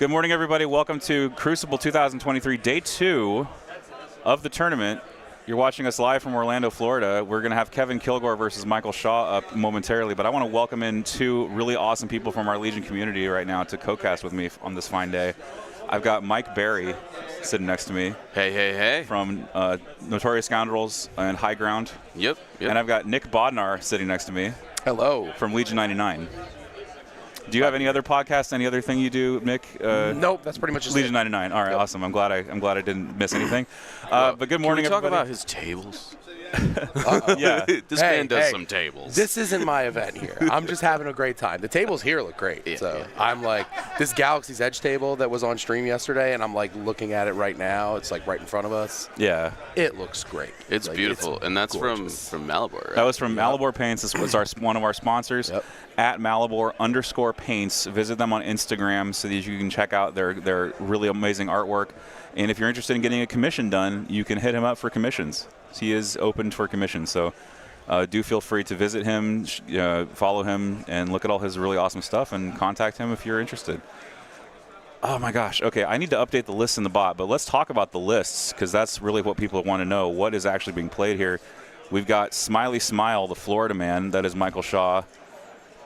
Good morning, everybody. Welcome to Crucible 2023, Day 2 of the tournament. You're watching us live from Orlando, Florida. We're going to have Kevin Kilgore versus Michael Shaw up momentarily, but I want to welcome in two really awesome people from our Legion community right now to co-cast with me on this fine day. I've got Mike Berry sitting next to me. Hey, hey, hey. From Notorious Scoundrels and High Ground. Yep. And I've got Nick Bodnar sitting next to me. Hello. From Legion 99. Do you have any other podcasts, any other thing you do, Nick? Nope, that's pretty much just Legion 99. All right, awesome. I'm glad I didn't miss anything. But good morning, Can we talk everybody. about his tables? Yeah. This man does some tables. This isn't my event here. I'm just having a great time. The tables here look great. I'm like, this Galaxy's Edge table that was on stream yesterday, and I'm like looking at it right now. It's like right in front of us. Yeah. It looks great. It's like, beautiful. And that's gorgeous. from Malibor, right? That was from Malibor Paints. This was one of our sponsors. Yep. At Malibor_Paints. Visit them on Instagram so that you can check out their really amazing artwork. And if you're interested in getting a commission done, you can hit him up for commissions. He is open for commissions. So do feel free to visit him, follow him, and look at all his really awesome stuff, and contact him if you're interested. Oh, my gosh. Okay, I need to update the list in the bot, but let's talk about the lists, because that's really what people want to know. What is actually being played here? We've got Smiley Smile, the Florida man. That is Michael Shaw,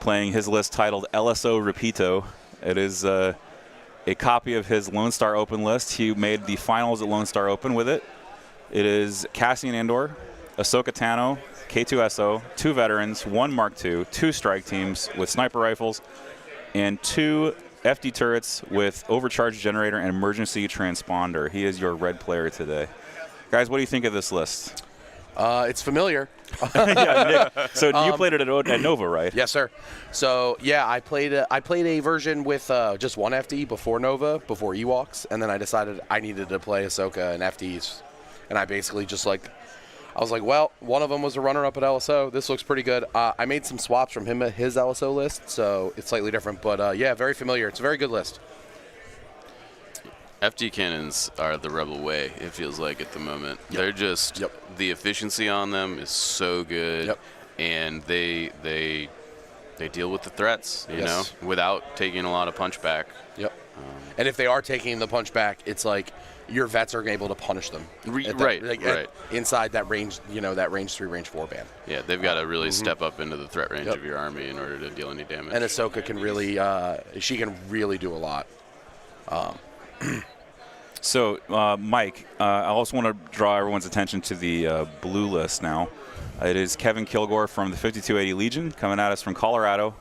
playing his list titled LSO Repito. It is a copy of his Lone Star Open list. He made the finals at Lone Star Open with it. It is Cassian Andor, Ahsoka Tano, K2SO, 2 veterans, 1 Mark II, 2 strike teams with sniper rifles, and 2 FD turrets with overcharge generator and emergency transponder. He is your red player today. Guys, what do you think of this list? It's familiar. Yeah, Nick. So you played it at Nova, right? Yes, sir. So yeah, I played a version with just 1 FD before Nova, before Ewoks, and then I decided I needed to play Ahsoka and FDs, and I basically just I was like, well, one of them was a runner-up at LSO. This looks pretty good. I made some swaps from his LSO list, so it's slightly different, but yeah, very familiar. It's a very good list. FD cannons are the rebel way, it feels like, at the moment. Yep. They're just, the efficiency on them is so good, and they deal with the threats, you know, without taking a lot of punchback. Yep. And if they are taking the punchback, it's like your vets are able to punish them. Right. Inside that range, that range 3, range 4 band. Yeah, they've got to really step up into the threat range of your army in order to deal any damage. And Ahsoka can really, she can really do a lot. So, Mike, I also want to draw everyone's attention to the blue list now. It is Kevin Kilgore from the 5280 Legion coming at us from Colorado.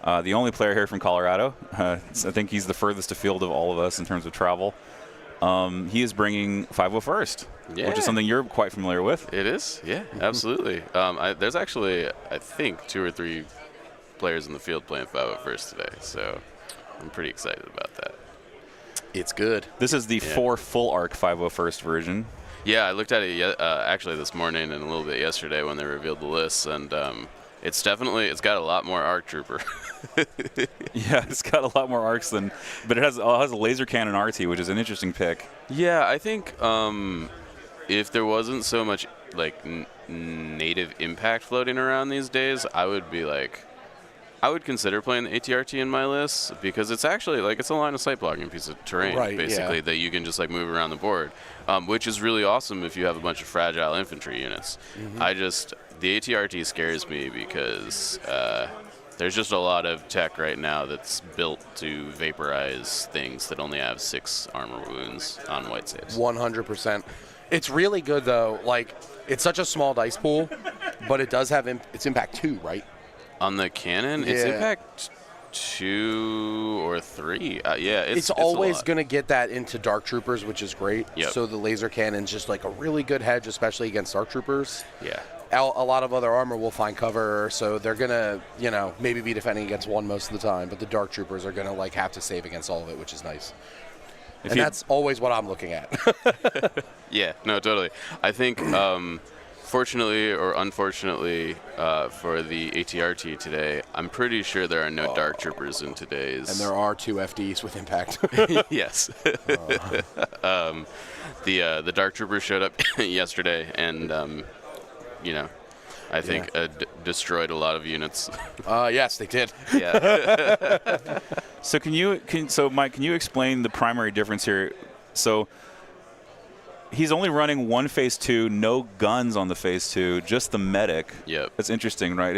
The only player here from Colorado. I think he's the furthest afield of all of us in terms of travel. He is bringing 501st, which is something you're quite familiar with. It is, yeah, absolutely. There's actually, I think, 2 or 3 players in the field playing 501st today, so I'm pretty excited about that. It's good. This is the 4 full arc 501st version. Yeah, I looked at it actually this morning and a little bit yesterday when they revealed the lists, and it's got a lot more ARC Trooper. Yeah, it's got a lot more arcs but it has a laser cannon RT, which is an interesting pick. Yeah, I think if there wasn't so much native impact floating around these days, I would consider playing the ATRT in my list, because it's actually it's a line of sight blocking piece of terrain, basically, that you can just move around the board, which is really awesome if you have a bunch of fragile infantry units. The ATRT scares me because there's just a lot of tech right now that's built to vaporize things that only have 6 armor wounds on white saves. 100%. It's really good though. It's such a small dice pool, but it does have it's impact 2, right? On the cannon, it's impact 2 or 3. It's always going to get that into Dark Troopers, which is great. Yep. So the laser cannon's just a really good hedge, especially against Dark Troopers. Yeah. A lot of other armor will find cover, so they're going to, maybe be defending against one most of the time, but the Dark Troopers are going to have to save against all of it, which is nice. And that's always what I'm looking at. Yeah, no, totally. I think fortunately or unfortunately for the ATRT today, I'm pretty sure there are no Dark Troopers in today's. And there are 2 FDs with impact. Yes. The Dark Troopers showed up yesterday, and I think destroyed a lot of units. Yes, they did. Yeah. So Mike, can you explain the primary difference here? So he's only running one phase 2, no guns on the phase 2, just the medic. Yep. That's interesting, right?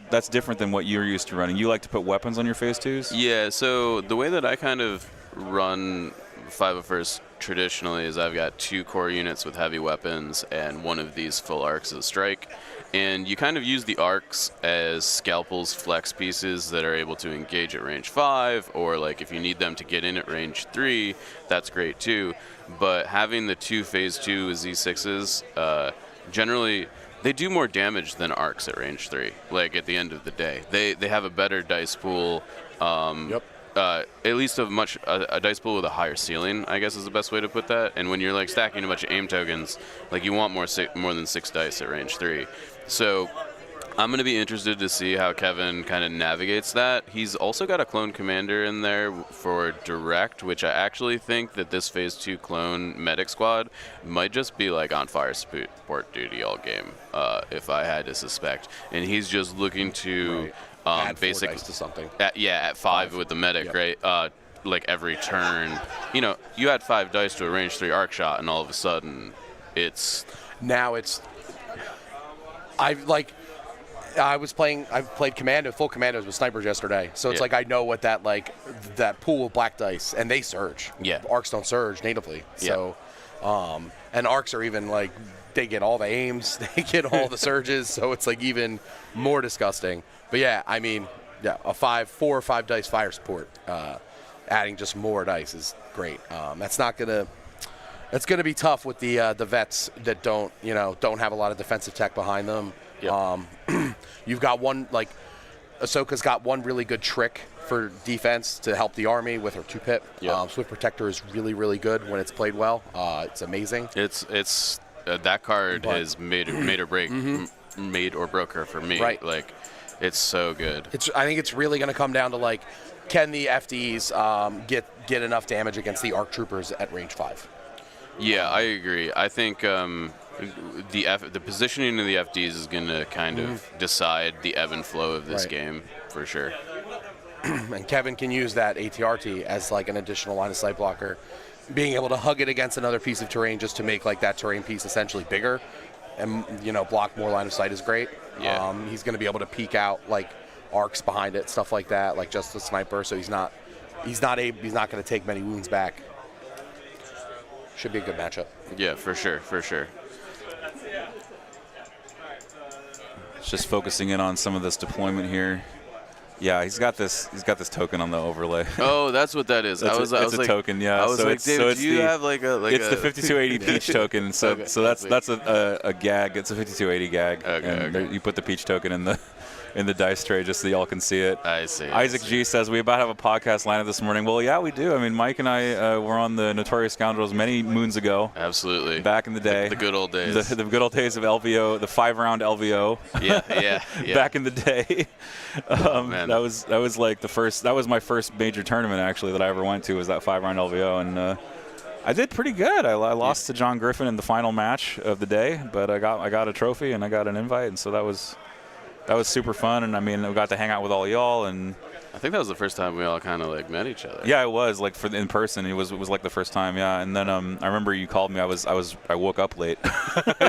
That's different than what you're used to running. You like to put weapons on your phase 2s? Yeah, so the way that I kind of run 501st traditionally is I've got 2 core units with heavy weapons and one of these full arcs of strike. And you kind of use the arcs as scalpels, flex pieces that are able to engage at range 5, or like if you need them to get in at range 3, that's great too. But having the 2 phase 2 Z6s, generally they do more damage than arcs at range 3. Like at the end of the day, they have a better dice pool. Yep. At least a dice pool with a higher ceiling, I guess is the best way to put that. And when you're like stacking a bunch of aim tokens, like you want more than 6 dice at range 3. So I'm going to be interested to see how Kevin kind of navigates that. He's also got a clone commander in there for direct, which I actually think that this phase 2 clone medic squad might just be like on fire support duty all game, if I had to suspect. And he's just looking to add 4 basically dice to something. At 5 with the medic, Yep. right? Like every turn, you add 5 dice to a range 3 arc shot, and all of a sudden, Now it's. I've played full commandos with snipers yesterday, so it's Yeah. like I know what that pool of black dice, and they surge. Yeah. Arcs don't surge natively, so, and arcs are even like they get all the aims, they get all the surges, so it's like even more disgusting. But yeah, I mean, a 4 or 5 dice fire support, adding just more dice is great. It's gonna be tough with the vets that don't have a lot of defensive tech behind them. Yep. You've got one, like Ahsoka's got one really good trick for defense to help the army with her 2-pip. Yep. Swift Protector is really, really good when it's played well. It's amazing. it's that card has made or break, made or broke her for me. Right. Like, it's so good. I think it's really going to come down to like, can the FDs get enough damage against the ARC troopers at range 5? Yeah, I agree. I think the positioning of the FDs is going to kind of decide the ebb and flow of this Right. game for sure. And Kevin can use that ATRT as like an additional line of sight blocker, being able to hug it against another piece of terrain just to make like that terrain piece essentially bigger, and block more line of sight is great. Yeah. He's going to be able to peek out like arcs behind it, stuff like that, like just a sniper. So he's not going to take many wounds back. Should be a good matchup. Yeah, for sure. Just focusing in on some of this deployment here. Yeah, he's got this token on the overlay. Oh, that's what that is. It's I was a like, token, yeah. I was so like, it's, David, so it's do you have like a it's the 5280 peach token. So Okay, so that's sweet. a gag. It's a 5280 gag. Okay, and okay. there, you put the peach token in the dice tray just so y'all can see it. I see. Isaac G says, we about have a podcast lineup this morning. Well, yeah, we do. I mean, Mike and I were on the Notorious Scoundrels many moons ago. Absolutely. Back in the day. The good old days. The good old days of LVO, the 5-round LVO. Yeah. Back in the day. Man. That was like that was my first major tournament actually that I ever went to, was that 5-round LVO, and I did pretty good. I lost to John Griffin in the final match of the day, but I got a trophy and I got an invite, and so that was super fun. And I mean, we got to hang out with all y'all, and I think that was the first time we all kind of like met each other. yeah, it was like in person. It was like the first time, yeah. And then I remember you called me. I woke up late.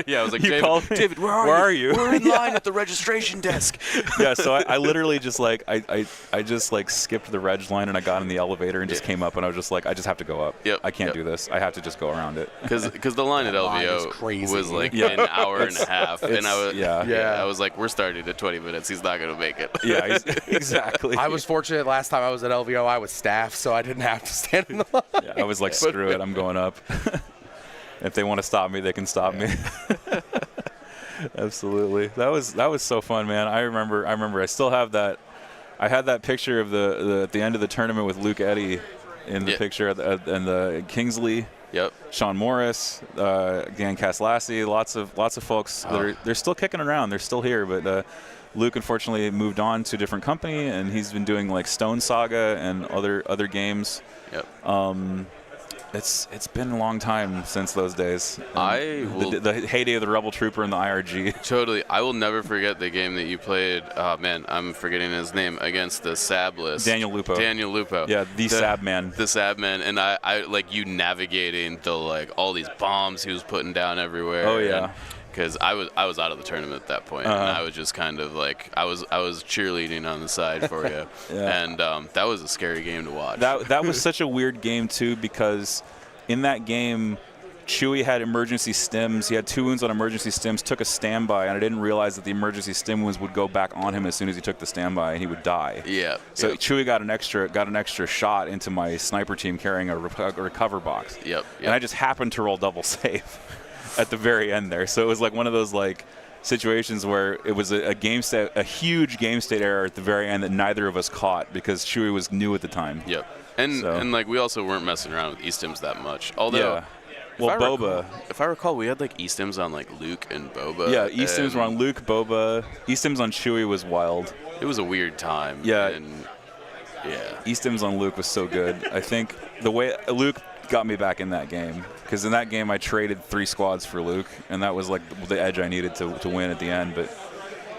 Yeah, I was like, You called me? David, where are you? We're in line at the registration desk. Yeah, so I literally just like I just like skipped the reg line and I got in the elevator and just came up, and I was just like, I just have to go up. Yep, I can't yep. do this. I have to just go around it. Because the line at line is LVO crazy. was like Yeah. an hour and a half, and I was yeah. I was like, we're starting at 20 minutes. He's not gonna make it. Yeah, exactly. I was fortunate last time I was at LVO, I was staff, so I didn't have to stand in the line. Yeah, I was like, screw it, I'm going up. If they want to stop me, they can stop me. Absolutely. That was so fun, man. I remember I still have that. I had that picture of the at the end of the tournament with Luke Eddy in the Yeah. picture and the Kingsley. Yep. Sean Morris, Dan Caslassi, lots of folks that they're still kicking around. They're still here, but Luke unfortunately moved on to a different company, and he's been doing like Stone Saga and other games. Yep. It's been a long time since those days. The heyday of the Rebel Trooper and the IRG. Totally. I will never forget the game that you played. Oh, man, I'm forgetting his name. Against the Sab list. Daniel Lupo. Yeah, the Sab man. The Sab man. And I like you navigating the like all these bombs he was putting down everywhere. Oh, yeah. Because I was out of the tournament at that point, and I was just kind of like I was cheerleading on the side for you, and that was a scary game to watch. That was such a weird game too, because in that game, Chewie had emergency stims. He had 2 wounds on emergency stims, took a standby, and I didn't realize that the emergency stim wounds would go back on him as soon as he took the standby, and he would die. Yeah. So Chewie got an extra shot into my sniper team carrying a recover box. Yep. And I just happened to roll double save at the very end there. So it was like one of those like situations where it was a huge game state error at the very end that neither of us caught because Chewie was new at the time. Yep. And like we also weren't messing around with E-stims that much. Although Boba. If I recall, we had like E-stims on like Luke and Boba. Yeah, E-stims were on Luke, Boba. E-stims on Chewie was wild. It was a weird time. Yeah. And E-stims on Luke was so good. I think the way Luke got me back in that game, because in that game I traded 3 squads for Luke, and that was like the edge I needed to win at the end. But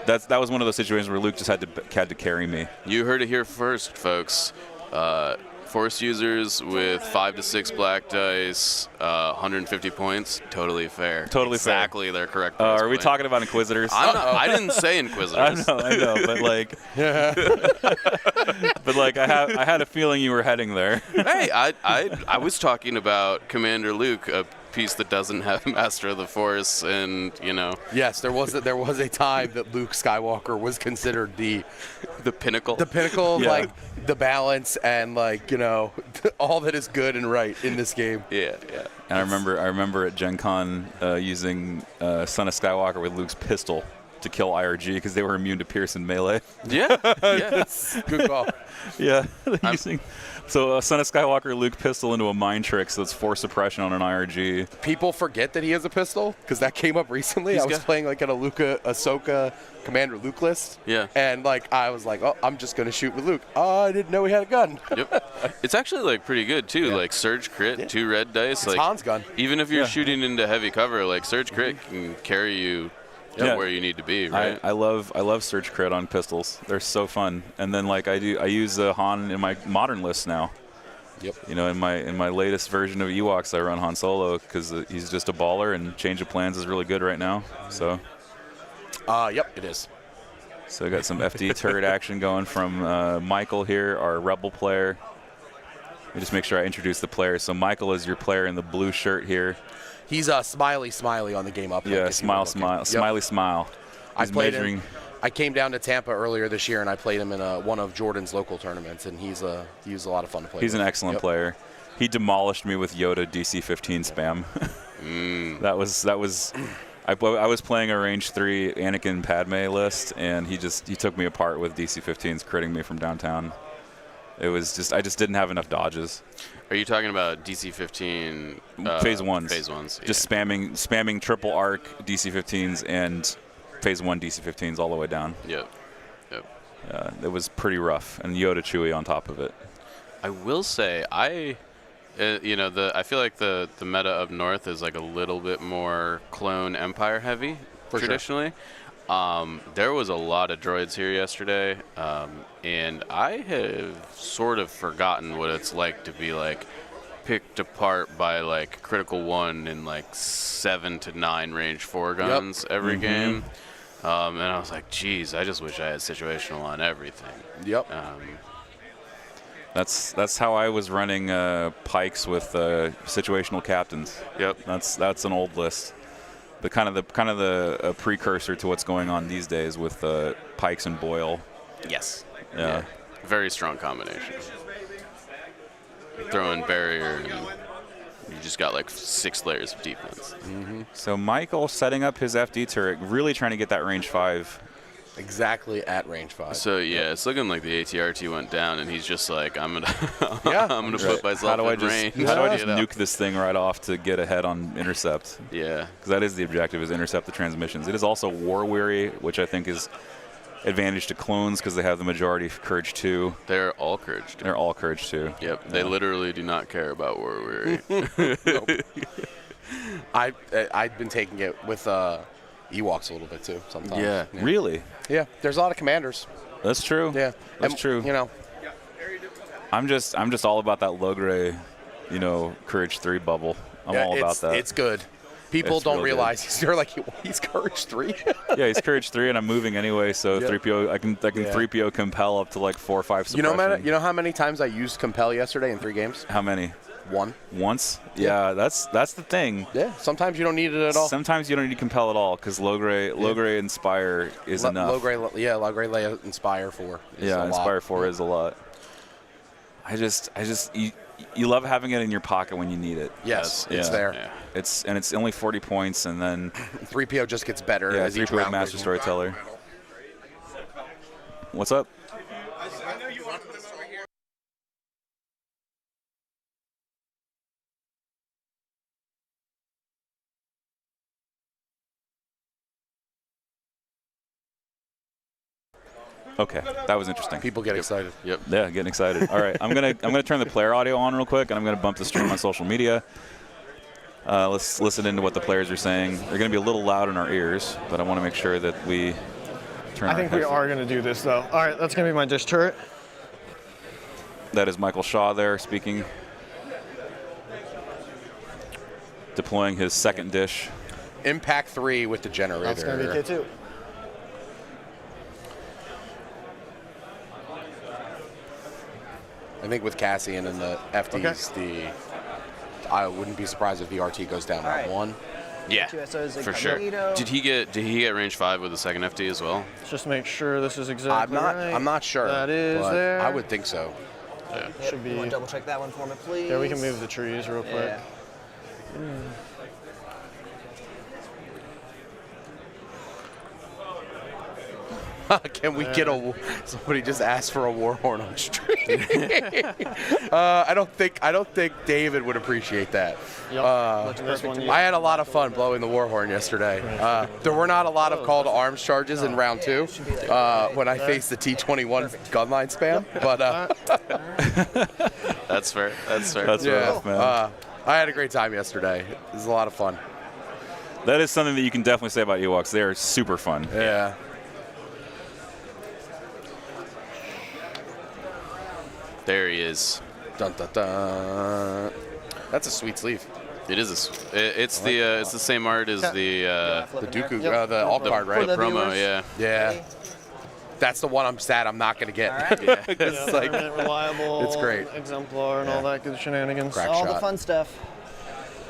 that was one of those situations where Luke just had to carry me. You heard it here first, folks. Force users with 5 to 6 black dice, 150 points, totally fair. Totally fair. Exactly their correct. Are we talking about Inquisitors? I didn't say Inquisitors. I know, but like, I had a feeling you were heading there. Hey, I was talking about Commander Luke, a piece that doesn't have Master of the Force, and Yes, there was a time that Luke Skywalker was considered the pinnacle. The pinnacle of like the balance and like all that is good and right in this game. Yeah. And I remember at Gen Con using Son of Skywalker with Luke's pistol to kill IRG because they were immune to pierce and melee. Yeah. Good call. Yeah. So Son of Skywalker, Luke pistol into a mind trick, so it's force suppression on an IRG. People forget that he has a pistol because that came up recently. I was playing like at a Ahsoka Commander Luke list. Yeah. And like I was like, oh, I'm just gonna shoot with Luke. Oh, I didn't know he had a gun. Yep. It's actually like pretty good too. Like Surge Crit, 2 red dice. It's like Han's gun. Even if you're shooting into heavy cover, like Surge Crit can carry you where you need to be, right? I love Surge Crit on pistols. They're so fun. And then like I use Han in my modern list now. Yep. In my latest version of Ewoks, I run Han Solo because he's just a baller, and Change of Plans is really good right now. So. Yep, it is. So we got some FD turret action going from Michael here, our Rebel player. Let me just make sure I introduce the player. So Michael is your player in the blue shirt here. He's smiley on the game up. Yeah, smile. He's measuring. I came down to Tampa earlier this year, and I played him in one of Jordan's local tournaments, and he was a lot of fun to play with. He's an excellent player. He demolished me with Yoda DC-15 spam. That was. I was playing a range 3 Anakin Padme list, and he took me apart with DC-15s, critting me from downtown. It was just I just didn't have enough dodges. Are you talking about DC-15 phase 1s? Phase 1s. Just spamming triple arc DC-15s and phase 1 DC-15s all the way down. Yep. It was pretty rough, and Yoda Chewie on top of it. I will say I feel like the meta up north is like a little bit more clone Empire heavy traditionally. Sure. There was a lot of droids here yesterday, and I have sort of forgotten what it's like to be like picked apart by like critical 1 and like 7 to 9 range 4 guns every game. And I was like, geez, I just wish I had situational on everything. Yep. That's how I was running pikes with situational captains. Yep. That's an old list. The kind of the precursor to what's going on these days with pikes and Boyle. Yes. Yeah. Very strong combination. Throw in barrier, and you just got like 6 layers of defense. So Michael setting up his FD turret, really trying to get that range 5. Exactly at range 5. So it's looking like the ATRT went down, and he's just like, I'm gonna put myself in range. How do I just nuke this thing right off to get ahead on intercept? Yeah, because that is the objective: is intercept the transmissions. It is also war weary, which I think is advantage to clones because they have the majority of Courage 2. They're all Courage 2. They're all Courage 2. Yep, they literally do not care about War Weary. Nope. I've been taking it with Ewoks a little bit too sometimes. Yeah. Really? Yeah. There's a lot of commanders. That's true. Yeah. That's And, true. You know. I'm just all about that Logray, Courage 3 bubble. I'm Yeah, all about that. It's good. People It's don't real realize they're like, he's Courage 3. Yeah, he's Courage 3, and I'm moving anyway, so Yep. 3PO, I can Yeah. 3PO compel up to like 4 or 5 suppression. You know how many times I used compel yesterday in 3 games? How many? 1. Once? Yeah, that's the thing. Yeah. Sometimes you don't need it at all. Sometimes you don't need compel at all because Logray Inspire is enough. Logray Inspire 4. Is a lot. Inspire 4 is a lot. You love having it in your pocket when you need it. Yes, Yeah. it's there. Yeah. It's only 40 points, and then 3PO just gets better as each 3PO round Master goes on. Storyteller. What's up? Okay, that was interesting. People get excited. Yep. Yeah, getting excited. All right, I'm gonna turn the player audio on real quick, and I'm gonna bump the stream on social media. Let's listen into what the players are saying. They're gonna be a little loud in our ears, but I want to make sure that we turn. I think we are going to do this, though. All right, that's going to be my dish turret. That is Michael Shaw there speaking, deploying his second dish. Impact 3 with the generator. That's going to be K2. I think with Cassian and the FDs, I wouldn't be surprised if the RT goes down round 1. Yeah, QSOs for sure. Magneto. Did he get range 5 with the second FD as well? Let's just make sure this is exactly right. I'm not sure. That is but there. I would think so. Yeah. Should be. You want to double check that one for me, please? Yeah, we can move the trees real quick. Yeah. Can we get somebody just asked for a war horn on stream? I don't think David would appreciate that. Yep. This one, I had a lot of fun blowing the war horn yesterday. There were not a lot of call to arms charges in round 2 when I faced the T-21 gunline spam, but That's fair. That's fair. That's yeah, rough, man. I had a great time yesterday. It was a lot of fun. That is something that you can definitely say about Ewoks. They are super fun. Yeah. There he is. Dun dun dun. That's a sweet sleeve. It is. It's the same art as the The Dooku, the alt card, For right? the promo. viewers. Yeah. Yeah. That's the one I'm sad I'm not gonna get. All right. Yeah. It's like, permanent, reliable, it's great. exemplar, and all that good shenanigans. Crack All shot. the fun stuff.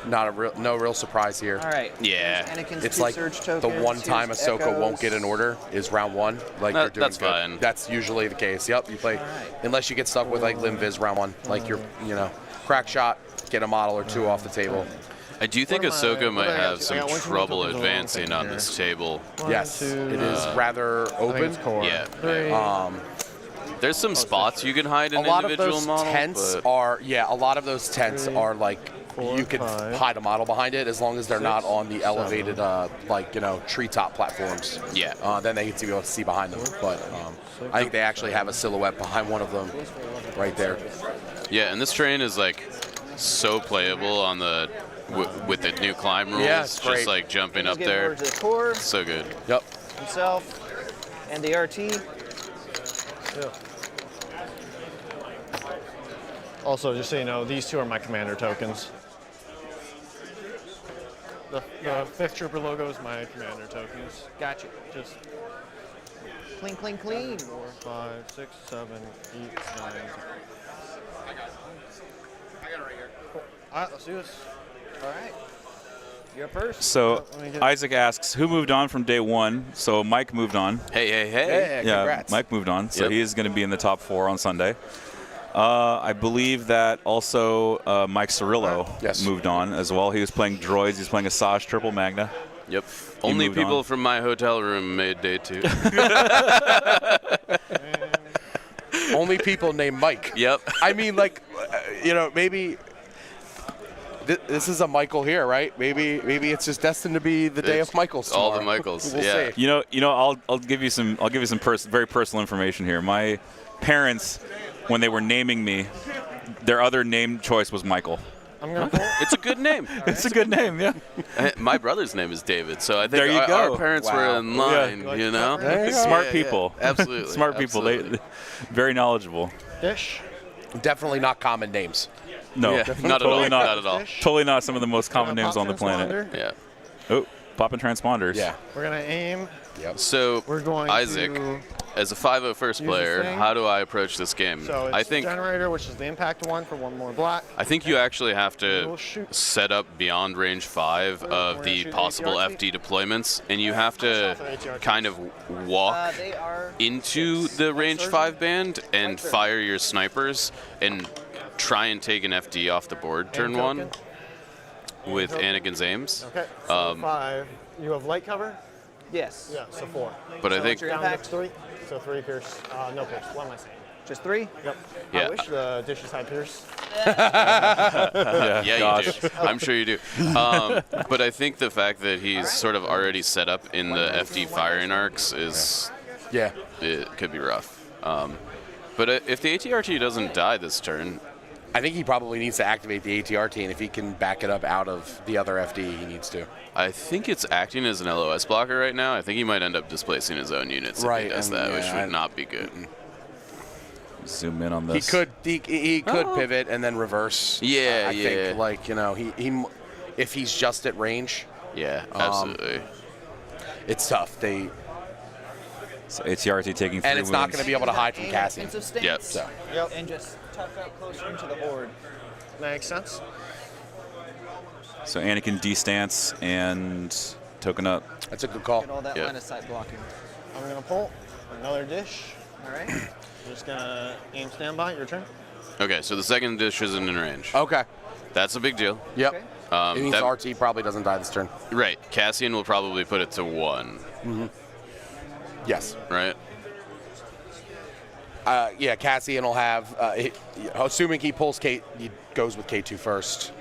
no real surprise here. All right. Yeah. Anakin's It's two like surge the tokens, one time here's Ahsoka won't Echoes. get an order is round 1. Like That- you're doing that's good. fine. That's usually the case. Yep, you play unless you get stuck with like Lim Viz round 1. Like you're crack shot, get a model or 2 off the table. I do think What am I- Ahsoka what might do I got? have I some got one, two, trouble three, four, advancing on here. this table. Yes, 2, it is rather I think open. it's core. Yeah. 3. There's some spots you can hide A an lot of individual those model, tents but are a lot of those tents 3, are like 4, you can 5, hide a model behind it as long as they're not 6, on the elevated treetop platforms. Yeah. Then they get to be able to see behind them. But I think they actually have a silhouette behind one of them right there. yeah, and this train is like so playable on the with the new climb rules. Yeah, it's great. Just like jumping He's up getting there, over to the core so good. Yep. himself and the RT. Also, just so you know, these 2 are my commander tokens. The 5th Trooper logo is my commander tokens. Gotcha. Just Clean, clean, clean. 4, 5, 6, 7, 8, 9. Cool. All right, let's do this. All right. You're up first. So Let me get- Isaac asks, who moved on from day 1? So Mike moved on. Hey. Yeah, Yeah, congrats. Mike moved on. So Yep. he is going to be in the top 4 on Sunday. I believe that also Mike Cirillo Yes. moved on as well. He was playing droids. He's playing a Saj Triple Magna. Yep. Only moved people on. from my hotel room made day 2. Only people named Mike. Yep. I mean, maybe this is a Michael here, right? Maybe it's just destined to be the day It's of Michaels. all the tomorrow. Michaels, We'll yeah. see. You know, I'll give you some very personal information here. My parents, when they were naming me, their other name choice was Michael. I'm gonna pull. It's a good name. It's a good name, yeah. My brother's name is David, so I think There you our go. parents Wow. were in line, Yeah. you know? There you go. Smart people. Absolutely. Smart people. absolutely. They very knowledgeable. Dish. Definitely not common names. No, Yeah, not at all. totally Not at all. Dish. Totally not some of the most common names on the planet. Transponder. Yeah. Oh, popping transponders. Yeah. We're gonna aim. Yep. So, We're going Isaac, to as a 5-0 first use player, this thing. how do I approach this game? So it's I think generator, which is the impact one for one more black. you actually have We'll to shoot. set up beyond range 5 We're of gonna the shoot the possible ATRT. FD deployments, and you have to ATRT. kind of walk They are into six. the White range version? 5 band and White version. fire your snipers and try and take an FD off the board turn Aim 1 token. with token. Anakin's aims. Okay. So Um, 5. You have light cover. Yes. Yeah. So 4. But I So think what's your Down to impact? 3. So 3 pierce. No pierce. What am I saying? Just 3? Yep. Yeah. I wish the dishes had pierce. Yeah, Yeah, gosh. you do. I'm sure you do. But I think the fact that he's sort of already set up in the FD firing arcs is Yeah. it could be rough. But if the ATRT doesn't die this turn, I think he probably needs to activate the ATRT, and if he can back it up out of the other FD, he needs to. I think it's acting as an LOS blocker right now. I think he might end up displacing his own units if Right, he does and that, which yeah, would not be good. Zoom in on He this. could pivot and then reverse. Yeah, I yeah. think like he if he's just at range, Yeah, absolutely. it's tough. So ATRT taking 3 And it's not wounds. going to be able to hide from Aim Cassie. defensive stance. Yep. So Yep. And just tuck up closer into the board. Makes sense. So Anakin D-stance and token up. that's a good call. Get all that Yep. line of sight blocking. I'm gonna pull another dish. All right. Just gonna aim standby. Your turn. Okay, so the second dish isn't in range. Okay. That's a big deal. Yep. Okay. It means that- RT probably doesn't die this turn. Right, Cassian will probably put it to 1, Yes. right? Yeah, Cassian will have, assuming he pulls K, he goes with K2 first.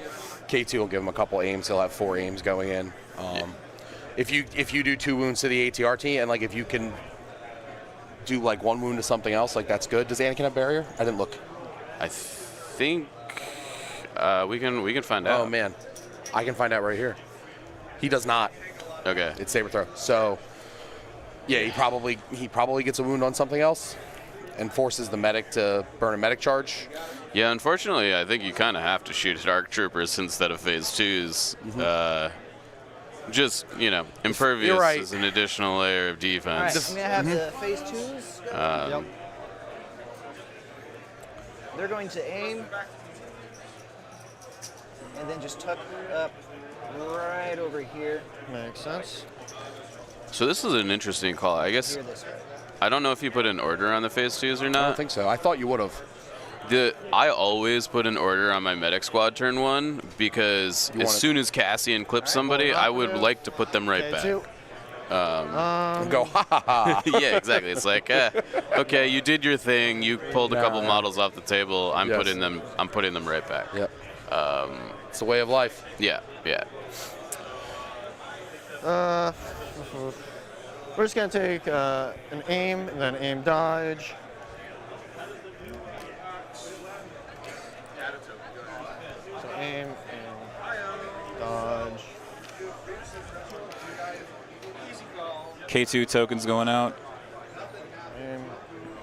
K2 will give him a couple aims. He'll have 4 aims going in. If you do 2 wounds to the ATRT, and like if you can do like 1 wound to something else, like that's good. Does Anakin have barrier? I didn't look. I think we can find out. Oh man, I can find out right here. He does not. Okay. It's saber throw. So yeah, he probably gets a wound on something else, and forces the medic to burn a medic charge. Yeah, unfortunately, I think you kind of have to shoot at ARC Troopers instead of Phase 2s. Just, impervious You're right. is an additional layer of All right. defense. So we have the phase 2s. Yep. They're going to aim. And then just tuck up right over here. Makes sense. So this is an interesting call. I guess Here this way. I don't know if you put an order on the Phase 2s or I not. don't think so. I thought you would have. I always put an order on my medic squad turn 1 because You as wanna- soon as Cassian clips somebody, I would like to put them right back. K2. And go ha ha ha. Yeah, exactly. It's like, okay, you did your thing. You pulled a couple No. models off the table. I'm Yes. putting them right back. Yep. It's the way of life. Yeah, yeah. We're just gonna take an aim and then aim dodge. So aim, dodge. K2 tokens going out. Aim.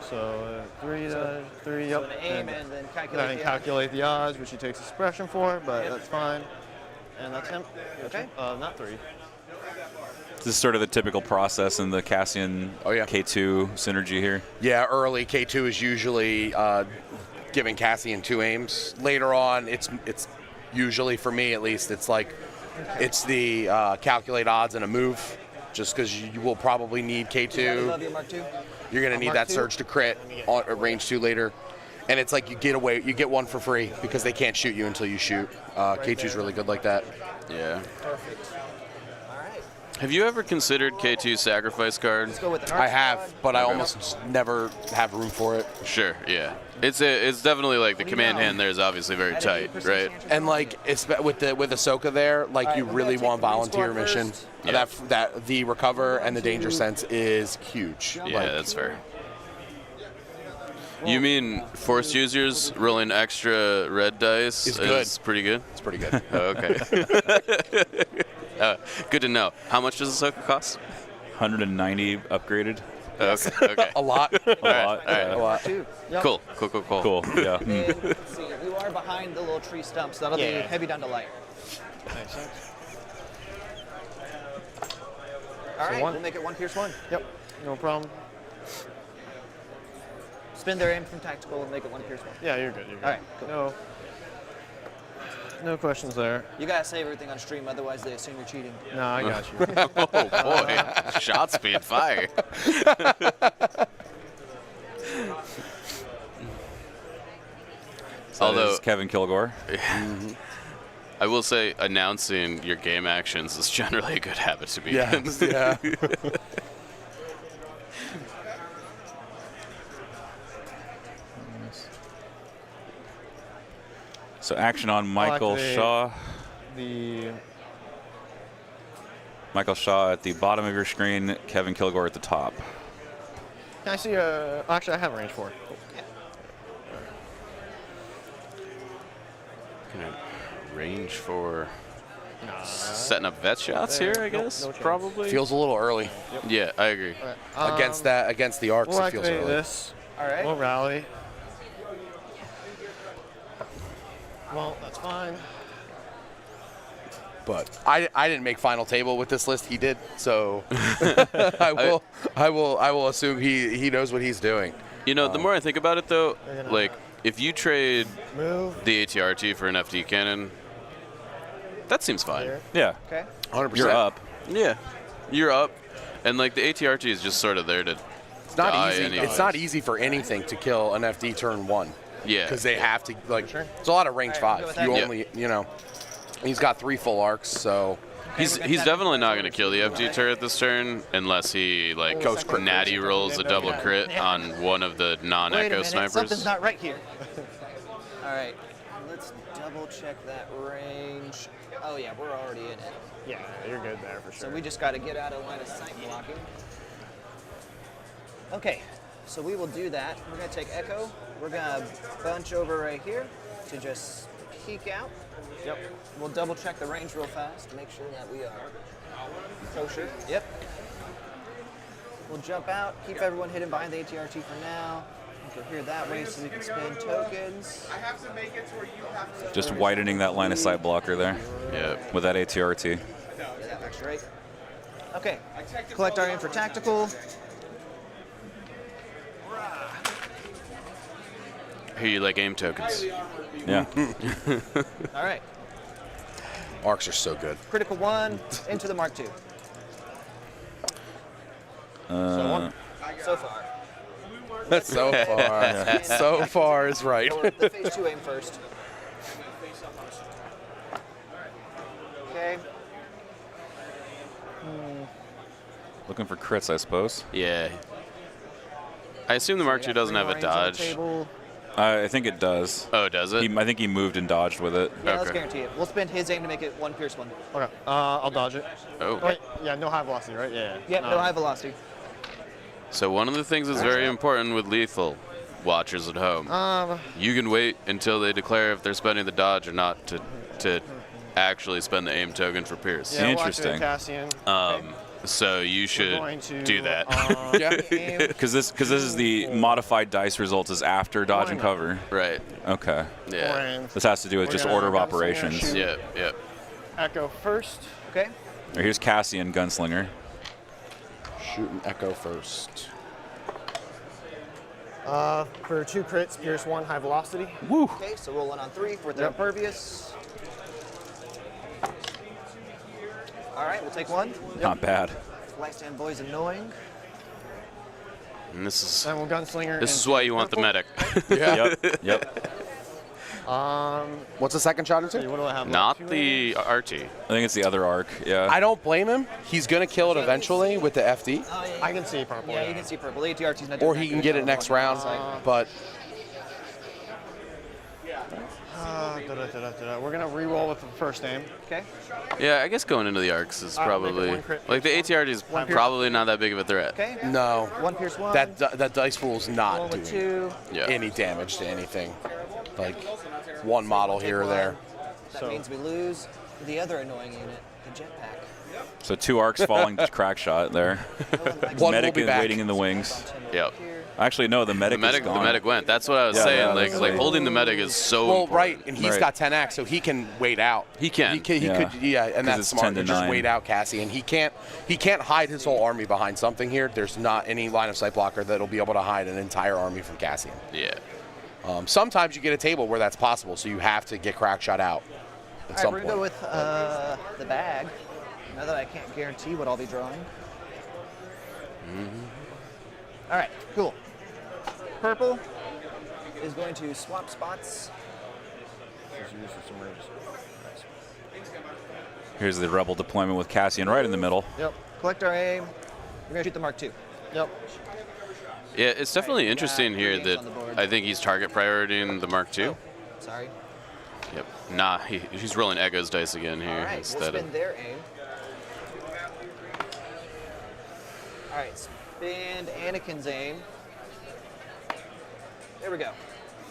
So 3 dodge, 3. Yep. So an aim and then calculate then the odds. calculate the odds, which he takes expression for, but that's fine. And that's him. Okay. Not 3. This is sort of the typical process in the Cassian Oh, yeah. K2 synergy here. Yeah, early K2 is usually giving Cassian 2 aims. Later on, it's usually, for me at least, it's like it's the calculate odds and a move, just because you will probably need Love K2. you, Mark II. You're gonna need Mark that two? surge to crit at range 2 later, and it's like you get 1 for free because they can't shoot you until you shoot. K2's really good like that. Yeah. Perfect. All right. Have you ever considered K2 sacrifice card? Let's go with the I have, squad. but I Okay. almost just never have room for it. Sure, yeah. It's definitely like the command hand there is obviously very Add tight, 80% right? chance of And like it's with Ahsoka there, like Alright, you we're really gonna want take the main volunteer squad mission. first. Yeah. That the recover and the danger sense is huge. Yeah, Like, that's fair. You mean force users rolling extra red dice Is good. pretty good? it's pretty good. Oh, okay. Good to know. How much does Ahsoka cost? 190 upgraded. Okay. Okay. A lot. A lot. all right. A lot. Two. Cool. Cool. Yeah. And let's see, you are behind the little tree stumps. That'll be Yeah. heavy down to light. All right, one. we'll make it 1 pierce 1. Yep. No problem. Spin their aim from tactical and make it 1 pierce 1. Yeah, you're good. You're good. All right, cool. No questions there. You gotta save everything on stream, otherwise they assume you're cheating. No, I got you. Oh boy, shots being fired. So Although- that is Kevin Kilgore. I will say, announcing your game actions is generally a good habit to be Yeah. in. Yeah. So action on Michael activate Shaw. The Michael Shaw at the bottom of your screen. Kevin Kilgore at the top. can I see actually I have range 4. Gonna range for setting up vet shots here, I Nope, guess. no chance. Probably. Feels a little early Yeah, I agree. against the arcs. We'll It feels activate early. this. All right. We'll rally. Well, that's fine. But I didn't make final table with this list. He did, so I will assume he knows what he's doing. You know, the more I think about it, though, They're gonna- like if you trade Move. the ATRT for an FD cannon, that seems fine. Here. Yeah. Okay. 100%. You're up. Yeah, you're up, and like the ATRT is just sort of there to. It's not die easy. anyways. It's not easy for anything to kill an FD turn 1. Yeah. Because they have to like. Sure. It's a lot of range All right, we'll 5. go with You that. only he's got 3 full arcs, so He's definitely not going to kill the FD turret this turn unless he like Goes crit. natty rolls a double crit on one of the Wait a non-echo minute, something's snipers. not right here. All right, let's double check that range. Oh yeah, we're already in it. Yeah, you're good there for So sure. we just got to get out of line of sight blocking. Okay, so we will do that. We're gonna take Echo. We're gonna bunch over right here to just peek out. Yep. We'll double check the range real fast to make sure that we are kosher. Yep. We'll jump out, keep everyone hidden behind the ATRT for now. We're here that way so we can spin tokens. Just widening that line of sight blocker there Yeah. with that ATRT. Yeah, that's right. Okay, collect our aim for tactical. Here you like aim tokens. Yeah. All right, arcs are so good. critical 1 into the Mark II. So far. So far, so far is right. Go with the phase 2 aim first. Okay. Looking for crits, I suppose. Yeah. I assume the Mark II doesn't have a Range on the dodge. table. I think it does. Oh, does it? I think he moved and dodged with it. Yeah, let's Okay. guarantee it. We'll spend his aim to make it 1 pierce 1. Okay. I'll dodge it. Oh. Wait, yeah, no high velocity, right? Yeah. Yep, no high velocity. So one of the things that's very important with lethal watchers at home, you can wait until they declare if they're spending the dodge or not to actually spend the aim token for Pierce. Yeah, Interesting. We'll activate Cassian. So you should Going to, do that. Yeah. Aim. Because this is the modified dice results is after dodge and not? cover. Right. Okay. Yeah. And This has to do with We're just gonna order of gunslinger operations. shoot. Yeah. Yeah. Echo first. Okay. Here's Cassian, Gunslinger. Shoot an echo first. For 2 crits, pierce 1, high velocity. Woo! Okay, so rolling on 3 for the impervious. All right, we'll take 1. Not bad. Light stand boy's annoying. And this Then we'll gunslinger. is into why you want the purple. medic. Yeah. Yep. What's the second shot into? What do I have? Not left? the RT. I think it's the other arc. Yeah. I don't blame him. He's going to kill it eventually with the FD. Oh, yeah, I can see purple. Yeah, you can see purple. ATRT's not Or doing he that can good get it job next blocking round. outside. But We're gonna re-roll with the first aim. Okay. Yeah, I guess going into the arcs is probably one crit like the ATRT is probably not that big of a threat. Okay. no, One pierce one. that dice pool's roll not with doing two. Yeah. any damage to anything. Like one model here or there. That means we lose the other annoying unit, the jetpack. So 2 arcs falling to crack shot there. One will Medic be is back. waiting in the wings. Yep. Actually, no, the medic is gone. The medic went. That's what I was Yeah, saying. yeah, like that's like right. holding the medic is so Well, important. right, and he's Right. got 10x, so he can wait out. He can. He Yeah. could, yeah, and 'Cause that's it's smart. 10 to You just 9. wait out Cassie, and he can't hide his whole army behind something here. There's not any line of sight blocker that'll be able to hide an entire army from Cassian. Yeah. Sometimes you get a table where that's possible, so you have to get crack shot out at All right, some we're point. gonna go with the bag. Now that I can't guarantee what I'll be drawing. All right, cool. Purple is going to swap spots. Here's the rebel deployment with Cassian right in the middle. Yep. Collect our aim. We're gonna shoot the Mark II. Yep. Yeah, it's definitely we interesting got here three that games on the board. I think he's target prioritying the Mark II. Sorry. Yep. Nah, he's rolling Echo's dice again here All right, we'll instead spin of. their aim. All right, spin Anakin's aim. There we go.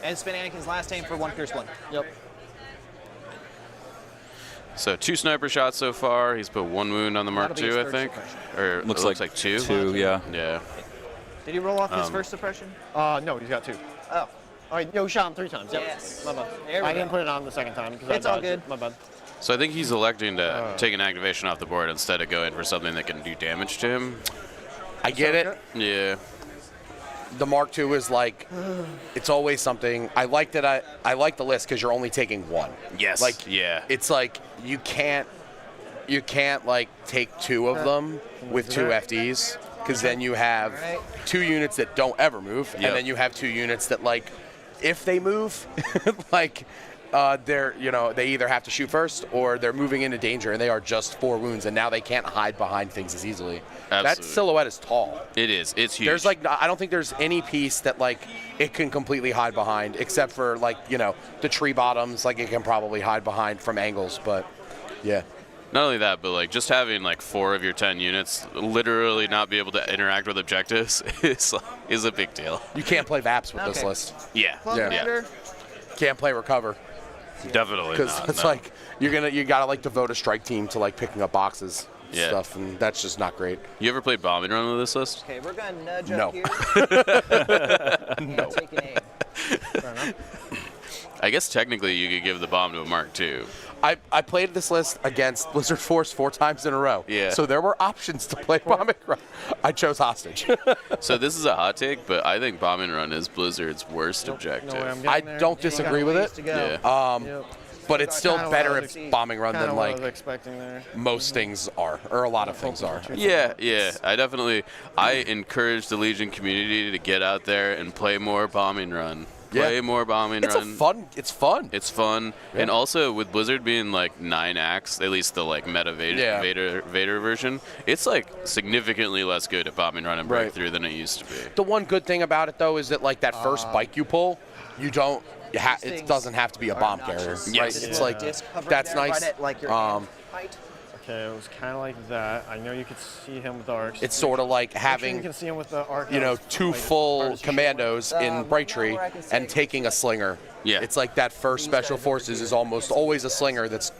And spin Anakin's last aim for one pierce one. Yep. So 2 sniper shots so far. He's put 1 wound on the Mark That'll be his II, I third think. suppression. Or it Looks looks like like 2. 2, yeah. Yeah. Did he roll off his first suppression? No, he's got 2. Oh, All right, no, we shot him 3 times. Yep. Yes. My bad. There we I didn't go. put it on the second time because It's I all dodged good. it. My bad. So I think he's electing to take an activation off the board instead of going for something that can do damage to him. I get it. Yeah. The Mark II is like, it's always something. I like that. I like the list because you're only taking 1. Yes. Like, Yeah. it's like you can't like take 2 of them with 2 FDs because then you have Alright. 2 units that don't ever move, Yep. and then you have 2 units that like, if they move, like. They're, they either have to shoot first or they're moving into danger and they are just 4 wounds and now they can't hide behind things as easily. That Absolutely. silhouette is tall. It is. It's huge. There's like, I don't think there's any piece that like it can completely hide behind except for like, the tree bottoms, like it can probably hide behind from angles, but yeah. Not only that, but like just having like 4 of your 10 units literally not be able to interact with objectives is a big deal. You can't play VAPs with this Okay. list. Yeah. Clone Yeah. Commander. Can't play recover Definitely because not. it's no. like you gotta like devote a strike team to like picking up boxes and Yeah. stuff, and that's just not great. You ever played bombing run with this list? Okay, we're gonna nudge No. up here. And take an aim. I guess technically you could give the bomb to a Mark II. I played this list against Blizzard Force 4 times in a row. Yeah. So there were options to play bombing run. I chose hostage. So this is a hot take, but I think bombing run is Blizzard's worst objective. No way I'm I getting there. don't You got a disagree with ways it. to go. Yeah. Yep. But it's still Kinda better what I at was- bombing run Kinda than what I was like expecting there. most things are, or a lot of things are. Yeah. I encourage the Legion community to get out there and play more bombing run. Play Yeah. more bombing It's run. It's fun. It's fun, and also with Blizzard being like 9 acts, at least the like meta Yeah. Vader version, it's like significantly less good at bombing run and Right. breakthrough than it used to be. The one good thing about it though is that like that first bike you pull, it doesn't have to be a bomb carrier. Obnoxious. Right? Yes. It's Yeah. like Disc hovering that's there nice. Right at, like, your hand height. Okay, it was kind of like that. I know you could see him with arcs. It's sort of like Make sure you having can see him with the arc. 2 like, full artist commandos in Braintree where I can say and taking a slinger. Yeah. It's like that first special forces is almost always a slinger that's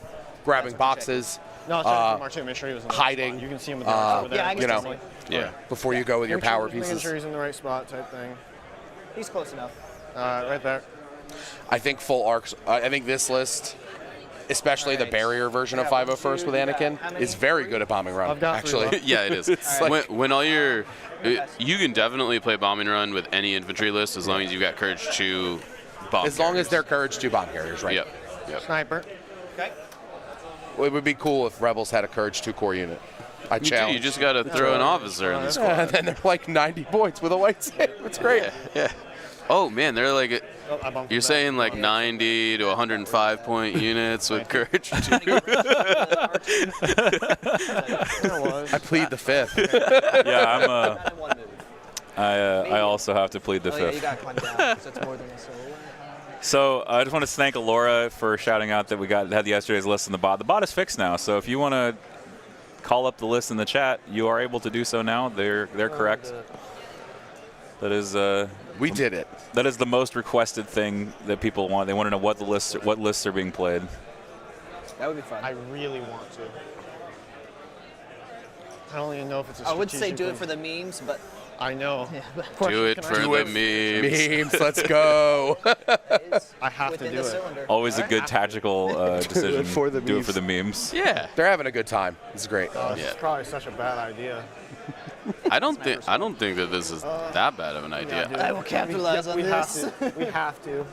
grabbing boxes No, it's not Mark II. Make sure he was in the right hiding, spot. You can see him with the arcs over there. Yeah, I can you know, see him. Yeah. before you go with your Make sure- power Making pieces. sure he's in the right spot type thing. He's close enough. Right there. I think full arcs. I think this list, especially the Alright. barrier version of Yeah, 501st with you got Anakin, how many? is very good at bombing run. I've got 3 actually. left. Yeah, it is. like- when all your you can definitely play bombing run with any infantry list as long as you've got courage 2 bomb As long as carriers. they're courage 2 bomb carriers, right? Yep. Sniper. Okay. Well, it would be cool if Rebels had a courage 2 core unit. I You do, challenge. you just got to throw an officer in the squad. and then they're like 90 points with a white save. It's great. Yeah. Oh man, they're like. Oh, I bumped You're it back. saying like 90 to 105 point units with Courage 2. There it was. I plead the fifth. Yeah, I'm. Not in one move. I also have to plead the Oh yeah, you fifth. got to climb down, so it's more than a solo. So I just want to thank Alora for shouting out that we had yesterday's list in the bot. The bot is fixed now, so if you want to call up the list in the chat, you are able to do so now. They're correct. That is We did it. that is the most requested thing that people want. They want to know what lists are being played. That would be fun. I really want to. I don't even know if it's a I would say do it strategic for the memes, but I know. Do it for the memes. Memes, let's go. that is I have to within do the it. cylinder. Always a good tactical decision. for the do it memes. for the memes. Yeah. They're having a good time. It's great. Oh, this Yeah. is probably such a bad idea. I don't think that this is that bad of an idea. dude. I will capitalize on we this. have to. We have to.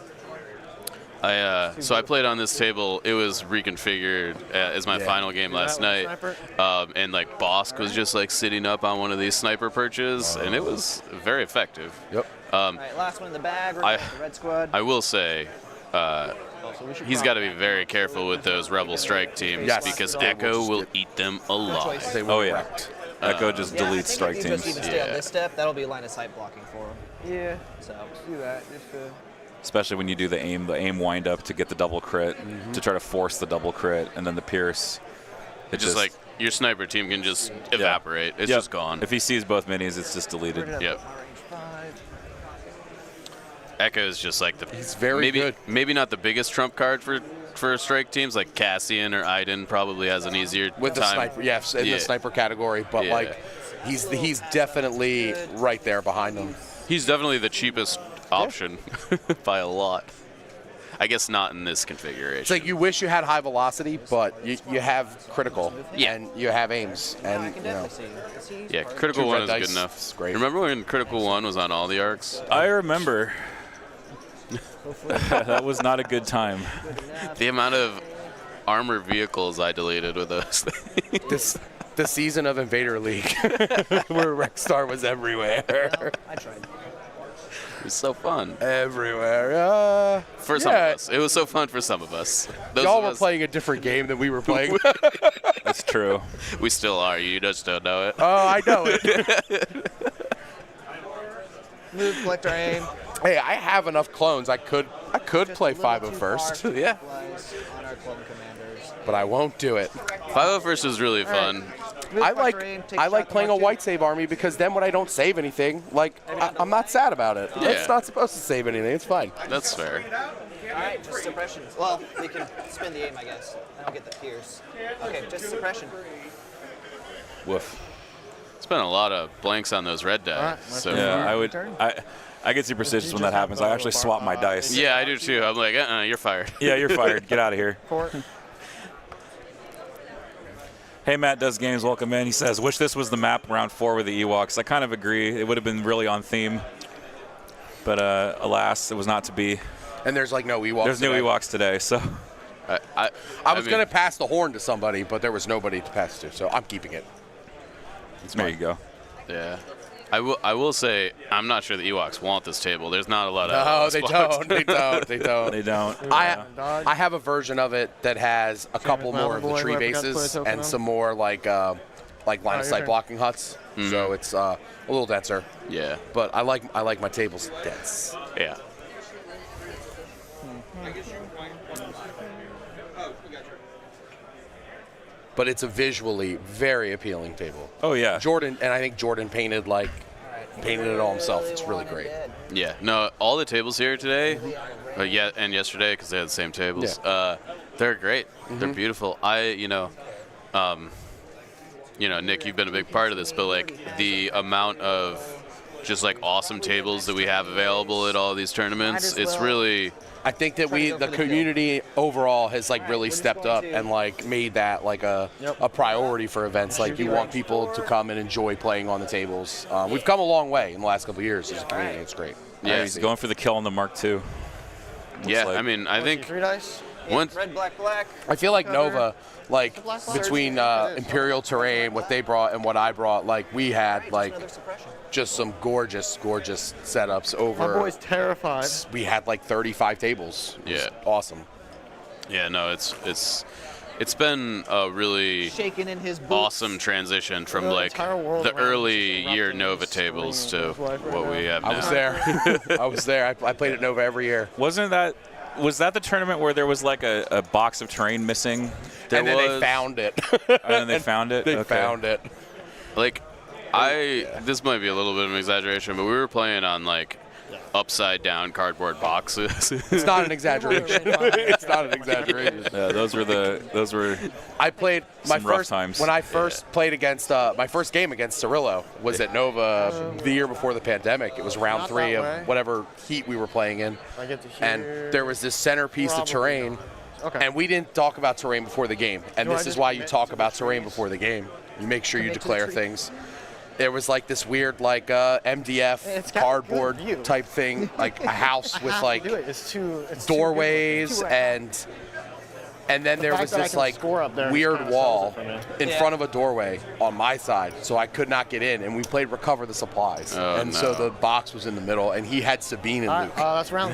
So I played on this table. It was reconfigured as my Yeah. final game last that night, with and like Bosk was just like sitting up on one of these sniper perches, and it was very effective. Yep. All right, last one in the bag. We're I- going with the red squad. I will say, So we should he's probably- got to be very careful with those Rebel Strike teams Yes. because They will Echo just will get- eat them alive. They Oh were yeah. wrecked. Echo just yeah, I deletes think strike if you just teams. even stay on Yeah. this step, that'll be line of sight blocking for him. Yeah. So Do that. Just to. Especially when you do the aim wind up to get the double crit, to try to force the double crit, and then the pierce. It's just like your sniper team can just evaporate. It's Yep. just gone. If he sees both minis, it's just deleted. Yep. Echo is just like the. He's very maybe, good. Maybe not the biggest trump card for strike teams. Like Cassian or Iden probably has an easier With the time. sniper, yes, in Yeah. the sniper category, but Yeah. like he's definitely right there behind them. He's definitely the cheapest option by a lot. I guess not in this configuration. It's like you wish you had high velocity, but you have critical, Yeah. and you have aims, I and can you know. definitely see. yeah, critical 2 one red is dice good enough. is great. Remember when critical one was on all the arcs? I remember. That was not a good time. The amount of armored vehicles I deleted with those things. The season of Invader League, where Rexstar was everywhere, I tried. It was so fun. everywhere. For some of us. It was so fun for some of us. Those Y'all of were us- playing a different game than we were playing. That's true. We still are. You just don't know it. Oh, I know it. Move, collect our aim. Hey, I have enough clones. I could Just play a little 5 too first. far Yeah. capitalize on our clone commanders. But I won't do it. 501st is really fun. Move, I collect like our aim, take I shot like to playing a mark two. white save army because then when I don't save anything, like I'm not sad about it. Yeah. It's not supposed to save anything. It's fine. That's fair. All right, just suppression. Well, we can spin the aim, I guess. I don't get the pierce. Okay, just suppression. Woof. Spent a lot of blanks on those red dice. Alright, So Yeah, I get superstitious when that happens. I actually swap my dice. yeah, I do too. I'm like, you're fired. Yeah, you're fired. Get out of here. Court. Hey, Matt Does Games, welcome in. He says, wish this was the map round 4 with the Ewoks. I kind of agree. It would have been really on theme. But alas, it was not to be. And there's like no Ewoks. There's no today. Ewoks today, so I I was mean, gonna pass the horn to somebody, but there was nobody to pass to, so I'm keeping it. there you go. Yeah. I will say, I'm not sure the Ewoks want this table. There's not a lot No, of they spots. don't. They don't. They don't. They don't. I have a version of it that has a couple more of the Boy, tree who I forgot to put a bases token and on. some more like line of your sight turn. blocking huts. So it's a little denser. Yeah. But I like my tables dense. Yeah. But it's a visually very appealing table. Oh, yeah. Jordan, and I think Jordan painted it all himself. It's really great. Yeah. No, all the tables here today, and yesterday because they had the same tables. They're great. They're beautiful. Nick, you've been a big part of this, but like the amount of just like awesome tables that we have available at all these tournaments, Might as it's well. really I think that Try to go the for the kill. community overall has like really we're just stepped going up to- and like made that like a priority for events. Like you want people to come and enjoy playing on the tables. We've come a long way in the last couple of years as a community. It's great. yeah. He's going for the kill on the Mark II. Yeah, like. I mean, I think 3 dice. Once Red, black, black. I feel like cover. Nova, like black box? between Imperial Terrain, what they brought and what I brought, like we had like Another suppression. just some gorgeous setups My over. boy's terrified. We had like 35 tables. It was Yeah. awesome. Yeah, no, it's been a really Shaking in his boots. awesome transition from The like entire world the around early is year erupting Nova and screaming tables with to his life right what now. we have now. I was there. I was there. I played at Nova every year. Was that the tournament where there was like a box of terrain missing? And then they was- found it. And then they found it? They Okay. found it. Like, this might be a little bit of an exaggeration, but we were playing on like upside down cardboard boxes. It's not an exaggeration. It's not an exaggeration. Yeah, those were I played my Some rough first times. when I first played against my first game against Cirillo was at Nova the year before the pandemic. It was round Not 3 that of way. whatever heat we were playing in, I get to hear. and there was this centerpiece of Probably terrain. not. Okay. And we didn't talk about terrain before the game, and Do I this is just why you commit talk to the about terrain trees? before the game. You make sure you Commit to the declare tree. things. There was like this weird like MDF It's got a cardboard good view. type thing, like a house I with have to like do it. It's too it's too good. doorways It's too and then there fact was that I this can like score up there just weird kinda wall sells it for me. in Yeah. front of a doorway on my side, so I could not get in, and we played recover the supplies. Oh, and so no. the box was in the middle, and he had Sabine and All Luke. right, that's round.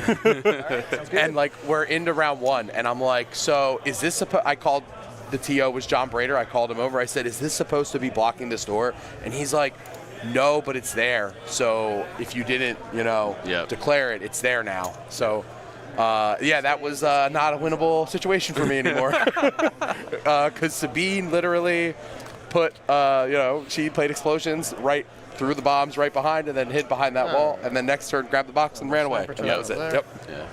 And like we're into round 1, and I'm like, so is this I called the TO was John Brader. I called him over. I said, is this supposed to be blocking this door? And he's like, no, but it's there. So if you didn't, Yep. declare it, it's there now. So yeah, that was not a winnable situation for me anymore. Because Sabine literally put, she played explosions right through the bombs right behind, and then hid behind that wall, and then next turn grabbed the box and ran away. And that was it. there. Yep. Yeah.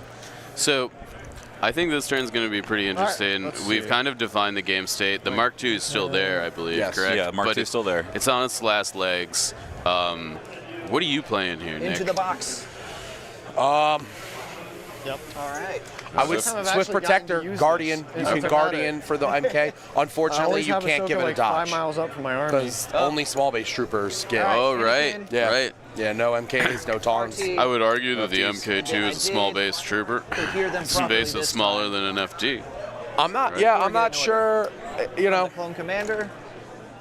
So, I think this turn's going to be pretty interesting. let's We've see. kind of defined the game state. The Mark II is still there, I believe, Yes. correct? Yeah, Mark But II is still there. It's on its last legs. What are you playing here, Nick? Into the box. Yep. All right. I would First time I've Swift actually Protector, gotten to use Guardian. this. You It's can automatic. Guardian for the MK. I Unfortunately, always you have can't Ahsoka give it a like 5 dodge miles up from my army. because only small base troopers get. Oh, Anakin. right. Yeah. Right. Yeah. No MKs, no taunts. RT. I would argue that the geez. MK2 is a small base trooper. Could hear them Some properly base this is smaller time. than an FD. I'm not. Right. Yeah, We're I'm not getting sure. The Clone Commander.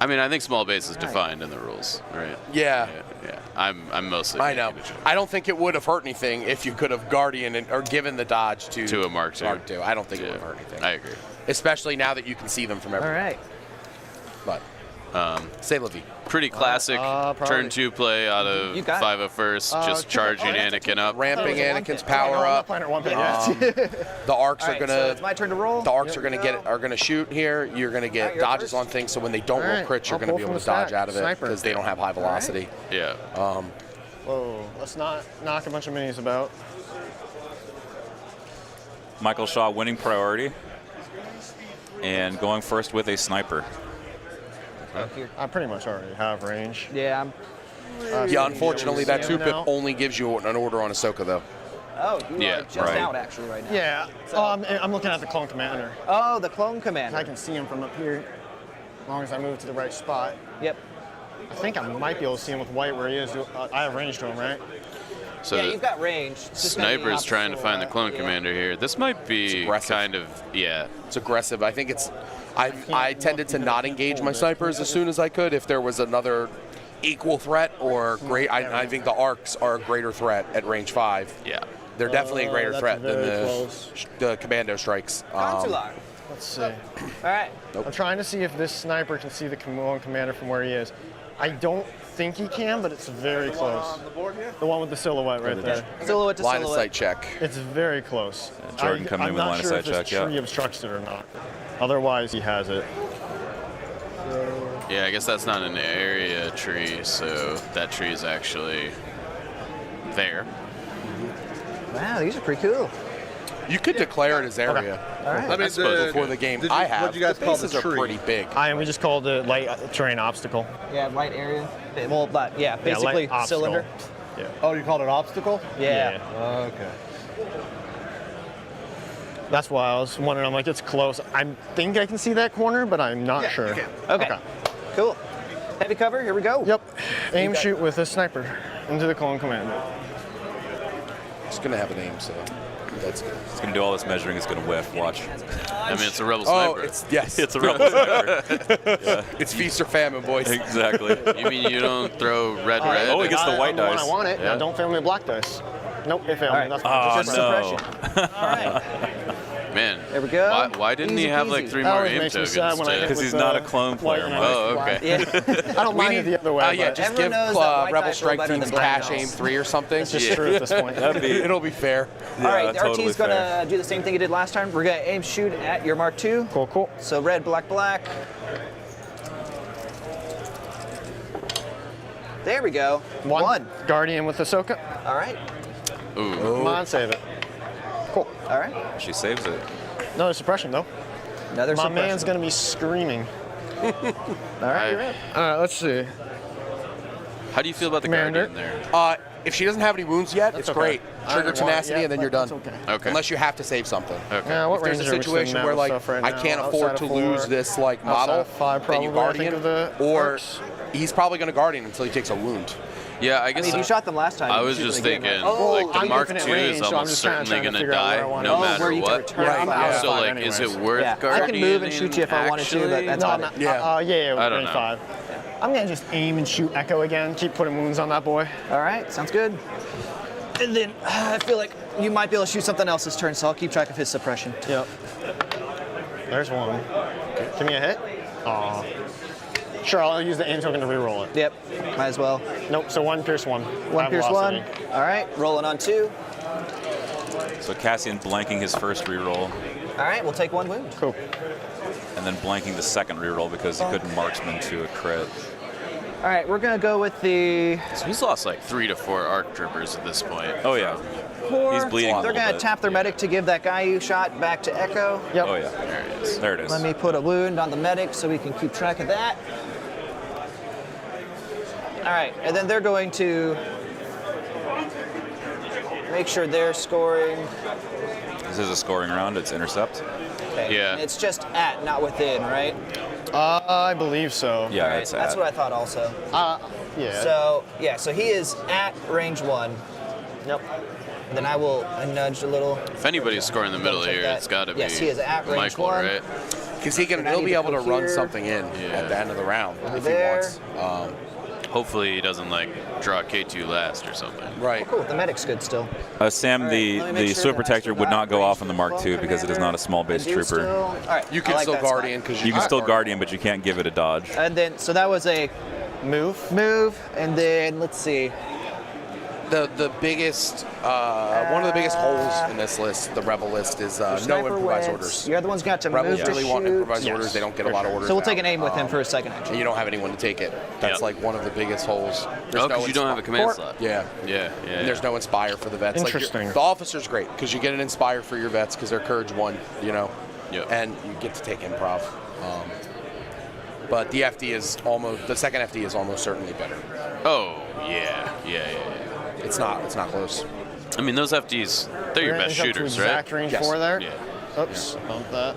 I mean, I think small base is defined in the rules, right? Yeah. Yeah. I'm mostly. I know. making a joke. I don't think it would have hurt anything if you could have Guardian or given the dodge To a Mark II. Mark II. I don't think it Yeah, would have hurt anything. I agree. Especially now that you can see them from All everywhere. right. But say la vie. Pretty classic probably. turn 2 play out of You got it. 5 of first, just charging Anakin up. Ramping Oh, it's a Anakin's 1 power I'm not up. playing at 1 yet. The arcs All are right, gonna. so it's my turn to roll. The arcs are Here gonna we go. are gonna shoot here. You're gonna All get right, you're dodges first. on things, so when they don't All roll right, crits, you're I'll gonna pull be from able to the dodge stack. out of it Sniper. because they don't have high velocity. Yeah. Whoa, let's not knock a bunch of minis about. Michael Shaw winning priority and going first with a sniper. I pretty much already have range. Yeah. Yeah, unfortunately, that Yeah, 2-pip now. only gives you an order on Ahsoka, though. Oh, you Yeah, are just right. out actually right now. Yeah. I'm looking at the Clone Commander. Oh, the Clone Commander. I can see him from up here, as long as I move to the right spot. Yep. I think I might be able to see him with white where he is. I have range to him, right? So Yeah, the you've got range. It's just gonna be Sniper's trying to opposite find the of clone that. commander here. This might be aggressive. kind of, yeah. It's aggressive. I think it's. I tended to not engage my snipers as soon as I could if there was another equal threat or great. I think the arcs are a greater threat at range 5. Yeah. They're definitely a greater that's threat than very close. the commando strikes. Consular. Let's see. All right. I'm trying to see if this sniper can see the Clone Commander from where he is. I don't think he can, but it's very close. The one with the silhouette right there. Silhouette to line of silhouette. sight check. It's very close. Jordan coming in with line of sight I'm not sure if check, this yeah. tree obstructs it or not. Otherwise, he has it. Yeah, I guess that's not an area tree, so that tree is actually there. Wow, these are pretty cool. You could declare it as area All right. I mean, before the game. I have. What you guys the call the bases are tree? pretty big. We just called it light terrain obstacle. Yeah, light area. Well, but yeah, Yeah, basically light obstacle. cylinder. Yeah. Oh, you called it obstacle? Yeah. Okay. That's why I was wondering. I'm like, it's close. I think I can see that corner, but I'm not sure. you can. Okay. Cool. Heavy cover. Here we go. Yep. Aim got- shoot with a sniper into the Clone Commander. It's gonna have a name, so. That's good. It's going to do all this measuring. It's going to whiff. Watch. I mean, it's a rebel Oh, sniper. yes. It's a rebel sniper. It's feast or famine, boys. Exactly. You mean you don't throw red? Oh, he gets the white I'm the one dice. I want it. Yeah. Now don't fail me with black dice. Nope, it failed All me. right. That's Oh, just no. Suppression. All right. Man, There we go. Why didn't he Easy have like peasy. 3 That more always aim makes me tokens? sad when I hit to- Because with he's the not a clone white player, and Mike. Oh, black. okay. Yeah. I don't mind it the other way. Yeah, but just Everyone give knows that white Rebel dice roll Strike better Team's than black cash dice. aim 3 or something. it's just true at this point. That'd be. It'll be fair. Yeah, All right, totally RT's fair. gonna do the same thing he did last time. We're gonna aim shoot at your Mark II. Cool, cool. So red, black, black. There we go. One. Guardian with Ahsoka. All right. Ooh. Come on, save it. Cool. All right. She saves it. Another suppression, though. Another My suppression. man's going to be screaming. All right. You're in. All right, let's see. How do you feel about the Commander. Guardian there? If she doesn't have any wounds yet, it's okay. great. I Trigger don't want it tenacity, yet, and then you're but done. it's okay. Okay. Unless you have to save something. Okay. Yeah, what If there's range a are we situation sitting at where with like stuff right I now? can't afford Outside to of 4, lose this like outside model, of 5 then you probably, I think, Guardian, of the or arcs. he's probably going to Guardian until he takes a wound. Yeah, I I guess mean, you shot them last time. I you was shoot just them again, thinking, right? Oh, like the I'm Mark infinite II range, is so I'm almost just kinda certainly trying to going to figure out where I die wanna no go. matter where you can what. return Right, from yeah. outside. So like, is it anyways. worth Yeah, Guardian? I can move and shoot you if I wanted to, but that's No, about I'm it. not. Yeah. I don't range know. 5. I'm going to just aim and shoot Echo again. Keep putting wounds on that boy. All right, sounds good. And then I feel like you might be able to shoot something else this turn, so I'll keep track of his suppression. Yep. There's one. Give me a hit. Aw. Sure, I'll use the aim token to reroll it. Yep, might as well. Nope, so 1 pierce 1. One High pierce one. velocity. All right, rolling on 2. So Cassian blanking his first reroll, All right, we'll take 1 wound. Cool. and then blanking the second reroll because he couldn't marksman to a crit. All right, we're gonna go with the So he's lost like 3 to 4 ARC troopers at this point. Oh yeah. 4. He's bleeding a They're little gonna bit. tap their medic to give that guy you shot back to Echo. Yep. Oh yeah. There it is. There it is. Let me put a wound on the medic so we can keep track of that. All right, and then they're going to make sure they're scoring. This is a scoring round. It's intercept. Okay. Yeah. It's just at, not within, right? I believe so. Yeah, All right, it's that's at. what I thought also. Yeah. So, yeah, so he is at range 1. Yep. Then I will nudge a little. If anybody's scoring in the middle Double check here, that. it's got to be Yes, he is at range Michael, 1. right? Because I he'll need be to able to go run here. something in Yeah. at the end of the round if there. he wants. Hopefully he doesn't like draw K2 last or something. Right. Cool, the medic's good still. Sam, All right, let me the make sure Super that I Protector still would got not go range off on the Mark II because it is not a small base I do trooper. still- All right, You I can like still that Guardian spot. because You can still Guardian, but you can't give it a dodge. And then, so that was a move, and then let's see. The biggest one of the biggest holes in this list, the Rebel list, is no Sniper improvised wins. orders. You're the ones who got to Rebels move to really want shoot. improvised Yes, orders. They don't get a for lot of sure. orders. So we'll take now. an aim with him for a second, actually. And you don't have anyone to take it. That's Yep. like one of the biggest holes. There's Oh, because you don't have a command slot. Yeah. Yeah, yeah. And there's no Inspire for the vets. Interesting. Like the officer's great because you get an Inspire for your vets because they're Courage 1, you know, Yep. and you get to take improv. But the FD is almost the second FD is almost certainly better. Oh, yeah. It's not close. I mean, those FDs, they're your We're gonna best jump to shooters, right? exact range Yes. 4 there. Yeah. Oops, bump that.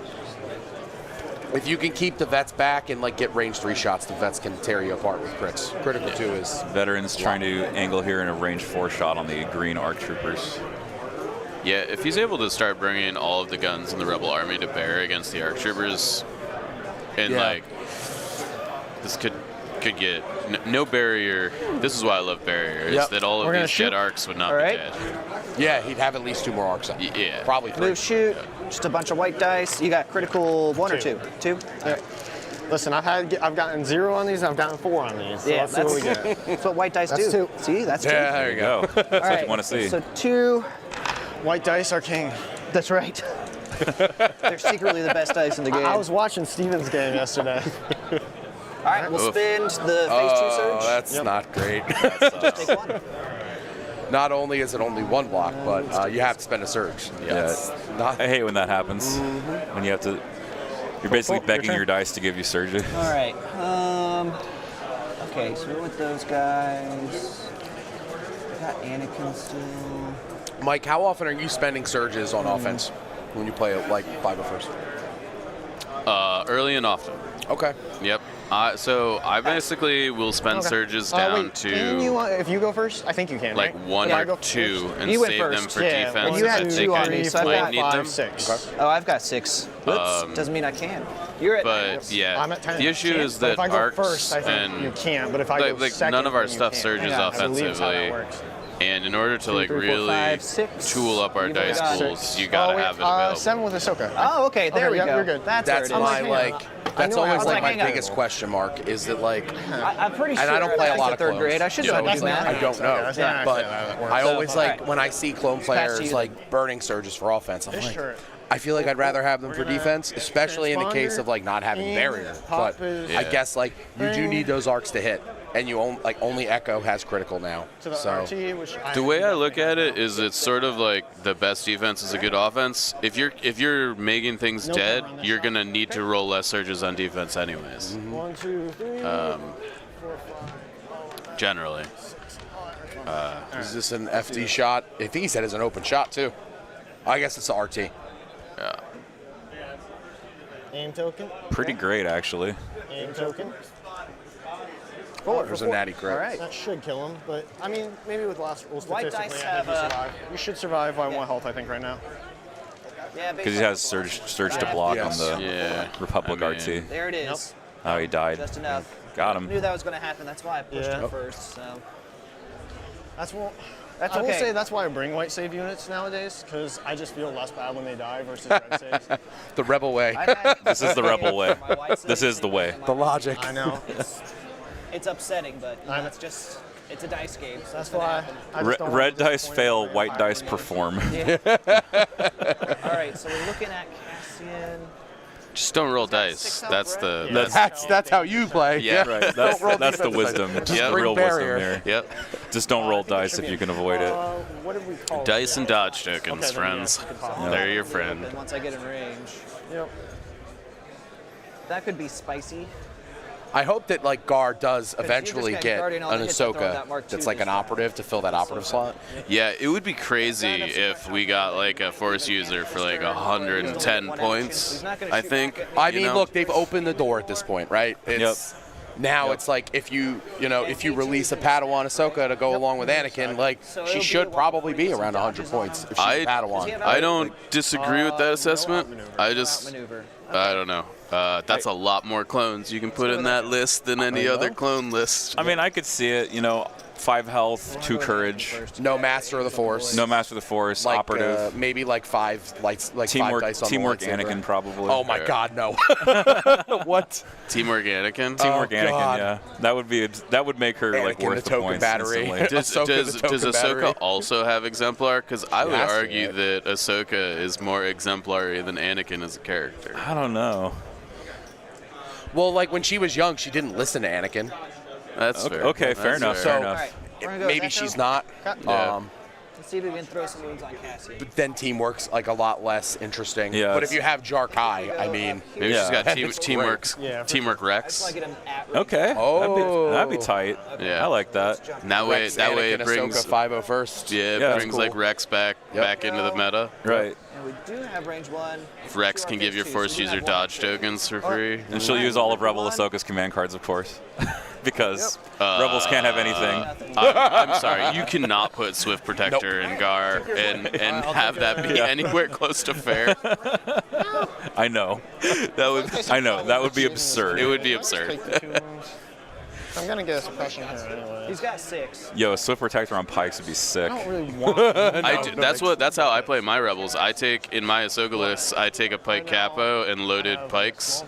If you can keep the vets back and like get range 3 shots, the vets can tear you apart with crits. Critical 2 is Veterans trying to angle here in a range 4 shot on the green ARC troopers. Yeah, if he's able to start bringing all of the guns in the Rebel army to bear against the ARC troopers, and Yeah. like, this could get no barrier. This is why I love barrier, is Yep. that all We're of gonna these shoot. jet arcs would not All be right. dead. yeah, he'd have at least 2 more arcs up. Yeah. Probably 3. Move, shoot, just a bunch of white dice. You got critical 1 or 2? 2? Yep. Listen, I've gotten 0 on these. I've gotten 4 on these. So Yeah, let's see what we that's, get. that's what white dice That's do. 2. See, that's 2. Yeah, There you go. That's All what right, you want to see. So 2, White dice are king. that's right. They're secretly the best dice in the game. I was watching Steven's game yesterday. All right, we'll Oof. spend the phase 2 surge. Oh, that's not great. Just take 1. Not only is it only 1 block, but you have to spend a surge. Yeah. It's not. I hate when that happens. When you have to, you're basically Your begging turn. your dice to give you surgery. All right. Okay, so we're with those guys. I got Anakin still. Mike, how often are you spending surges on offense when you play like 501st? Early and often. Okay. Yep. So I basically will spend surges down wait, to can you, if you go first, I think you can, like right? one If I or go two first? and You went save them first. for Yeah, defense. one, you had if two they on can me, so I might got need 5, them. 6. Oh, I've got 6. Whoops. Doesn't mean I can. You're at But yeah, I'm at 10. the issue is But that if I go arcs first, I think and you can. But if I go like second, none of our then you stuff can't. surges Hang on. I believe it's how that offensively. works. And in order to like 3, 4, really 5, 6. tool up our You've dice got pools, you gotta wait, have it available. 7 with Ahsoka. Oh, okay. There Okay, we yeah, go. you're good. That's That's where it is. my like. That's knew I always was like like, my hang on. biggest question mark. Is that like? I'm pretty sure. And I don't play a that's lot the of third clones. grade. I should Yeah. know how to That's do not- math. I don't know, That's not but actually how that works. I always So, like alright. when I see clone Pass players to you like burning surges for offense. I'm This like, shirt. I feel like I'd rather have them We're for gonna defense, especially in the case transponder of like not having and barrier. pop But is- I Yeah. guess like you do need those arcs to hit, and you only Echo has critical now. To the So RT, which The way I look at it is it's sort of like the best defense is a good offense. If you're making things No dead, cover on this you're shot. gonna need to roll less surges on defense anyways. 1, 2, 3, 4, 5. Generally. is this an FD shot? I think he said it's an open shot too. I guess it's the RT. Yeah. Aim token. Pretty great, actually. Aim token. There's a natty crit. All right. That should kill him, but I mean, maybe with last rules White statistically, dice I think you have, survive. You should survive by 1 health, I think, right now. Yeah, Because he has surge to block Yes. on the Yeah. Republic I mean, RT. There it is. Oh, he died. Just enough. Got I knew him. that was going to happen. That's why I pushed Yeah. him first. So That's what. That's I will okay. say that's why I bring white save units nowadays, because I just feel less bad when they die versus red saves. The rebel way. I've had- This is the rebel way. My white This is the way. The logic. I know. It's upsetting, but you know, I know. it's just it's a dice game. So That's it's gonna why. happen. I just don't Red want to dice disappoint fail, everybody white by dice winning. perform. All right, so we're looking at Cassian. Just don't roll got dice. 6 health, That's right? the Yeah. That's how you play. Yeah. Right. That's roll the defensive wisdom. dice. Just Yeah. the Bring real barrier. wisdom here. Yep. Just don't roll dice if you can avoid it. What did we call Dice it? and dodge tokens, Okay, then, friends. yeah, good call. They're your friend. Then once I get in range, Yep. that could be spicy. I hope that like Gar does you eventually just got get Guardian on an the hit to throw that Ahsoka Mark that's II like an this round. operative to fill that operative slot. Yeah, it would be crazy if we got like a force user for like 110 points. I think. I you mean, know? look, they've opened the door at this point, right? It's, Now it's like if you release a Padawan Ahsoka to go along with Anakin, like she should probably be around 100 points if she's a Padawan. I don't disagree with that assessment. I just, Maneuver. I don't know. That's a lot more clones you can put in that list than any other clone list. I mean, I could see it. 5 health, 2 courage, No Master of the Force. no Master of the Force, like, operative, maybe like 5 lights, like 5 teamwork, dice on teamwork the lightsaber. Anakin probably. Oh my Yeah. God, no! What? Teamwork Anakin. Teamwork Oh, Anakin, God. yeah. That would make her like Anakin, worth the the token points battery. instantly. Does Ahsoka, the token Ahsoka battery. also have Exemplar? Because I would has to, argue right? that Ahsoka is more exemplary than Anakin as a character. I don't know. Well, like when she was young, she didn't listen to Anakin. That's fair. Okay, fair That's enough. So- Fair All enough. right, we're gonna go Maybe with she's Echo. not. Yeah. Let's see if we can throw some wounds on Cassian. But then teamwork's like a lot less interesting. Yeah, But if it's- you have Jarkai, I mean, Maybe Yeah. she's got It's teamwork I just Rex. want to get him at range. Okay. Oh. That'd be tight. Yeah. I like that. And that way, Rex, that way Anakin, it brings, Ahsoka 501st. yeah, it Yeah, that's brings cool. like Rex back into the meta. Right. And we do have range 1. If Rex can give your force user dodge tokens for free. And she'll use all of Rebel Ahsoka's command cards, of course, because Rebels can't have anything. I'm sorry, you cannot put Swift Protector in Gar and have that be anywhere close to fair. I know. That would be absurd. It would be absurd. Take the 2 wounds. I'm gonna get a suppression here anyway. He's got 6. Yo, a Swift Protector on Pikes would be sick. I don't really want. That's how I play my Rebels. I take in my Ahsoka lists, I take a Pike Capo and loaded Pikes,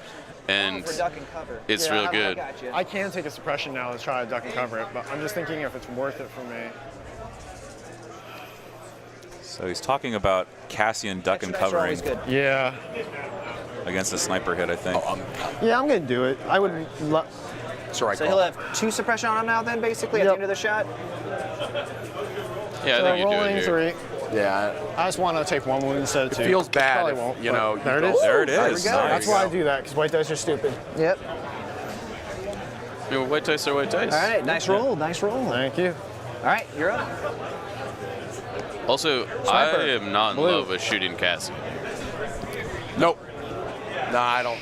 and For duck and cover. it's Yeah, real I I good. got you. I can take a suppression now to try to duck and cover it, but I'm just thinking if it's worth it for me. So he's talking about Cassian duck and Extra covering always good. Yeah. against a sniper hit, I think. Yeah, I'm gonna do it. I would. It's the right So call. he'll have 2 suppression on him now then, basically, at the Yep. end of the shot? Yeah, I So think you do rolling it here. 3. Yeah. I just want to take 1 wound instead of 2. It feels bad Probably if, won't. you but know, There you it go- is. There it There we is. go. Nice. That's why I do that, because white dice are stupid. Yep. You know, white dice are white dice. All right, nice roll, nice roll. Thank you. All right, you're up. Also, Sniper. I am not in Blue. love with shooting Cassian. Nope. No, I don't.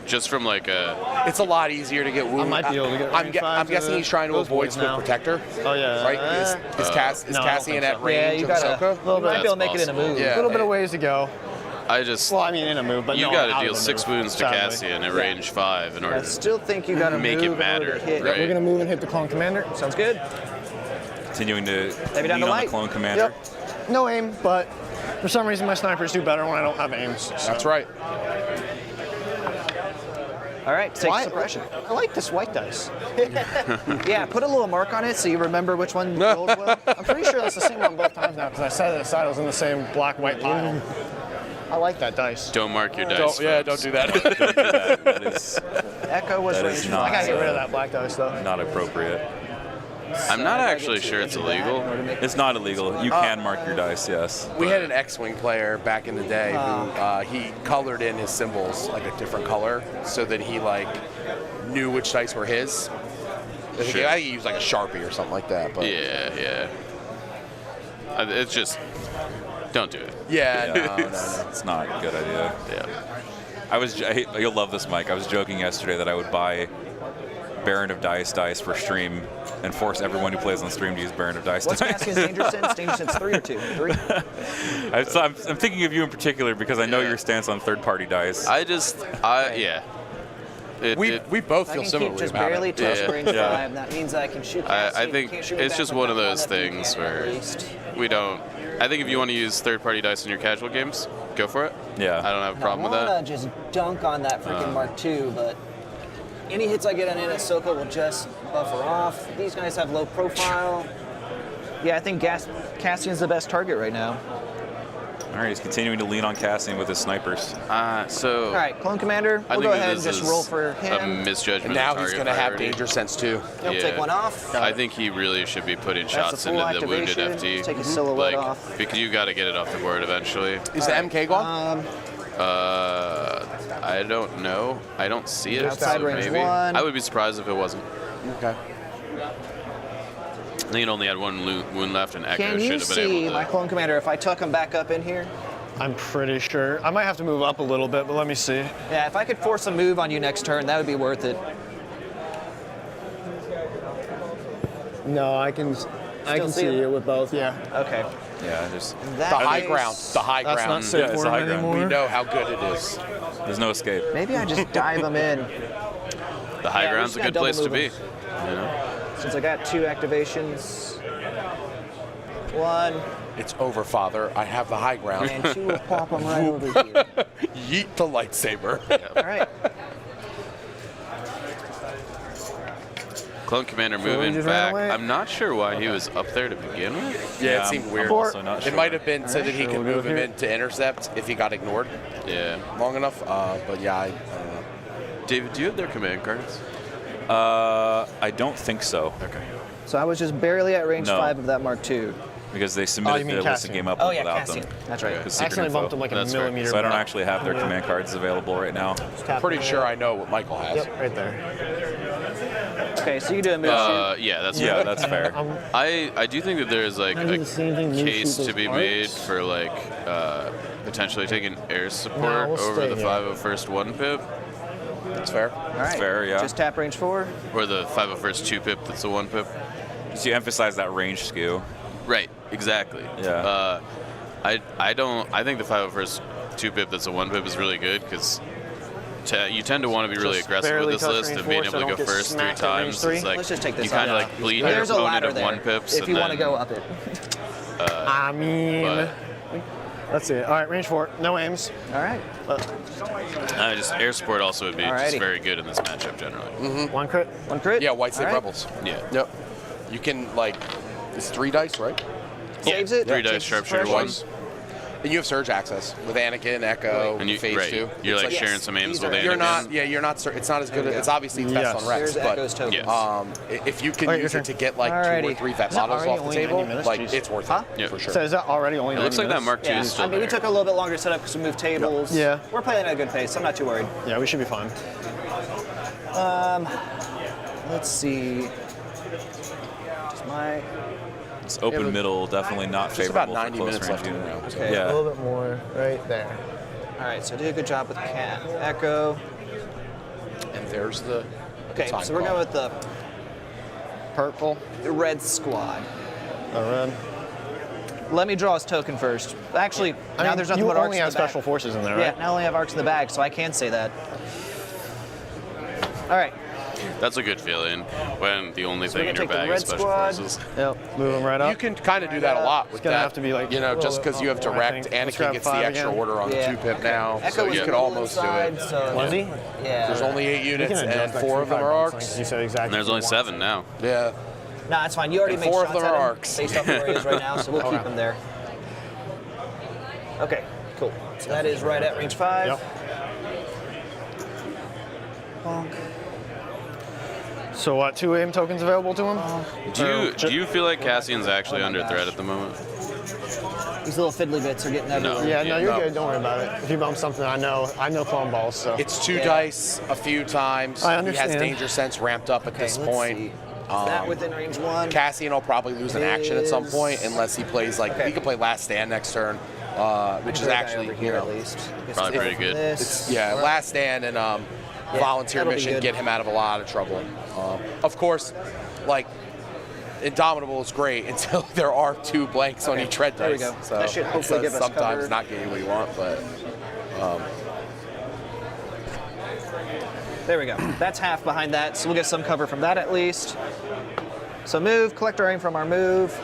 Just from like a It's a lot easier to get wound. might be able to get range I'm five to guessing he's trying to those avoid boys split now. protector. Oh yeah. Right? Is no, I don't Cassian think at so. range Yeah, you of gotta Ahsoka? little bit. might be able to make it in a possible. move. Yeah. A little bit of ways to go. I just Well, I mean, in a move, but you no, got out to deal of the 6 move, wounds to sadly. Cassian at range 5 in order I to still think you got to make move it in order matter, to hit. right? We're gonna move and hit the clone commander. Sounds good. Continuing to Maybe down lean to on the light. clone commander. Yep. No aim, but for some reason my snipers do better when I don't have aims. So. That's right. All right, take Why- suppression. I like this white dice. Yeah, put a little mark on it so you remember which one rolled well. I'm pretty sure that's the same one both times now because I set it aside. It was in the same black-white pile. I like that dice. don't mark your dice. Don't folks. do that. Don't do that. That is Echo was That range is I not- 5. gotta get rid of that black dice though. not appropriate. I'm not actually sure it's illegal. It's not illegal. You can mark your dice, yes. We had an X-Wing player back in the day who he colored in his symbols like a different color so that he like knew which dice were his. I think Sure. he used like a Sharpie or something like that. But Yeah. It's just don't do it. yeah, no. It's not a good idea. Yeah. You'll love this, Mike. I was joking yesterday that I would buy Baron of dice for stream and force everyone who plays on stream to use Baron of Dice. What's Cassian's danger sense? Danger sense 3 or 2? 3. I'm thinking of you in particular because I know Yeah. your stance on third-party dice. Yeah. We both I feel can similarly keep just about barely it. touch Yeah. range Yeah. 5. That means I can shoot I Cassian. think Can't shoot me it's back just with one of that those that'd be things at where least. we don't. I think if you want to use third-party dice in your casual games, go for it. Yeah. I don't have a problem with I that. wanna just dunk on that freaking Mark II, but any hits I get on Ahsoka will just buffer off. These guys have low profile. Yeah, I think Cassian's the best target right now. All right, he's continuing to lean on Cassian with his snipers. So All right, Clone Commander, I we'll think go that ahead and this just is roll for a him. misjudgment. And now of he's target going to have priority. danger sense too. He'll take one off. I think he really should be putting That's shots the full into the wounded activation. FT. Take his silhouette like, off. because you got to get it off the board eventually. Is the MK gone? I don't know. I don't see it. Outside so range maybe. 1. I would be surprised if it wasn't. Okay. I think it only had one wound left, and Echo Can should you have been see able my to. Clone Commander if I tuck him back up in here? I'm pretty sure. I might have to move up a little bit, but let me see. Yeah, if I could force a move on you next turn, that would be worth it. No, I can see see it? it with both. Yeah. Okay. Yeah, there's That The high case- ground. The high That's not ground. safe Yeah, it's for a high him ground. anymore. We know how good it is. there's no escape. Maybe I just dive him in. The high Yeah, we ground's just a good gotta place to double be. move You know? Since I got 2 activations. 1, It's over, Father. I have the high ground. and 2 will pop him right over here. Yeet the lightsaber. All right. Clone Commander we moving just ran back. away? I'm not sure why he was up there to begin with. Yeah, it I'm- seemed I'm weird. also not It sure. might have been so that he Sure, could we'll go move him here. in to intercept if he got ignored Yeah. long enough. But yeah, I don't know. David, do you have their command cards? I don't think so. Okay. So I was just barely at range No. 5 of that Mark II. Because they Oh, submitted you mean the listed Cassian. game up Oh, yeah, without Cassian. them. That's right. Because I secret accidentally info. bumped him like a That's fair. millimeter. So I don't back. actually have their command cards available right now. Pretty sure I know what Michael has. Yep, right there. Okay, so you do a move shoot. Yeah, that's Yeah, fair. that's fair. I do think that there's like I do the same thing, a move case shoot to those be arcs. made for like potentially taking air support No, we'll over stay the here. 501st 1 pip That's fair. All right. fair, yeah. Just tap range 4. or the 501st 2 pip that's a 1 pip. So you emphasize that range skew. Right, exactly. Yeah. I think the 501st 2 pip that's a 1 pip is really good because you tend to want to be really Just aggressive barely with this touch list range and being four, so able I to go don't get first 3 smacked at range times. three. It's like Let's just take this you kind of out. like bleed your There's a opponent ladder of there 1 pips. if and you want to then- go up it. I mean, but- let's see. All right, range 4. No aims. All right. just air support also would be Alrighty. just very good in this matchup generally. One crit. 1 crit. Yeah, White State All right. Rebels. Yeah. Yep. You can like, it's 3 dice, right? Saves it. 3 dice Takes sharpshooter suppression. 1. And you have surge access with Anakin, Echo, And you, Phase right, 2. you're like Yes, sharing some aims these with are- Anakin. You're not. Yeah, you're not. It's not as good. There we It's go. obviously it's best Yes. on Rex, There's but Echo's token. Yes. If you can Oh, use your it to turn. get like 2 or Alrighty. 3 fat Is that models already off the only table, 90 minutes? like Jeez. it's worth Huh? it Yeah. for sure. So is that already only It looks 90 like that minutes? Mark II Yeah, is still I mean, we there. took a little bit longer to set up because we moved tables. Yeah. We're playing at a good pace. I'm not too worried. Yeah, we should be fine. Let's see. Just my. It's open middle, definitely not Just about favorable 90 for close minutes range left in the unit. round. Okay. Yeah. A little bit more right there. All right, so I did a good job with Cat. Echo. There's the Okay, time so we're clock. going with the Purple. red squad. Red. Let me draw his token first. Actually, I now mean, there's nothing you but arcs only in have the back. special forces in there, Yeah, right? now I only have arcs in the bag, so I can say that. All right. That's a good feeling when the only So thing we're in your gonna take bag the is red special squad. forces. Yep. Move them right up. You can kind of do that a lot with gonna that. have to be like you know, a little just bit because you have more, I direct, think. Let's Anakin grab gets the 5 extra again. order on the Yeah. 2-pip now, Echo so was you a could little almost do inside, it. So Was he? Yeah. There's only 8 We units, can adjust and that 4 of them 2-5 are box arcs. length, you said exactly And there's only 7 now. Yeah. No, that's fine. You already And made 4 of shots them at are him arcs. based off of where he is right now, so we'll keep him there. Okay, cool. So that is right at range 5. Yep. Bonk. So what, 2 aim tokens available to him? Do you feel like Cassian's actually under threat at the moment? These little fiddly bits are getting everywhere. Yeah, no, you're No. good. Don't worry about it. If you bump something, I know plum balls, so. It's 2 Yeah. dice a few times. I He understand. has danger sense ramped up at Okay, this let's point. see. Is that within range 1? Cassian will probably lose an action at some Is- point unless he plays like Okay. he could play Last Stand next turn, which is Another guy actually over here you at know, least. Guess Probably it's pretty good. this. yeah, Last Stand and Volunteer that'll be Mission good. get him out of a lot of trouble. Of course, like Indomitable is great until there are 2 blanks on Okay, each red there we dice. go. So That should hopefully give us sometimes cover. not getting what you want, but There we go. That's half behind that, so we'll get some cover from that at least. So move, collect our aim from our move.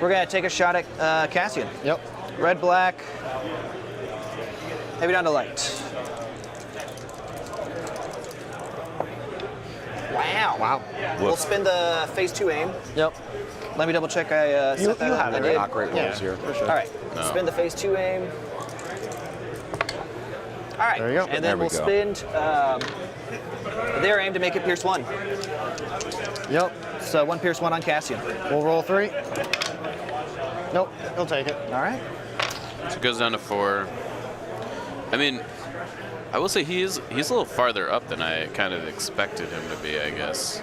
We're gonna take a shot at Cassian. Yep. Red, black. Heavy down to light. Wow. Wow. We'll spin the phase 2 aim. Yep. Let me double check I set that you up. have I it, did. not great rolls here. For sure. All right. No. Spin the phase 2 aim. All right. There you go. And There then we we'll go. spin their aim to make it Pierce 1. Yep. So 1 Pierce 1 on Cassian. We'll roll 3. Nope. He'll take it. All right. So it goes down to 4. I mean, I will say he's a little farther up than I kind of expected him to be, I guess.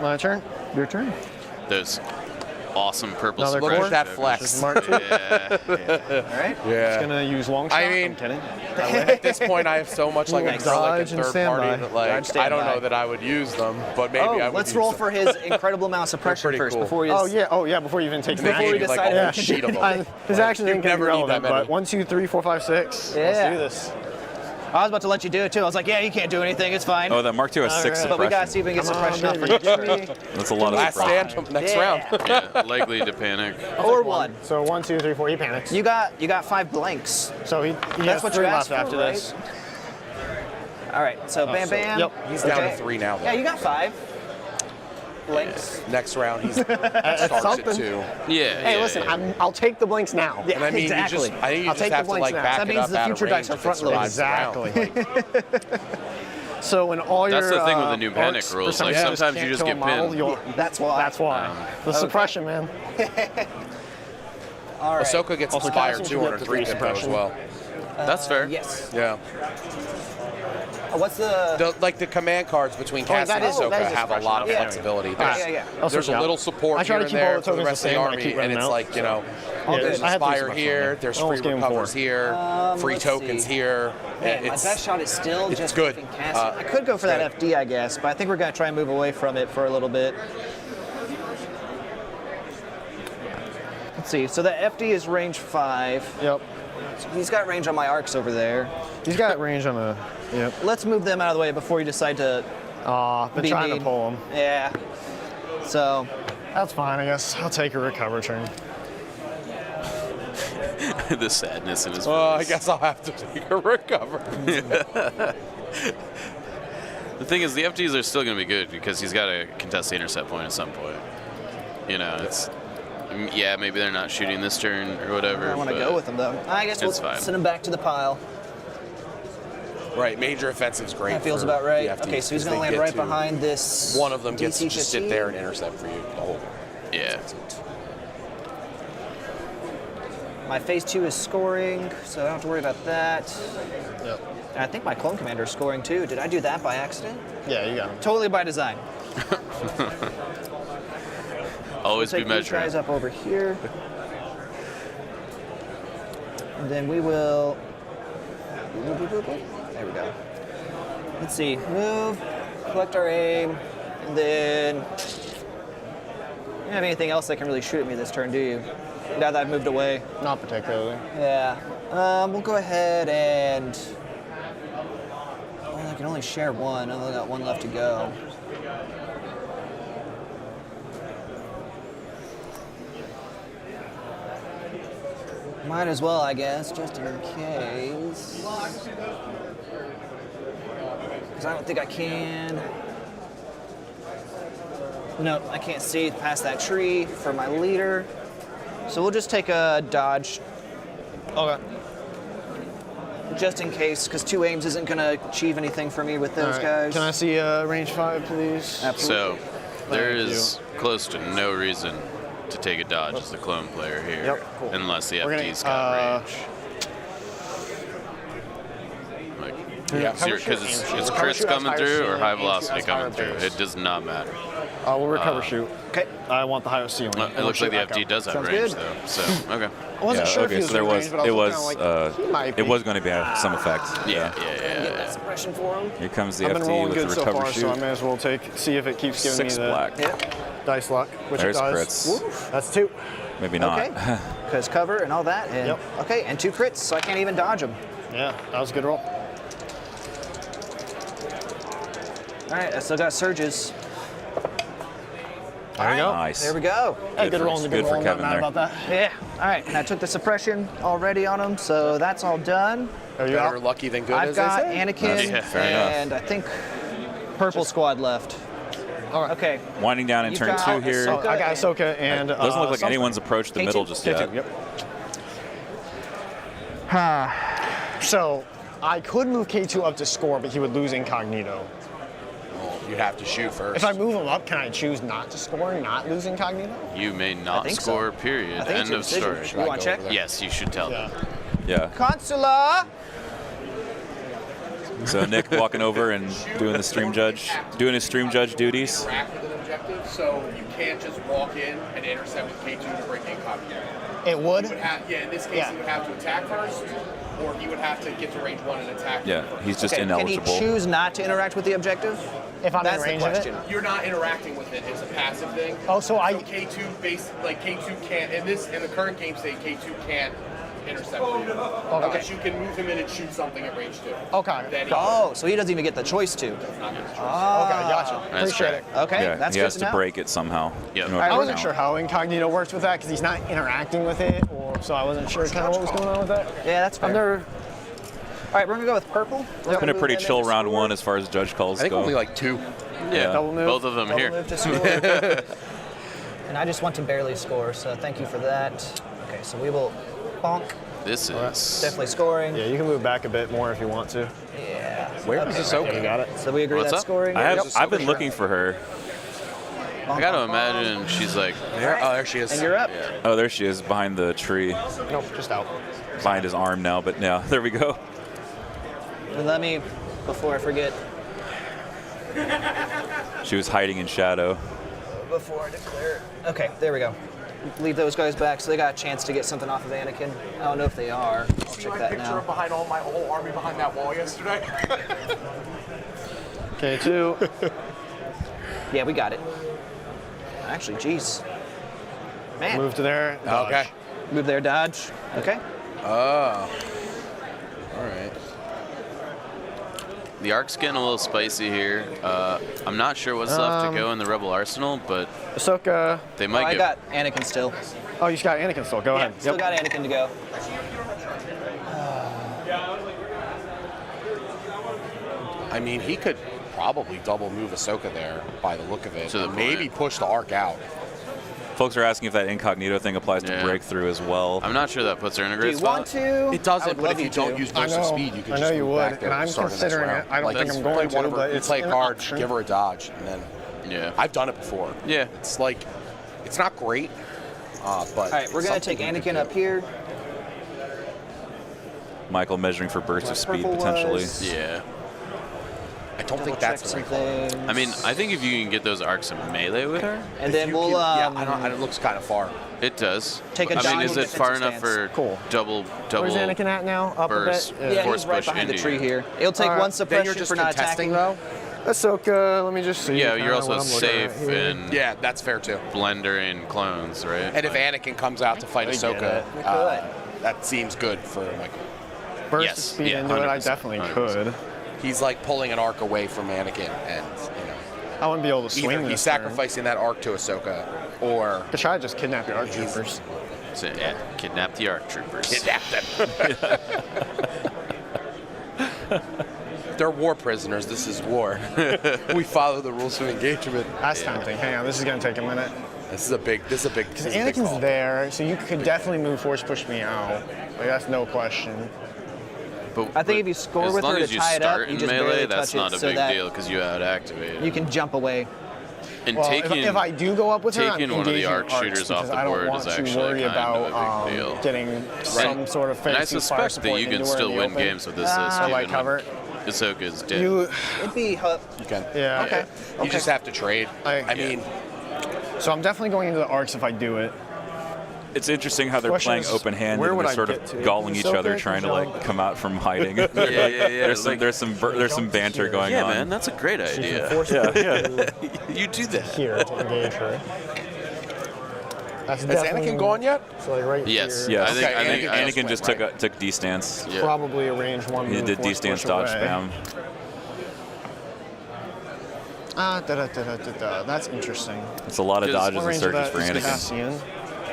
My turn. Your turn. There's awesome purple Another look suppression at that tokens. flex. Mark 2. Yeah. All right. Yeah. Just gonna use long shot. I mean- I'm kidding. At this point, I have so much like Thanks. acrylic Dodge and and third party standby. that like Dodge, I don't standby. know that I would use them, but maybe I would. Let's use roll them. for his incredible amount of suppression pretty first cool. before he Oh yeah, before you even take the They Before we gave you, like, decide a whole to- sheet of them. His action you ain't gonna be never need that relevant, many. but 1, 2, 3, 4, 5, 6. Yeah. Let's do this. I was about to let you do it too. I was like, yeah, you can't do anything. It's fine. Oh, that Mark II has 6 Alright. suppression. But we gotta see if we can get Come on, suppression off for baby. next turn. That's a lot of Last suppression. stand next Yeah. round. Yeah, likely to panic. Or 1. So 1, 2, 3, 4. He panics. You got 5 blanks. So he That's has what 3 you left asked for, after right? this. All right. So bam, bam. yep. He's down Okay. to 3 now. Though. Yeah, you got 5 blanks. Next round, he's starts at something. 2. Yeah. Hey, yeah, listen, yeah. I'll take the blinks now. Yeah, And I mean, exactly. I think you I'll just take the have to blinks like now. back That it means up the out future of dice range are if it front loaded. survives the Exactly. round. So when all That's your the thing with the new panic arcs rules, like, percentages sometimes you can't just kill a get model, pinned. you'll- That's why. That's why. The suppression, man. All right. Ahsoka gets Also, inspired Cassian too should on get her the 3 three pip as suppression. well. That's fair. Yes. Yeah. What's the? The command cards between Cassian that and is- that Ahsoka is a have a suppression. lot of Yeah. flexibility. Yeah, There's, yeah. I'll there's switch a out. little support I try here to and keep all there the for the tokens rest the of the same, but I keep army, and running it's out, like, you know, Yeah, there's I had three Inspire suppression here, there. there's Almost free gave him 4. recovers here, free let's tokens see. here. Man, my It's- best shot is still it's just good. fucking Cassian. I could go for that FD, I guess, but I think we're gonna try and move away from it for a little bit. Let's see. So the FD is range 5. Yep. He's got range on my arcs over there. He's got range on the. Yep. Let's move them out of the way before you decide to. Been Be trying mean. to pull him. Yeah. So That's fine, I guess. I'll take a recover turn. The sadness in his I face. guess I'll have to take a recover. The thing is, the FTs are still going to be good because he's got to contest the intercept point at some point. You know, it's yeah, maybe they're not shooting this turn or whatever. I want to but go with him though. I guess we'll it's fine. send him back to the pile. Right, major offensive's great. That feels for about right. the FTs Okay, so he's because gonna they land get right to- behind this. One of them gets to DC-15. just sit there and intercept for you the whole. Yeah. My phase 2 is scoring, so I don't have to worry about that. Yep. And I think my clone commander is scoring too. Did I do that by accident? Yeah, you got him. Totally by design. Always Take be these guys measuring. up over here. And then we will. There we go. let's see. Move, collect our aim, and then. You don't have anything else that can really shoot at me this turn, do you? Now that I've moved away. Not particularly. Yeah. We'll go ahead and. Well, I can only share one. I only got one left to go. Might as well, I guess, just in case. Because I don't think I can. No, I can't see past that tree for my leader. So we'll just take a dodge. Okay. Just in case, because 2 aims isn't going to achieve anything for me with those guys. Can I see range 5, please? Absolutely. So there is close to no reason to take a dodge as the clone player here, Yep, cool. unless the We're gonna, FD's got range. Like, Yeah. because it's crits coming through or high velocity coming through. It does not matter. We'll recover shoot. Okay. I want the higher ceiling. It looks like the FD does have Sounds range good. though. So okay. I wasn't sure if he was so there in was, range, but I it was was, looking at, like, he might be. it was going to be have some effect. Yeah. Get that suppression for him. Here comes the I've been FD rolling with the good so recover far, shoot. so I may as well see if it keeps giving 6 me the black. dice luck, which There's it does. crits. Woof. That's 2. Maybe not. Okay. Because cover and all that. And, Yep. Okay, and 2 crits, so I can't even dodge them. Yeah, that was a good roll. All right, I still got surges. There you go. Nice. There we go. Hey, good for- roll. Good good for roll. Kevin Not mad there. about that. Yeah. All right, and I took the suppression already on him, so that's all done. Are you Better out? lucky than good, I've as got they say. Anakin Yeah, fair enough. and I think purple squad left. All right. Okay. Winding down in You've turn got 2 here. Ahsoka. I got Ahsoka and. Doesn't look like something. anyone's approached the K2? middle just K2, yet. yep. So I could move K2 up to score, but he would lose incognito. You'd have to shoot first. If I move him up, can I choose not to score and not lose incognito? You may not think so. score. Period. I think it's End your of decision. story. You want to check? Yes, you should tell them. Yeah. Consular. So Nick walking over and doing his stream judge duties. Interact with an objective, so you can't just walk in and intercept with K2 to break incognito. It would. In this case, he would have to attack first, or he would have to get to range 1 and attack. Yeah, first. he's just Okay, can he ineligible. choose not to interact with the objective? If I'm That's in the range question. of it. You're not interacting with it; it's a passive thing. Oh, so I- K2 K2 can't in the current game state K2 can't intercept you. Okay. Unless you can move him in and shoot something at range 2. Okay. Then he Oh, so he doesn't even get the choice to. does not get a choice. Okay, gotcha. That's Appreciate it. Okay, Yeah, that's he good has to know. break it somehow. Yep. in order I to wasn't count. sure how incognito works with that because he's not interacting with it, or so I wasn't sure kind of what was going on with that. Yeah, that's fair. I've never. All right, we're gonna go with purple. It's been a pretty chill round 1 as far as judge calls I think go. only like 2. Yeah, Double move. both of them Double here. move to score. And I just want to barely score, so thank you for that. Okay, so we will bonk. This is Definitely scoring. Yeah, you can move back a bit more if you want to. Yeah. Where is Ahsoka? You got it. So we agree What's that's up? scoring. I've been looking for her. I gotta imagine she's like There, oh, there she is. And you're up. Oh, there she is behind the tree, Nope, just out. behind his arm now. But yeah, there we go. And let me, before I forget, She was hiding in shadow. before I declare. Okay, there we go. Leave those guys back so they got a chance to get something off of Anakin. I don't know if they are. I'll check that now. behind all my whole army behind that wall yesterday. K2. Yeah, we got it. Actually, geez. Man. Move to there. Dodge. Okay. Move there, dodge. Okay. All right. the arc's getting a little spicy here. I'm not sure what's left to go in the Rebel arsenal, but Ahsoka. they Oh, might I get. got Anakin still. Oh, you just got Anakin still. Go ahead. Still got Anakin to go. I mean, he could probably double move Ahsoka there by the look of it. To the and maybe point. push the arc out. Folks are asking if that incognito thing applies to Yeah. breakthrough as well. I'm not sure that puts her in a Do great you spot. want to? It I doesn't, would but love if you you don't to. use I burst of know. speed, you can I just know you move would, back there and I'm start the next considering round. it. I don't think I'm play going to, one of her- but it's play a an card, option. give her a dodge, and then Yeah. I've done it before. Yeah. It's like, it's not great, but All right, we're going to take Anakin up here. Michael measuring for bursts of speed Purple potentially. was- Yeah. I don't Double think that's check the right some call. things. I mean, I think if you can get those arcs in melee with her, And then we'll. Yeah, I don't, it looks kind of far. It does. Take a I mean, dodge is it defensive far enough stance. for Cool. double Where's Anakin at now? Up burst? a bit? Yeah, Force he's right push behind the into tree you. here. It'll take Alright, one Then suppression you're just for not contesting, attacking. though? Ahsoka, let me just see. Yeah, kinda you're also what I'm looking at safe here. in Yeah, that's fair, too. Blender and clones, right? And if Anakin comes out to fight I get Ahsoka, it. that seems good for Michael. Burst Yes, the speed yeah, into it, I 100%, definitely 100%. could. He's like pulling an arc away from Anakin, and I wouldn't be able to swing either he's this turn. sacrificing that arc to Ahsoka, or Could try to just kidnap your ARC troopers. So, yeah, kidnap the ARC troopers. kidnap them. They're war prisoners. This is war. We follow the rules of engagement. That's tempting. Hang on, this is gonna take a minute. This is a big. Because Anakin's there, so you could definitely move force push me out. Like, that's no question. But, I think if you score as with long her as to you tie it up, start you in just melee, barely that's touch it not a so big that deal because you out-activate. you can jump away. And Well, taking if I do go up with her, I'm taking one of the engaging arc arcs shooters off because the I don't board want is to actually worry kind about of a big deal. getting some sort of And I fancy fire suspect support that you can into her still in the win open. games with this I list, like even cover. when Ahsoka's dead. You, It'd be You can. yeah. Okay. You just have to trade. I Yeah. mean, So I'm definitely going into the arcs if I do it. It's interesting how they're Question playing is, open-handed where and would they're I sort get of to? galling each Ahsoka, other, trying to Ahsoka. like come out from hiding. yeah. There's Like, some banter going yeah, on. man, that's a great You can idea. force Yeah, her yeah. to You do that. here to engage her. That's has definitely- Anakin gone yet? So like right Yes. here. Yes. I think Anakin just went, took D-stance. Yeah. Probably a range one. He move, did force D-stance push dodge away. spam. That's interesting. It's a lot of Because- dodges What and range of surges that for is Anakin. Cassian?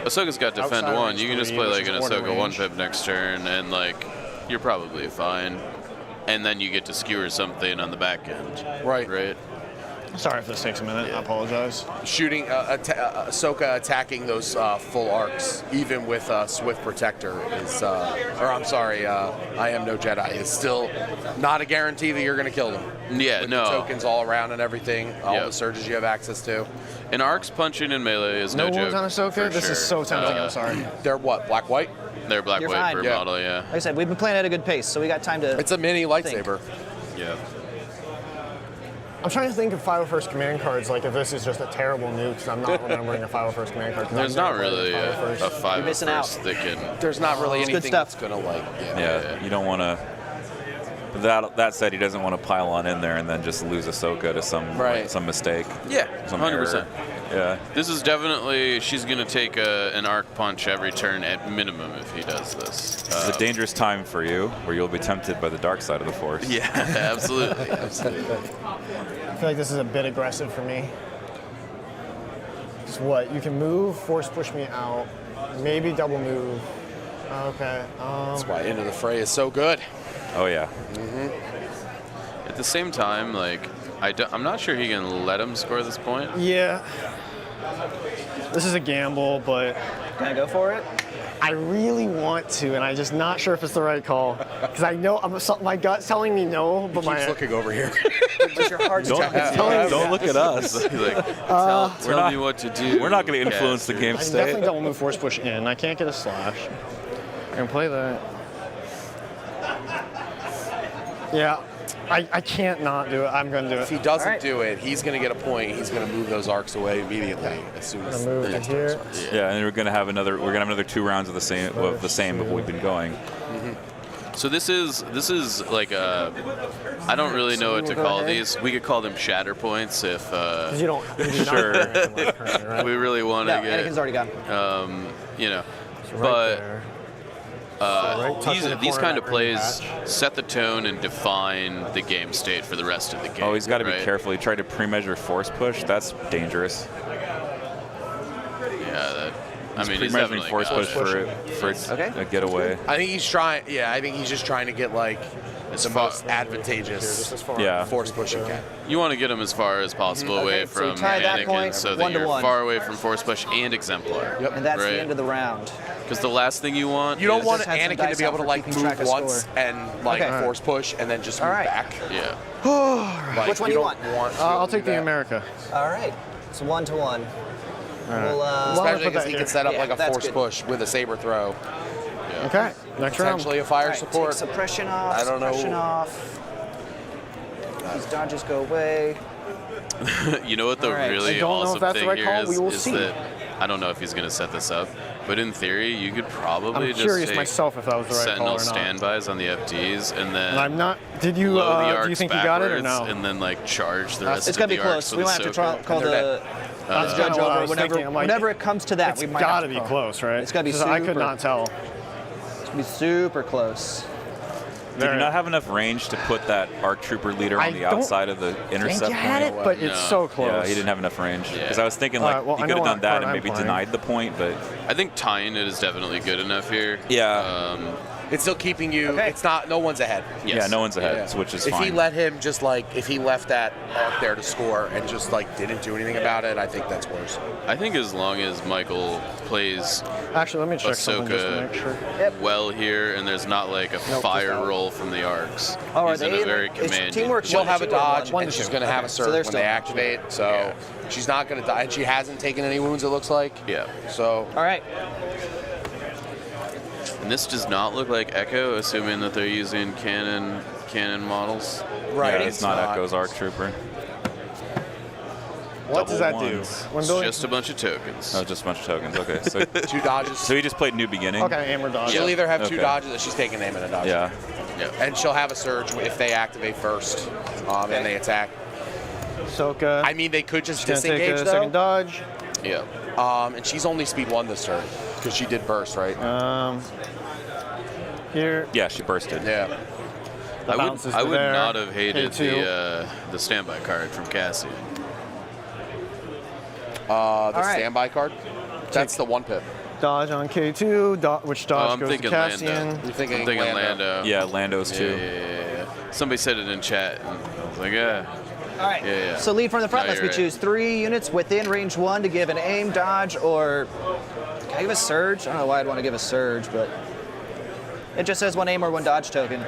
Ahsoka's got defend Outside one. range You can just 3, play which like an is quarter Ahsoka one range. pip next turn, and like you're probably fine. And then you get to skewer something on the back end. Right. Right. Sorry if this takes a minute. I apologize. Shooting Ahsoka attacking those full arcs, even with Swift Protector, is, or I'm sorry, I Am No Jedi, is still not a guarantee that you're going to kill them. Yeah. With No. the tokens all around and everything, all Yeah. the surges you have access to. And arcs punching in melee is no, No joke. wounds on for Ahsoka? This is sure. so tempting. I'm sorry. They're what, black-white? They're black You're white fine. per Yeah. model, yeah. Like I said, we've been playing at a good pace, so we got time to. It's a mini lightsaber. Yeah. I'm trying to think of 501st command cards, like if this is just a terrible nuke, because I'm not remembering a 501st command card. 'cause There's I've not never played really a 501st. 5 You're missing out. that can. There's not really It's good anything stuff. that's going to, like, Yeah, you don't want to. That said, he doesn't want to pile on in there and then just lose Ahsoka to some Right. some mistake. Yeah, Some 100%. error. Yeah. This is definitely, she's going to take an arc punch every turn at minimum if he does this. It's a dangerous time for you, where you'll be tempted by the dark side of the Force. Yeah, absolutely. Absolutely. I feel like this is a bit aggressive for me. Just what? You can move, force push me out, maybe double move. Okay. That's why Into the Fray is so good. Oh yeah. At the same time, like, I'm not sure he can let him score this point. Yeah. This is a gamble, but Can I go for it? I really want to, and I'm just not sure if it's the right call. Because I know my gut's telling me no, but Keeps looking over here. But your heart's telling you. Don't look at us. Like, tell me what to do. We're not going to influence the game I can definitely state. double move force push in. I can't get a slash. I can play that. Yeah, I can't not do it. I'm going to do If he it. doesn't All right. do it, he's going to get a point. He's going to move those arcs away immediately as soon I'm as going to the move next to turn here. starts. Yeah, and we're going to have another 2 rounds of the same of what we've been going. So this is like a, I don't really know what to call these. We could call them shatter points if 'Cause you don't. You do not Sure. have anything left currently, right? we really want to No, Anakin's get, already gone. you know. It's right but there. Right touching the These corner kind of of that green plays patch. set the tone and define the game state for the rest of the game. Oh, he's got to be right? careful. He tried to pre-measure force push. That's dangerous. Yeah, that. I mean, he's Pre-measuring definitely force got push it. for Okay. a getaway. I think he's trying. Yeah, I think he's just trying to get like the far- most advantageous Yeah. force push he can. You want to get him as far as possible away Okay, so you from tie that Anakin, point, so that 1 to you're 1. far away from force push and exemplar. Yep. And that's Right. the end of the round. Because the last thing you want. You don't is- want Just had some Anakin to dice be able out to for like keeping track move of once score. and like Okay. force push and then just All move right. back. Yeah. Like, Which one do you want? I'll take the America. All right. It's 1 to 1. We'll, Well, Especially put because that he here. can set up Yeah, like a that's force good. push with a saber throw. Okay. Next round. Potentially a fire all right, support. take suppression off. I don't know. Suppression off. These dodges go away. You know what the All right. really I don't know if awesome that's the thing right here call. is? We will is see. that I don't know if he's going to set this up, but in theory, you could probably I'm just curious take myself if that was the right Sentinel call or not. standbys on the FDs, and then And I'm not. Did you? blow the Do arcs you think you got it or backwards, no? and then like charge the rest It's of gonna be the close. arcs We with might have to Ahsoka. try, call the That's judge kinda what I over was whenever, thinking. I'm like, whenever it comes to that. It's We might got have to to be call. close, right? It's gotta be 'Cause I could super- not tell. It's gonna be super close. Did you not have enough range to put that ARC Trooper leader on I the don't outside of the think intercept you had point? it, but it's No. so close. Yeah, he didn't have enough range. Yeah. Because I was thinking, All like, right, well, he I could know have done what that card and I'm maybe playing. denied the point, but I think tying it is definitely good enough here. yeah. It's still keeping you. Okay. It's not. No one's ahead. Yes. Yeah, no one's ahead, Yeah. which is if fine. he let him just like, if he left that arc there to score and just like didn't do anything about it, I think that's worse. I think as long as Michael plays Actually, let me check something just to Ahsoka make sure. well here, and there's not like a Nope, fire just out. roll from the arcs, Oh, are he's in they? a very It's commanding. teamwork. She'll One to have a two or dodge, one and to she's two? going to have a So surge they're when still- they activate. So Yeah. she's not going to die, and she hasn't taken any wounds. It looks like. Yeah. So All right. And this does not look like Echo, assuming that they're using canon models. right, Yeah, it's not Echo's ARC Trooper. What does that Double do? ones. When It's Billy, just a bunch of tokens. Oh, just a bunch of tokens. Okay. So, 2 dodges. so he just played New Beginning. okay, and we're dodging. She'll either have 2 Okay. dodges, or she's taking aim and a dodge. Yeah. Yeah. And she'll have a surge if they activate first, and they attack. Ahsoka. I mean, they could just Gonna take disengage a though. second dodge. Yeah. And she's only speed 1 this turn because she did burst, right? Here. Yeah, she bursted. yeah. The I bounces would were there. not have hated K2. the standby card from Cassian. The right. standby card. That's the 1 pip. Dodge on K2, which dodge I'm goes to thinking Cassian. Lando. You're thinking I'm thinking Lando. Lando. Yeah, Lando's Yeah, too. yeah. Somebody said it in chat, and I was like, yeah. All right. Yeah, yeah. So lead from the front. No, Let's you're we right. choose 3 units within range 1 to give an aim, dodge, or can I give a surge? I don't know why I'd want to give a surge, but it just says 1 aim or 1 dodge token.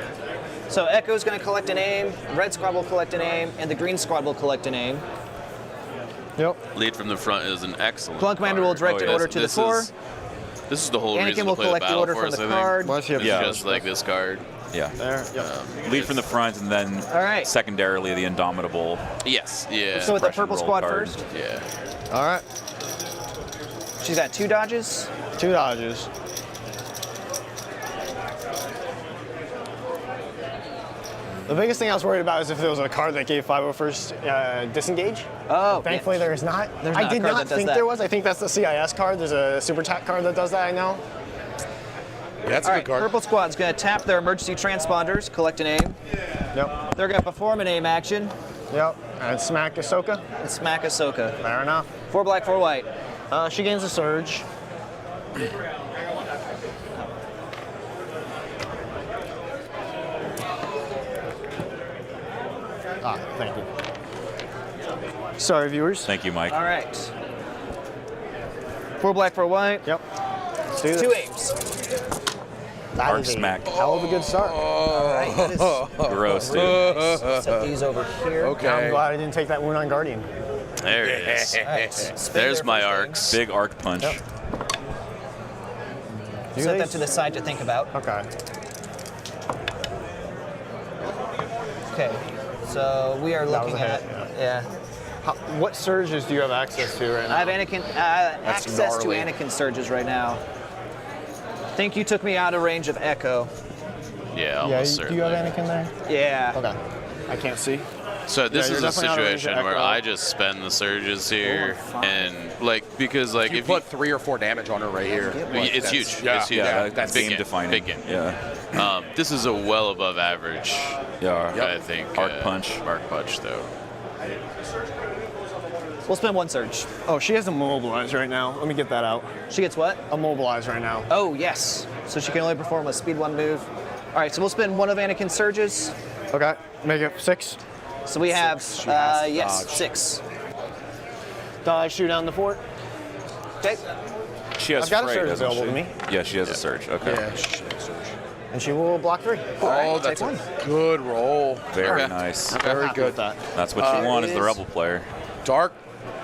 So Echo's going to collect an aim, Red Squad will collect an aim, and the Green Squad will collect an aim. Yep. Lead from the front is an excellent. Clone Commander will card. direct an order to the this core. This is the whole Anakin reason will to play the collect the battle order for from us, the I think. card. Unless you have It's yeah. just like this card. Yeah. There. Yep. Lead from the front and then All right. secondarily the Indomitable. Yes. Yeah. So with the Suppression purple roll squad card. first, yeah. All right. she's got 2 dodges. 2 dodges. The biggest thing I was worried about is if there was a card that gave 501st disengage. Oh, Thankfully, yeah. there's not. There's I not a did card not that does think that. there was. I think that's the CIS card. There's a super tack card that does that, I know. That's All a right, good card. Purple Squad's going to tap their emergency transponders, collect an aim. Yep. They're going to perform an aim action Yep. And smack Ahsoka. and smack Ahsoka. Fair enough. 4 black, 4 white. She gains a surge. Thank you. Sorry, viewers. Thank you, Mike. All right. 4 black, 4 white. Yep. Let's do this. 2 aims. That Arc is a smack. hell of a good start. All right, that is Gross, dude. set these over here. Okay. I'm glad I didn't take that wound on Guardian. There it is. All right, spin There's their my first aim. arcs. Big arc punch. Yep. Set that to the side to think about. Okay. Okay, so we are That was looking a at, hit, yeah. What surges do you have access to right I now? have Anakin, access gnarly. to Anakin surges right now. I think you took me out of range of Echo. Yeah, Yeah, almost do certainly. you have Anakin there? Yeah. Okay. I can't see. So this Yeah, is you're a definitely out of range of situation where Echo. I just spend the surges here, Oh, fine. and because like You if put 3 or 4 damage on her right here. it's huge. Yeah, It's huge. Yeah, that's that's big game game, defining. big game. Yeah. This is a well above average, Yeah. I think. Arc punch. Arc punch, though. We'll spend 1 surge. Oh, she has immobilize right now. Let me get that out. She gets what? Immobilize right now. Oh, yes. So she can only perform a speed 1 move. All right, so we'll spend 1 of Anakin's surges. Okay. Make it 6. So we have, She has to yes, dodge. 6. Dodge, shoot down the fort. Okay. She has I've got a fray, surge doesn't available she? to me. Yeah, she has a surge. Okay. Yeah, she should have surge. And she will block 3. Oh, take that's a 1. good roll. Very Okay. nice. Very Happy good. with that. That's what you want as the is- rebel player.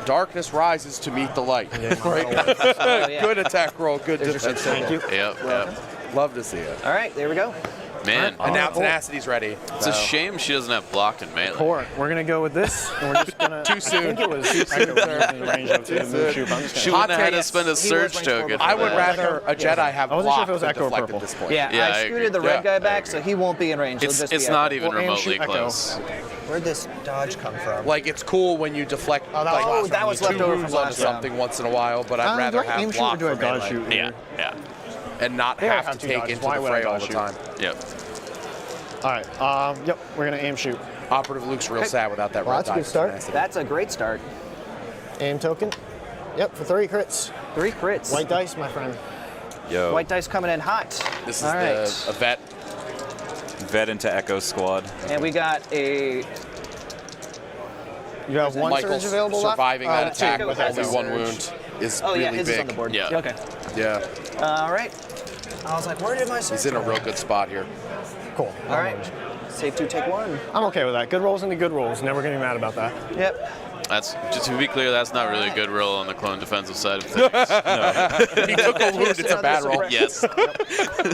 Darkness rises to meet the light. Right? Oh, yeah. Good attack roll. Good There's your defense. six. Thank you. Yep. Yep. Love to see it. All right, there we go. Man, And now cool. Tenacity's ready. it's a shame she doesn't have blocked and melee. Core. We're gonna go with this, and we're just gonna. Too soon. I think it was Echo in the range up to the move shoot. I'm just She gonna. wouldn't have had to takes. spend a surge range token. four I for would that. rather a Jedi have I wasn't sure if block it was than Echo or deflect purple. at this point. Yeah, Yeah, I I scooted the agree. red guy back, so he won't be in range. It'll just It's be not Echo. even Well, and remotely shoot Echo. close. Where'd this dodge come from? Like, it's cool when you deflect Oh, that like, was last that round. was two left over from moves onto last round. something once in a while, but I'd rather do I aim have shoot or block do I for dodge melee shoot? Yeah, yeah, and not They have have to two take dodges. into Why the would I fray all dodge the shoot? time. yep. All right. Yep. We're gonna aim shoot. Operative Luke's real sad without that Well, red that's a good die. start. That's a great start. Aim token. Yep. For 3 crits. 3 crits. White dice, my friend. Yo, White dice coming in hot. This is All right. a vet. vet into Echo squad. And we got a You have one Michael's surge available surviving left? that attack two with has only a one surge. wound is Oh really yeah, his big. is on the board. Yeah. Okay. Yeah, All right. I was like, where did my surge he's in a go? real good spot here. Cool. All right. Save 2, take 1. I'm okay with that. Good rolls into good rolls. Never getting mad about that. Yep. That's just to be clear. That's not really a good roll on the clone defensive side of things. He took a wound. It's a bad roll. Yes.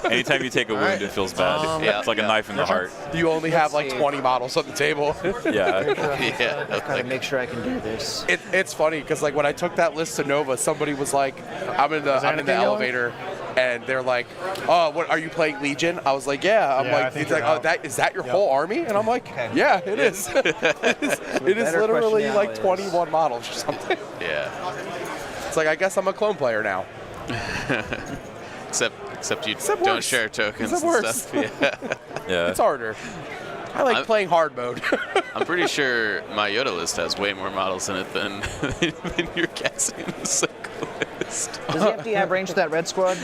Anytime you take a wound, it feels bad. Yeah. It's like a knife in the heart. You only have Let's like see. 20 models on the table. Yeah. Yeah. Gotta make sure I can do this. It's funny because like when I took that list to Nova, somebody was like, I'm in the anything going? elevator, and they're like, oh, what are you playing Legion? I was like, yeah. I'm Yeah, I like, think it's like, you're oh, out. is that your whole army? And I'm like, Okay. yeah, it is. It is better literally question now like is- 21 models or something. Yeah. It's like I guess I'm a clone player now. Except you Except don't worse. share tokens Except and worse. stuff. Yeah. Yeah. It's harder. I like I'm- playing hard mode. I'm pretty sure my Yoda list has way more models in it than your casting in the cycle list. Does the FD have range to that red squad?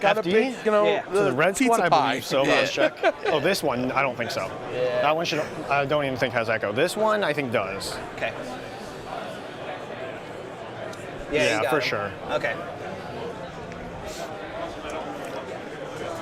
Got a FD? big, you know, Yeah. So the red pizza squad, I pie. believe so. Yeah. Let's check. Oh, this one, I don't think so. Yeah. That one should. I don't even think has echo. This one, I think does. Okay. Yeah, you got for him. sure. Okay.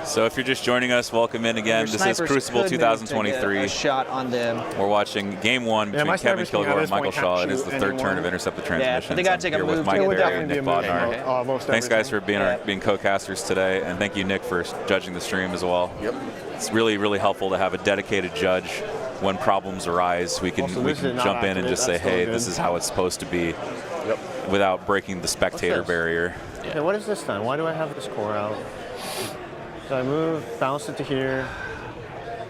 So if you're just joining us, welcome in again. Your This is snipers Crucible could maybe take 2023. A shot on them. We're watching Game 1 between my Kevin snipers can at Kilgore and this Michael point Shaw. can't It is the shoot third turn anyone. of Intercept the Yeah, Transmissions. they gotta I'm take a here with move Mike to It would Derry definitely and be a Nick move. Bodnar. Most Thanks, guys, for everything. being co-casters today, and thank you, Nick, for judging the stream as well. Yep. It's really, really helpful to have a dedicated judge when problems arise. We can Also, we this can did not jump in and activate. just say, That's still hey, good. this is how it's supposed to be, Yep. without breaking the spectator this? barrier. Okay, what is this then? Why do I have this core out? So I move, bounce it to here.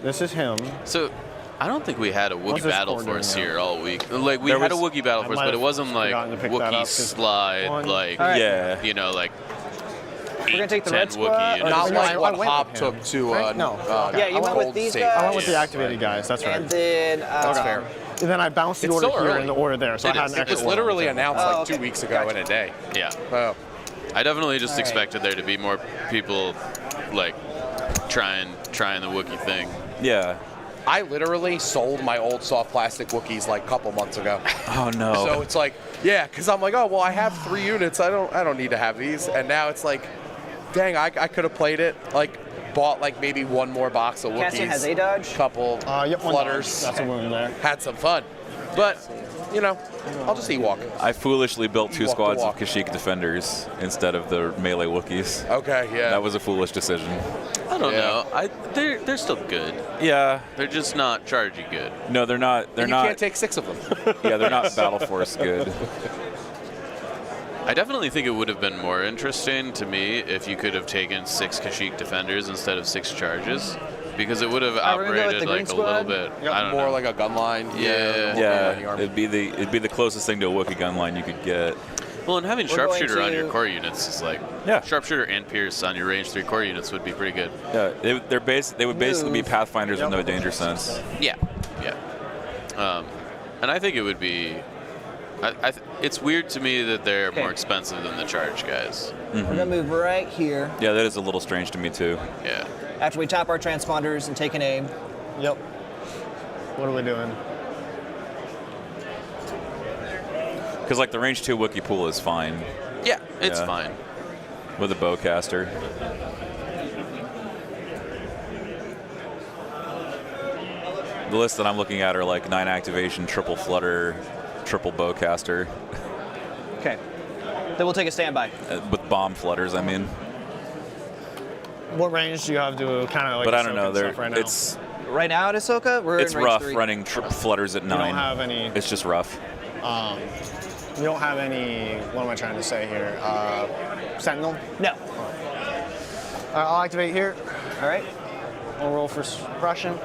This is him. So, I don't think we had a What's Wookiee this battle core force doing now? here all week. Like we There had a was- Wookiee battle I force, might but it have wasn't like forgotten to pick that up, Wookiee 'cause slide, one- like All right. Yeah. you know, like We're gonna take the 10 red squad. Wookiee units. Not no, I like what went Hob with him. took to Right? No. Yeah, you went with Gold these State. guys? I went with the Yeah. activated guys. That's right. And then That's fair. And then I bounced the It's order still here early. and the order there, so It I had is. an It It extra was one. literally announced Oh, like okay. 2 weeks ago in a day. Yeah. Oh. I definitely just All right. expected there to be more people like trying the Wookiee thing. Yeah. I literally sold my old soft plastic Wookiees like a couple months ago. Oh, no. So it's like, yeah, because I'm like, oh well, I have 3 units. I don't need to have these. And now it's like, dang, I could have played it. Like, bought like maybe one more box of Wookiees. Cassian has a dodge. Couple Yep, one flutters. dodge. That's a wound there. Had some fun, but you know, I'll just Ewok. I foolishly built 2 Walk the squads of walk. Kashyyyk defenders instead of the melee Wookiees. Okay, yeah. That was a foolish decision. I don't Yeah. know. They're still good. Yeah. They're just not chargy good. No, they're not. They're And you not. can't take 6 of them. Yeah, they're not Battle Force good. I definitely think it would have been more interesting to me if you could have taken 6 Kashyyyk defenders instead of 6 charges, because it would have we're gonna go with operated the green like a little squad? bit. I don't More know. like a gun line. Yeah. Yeah, it'd be the closest thing to a Wookiee gun line you could get. Well, and having We're going sharpshooter on your to- core units is like, Yeah. sharpshooter and pierce on your range 3 core units would be pretty good. Yeah, they would basically be Move. Pathfinders with no danger sense. Yeah, yeah. And I think it would be. It's weird to me that they're Okay. more expensive than the charge guys. We're gonna move right here Yeah, that is a little strange to me too. Yeah. after we tap our transponders and take an aim. Yep. What are we doing? Because like the range 2 Wookiee pool is fine Yeah, it's Yeah. fine. with a bowcaster. The list that I'm looking at are like 9 activation, triple flutter, triple bowcaster, Okay. Then we'll take a standby. with bomb flutters. I mean, What range do you have to kind of like? But I don't know. Stuff right now? It's Right now at Ahsoka, we're it's in range rough 3. running flutters at 9. You don't have any. It's just rough. You don't have any. What am I trying to say here? Sentinel. No. I'll activate here. All right. I'll roll for suppression.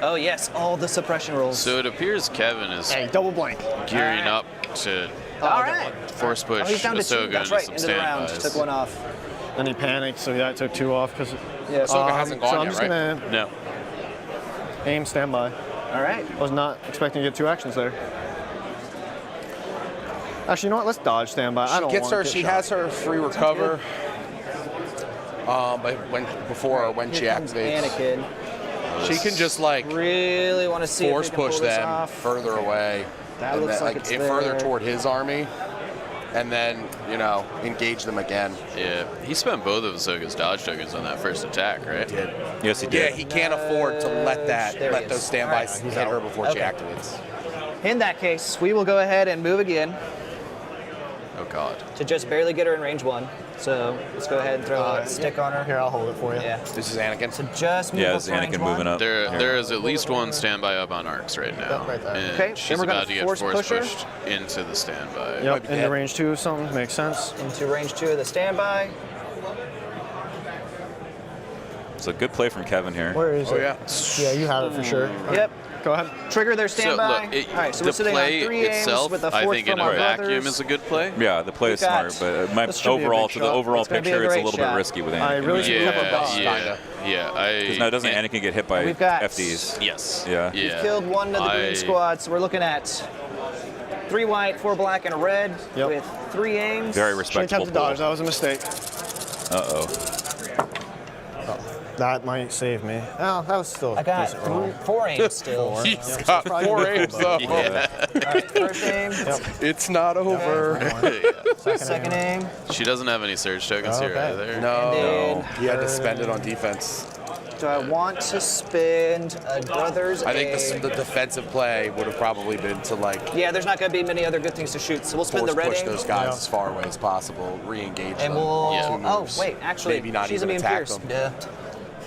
Oh yes, all the suppression rolls. So it appears Kevin is Hey, double blank. gearing up to all right. force push Oh, he's down to 2. Ahsoka That's into right. some Into the round. standbys. Took one off. Then he panicked, so that took 2 off because. Yeah. Ahsoka hasn't gone so I'm yet, just right? gonna No. aim standby. All right. Was not expecting to get 2 actions there. Actually, you know what? Let's dodge standby. I don't Gets want her. to get She shot. has her free recover. But when she Here comes activates, Anakin. she can just like Really want to see force if we can push pull this them off. further away, That and looks then, like it's further there. toward his army, and then engage them again. Yeah, he spent both of Ahsoka's dodge tokens on that first attack, right? Yes, he Yeah, did. he can't afford to let There he let is. those standbys All right. hit her before she Okay. activates. In that case, we will go ahead and move again Oh God. to just barely get her in range 1. So let's go ahead and throw a stick on her. Here, I'll hold it for you. Yeah. This is Anakin. So just move Yeah, up it's to range Anakin 1. moving up. There is at least one standby up on arcs right now. Yep, right there. And Okay, then she's we're gonna about to get force force push her. pushed into the standby. Yep, be into dead. range 2 of something. Makes sense. Into range 2 of the standby. It's a good play from Kevin here. Where is Oh it? yeah. Yeah, you have it for sure. Yep. Go ahead. Trigger their So standby. look, All right, so the we're sitting play on 3 aims itself, with a I 4th think in from a our vacuum brothers. is a good play. Yeah, the play is We've got- smart, but my this should be a overall big to the shot. overall It's gonna be a picture, it's a great little bit shot. risky with Anakin. I really should have a bust, Yeah, yeah. Because now doesn't Anakin get hit by We've got- FDs? Yes. Yeah. Yeah. We've killed one of the green squad, so we're looking at 3 white, 4 black, and a red Yep. with 3 aims. Very Should respectable attempt to dodge. pool. That was a mistake. Uh-oh. That might save me. Oh, that was still I a got decent roll. 4 aims still. He's got 4 aims though. All right, first aim, It's not over. second aim, She doesn't have any surge tokens here Okay. either. No, then- he had to spend it on defense. do I want to spend a brother's I think aim? the defensive play would have probably been to like Yeah, there's not going to be many other good things to shoot, so we'll spend force the red push aim. those guys as far away as possible, re-engage And them. we'll. Yeah. Two Oh, moves. wait, actually, Maybe not she's even immune attack pierce. them. Duh.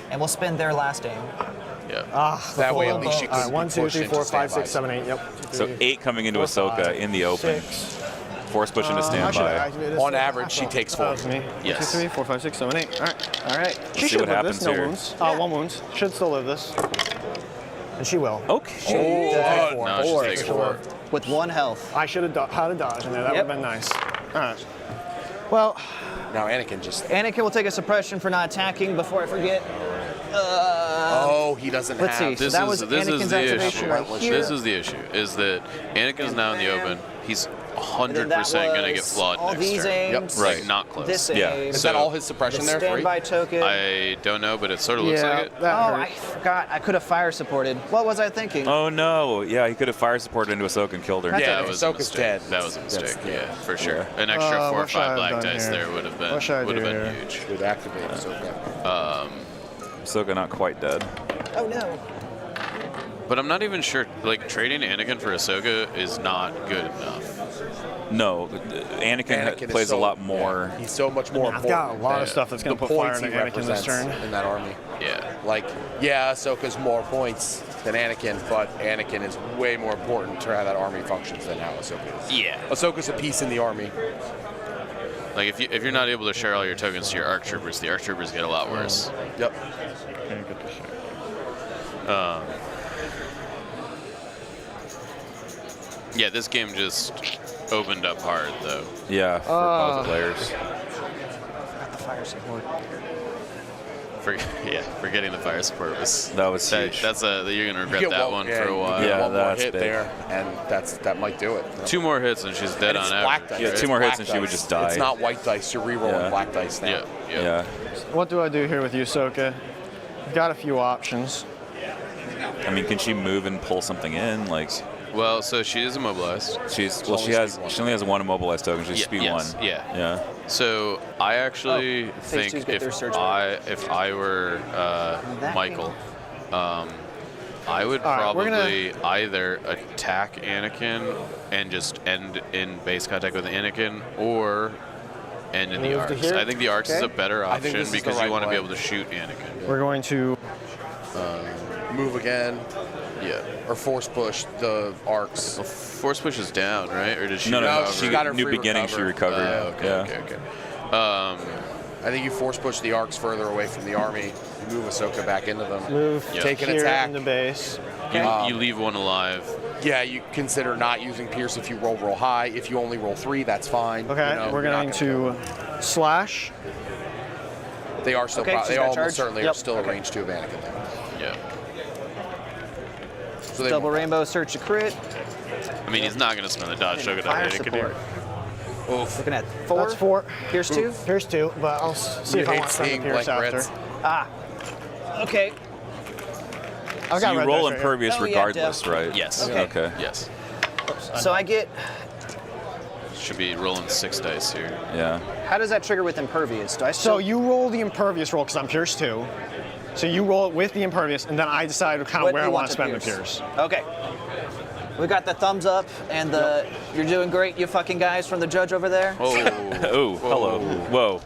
And we'll spend their last aim. Yeah. That way, at least you All right, can 1, 2, push 3, into 4, 5, 6, standbys. 7, 8. Yep. So 8 coming into 4, Ahsoka 5, in the open. 6. Force push into I should have standby. activated this. On average, she takes 4. That was me. Yes. 1, 2, 3, 4, 5, 6, 7, 8. All right. All right. She see should what live this. happens No here. wounds. 1 wound. Should still live this. And she will. Okay. Oh, No, she's taking 4. With 1 health. I should have had a dodge in there. That Yep. would have been nice. All right. Well, Now Anakin just. Anakin will take a suppression for not attacking before I forget. Oh, he doesn't Let's see. have. So that was this is Anakin's the activation issue. right here. This is the issue. Is that Anakin's now in the open. He's And then that 100% gonna get was flawed all next these turn. aims. Right. Like not close. This Yeah. aim. Is So- that all his suppression the there? 3? standby token. I don't know, but it sort of looks yeah, like it. that Oh, hurt. I forgot. I could have fire supported. What was I thinking? Oh no! Yeah, he could have fire supported into Ahsoka and killed her. Yeah, that was a Ahsoka's mistake. dead. That was a mistake. That's- Yeah, for sure. An extra 4 or what should I 5 have black done dice here? there would have What should I been do here? huge. Good activate Ahsoka. Ahsoka not quite dead. Oh no. But I'm not even sure. Like trading Anakin for Ahsoka is not good enough. No, Anakin is plays so- a lot more. Yeah, he's so much more I've important. got a lot of than stuff that's going the to put fire points into he Anakin this represents turn. in that army. Yeah. Like, yeah, Ahsoka's more points than Anakin, but Anakin is way more important to how that army functions than how Ahsoka is. Yeah. Ahsoka's a piece in the army. Like if you're not able to share all your tokens to your ARC troopers, the ARC troopers get a lot worse. Yep. Yeah, this game just opened up hard though. Yeah, for both players. The fire support. Forgetting the fire support was That was huge. you're gonna regret You get that one for a while. You get Yeah, one more that's hit big. there, and that might do it. 2 more hits and she's dead And on it's black average. dice. Yeah, It's 2 more hits black and she would dice. just die. It's not white dice. You're re-rolling Yeah. black dice now. Yeah. What do I do here with you, Ahsoka? I've got a few options. I mean, can she move and pull something in? Like, Well, so she is immobilized. she only has 1 immobilized token. She's Yeah, speed yes, 1. yeah. Yeah. So I actually phase twos think get their if surge I were That Michael, I would All right, we're probably either attack Anakin and just end in base contact with Anakin, or and in the Move to arcs. here. I think the arcs is a Okay. better I think option this is the because right you want to be play. able to shoot Anakin. We're going to. Move again, Yeah. or force push the arcs. Well, force push is down, right? Or does she No, no, No, recover? she got her new free beginning. recover. She recovered. Okay, yeah. okay. I think you force push the arcs further away from the army. You move Ahsoka back into them. Move Yeah. Take an here attack. in the base. You leave one alive. Yeah, you consider not using Pierce if you roll real high. If you only roll 3, that's fine. Okay, You know, we're you're not going gonna to slash. kill. They are still. Okay, she's They got almost charge? certainly are Yep. still a range 2 of Anakin there. Yeah. So they Double rainbow search to crit. I mean, he's not going to spend the dodge token on Fire Anakin support. here. Looking at 4. That's 4. Pierce 2. Here's 2, but I'll see You if I hate want to spend the seeing Pierce blank after. reds. Okay. I've So got you red roll dice right here. impervious Oh, yeah, regardless, Deb. right? Yes. Okay. Okay. Yes. So I get. Should be rolling 6 dice here. Yeah. How does that trigger with impervious? Do I So still? you roll the impervious roll because I'm Pierce 2. So you roll it with the impervious, and then I decide kind of What where do I you want to want spend to the Pierce. Okay. We got the thumbs up and the you're doing great, you fucking guys from the judge over there. Oh. Oh, hello. Whoa.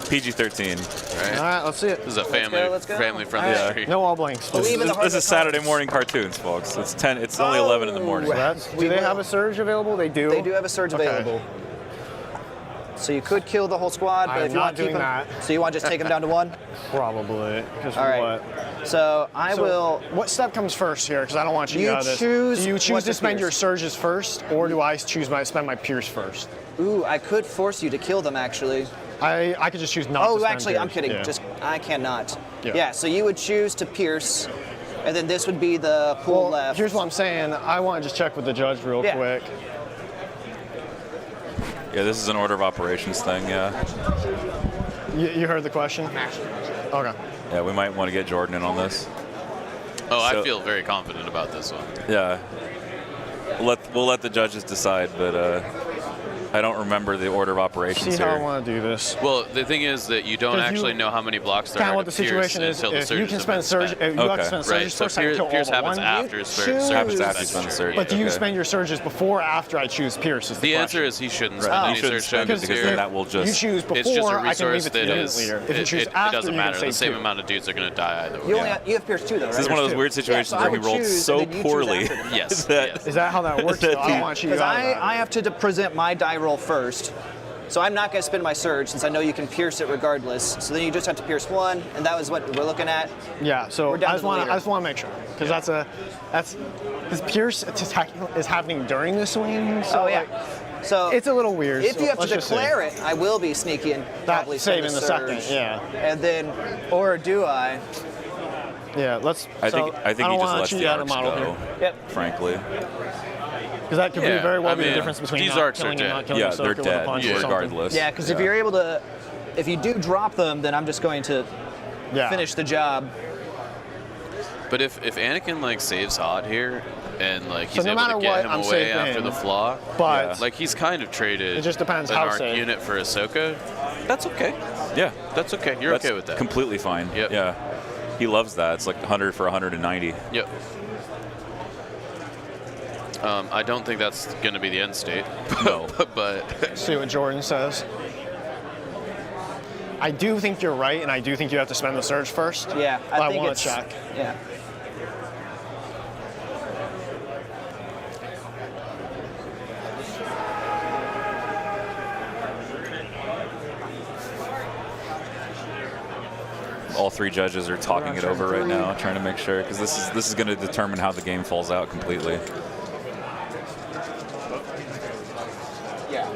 PG-13. Right. All right, let's see it. This is a let's go. family-friendly All right, stream. no all blanks. Believe in the heart This of is Saturday cards. morning cartoons, folks. It's 10. It's only 11 in the morning. Do they have a surge available? They do. They do have a surge Okay. available. So you could kill the whole squad, but I'm if you not want to keep doing them, that. so you want to just take them down to 1. Probably. Because All right. what? So I So will. What step comes first here? Because I don't want you You to out of this. choose Do you what choose to to spend pierce. your surges first, or do I choose spend my pierce first? Ooh, I could force you to kill them actually. I could just choose not to Oh, spend actually, I'm pierce. kidding. Yeah. Just I cannot. Yeah. Yeah. So you would choose to pierce, and then this would be the pool Well, left. here's what I'm saying. I want to just check with the judge real Yeah. quick. Yeah, this is an order of operations thing. Yeah. You heard the question? Okay. Yeah, we might want to get Jordan in on this. Oh, I So- feel very confident about this one. Yeah. We'll let the judges decide, but I don't remember the order of operations See how I here. want to do this. Well, the thing is that you don't 'Cause you- actually know how many blocks there Kind of are what to the pierce situation is. until the If you surges can have spend been surge, spent. if you have Okay. to spend Right, surges so first, I can kill Pierce all but happens one. after You surge. Happens choose- after you spend the surge. But do you Okay. spend your surges before or after I choose Pierce? Is The question. answer is he shouldn't spend Right. any You shouldn't surge spend it tokens because here. then that will You just. choose before, It's just a I can resource leave it to that you is. later. If you choose It after, doesn't you can matter. say The same 2. amount of dudes are going to die either way. You only have, you have Pierce 2 though, right? This is one of those Pierce weird two. situations Yeah, so I where he would rolled choose, so and then you choose poorly. after them. Yes. that- yes. Is that how that works? though? I don't want you Because out of that. I have to present my die roll first. So I'm not going to spend my surge since I know you can pierce it regardless. So then you just have to pierce 1, and that was what we're looking at. Yeah, so We're down I to just the want leader. to make sure because because Pierce is happening during the swing. So Oh yeah. like, So it's a little weird. if so you have to let's just see. declare it, I will be sneaky and probably saving spend the second, surge. yeah. And then, or do I? Yeah, let's. I think I he don't just wanna lets cheat the out of arcs model go. here. Yep. Frankly. Because that could Yeah, be very well I be the mean, difference between these not arcs are killing and dead. not killing Yeah, Ahsoka they're with a dead punch or something. regardless. Yeah, because if you're able to, if you do drop them, then I'm just going to Yeah. finish the job. But if Anakin like saves Hot here and like he's no able matter to get what, him I'm away saving after him. the flaw, But like he's kind of traded It just depends an how arc safe. unit for Ahsoka. That's okay. Yeah. That's okay. You're That's okay with that. Completely fine. Yep. Yeah. He loves that. It's like 100 for 190. Yep. I don't think that's going to be the end state. No. but see what Jordan says. I do think you're right, and I do think you have to spend the surge first. Yeah, But I think want it's to check. Yeah. All 3 judges are talking it over right now, trying to make sure, because this is going to determine how the game falls out completely. Yeah.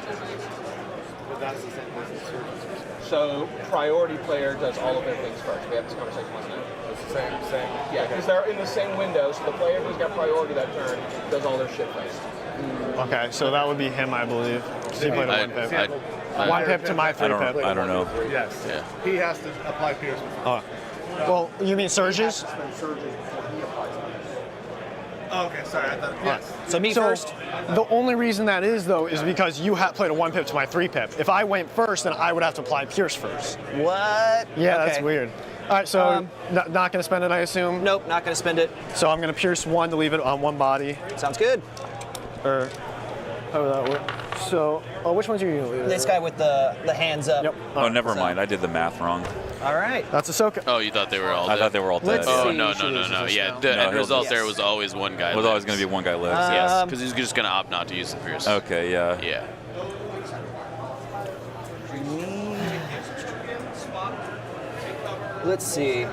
So priority player does all of their things first. We have this conversation last night. It's the same. Yeah, because they're in the same window. So the player who's got priority that turn does all their shit first. Okay, so that would be him, I believe. 'Cause he played a 1 pip. I- 1 pip to my 3 pip. I don't know. Yes. Yeah. He has to apply Pierce. Oh. Well, you mean surges? Oh, okay, sorry. I thought. Yes. So me So first. the only reason that is though is because you played a 1 pip to my 3 pip. If I went first, then I would have to apply Pierce first. What? Yeah, Okay. that's weird. All right, so not going to spend it, I assume. Nope, not going to spend it. So I'm going to Pierce 1 to leave it on 1 body, Sounds good. or how would that work? So Oh, which ones are you? This guy with the hands up. Yep. Oh, never so- mind. I did the math wrong. All right. That's Ahsoka. Oh, you thought they were all I dead? thought they were all dead. Let's yeah. Oh, see. no, She no, no, uses no. this Yeah, now. the No, end he'll result just- there was always one guy. It was always going to be one guy lives. Yes, because he's just going to opt not to use the Pierce. Okay, yeah. Yeah. Let's see.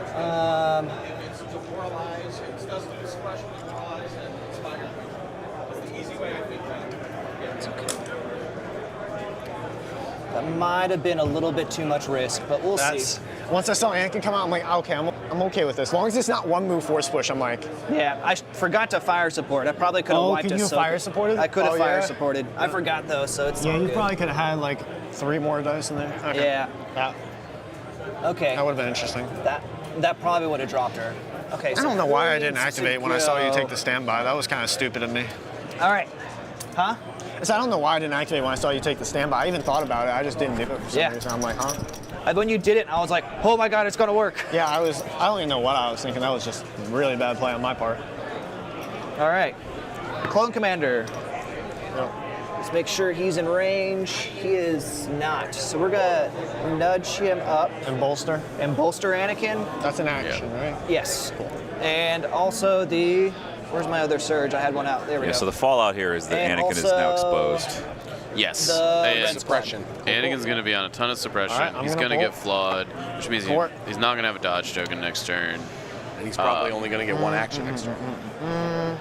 That might have been a little bit too much risk, but we'll see. Once I saw Anakin come out, I'm like, okay, I'm okay with this. As long as it's not one move force push, I'm like, Yeah, I forgot to fire support. I probably could have Oh, wiped can you Ahsoka. fire supported? I could have Oh, fire yeah? supported. I forgot though, so it's yeah, all you good. probably could have had like 3 more dice in there. Okay. Yeah. That, Okay. that would have been interesting. That probably would have dropped her. Okay. I So don't know why I didn't points activate to when I saw you go. take the standby. That was kind of stupid of me. All right. Huh? So I don't know why I didn't activate when I saw you take the standby. I even thought about it. I just didn't do it for some Yeah. reason. I'm like, huh? When you did it, I was like, oh my god, it's gonna work. Yeah, I don't even know what I was thinking. That was just really bad play on my part. All right. Clone Commander. Yep. Let's make sure he's in range. He is not. So we're gonna nudge him up And bolster. and bolster Anakin. That's an action, right? Yes. And also the. Where's my other surge? I had one out. There we Yeah, go. so the fallout here is that And Anakin is now also- exposed. Yes. The And red Suppression. Anakin's going to be on a ton of suppression. All right, I'm he's gonna going to pull. get flawed, which means Pull it. he's not going to have a dodge token next turn. And he's probably only going to get one action next turn.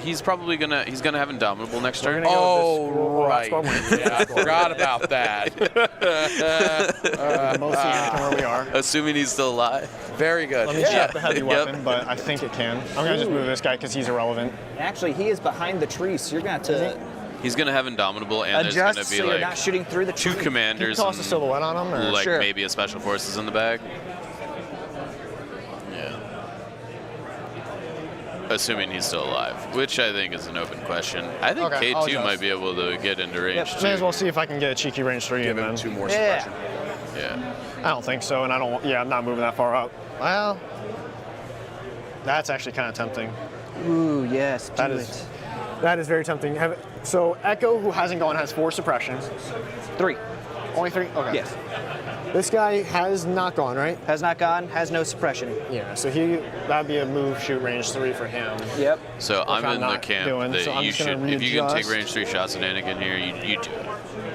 He's probably he's gonna have Indomitable next turn. gonna go with this. Oh, Well, right. that's what Yeah, I forgot about that. Most Anakin where we are. Assuming he's still alive. Very good. Let me check the heavy Yep. weapon, but I think it can. I'm gonna just move this guy because he's irrelevant. Actually, he is behind the tree, so you're gonna have to He's gonna have Indomitable, and there's adjust gonna so be you're like not shooting through the two tree. commanders, Toss a and, silhouette on him, or like Sure. maybe a special forces in the bag. Yeah. Assuming he's still alive, which I think is an open question. I think Okay, I'll K2 adjust. might be able to get into range Yep. too. May as well see if I can get a cheeky range 3 Give in him then. 2 more Yeah. suppression. Yeah. I don't think so, and I don't. Yeah, I'm not moving that far up. Well, that's actually kind of tempting. Ooh, yes. That do is- it. That is very tempting. So Echo, who hasn't gone, has 4 suppressions. 3. Only 3. Okay. Yes. This guy has not gone, right? Has not gone. Has no suppression. Yeah. So that'd be a move shoot range 3 for him. Yep. So I'm I'm in the not camp doing, that so I'm you just gonna should, if you can take readjust. range 3 shots at Anakin here, you do it.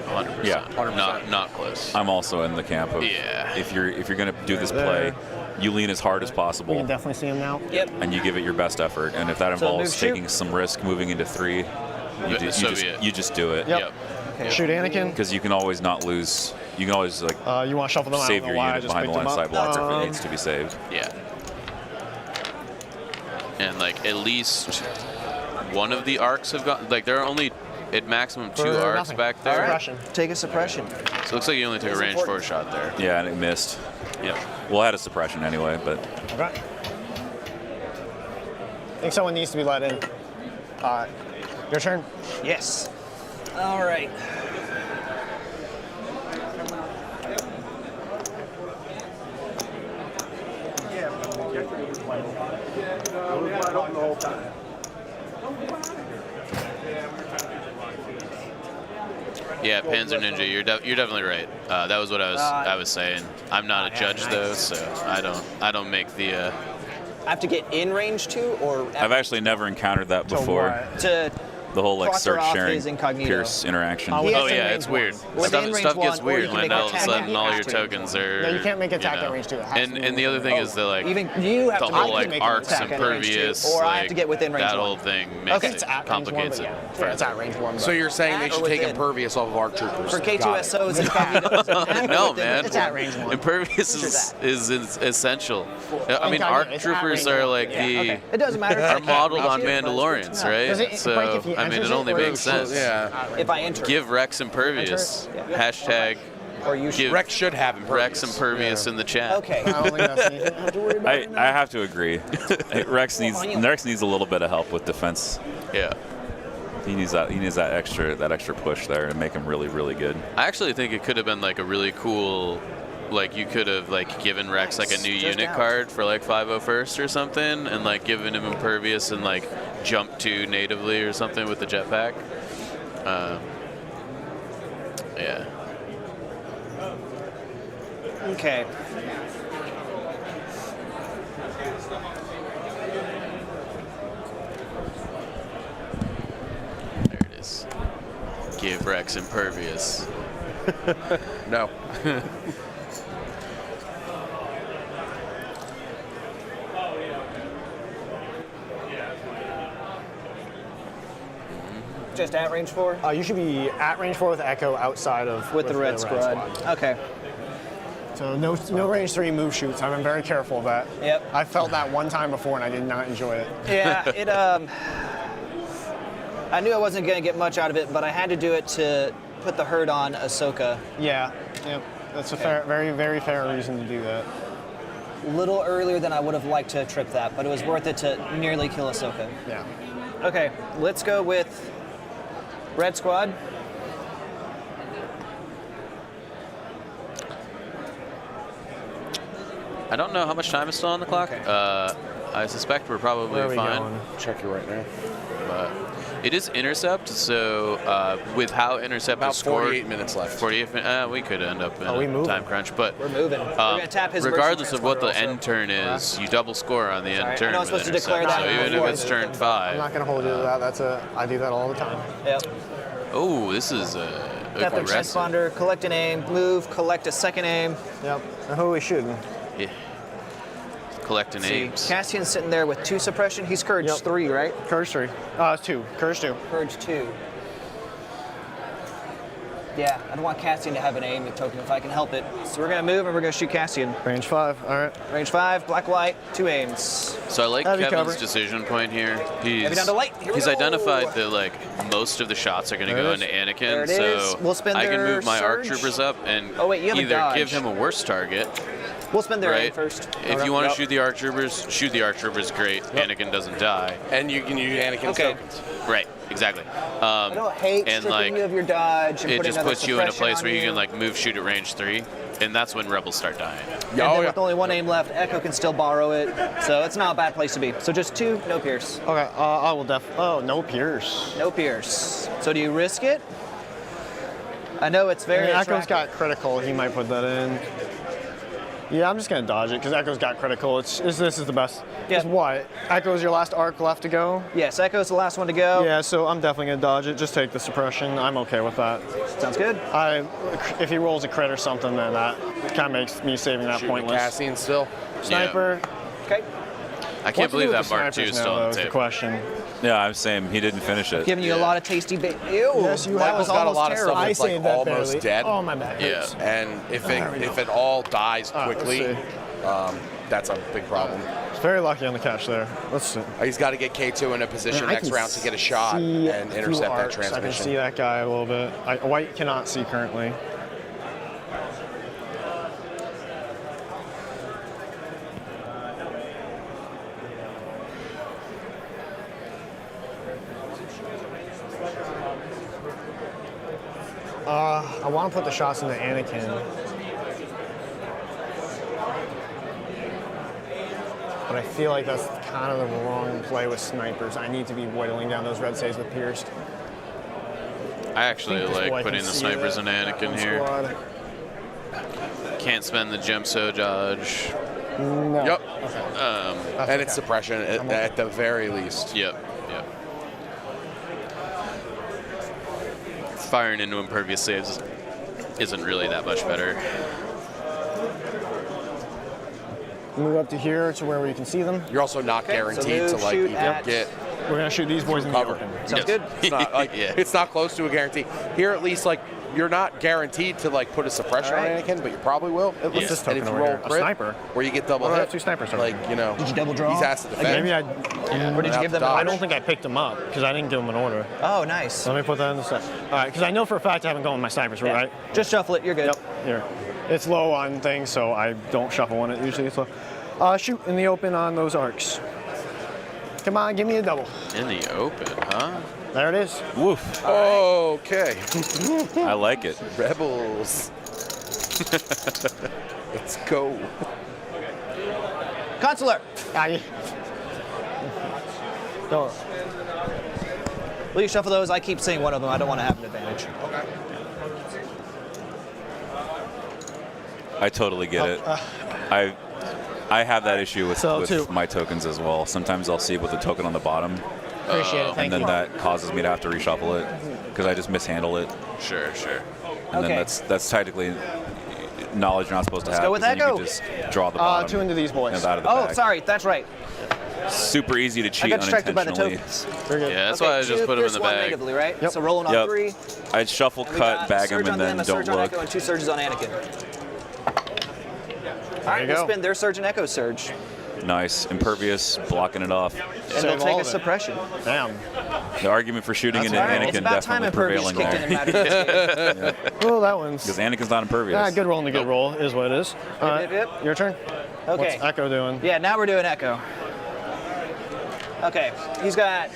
100%. Yeah. 100%. Not close. I'm also in the camp of Yeah. if you're gonna do this There. play, you lean as hard as We possible can definitely see him now. Yep. and you give it your best effort. And if that So involves move shoot. taking some risk moving into 3, So be it. you just do it. Yep. Shoot Anakin. Because you can always not lose. You can always like You want to shuffle them out? save I don't your know why I unit just behind the picked line them of sight up. blocks if it needs to be saved. Yeah. And like at least one of the arcs have gone. Like there are only at maximum 2 For arcs nothing. back there. Suppression. Take a suppression. So it looks like you only took a range 4 shot there. Yeah, and it missed. Yep. Well, I had a suppression anyway, but Okay. I think someone needs to be let in. Your turn. Yes. All right. Yeah, Panzer Ninja, you're definitely right. That was what I was saying. I'm not a judge though, so I don't make the. I have to get in range 2 or I've actually never encountered that before. what? to The whole like Cross her search off sharing his incognito. Pierce interaction. Oh, He has Oh to yeah, range it's weird. 1. Within range Stuff gets 1, or you weird can when make all of a attack sudden all your range 2. tokens are. No, you can't make attack know. at range 2. It has to be And the other thing is that like Even you have the to whole make like make an arcs attack at range 2, impervious, or I have like, to get within range that 1. whole thing makes Okay. it It's at range 1, complicates but it. yeah, it's at range 1. So you're saying they At or should take within. impervious off of ARC troopers? For Got it. K2SO's incognito. No, man. It's at range 1. Impervious is essential. I mean, Incognito, ARC it's at troopers range are 1. like Yeah, the Okay. It doesn't matter. are modeled on Does Mandalorians, Does right? it break So if he I mean, enters it only or makes is it- sense. Yeah. If I enter. Give Rex impervious. Enter? Hashtag Or you should. give Rex should have impervious. Rex impervious in the chat. Okay. I don't think that's anything I have to worry about. I have to agree. Rex needs a little bit of help with defense. Yeah. He needs that extra push there and make him really, really good. I actually think it could have been like a really cool, like you could have like given Rex like a new Just unit out. card for like 501st or something, and like given him impervious and like jump to natively or something with the jetpack. Yeah. Okay. There it is. Give Rex Impervious. No. Just at range 4? You should be at range 4 with Echo outside of With the red squad. Okay. So no range 3 move shoots. I've been very careful of that. Yep. I felt that one time before and I did not enjoy it. Yeah, it I knew I wasn't going to get much out of it, but I had to do it to put the hurt on Ahsoka. Yeah. Yep. That's a fair, very, very fair reason to do that. A little earlier than I would have liked to trip that, but it was worth it to nearly kill Ahsoka. Yeah. Okay, let's go with Red Squad. I don't know how much time is still on the clock. Okay. I suspect we're probably Where are we fine. going? Check it right now. But it is intercept, so with how intercept About is scored, 48 minutes left. 48 minutes. We could end up in we a moving? time crunch, but We're moving. We're going to tap his regardless emergency of what the transporter end turn is, you double score on the end Sorry, I turn. know I'm with supposed to intercept. declare that So even before. if it's turn I'm 5. not going to hold you to that. I do that all the time. also. Yep. Oh, this is Tap the aggressive. transponder, collect an aim, move, collect a second aim. Yep. And who are we shooting? Yeah. Collecting See, aims. Cassian's sitting there with 2 suppression. He's Courage Yep. 3, right? Courage 3. It's 2. Courage 2. Courage 2. Yeah, I don't want Cassian to have an aim token if I can help it. So we're going to move and we're going to shoot Cassian. Range 5. All right. Range 5, black, white, 2 aims. So I like Heavy Kevin's cover. decision point here. He's Heavy down to light. Here we he's go. identified that like most of the shots are going to There go it into is. Anakin, There it so is. We'll spend I can their move my ARC surge. troopers up and Oh, wait, you have a either dodge. give him a worse target, We'll spend their aim right? first. If you want to Yep. shoot the ARC troopers, shoot the ARC troopers. Great, Anakin doesn't die. And you can use Anakin's Okay. tokens. Right, exactly. I don't hate and stripping like you of your dodge and it putting just another puts you in a suppression place on where you can like move, shoot at range 3, and that's when rebels start dying. And Oh, then yeah. with only 1 aim left, Echo can still borrow it. So it's not a bad place to be. So just 2, no pierce. Okay. I will Oh, no Pierce. No pierce. So do you risk it? I know it's very Echo's attractive. got critical. He might put that in. Yeah, I'm just gonna dodge it because Echo's got critical. This is the best. Yeah. Is what? Echo's your last arc left to go. Yes, Echo's the last one to go. Yeah, so I'm definitely gonna dodge it. Just take the suppression. I'm okay with that. Sounds good. If he rolls a crit or something, then that kind of makes me saving that Shooting pointless. Cassian still. Sniper. Okay. I can't believe that Mark II is still on the is the table. question. Yeah, I'm saying he didn't finish it. Giving you a lot of tasty bait. Ew. Yes, you that have. was Got a almost lot of terrible. stuff. I It's, like, saved that almost barely. dead. Oh my bad. Yeah. And if it all dies quickly, let's that's a big problem. It's very lucky on the catch there. Let's see. He's got to get K2 in a position I next can round to get a shot see and a few intercept that arcs. I can see transmission. that guy a little bit. White cannot see currently. I want to put the shots into Anakin. But I feel like that's kind of the wrong play with snipers. I need to be whittling down those red saves with pierced. I actually This boy like can putting the see snipers in that Anakin here. squad. Can't spend the Gemso dodge. No. Yep. That's And it's okay. suppression at the very least. Yep. Firing into impervious saves isn't really that much better. Move up to here to where you can see them. You're also not Okay, so guaranteed move, to like shoot even at- get. We're gonna shoot these boys in the Cover. open. Sounds Yes. good. It's not like Yeah. it's not close to a guarantee. Here at least like you're not guaranteed to like put a suppression All right. on Anakin, but you probably will. What's this And token if you over roll here? A crit, sniper? where you get double What do I hit, have two snipers over like here? you know, Did you double draw? he's has to defend. Maybe I. Where did you give them? Dodge. I don't think I picked them up because I didn't give them an order. Oh, nice. Let me put that in the set. All right, because I know for a fact I haven't gone with my snipers, Yeah. right? Just shuffle it. You're good. Yep. Here. It's low on things, so I don't shuffle on it usually. It's low. Shoot in the open on those arcs. Come on, give me a double. In the open, huh? There it is. Woof. Okay, I like it. rebels. Let's go. Consular. Don't. Will you shuffle those? I keep seeing one of them. I don't want to have an advantage. Okay. I totally get it. I have that issue with my tokens as well. Sometimes I'll see with the token on the bottom, Appreciate it. Thank and then you. that causes me to have to reshuffle it because I just mishandle it. Sure. And Okay. then that's technically knowledge you're not supposed to have. go with 'cause then Echo. You can just draw the bottom. 2 into these boys. and out of the Oh, bag. sorry. That's right. Super easy to I cheat got distracted by the unintentionally. tokens. Very good. Yeah, that's Okay, why I just 2 put them in pierce the 1 bag. negatively, right? Yep. So rolling on Yep. 3. I'd shuffle, And we cut, got bag surge them, on and them, then a surge don't on look. Echo, and 2 surges on Anakin. All right, you we'll go. spin their surge and Echo surge. Nice, impervious, blocking it off. And Save they'll all take a of it. suppression. Damn. The argument for shooting into All right, Anakin it's about time definitely Impervious prevailing kicked in and there. mattered in this game. Oh, that one's. Because Anakin's not impervious. Yeah, good roll and a good roll is what it is. All right, yep. your turn. Okay. What's Echo doing? Yeah, now we're doing Echo. Okay, he's got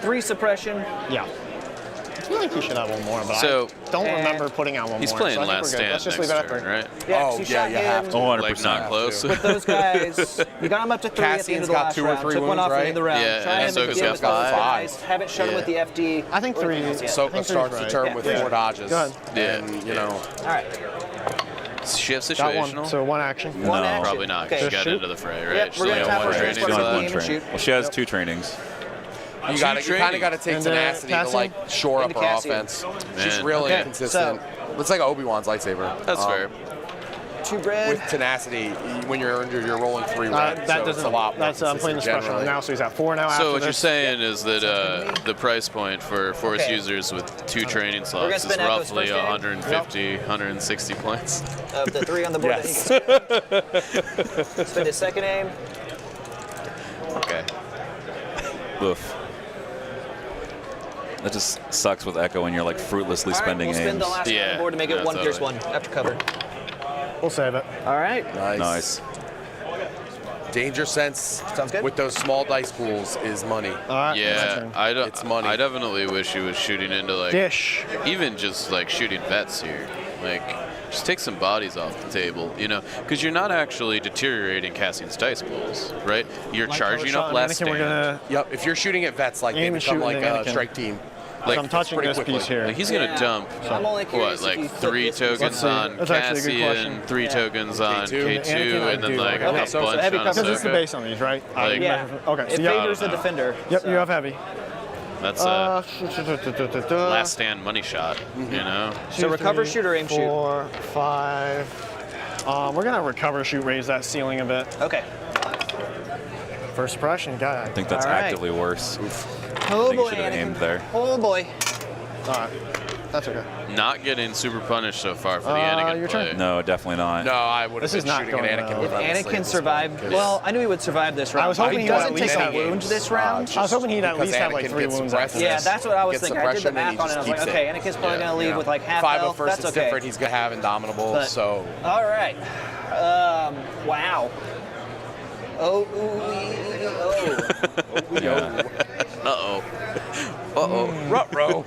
3 suppression. Yeah. I feel like he should have one more, but So- I don't remember putting out one He's more. playing so I think Last we're good. Stand Let's just next leave it at turn, 3. right? Yeah, 'cause Oh, you yeah, shot you him have to. 100%. Like not close. with those guys. You got him up to 3 at the end of the Cassian's got last 2 or round. 3 Took one wounds, off at the end right? of the round. Yeah, Tried and him Ahsoka's again got with those 5. guys. Haven't shot him with the FD. I think 3. Yeah. Ahsoka starts the turn with Yeah. 4 dodges. Go ahead. And, you know, All right. Shift Got situational. one. So 1 action. One No. action. Probably not. 'cause Okay. She got Shoot. into the fray, right? Yep, She's we're only gonna got tap one her training first She's one. on slot. one Aim and train. shoot. Well, she has 2 trainings. you got training. to take And, tenacity to Cassian? like shore up Into her Cassian. offense. She's Man. really Okay, inconsistent. It's like Obi-Wan's lightsaber. That's fair. 2 bread. With tenacity, when you're rolling 3 red, That so doesn't. it's a lot more That's I'm playing the consistent special generally. now, so he's at 4 now. So after what you're this. saying is that the price point for Force Okay. users with 2 training gonna slots is spin Echo's roughly first game. 150, 160 points. Of the 3 on the board Yes. that he spin his second aim. Okay. Oof. That just sucks with Echo when you're like fruitlessly All right, spending we'll spin aims. the last one on Yeah, the board to make it yeah, 1 pierce totally. 1 after cover. We'll save it. All right. Nice. Danger sense Sounds good. with those small dice pools is money. All right. my Yeah, turn. It's money. I definitely wish he was shooting into like Dish. even just like shooting vets here. Like just take some bodies off the table, you know, because you're not actually deteriorating Cassian's dice pools, right? You're Like charging Shot up and last Anakin, we're stand. gonna. Yep, if you're shooting at vets, like they Aim and become shoot like into a Anakin. strike team. Like, I'm touching pretty this quickly. piece here. Like he's gonna Yeah. dump I'm only what, curious if you like flip 3 this piece. tokens Let's see. on That's actually a good Cassian, question. 3 tokens on K2. K2, Anakin, I and then do. like Okay, a so bunch heavy on cover. Because it's the Ahsoka. base on these, right? Like- Yeah. Okay. It So yeah. favors the I don't know. defender. Yep. so- You have heavy. That's a last stand money shot, you know. So recover, shoot, or aim, shoot? 4, 5. We're gonna recover, shoot, raise that ceiling a bit. Okay. First suppression, guy. I think that's All right. actively worse. Oh think you boy, should have aimed Anakin. there. Oh boy. All right. That's okay. Not getting super punished so far for the Anakin your play. turn. No, definitely not. No, I would have This is been not shooting at going Anakin well. with Anakin survived. Well, I knew he would survive this round. I was hoping he he would doesn't at take least a have wound this round. I was hoping he'd at least have like 3 wounds after Yeah, this. that's what I was Gets thinking. I did the suppression, and math he on it. I just was like, keeps okay, it. Anakin's probably going to leave Yeah. with like half 5 health. at first, That's it's okay. different. He's gonna have Indomitable, But- so All right. Wow. Oh, Yeah. Uh-oh. Uh-oh. Ruh-roh.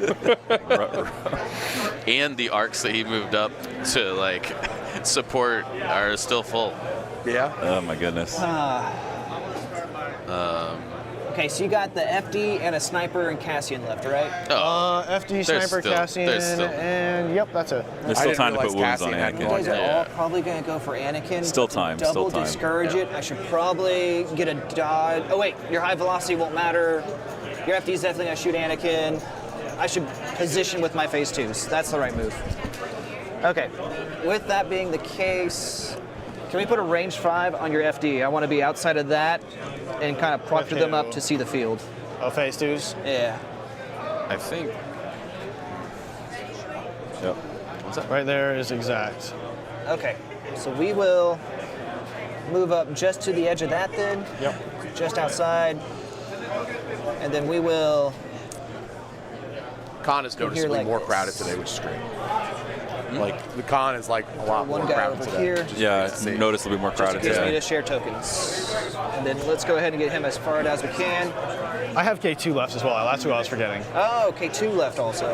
And the arcs that he moved up to like support are still full. Yeah. Oh my goodness. Okay, so you got the FD and a sniper and Cassian left, right? Oh, FD, There's Sniper, still- Cassian, there's still- and yep, that's it. There's I still didn't time to put realize wounds on Cassian had You Anakin. guys are Yeah. all probably going to go for Anakin. Still To time, Double still time. discourage it. I should probably get a dodge. Oh wait, your high velocity won't matter. Your FD's definitely going to shoot Anakin. I should position with my phase 2s. That's the right move. Okay. With that being the case, can we put a range 5 on your FD? I want to be outside of that and kind of proctor them up to see the field. Oh, phase 2s. Yeah. I think. Yep. Right there is exact. Okay. So we will move up just to the edge of that then. Yep. Just outside. And then we will. Con is Here noticeably like more this. crowded today, which is great. Like the con is like a lot One more guy crowded over today. here. Just Yeah, to see. noticeably more crowded Gives me today. to share tokens. And then let's go ahead and get him as far out as we can. I have K2 left as well. That's who I was forgetting. Oh, okay, 2 left also.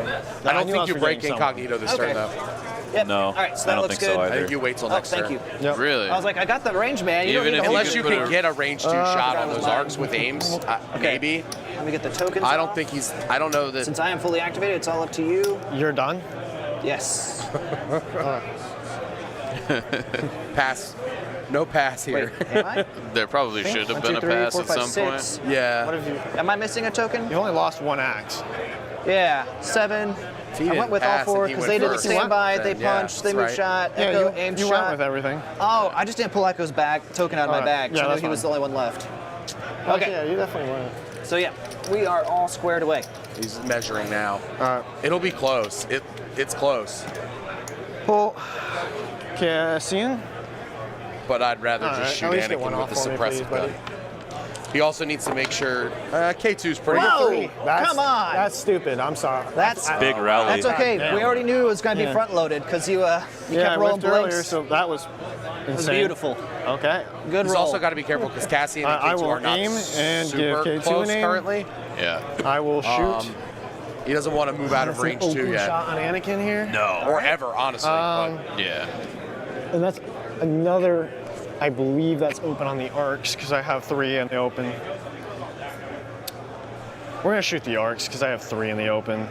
I don't knew think was you break forgetting someone. incognito this Okay. turn though. Yep. No, All right, so I that don't looks think good. so I either. think you wait till Oh, next thank turn. you. Yep. Really? I was like, I got the range, man. You don't Even need if to you Unless you could put can a- get a range 2 shot on those mine. arcs with aims, maybe. Let me get the tokens. I don't off. think I don't know that. Since I am fully activated, it's all up to you. You're done? Yes. Pass. No pass here. Wait, am I? There probably should have 1, been 2, a 3, pass 4, at 5, some 6. point. Yeah. What have you? Am I missing a token? You've only lost one axe. Yeah, 7. If he I didn't went with all pass, 4 if he because went they did the first, standby, they then yeah, punched, they that's moved right. shot, Yeah, Echo, you aim went shot. with everything. Oh, I just didn't pull Echo's token out of my Alright. bag. Yeah, So I knew that's he was fine. the only one left. Okay. Yeah, Okay, you definitely went. so yeah, we are all squared away. He's measuring now. All right. It'll be close. It's close. Pull. Cassian. But I'd rather All right, just at shoot least get one Anakin with the off for me, suppressive please, buddy. gun. He also needs to make sure K2's pretty Whoa! good. Come on! That's stupid. I'm sorry. That's Big rally. That's okay. Damn. We already knew it was going to be Yeah. front loaded because you yeah, kept I rolling whiffed earlier, blinks. so that was It was insane. beautiful. Okay. Good He's roll. also got to be careful because Cassian and I K2 will are not aim and give super K2 close an aim. currently. Yeah. I will shoot. He doesn't want to move out of That's an range open 2 yet. shot on Anakin here. No. Or ever, honestly. but Yeah. And that's another. I believe that's open on the arcs because I have 3 in the open. We're gonna shoot the arcs because I have 3 in the open.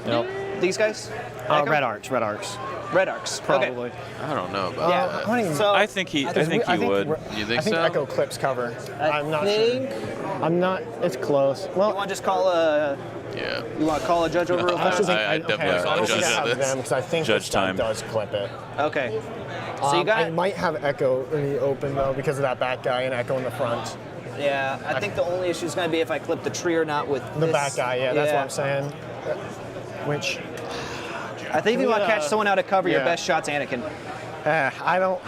Yep. These guys? Echo? Red arcs. Red arcs. Red arcs. Probably. I don't know about Yeah. that. I don't even- So I think he would. You think I think so? Echo clips cover. I'm not think sure. I'm not. It's close. you Well, want to just call a Yeah. judge over real I fast? should think- I definitely so I call don't a think judge I on have this. them because I think Judge the stud time. does clip it. Okay. So you got I might have Echo in the open though because of that back guy and Echo in the front. Yeah, I think the only issue is going to be if I clip the tree or not with The this. back guy, yeah, that's what I'm saying. Which I think if you want to catch someone out of cover, your yeah. best shot's Anakin. I don't.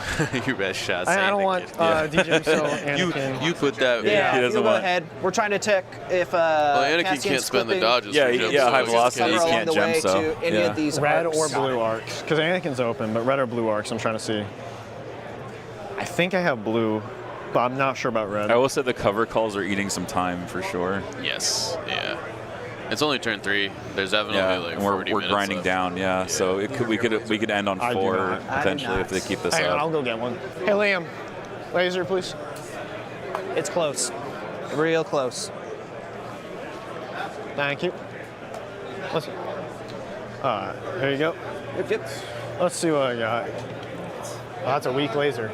Your best shot. I don't want DJ so Anakin. You put that. Yeah, he you doesn't go want- ahead. We're trying to check if Well, Anakin Cassian's can't spend the clipping dodges. Yeah, for he- jump, yeah, so high he's velocity, gonna- he cover along can't the jump, way so, to any yeah. of these Red arcs. or blue arcs because Anakin's open, but red or blue arcs. I'm trying to see. I think I have blue, but I'm not sure about red. I will say the cover calls are eating some time for sure. Yes. Yeah. It's only turn 3. There's definitely Yeah, like and 40 we're minutes grinding left. down. Yeah, so we could end on I do 4 not. I do potentially if not. they keep this Hang on, I'll up. go get one. Hey Liam, laser please. It's close. Real close. Thank you. Listen. Here you go. Yep. Let's see what I got. Oh, that's a weak laser.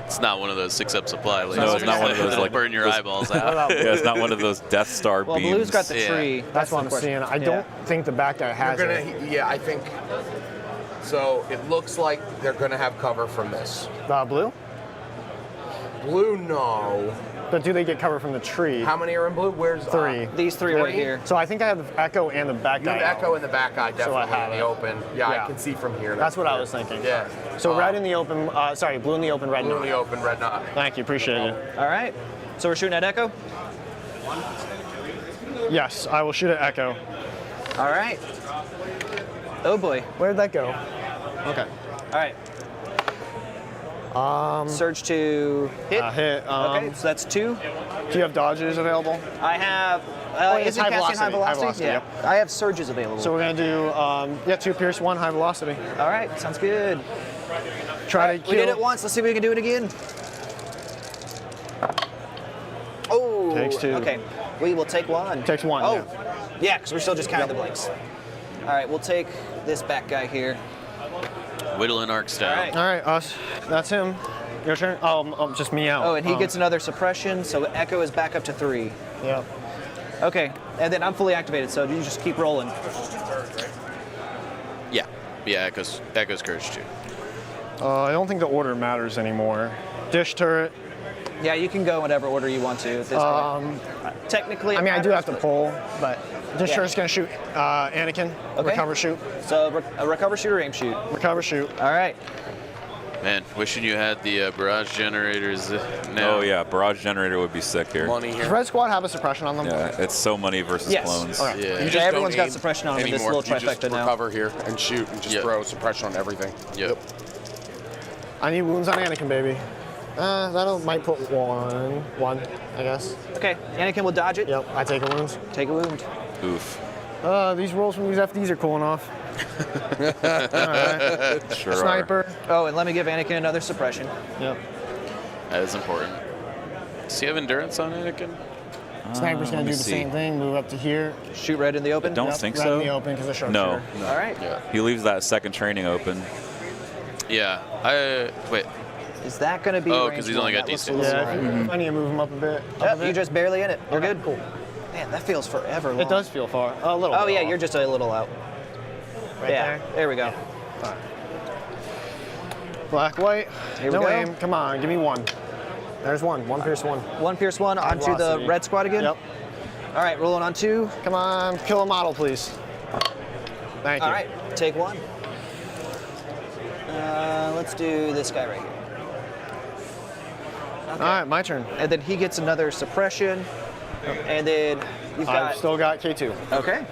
It's not one of those 6-up supply lasers. No, it's not one of those, that'll like, burn your those- eyeballs out. Yeah, it's not one of those Death Star Well, beams. blue's got the Yeah. tree. That's what the I'm question. seeing. I don't think the back guy has it. Yeah, I think. So it looks like they're going to have cover from this. Blue? Blue, no. But do they get cover from the tree? How many are in blue? Where's 3. These 3 right here. So I think I have the Echo and the back You guy. have Echo out. in the back eye, I definitely have in it. the open. Yeah, Yeah. I can see from here. That's what I was thinking. Yeah. So red in the open. Sorry, blue in the open, red Blue in in the open, red not. Thank you, appreciate it. All right. So we're shooting at Echo? Yes, I will shoot at Echo. All right. Oh boy. Where'd that go? Okay. All right. Surge to hit. Hit. Okay, so that's 2. Do you have dodges available? I have. it's Isn't high Cassian high velocity, high velocity? velocity, Yeah. I have surges available. So we're gonna do 2 pierce, 1 high velocity. all right, sounds good. Try to kill. We did it once. Let's see if we can do it again. Oh. Takes 2. Okay. We will take 1. Takes 1. Oh. Yeah. Yeah, because we're still just counting the blanks. All right, we'll take this back guy here. Whittling arcs down. All right. All right, us. That's him. Your turn. Oh, just me out. Oh, and he gets another suppression, so Echo is back up to 3. Yeah. Okay, and then I'm fully activated, so you just keep rolling. Yeah. Yeah, Echo's Courage too. I don't think the order matters anymore. Dish turret. Yeah, you can go in whatever order you want to at this point. Technically, I mean, I do have to pull, but dish Yeah. turret's gonna shoot Anakin. Okay. Recover shoot. So a recover shoot or aim shoot. Recover shoot. All right. Man, wishing you had the barrage generators now. Oh yeah, barrage generator would be sick here. Money Does here. Red Squad have a suppression on them? Yeah, it's so money versus Yes. clones. Okay. You Yeah. just Yeah, everyone's don't got aim suppression on them in this anymore. little You just trifecta now. recover here and shoot and just Yep. throw suppression on everything. Yep. I need wounds on Anakin, baby. Might put one, I guess. Okay, Anakin will dodge it. Yep, I take a wound. Take a wound. Oof. These rolls from these FDs are cooling off. Alright. Sure. Sniper. Oh, and let me give Anakin another suppression. Yep. That is important. Does he have endurance on Anakin? Sniper's let gonna me do the see. same thing. Move up to here. Shoot red in the open. Don't Yep, think right so. in the open because of No. sharpshooter. All right. Yeah. He leaves that second training open. Yeah. Wait. Is that going to be? Oh, range 'cause he's one? only got That looks a D6. little Yeah, right. I need to move him up a bit. Yep, you're just barely in it. You're Okay, good. cool. Man, that feels forever long. It does feel far. A little. Oh bit yeah, off. you're just a little out. Right Yeah, there we go. Black, white. Here we no go. aim. Come on, give me one. There's one. One pierce one. One pierce one onto the Velocity. red squad again. Yep. All right, rolling on 2. Come on, kill a model, please. Thank you. All right, take 1. Let's do this guy right here. All right, my turn. And then he gets another suppression. And then you've got. I've still got K2. Okay.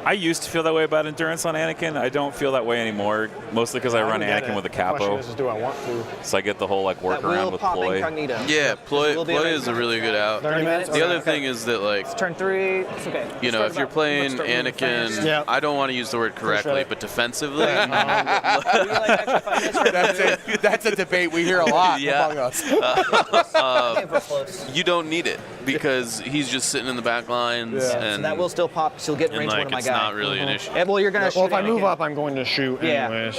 I used to feel that way about endurance on Anakin. I don't feel that way anymore, mostly because I run don't get Anakin it. with a The question capo, is, do I want to? so I get the whole like That will workaround with pop ploy. incognito. Yeah, ploy Will be is a really good out. 30 minutes? The other Okay. thing is that like, Turn 3. It's okay. you know, if you're playing Anakin, Yeah. I don't want to use the word correctly, it. but defensively, That's a debate we hear a lot Yeah. among us. you don't need it because he's just sitting in the back lines, So and that will still pop. So you'll get and range like one of my it's guy. not really an issue. And, well, you're gonna shoot Well, if I move Anakin. up, I'm going to shoot Yeah. anyways.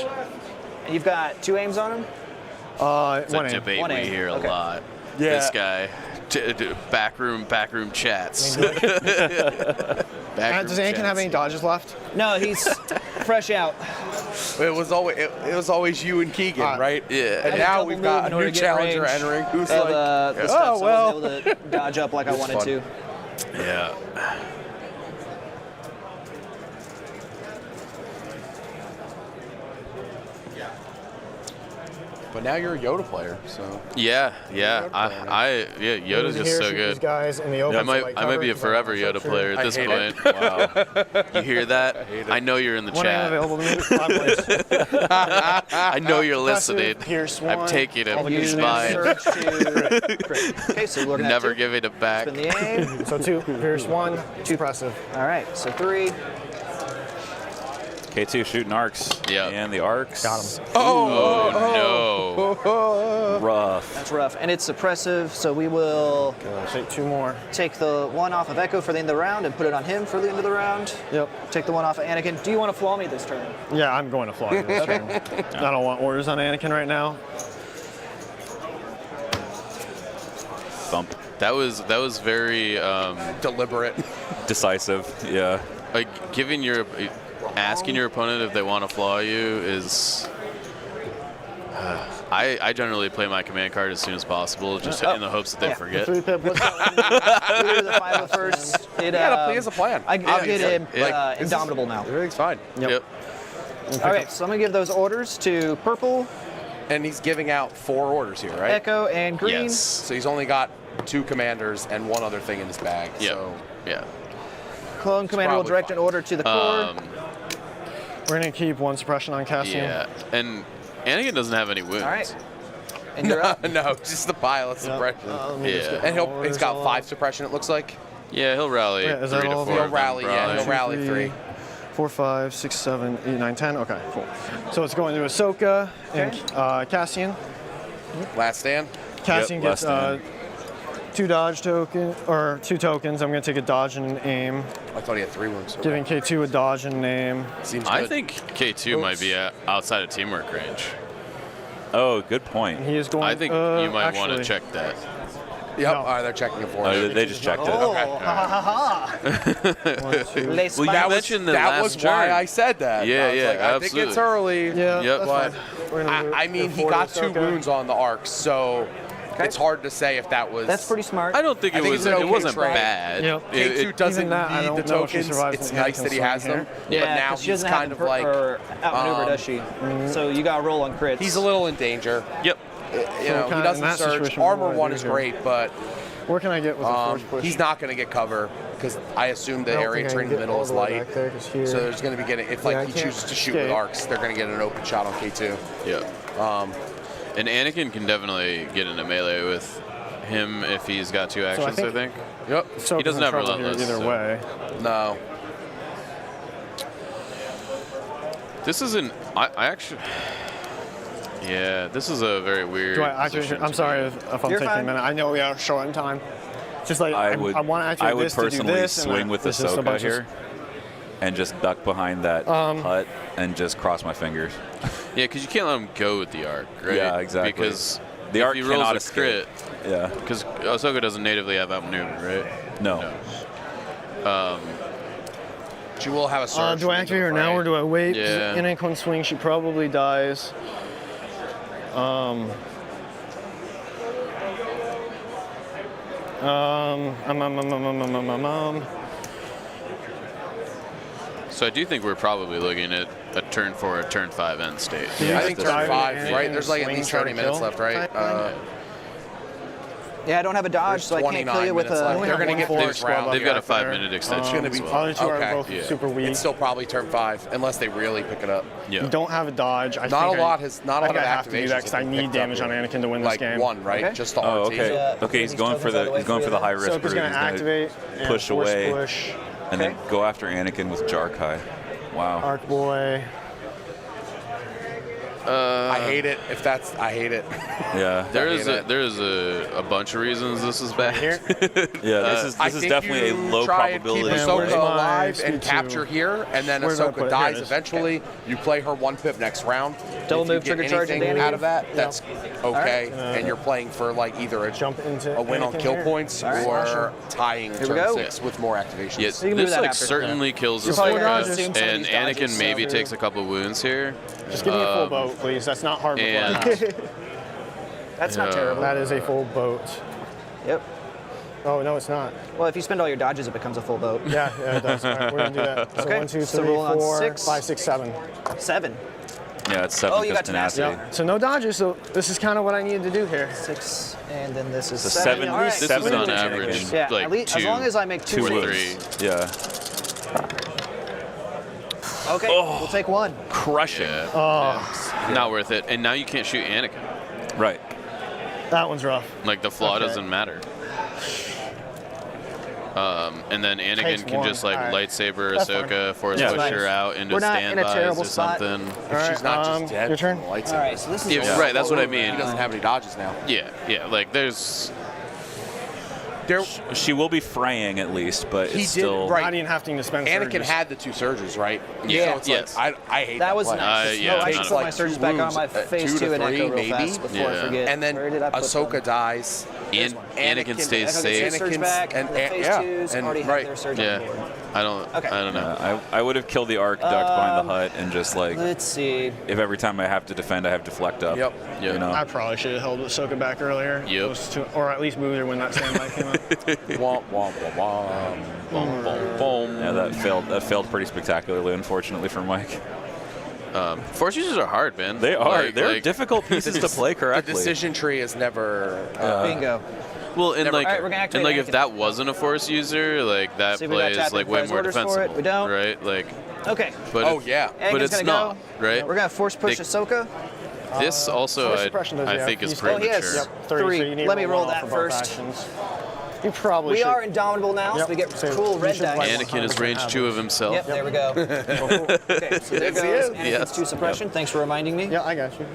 And you've got 2 aims on him. It's One a aim. debate One we aim. hear a Okay. lot. Yeah. This guy, backroom chats. Does Anakin have any dodges left? No, he's fresh out. It was always you and Keegan, right? Yeah. And I now double we've move got in a order new to get challenger range entering who's of, like, the stuff, oh so well. I wasn't able to dodge up like I wanted fun. to. Yeah. But now you're a Yoda player, so Yeah. Yoda's Move just here, so shoot good. These guys in the open. I might, so, like, I might be a cover, forever 'cause I'm Yoda sure. player at I this hate point. it. Wow. You hear that? I know you're in the One aim chat. available to me. 5 points. I know you're listening. Pierce I'm one. taking him. All the He's good mine. Surge to crit. Okay, so we're gonna Never have 2. giving it back. Spin the aim. So 2, Pierce 1, 2 impressive. All right, so 3. K2 shooting arcs. Yeah. And the arcs. Got him. Oh, no. Rough. That's rough, and it's suppressive. So we will Take 2 more. take the one off of Echo for the end of the round and put it on him for the end of the round. Yep. Take the one off of Anakin. Do you want to flaw me this turn? Yeah, I'm going to fly this turn. I don't want orders on Anakin right now. Thump. That was very deliberate. Decisive. Yeah. like asking your opponent if they want to flaw you is. I generally play my command card as soon as possible, just in the hopes that they forget. 3 pip. What's We do the 5 of first. It, He has a plan. I get him Indomitable now. Everything's fine. Yep. All right, so I'm going to give those orders to Purple, And he's giving out 4 orders here, right? Echo, and Green. Yes. So he's only got 2 commanders and 1 other thing in his bag. Yeah. So Yeah. Clone Commander will probably direct fine. an order to the core. We're going to keep 1 suppression on Cassian. Yeah. And Anakin doesn't have any wounds. All right. And you're up. no, just the pile of suppression. Let me just Yeah. get And he's got orders 5 suppression, it looks like. Yeah, he'll rally Yeah, is 3 that to all 4. of He'll of them, rally, yeah, probably. he'll rally 3. 4, 5, 6, 7, 8, 9, 10. Okay, cool. So it's going to Ahsoka and Cassian. Last stand. Cassian Yep, gets last 2 dodge token or 2 tokens. I'm going to take a dodge and an aim. I thought he had 3 wounds. Giving K2 a dodge and an aim. Seems I good. think K2 might be outside of teamwork range. Oh, good point. He is going. I think you might want to actually, check that. Yep. No. All right, they're checking it for Oh, him. they just checked it. Oh, Okay. ha ha ha ha. 1, 2. Les Well, you Spies. mentioned the that last was why turn. I said that. Yeah, I was yeah, like, I think absolutely. it's early. Yeah, Yep. that's But fine. We're gonna move I mean, it he forward got to 2 Ahsoka. wounds on the arcs, so it's hard to say if that was. That's pretty smart. I don't think I it think was. it's an It okay wasn't trade. bad. Yep. K2 doesn't Even that, I need don't the know if she tokens. survives It's the nice that he has swing them. here. But now 'cause she he's doesn't have kind to of like. outmaneuver, does she? So you got to roll on crits. He's a little in danger. Yep. You know, kinda he in doesn't that surge. situation, what Armor do I 1 do is here? great, but Where can I get with the force push? he's not going to get cover because I assume the I don't area think I train in can the get middle all is the way light. back there, 'cause here- So there's going to be getting if Yeah, I like he can't chooses to shoot with escape. arcs, they're going to get an open shot on K2. Yeah. And Anakin can definitely get into melee with him if he's got 2 actions, I think. Yep. So He doesn't have trouble here Relentless, either so- way. No. This isn't. I actually. Yeah, this is a very weird. Do I activate? position I'm to sorry be. if I'm You're taking fine. a minute. I know we are short on time. Just like I would. I want to activate I would this to do personally this, and swing with the this is a Ahsoka bunch of- here, and just duck behind that hut and just cross my fingers. Yeah, because you can't let him go with the arc, right? Yeah, exactly. Because The if arc he rolls cannot a escape. crit, Yeah. because Ahsoka doesn't natively have outmaneuver, right? No. She will have a surge. do I activate her now or do I wait? 'Cause Yeah. In a con swing, she probably dies. So I do think we're probably looking at a turn 4, a turn 5 end state. I think turn 5, and right? There's like at swing, least try to 30 minutes kill. left, right? Yeah, I don't have a dodge, so I can't kill you with 29 minutes a. left. They're going to get One this force round. They've got a after. 5-minute extension. gonna be as well. Other two Okay. are both Yeah. super weak. It's still probably turn 5, unless they really pick it up. Yeah. You don't have a dodge. I Not think a lot has not a I lot think of I have to do activations that because I have been need picked damage up on here. Anakin to win Like this game. one, right? Okay. Just the Oh, RT. okay. Yeah. Okay, he's These going for tokens out of the way the for you then. high risk So route. he's gonna He's gonna activate and push force away. push. and then go after Anakin with Jarkai. Wow. Arc boy. I hate it. If that's, I hate it. Yeah. There I is hate a bunch of reasons this is bad. Here. Yeah. I This is think definitely a you low try and probability. keep Yeah, where's Ahsoka my alive and speed capture two? here, and then Where did I Ahsoka put it? dies Here it is. eventually. You play her 1 pip next round. Double If you move, get trigger charge, and anything Danny. out of that, that's okay. Alright. And you're playing for like either a Jump into a win on Anakin kill here. points Alright. or tying Here we turn go. 6 with more activations. Yeah, you can move this that like after. certainly kills You're probably gonna Ahsoka, assume some of and these Anakin dodges, maybe so- takes a couple wounds here. Just give me a full boat, please. That's not hard before I and- pass. That's not terrible. That is a full boat. Yep. Oh, no, it's not. Well, if you spend all your dodges, it becomes a full boat. Yeah, it does. All right, we're going to do that. So Okay, 1, 2, so 3, roll on 4, 6. 5, 6, 7. 7. Yeah, it's 7 Oh, you because got tenacity. tenacity. So no dodges. So this is kind of what I needed to do here. 6, and then this is So 7. 7. All right. This Seven is on to average Anakin. Yeah, like at least, 2, as long as I make 2 2 or wounds. 3. Yeah. Okay, we'll take 1. Crushing. Yeah. Not worth it. And now you can't shoot Anakin. Right. That one's rough. Like the flaw Okay. doesn't matter. And then Anakin Takes can one. just like All right. lightsaber That's fine. Ahsoka, force Yeah. push her Nice. out into We're not in a standbys terrible or spot. something. All right, She's not just dead. Your turn. from the lightsaber. All right, so this is Yeah, right, that's what I mean. He doesn't have any dodges now. Yeah, like there's. There, She will be fraying at least, but He it's did- still. right. Not even having to spend Anakin surges. had the 2 surges, right? Yeah. So it's Yes. like, I hate That was play. nice. Yeah, no, I not should a- put my like surges 2 back on wounds, my 2 phase to 2 and 3 echo real maybe. fast before I Yeah. forget. And then Where did I put Ahsoka them? dies. And Anakin stays Echo gets his safe. surge back, and- and the phase yeah, 2s and- already have right. their surge Yeah, on board. I don't know. I would have killed the arc, ducked behind the hut, and just like, Let's see. if every time I have to defend, I have deflect up. Yep. Yep. You know. I probably should have held Ahsoka back earlier. Yep. Those two- or at least moved her when that standby came up. Womp, womp, womp, womp. Boom, boom, boom. Yeah, that failed pretty spectacularly, unfortunately for Mike. Force users are hard, man. They are. Like- They're like- difficult pieces to play The correctly. decision tree is never. Bingo. Well, and like, All right, we're gonna activate if Anakin. that wasn't a Force user, like that See, we got play is tap like in way prize more orders for it. defensible, We don't. right? Like, Okay. but Oh, it- yeah. but Anakin's it's gonna not, go. right? We're gonna force push They- Ahsoka. This also, Force suppression does, I yeah. think, is He's- Oh, he premature. has- Yep, 3. Three. So you need Let me to roll one off that for both first. actions. You probably We should. are indomitable now, so Yep. we get So cool you red should dice. like- Anakin is range 2 of himself. Yep, there we go. Okay, so there Yes, he goes is. Anakin's Yes. 2 suppression. Thanks for reminding me. Yeah, I got you.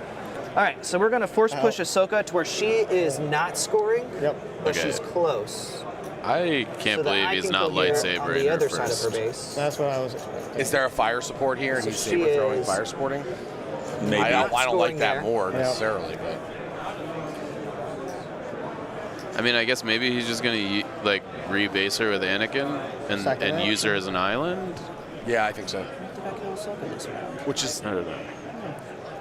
All right, so we're gonna force push Ahsoka to where she is not scoring, Yep. but Okay. she's close. I can't so that believe I he's can not go here lightsaber on in the her other side of first. her base. That's what I was expecting. Is there a fire support here? And So he's she saber throwing is- fire supporting? Maybe. I don't like scoring that there. more Yeah. necessarily, but I mean, I guess maybe he's just gonna like rebase her with Anakin and Second use her as an island. yeah, I think so. Did I kill Ahsoka this round? Which is I don't know.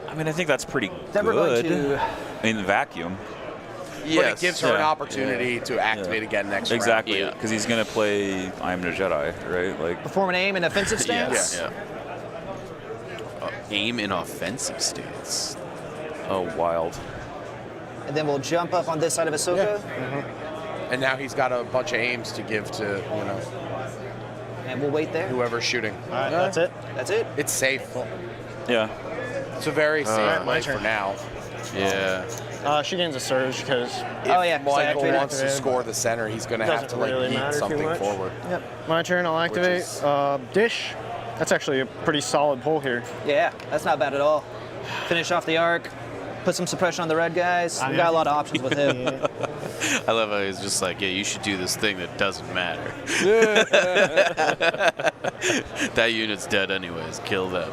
I mean, I think that's pretty Then we're going good to in the vacuum. but Yes. it gives her an Yeah. opportunity to activate again next round. Exactly, Yeah. because he's gonna play I Am the Jedi, right? Like, perform an aim in offensive stance. Yeah. Aim in offensive stance. oh, wild. And then we'll jump up on this side of Ahsoka, And now he's got a bunch of aims to give to and we'll wait there. whoever's shooting. All right, that's it. That's it. It's safe. Yeah. It's a very safe my play for turn. now. Yeah. She gains a surge because Oh, yeah, 'cause I Michael activated wants to it. score the center. He's going to have Doesn't to like really eat matter too something much. forward. Yep. my turn. I'll activate is- dish. That's actually a pretty solid pull here. Yeah, that's not bad at all. Finish off the arc. Put some suppression on the red guys. We got a lot of options with him. I love how he's just like, yeah, you should do this thing that doesn't matter. That unit's dead anyways. Kill them.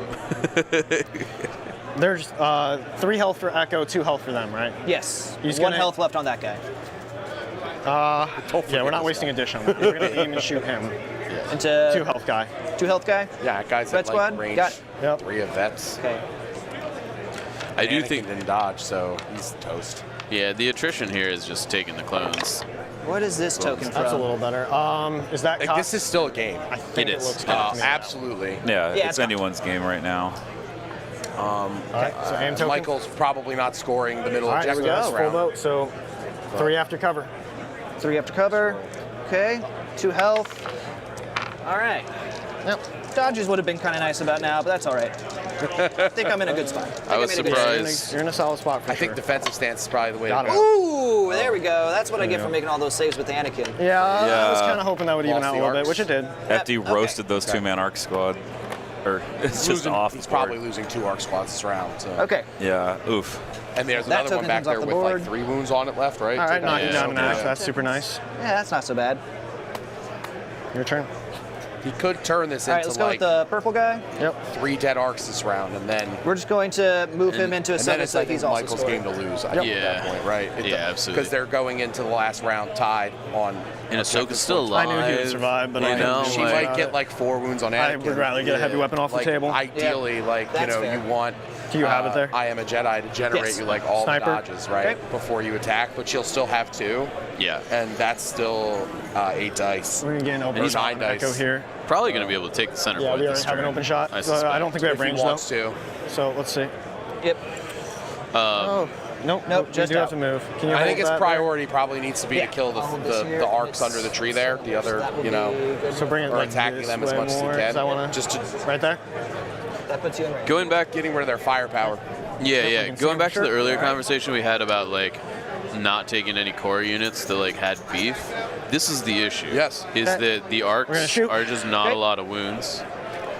There's 3 health for Echo, 2 health for them, right? Yes. He's 1 gonna- health left on that guy. Yeah, we're not wasting a dish on that. We're gonna aim and shoot him. Into 2 health guy. 2 health guy. Yeah, that guy's Red at squad, like range got it. Yep. 3 of vets. Okay. I do Anakin think, didn't dodge, so he's toast. yeah, the attrition here is just taking the clones. What is this token from? That's a little better. Is that Like, this is still a game. I think It it, is. looks good to me. Absolutely. Yeah, Yeah, it's it's- anyone's game right now. All right, so aim token. Michael's probably not scoring the middle All right, here we objective go. this Full round. boat. So 3 after cover. 3 after cover. Okay. 2 health. All right. Yep. Dodges would have been kind of nice about now, but that's all right. I think I'm in a good spot. I was think I'm in a good surprised. You're in a solid spot for I think sure. defensive stance is probably the way to Got him. go. Ooh, there we go. That's what I get for making all those saves with Anakin. Yeah, I was Yeah. kind of hoping that would even Lost out a the little bit, arcs. which it did. FD okay. roasted those 2-man arc squad. Or it's just off He's the board. probably losing 2 arc squads this round. So. Okay. Yeah, oof. And there's That another one token back comes off there the with board. like 3 wounds on it left, right? All right, knocking Yeah, down an okay. axe. That's super nice. Yeah, that's not so bad. Your turn. He could turn this All right, into let's go like with the purple guy. Yep. 3 dead arcs this round, and then We're just going to move him into a and then second it's so I think he's also Michael's scoring. game to lose. I Yep. think at that Yeah. point, right? Yeah, absolutely. Because they're going into the last round tied on. And Ahsoka's still I alive. knew he would survive, but you I know, She like- might get like 4 wounds on Anakin. I would rather get a heavy weapon off the Like, table. Ideally, like That's you fair. want. Do you have it there? I am a Jedi to generate Yes. you like all Sniper. the dodges, right, Okay. before you attack. But she'll still have 2, Yeah. and that's still 8 dice. We're gonna get an open Or shot 9 on dice. Echo here. Probably going to be able to take the center Yeah, point we this already have an turn. open shot. I So I suspect. don't think we have If he range though. wants to. So let's see. Yep. Oh, nope. Nope, You just do have out. to move. Can you I hold think its that priority probably needs to be Yeah. to kill I'll hold this here, the and arcs it's- under the tree there. The other, That would you know, be good. there? So bring it or like attacking this them as way much as you more, 'cause can. I wanna Just to right there. That puts you in range. Going back, getting rid of their firepower. yeah, yeah. can Going back to the sure. earlier conversation we had about like not taking any core units that like had beef. This is the issue. Yes. Is Okay. that the We're gonna arcs shoot. are just not Okay. a lot of wounds.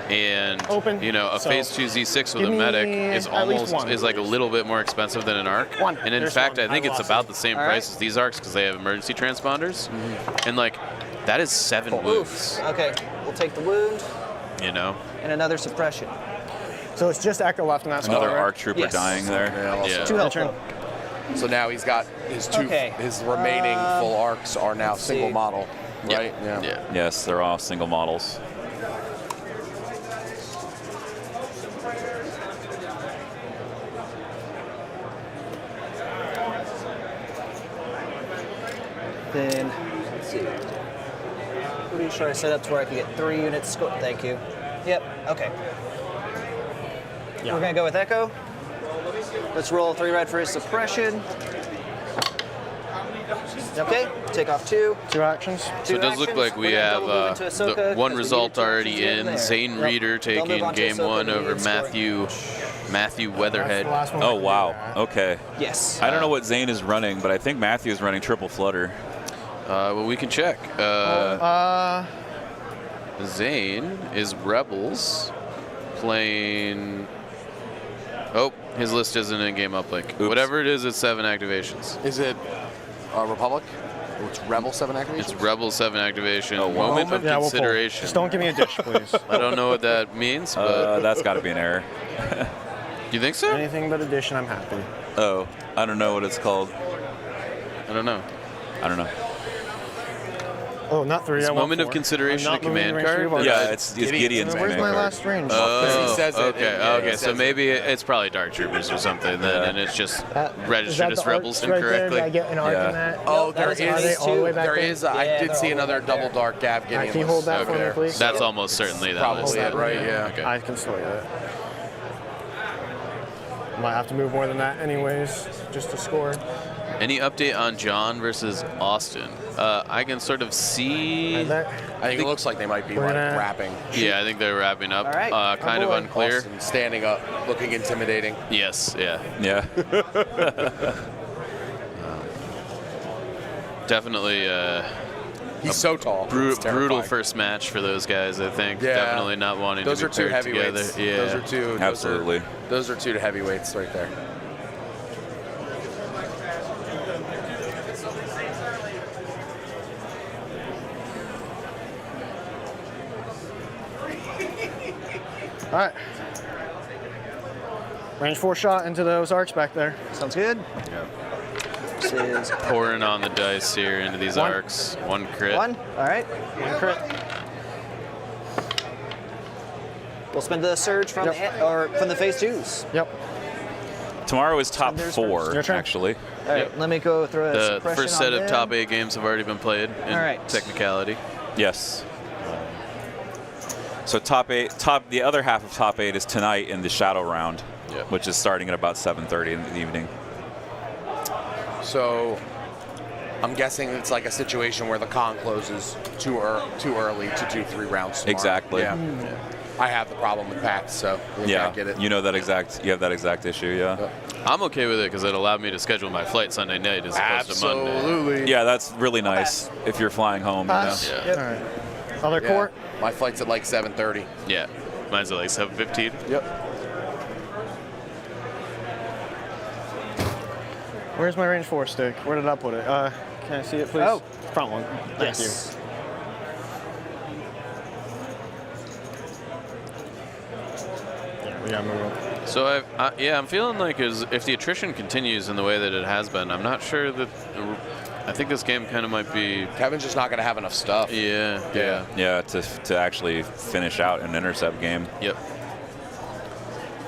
And Open. you know, a So, phase 2 Z6 with give a medic me is at least almost one, is like a little bit more expensive than an arc. One. And in There's fact, one. I think I it's lost about it. the same All price right. as these arcs because they have emergency transponders. And like that is 7 wounds. Okay, we'll take the wound You know. and another suppression. So it's just Echo left in that spot. Another right? arc trooper Yes. dying there. Yeah. 2 health. turn. though. So now he's got his Okay. his remaining full arcs are now let's single see. model, right? Yeah. Yes, they're all single models. Then, let's see. Pretty sure I set up to where I could get 3 units score. Thank you. Yep, okay. Yeah. We're gonna go with Echo. Let's roll 3 red for his suppression. Okay, take off 2. 2 actions. So it does look like we have the one result already in. Zane Reeder taking game 1 over Matthew Weatherhead. That's the last one. Oh, wow. Okay. Yes. I don't know what Zane is running, but I think Matthew is running triple flutter. Well, we can check. Zane is Rebels playing. Oh, his list isn't in game uplink. Oops. Whatever it is, it's 7 activations. Is it Republic? It's Rebel 7 activations? It's Rebel 7 activation. Oh, wow. Moment of Yeah, we'll pull. consideration. Just don't give me a dish, please. I don't know what that means, but That's got to be an error. you think so? Anything but a dish and I'm happy. Oh, I don't know what it's called. I don't know. I don't know. Oh, not 3. It's I want moment of 4. consideration, I'm a not moving command range card? 3 of ours. Yeah, it's Gideon's Where's command my card. last range? Because he says it, okay, yeah, he okay. So says maybe it's probably Dark Troopers or something then, and it's just registered as Rebels incorrectly. Did I get an arc Yeah. in that? Oh, there that is. is- Are they all the way back There there? is. I Yeah, did they're see all the way another back double there. dark Gav All right, Gideon. can you hold that for me, there. please? That's almost certainly that Probably list. it, right? Yeah. Okay. I can still get it. Might have to move more than that anyways, just to score. Any update on John versus Austin? I can sort of see. Right there. I think it looks like they might be We're like gonna- wrapping. Yeah, I think they're wrapping up. All right. Kind of boy. unclear. Austin standing up, looking intimidating. Yes, yeah. Yeah. Definitely He's so tall. It's brutal terrifying. first match for those guys, I think. Yeah. Definitely not wanting Those to are be two paired heavyweights. together. Yeah. Those are two. Absolutely. Those are two heavyweights right there. All right. Range 4 shot into those arcs back there. Sounds good. This is Pouring on the dice here into these One. arcs. One crit. 1. All right. One crit. We'll spend the surge from the phase 2s. Yep. Tomorrow is top Theirs 4, first. Your turn. actually. All right. Let me go throw a The suppression first set on of them. top 8 games have already been played in All right. technicality. Yes. So the other half of top 8 is tonight in the shadow round, Yep. which is starting at about 7:30 in the evening. So I'm guessing it's like a situation where the con closes too early to do 3 rounds tomorrow. Exactly. Yeah. I have the problem with PAX, so I get it. You know that exact. You have that exact issue. Yeah. I'm okay with it because it allowed me to schedule my flight Sunday night as opposed to Monday. Absolutely. Yeah, that's really nice if you're flying home. You know? Pass. Yeah. All right. Other Yeah. court. My flight's at like 7:30. Yeah. Mine's at like 7:15. Yep. Where's my range 4 stick? Where did I put it? Can I see it, please? Oh. Front one. Thank Yes. you. Yeah, we gotta move it. So I'm feeling like if the attrition continues in the way that it has been, I'm not sure that. I think this game kind of might be. Kevin's just not going to have enough stuff. Yeah. Yeah, to actually finish out an intercept game. Yep.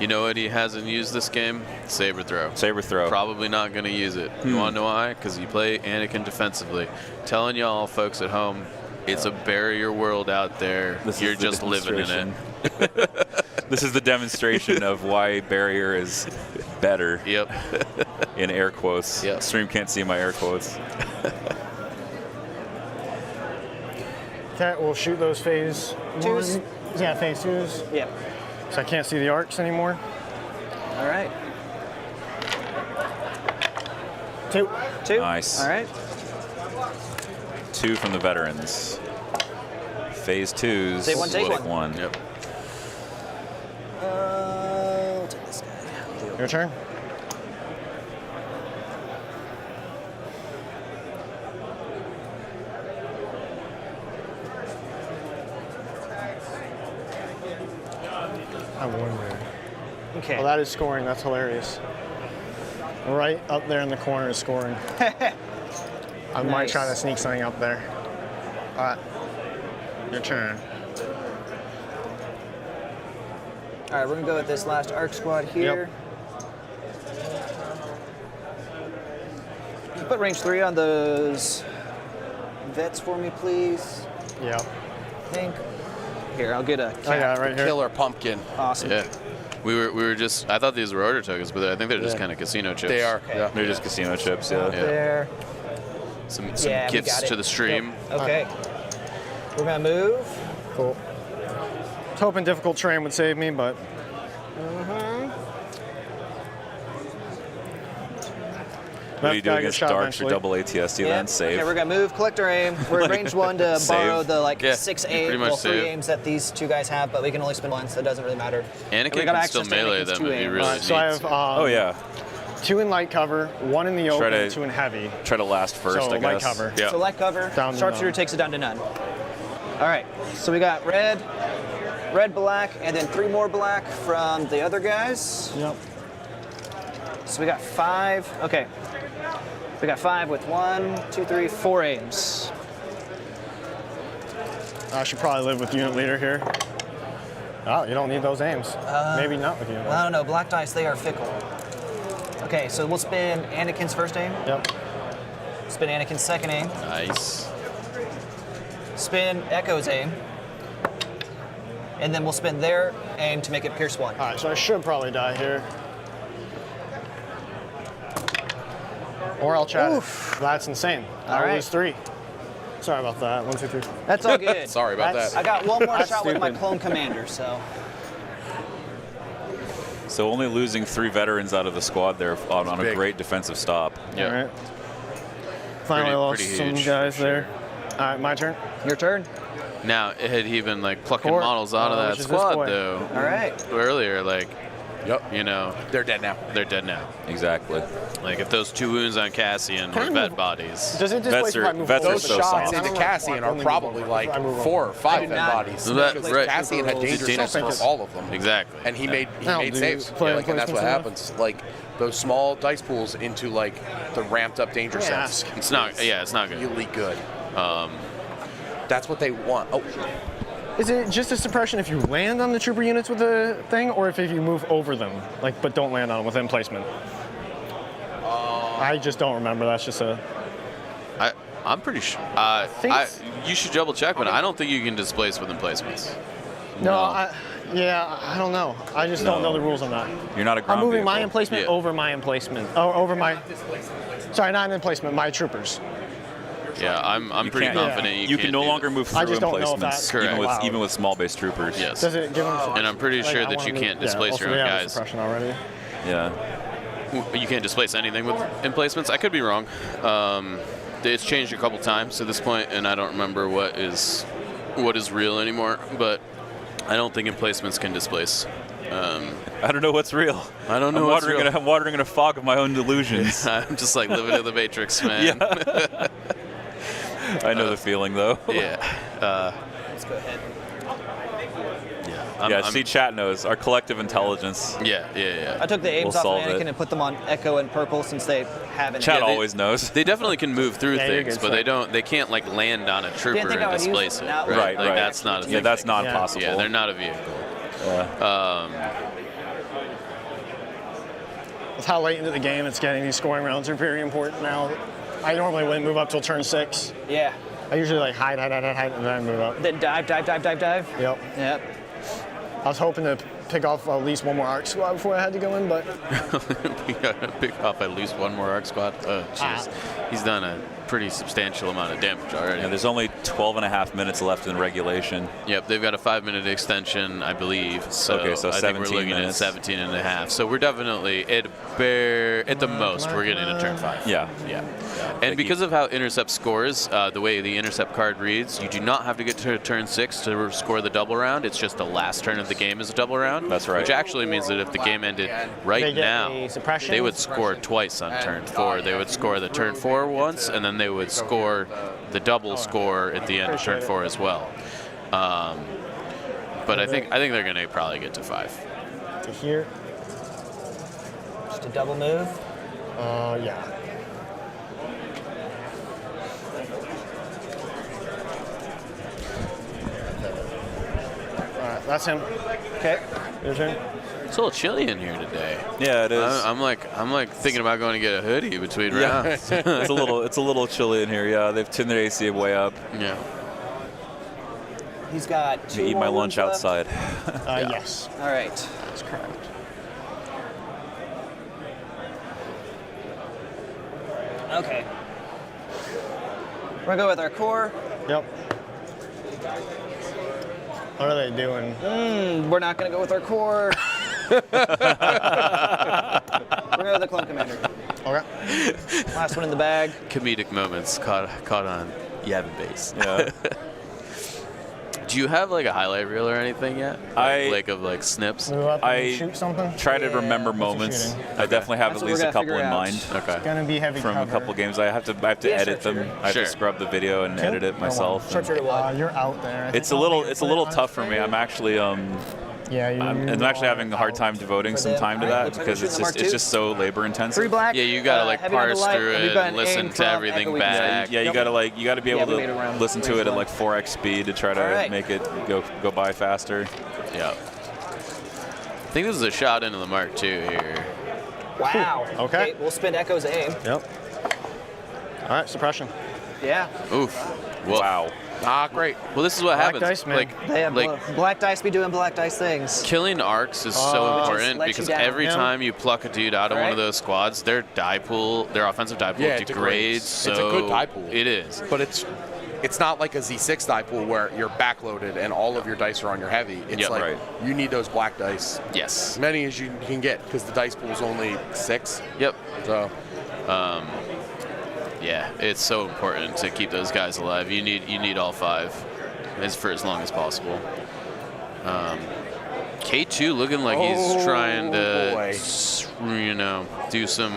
You know what he hasn't used this game? Saber throw. Saber throw. Probably not going to use it. You want to know why? Because you play Anakin defensively. Telling y'all, folks at home, it's a barrier world out there. This is You're the just living in it. This is the demonstration of why barrier is better. Yep. In air quotes. Yep. Stream can't see my air quotes. Okay, we'll shoot those phase 2s. Yeah, phase 2s. Yep. So I can't see the arcs anymore. All right. 2. 2. Nice. All right. 2 from the veterans. Phase 2s. Save one, take pick one. Yep. We'll take this guy. Your turn. I wonder. Okay. Well, that is scoring. That's hilarious. Right up there in the corner is scoring. I might try to Nice. sneak something up there. All right. Your turn. All right, we're gonna go with this last arc squad here. Can you put range 3 on those vets for me, please? Yep. I think. Here, I'll get a I got it right here. Killer pumpkin. awesome. Yeah. We were just. I thought these were order tokens, but I think they're just kind of casino chips. They are. Okay. Yeah. They're just casino chips, Up yeah. there. Some Yeah, we gifts got it. to the stream. Okay. We're gonna move. Cool. I was hoping difficult terrain would save me, but What do you do Gotta get against shot darks or eventually. double ATST Yep. then? Save. Okay, we're gonna move, collector aim. We're at range 1 to Save. borrow the Yeah, 6 you pretty aim, much well 3 save. aims that these 2 guys have, but we can only spend once. That doesn't really matter. And we Anakin got can still access to melee Anakin's them 2 if you aim. really Alright, so I need have to. Oh yeah. 2 in light cover, 1 in the open, to- and 2 in heavy. Try to last first, So I light guess. cover. Yeah. So light cover, Down to sharpshooter none. takes it down to none. All right, so we got red, black, and then 3 more black from the other guys. Yep. So we got 5. Okay. We got 5 with 1, 2, 3, 4 aims. I should probably live with unit leader here. Oh, you don't need those aims. Maybe not with unit Well, I leader. don't know. Black dice, they are fickle. Okay, so we'll spin Anakin's first aim, Yep. spin Anakin's second aim, Nice. spin Echo's aim, and then we'll spin their aim to make it Pierce 1. All right, so I should probably die here. Or I'll chat. Oof. That's insane. All I'll right. lose 3. Sorry about that. 1, 2, 3. That's all good. Sorry about That's- that. I got one more That's shot with my stupid. clone commander, so. So only losing 3 veterans out of the squad there on a big. great defensive stop. Yeah. All right. Finally lost pretty some huge, guys for sure. there. All right, my turn. Your turn. Now, had he been like plucking Court. models out of Which that is this squad boy. though, All right. earlier, like, Yep. you know, They're dead now. they're dead now. Exactly. Like if those 2 wounds on Cassian Can I were vet move- bodies. Does it Vets displace if are- I move vets are forward? Those so shots soft. into Cassian are probably like 4 or 5 vet bodies. That- right. Cassian had danger Danger sense for all of them. Exactly. And he made That'll do. saves. Play Like, and that's what placements happens. Like those small dice pools into like the ramped up danger Yeah. sense. It's not. Yeah, it's not good. Really good. That's what they want. Oh, Is it just a suppression if you land on the trooper units with the thing, or if you move over them, like, but don't land on them within placement? I just don't remember. That's just a. I'm pretty sure. think You should double check, but I don't think you can displace within placements. No, I don't know. I just don't know the rules on that. You're not a ground I'm moving my vehicle. emplacement Yeah. over my emplacement. Oh, over my. Sorry, not an emplacement. My troopers. Yeah, I'm pretty can't- confident You you can can't no do longer that. move I through just don't know if emplacements, that's Correct. allowed. even with small-based troopers. Yes. Does it give them? And I'm pretty sure I that wanna you move- can't displace also, your own we have a guys. suppression already. Yeah. You can't displace anything with emplacements. I could be wrong. It's changed a couple times to this point, and I don't remember what is real anymore. But I don't think emplacements can displace. I don't know what's real. I don't know what's real. I'm watering in a fog of my own delusions. I'm just like living in the Matrix, man. I know the feeling, though. Yeah. Let's go ahead. Yeah. See, chat knows our collective intelligence. Yeah. I took the aims We'll off of solve Anakin it. and put them on Echo and Purple since they haven't. Chat they- always knows. They definitely can move through Yeah, you're things, good, but sorry. they can't like land on a trooper think I and would use displace it. that Right, Like right. that's not a thing. Yeah, that's not Yeah. possible. Yeah, they're not a vehicle. With how late into the game it's getting, these scoring rounds are very important now. I normally wouldn't move up till turn 6. Yeah. I usually like hide, and then move up. Then dive. Yep. Yep. I was hoping to pick off at least one more arc squad before I had to go in, but We gotta pick off at least one more arc squad. Oh, jeez. He's done a pretty substantial amount of damage already. Yeah, there's only 12 and a half minutes left in regulation. Yep, they've got a 5-minute extension, I believe. So, Okay, so I think 17 we're looking minutes. at 17 and a half. So we're definitely at the most we're getting to turn 5. Yeah. And because of how intercept scores, the way the intercept card reads, you do not have to get to turn 6 to score the double round. It's just the last turn of the game is a double round. That's right. Which actually means that if the game ended They right get now, a suppression? they would score twice on turn 4. They would score the turn 4 once, and then they would score the double score at the end of turn 4 as well. But I think they're going to probably get to 5. to here, Just a double move. yeah. All right, that's him. Okay. Your turn. It's a little chilly in here today. Yeah, it is. I'm like thinking about going to get a hoodie between Yeah. rounds. it's a little chilly in here. Yeah, they've turned their AC way up. Yeah. He's got 2 Eat more my lunch wounds left. outside. Yes, All right. that's correct. Okay. We're gonna go with our core. Yep. What are they doing? We're not gonna go with our core. We're going with the clone commander. Okay. Last one in the bag. Comedic moments caught on Yavin base. Yeah. Do you have like a highlight reel or anything yet? Like snips? Move up and I shoot something. Try to Yeah, remember what's the moments. shooting? I definitely have That's at what least we're a gonna couple in figure out. mind Okay. It's gonna be heavy from cover. a couple games. I have to Yeah, edit them. sharpshooter. I have Sure. to scrub the video and Two? edit it Or myself. one? Sharpshooter what? You're out there. I It's a think little I'll it's a little put it tough on for me. screen. I'm actually Yeah, I'm actually having a hard time devoting For some them. time to Alright, that looks like because we're it's shooting just the it's Mark just so labor intensive. 3 black. Yeah, you gotta like heavy on the parse light, through and we've it got and an listen aim to from everything Echo we back. can Yeah, you gotta be Yeah, able we made it to around listen to it at Queensland. like 4x speed to try to Alright. make it go by faster. Yeah. I think this is a shot into the Mark II here. Wow. Okay. We'll spend Echo's aim. Yep. All right, suppression. Yeah. Oof. Well, Wow. Ah, great. Well, this is what Black happens. dice, man. They have like black dice be doing black dice things. killing arcs is so important Lets you because down. every Yeah. time you pluck a dude out of one of Right. those squads, their offensive die pool Yeah, it degrades. degrades. So It's a good die pool. It is. But it's not like a Z6 die pool where you're backloaded and all of your dice are on your heavy. It's Yep. like Right. you need those black dice. Yes. As many as you can get because the dice pool is only 6. Yep. So yeah, it's so important to keep those guys alive. You need all 5 for as long as possible. K2 looking like he's trying to, do some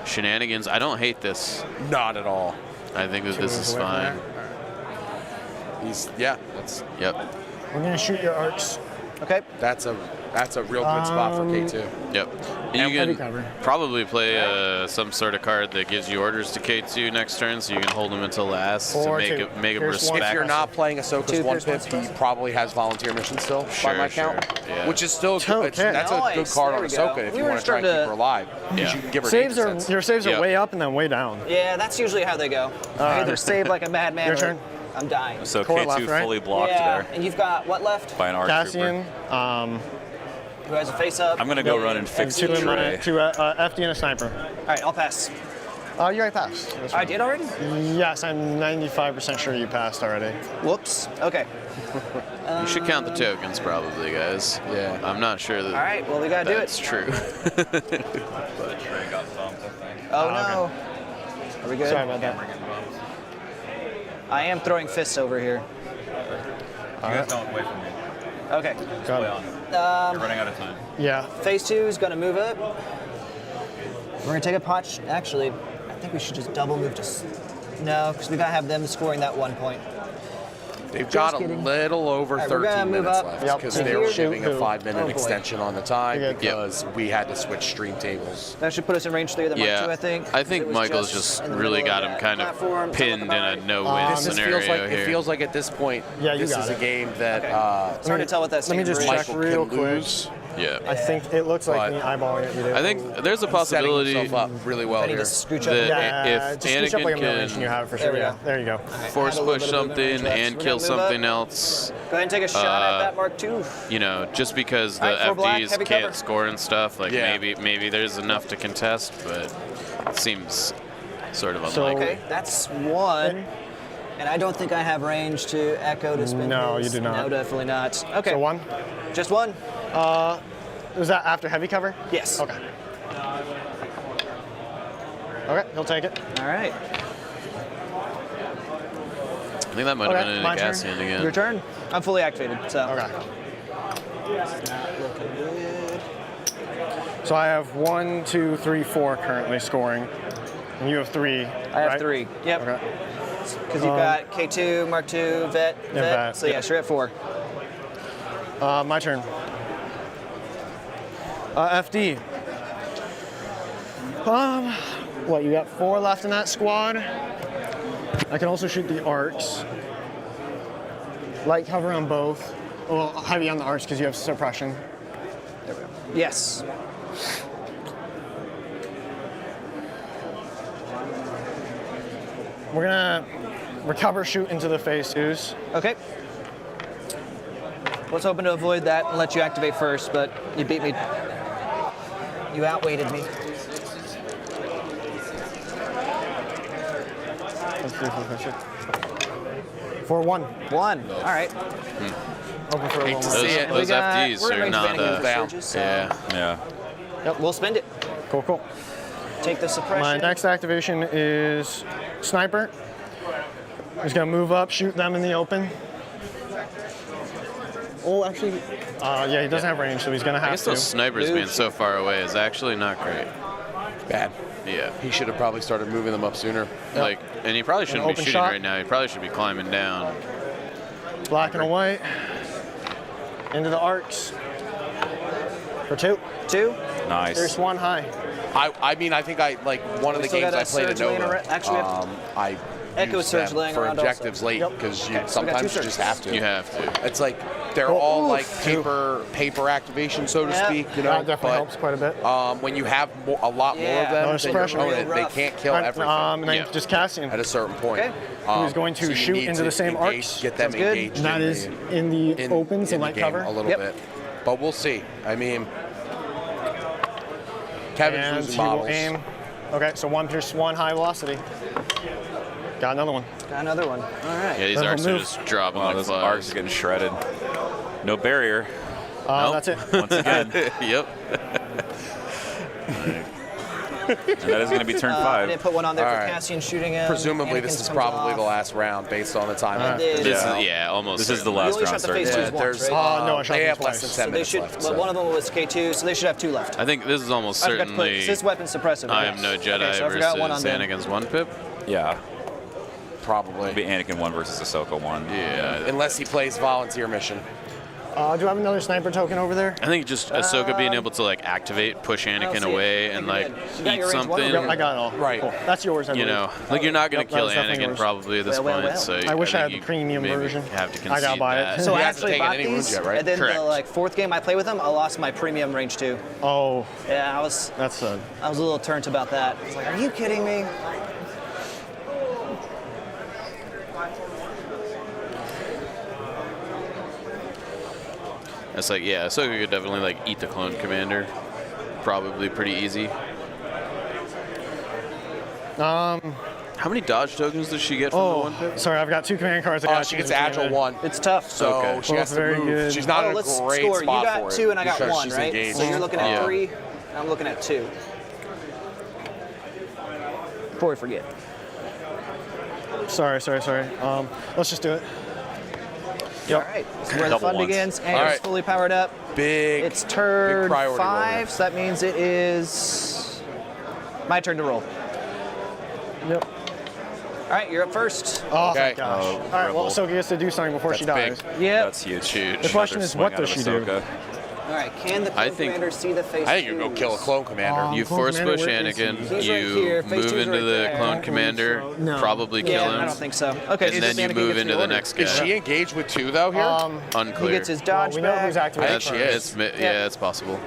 shenanigans. I don't hate this. Not at all. I think that this is fine. Yep. We're gonna shoot your arcs. Okay. That's a real good spot for K2. Yep. And you heavy can cover. probably play some sort of card that gives you orders to K2 next turn, so you can hold him until last to Or make two. him Here's one. respect. If you're not playing Ahsoka's Two, one there's pip, one he spell. probably has volunteer mission still by my Sure, count, yeah. which is still good. Okay. That's a good Nice. card There on we go. Ahsoka if We you were want to try and starting keep her alive. Yeah. You can give her Saves danger are sense. your saves Yep. are way up and then way down. Yeah, that's usually how they go. I either save like a madman Your or turn. I'm dying. So Core K2 left, right? fully blocked yeah, there and you've got what left? by an ARC Cassian, trooper. Who has a face up? I'm gonna go run and and fix two the in my tray. two FD and a sniper. All right, I'll pass. You already passed. That's I right. did already? Yes, I'm 95% sure you passed already. Whoops. Okay. You should count the tokens, probably, guys. Yeah. I'm not sure that All right, well, we got to do that's it. true. But the tray got bumped, I think. Oh, no. Are we good? Sorry about that. I am throwing fists over here. You guys don't wait for me. Okay. Got Play it. on. You're running out of time. Yeah. Phase 2 is going to move up. We're going to take a potch. Actually, I think we should just double move to... No, because we got to have them scoring that 1 point. They've got a kidding. little over All right, we're gonna 13 move minutes up. left Yep. because To they were here. giving a Shoot. 5-minute Oh, boy. extension on the time You're good. because we had to switch stream tables. That should put us in range 3 of the Mark Yeah, II, I think. I think It was Michael's just in the really middle got him that kind of platform. pinned in a no-win This scenario feels like here. it feels like at this point, Yeah, you this got is a it. game that It's hard to tell what that's Let me just check Michael real can quick. lose. Yeah. I think it looks like But- me eyeballing it. You do. I think there's a Setting possibility himself up really well I need here. to scooch up. that Yeah, if just scooch up like a Anakin million and you can have it for There sure. we Yeah, go. there you go. force Add a little push bit of movement something range left. and We're kill gonna move up. something else, Go ahead and take a shot at that Mark II. just because the All right, four black, FDs heavy can't cover. score and stuff, like Yeah. maybe there's enough to contest, but it seems sort of So- unlikely. Okay, that's 1. And I don't think I have range to echo to spin No, his. you do not. No, definitely not. Okay. So 1. Just 1? Was that after heavy cover? Yes. Okay. Okay, he'll take it. All right. I think that might have Okay, been my an turn. Cassian again. Your turn. I'm fully activated, so. Okay. Not looking good. So I have 1, 2, 3, 4 currently scoring, and you have 3. I have 3. Yep. Okay. Because you've got K2, Mark II, Vet. Vet, So yeah. yes, you're at 4. My turn. FD. What, you got 4 left in that squad? I can also shoot the arcs. Light cover on both. Well, heavy on the arcs because you have suppression. There we go. Yes. We're gonna recover shoot into the phase 2s. Okay. Was hoping to avoid that and let you activate first, but you beat me. You outweighted me. Let's see if we push it. 4-1. 1. All right. Hoping for a Hate to little see more. it. Those We got- FDs we're in are range of not. any of the down. surges, so Yeah. Yeah. Yep, we'll spend it. Cool, cool. Take the suppression. My next activation is sniper. He's gonna move up, shoot them in the open. Oh, actually, yeah, he doesn't have range, so he's gonna I have guess to. those snipers being so far away is actually not great. Bad. Yeah. He should have probably started moving them up sooner. Like, and he probably shouldn't be open shooting shot. right now. He probably should be climbing down. Black and a white. Into the arcs. For 2. 2. Nice. There's 1 high. I mean, I think one of the still games got a I played at surge laying Nova, around- actually, I Echo used surge them laying for around objectives also. late Yep. because Okay, so we got sometimes 2 you just surges. have to. You have to. It's like they're Oh, all oof. like paper activation, so to Yeah. speak. You know, That definitely but helps quite a bit. when you have a lot more Yeah. of them, No then your suppression. opponent, Real they rough. can't kill everything And then Yeah. just Cassian. at a certain point. Okay. Who's going to so you shoot need into to the same engage, arcs. Get them Sounds good. engaged. And that in is in the opens in and the light game cover. a little Yep. bit, but we'll see. I mean, Kevin's And losing he will models. aim. Okay, so 1 pierce, 1 high velocity. Got another one. Got another one. All right. Yeah, these That'll arcs are move. just dropping Wow, like those arcs flies. are getting shredded. No barrier. Nope. That's it. Once again. Yep. that is going to be turn I 5. didn't put one on there All for right. Cassian shooting him. Presumably, this Anakin's is comes probably off. the last round based on the time. And then- This Yeah. is almost. This is the You last only round shot the phase starting. twos once, there's right? No, I shot they them have less twice. than So 10 they minutes should, left. but So. one of them was K2, so they should have 2 left. I think this is almost I forgot to put, certainly. this weapon's suppressive. I right? am no Jedi Okay, so I forgot one on versus them. Anakin's 1 pip. Yeah. Probably. It'll be Anakin 1 versus Ahsoka 1. Yeah. Unless he plays volunteer mission. Do I have another sniper token over there? I think just Ahsoka being able to like activate, push Anakin see it. away, I and think like you're good. You got eat your range one something. over Yep, I got it all. Right. Cool. That's yours, I You believe. know, like you're not gonna Yep, that kill was definitely Anakin yours. probably at this Well, point. well. So I wish I had the think you premium maybe version. Have to I gotta concede buy it. that. So He I hasn't actually taken bought any wounds these, yet, right? and then Correct. the like 4th game I played with them, I lost my premium range 2. Oh, Yeah, I was that's a little turned about that. I was like, are you kidding me? It's like, yeah, Ahsoka could definitely like eat the clone commander. Probably pretty easy. How many dodge tokens does she get from the 1 pip? sorry, I've got 2 command cards. I gotta She choose gets between Agile them. 1. It's tough. So Okay. she has to Very move. good. She's not in a let's great score. spot You got for it 2 and I got because 1, she's right? engaged. So you're looking at Yeah. 3, and I'm looking at 2. Before we forget. Sorry. Let's just do it. All right, this is where the Double fun ones. begins. And All it's right. fully powered up. Big. It's turn priority roll 5, so that means it is my turn to roll. Yep. All right, you're up first. Oh, Okay. thank gosh. All right, well, Ahsoka gets to do something before she That's dies. big. Yep. That's huge. Huge. The question Another is, swing what out does of she do? Ahsoka. All right, can the I clone think- commander see the face? I think you can go kill a clone commander. You Clone force push commander, where is Anakin, he? He's right you here, phase move two's into right the there. clone commander, No. probably Yeah, kill I don't him, think so. Okay, and then you move into the next guy. Is she engaged with 2 though here? He Unclear. gets his dodge we know back. who's activated I think she first. is. Yeah, it's possible.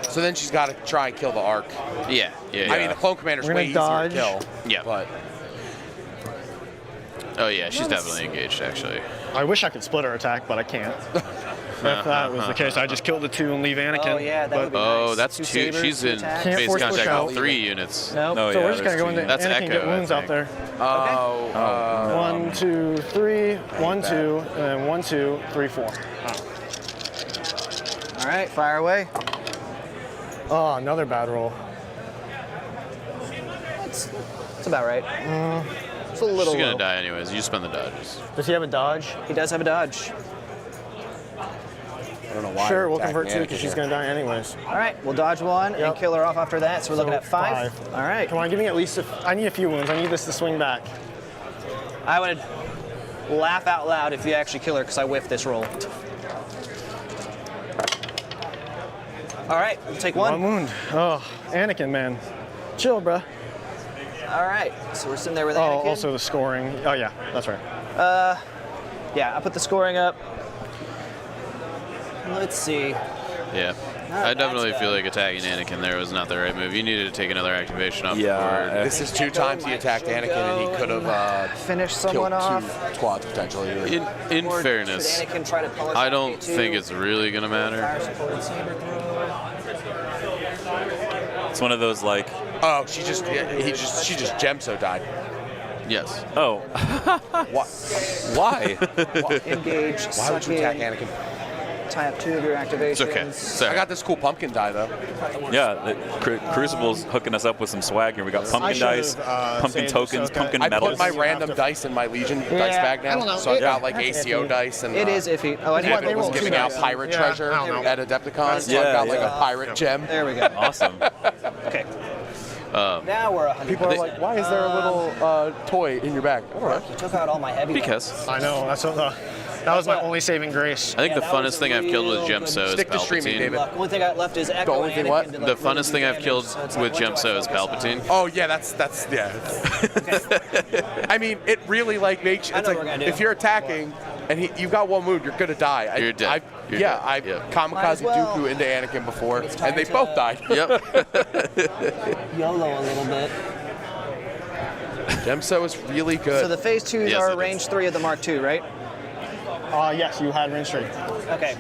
So then she's got to try and kill the arc. Yeah. I mean, the clone commander's We're way gonna easier to dodge. kill. Yeah. But Oh yeah, she's definitely engaged actually. I wish I could split her attack, but I can't. If that was the case, I'd just kill the 2 and leave Anakin. Oh yeah, that but would be Oh, nice. that's 2. sabers, She's 2 in attacks. Can't base force push contact out. with 3 units. Nope. No, So yeah, we're just gonna there's go into two. That's Anakin Echo, get I wounds out think. there. 1, 2, 3, 1, 2, and then 1, 2, 3, 4. All right, fire away. Oh, another bad roll. It's about right. It's a little She's gonna low. die anyways. You spend the dodges. Does he have a dodge? He does have a dodge. I don't know why. Sure, we'll attacking convert 2 Anakin because she's here. going to die anyways. All right, we'll dodge 1 and Yep. kill her off after that. So we're looking at 5. All right. Come on, give me at least I need a few wounds. I need this to swing back. I would laugh out loud if you actually kill her because I whiffed this roll. All right, we'll take 1. 1 wound. Oh, Anakin, man. Chill, bruh. All right, so we're sitting there with Oh, Anakin. also the scoring. Oh, yeah, that's right. Yeah, I put the scoring up. Let's see. Yeah. I definitely feel like attacking Anakin there was not the right move. You needed to take another activation off Yeah, the board. This is 2 times he attacked Anakin, and he could have Finish killed someone 2 off. squads potentially. In Or fairness, should Anakin try to polish I off don't K2? think it's really gonna matter. Fire supported saber throw. It's one of those like, Oh, she just Gemso died. Yes. oh, What? why? Engage. Why suck would you attack in, Anakin? Tie up 2 of your activations. It's okay. Sorry. I got this cool pumpkin die though. Yeah, Crucible's hooking us up with some swag here. We got I pumpkin should've, dice, pumpkin saved tokens, Ahsoka. pumpkin I medals. put my You random have to- dice in my Legion dice Yeah, bag now, I don't know. so I've got like That's ACO iffy. dice and It is iffy. Oh, I didn't Evan was roll giving two out dice. pirate Yeah, treasure I don't know. at Adepticon, so Yeah, I've got like yeah. a pirate gem. There we go. Awesome. Okay. Now we're 100. People are like, why is there a little toy in your bag? I don't know. You took out all my heavy Because I know. That's what that was my only saving grace. I think Yeah, the that was funnest a thing I've killed with real good- Gemso is Stick to streaming, Palpatine. David. luck. Only thing I left is Echo. only thing and what? Anakin to, The like, really funnest do thing I've damage, killed so it's with like, what do I Gemso is focus on? Palpatine. Oh yeah, that's yeah. I mean, it really like makes. I It's know like what we're gonna do. if you're attacking and you've got 1 wound, you're gonna die. You're dead. You're dead. I've Yeah. Might as kamikaze well. Dooku into Anakin before, It's time and they to- both died. Yep. YOLO a little bit. Gemso is really good. So the phase 2s Yes, are it is. range 3 of the Mark II, right? Yes, you had range 3. Okay.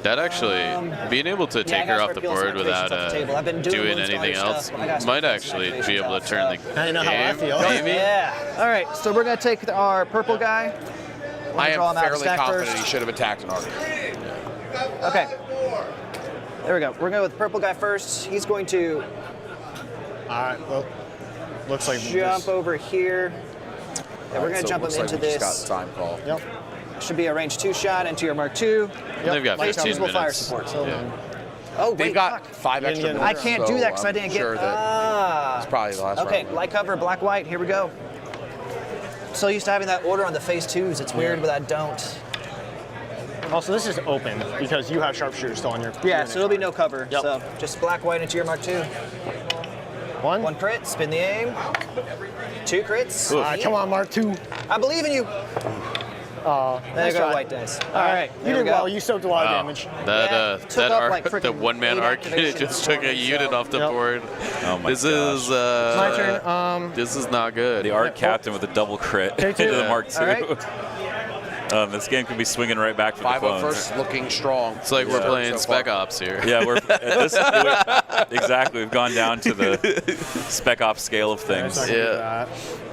That actually, being able to Yeah, I take her gotta off the start peeling board some activations without off the table. I've been doing doing loads of anything other else stuff, but I gotta start might peeling actually some be able to activations turn off, the I know how I game. feel. Maybe. Yeah. All right, so we're going to take our purple guy. We're I gonna draw am him out of fairly stack confident first. he should have attacked an arc. Okay. There we go. We're going to go with the purple guy first. He's going to All right. Well, looks like jump over here. Yeah, we're going to jump him into this. Just got time call. Yep. Should be a range 2 shot into your Mark II. They've got Place 15 Crucible fire minutes. support. Yeah. Oh, They've wait, got fuck. 5 extra get- minutes. I can't do that because I didn't get. Sure that it's probably the last Okay, round. light cover, black, white. Here we go. So used to having that order on the phase 2s. It's weird, but I don't. Also, this is open because you have sharpshooters still on your. Yeah, unit. so there'll be no cover. Yep. So just black, white into your Mark II. One. 1 crit, spin the aim. 2 crits. All right, come on, Mark. 2. I believe in you. There nice you go, try. white dice. All right, You there we did go. well. You soaked a lot of Wow. damage. That Yeah, took that up, like, the frickin' one-man 8 arc activations just took a for me, unit so- off the Yep. board. Oh my This gosh. is My turn. this is not good. The art captain with a double crit K2. into the Mark All II. right. This game could be swinging right back for the 5 up clones. first, looking strong. It's like we're Yeah. playing So far. Spec Ops here. Yeah, exactly. We've gone down to the Spec Ops scale of things. I can do Yeah. that.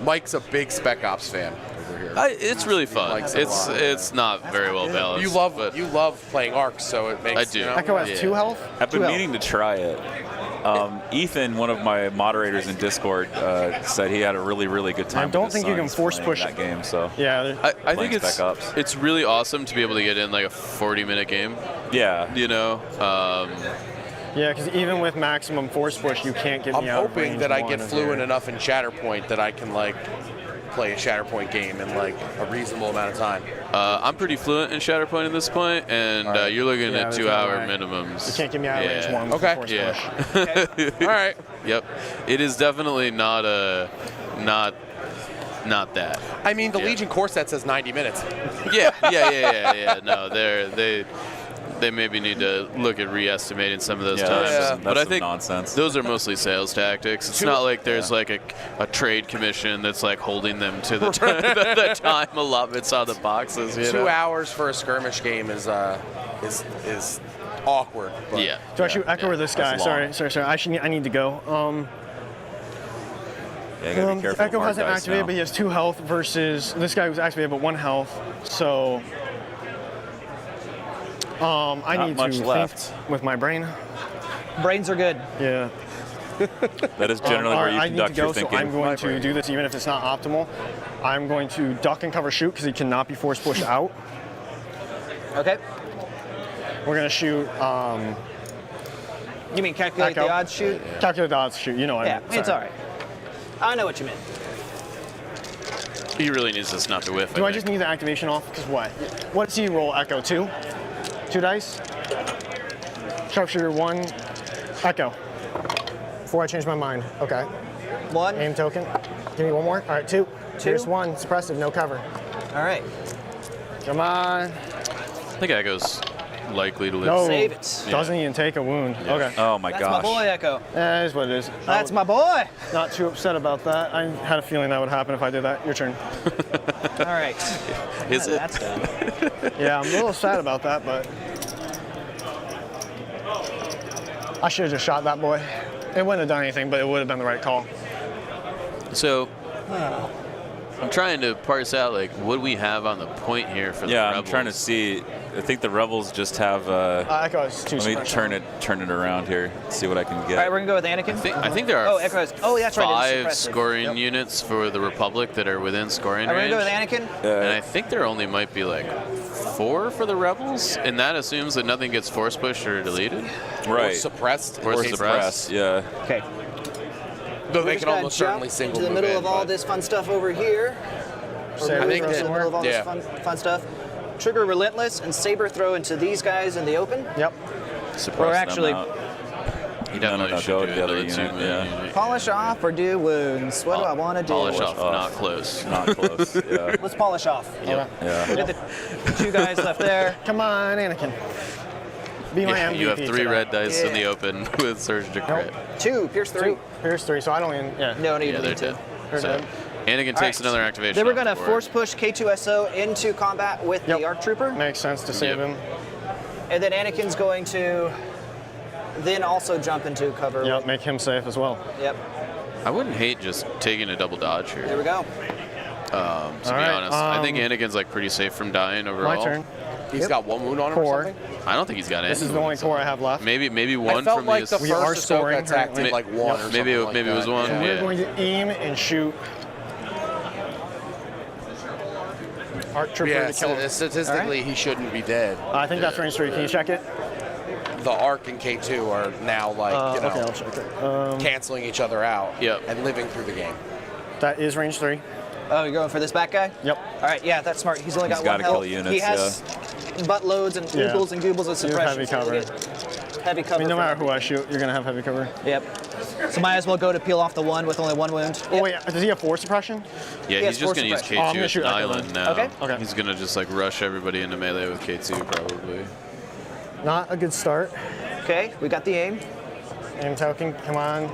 Mike's a big Spec Ops fan over here. It's really fun. Likes it a lot. It's not very well balanced. You but love playing arcs, so it makes. I do. You know, Echo has Yeah. 2 health. I've been 2 health. meaning to try it. Ethan, one of my moderators in Discord, said he had a really, really good time. I don't with his think you can sons force playing push that game. So Yeah. there- I Playing think Spec Ops. it's really awesome to be able to get in like a 40-minute game. yeah, You know, Yeah, because even with maximum force push, you can't get I'm me out of hoping range that I one get of fluent your- enough in Shatterpoint that I can like play a Shatterpoint game in like a reasonable amount of time. I'm pretty fluent in Shatterpoint at this point, and All right. you're looking Yeah, at there's 2 no hour way. minimums. You can't get me out of range Yeah. one with Okay. force Yeah. push. All right. Yep. It is definitely not that. I mean, the Yeah. Legion core set says 90 minutes. Yeah. No, they maybe need to look at re-estimating some of those yeah, times. that's, But I some think nonsense. those are mostly sales tactics. It's not like there's like a trade commission that's like holding them to the the time allotments on the boxes. You 2 know? hours for a skirmish game is awkward. But Yeah. Do I shoot Echo or this guy? That's long. Sorry. I need to go. Yeah, you gotta be careful. Echo with hasn't hard dice activated, now. but he has 2 health versus this guy who's activated but 1 health. So I Not need much to left. think with my brain. Brains are good. Yeah. That is generally where you I need to conduct go, your thinking. so I'm going to do this even if it's not optimal. I'm going to duck and cover shoot because he cannot be force pushed out. Okay. We're going to shoot You mean calculate Echo. the odds shoot? calculate the odds shoot. You know what Yeah, I mean. it's all right. I know what you meant. He really needs us not to whiff. Do I think. just need the activation off? Because what? What does he roll, Echo? 2? 2 dice? Sharpshooter 1, Echo. Before I change my mind. Okay. 1. Aim token. Give me 1 more. All right, 2. Here's 1. Suppressive, no cover. All right. Come on. I think Echo's likely to live. No. Save it. Doesn't even take a wound. Okay. Oh my That's gosh. my boy, Echo. That is what it is. That's my boy. Not too upset about that. I had a feeling that would happen if I did that. Your turn. All right. Is it? That's done. Yeah, I'm a little sad about that, but I should have just shot that boy. It wouldn't have done anything, but it would have been the right call. So I'm trying to parse out like what we have on the point here for the Yeah, Rebels. I'm trying to see. I think the Rebels just have. Echo is 2 Let me suppression. turn it around here. See what I can get. All right, we're gonna go with Anakin. I think there are Oh, Echo has. Oh, that's right. 5 It's suppressive. scoring Yep. units for the Republic that are within scoring All right, we're range. gonna go with Anakin. And I think there only might be like 4 for the Rebels, and that assumes that nothing gets force pushed or deleted. Or right. suppressed. Or in case- suppressed. Yeah. Okay. Though We're they just can gonna almost jump certainly single to the move middle in, of all but- this fun stuff over here. Save I think To that- the middle of all yeah. this fun stuff. Trigger Relentless and Saber throw into these guys in the open. Yep. Suppress Or them actually- out. You No, definitely no, should go do to the other another unit, 2-man yeah. unit. Polish off or do wounds? What do I want to do? Polish off, off. not close. Not close. Yeah. Let's polish off. Yep. Yeah. Look at the 2 guys left there. Come on, Anakin. Be my Yeah, MVP you have 3 today. red dice in Yeah. the open with Surge to crit. 2, Pierce 3. Here's 3, so I don't even. Yeah. No, Yeah, you they're need to. dead. They're So dead. Anakin takes right. another activation. Then we're off gonna the board. force push K2SO into combat with Yep. the ARC Trooper, Makes sense to save Yep. him. and then Anakin's going to then also jump into cover. Yep, make him safe as well. Yep. I wouldn't hate just taking a double dodge There here. we go. To be right, honest, I think Anakin's like pretty safe from dying overall. My turn. He's got one wound on him or Core. something? I don't think he's got any. This is the only core I have left. Maybe I one felt from like the We are first scoring Ahsoka attack currently. did like one or maybe something maybe like it was that. one. Yeah. We're Yeah. going to aim and shoot Arc Trooper Yeah, to kill him. statistically, he shouldn't be dead. I think that's range 3. Can you check it? The Arc and K2 are now like, Okay, I'll check it. canceling each other out Yep. and living through the game. That is range 3. Oh, you're going for this back guy? Yep. All right, yeah, that's smart. He's only He's got gotta one kill health. units, he has buttloads and Yeah. oogles and goobles of You have suppression. heavy so cover. we'll get heavy cover. I mean, no for matter that. who I shoot, you're going to have heavy cover. Yep. So might as well go to peel off the one with only one wound. Oh, Yep. wait, does he have 4 suppression? Yeah, He has he's just force gonna use suppression. K2 Oh, I'm gonna as shoot an Echo island then. now. Okay. Okay. He's gonna just like rush everybody into melee with K2 probably. Not a good start. Okay, we got the aim. Aim token, come on.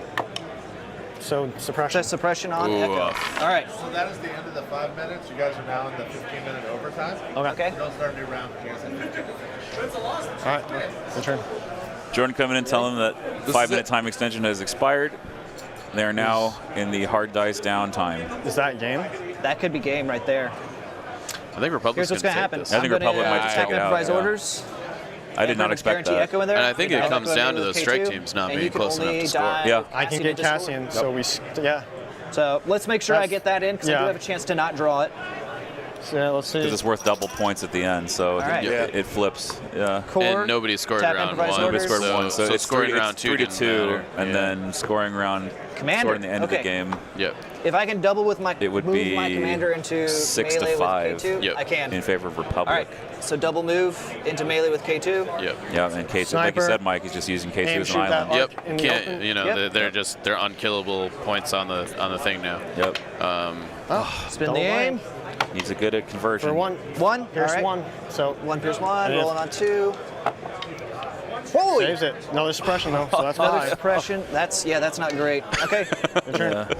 So, suppression. Just suppression on Ooh, Echo. All right. So that is the end of the 5 minutes. You guys are now in the 15-minute overtime. Okay. Don't start a new round if you guys have 15 to finish. All right, your turn. Jordan coming in telling them that This 5-minute is time extension has expired. They are now in the hard dice down time. Is that game? That could be game right there. I think Republic's Here's what's going to take happen. this. I think I'm gonna Republic might just attack take it out, improvise yeah. orders. I did not expect guarantee that. Echo in there. And I think You it can comes Echo down to with those strike K2, teams not and being you can close enough only to score. die Yeah. I can Cassian get to score. Cassian, so yeah. So let's make sure I That's- get that in because I yeah. do have a chance to not draw it. So yeah, let's see. Because it's worth double points at the end, so right. it flips. Yeah. Core. And nobody scored tap round improvise one. Nobody orders. scored one, so, it's scoring three, round it's two 3 to didn't 2, matter. and Yeah. then scoring round Commander. scoring the end of Okay. the game. Yep. If I can double with my It would move be my commander into 6 melee to 5. with K2, Yep. I can. in favor of All Republic. right. So double move into melee with K2. Yep. Yeah, and K2, like you Sniper. said, Mike, he's just using K2 Aim, as shoot an that island. arc Yep. in the Can't open. you know Yep. they're unkillable points on the thing now. Yep. Spin Double the aim. Needs a good conversion. For one. One. Here's All right. 1. So One pierce one. Yeah. Rolling on 2. Holy! saves it. Another suppression though, so that's Another 5. suppression. That's not great. Okay. Your turn. Yeah.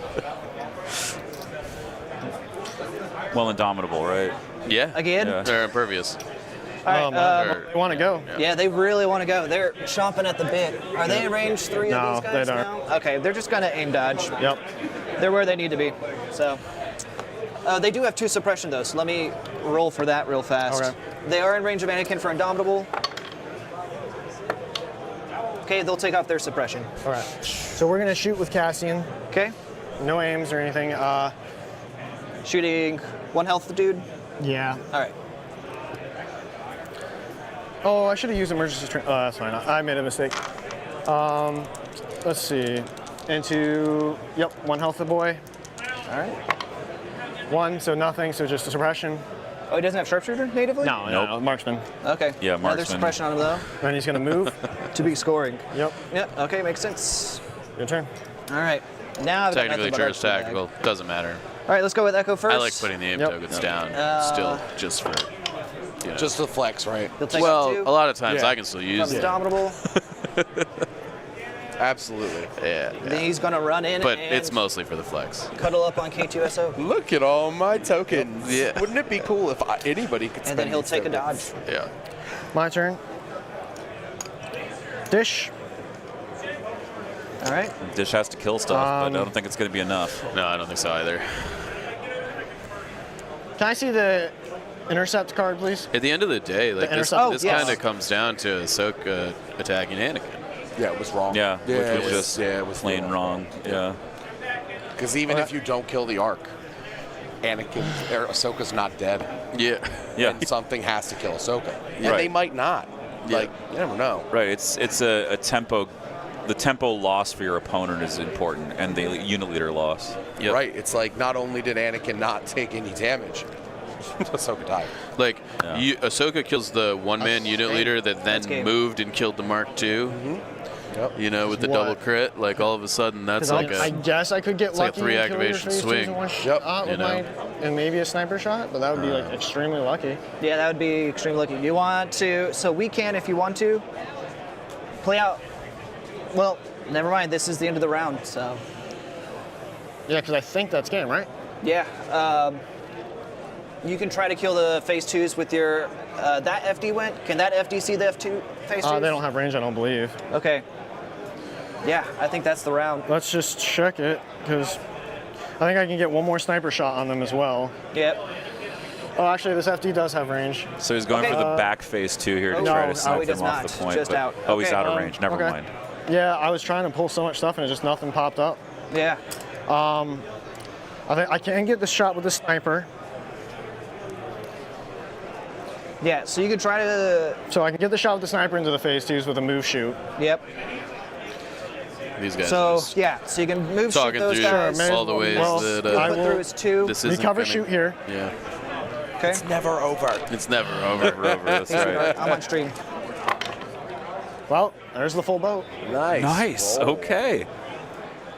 Well, indomitable, right? Yeah. Again? Yeah. They're impervious. All right. Oh, man. Or- You want to go? Yeah, they really want to go. They're chomping at the bit. Are they in range 3 No, of these guys they don't. now? Okay, they're just gonna aim dodge. Yep. They're where they need to be. So they do have 2 suppression though, so let me roll for that real fast. Okay. They are in range of Anakin for Indomitable. Okay, they'll take off their suppression. All right. So we're gonna shoot with Cassian. Okay, No aims or anything. shooting 1 health, dude. Yeah. All right. Oh, I should have used emergency train. Oh, that's fine. I made a mistake. Let's see. Into, yep, 1 health, the boy. All right. 1, so nothing, so just a suppression. Oh, he doesn't have sharpshooter natively? No, marksman. Okay. Yeah, Another marksman. suppression on him though. Then he's gonna move. To be scoring. Yep. Yep. Okay, makes sense. Your turn. All right. Now I've got Technically, nothing but Jur's archery bag. tactical. Doesn't matter. All right, let's go with Echo first. I like putting the aim Yep. tokens down still, just for. You know. Just the flex, right? He'll take well, off 2. a lot of times Yeah. I can still use From it. Indomitable. Absolutely. Yeah. Then he's gonna run in But and it's mostly for the flex. cuddle up on K2SO. Look at all my tokens. Yeah. Wouldn't it be cool if anybody could And then spend he'll these take a tokens? dodge. Yeah. My turn. Dish. All right. Dish has to kill stuff, but I don't think it's going to be enough. No, I don't think so either. Can I see the intercept card, please? At the end of the day, like this, intercept- this yes. kind of comes down to Ahsoka attacking Anakin. Yeah, it was wrong. Yeah, yeah, which was just it was plain wrong. Yeah. Because even if you don't kill the Ark, Anakin or Ahsoka's not dead. Yeah. Yeah. And something has to kill Ahsoka. And Right. they might not. Yeah. Like, you never know. Right. It's a tempo. The tempo loss for your opponent is important, and the unit leader loss. Yep. Right. It's like not only did Anakin not take any damage, Ahsoka died. Like, Ahsoka kills the one-man unit game. leader that then That's game. moved and killed the Mark II. Yep. You know, with the What? double crit, like all of a sudden that's 'Cause like I a guess I could get like a lucky and kill your three-activation phase twos swing. in one Yep. shot You with know. my, and maybe a sniper shot, but that would be like extremely lucky. Yeah, that would be extremely lucky. You want to? So we can, if you want to, play out. Well, never mind. This is the end of the round. So Yeah, because I think that's game, right? yeah, you can try to kill the phase 2s with your. That FD went. Can that FD see the F2 phase 2s? They don't have range, I don't believe. Okay. Yeah, I think that's the round. Let's just check it, because I think I can get one more sniper shot on them as well. Yep. Oh, actually, this FD does have range. So he's going Okay. for the back face too here to Oh, try no, to snipe he them does off not. the point. Just but- out. Oh, he's Okay. out of range. Never okay. mind. Yeah, I was trying to pull so much stuff and it just nothing popped up. Yeah. I think I can get the shot with the sniper, Yeah. So you could try to. so I can get the shot with the sniper into the face to use with a move shoot. Yep. These guys So are just yeah. So you can move shoot talking those through guys. Sure, all the ways Well, that I Put will- through his 2. this is Recover shoot here. Yeah, Okay. Never over. it's never over. That's right. I'm on stream. Well, there's the full boat. Nice. Nice. Roll. Okay.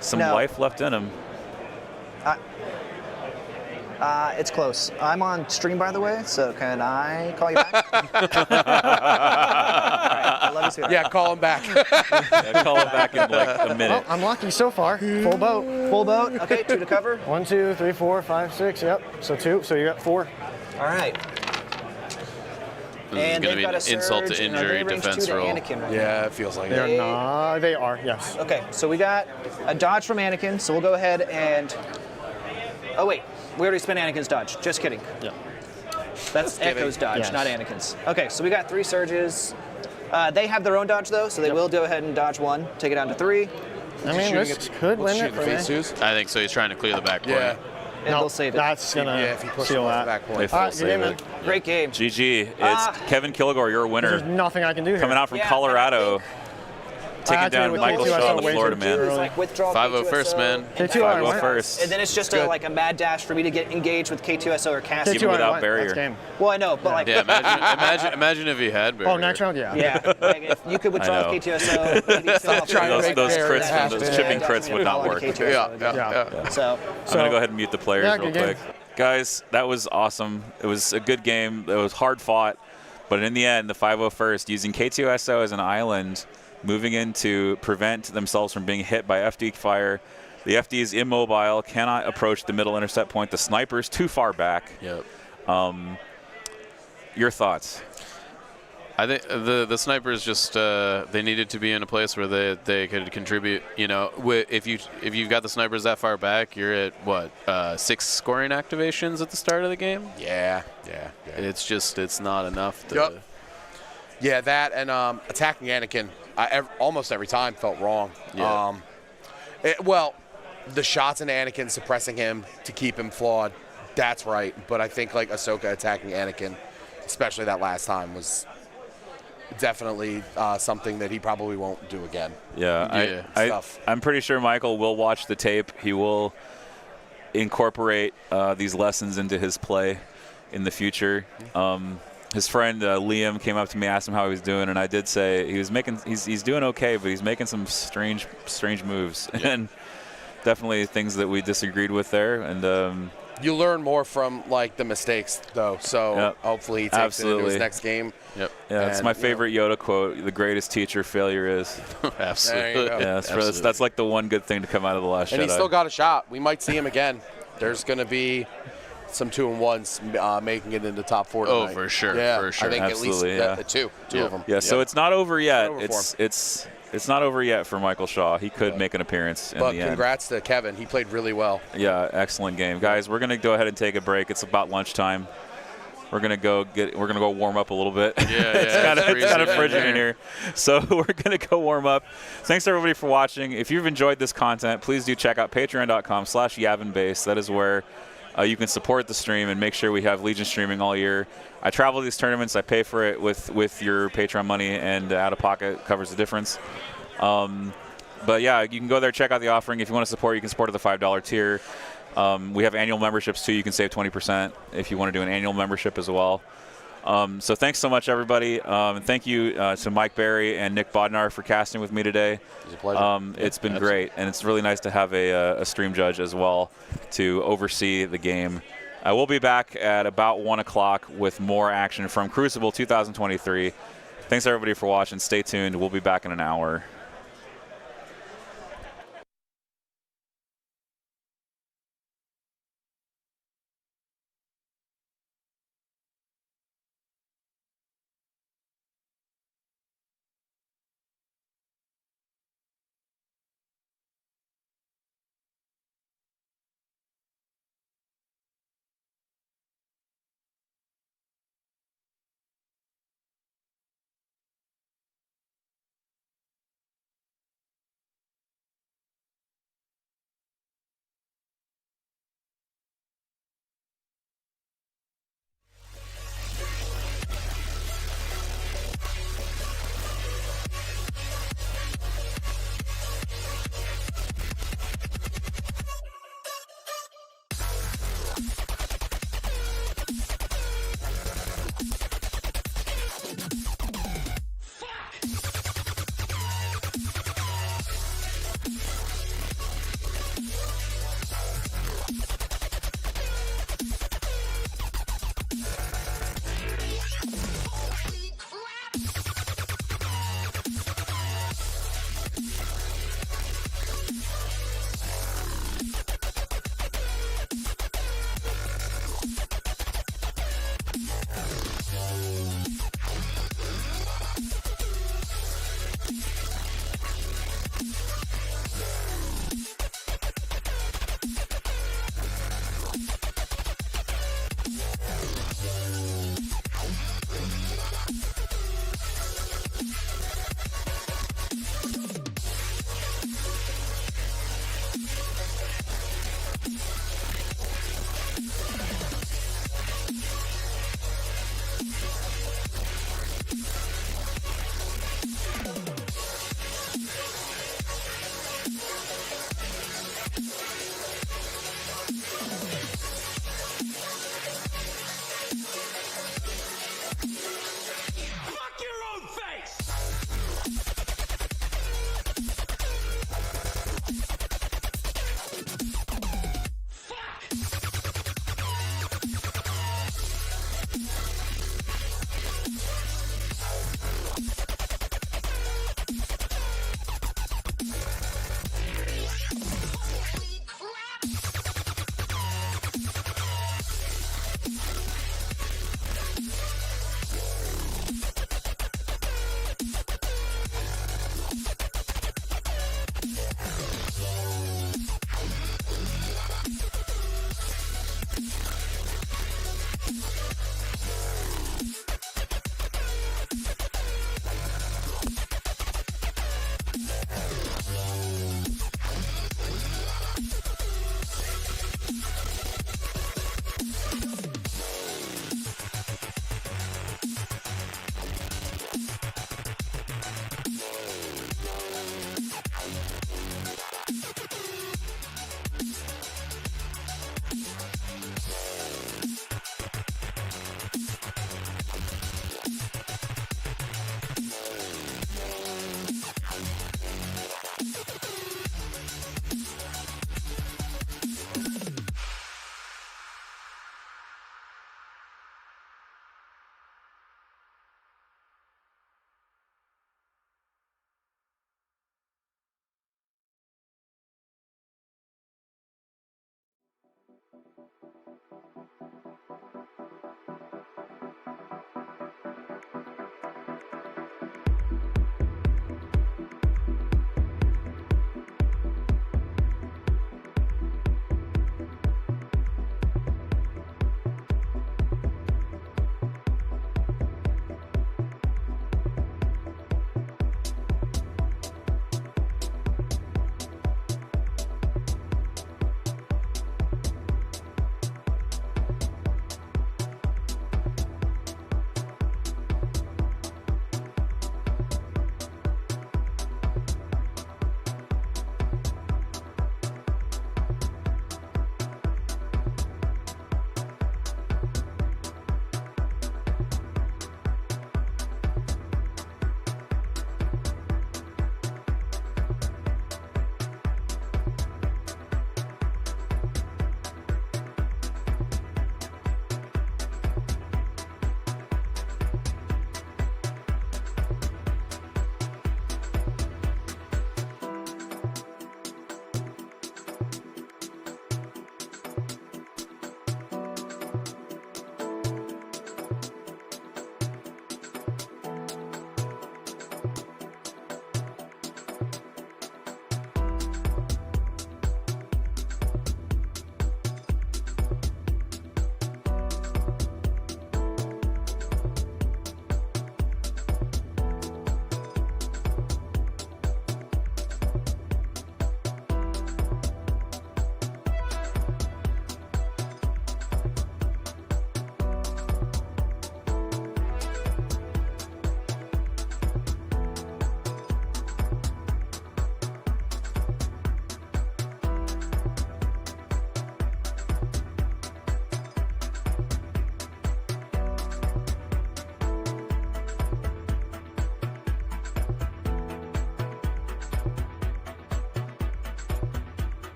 Some No. life left in him. It's close. I'm on stream, by the way, so can I call you back? All right, I love you, sweetheart. Yeah, call him back. Yeah, call it back in like a Well, minute. I'm lucky so far. Full boat. Full boat. Okay, 2 to cover. 1, 2, 3, 4, 5, 6. Yep. So 2. So you got 4. All right. This is And going to they've be got an a insult surge, to and are injury they range defense 2 to roll. Anakin right Yeah, it feels like They're it. not. They are. Yes. now. Okay, so we got a dodge from Anakin, so we'll go ahead and. Oh, wait. We already spent Anakin's dodge. Just kidding. Yeah. That's Echo's dodge, Yes. not Anakin's. Okay, so we got 3 surges. They have their own dodge, though, so they will go ahead and dodge 1, take it down to 3, I mean, this could win it for me. I think so. He's trying to clear the back point. Yeah. and they'll save it. That's gonna Yeah, if he pushes seal him off that. the back They point. full All right, good save game, man. it. Great game. GG. It's Kevin Kilgore, your winner. There's nothing I can do here. Coming out from Yeah, Colorado. Taking activated down with Michael K2SO Shaw, the way Florida too man. early. It's like withdraw 5-0 K2SO, first, man. K2 I 5-0 went. first. And then it's just like a mad dash for me to get engaged with K2SO or cast. Even K2 I without went. barrier. That's game. Well, I know, but like, Yeah, imagine if he had barrier. Oh, next round, yeah. yeah, like if you could withdraw I know. with K2SO, maybe stop trying to Those, make those barriers crits, happen. those chipping crits would not work. Yeah. So I'm going to go ahead and mute the players Yeah, real good game. quick. Guys, that was awesome. It was a good game. It was hard fought. But in the end, the 5-0 first, using K2SO as an island, moving in to prevent themselves from being hit by FD fire. The FD is immobile, cannot approach the middle intercept point. The sniper's too far back. Yep. Your thoughts? I think the snipers just they needed to be in a place where they could contribute. You know, if you've got the snipers that far back, you're at what 6 scoring activations at the start of the game. Yeah. It's not enough. To, Yep. Yeah, that and attacking Anakin almost every time felt wrong. Yeah. Well, the shots into Anakin suppressing him to keep him flawed, that's right. But I think like Ahsoka attacking Anakin, especially that last time, was definitely something that he probably won't do again. Yeah, Stuff. I'm pretty sure Michael will watch the tape. He will incorporate these lessons into his play in the future. His friend Liam came up to me, asked him how he was doing, and I did say he's doing okay, but he's making some strange moves, and definitely things that we disagreed with there. And You learn more from like the mistakes though, so Yep. hopefully he takes it into Absolutely. his next game. Yep. yeah, it's And, my you know. favorite Yoda quote: "The greatest teacher failure is." Absolutely. There you go. Yeah, that's like the one good thing to come out of the Last And Jedi. he's still got a shot. We might see him again. There's going to be some 2-1s making it into top 4 Oh, tonight. for sure, Yeah, for sure. I think Absolutely, at yeah. least two Yeah. of them. Yeah, so it's not over yet. over for It's not over yet for Michael Shaw. He could make an appearance in But the end. congrats to Kevin. He played really well. Yeah, excellent game, guys. We're gonna go ahead and take a break. It's about lunchtime. We're gonna go warm up a little bit. Yeah, it's kind of freezing frigid in in here. So we're gonna go warm up. Thanks everybody for watching. If you've enjoyed this content, please do check out patreon.com/yavinbase. That is where you can support the stream and make sure we have Legion streaming all year. I travel to these tournaments. I pay for it with your Patreon money, and out of pocket covers the difference. But yeah, you can go there, check out the offering. If you want to support, you can support at the $5 tier. We have annual memberships too. You can save 20% if you want to do an annual membership as well. So thanks so much, everybody. And thank you to Mike Barry and Nick Bodnar for casting with me today. It was a pleasure. It's been great, and it's really nice to have a stream judge as well to oversee the game. I will be back at about 1 o'clock with more action from Crucible 2023. Thanks, everybody, for watching. Stay tuned. We'll be back in an hour.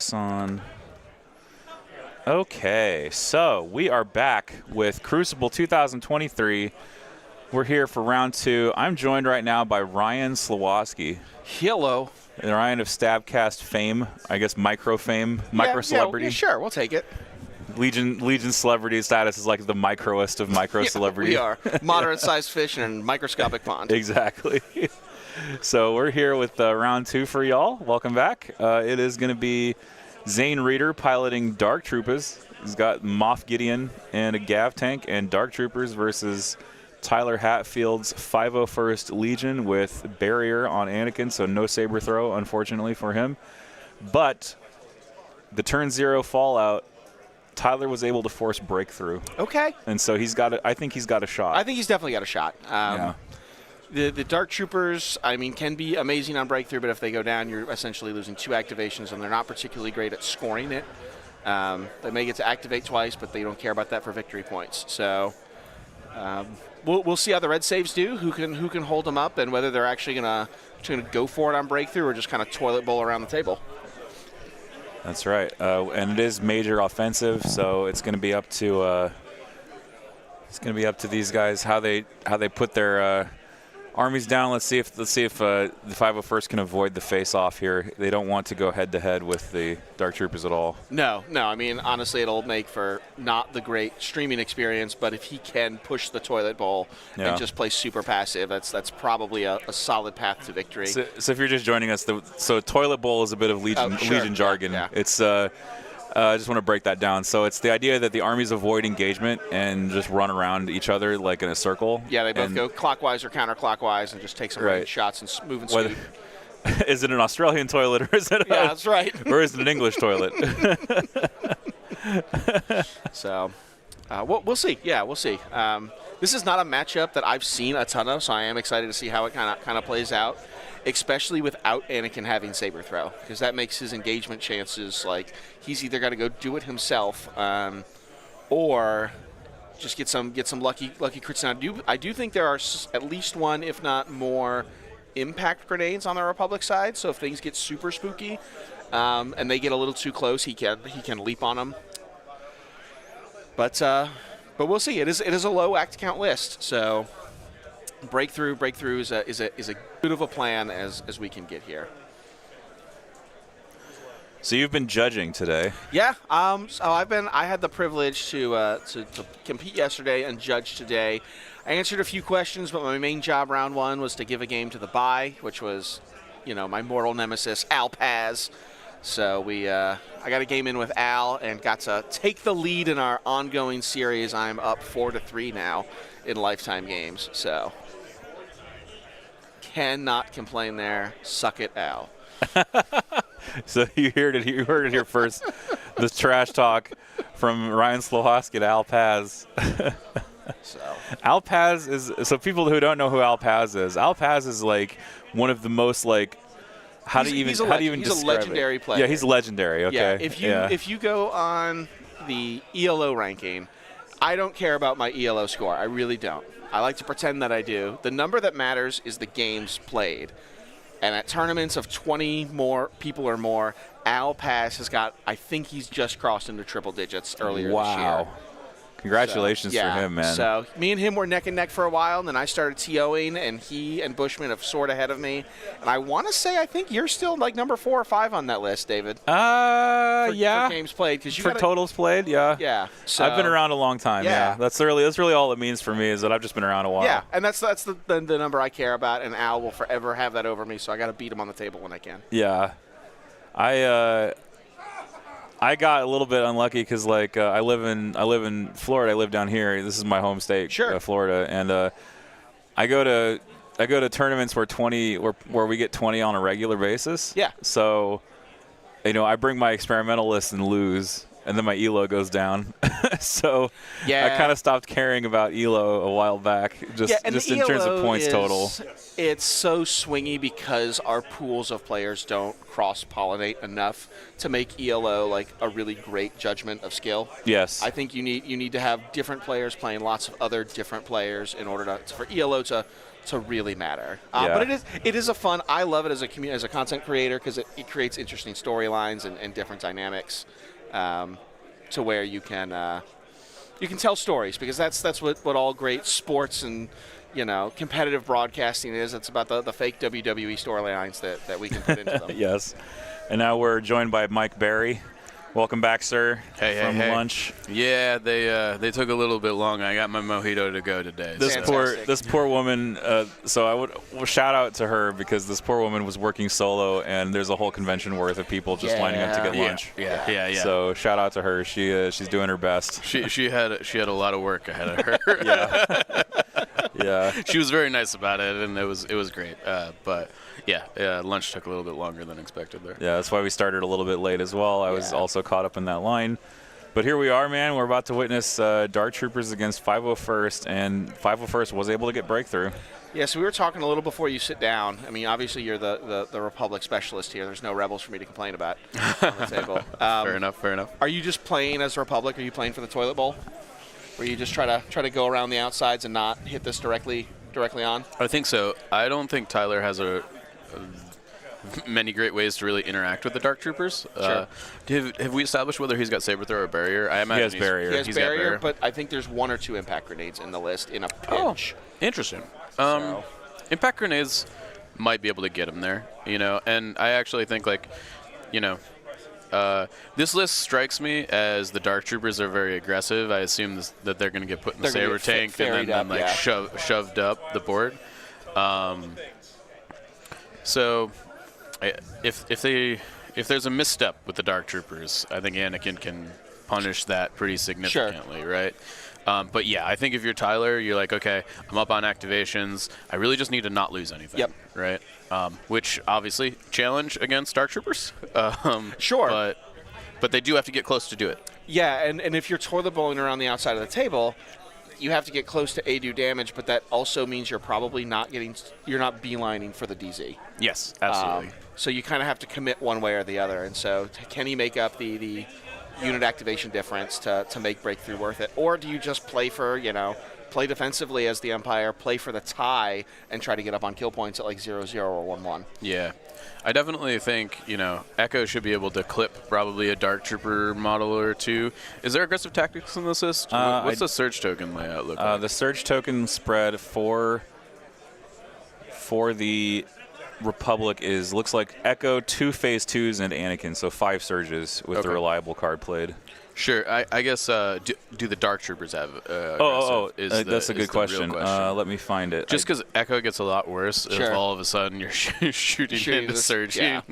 Mike's on. Okay, so we are back with Crucible 2023. We're here for round 2. I'm joined right now by Ryan Slowoski. Hello. Ryan of Stabcast fame, I guess micro fame, micro celebrity. Yeah, sure, we'll take it. Legion celebrity status is like the microest of micro celebrity. We are. Moderate-sized fish in a microscopic pond. Exactly. So we're here with round 2 for y'all. Welcome back. It is going to be Zane Reeder piloting Dark Troopers. He's got Moff Gideon and a Gav tank, and Dark Troopers versus Tyler Hatfield's 501st Legion with Barrier on Anakin, so no saber throw, unfortunately, for him. But the turn 0 Fallout, Tyler was able to force breakthrough. Okay. And so I think he's got a shot. I think he's definitely got a shot. Yeah. The Dark Troopers, I mean, can be amazing on breakthrough, but if they go down, you're essentially losing 2 activations, and they're not particularly great at scoring it. They may get to activate twice, but they don't care about that for victory points. So we'll see how the red saves do, who can hold them up, and whether they're actually gonna go for it on breakthrough or just kind of toilet bowl around the table. That's right, and it is major offensive, so it's going to be up to these guys how they put their armies down. Let's see if the 501st can avoid the face-off here. They don't want to go head-to-head with the Dark Troopers at all. No. I mean, honestly, it'll make for not the great streaming experience, but if he can push the toilet bowl and just play super passive, that's probably a solid path to victory. So if you're just joining us, so toilet bowl is a bit of Legion jargon. Yeah. It's I just want to break that down. So it's the idea that the armies avoid engagement and just run around each other like in a circle. Yeah, they both go clockwise or counterclockwise and just take some range shots and move and scoot. Is it an Australian toilet or is it that's right. or is it an English toilet? So we'll see. Yeah, we'll see. This is not a matchup that I've seen a ton of, so I am excited to see how it kind of plays out, especially without Anakin having saber throw, because that makes his engagement chances like he's either got to go do it himself or just get some lucky crits. Now, I do think there are at least one, if not more, impact grenades on the Republic side. So if things get super spooky and they get a little too close, he can leap on them. But we'll see. It is a low act count list, so breakthrough is a good of a plan as we can get here. So you've been judging today. Yeah. So I had the privilege to compete yesterday and judge today. I answered a few questions, but my main job round 1 was to give a game to the bye, which was, my mortal nemesis Al Paz. So I got a game in with Al and got to take the lead in our ongoing series. I'm up 4-3 now in lifetime games. So cannot complain there. Suck it, Al. So you heard it here first. This trash talk from Ryan Slowoski to Al Paz. So Al Paz is, so people who don't know who Al Paz is like one of the most like, how do you even describe it? He's a legendary player. Yeah, he's legendary. Okay. Yeah, if you go on the ELO ranking, I don't care about my ELO score. I really don't. I like to pretend that I do. The number that matters is the games played. And at tournaments of 20 more people or more, Al Paz has got, I think he's just crossed into triple digits earlier this year. Wow. Congratulations for him, man. So me and him were neck and neck for a while, and then I started TOing, and he and Bushman have soared ahead of me. And I want to say I think you're still like number 4 or 5 on that list, David. For games played, because totals played, yeah. Yeah. So, I've been around a long time. Yeah. That's really all it means for me is that I've just been around a while. Yeah, and that's the number I care about, and Al will forever have that over me. So I got to beat him on the table when I can. Yeah. I got a little bit unlucky because I live in Florida. I live down here. This is my home state, Florida, and I go to tournaments where we get 20 on a regular basis. Yeah. So, I bring my experimental list and lose, and then my ELO goes down. So I kind of stopped caring about ELO a while back, just in terms of points total. It's so swingy because our pools of players don't cross-pollinate enough to make ELO like a really great judgment of skill. Yes. I think you need to have different players playing lots of other different players in order for ELO to to really matter. Yeah. But it is a fun. I love it as a content creator because it creates interesting storylines and different dynamics, to where you can tell stories, because that's what all great sports and competitive broadcasting is. It's about the fake WWE storylines that we can put into them. Yes. And now we're joined by Mike Barry. Welcome back, sir. From lunch. Yeah, they took a little bit long. I got my mojito to go today. This poor woman. So I would shout out to her, because this poor woman was working solo, and there's a whole convention worth of people just lining up to get lunch. Yeah. So shout out to her. She's doing her best. She had a lot of work ahead of her. Yeah. She was very nice about it, and it was great. But lunch took a little bit longer than expected there. Yeah, that's why we started a little bit late as well. I was also caught up in that line. But here we are, man. We're about to witness Dark Troopers against 501st, and 501st was able to get breakthrough. Yeah, so we were talking a little before you sit down. I mean, obviously you're the Republic specialist here. There's no Rebels for me to complain about on the table. Fair enough. Are you just playing as Republic? Are you playing for the toilet bowl? Where you just try to go around the outsides and not hit this directly on? I think so. I don't think Tyler has many great ways to really interact with the Dark Troopers. Sure. Have we established whether he's got saber throw or barrier? I imagine He has barrier. He has He's got barrier, but I think there's 1 or 2 impact grenades in the list in a pinch. Interesting. Impact grenades might be able to get him there, and I actually think this list strikes me as the Dark Troopers are very aggressive. I assume that they're going to get put in the saber tank and then shoved up the board. So if there's a misstep with the Dark Troopers, I think Anakin can punish that pretty significantly, right? But yeah, I think if you're Tyler, you're like, okay, I'm up on activations. I really just need to not lose anything. Yep. Right? Which obviously challenge against Dark Troopers. Sure. But they do have to get close to do it. Yeah, and if you're toilet bowling around the outside of the table, you have to get close to A do damage, but that also means you're probably not beelining for the DZ. Yes, absolutely. So you kind of have to commit one way or the other. And so can he make up the unit activation difference to make breakthrough worth it? Or do you just play play defensively as the Empire, play for the tie, and try to get up on kill points at like 0-0 or 1-1? Yeah. I definitely think, Echo should be able to clip probably a Dark Trooper model or two. Is there aggressive tactics in this list? What's the surge token layout look like? The surge token spread for the Republic looks like Echo, 2 phase 2s, and Anakin, so 5 surges with the reliable card played. Sure. I guess, do the Dark Troopers have that's a good question. Let me find it. Just because Echo gets a lot worse if all of a sudden you're shooting into surging.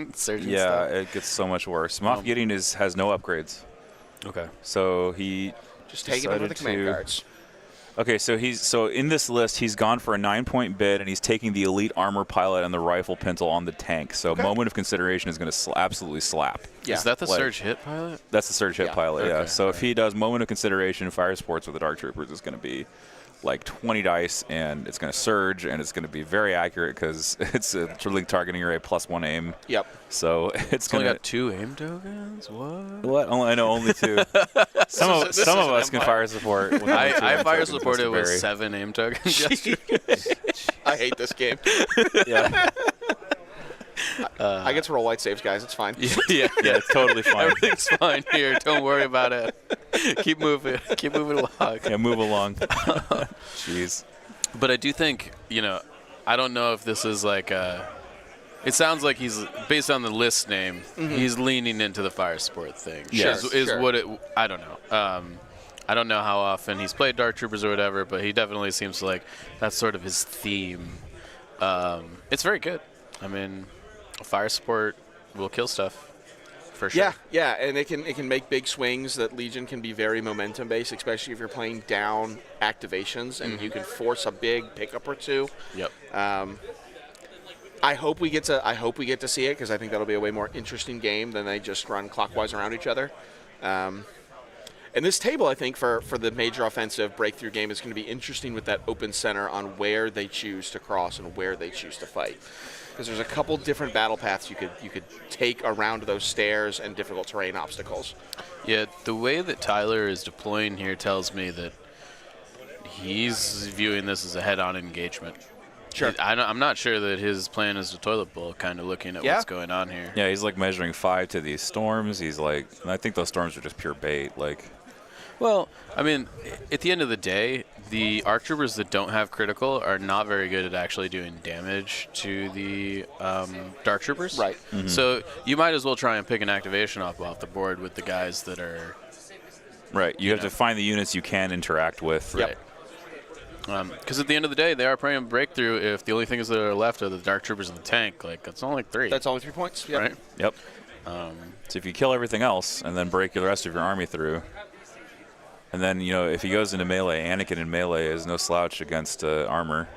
Yeah, it gets so much worse. Moff Gideon has no upgrades. Okay. So he just taking over the command cards. Okay, so in this list, he's gone for a 9-point bid, and he's taking the elite armor pilot and the rifle pintle on the tank. So moment of consideration is going to absolutely slap. Yeah. Is that the surge hit pilot? That's the surge hit pilot, yeah. Okay. So if he does moment of consideration, fire sports with the Dark Troopers is going to be like 20 dice, and it's going to surge, and it's going to be very accurate because it's really targeting array +1 aim. Yep. So it's going only to got 2 aim tokens. What? I know only 2. Some of us can fire support. With I fire supported with 7 aim tokens. I hate this game. Yeah. I get to roll white saves, guys. It's fine. Yeah, it's totally fine. Everything's fine here. Don't worry about it. Keep moving along. Yeah, move along. Jeez. But I do think, I don't know if this is like it sounds like he's, based on the list name, he's leaning into the fire sport thing. Yes. Is what it, I don't know. I don't know how often he's played Dark Troopers or whatever, but he definitely seems like that's sort of his theme. It's very good. I mean, fire support will kill stuff, for sure. Yeah, and it can make big swings. That Legion can be very momentum based, especially if you're playing down activations, and you can force a big pickup or two. Yep. I hope we get to see it, because I think that'll be a way more interesting game than they just run clockwise around each other. And this table, I think, for the major offensive breakthrough game is going to be interesting with that open center on where they choose to cross and where they choose to fight. Because there's a couple different battle paths you could take around those stairs and difficult terrain obstacles. Yeah, the way that Tyler is deploying here tells me that he's viewing this as a head-on engagement. Sure. I'm not sure that his plan is a toilet bowl, kind of looking at Yeah. what's going on here. Yeah, he's like measuring 5 to these storms. He's like, and I think those storms are just pure bait. Like, Well, I mean, at the end of the day, the ARC troopers that don't have critical are not very good at actually doing damage to the dark troopers. Right. So you might as well try and pick an activation off the board with the guys that are right, you have to find the units you can interact with. Yep. because at the end of the day, they are playing breakthrough. If the only things that are left are the dark troopers and the tank, like it's only 3. That's only 3 points. Yep. right. Yep. So if you kill everything else and then break the rest of your army through, and then, you know, if he goes into melee, Anakin in melee is no slouch against armor.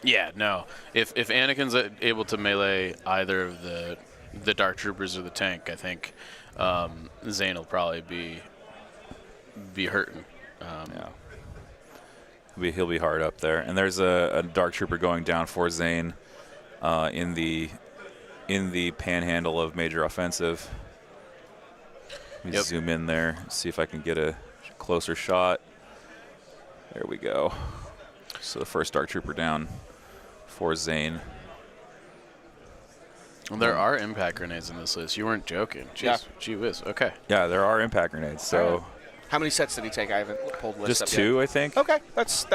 Yeah, no. If Anakin's able to melee either of the dark troopers or the tank, I think Zane will probably be hurting. Yeah. He'll be hard up there. And there's a dark trooper going down for Zane in the panhandle of major offensive. Let me zoom in there, see if I can get a closer shot. There we go. So the first dark trooper down for Zane. Well, there are impact grenades in this list. You weren't joking. Jeez, Yeah. Gee whiz. Okay. Yeah, there are impact grenades. So How many sets did he take? I haven't pulled the list just up yet. 2, I think. Okay, that's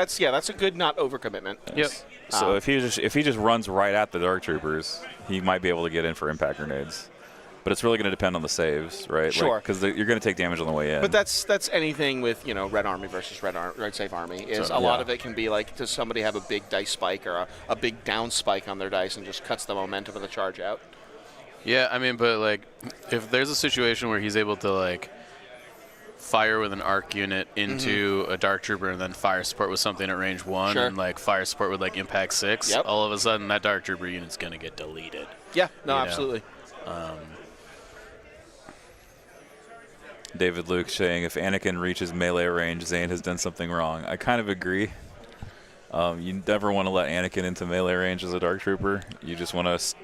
a good not overcommitment. Yep. So if he just runs right at the dark troopers, he might be able to get in for impact grenades. But it's really going to depend on the saves, right? Sure. Because you're going to take damage on the way in. But that's anything with, you know, red army versus red save army is So, a lot yeah. of it can be like, does somebody have a big dice spike or a big down spike on their dice and just cuts the momentum of the charge out? Yeah, I mean, but like, if there's a situation where he's able to like fire with an arc unit into a dark trooper and then fire support with something at range 1 Sure. and like fire support with like impact 6, Yep. all of a sudden that dark trooper unit's gonna get deleted. Yeah, no, You know. absolutely. David Luke saying if Anakin reaches melee range, Zane has done something wrong. I kind of agree. You never want to let Anakin into melee range as a dark trooper. You just want to,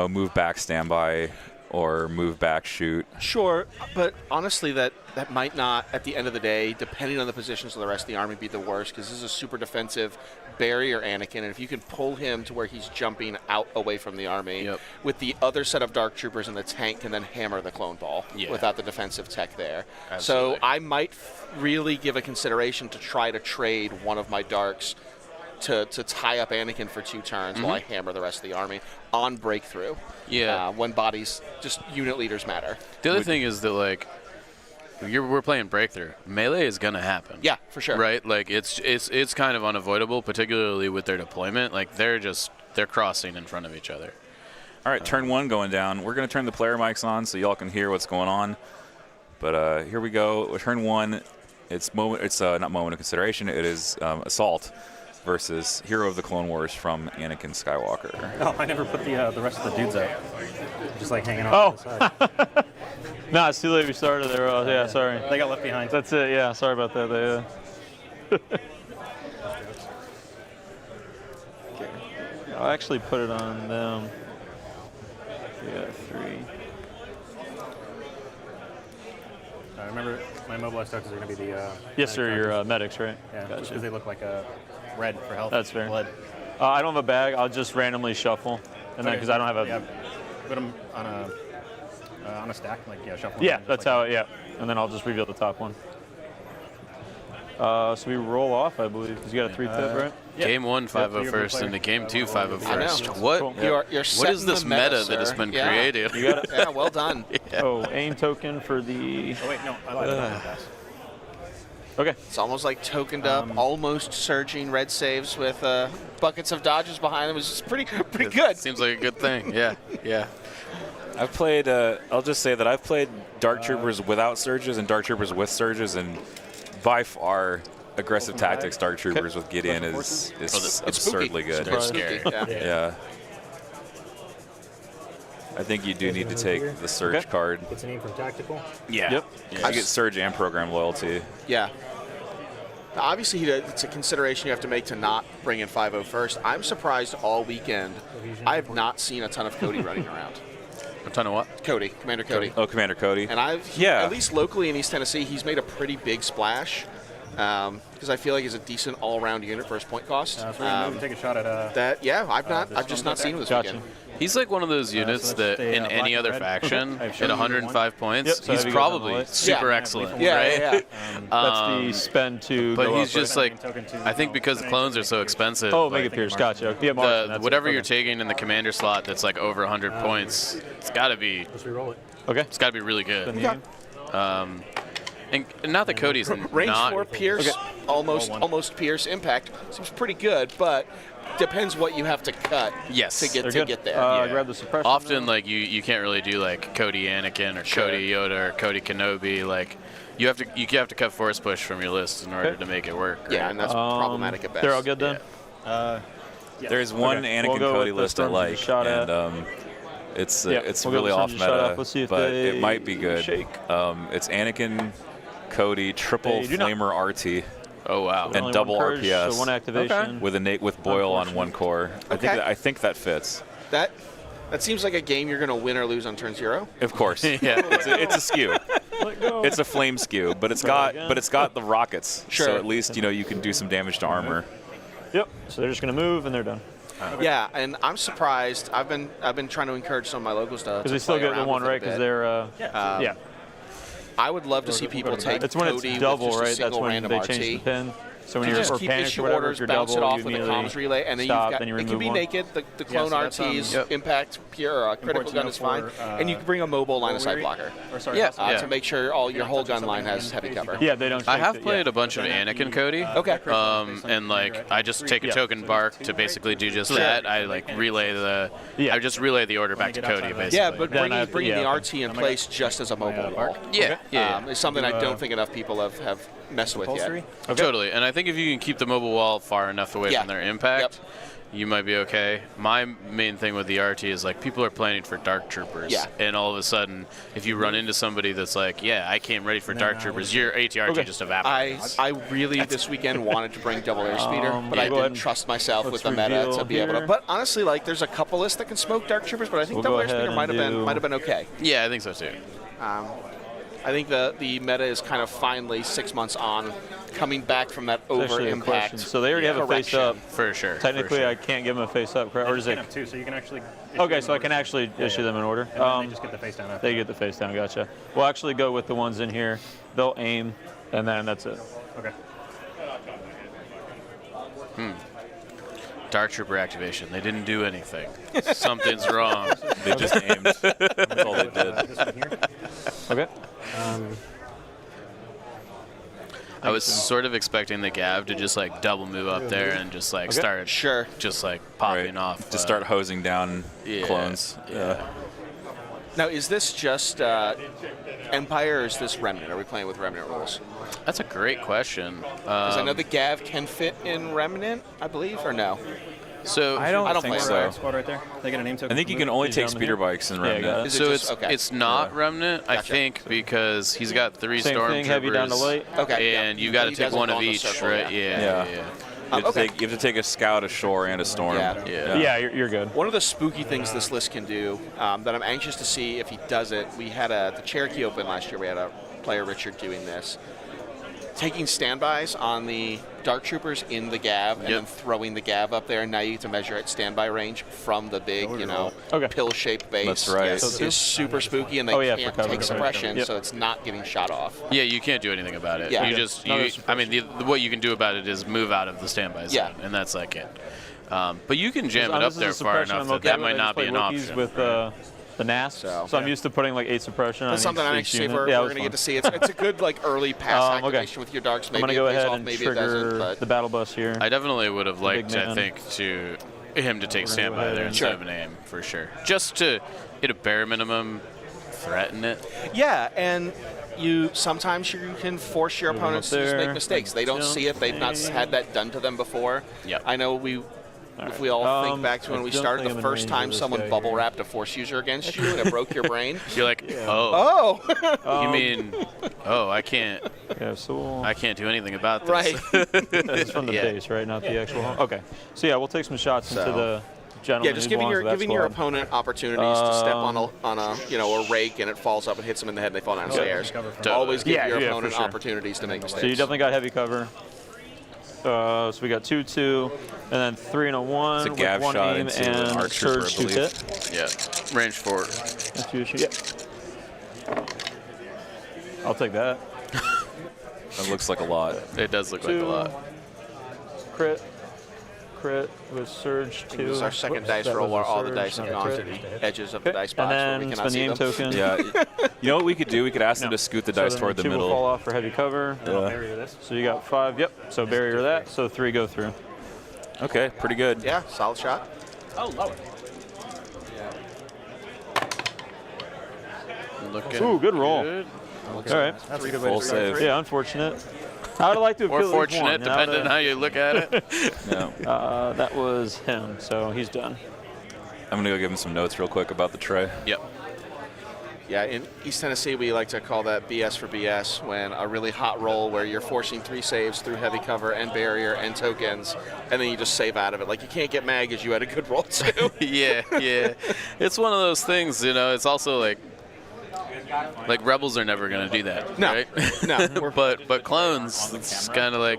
move back standby or move back shoot. Sure, but honestly, that might not, at the end of the day, depending on the positions of the rest of the army, be the worst, because this is a super defensive barrier Anakin, and if you can pull him to where he's jumping out away from the army, Yep. with the other set of dark troopers and the tank can then hammer the clone ball Yeah. without the defensive tech there. Absolutely. So I might really give a consideration to try to trade one of my darks to tie up Anakin for 2 turns while I hammer the rest of the army on breakthrough. Yeah. When bodies, just unit leaders matter. The other thing is that like we're playing breakthrough. Melee is gonna happen. Yeah, for sure. Right? Like it's kind of unavoidable, particularly with their deployment. Like they're crossing in front of each other. All right, turn 1 going down. We're going to turn the player mics on so y'all can hear what's going on. But here we go. Turn 1. It's not moment of consideration. It is assault versus Hero of the Clone Wars from Anakin Skywalker. Oh, I never put the rest of the dudes up. Just like hanging off to the side. No, it's too late. We started there. Yeah, sorry. They got left behind. That's it. Yeah, sorry about that. I'll actually put it on them. We got 3. Remember, my mobilized tokens are going to be the... Yes, sir. Your medics, right? Yeah, Gotcha. because they look like red for health. That's fair. Blood. I don't have a bag. I'll just randomly shuffle, and then because I don't have a. Yeah, put them on a stack, shuffle. Yeah, them, that's how. Yeah, and then I'll just reveal the top one. So we roll off, I believe, because you got a 3-tip, right? Yeah. Game 1 Yep, 501st into game 2 I 501st. know. What? Cool. You're What setting is this the meta, that has sir. been Yeah. created? You got it. Yeah, well done. Oh, aim token for the. Oh, wait, no, I lied about that pass. Okay. It's almost like tokened up, almost surging red saves with buckets of dodges behind them. It's pretty good. Seems like a good thing. Yeah, yeah. I've played, I'll just say that I've played Dark Troopers without surges and Dark Troopers with surges, and by far, aggressive tactics Dark Troopers with Gideon is It's absurdly spooky. good. They're scary. Yeah. Yeah. I think you do need to take the Surge Okay. card. It's an aim from tactical. Yeah. Yep. I get Surge and Program Loyalty. Yeah. Now, obviously, it's a consideration you have to make to not bring in 5-0 first. I'm surprised all weekend I have not seen a ton of Cody running around. A ton of what? Cody, Commander Cody. Oh, Commander Cody. And Yeah. at least locally in East Tennessee, he's made a pretty big splash. because I feel like he's a decent all-around unit for his point cost. So we're gonna move and take a shot at That I've just not seen him this Gotcha. weekend. He's like one of those units let's that stay, in black any and other red. faction Okay. I've at shown you 105 points, Yep, so he's have you guys on the probably list? super Yeah. excellent, Yeah, right? yeah. That's the spend to But go he's up, just right? like, I think because the clones are so expensive, Oh, like, Mega Pierce, gotcha. Yeah, Martian, the, that's whatever it. you're Okay. taking in the commander slot that's like over 100 points, it's got to be Let's re-roll it. Okay. it's got to be really Then good. you- And not that Cody's Range not 4 Pierce, One. almost Pierce impact seems pretty good, but depends what you have to cut Yes. to get They're to good. get there. Yeah. Grab the suppression. often like you can't really do like Cody Anakin or Cody Yoda or Cody Kenobi. Like you have to cut force push from your list in order Okay. to make it work. Yeah, right? and that's problematic at best. They're all good then? There's one Okay. Anakin We'll go Cody with the list I Stormtrooper like, shot at. and it's Yeah, it's we'll go really with off Stormtrooper shot meta, off. Let's see if but they it might be good. shake. It's Anakin, Cody, triple They do not. Flamer RT, Oh wow. and Only double one purge, RPS So one activation. with Boyle on one core. Okay. I think that fits. That seems like a game you're going to win or lose on turn 0. Of course, yeah, it's a skew. It's a flame skew, but it's got the rockets. Sure. So at least you can do some damage to armor. Yep. So they're just gonna move and they're done. Yeah, and I'm surprised. I've been trying to encourage some of my locals to Because they still play get the around one with it a right. Because bit. they're yeah. I would love to see people take It's when Cody it's double, with just a right? That's single when random they RT. change the pin. So when You you're just or keep panicked issue or whatever, orders, if you're bounce double, it you off with a immediately comms relay, and then stop, you've got then you it can remove be one. naked. The clone so that's, RTs, impact, pure critical gun is fine, and you can bring a mobile line of sight blocker to make sure all your whole gun line has heavy cover. Yeah, they don't. I shake have it, played yeah. a bunch of Anakin Cody. Okay. And like I just take a token bark to basically do just that. I like relay I just relay the order back to Cody basically. Yeah, but Then bringing the RT in place just as a mobile wall Yeah. is something I don't think enough people have messed with yet. Totally. And I think if you can keep the mobile wall far enough away Yeah. from their impact, Yep. you might be okay. My main thing with the RT is like people are planning for Dark Troopers. Yeah. And all of a sudden, if you run into somebody that's like, yeah, I came ready for Dark Troopers, your ATRT just evaporates. I really this weekend wanted to bring double airspeeder, but I go ahead didn't and trust myself with let's the meta reveal to be able to. here. But honestly, like there's a couple lists that can smoke Dark Troopers, but I think We'll double go ahead airspeeder and might have been okay. Yeah, I think so too. I think the meta is kind of finally 6 months on, coming back from that It's over actually a impact. question. So they already have a face up. For sure. Technically, I can't give them a face up, correct? Or is You it? can have two, so you can actually. Okay, so I can actually issue them in order. And then they just get the face down after. They get the face down. Gotcha. We'll actually go with the ones in here. They'll aim, and then that's it. Okay. Dark Trooper activation. They didn't do anything. Something's wrong. They just aimed. That's all they did. This one here. Okay. I was sort of expecting the Gav to just like double move up there and just like start just like popping off. To start hosing down yeah, clones. Yeah. Now, is this just Empire or is this Remnant? Are we playing with Remnant rules? That's a great question. Because I know the Gav can fit in Remnant, I believe, or no? So I don't think think so. so. Squad right there. They get a name token. I think you can only take speeder bikes in Yeah, Remnant. got it. Is it So just, it's not Remnant, I Gotcha. think, because he's got 3 Same stormtroopers. thing, heavy down to light. Okay, And yeah. you got to He take doesn't one go of on the each, circle, right? Yeah. Yeah. You have to take a scout, a shore, and a storm. Yeah. Yeah, you're good. One of the spooky things this list can do that I'm anxious to see if he does it, we had the Cherokee Open last year. We had a player, Richard, doing this. Taking standbys on the Dark Troopers in the Gav and then throwing the Gav up there, and now you get to measure at standby range from the big, pill-shaped base. That's right. Is super spooky, and they can't for cover. take suppression, Yep. so it's not getting shot off. Yeah, you can't do anything about it. Yeah. You Okay. just, No, you, there's I mean, what you can do about it is move out of the standby zone, Yeah. and that's like it. But you can jam it This up is there a far suppression enough I'm that okay that with. might I not just be an play option. Wookiees with the NAS. So I'm used to putting like 8 suppression on That's something I'm each anxious to see if unit. we're Yeah, it going was to fun. get to see. It's a good like early pass Okay. activation with your Darks. I'm Maybe gonna it go pays ahead off, and maybe it doesn't. trigger But the battle bus here. I definitely would have liked, man. I think, him to take standby there ahead. instead of an aim, for sure. Just to, at a bare minimum, threaten it. yeah, and sometimes you can force your opponents to just make mistakes. They don't see it. They've not had that done to them before. Yep. I know if we all think back to when I we don't started, think the I'm in first range time of this someone guy bubble here. wrapped a force user against you and it broke your brain. You're like, oh, Oh, you mean, I can't Yeah, so we'll, I can't do anything about this. right. it's from the Yeah. base, right? Not the actual home. Okay. So yeah, we'll take some shots into the gentleman. Yeah, just who giving belongs to that giving your squad. opponent opportunities to step on a rake and it falls up and hits them in the head and they fall down the stairs. Always give your opponent for sure. opportunities to make mistakes. So you definitely got heavy cover. So we got 2-2, and then 3 and a 1 It's a with gav one shot aim into an and arc trooper, surge I to believe. hit. Yeah, range 4. That's you shoot. I'll take that. That looks like a lot. It does look like a lot. Crit with surge 2. This is our second Whoops, dice that roll was where a all the surge, dice have not a gone to crit. the edges of the dice box And where we then cannot spend the see aim them. token. Yeah. You know what we could do? We could ask them No. to scoot the So dice then toward the 2 will middle. fall off for heavy cover. Barrier this. So you got 5. Yep. So barrier that. So 3 go through. Okay, pretty good. Yeah, solid shot. Oh, lower. Looking Ooh, good roll. good. All right. That's a good way Full to start. save. Yeah, unfortunate. I would like to have Or killed at least fortunate, one, depending on how you look at it. Yeah. That was him, so he's done. I'm gonna go give him some notes real quick about the tray. Yep. Yeah, in East Tennessee, we like to call that BS for BS, when a really hot roll where you're forcing 3 saves through heavy cover and barrier and tokens, and then you just save out of it. Like, you can't get mad because you had a good roll, too. Yeah. It's one of those things, you know, it's also like Rebels are never going to do that, No. right? No. but clones, it's kind of like,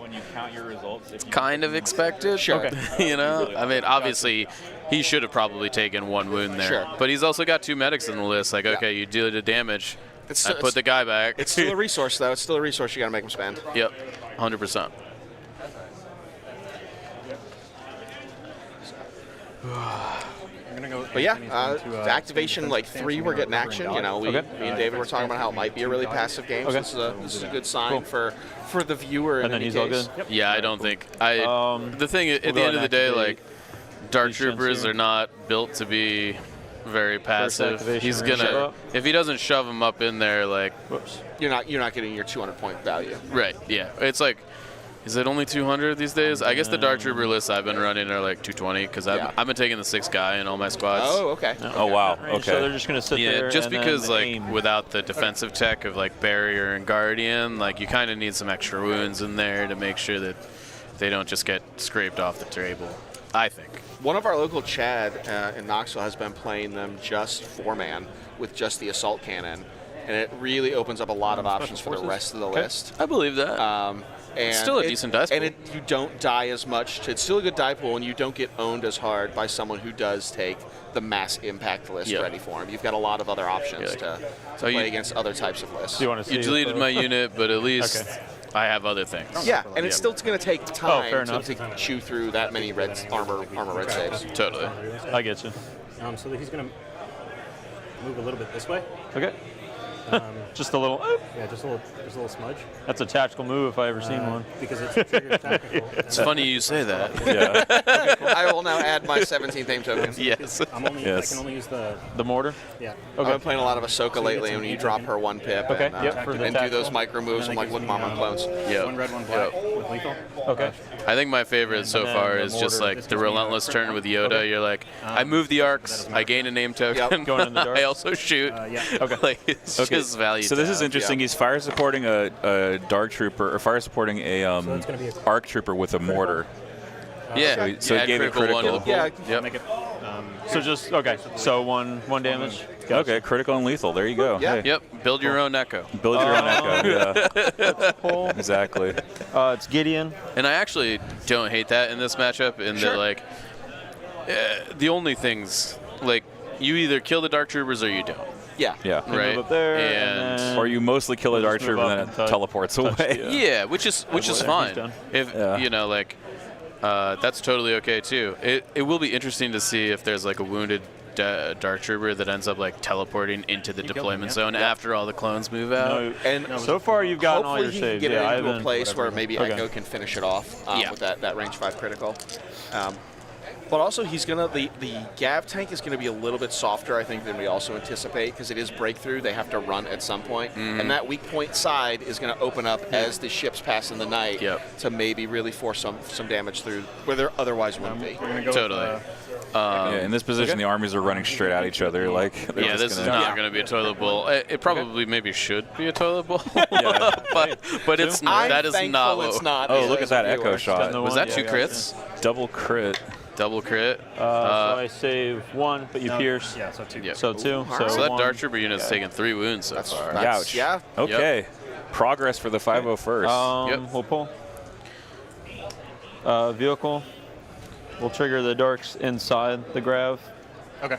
it's kind of expected. Sure. You know? I mean, obviously, he should have probably taken 1 wound there. Sure. But he's also got 2 medics in the list. Like, okay, you deal the damage, I put the guy back. It's still a resource, though. It's still a resource you got to make him spend. Yep, 100%. But yeah, activation like 3, we're getting action. You know, me and David were talking about how it might be a really passive game. So this is a good sign for the viewer. And then he's all good. Yeah, I don't think the thing at the end of the day, like, Dark Troopers are not built to be very passive. He's gonna, if he doesn't shove him up in there, like, you're not getting your 200-point value. Right. Yeah. It's like, is it only 200 these days? I guess the Dark Trooper lists I've been running are like 220 because I've been taking the 6th guy in all my squads. Oh, okay. Oh wow. Okay. So they're just gonna sit there. Yeah, just and because then like aim. without the defensive tech of like Barrier and Guardian, like you kind of need some extra wounds in there to make sure that they don't just get scraped off the table, I think. One of our local Chad in Knoxville has been playing them just 4-man with just the assault cannon, and it really opens up a lot of options for the rest of the list. I believe that. And it's still a decent dice pool. And you don't die as much. It's still a good die pool, and you don't get owned as hard by someone who does take the mass impact list ready for him. You've got a lot of other options to play against other types of lists. Do you want to see? You deleted my unit, but at least I have other things. Yeah, and it's still going to take time fair to chew through that many red armor red saves. Totally. I get you. So he's going to move a little bit this way. Okay. Just a little. Yeah, just a little smudge. That's a tactical move if I ever seen one. Because it's triggered tactical. It's funny you say that. Yeah. I will now add my 17th aim token. Yes. I can only use the mortar. Yeah. I've been playing a lot of Ahsoka lately, and when you drop her 1 pip Okay, and, yep, for the and do those tactical. micro moves, I'm like, look, Mom, I'm clones. Yeah. 1 red, 1 black with lethal. Okay. I think my favorite so And then far the is just mortar. like the relentless turn with Yoda. You're like, I move the arcs, I gain a name token, Going in the dark. I also shoot. Yeah. Okay. Like, it's just value. So this is tab. interesting. He's fire supporting a Dark Trooper, or fire supporting a it's gonna be a Arc Trooper with a mortar. Yeah. So he gave it critical one to the critical. pool. Yeah, Yep. Make it. So just okay. So one damage. Gotcha. Okay, critical and lethal. There you go. Yeah. Hey, Yep. Build your own echo. build your own echo. Yeah, Pull. exactly. It's Gideon. And I actually don't hate that in this matchup. In that, like, the only things, like, you either kill the Dark Troopers or you don't. Yeah. Yeah. Right. Move up there. And- then Or you mostly kill a Dark just move Trooper up and and then it teleports away. Yeah. Yeah, which is He's fine. done. If Yeah. you know, like, that's totally okay too. It will be interesting to see if there's like a wounded Dark Trooper that ends up like teleporting into the deployment zone after all the clones move out. No, And so far you've gotten all hopefully your he can saves. get Yeah, I it into a haven't. place where maybe Okay. Echo can finish it off with that range 5 critical. But also, he's gonna the Gav tank is gonna be a little bit softer, I think, than we also anticipate because it is breakthrough. They have to run at some point, and that weak point side is gonna open up as the ships pass in the night to maybe really force some damage through where there otherwise wouldn't be. We're gonna go Totally. Yeah, in this position, the armies are running straight at each other. Like, they're Yeah, just this is gonna- not going to be a toilet bowl. It probably maybe should be a toilet bowl, Yeah. but it's I'm that is thankful not. it's not. Oh, as look a at that viewer. echo shot. The Was one- that 2 yeah, crits? Double crit. Double crit. So I save 1, but you pierce. Yeah, so 2. Yep. So 2. Ooh, So, So that 1. Dark Trooper unit's taken 3 wounds so far. Ouch. Yeah. Okay. Progress for the 501st. Yep. We'll pull. Vehicle. We'll trigger the darks inside the grav. Okay.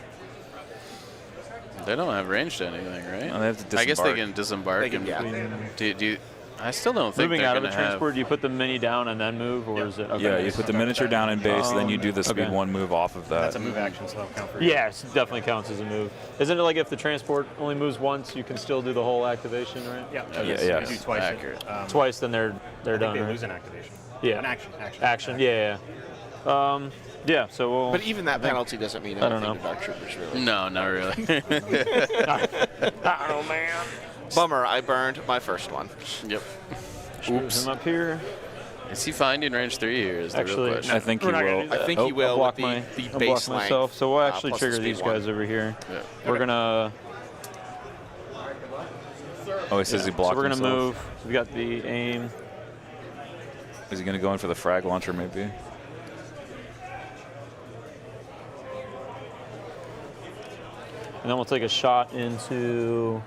They don't have range to anything, right? Oh, they have to I guess they disembark. can disembark. They can, and do you, I still don't think Moving they're out of going a to have. transport, do you put the mini down and then move, or is it? Okay. Yeah, you put the miniature down in base, then you do the speed okay. 1 move off of that. That's a move action, so that'll count for you. Yeah, it definitely counts as a move. Isn't it like if the transport only moves once, you can still do the whole activation, right? Yeah. Yeah. You do twice. Accurate. Twice, then they're I think done. they right? lose an activation. Yeah. An action. Action. Yeah. Yeah. So we'll. But even that penalty doesn't mean I don't anything know. to Dark Troopers, really. No, not really. Oh man. Bummer, I burned my first one. Yep. Oops. Him up here. Is he finding range 3 here? Is the Actually, real question. I think he We're not gonna will. do that. I think Oh, he will I'll block with my. the I'll base block length, myself. So we'll actually plus the trigger speed these 1. guys over here. Yeah. We're gonna. Oh, he says he blocked So we're gonna himself. move. We got the aim. Is he going to go in for the frag launcher maybe? And then we'll take a shot into.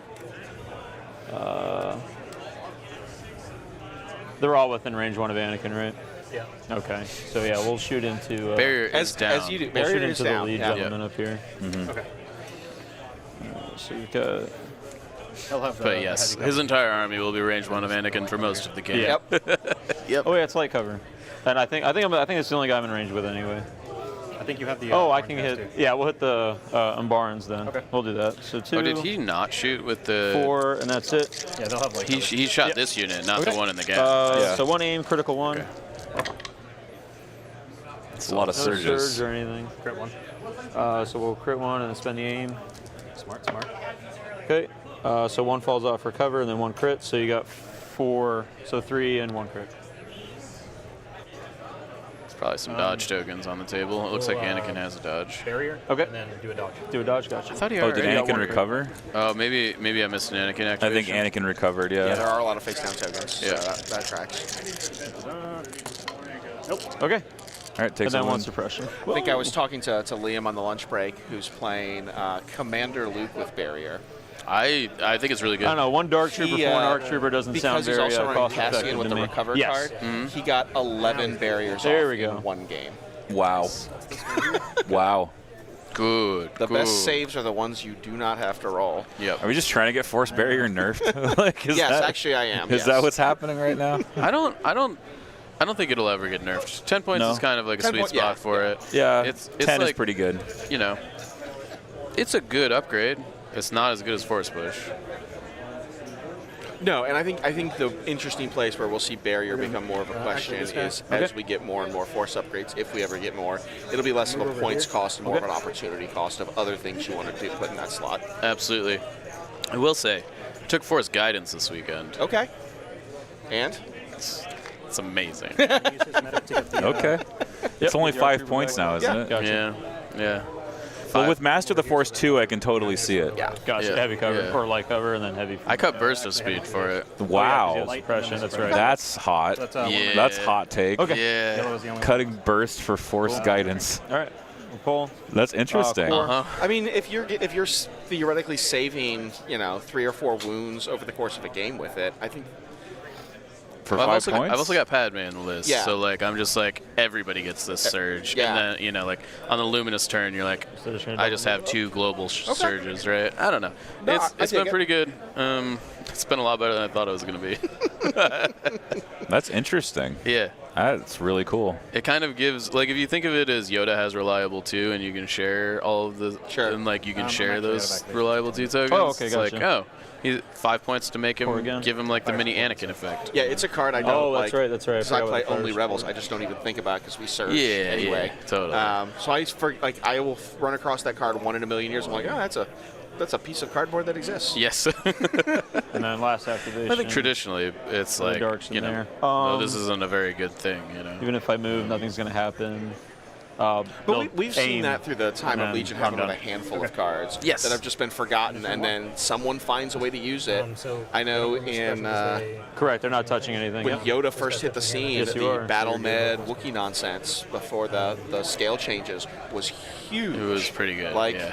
They're all within range 1 of Anakin, right? Yeah. Okay. So yeah, we'll shoot into. Barrier is As, down. as you do, We'll barrier shoot is into the down. lead Yeah. gentleman up here. Okay. So we've got. He'll have the, But yes, the heavy his entire army will be range 1 of Anakin for most of the game. Yeah. Yep. Oh yeah, it's light cover. And I think it's the only guy I'm in range with anyway. I think you have the. Oh, I orange can guys hit. too. Yeah, we'll hit the Umbarans then. Okay. We'll do that. So 2. Oh, did he not shoot with the? 4, and that's it. Yeah, they'll have like. He shot this unit, not the one in the gap. Yeah. So 1 aim, critical 1. Okay. It's a lot of No surges. surge or anything. Crit 1. So we'll crit 1 and then spend the aim. Smart. Okay. So 1 falls off for cover and then 1 crit. So you got 4. So 3 and 1 crit. It's probably some dodge tokens on the table. It looks like Anakin has a dodge. Barrier. Okay. And then do a dodge. Do a dodge. Gotcha. I thought he Oh, did already got Anakin 1 crit. recover? Oh, maybe I missed an Anakin I activation. think Anakin recovered, Yeah, yeah. there are a lot of face down tokens. Yeah. So that tracks. Okay. All right, And takes then a 1 win. suppression. I think I was talking to Liam on the lunch break, who's playing Commander Luke with Barrier. I think it's really good. I don't know. 1 dark trooper for 1 arc trooper doesn't sound because he's very also running cost Cassian effective with to the me. recover Yes. card. He got 11 barriers There off we go. in 1 game. Wow. Wow. Good. The good. best saves are the ones you do not have to roll. Yep. Are we just trying to get force barrier nerfed? Like, is Yes, that, actually I am. Is yes. that what's happening right now? I don't think it'll ever get nerfed. 10 points No. is kind of like a 10 sweet point- spot yeah, for yeah. it. Yeah, It's 10 like, is pretty good. You know, it's a good upgrade. It's not as good as Force Push. No, and I think the interesting place where we'll see barrier become more of a question is as we get more and more force upgrades, if we ever get more, it'll be less of a points cost and more of an opportunity cost of other things you want to put in that slot. Absolutely. I will say, I took Force Guidance this weekend. Okay. And? It's amazing. Okay. It's only 5 points now, isn't it? Yeah. Yeah. Well, with Master of the Force 2, I can totally see it. Yeah. Gotcha. Yeah, Heavy cover yeah. or light cover and then heavy. I cut burst of speed for it. Wow. Suppression. That's right. That's hot. Yeah. That's hot take. Okay. Yeah. Cutting burst for force guidance. All right. We'll pull. That's interesting. I mean, if you're theoretically saving 3 or 4 wounds over the course of a game with it, I think. For Well, 5 points? I've also got Padme in the list, Yeah. so like I'm just like everybody gets this surge, yeah. and then like on the Luminous turn, you're like, I just have 2 global surges, right? I don't know. No, It's I been dig pretty good. It's been a lot better than I thought it was gonna be. That's interesting. Yeah. That's really cool. It kind of gives, like, if you think of it as Yoda has reliable 2, and you can share all of the, and like you can share those reliable 2 tokens. Oh, okay, it's gotcha. like, oh, he's 5 points to make him again. give him like the mini Anakin effect. Yeah, it's a card I don't Oh, like. that's right. Because I forgot play about the only first. Rebels. I just don't even think about it because we surge Yeah, anyway. yeah, totally. So I will run across that card 1 in a million years. I'm like, oh, that's a piece of cardboard that exists. Yes. And then last activation. I think traditionally it's The like, darks in you know, there. no, this isn't a very good thing, you know. Even if I move, nothing's gonna happen. But we've seen that through the time of Legion having a handful of cards Yes. that have just been forgotten, and then someone finds a way to use it. I know in Correct, they're not touching anything. when Yoda first hit the scene, Yes, you the are. Battle Med Wookiee nonsense before the scale changes was huge. It was pretty good. Like, yeah.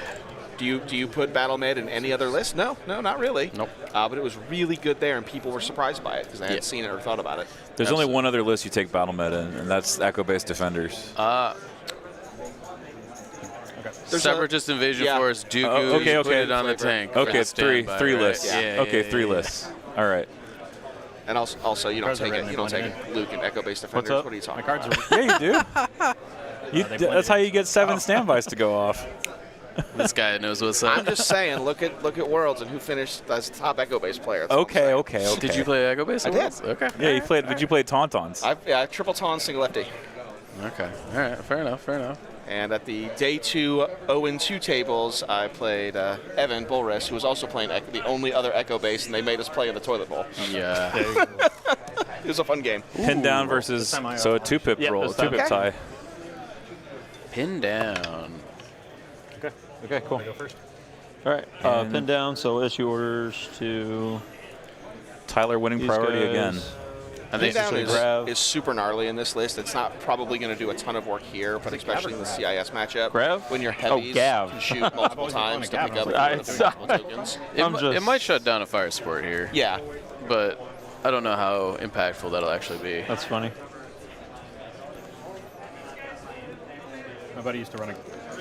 do you put Battle Med in any other list? No, not really. Nope. But it was really good there, and people were surprised by it because they hadn't seen it or thought about it. There's only one other list you take battle meta in, and that's Echo-based defenders. Separatist Invasion Force, Dooku, okay, put it on the tank. Okay, it's three lists. Yeah, okay, yeah, three yeah. lists. All right. And also you don't Cards are take written it. You in don't take one Luke and Echo-based defenders. up? What are you My talking cards about? are. Yeah, you do. That's how you get 7 standbys to go off. This guy knows what's up. I'm just saying. Look at Worlds and who finished as top Echo-based player. That's what I'm Okay, saying. okay. Did you play Echo Base? I did. Okay. Yeah, you played. Did you play Tauntauns? I triple Taun, single lefty. Okay. All right. Fair enough. And at the day 2 0-2 tables, I played Evan Bullrest, who was also playing the only other Echo base, and they made us play in the toilet bowl. Yeah. It was a fun game. Pin down versus time I so a 2-pip Yeah, roll, a this time. 2-pip tie. Pin down. Okay, cool. Go first. All right, pin down, so we'll issue orders to Tyler winning these priority guys. again. I think down Grav. is super gnarly in this list. It's not probably going to do a ton of work here, but especially in the CIS matchup. Grav? When you're heavies, Gav. can shoot multiple times to pick up It's- multiple tokens. It might shut down a fire sport here. Yeah. But I don't know how impactful that'll actually be. That's funny. My buddy used to run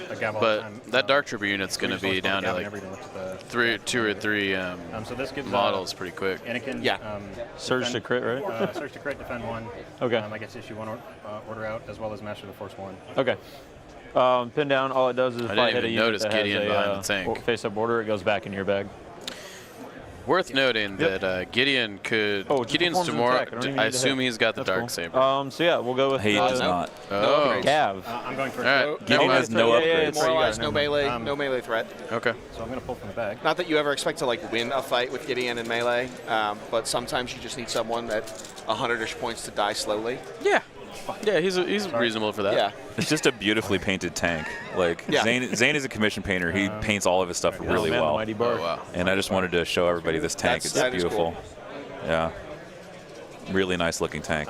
a Gav all the time. But that Dark Trooper unit's going to be down to like two or three so this gives models pretty quick. Anakin. Yeah. Surge to crit, right? Surge to crit, defend 1. Okay. I get to issue 1 order out, as well as Master of the Force 1. Okay. Pin down, all it does is if I didn't hit a even unit notice that has Gideon a, behind the tank. face-up order, it goes back in your bag. Worth noting that Gideon could. Oh, it just Gideon's performs an tomorrow. attack. I don't even I need to assume hit. he's got the That's dark cool. saber. So yeah, we'll go with He does not. Oh. Gav. I'm going for All right. Gideon Never has mind. no Yeah, upgrades. it's- Moralized, you no got it, melee, no melee threat. Okay. So I'm going to pull from the bag. Not that you ever expect to like win a fight with Gideon in melee, but sometimes you just need someone that 100-ish points to die slowly. Yeah. Yeah, he's reasonable for that. Yeah. It's just a beautifully painted tank. Like Yeah. Zane is a commission painter. He paints all of his stuff really Man, the well. mighty bar. Oh wow. And I just wanted to show everybody this tank. That is beautiful. cool. Yeah. Really nice looking tank.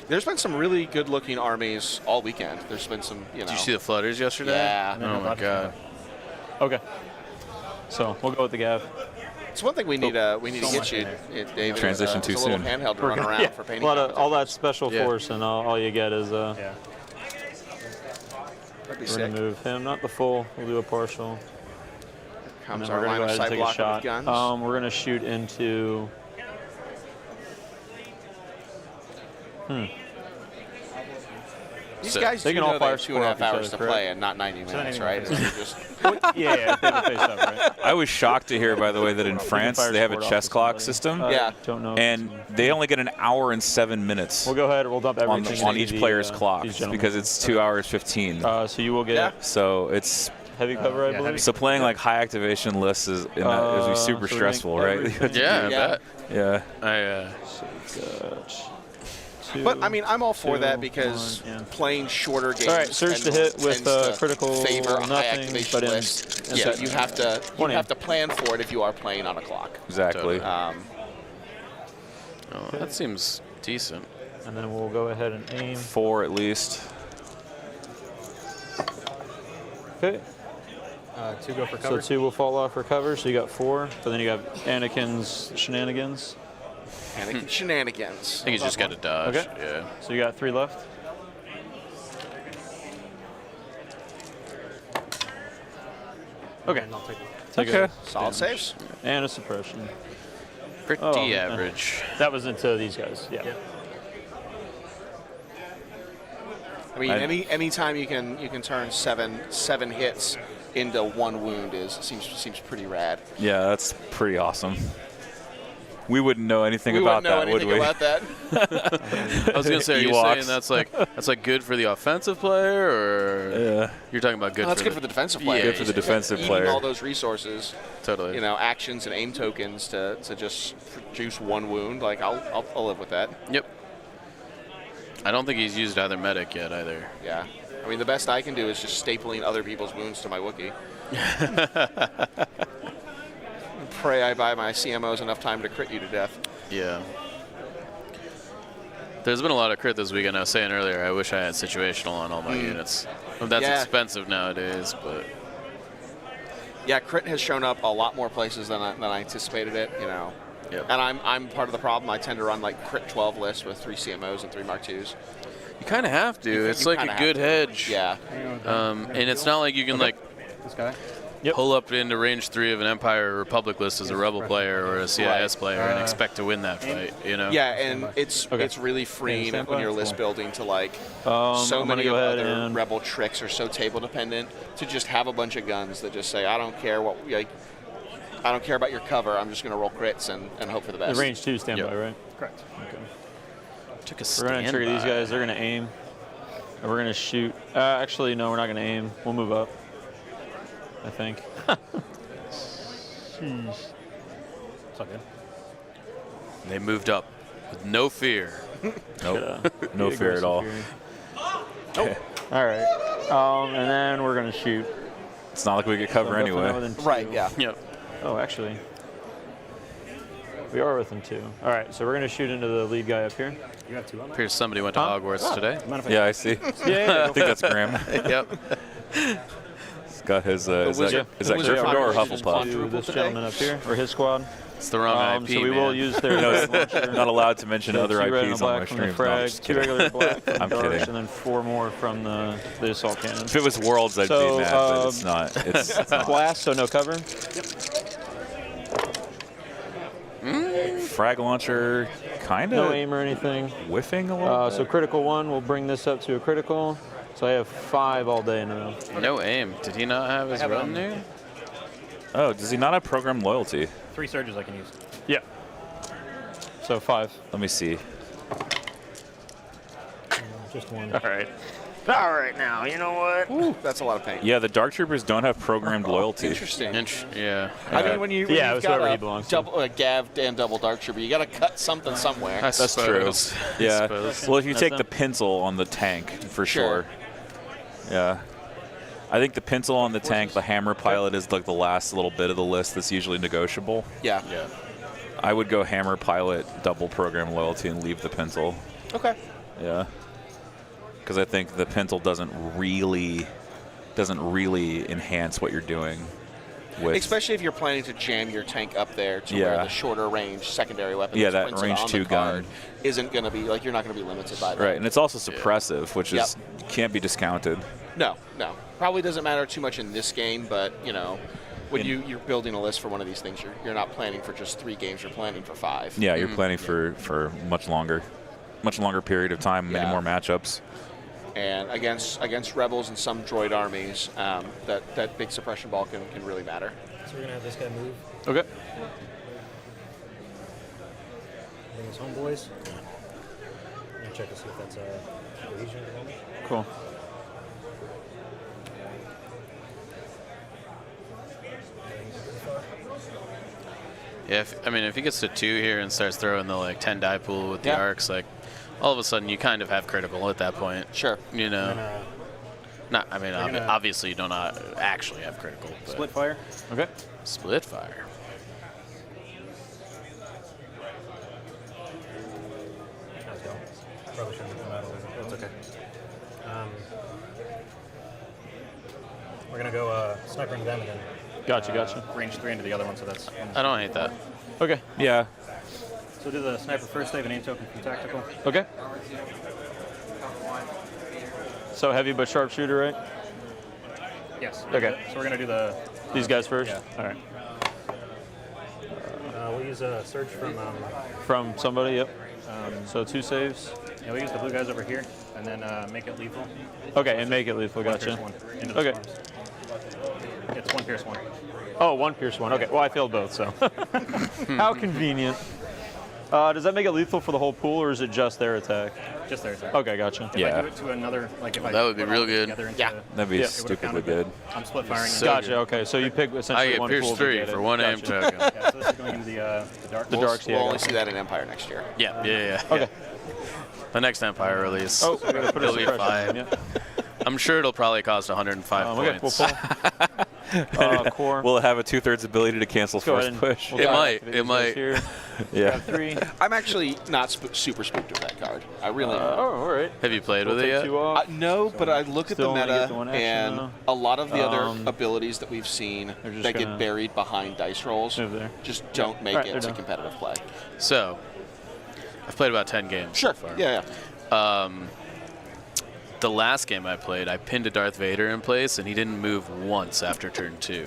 There's been some really good looking armies all weekend. There's been some, Did you see the flutters yesterday? Yeah. Oh my god. Okay. So we'll go with the Gav. It's one thing we need to get much you, in David. Transition is too a little soon. handheld to run around for painting. All that special Yeah. force, and all you get is Yeah. That'd be we're sick. gonna move him, not the full. We'll do a partial. And Comes then our we're gonna line go of ahead and sight take a blocker shot. with guns. We're gonna shoot into. These So guys they do can all know they fire have 2.5 square off hours each to other, play correct? and not 90 minutes, 90 right? minutes. It's just Yeah, if they have a face up, right? I was shocked to hear, by the way, that in France fire they have a support chess off clock somebody. system. Yeah. Don't know. And they only get an hour and 7 minutes We'll go ahead. We'll dump on, everything on into each the, player's clock these gentlemen. because it's 2 hours 15. So you will get Yeah. So it's heavy cover, I yeah, believe. heavy so playing like high activation lists is in that is so super we stressful, make right? everything- Yeah, I Yeah. bet. Yeah. But I mean, I'm all for that 2, because 1, and- playing shorter games. All right, surge to hit with tends to critical favor a high nothing, activation but in- list. in Yeah, set- you have to 20. plan for it if you are playing on a clock. Exactly. Oh, that seems decent. And then we'll go ahead and aim. 4 at least. Okay. 2 go for So cover. 2 will fall off for cover. So you got 4, but then you got Anakin's shenanigans. Anakin shenanigans. I think he's just got to dodge. Okay. Yeah. So you got 3 left. Okay. And I'll take it. Take Okay. a Solid saves. and a suppression. Pretty Oh, average. That was into these guys. Yeah. I mean, any time you can turn seven hits into 1 wound seems pretty rad. Yeah, that's pretty awesome. We wouldn't know anything We about wouldn't know that, anything would we? about that. I was gonna say, are you Ewoks. saying that's like good for the offensive player, or Yeah. you're talking about good? No, that's for good for the defensive player. Yeah, Good for the defensive Eating player. all those resources, Totally. actions and aim tokens to just produce 1 wound. Like I'll live with that. Yep. I don't think he's used either medic yet either. Yeah. I mean, the best I can do is just stapling other people's wounds to my Wookiee. Pray I buy my CMOs enough time to crit you to death. Yeah. There's been a lot of crit this weekend. I was saying earlier, I wish I had situational on all my units. Well, that's expensive nowadays, but yeah, crit has shown up a lot more places than I anticipated it. You know, and I'm part of the problem. I tend to run like crit 12 lists with 3 CMOs and 3 Mark IIs. You kind of have to. It's like a good hedge. Yeah. And it's not like you can like This guy. pull up into range 3 of an Empire or Republic list as a Rebel player or a CIS player and expect to win that fight. You know. Yeah, and it's really freeing when you're list building to like so many of other Rebel tricks are so table dependent to just have a bunch of guns that just say I don't care what like I don't care about your cover. I'm just going to roll crits and hope for the best. The range 2 standby, right? Correct. Okay. Took a We're going to trigger these guys. They're going to aim. And we're going to shoot. Actually, no, we're not going to aim. We'll move up, I think. It's all good. They moved up with no fear. Nope. No fear at all. Okay. All right. And then we're going to shoot. It's not like we could cover anyway. Right, yeah. Yep. Oh, actually. We are within 2. All right, so we're going to shoot into the lead guy up here. You have 2 on that? Appears somebody went to Hogwarts today. Yeah, I see. Yeah. I think that's Graham. Yep. He's got his, is that Gryffindor or Hufflepuff? This gentleman up here, or his squad. It's the wrong IP, so we will use their not allowed to mention other 2 red and IPs a on my black from the streams. No, I'm frag, just 2 kidding. regular black from I'm the darts, kidding. and then 4 more from the assault cannon. If it was Worlds, I'd be mad, but it's not. It's not. Blast, so no cover. Frag launcher, kind of. No aim or anything. Whiffing a little bit. So critical 1, we'll bring this up to a critical. So I have 5 all day now. No aim. Did he not have his run new? Oh, does he not have program loyalty? 3 surges I can use. Yeah. So 5. Let me see. Just 1. All right. All right, now, you know what? Ooh, that's a lot of paint. Yeah, the Dark Troopers don't have programmed loyalty. Interesting. Yeah. I mean, when you've it's got wherever he a belongs to. double, a Gav and double Dark Trooper, you got to cut something somewhere. That's true. Yeah. Well, if you That's take them. the pencil on the tank, for Sure. sure. Yeah. I think the pencil on the tank, the hammer pilot is like the last little bit of the list that's usually negotiable. Yeah. Yeah. I would go hammer pilot, double program loyalty, and leave the pencil. Okay. Yeah. Because I think the pencil doesn't really enhance what you're doing. With Especially if you're planning to jam your tank up there to where the shorter range secondary weapon Yeah, that's that printed range on 2 the gun. card isn't going to be, like, you're not going to be limited by that. Right, and it's also suppressive, which is can't be discounted. No. Probably doesn't matter too much in this game, but, you know, when you're building a list for one of these things, you're not planning for just 3 games, you're planning for 5. Yeah, you're planning for much longer period of time, many more matchups. And against rebels and some droid armies, that big suppression ball can really matter. So we're going to have this guy move. Okay. Bring his homeboys. I'm going to check to see if that's a cohesion at the moment. Cool. Yeah, if he gets to 2 here and starts throwing the like 10 die pool with the arcs, like all of a sudden you kind of have critical at that point. Sure. You know. Obviously you do not actually have critical. But Split fire. Okay. Split fire. Let's go. Probably shouldn't have come out of it. That's okay. We're going to go sniper into them again. Gotcha. Range 3 into the other one, so that's... I don't hate that. Okay. Yeah. So do the sniper first, save an aim token from tactical. Okay. So heavy but sharpshooter, right? Yes. Okay. So we're going to do these guys first? Yeah. All right. We'll use a surge from... From somebody, yep. So 2 saves. Yeah, we use the blue guys over here, and then make it lethal. Okay, and make it lethal, One gotcha. pierce 1 into the Okay. storms. It's 1 pierce 1. Oh, 1 pierce 1. Okay, well, I failed both, so. How convenient. Does that make it lethal for the whole pool, or is it just their attack? Just their attack. Okay, gotcha. If I do it to another, like if I that would be put real all these good. together into- That'd be it would've stupidly counted, good. but I'm split firing. So Gotcha, okay, so you pick essentially I get one pierce pool 3 to get for it. 1 aim Gotcha. token. Yeah, so this is going into the dark. The darks, yeah. We'll only gotcha. see that in Empire next year. Yeah. Okay. The next Empire release. Oh, I gotta put a It'll be suppression fine. on, yeah. I'm sure it'll probably cost 105 Okay, points. we'll pull. Core. Will it have a 2/3 ability to cancel Go ahead first and push? we'll It go might, activate it these guys might. Here. Yeah. Grab 3. I'm actually not super spooked with that card. I really am. Oh, all right. Have you played We'll with it take yet? 2 off. No, but I look at the Still only meta get the 1 action, and though. a lot of the other abilities that we've seen They're just that gonna get buried behind dice rolls move there. just don't make Alright, it they're to done. competitive play. So, I've played about 10 games Sure. so far. Yeah. The last game I played, I pinned a Darth Vader in place, and he didn't move once after turn 2.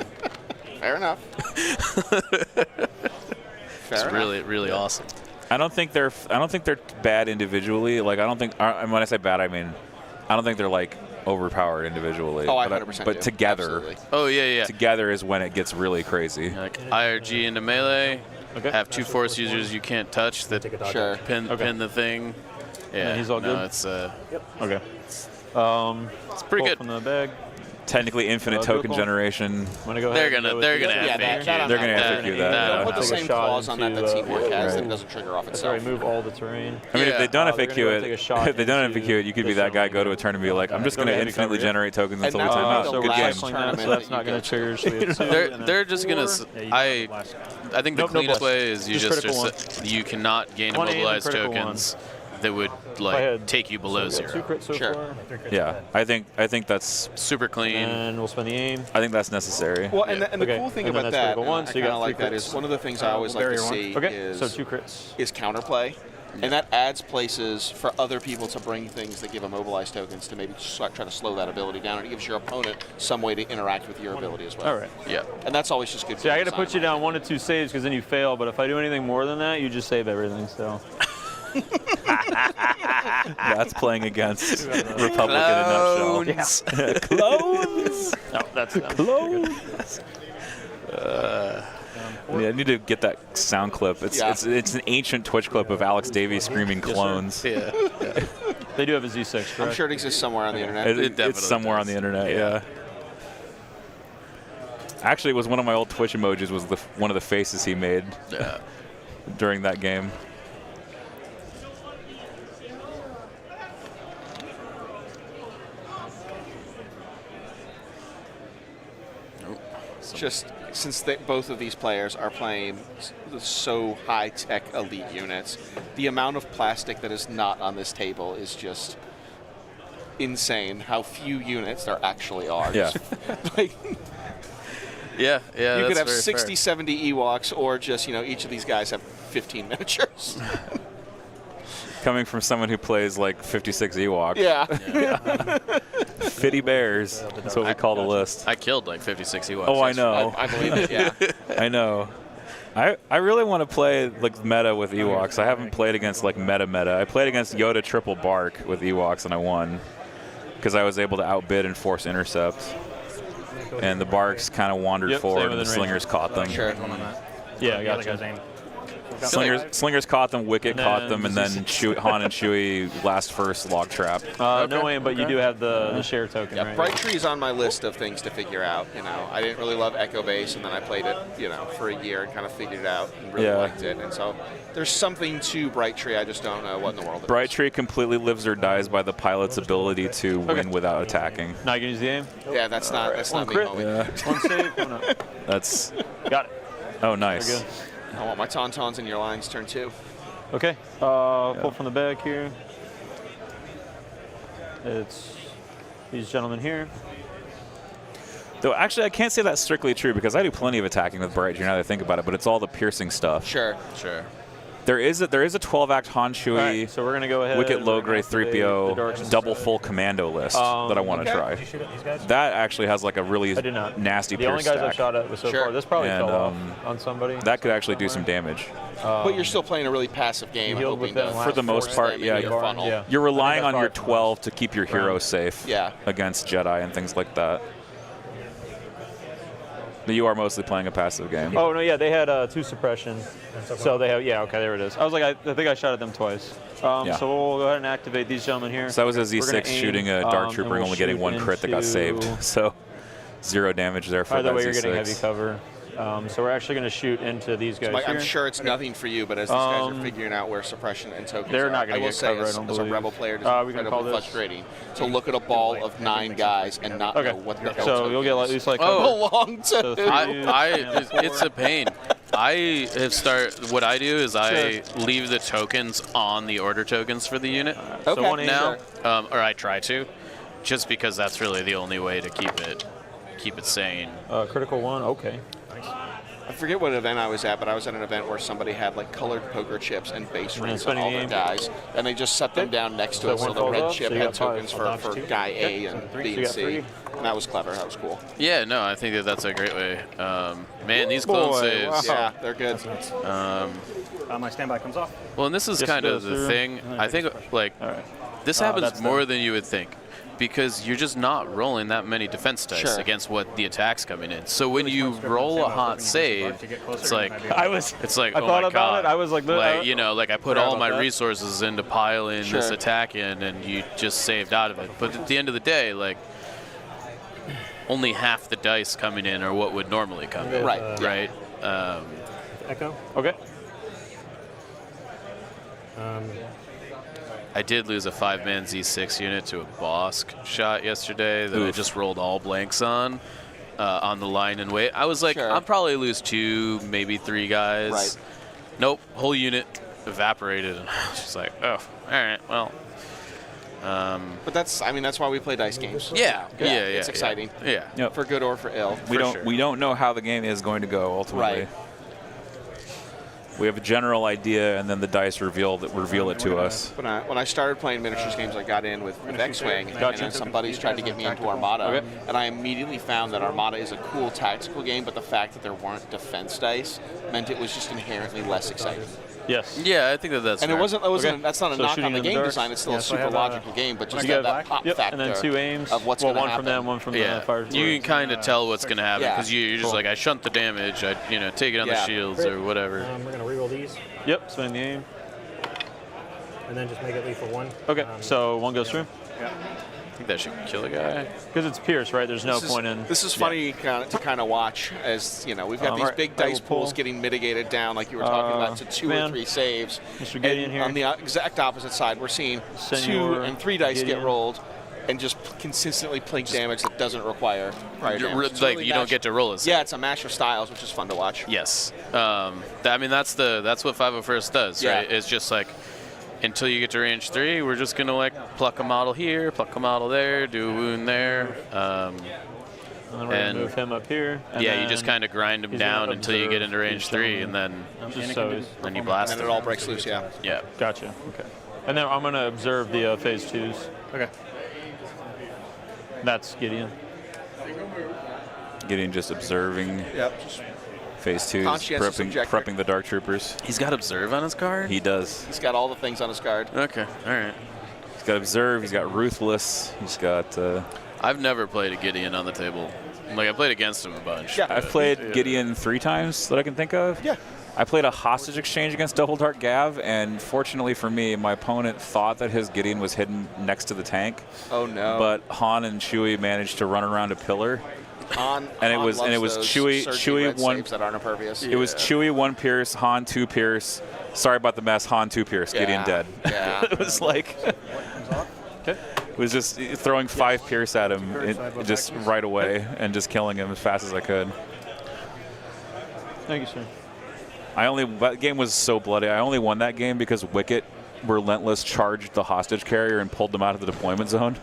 Fair enough. It's really awesome. I don't think they're bad individually. Like I don't think. And when I say bad, I mean I don't think they're like overpowered individually. Oh, I but 100% But do. together, Absolutely. Oh, yeah. together is when it gets really crazy. Like IRG into melee, Okay. have 2 force users you can't touch that Sure. pin the thing. Yeah, And he's all good? It's Okay. it's Pull pretty good. from the bag. Technically, infinite token Vehicle. generation. I'm gonna go They're ahead and gonna go with they're the- gonna Yeah, FAQ. that- They're gonna FAQ that. They'll Yeah. put the Take a same shot clause on that into, Teamwork has that right. it doesn't trigger off That's itself. right, move all the terrain. I mean, if they don't they're gonna FAQ go take a it, shot if they don't into FAQ it, you could be this that guy, one. go to a turn and be like, I'm just Go going to ahead and infinitely cover it. generate tokens And until we that's time not out. the So Good we're game. cycling that, so tournament that's that not you going go to to. trigger. So we have 2, They're and then they're just gonna. 4. I think the Nope, no cleanest blast. way is you Just just critical you cannot gain 1 aim and immobilized critical tokens that would I like had- take you below So we got 2 0. crits so Sure. far. Yeah, I think that's Super clean. And we'll spend the aim. I think that's necessary. Well, and the Okay, cool thing and then about that's that, critical and one, I so you kind got of like 3 that, is crits. one of the things I always like barrier to one. see Okay, so 2 crits. is counterplay. And that adds places for other people to bring things that give immobilized tokens to maybe try to slow that ability down, and it gives your opponent some way to interact with your ability as well. All right. Yeah. And that's always just good. See, I got to design. put you down 1 to 2 saves because then you fail. But if I do anything more than that, you just save everything. So That's playing against Republic in a nutshell. Clones. no, that's Clones. Yeah, I need to get that sound clip. It's Yeah. it's an ancient Twitch clip of Alex Davies screaming clones. Yeah. They do have a Z6. Correct? I'm sure it exists somewhere on the internet. It- definitely it's somewhere on does. the internet. Yeah. Actually, it was one of my old Twitch emojis. Was one of the faces he made Yeah. during that game. Just since both of these players are playing so high-tech elite units, the amount of plastic that is not on this table is just insane. How few units there actually are. Yeah. Like, Yeah. Yeah. you could that's have very 60, fair. 70 Ewoks, or just each of these guys have 15 miniatures. Coming from someone who plays like 56 Ewoks. Yeah. Fitty bears. That's what we call the list. I killed like 56 Ewoks. Oh, I yesterday. know. I believe it. Yeah. I know. I really want to play like meta with Ewoks. I haven't played against like meta. I played against Yoda triple bark with Ewoks and I won because I was able to outbid and force intercept. And the barks kind of wandered Yep, forward same and the within slingers caught them. Sure. Yeah, I got you. Slingers caught them, Wicket And caught then them, and does then he- Han and Chewie last first log trap. No aim, but you do have the share token, Yeah, right? Bright Tree is on my list of things to figure out. I didn't really love Echo Base, and then I played it, for a year and kind of figured it out and really Yeah. liked it. And so there's something to Bright Tree. I just don't know what in the world. it Bright is. Tree completely lives or dies by the pilot's ability to win without attacking. Now you can use the aim. Yeah, that's not One me. crit. homie. Yeah, 1 save. Coming up. that's. Got it. Oh, Very nice. good. I want my Tauntauns in your lines turn 2. Okay. Pull from the bag here. It's these gentlemen here. Though actually, I can't say that's strictly true because I do plenty of attacking with Bright Tree now that I think about it, but it's all the piercing stuff. Sure. There is a 12-act Han Chewie, All right, so we're gonna go ahead. Wicket we're Low gonna Grade activate the dark 3PO double full commando list that I want to okay. try. Did you shoot at these guys? That actually has like a really I did not. nasty The only pierce guys I stack. shot at was so Sure. far. This probably And, fell off on somebody. That could actually do some damage. But you're still playing a really passive game, healed hoping with to them For the most force part, them yeah, into your funnel. Yeah. You're relying I on think your that's 12 to keep your heroes safe Yeah. against Jedi and things like that. But you are mostly playing a passive game. Oh no, yeah, they had 2 suppression. So they have, yeah, okay, there it is. I was like, I think I shot at them twice. Yeah. So we'll go ahead and activate these gentlemen here. So that was a We're gonna Z6 aim, shooting a Dark and Trooper we'll and only getting shoot 1 crit that got saved. into- So 0 damage there for Either that way, Z6. you're getting heavy cover. So we're actually going to shoot into these guys Like, here. I'm sure it's nothing for you, but as these guys are figuring out where suppression and tokens they're are, not gonna I will get say, cover, I as, don't as a believe. Rebel player, it's We can call incredibly this. frustrating to look at a ball of 9 guys and not know what the hell So you'll get at least like belong to. so 3, It's a pain. I have what I do is I leave the tokens on the order tokens for the unit. So 1 now, or I try to, just because that's really the only way to keep it sane. critical 1. Okay. I forget what event I was at, but I was at an event where somebody had like colored poker chips and base rings on spending all the their game. guys, and they just set them down next to So it so one the falls red off, chip so you had got 5. tokens for guy A and So B you and got C. 3. And that was clever. That was cool. Yeah, no, I think that's a great way. Man, these clone Boy, saves. wow. Yeah, they're good. My standby comes off. Well, and this is Just kind go of the through. thing. I think like this that's happens more them. than you would think, because you're just not rolling that many defense dice Sure. against what the attack's coming in. So when you roll a hot save, it's like it's like I oh thought my about god. it. I was like, you know, like I put forgot all about my that. resources into piling this Sure. attack in, and you just saved out of it. But at the end of the day, like only half the dice coming in are what would normally come in. Right. Right. Echo. Okay. I did lose a 5-man Z6 unit to a boss shot yesterday that I just rolled all blanks on the line and weight. I was like, Sure. I'll probably lose 2, maybe 3 guys. Right. Nope, whole unit evaporated. And I was just like, oh, all right, well. But that's why we play dice games. Yeah, It's exciting. Yeah. Yep. For good or for ill. We don't know how the game is going to go ultimately. Right. We have a general idea, and then the dice reveal it to us. When I started playing miniatures games, I got in with X-Wing, and then some buddies tried to get me into Armada, and I immediately found that Armada is a cool tactical game, but the fact that there weren't defense dice meant it was just inherently less exciting. Yes. Yeah, I think that's And fair. it wasn't. That's not a So knock shooting on the in the game dark? design. It's still a so I super have, logical game, but just You that get pop Yep. factor And then 2 aims. of what's well, going to one happen. from them, one from Yeah, the fire. you can kind of tell what's going to happen Yeah. because you're just like, I shunt the damage, I take it on the Yeah. shields or whatever. We're gonna reroll these, Yep. Spending the aim. and then just make it lethal 1. Okay. So 1 goes through. I think that should kill a guy. Because it's Pierce, right? There's no This is- point in. This is funny to kind of watch as, we've got these Alright, big I will dice pools pull. getting mitigated down, like you were talking about, to 2 or man. 3 saves. Mr. Gideon And here. on the exact opposite side, we're seeing 2 Senor and 3 dice Gideon. get rolled and just consistently plink damage that doesn't require prior damage. It's Like really you don't mash- get to roll a save. Yeah, it's a mash of styles, which is fun to watch. Yes. That's what 501st does, Yeah. right? It's just like until you get to range 3, we're just gonna like pluck a model here, pluck a model there, do a wound there. And then we're and- gonna move him up here. And Yeah, you then just kind of grind them he's down gonna until you get into observe range each 3, zone. and then Just so you And blast then them. it all breaks loose, yeah. Yeah. Gotcha. Okay. And then I'm gonna observe the phase 2s. Okay. That's Gideon. Getting just observing Yep. Just phase 2, Conscientious objector. prepping the dark troopers. He's got observe on his card. He does. He's got all the things on his card. Okay. All right. He's got observe. He's got ruthless. He's got. I've never played a Gideon on the table. Like I played against him a bunch. Yeah. I've played Gideon 3 times that I can think of. Yeah. I played a hostage exchange against Double Dark Gav, and fortunately for me, my opponent thought that his Gideon was hidden next to the tank. Oh no. But Han and Chewie managed to run around a pillar. Han was loves those Chewie surging red one- saves that aren't impervious. It was Chewie 1 Pierce, Han 2 Pierce. Sorry about the mess. Han 2 Pierce. Gideon dead. Yeah. It was like. It was just throwing 5 Pierce at him just right away and just killing him as fast as I could. Thank you, sir. That game was so bloody. I only won that game because Wicket Relentless charged the hostage carrier and pulled them out of the deployment zone.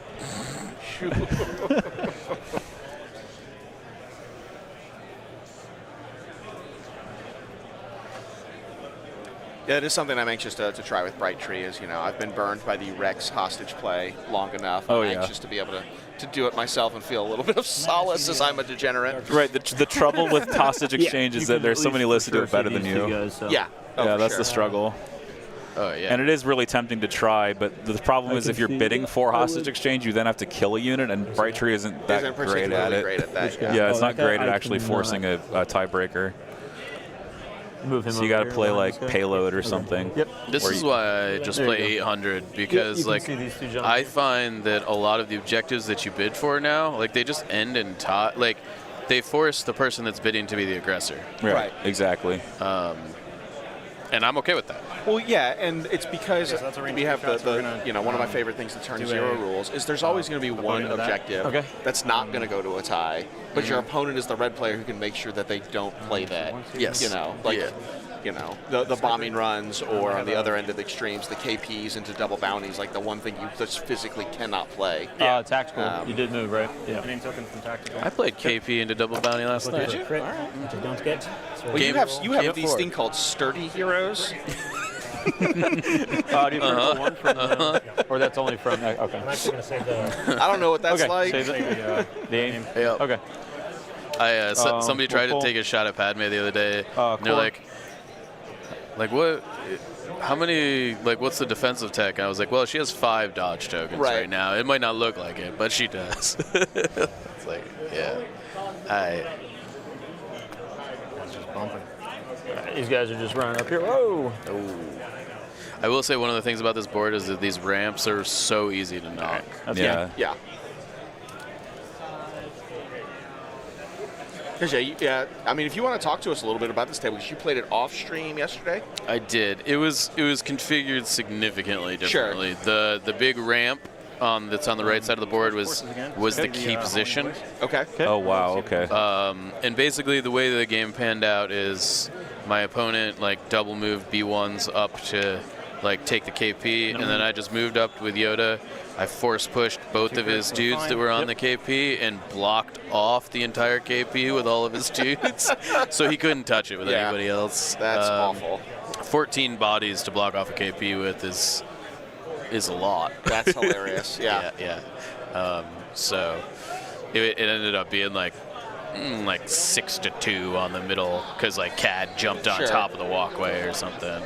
Yeah, it is something I'm anxious to try with Bright Tree. Is I've been burned by the Rex hostage play long enough. Oh, I'm yeah. anxious to be able to do it myself and feel a little bit of solace as I'm a degenerate. Right. The trouble with hostage exchange is that there's somebody listed to do it better than you. Yeah. Oh, Yeah, for that's sure. the struggle. Oh yeah. And it is really tempting to try, but the problem is if you're bidding for hostage exchange, you then have to kill a unit, and Bright Tree isn't that Isn't great at particularly it. great at that. Yeah. Yeah, it's Oh, not that great at I actually cannot. forcing a tiebreaker. Move him So you over got to here play behind like this guy. payload or something. Yep. This Or is you- why I just There you play go. 800 because you can like see these two gentlemen I here. find that a lot of the objectives that you bid for now, like they just end in like they force the person that's bidding to be the aggressor. Right. Exactly. And I'm okay with that. Well, yeah, and it's because so that's a range we have shot, so we're gonna, one of my favorite things that turn do zero a, rules is there's always going to be one into that. objective Okay. that's not going to go to a tie, but your opponent is the red player who can make sure that they don't play that. Yes. The bombing runs, or on the other end of the extremes, the KPs into double bounties, like the one thing you just physically cannot play. Tactical. You did move, right? Yeah. Name token from tactical. I played KP into double bounty last Look at night. the crit, which I don't get. So Well, you Game- have game these four. thing called sturdy heroes. Do you prefer one from or that's only from? Okay. I'm actually going to save the. I don't know what that's Okay. like. Save it. The aim. Yep. Okay. Somebody tried to we'll take a shot at Padme the other day. And they're Core. like what? How many? Like, what's the defensive tech? And I was like, well, she has 5 dodge tokens right now. It might not look like it, but she does. It's like, yeah. That's just bumping. These guys are just running up here. Whoa. I will say one of the things about this board is that these ramps are so easy to knock. That's Yeah. Yeah. Because I mean, if you want to talk to us a little bit about this table, because you played it off stream yesterday. I did. It was configured significantly differently. The big ramp that's on the right side of the board was the key position. Okay. Oh wow. Okay. And basically the way the game panned out is my opponent like double moved B1s up to like take the KP, and then I just moved up with Yoda. I force pushed both of his dudes that were on the KP and blocked off the entire KP with all of his dudes, so he couldn't touch it with anybody else. That's awful. 14 bodies to block off a KP with is a lot. That's hilarious. Yeah. Yeah. So it ended up being like 6-2 on the middle because like Cad jumped on top of the walkway or something.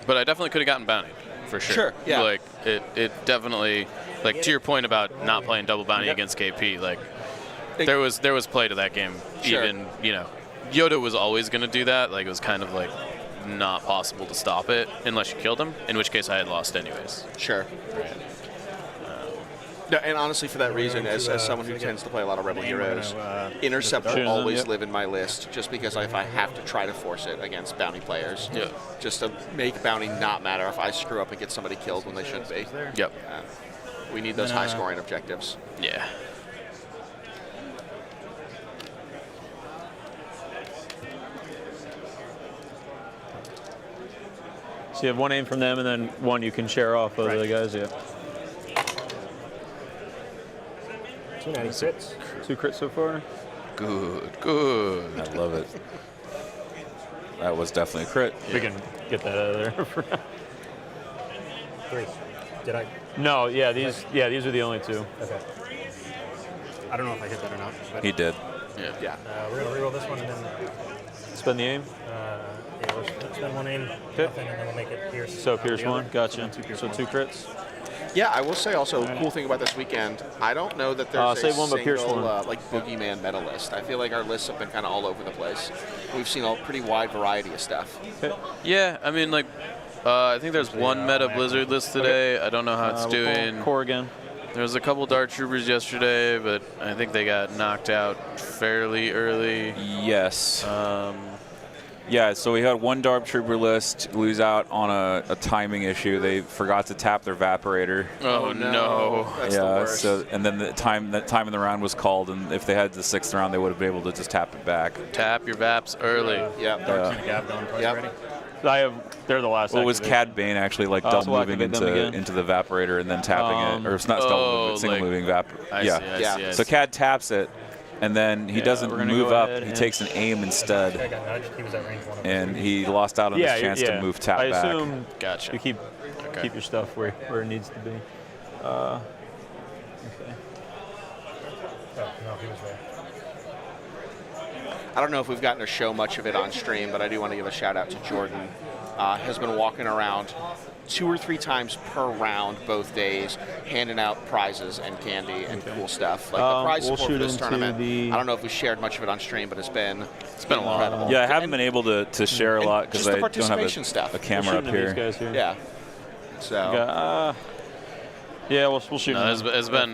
But I definitely could have gotten bounty, for sure. Sure, yeah. Like it definitely, like to your point about not playing double bounty against KP, like there was play to that game. Sure. Even Yoda was always going to do that. Like it was kind of like not possible to stop it unless you killed him. In which case I had lost anyways. Sure. No, and honestly, for that reason, as someone who tends to play a lot of Rebel Heroes, Intercept will always live in my list, just because if I have to try to force it against bounty players, just to make bounty not matter if I screw up and get somebody killed when they should be. Yep. We need those high-scoring objectives. Yeah. So you have one aim from them, and then one you can share off of the guys. Yeah. 296. 2 crits so far. Good. I love it. That was definitely a crit. We can get that out of there. 3. Did I? No, these are the only 2. Okay. I don't know if I hit that or not. But, He did. Yeah. we're going to reroll this one and then Spend the aim. we'll spend one aim, nothing, and then we'll make it pierce. So pierce the other. one. Gotcha. So 2 pierce So one. 2 crits. Yeah, I will say also, cool thing about this weekend, I don't know that there's save one, but pierce single one. like boogeyman meta list. I feel like our lists have been kind of all over the place. We've seen a pretty wide variety of stuff. Yeah, I mean, like, I think there's one meta Blizzard list today. I don't know how it's We'll doing. pull Core again. There was a couple Dark Troopers yesterday, but I think they got knocked out fairly early. Yes. Yeah, so we had one Dark Trooper list lose out on a timing issue. They forgot to tap their evaporator. Oh no. That's the worst. So and then that time in the round was called, and if they had the 6th round, they would have been able to just tap it back. Tap your Vaps early. Yep. Dark Senior Gav going twice already. They're the last. Well, it was activation. Cad Bane actually like So double we'll moving activate them again. into the evaporator and then tapping it, or it's not double moving, single moving evaporator. I see. So Cad taps it, and then he doesn't we're gonna move go up. ahead He and- takes an aim I instead, got nudged. He was at range 1 of and he lost out on his chance to move tap I back. assume Gotcha. you keep your stuff where it needs to be. Okay. Oh, no, he was there. I don't know if we've gotten to show much of it on stream, but I do want to give a shout out to Jordan has been walking around 2 or 3 times per round both days, handing out prizes and candy and cool stuff. Like the prize we'll support for shoot this into tournament, the- I don't know if we shared much of it on stream, but it's been been a lot. incredible. Yeah, I haven't been able to share a lot because just I the don't have participation stuff. a camera up Shooting at here. these guys here. Yeah. So Yeah, we'll shoot. No,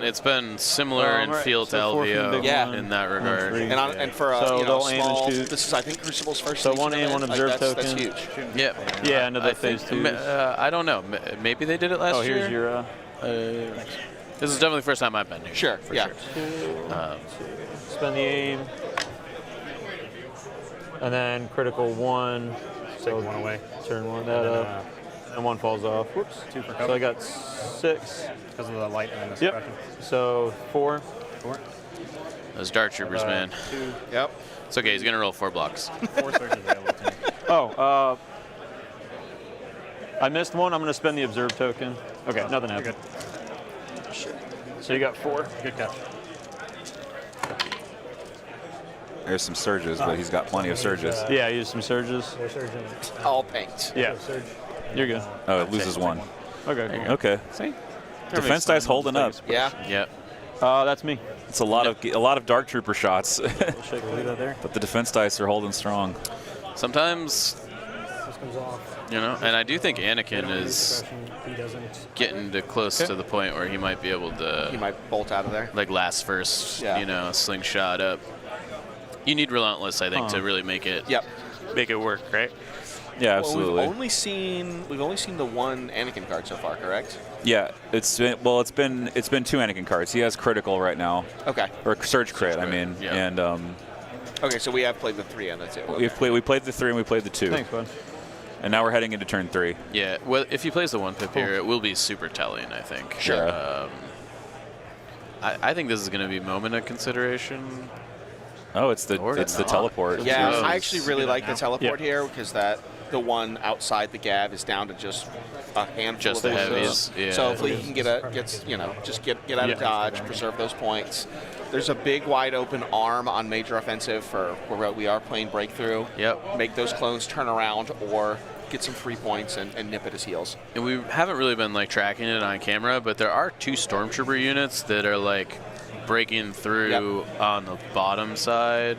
it's been similar in right, feel to so 4 from LVO big Yeah. one, in that regard. 3. and for So you know, they'll aim and small, shoot. this is I think Crucible's first So season one aim, event. one Like, observe that's token. huge. Yeah. Yeah, into the I think- phase 2. I don't know. Maybe they did it last Oh, year. here's your. This is definitely the first time I've been here. Sure. For Yeah. sure. Spend the aim. And then critical 1. Take one away. Turn 1 that And then, up. And 1 falls off. Whoops. 2 for So cover. I got 6. Because of the light and the Yep. suppression. So 4. 4. Those Dart Troopers, man. 2. Yep. It's okay. He's gonna roll 4 blocks. 4 surges available to me. Oh, I missed one. I'm going to spend the observe token. Okay, nothing You're happened. good. So you got 4. Good catch. There's some surges, but he's got plenty of surges. Yeah, I used some surges. They're surging. All paint. Yeah, Surge. you're good. Oh, it loses 1. Okay, cool. Okay. See? Defense dice holding up. Yeah. Yeah. That's me. It's a lot of Dark Trooper shots, We'll shake leave that there. but the defense dice are holding strong. Sometimes, This comes off. you know, and I do think Anakin is Suppression. He doesn't. getting to close to the point where he might be able He to, might bolt out of there. like, last first, Yeah. you know, slingshot up. You need Relentless, I think, to really make it Yep. work, right? Yeah, Well, absolutely. we've only seen the one Anakin card so far, correct? Yeah, it's been 2 Anakin cards. He has critical right now, Okay. or surge crit. I crit, mean, yeah. and Okay, so we have played the 3 and the 2. we played the 3 and we played the 2, Thanks, bud. and now we're heading into turn 3. Yeah. Well, if he plays the 1 pip here, it will be super telling, I think. Sure. I think this is going to be moment of consideration. Oh, it's the Or not. teleport. Yeah, Jeez. I actually really like the teleport Yeah. here because the one outside the Gav is down to just a handful Just of the those. heavies, yeah. So hopefully he can get out of dodge, preserve those points. There's a big wide open arm on major offensive for where we are playing breakthrough. Yep. Make those clones turn around or get some free points and nip at his heels. And we haven't really been like tracking it on camera, but there are 2 Stormtrooper units that are like breaking through on the bottom side.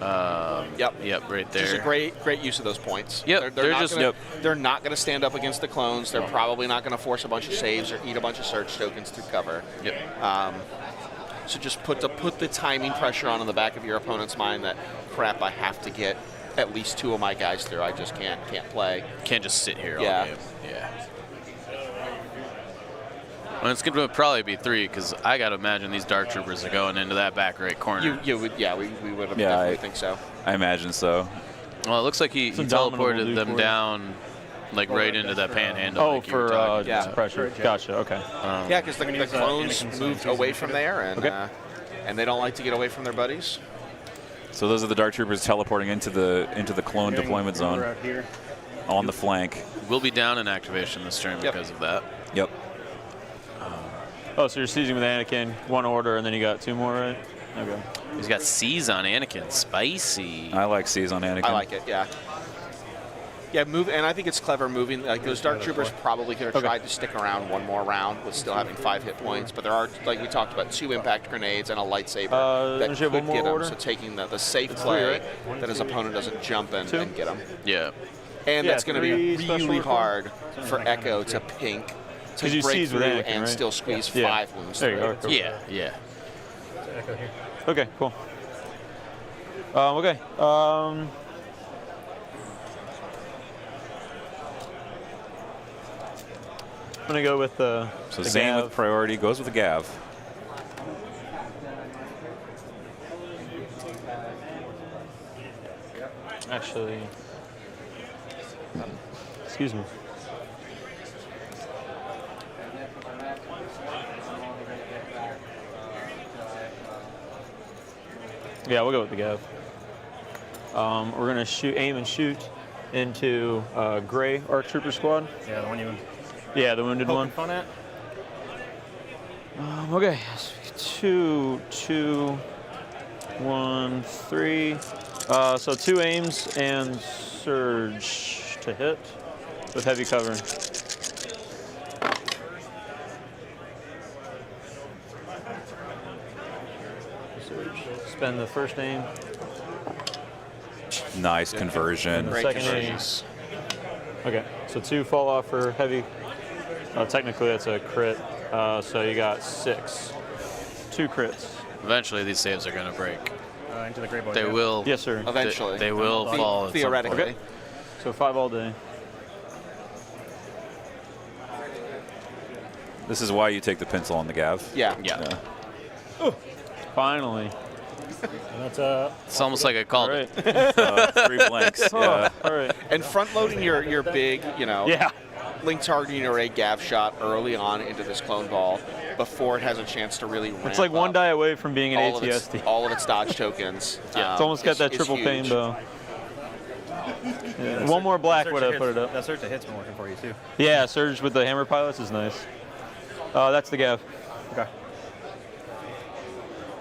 Yep, right there. Which is a great use of those points. Yep, they're not just- gonna, they're not going to stand up against the clones. They're probably not going to force a bunch of saves or eat a bunch of surge tokens through cover. Yep. So just put the timing pressure on in the back of your opponent's mind that crap, I have to get at least 2 of my guys through. I just can't play. Can't just sit here Yeah. all game. Yeah. Well, it's going to probably be 3 because I got to imagine these Dark Troopers are going into that back right corner. We would have Yeah, definitely think so. I imagine so. Well, it looks like he Indomitable teleported dude them for you. down like right into that panhandle. Oh, like you were for talking yeah. suppression. Gotcha. Okay. Yeah, because the clones moved away from there and they don't like to get away from their buddies. So those are the Dark Troopers teleporting into the clone deployment We're zone out here. on the flank. We'll be down in activation this turn Yep. because of that. Yep. Oh, so you're sieging with Anakin, 1 order, and then you got 2 more, right? Okay. He's got C's on Anakin. Spicy. I like C's on Anakin. I like it, yeah. Yeah, move, and I think it's clever moving. Like those Dark Troopers probably could have tried to stick around one more round with still having 5 hit points, but there are, like we talked about, 2 impact grenades and a lightsaber that don't you have could one more get him. order? So taking the safe It's play 3, right? that his opponent doesn't jump in 2? and get him. Yeah. And Yeah, that's going to be 3 special really recall. hard for Echo to pink, to 'Cause you break seize with through Anakin, and right? still squeeze Yeah. 5 wounds There you through. go. Cool. Yeah. Yeah. Echo here. Okay, cool. Okay. I'm gonna go with So the Zane Gav. with priority goes with the Gav. Actually, excuse me. Yeah, we'll go with the Gav. We're gonna aim and shoot into Gray Arc Trooper Squad. Yeah, the one you Yeah, the wounded poking one. fun at. Okay, 2, 1, 3. So 2 aims and surge to hit with heavy cover. Spend the first aim. Nice conversion. Great Second aim. conversions. Okay, so 2 fall off for heavy. Technically, that's a crit. So you got 6. 2 crits. Eventually, these saves are going to break. Into the gray board. They will. Yes, sir. Eventually. They will fall. at some Theoretically. point. So 5 all day. This is why you take the pencil on the gav. Yeah. Yeah. Finally. And that's It's almost like I called All it. right. 3 blanks. Yeah. All right. And front loading your big, Yeah. link targeting array gav shot early on into this clone ball before it has a chance to really ramp It's like one up die away from being an all of ATSD. all of its dodge tokens. It's almost got that triple pain bow. Yeah. One more black would have put it up. That search to hit's been working for you too. Yeah, Surge with the hammer pilots is nice. That's the gav. Okay.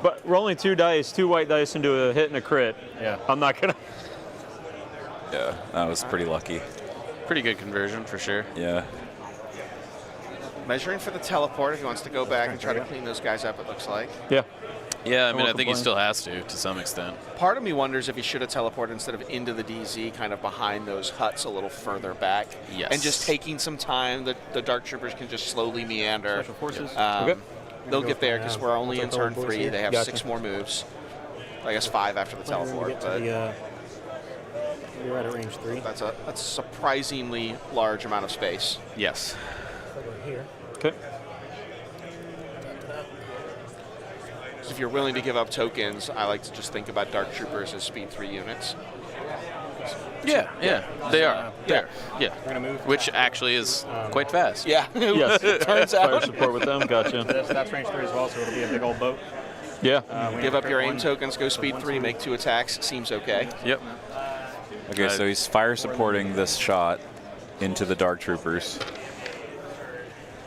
But rolling 2 dice, 2 white dice into a hit and a crit. Yeah. I'm not gonna. Yeah, that was pretty lucky. Pretty good conversion for sure. Yeah. Measuring for the teleport if he wants to go back and try to clean those guys up, it looks like. Yeah. Yeah, I mean, I won't think he complain. still has to some extent. Part of me wonders if he should have teleported instead of into the DZ, kind of behind those huts a little further back. Yes. And just taking some time that the Dark Troopers can just slowly meander. Special forces. Okay. They'll go get there for, because we're only in what's our turn teleport 3. here? They have Gotcha. 6 more moves. I guess 5 after the When we teleport. get to But the, you're at a range 3. that's a surprisingly large amount of space. Yes. Over here. Okay. So if you're willing to give up tokens, I like to just think about Dark Troopers as speed 3 units. Yeah, they are. Yeah. Yeah. We're gonna move. Which actually is quite fast. Yeah, Yes. turns Fire out. support with them. Gotcha. That's range 3 as well, so it'll be a big old boat. Yeah. We Give have up your crit aim one. tokens, go speed 3, make 2 attacks. Seems okay. Yep. Okay, so he's fire supporting this shot into the Dark Troopers.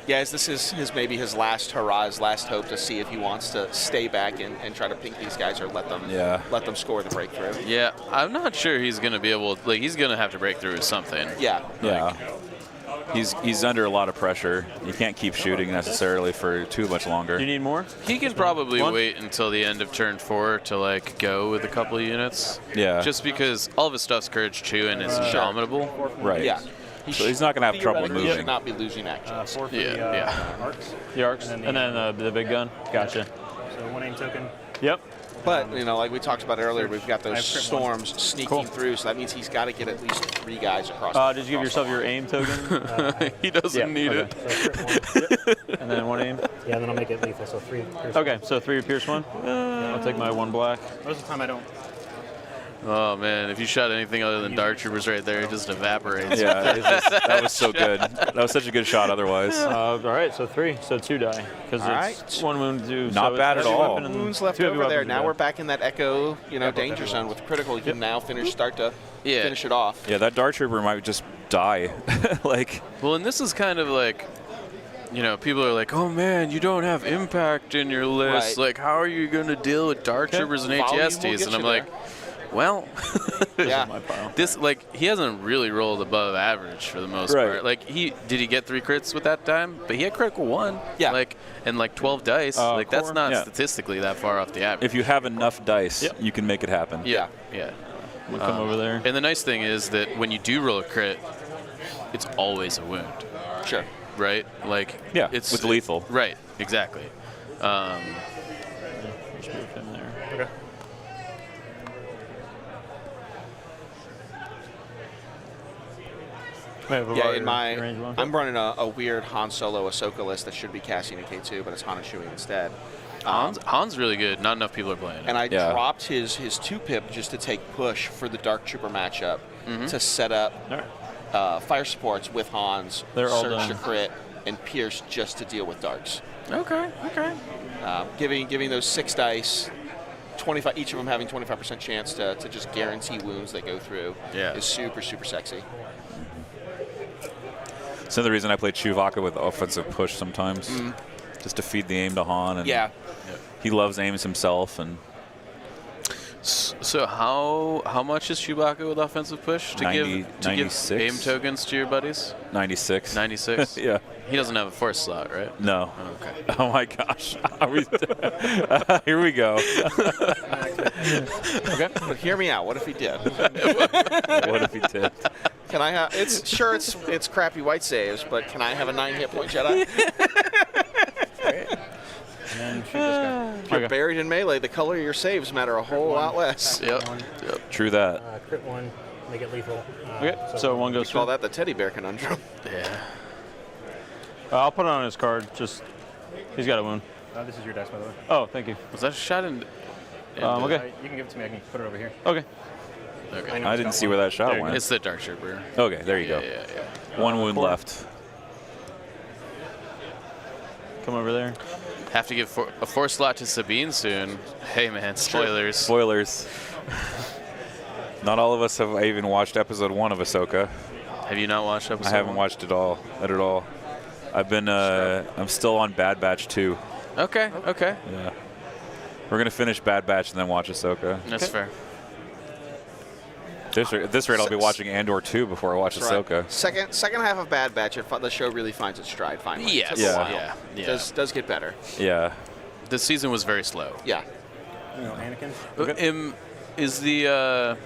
Yeah, this is maybe his last hurrah, his last hope to see if he wants to stay back and try to pink these guys or let them score the breakthrough. Yeah, I'm not sure he's going to be able. Like, he's going to have to break through with something. Yeah. Yeah. He's under a lot of pressure. You can't keep shooting necessarily for too much longer. Do you need more? He could probably One? wait until the end of turn 4 to like go with a couple of units. Yeah. Just because all of his stuff's courage 2 and is dominable. Right. Yeah. So he's not going to have trouble Theoretically moving. should not be losing action. 4 for Yeah, the yeah. arcs. The arcs. And And then then, the big gun. Gotcha. So 1 aim token. Yep. But, like we talked about earlier, we've got I those have crit one. storms sneaking Cool. through, so that means he's got to get at least 3 guys across. Did you give yourself your aim token? He doesn't Yeah, need okay. it. So crit 1. And then 1 aim? Yeah, then I'll make it lethal, so 3. Okay, so 3 Pierce 1. I'll take my 1 black. Most of the time I don't. Oh man, if you shot anything other than Dark Troopers right there, it just evaporates. Yeah, that was so good. That was such a good shot otherwise. All right, so 3. So 2 die. Because All it's right. 1 wound to. Not so bad it's at heavy all. weapon and Wounds left 2 heavy over there. weapons Now to we're die. back in that Echo, danger zone with critical. You can now start to finish it off. Yeah, that Dark Trooper might just die. Like, Well, and this is kind of like, people are like, oh man, you don't have impact in your list. Right. Like, how are you going to deal with Dark Troopers and Volume will ATSTs? get And I'm you like, well, Yeah. this he hasn't really rolled above average for the most Right. part. Like, did he get 3 crits with that time? But he had critical 1. Yeah. And 12 dice. That's core? not Yeah. statistically that far off the average. if you have enough dice, Yep. you can make it happen. Yeah. We'll come over there. And the nice thing is that when you do roll a crit, it's always a wound, Sure. right? Like, Yeah, it's with lethal. Right, exactly. Just move him there. Okay. Yeah, in my, range one. I'm running a weird Han Solo Ahsoka list that should be casting a K2, but it's Han and Chewie instead. Han's really good. Not enough people are playing it. And I Yeah. dropped his 2-pip just to take push for the Dark Trooper matchup to set up All right. fire supports with Hans, They're all Surge done. to crit, and Pierce just to deal with Darks. Okay. Giving those 6 dice, 25, each of them having 25% chance to just guarantee wounds that go through is super, super sexy. It's another reason I play Chewbacca with offensive push sometimes, just to feed the aim to Han. And Yeah. he loves aims himself, and So how much is Chewbacca with offensive push to 90, give 96? aim tokens to your buddies? 96. 96. Yeah. He doesn't have a force slot, right? No. Oh, okay. Oh my gosh. Here we go. Okay, but hear me out. What if he did? What if he did? Can I have? It's crappy white saves, but can I have a 9 hit point Jedi? And then shoot this guy. If you're buried in melee, the color of your saves matter a whole lot less. Yep. True that. Crit 1, make it lethal. Okay, so one goes Call through. that the teddy bear conundrum. Yeah. I'll put it on his card. Just he's got a wound. This is your dice, by the way. Oh, thank you. Was that a shot in? Okay. You can give it to me. I can put it over here. Okay. Okay. I didn't see where that shot went. It's the Dark Trooper. Okay, there you go. Yeah. One wound left. Come over there. Have to give a force slot to Sabine soon. Hey man, spoilers. Spoilers. Not all of us have even watched episode 1 of Ahsoka. Have you not watched episode I haven't 1? watched it all at all. I've been I'm still on Bad Batch 2. Okay. Yeah. We're gonna finish Bad Batch and then watch Ahsoka. That's fair. At this rate, I'll be watching Andor 2 before I watch Ahsoka. Second half of Bad Batch, the show really finds its stride finally. Yes. Took a while. Yeah. Does get better. Yeah. The season was very slow. Yeah. Anakin. Is the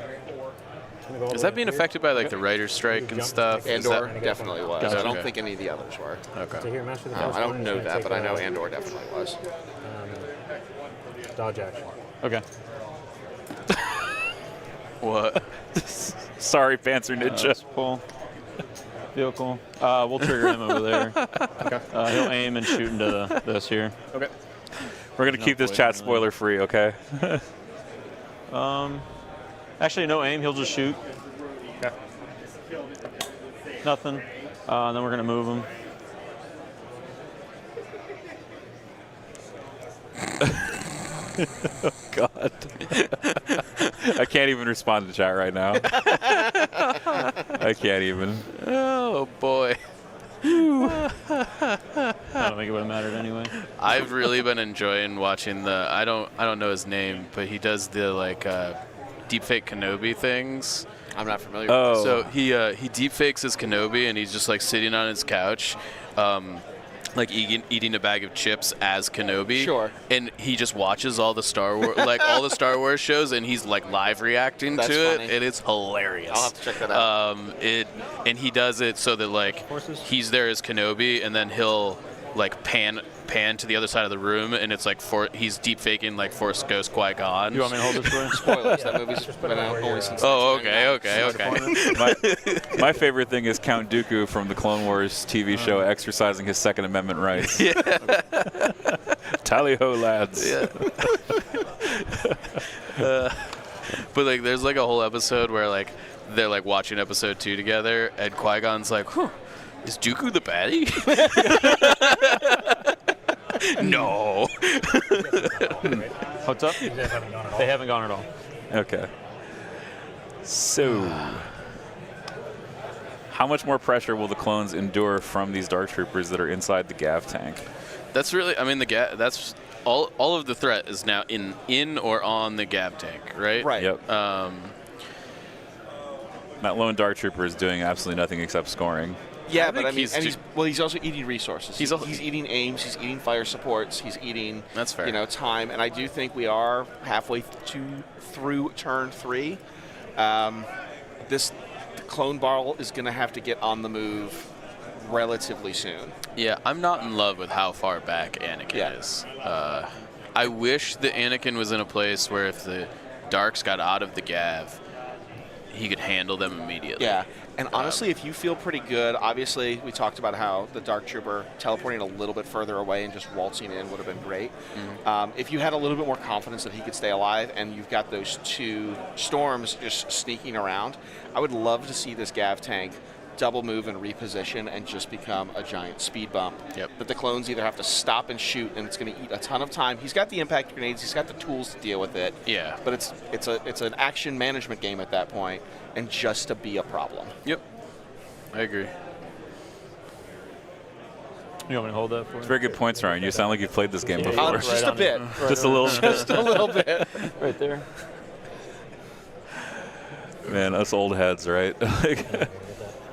is that being affected by like the writer's strike and stuff? Andor definitely was. Gotcha. I don't Okay. think any of the others were. Okay. So here, master the I don't know that, but I know Andor definitely was. Dodge action. Okay. What? Sorry, Panzer Ninja. Pull. Vehicle. We'll trigger him over there. Okay. He'll aim and shoot into this here. Okay. We're gonna keep this chat spoiler free, okay? Actually, no aim. He'll just shoot. Okay. Nothing. And then we're gonna move him. Oh, God. I can't even respond to chat right now. I can't even. Oh boy. I don't think it would have mattered anyway. I've really been enjoying watching I don't know his name, but he does the like deepfake Kenobi things. I'm not familiar Oh. with So he deepfakes his Kenobi and he's just like sitting on his couch, like eating a bag of chips as Kenobi. Sure. And he just watches all the Star Wars all the Star Wars shows and he's like live reacting That's to funny. it, and it's hilarious. I'll have to check that out. And he does it so that like he's there as Kenobi and then he'll like pan to the other side of the room and it's like he's deep faking like Force Ghost Qui-Gon. You want me to hold this for you? Spoilers. That movie's been out only since. Oh, okay. My favorite thing is Count Dooku from the Clone Wars TV show exercising his Second Amendment rights. Yeah. Tally ho, lads. Yeah. But like, there's like a whole episode where like they're like watching episode 2 together, and Qui-Gon's like, "Is Dooku the baddie?" No. What's up? You guys haven't gone at all. They haven't gone at all. Okay. So, how much more pressure will the clones endure from these Dark Troopers that are inside the Gav tank? That's really, I mean, that's all of the threat is now in or on the Gav tank, right? Right. Yep. That lone Dark Trooper is doing absolutely nothing except scoring. Yeah, I but I think mean, he's also eating resources. He's eating aims. He's eating fire supports. He's eating. That's fair. Time. And I do think we are halfway through turn 3. This clone ball is going to have to get on the move relatively soon. Yeah, I'm not in love with how far back Anakin is. I wish that Anakin was in a place where if the Darks got out of the Gav, he could handle them immediately. Yeah, and honestly, if you feel pretty good, obviously we talked about how the Dark Trooper teleporting a little bit further away and just waltzing in would have been great. Mm-hmm. If you had a little bit more confidence that he could stay alive and you've got those 2 storms just sneaking around, I would love to see this Gav tank double move and reposition and just become a giant speed bump. Yep. That the clones either have to stop and shoot, and it's going to eat a ton of time. He's got the impact grenades. He's got the tools to deal with it. Yeah. But it's an action management game at that point, and just to be a problem. Yep. I agree. You want me to hold that for you? It's very good points, Ryan. You sound like you've played this game before. Just a bit. Just a little bit. Just a little bit. Right there. Man, us old heads, right?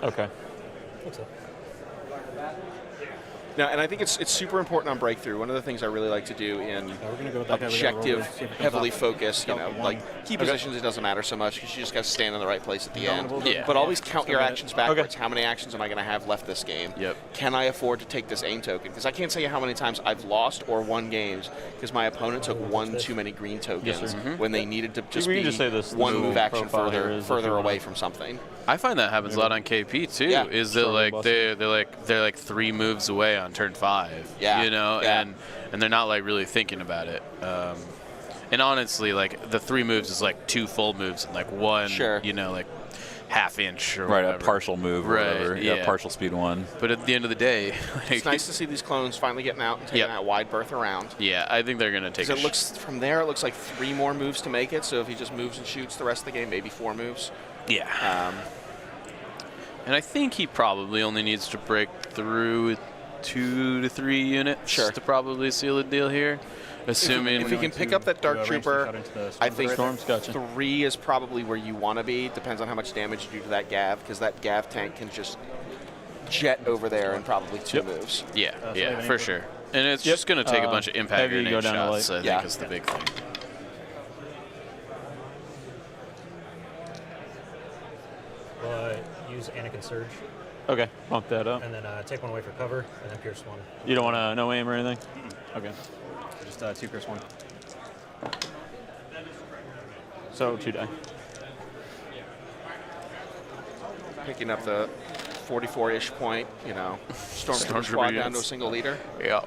Okay. What's up? Now, and I think it's super important on breakthrough. One of the things I really like to do in We're gonna go with that guy. We gotta roll objective, this, see if it comes heavily off. focused, Got one. like key positions, it doesn't matter so much because you just got to stand in the right place at the end. Yeah. But always count your Just a minute. actions backwards. How many actions am I going to have left this game? Yep. Can I afford to take this aim token? Because I can't tell you how many times I've lost or won games because my opponent took one too many green tokens when they needed to just We be can just say this one move move action profile here further is if further you away wanna- from something. I find that happens a lot on KP too. Yeah. Is that Sure, like boss. they're like 3 moves away on turn 5. Yeah, You know, yeah. and they're not like really thinking about it. And honestly, like the 3 moves is like 2 full moves and like 1, Sure. you know, like half inch or Right, whatever. a partial move or Right, whatever. yeah. Partial speed 1. But at the end of the day, like, It's nice to see these clones finally getting out and taking Yep. that wide berth around. yeah, I think they're gonna take. Because it looks from there, it looks like 3 more moves to make it. So if he just moves and shoots the rest of the game, maybe 4 moves. Yeah. And I think he probably only needs to break through with 2 to 3 units Sure. to probably seal the deal here. Assuming If he can pick up that Dark range Trooper, shot into the I storm think Storms, gotcha. 3 is probably where you want to be. Depends on how much damage you do to that Gav, because that Gav tank can just jet over there in probably 2 moves. Yeah, so yeah, anything for for- sure. And it's just going to take a bunch of impact heavy, grenade go down to shots, I light. think, Yeah. is the big thing. But use Anakin Surge, Okay, bump that up. and then take one away for cover, and then pierce one. You don't want to no aim or anything? Okay. Just 2 pierce one. So 2 die. Picking up the 44-ish point, Stormtrooper squad down to a single leader. Yeah.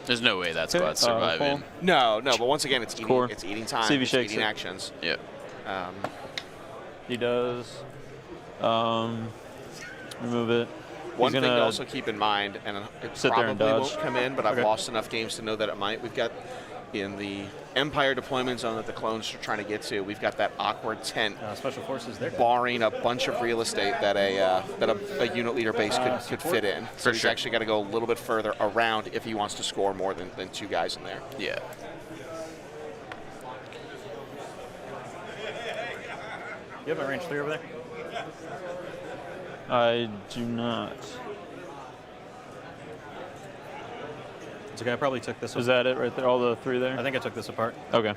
There's no way that squad's surviving. Paul? No, but once again, it's eating, Core. it's eating time, See if he it's shakes eating it. actions. Yep. He does. Remove it. One He's thing to gonna also keep in mind, and it sit there and probably dodge. won't come in, but I've Okay. lost enough games to know that it might. We've got in the Empire deployment zone that the clones are trying to get to. We've got that awkward tent, Special forces, they're dead. barring a bunch of real estate that a unit leader base could fit in. So he's sure. actually got to go a little bit further around if he wants to score more than 2 guys in there. Yeah. You have a range 3 over there? I do not. It's okay, I probably took this Is that it right there? All the 3 there? I think I took this apart. Okay.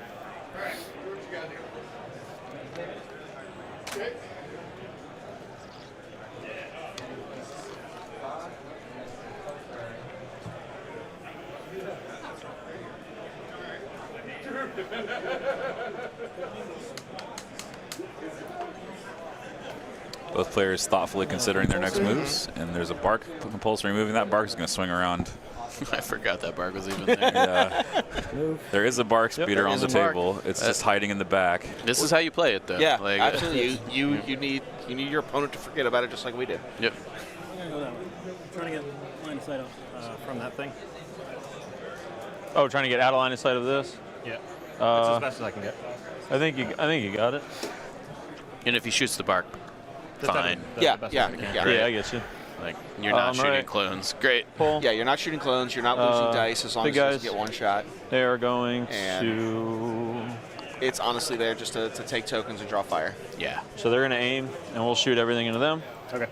Both players thoughtfully considering their next moves, and there's a bark compulsory moving. That bark is going to swing around. I forgot that bark was even there. Yeah. There is a bark speeder there on is the a bark. table. It's just hiding in the back. This is how you play it, though. Yeah, Like, absolutely. You need your opponent to forget about it just like we did. Yep. I'm going to go that way. I'm trying to get line of sight out from that thing. Oh, trying to get out of line of sight of this? Yeah. That's as best as I can get. I think you got it. And if he shoots the bark, That's fine. the best as I can. Yeah. Yeah, I get you. Like, you're not shooting right. clones. Great. Pull. Yeah, you're not shooting clones. You're not losing dice as long as big you just guys. get 1 shot. They are going And- to. It's honestly there just to take tokens and draw fire. Yeah. So they're going to aim, and we'll shoot everything into them. Okay.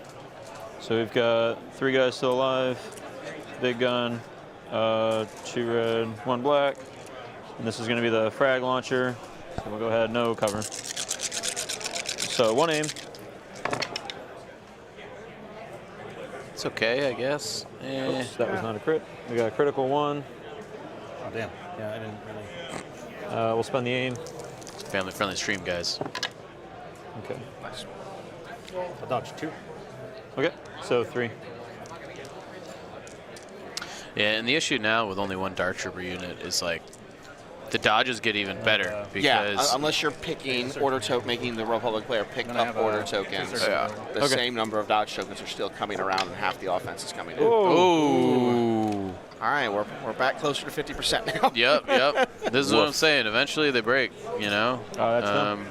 So we've got 3 guys still alive. Big gun, 2 red, 1 black. And this is going to be the frag launcher. So we'll go ahead, no cover. So 1 aim. It's okay, I guess. Oops, that was not a crit. We got a critical 1. Oh, damn. Yeah, I didn't really. We'll spend the aim. Family-friendly stream, guys. Okay. I dodged 2. Okay, so 3. Yeah, and the issue now with only 1 Dark Trooper unit is like the dodges get even better because Yeah, unless you're picking order token, making the Republic player pick Then I up have order a tokens. piercer The Okay. same number of dodge tokens are still coming around, and half the offense is coming in. Ooh. All right, we're back closer to 50% now. Yep. This is what I'm saying. Eventually they break, you know? That's done.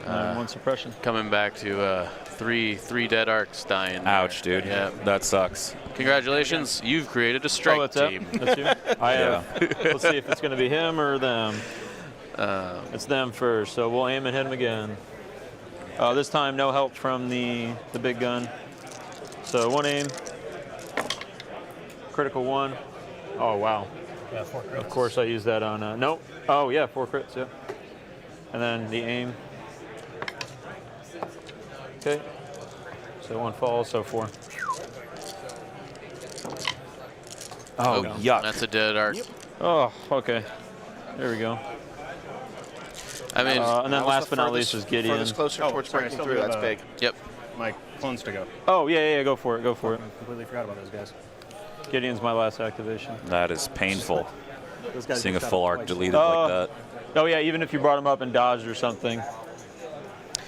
1 suppression. Coming back to three dead arcs dying. Ouch, there. dude. Yeah. That sucks. Congratulations, you've created a strike that's team. That's you? I have. Let's see if it's going to be him or them. It's them first, so we'll aim and hit them again. This time, no help from the big gun. So 1 aim, critical 1. Oh wow! Yeah, 4 crits. Of course, I used that on. Nope. Oh yeah, 4 crits. Yeah. And then the aim. Okay. So 1 falls, so 4. Oh, yuck. That's a dead arc. Oh, okay. There we go. I mean, and then That was last the but not least is Gideon. Furthest closer towards sorry, I breaking still through. do have That's big. yep. My clones to go. Oh yeah, go for it, go for it. Completely forgot about those guys. Gideon's my last activation. That is painful. Those guys Seeing a just full got arc twice. deleted like that. Oh yeah, even if you brought him up and dodged or something.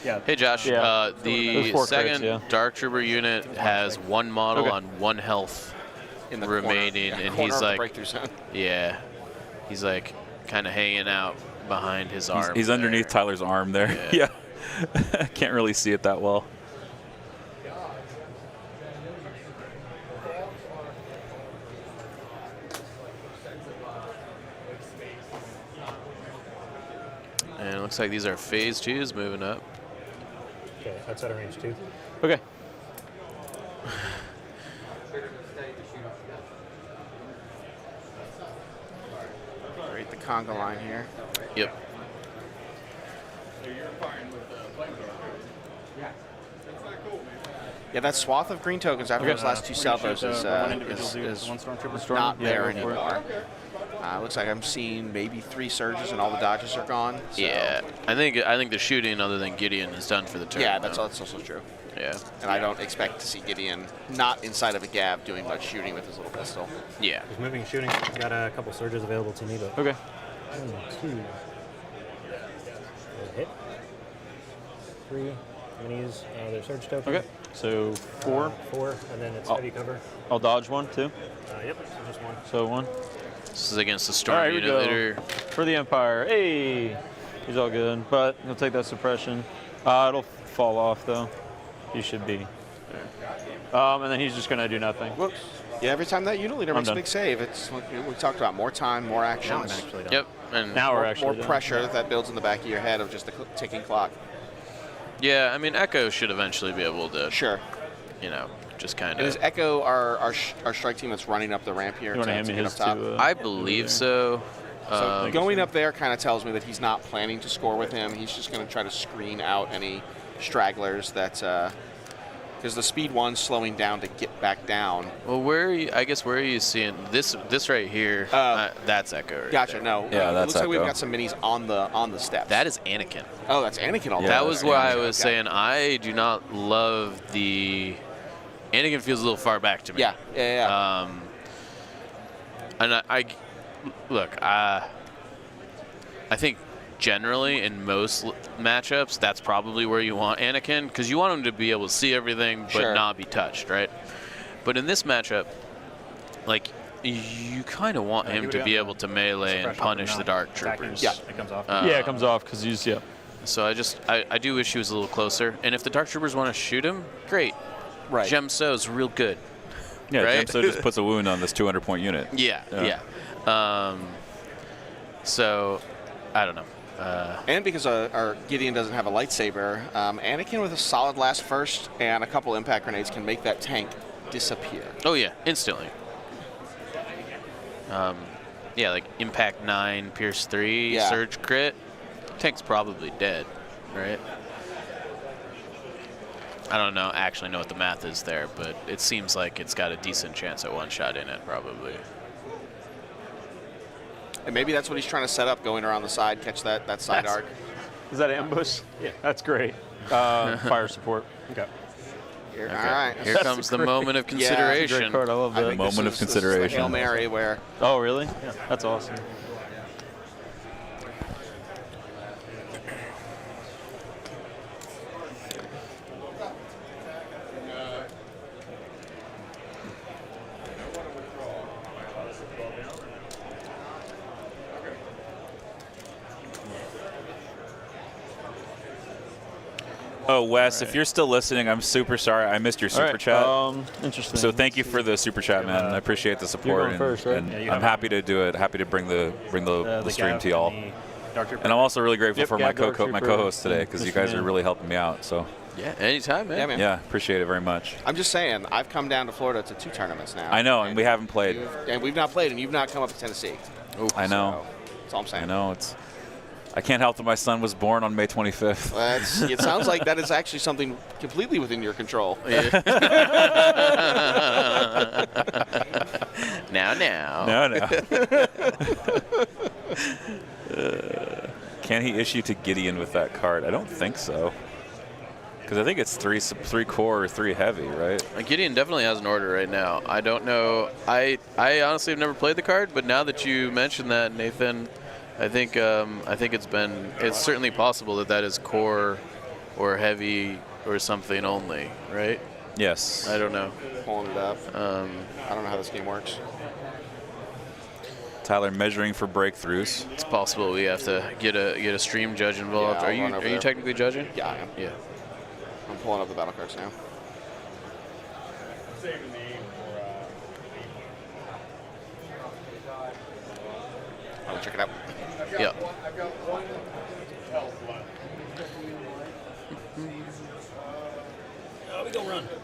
Yeah. Hey Josh, Yeah. the Those 4 crits, second yeah. Dark Trooper unit has 1 model Okay. on 1 health In the remaining, corner, and corner he's of the like, breakthrough zone. yeah, he's like kind of hanging out behind his arm. He's there. underneath Tyler's arm there. Yeah. Yeah. Can't really see it that well. And it looks like these are phase 2s moving up. Okay, outside of range 2. Okay. Right, the conga line here. Yep. Yeah, that swath of green tokens after those last 2 salvos is one individual dude, is one stormtrooper. not Yeah, there go for it. anymore. Looks like I'm seeing maybe 3 surges and all the dodges are gone. So. Yeah, I think the shooting other than Gideon is done for the turn. Yeah, that's now. also true. Yeah. And I don't expect to see Gideon not inside of a gap doing much shooting with his little pistol. Yeah. He's moving and shooting. Got a couple surges available to me, but Okay. 1, 2. Hit. 3. I'm gonna use their surge token. Okay. So 4. 4, and then it's Oh. heavy cover. I'll dodge 1 too. Yep, so just 1. So 1. This is against the All storm right, here we unit go. leader. For the Empire. Hey, he's all good, but he'll take that suppression. It'll fall off though. He should be. And then he's just gonna do nothing. Whoops. Yeah, every time that unit leader makes a done. big save, it's like we talked about more time, more Now I'm actions, actually done. Yep. And Now we're more actually done. pressure that builds in the back of your head of just the ticking clock. yeah, I mean Echo should eventually be able to, Sure. you know, just kind And is of. Echo our strike team that's running up the ramp here You want to to hand me get his up top? too? I believe so. So going up there kind of tells me that he's not planning to score with him. He's just going to try to screen out any stragglers that, because the speed 1's slowing down to get back down. Well, where are you, I guess where are you seeing this? This right here. That's Echo. Right Gotcha. there. No. Yeah, it that's looks like we've Echo. got some minis on the steps. That is Anakin. Oh, that's Anakin all Yeah, That day. was why I was saying I do not love the. Anakin feels a little far back to me. Yeah. And I look. I think generally in most matchups, that's probably where you want Anakin because you want him to be able to see everything but Sure. not be touched, right? But in this matchup, like you kind of want him to be able to melee and punish the Dark Troopers. Yeah. It comes off. Yeah, it comes off because he's So I do wish he was a little closer. And if the Dark Troopers want to shoot him, great. Right. Gem So's real good. Yeah, Right? Gemso just puts a wound on this 200-point unit. Yeah. So I don't know. And because our Gideon doesn't have a lightsaber, Anakin with a solid last first and a couple impact grenades can make that tank disappear. Oh yeah, instantly. Yeah, like impact 9, pierce 3, Yeah. surge crit. Tank's probably dead, right? I don't actually know what the math is there, but it seems like it's got a decent chance at one shot in it, probably. And maybe that's what he's trying to set up, going around the side, catch that side arc. Is that ambush? Yeah. That's great. Fire support. Okay. Here, Okay. All right. Here comes the moment of Yeah. consideration. Great card. I love I that. think this Moment of is the consideration. Hail Mary where Oh, really? Yeah. That's awesome. Oh, Wes, if you're still listening, I'm super sorry. I missed your All super right, chat. Interesting. So thank you for the super chat, man. I appreciate the support. going and, first, right? and Yeah, you I'm have happy to do it. Happy to bring the stream Gav to y'all. and Dark Trooper. And I'm also really grateful for my Dark Trooper, co-host today because you Mr. guys are Man. really helping me out. So Yeah, anytime, man. Yeah, man. yeah, appreciate it very much. I'm just saying, I've come down to Florida to 2 tournaments now. I know, and we haven't played. And we've not played, and you've not come up to Tennessee. I know. So, that's all I'm saying. I know. I can't help that my son was born on May 25th. It sounds like that is actually something completely within your control. Now. No. Can he issue to Gideon with that card? I don't think so. Because I think it's 3 core or 3 heavy, right? Gideon definitely has an order right now. I don't know. I honestly have never played the card, but now that you mentioned that, Nathan, I think it's certainly possible that is core or heavy or something only, right? Yes. I don't know. Pulling it up. I don't know how this game works. Tyler measuring for breakthroughs. It's possible we have to get a stream judge involved. Yeah, I'll run are over you there. technically judging? Yeah, I am. Yeah. I'm pulling up the battle cards now. I'll check it out. Yeah. I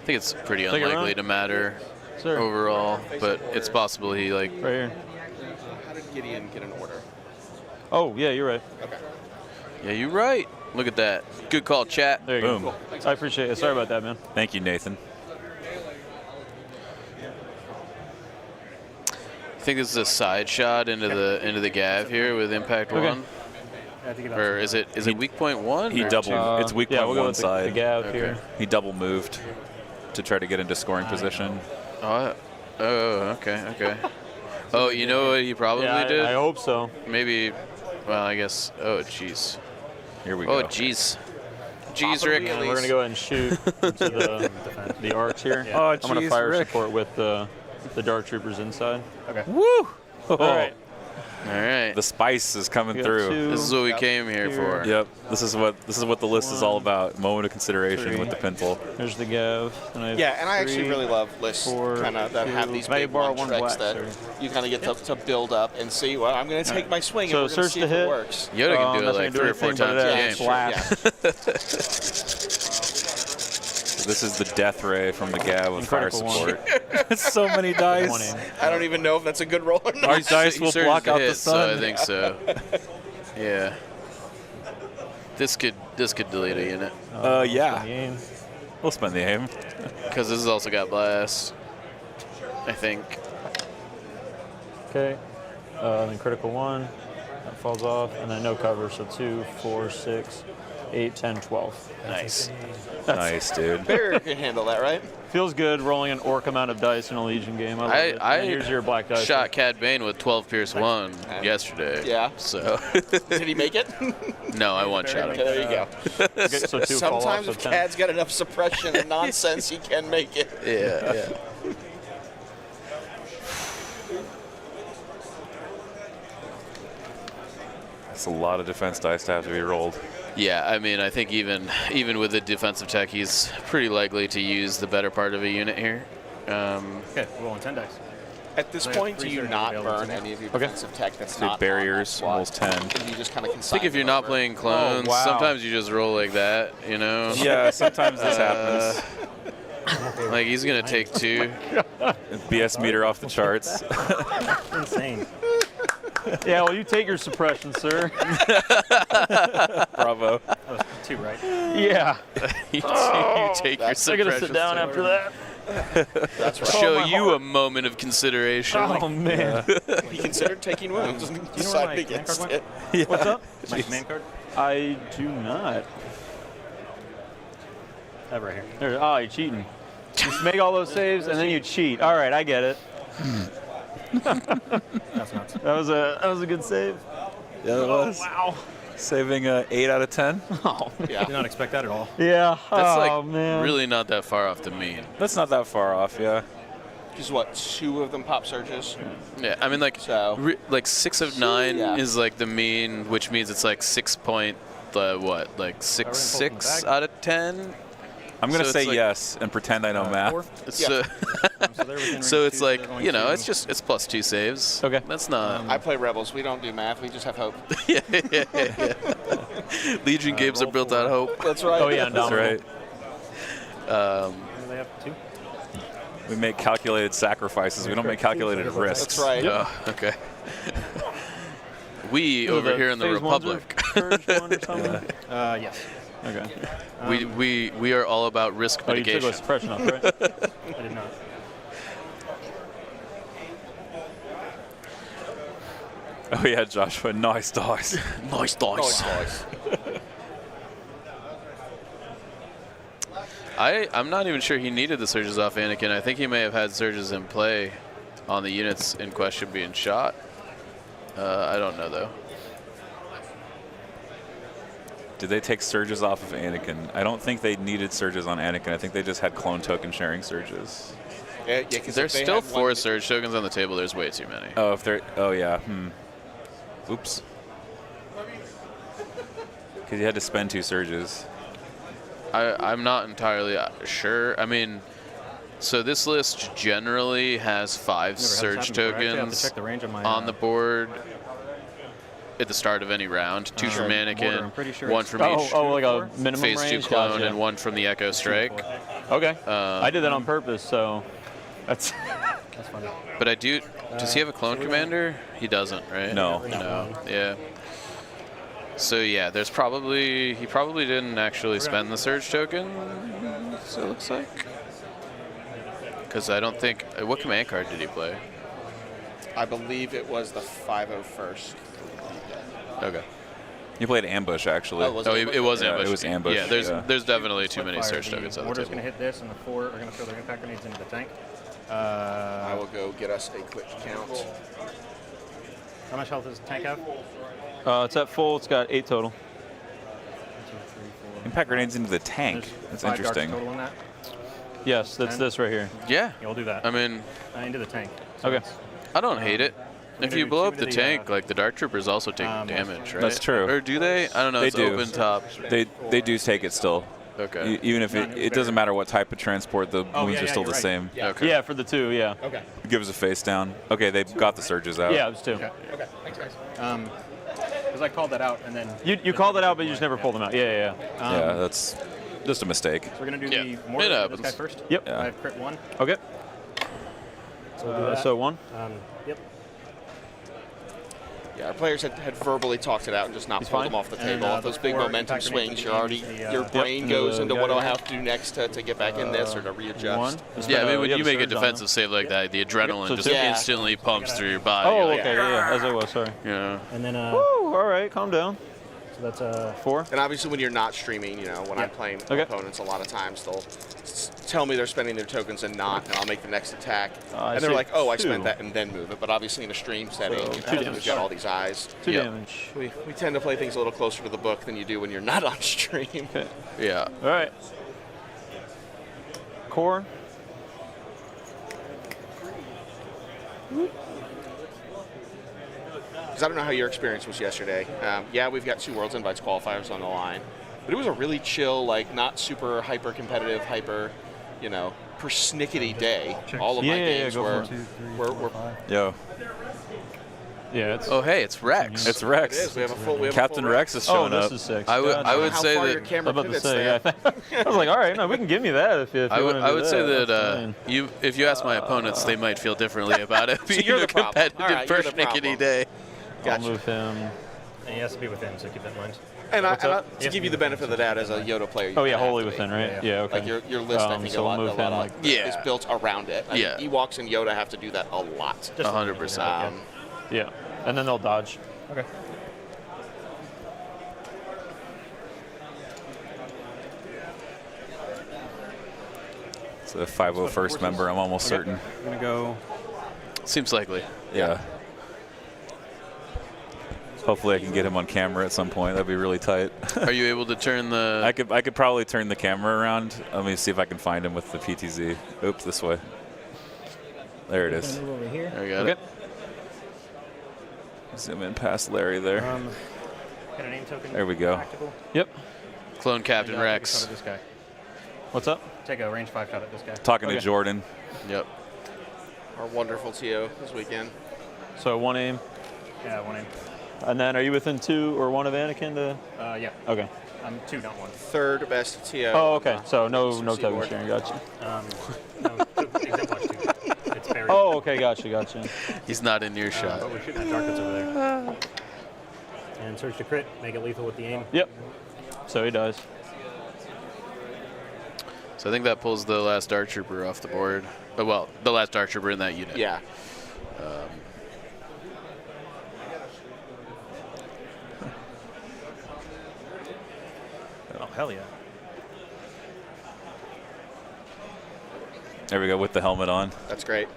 think it's pretty Take a unlikely run. to matter Sir. overall, but it's possible he Right here. How did Gideon get an order? Oh, yeah, you're right. Okay. Yeah, you're right. Look at that. Good call, chat. There you Boom. go. I appreciate it. Sorry about that, man. Thank you, Nathan. I think this is a side shot into the gav here with impact Okay. 1, I think or is it weak point 1? He or double. two? It's weak Yeah, point we'll go one with side. the gav Okay. here. He double moved to try to get into scoring position. Oh, okay. Oh, you know what he probably Yeah, did? I hope so. Maybe. Well, I guess. Oh, jeez. Here we Oh, go. jeez. Jeez, Rick. And we're gonna go ahead and shoot into the arcs here. Oh, I'm gonna jeez, fire Rick. support with the Dark Troopers inside. Okay. Woo! All right. All right. The spice is coming We got through. 2. This is what we came here for. Yep. This is what the list is all about. Moment of consideration 3. with the Pintle. There's the gav. And I have Yeah, and I actually 3. really love lists 4, kind of that have 2. these May I big borrow one one tricks black, that sir? you kind of get to build up and see. Well, I'm going to take my swing So and we're going to search see to if hit. it works. Yoda can do it that's like gonna do 3 or 4 anything, but times it a has game. flash. This is the death ray from the gav with fire Incredible one. support. So many dice. 20. I don't even know if that's a good roll or not. Our dice He will surged block to out the hit, so sun. I think so. Yeah. This could delete a unit Yeah. Game. We'll spend the aim. because this has also got blast. I think. Okay. Then critical 1. That falls off. And then no cover. So 2, 4, 6, 8, 10, 12. Nice. Nice, dude. Barrier can handle that, right? Feels good rolling an orc amount of dice in a Legion game. I love it. I And here's your black dice. shot Cad Bane with 12 Pierce 1 yesterday. Yeah. So Did he make it? no, I one shot Okay, him. there you go. Okay, so 2 fall off, Sometimes so if 10. Cad's got enough suppression and nonsense, he can make it. Yeah. That's a lot of defense dice to have to be rolled. Yeah, I mean, I think even with the defensive tech, he's pretty likely to use the better part of a unit here. Okay, we're rolling 10 dice. At this I have point, do 3 you surgery not available burn to me. any of your Okay. defensive tech that's Do not barriers, on rolls that 10. squad? And you just kind of I think if you're not playing Oh, clones, wow. sometimes you just roll like that, you know? Yeah, sometimes this happens. Like, he's going to take 2. BS meter off the charts. Insane. Yeah, well, you take your suppression, sir. Bravo. That was 2, right? Yeah. you take your I suppression. gotta sit down after that. That's right. Show you a moment of consideration. Oh, man. He considered taking wounds and Do you know where decided my command against card it. went? What's up? My command card? I do not. That right here. There, oh, you're cheating. Just make all those saves and then you cheat. All right, I get it. That's nuts. That was a good save. Yeah, it was. Wow. Saving 8 out of 10. Oh, Yeah. Did not expect that at all. yeah. That's oh, man. really not that far off the mean. That's not that far off, yeah. Just what, 2 of them pop surges? Yeah, I mean, like, So- like 6 of 9 Yeah. is like the mean, which means it's like 6 point, like 6 from the bag. out of 10. I'm going to So say it's like- yes and pretend I know math. 4. So, So they're within so range it's 2, like, they're going you know, to- it's plus 2 saves. Okay. That's not. I play Rebels. We don't do math. We just have hope. Legion games are roll built 4. on hope. That's right. Oh yeah, That's Indomitable. right. What do they have? 2? We make calculated sacrifices. We don't make calculated risks. That's right. Okay. We Is it over here in the phase ones of Republic, Purge 1 or something? Yes. Okay. we are all about risk Oh, you took mitigation. us fresh enough, right? I did not. Oh yeah, Joshua. Nice dice. Nice dice. I'm not even sure he needed the surges off Anakin. I think he may have had surges in play on the units in question being shot. I don't know though. Did they take surges off of Anakin? I don't think they needed surges on Anakin. I think they just had clone token sharing surges. Yeah, because There's still 4 surge tokens on the table. There's way too many. Oh, if they're. Oh yeah. Oops. Because you had to spend 2 surges. I'm not entirely sure. I mean, so this list generally has 5 surge tokens check the range on my on the board at the start of any round. 2 from Border, I'm Mannequin, pretty sure 1 it's from each Like a minimum phase 2 range? clone, Gotcha. and 1 from the Echo Strike. Okay. I did that on purpose, so that's. That's funny. But I do. Does he have a clone commander? He doesn't, right? No. No. Yeah. So yeah, he probably didn't actually spend the surge token. So it looks like. Because I don't think. What command card did he play? I believe it was the 501st. Okay. You played ambush actually. Oh, was Oh, it? it was Yeah, ambush. it was ambush, Yeah, there's definitely too Quick many fire, surge tokens on the Mortar's going to table. hit this, and the 4 are going to throw their impact grenades into the tank. I will go get us a quick count. How much health does the tank have? It's at full. It's got 8 total. 1, 2, 3, 4. Impact grenades into the tank. There's That's 5 darts interesting. total in that. Yes, that's this right here. Yeah. Yeah, we'll do that. I mean, Into the tank. Okay. it's- I don't hate it. If gonna you do blow 2 up to the the, tank, like the Dark Troopers also take west. damage, right? That's true. Or do they? I don't know. They It's do. open top. They do take it still. Okay. Even if it doesn't matter what type of transport, the wounds yeah, are still you're the right. same. Okay. Yeah, for the 2, yeah. Okay. Give us a face down. Okay, they've got the surges out. Yeah, it was 2. Okay. Thanks, guys. Because I called that out, and then You called it out, but you just never pulled them out. Yeah. Yeah, that's just a mistake. So we're gonna do Yeah, the it mortar this happens. guy first. Yep. I have crit 1. Okay. So we'll do that. So 1. Yep. Yeah, our players had verbally talked it out and just not He's pulled fine. them off the And, table. the Those big 4 momentum impact grenades swings, to you're already the, your brain into goes the into what do I guy. have to do next to get back in this or to 1. readjust. Yeah, I mean, when have you a make a surge on defensive save like that, the adrenaline so just two. Yeah. instantly pumps through your body. Oh, like, okay. Yeah, as I was. Sorry. Yeah. And then Woo, all right, calm down. so that's 4. And obviously, when you're not streaming, when I'm playing Okay. opponents, a lot of times they'll tell me they're spending their tokens and not, and I'll make the next attack. I And they're see like, oh, I 2. spent that and then move it. But obviously, in a stream setting, So, 2 we've damage. got all these eyes. 2 Yep. damage. We tend to play things a little closer to the book than you do when you're not on stream. Okay. Yeah. All right. Core. Because I don't know how your experience was yesterday. Yeah, we've got 2 Worlds Invites qualifiers on the line. But it was a really chill, not super hyper competitive, hyper, persnickety day. All of my games go were, for it. were Yo, Yeah, it's. Oh, hey, it's Rex. it's it Rex. is. We have a full Captain full Rex is Oh, showing this up. is 6. I would God. say how far that- your camera I'm about to pivots say, there. yeah. I was like, all right, no, we can give me that if you I would, want to I would say that That's fine. if you ask my opponents, they might feel differently about it being you're a the problem. competitive All right, you're the persnickety problem. day. I'll Gotcha. move him. and he has to be within, so keep that in mind. And to Yes, give you the benefit of the doubt as a Yoda player. you Oh yeah, kinda have wholly to be. within, right? Yeah, Yeah, okay. Like your list, I think so a lot, we'll move him like. Yeah. is built around it. I Yeah. mean, Ewoks and Yoda have to do that a lot. 100%. Yeah, and then they'll dodge. Okay. It's a 501st member. I'm almost certain. I'm gonna go. Seems likely. Yeah. Hopefully, I can get him on camera at some point. That'd be really tight. Are you able to turn the? I could probably turn the camera around. Let me see if I can find him with the PTZ. Oops, this way. There it is. Move over here. I got Okay. it. Zoom in past Larry there. Got a name token. There we go. Tactical. Yep. Clone Captain And, Rex. cover this guy. What's up? Take a range 5 shot at this guy. Talking to Jordan. Yep. Our wonderful TO this weekend. So 1 aim. Yeah, 1 aim. And then are you within 2 or 1 of Anakin to? Yeah. Okay. I'm 2, not 1. Third best TO. Oh, okay. So no Mr. token Seaboard. sharing. Gotcha. No, exemplars 2. It's buried. Oh, okay. Gotcha. He's not in your shot. But we're shooting at targets over there. And search to crit, make it lethal with the aim. Yep. So he dies. So I think that pulls the last Dark Trooper off the board. Well, the last Dark Trooper in that unit. Yeah. Oh, hell yeah. There we go with the helmet on. That's great.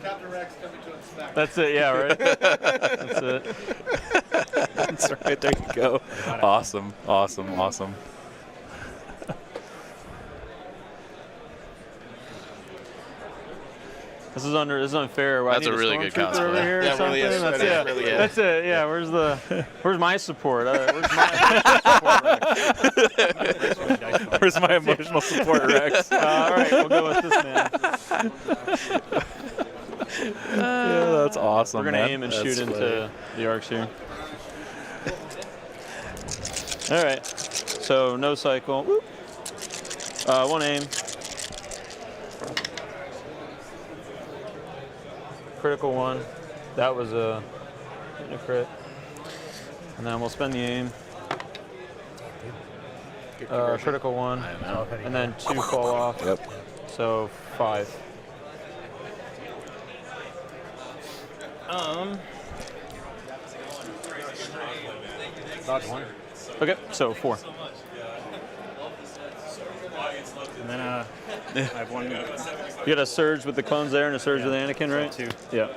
Captain Rex coming to inspect. That's it. Yeah. Right. That's it. That's right. There you go. Awesome. This is unfair. That's I need a really good stormtrooper over cosplay. here or Yeah, it really is. something? That really is. That's it. Yeah. Where's my support? Where's my emotional support, Rex? All right, we'll go with this man. Yeah, that's awesome. We're gonna man. aim and That's shoot funny. into the arcs here. All right. So no cycle. Whoop. 1 aim. Critical 1. That was a crit. And then we'll spend the aim. Critical 1. I know. And then 2 fall off. Yep. So 5. Dodge 1. Okay, so 4. And then I have 1. You got a surge with the clones there and a surge with Anakin, right? 2. Yeah.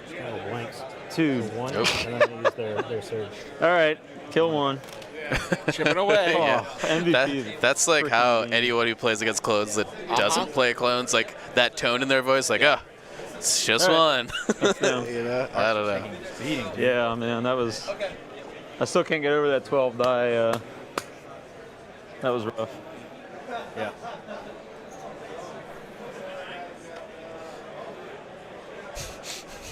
Just kind of blanks. 2. 1. Nope. And then use their surge. All right, kill 1. Chipping away. Oh, MVP. That's like how Freaking anyone who plays against clones that doesn't play clones, like that tone in their voice, like, it's just one. them. I don't know. Yeah, man, that was. I still can't get over that 12 die. That was rough. Yeah.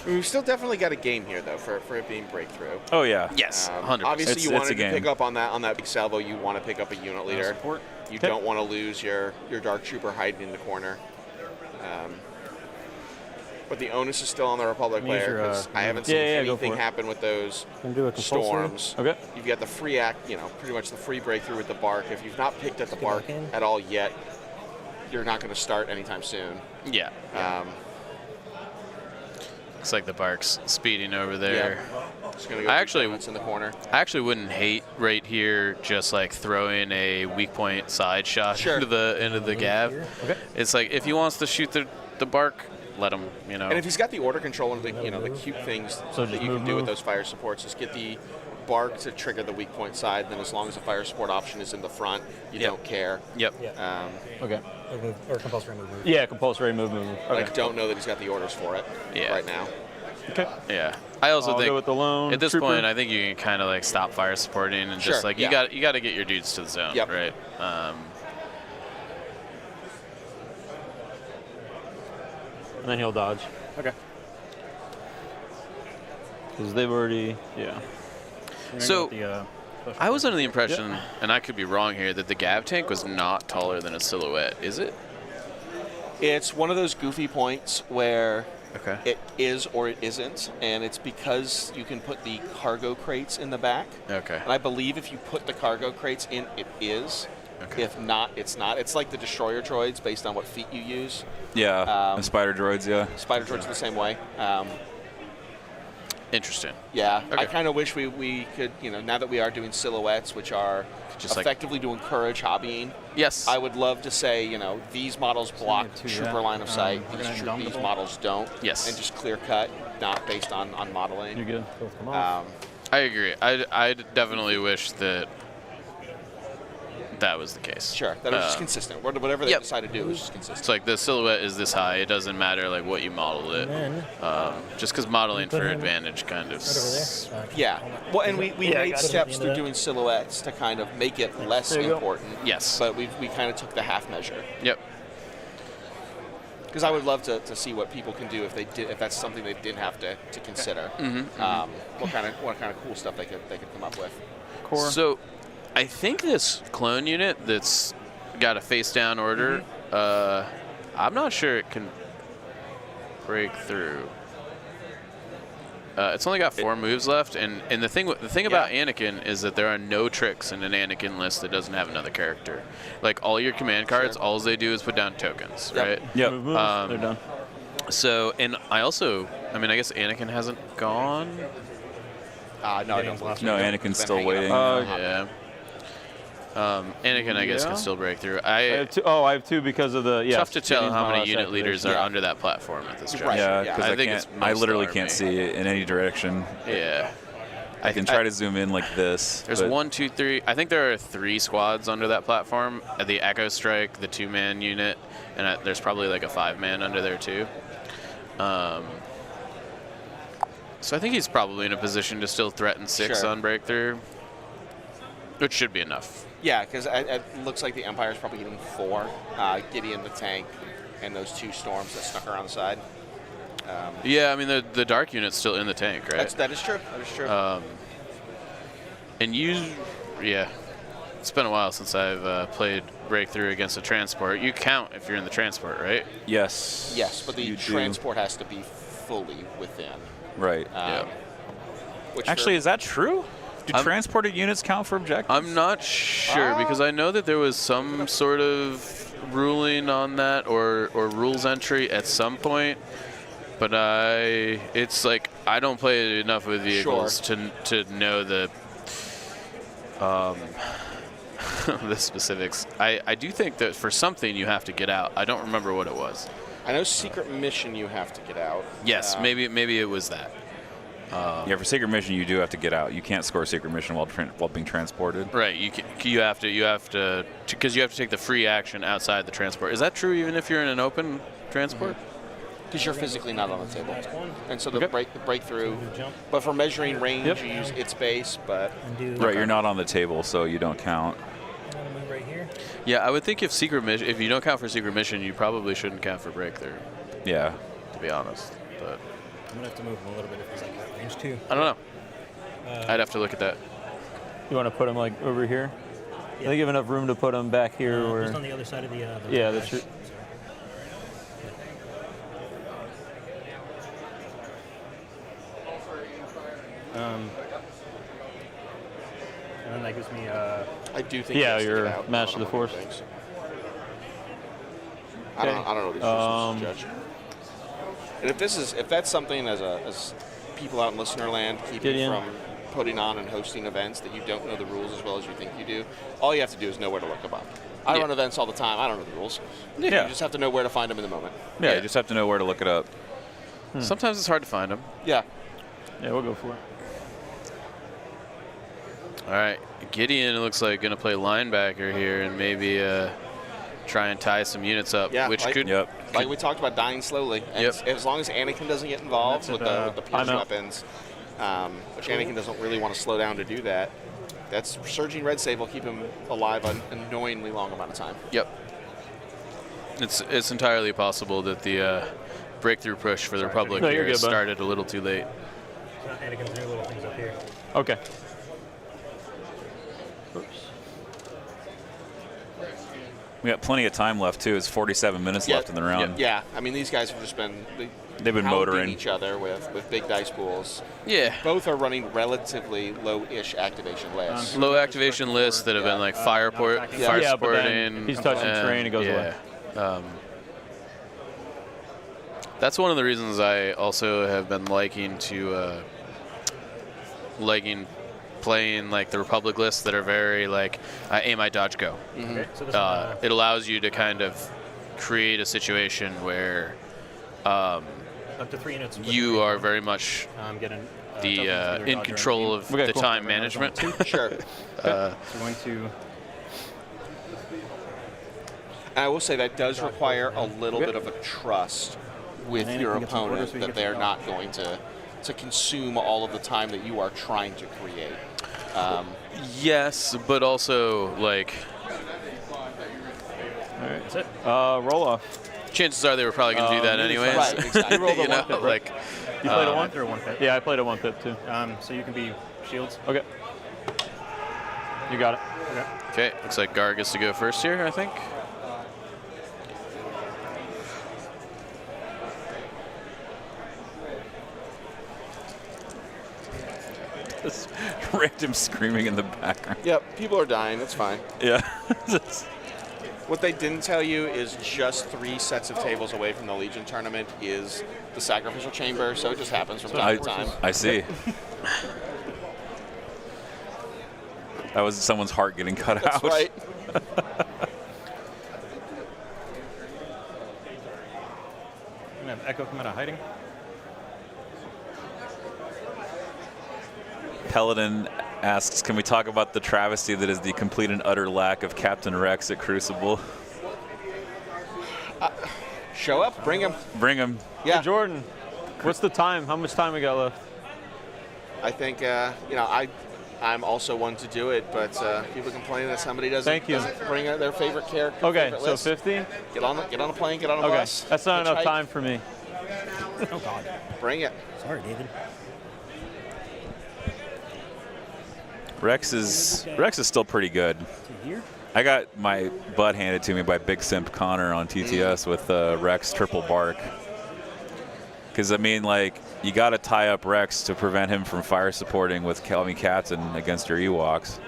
We've still definitely got a game here, though, for it being breakthrough. Oh yeah. Yes, 100%. Obviously, It's you a wanted to game. pick up on that big salvo. You want to pick up a unit leader. Support. You don't want to lose your Dark Trooper hiding in the corner. But the onus is still on the Republic Use player, your, 'cause I haven't seen yeah, go anything for it. happen with those Can do a compulsory. storms. Okay. You've got the free act, pretty much the free breakthrough with the bark. If you've not picked at the bark back in. at all yet, you're not going to start anytime soon. Yeah. Looks like the Bark's speeding over there. Just going to go I actually- it's in the corner. I actually wouldn't hate right here just like throwing a weak point side shot Sure. into the Gav. Okay. It's like if he wants to shoot the Bark, let him, And if he's got the order control and the the cute things So that just you can move, do with move. those fire supports, just get the bark to trigger the weak point side. Then as long as the fire support option is in the front, you Yep. don't care. Yep. Yeah. Okay. Or compulsory move. Yeah, compulsory move. I don't know that he's got the orders for it Yeah. right now. Okay. Yeah. I also I'll think go with the lone at this trooper. point, I think you can kind of like stop fire supporting and just Sure, like yeah. you got to get your dudes to the zone, Yep. right? And then he'll dodge. Okay. Because they've already. Yeah. So The, I was under the impression, and I could be wrong here, that the Gav tank was not taller than its silhouette. Is it? It's one of those goofy points where Okay. it is or it isn't, and it's because you can put the cargo crates in the back. Okay. And I believe if you put the cargo crates in, it is. Okay. If not, it's not. It's like the destroyer droids based on what feet you use. Yeah. The spider droids. Yeah. Spider droids are the same way. Interesting. Yeah, I Okay. kind of wish we could, now that we are doing silhouettes, which are Just like- effectively to encourage hobbying, Yes. I would love to say, these models block two, trooper yeah. line of sight, we're gonna dump the these ball. models don't. Yes. And just clear cut, not based on You're modeling. good. Both come off. I agree. I definitely wish that that was the case. Sure, that was just consistent. Whatever they decided to do was just consistent. It's like the silhouette is this high. It doesn't matter like what you modeled it. Just because modeling for advantage kind of. Yeah. Well, and we made steps through doing silhouettes to kind of make it less important. Yes. But we kind of took the half measure. Yep. Because I would love to see what people can do if that's something they didn't have to consider. What kind of cool stuff they could come up with. So, I think this clone unit that's got a face down order. I'm not sure it can break through. It's only got 4 moves left, and the thing about Anakin is that there are no tricks in an Anakin list that doesn't have another character. Like all your command cards, all they do is put down tokens, right? Yep. They're done. So, and I guess Anakin hasn't gone. No, I don't believe so. No, Anakin's still waiting. Yeah. Anakin, I guess, can still break through. I have 2. Oh, I have 2 because of the. Tough to tell how many unit leaders are under that platform at this juncture. Yeah, because I think I literally can't see it in any direction. Yeah. I can try to zoom in like this. There's 1, 2, 3. I think there are 3 squads under that platform. The Echo Strike, the 2-man unit, and there's probably like a 5-man under there too. So I think he's probably in a position to still threaten 6 on breakthrough, which should be enough. Yeah, because it looks like the Empire's probably getting 4. Gideon the tank, and those 2 storms that snuck around the side. Yeah, I mean the dark unit's still in the tank, right? That is true. That is true. And it's been a while since I've played breakthrough against a transport. You count if you're in the transport, right? Yes. Yes, but the transport has to be fully within. Right. Actually, is that true? Do transported units count for objectives? I'm not sure because I know that there was some sort of ruling on that or rules entry at some point, but it's like I don't play enough with vehicles to know the the specifics. I do think that for something you have to get out. I don't remember what it was. I know secret mission you have to get out. Yes, maybe it was that. Yeah, for secret mission you do have to get out. You can't score secret mission while being transported. Right. You have to because you have to take the free action outside the transport. Is that true even if you're in an open transport? Because you're physically not on the table, and so the breakthrough. But for measuring range, you use its base. But right, you're not on the table, so you don't count. Yeah, I would think if you don't count for secret mission, you probably shouldn't count for breakthrough. Yeah. To be honest, but. I'm gonna have to move him a little bit if he's like that range too. I don't know. I'd have to look at that. You want to put him like over here? Yeah. They give enough room to put him back here, or just on the other side of the. Yeah, that's true. And then that gives me. I do think. Yeah, your match of the force. I don't know these rules, Judge. And if that's something as people out in listener land keep you from putting on and hosting events that you don't know the rules as well as you think you do, all you have to do is know where to look them up. I run events all the time. I don't know the rules. Yeah. You just have to know where to find them in the moment. Yeah, you just have to know where to look it up. Sometimes it's hard to find them. Yeah. Yeah, we'll go for it. All right, Gideon looks like going to play linebacker here and maybe try and tie some units up, which could. Like we talked about, dying slowly. And as long as Anakin doesn't get involved with the pierce weapons, which Anakin doesn't really want to slow down to do that, that's surging red save will keep him alive an annoyingly long amount of time. Yep. It's entirely possible that the breakthrough push for the Republic here started a little too late. Anakin's doing little things up here. Okay. We got plenty of time left too. It's 47 minutes left in the round. Yeah, I mean these guys have just been they've been motoring each other with big dice pools. Yeah. Both are running relatively low-ish activation lists. Low activation lists that have been like fire supporting. He's touching terrain, it goes away. That's one of the reasons I also have been liking playing like the Republic lists that are very like aim, I dodge, go. Okay, so it allows you to kind of create a situation where up to 3 units. You are very much getting, in control of the time management. Sure. So going to And I will say that does require a little bit of a trust with your opponent that they're not going to consume all of the time that you are trying to create. Yes, but also like. All right, that's it. Roll off. Chances are they were probably going to do that anyways. Right, exactly. You rolled a You know, one pip, like. You played a one? Through one pip. Yeah, I played a one pip too. So you can be shields. Okay. You got it. Okay, looks like Gar gets to go first here, I think. Just random screaming in the background. Yep, people are dying. That's fine. Yeah. What they didn't tell you is just 3 sets of tables away from the Legion tournament is the Sacrificial Chamber, so it just happens from time to time. I see. That was someone's heart getting cut That's out. right. We have Echo come out of hiding. Peladon asks, can we talk about the travesty that is the complete and utter lack of Captain Rex at Crucible? Show up, bring him. Bring him. Yeah. Hey, Jordan, what's the time? How much time we got left? I think, I'm also one to do it, but people complain that somebody doesn't bring their favorite character. Okay, favorite so list. 50? Get on a plane, get on a Okay, bus. that's not enough hitchhike. time for me. Oh God. Bring it. Sorry, David. Rex is still pretty good. I got my butt handed to me by Big Simp Connor on TTS with Rex triple bark. Because, I mean, like, you got to tie up Rex to prevent him from fire supporting with Calmy Captain against your Ewoks.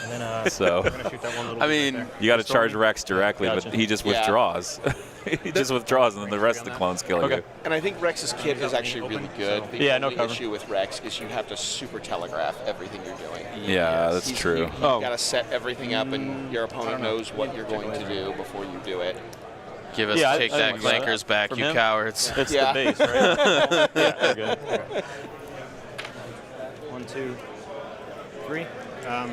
And then, So, I'm gonna shoot that one little I bit mean, right you got to charge Rex directly, Gotcha. but he just Yeah. withdraws. He just withdraws, and then the rest of the clones kill Okay. you. And I think Rex's kit is actually really good. The Yeah, no only cover. issue with Rex is you have to super telegraph everything you're doing. Yeah, that's true. You've got to set everything up, and your opponent knows what you're going to do before you do it. Give us Yeah, take I that think we got clankers that. back, From you him? cowards. It's Yeah. the base, right? Yeah, we're good. 1, 2, 3. Yeah.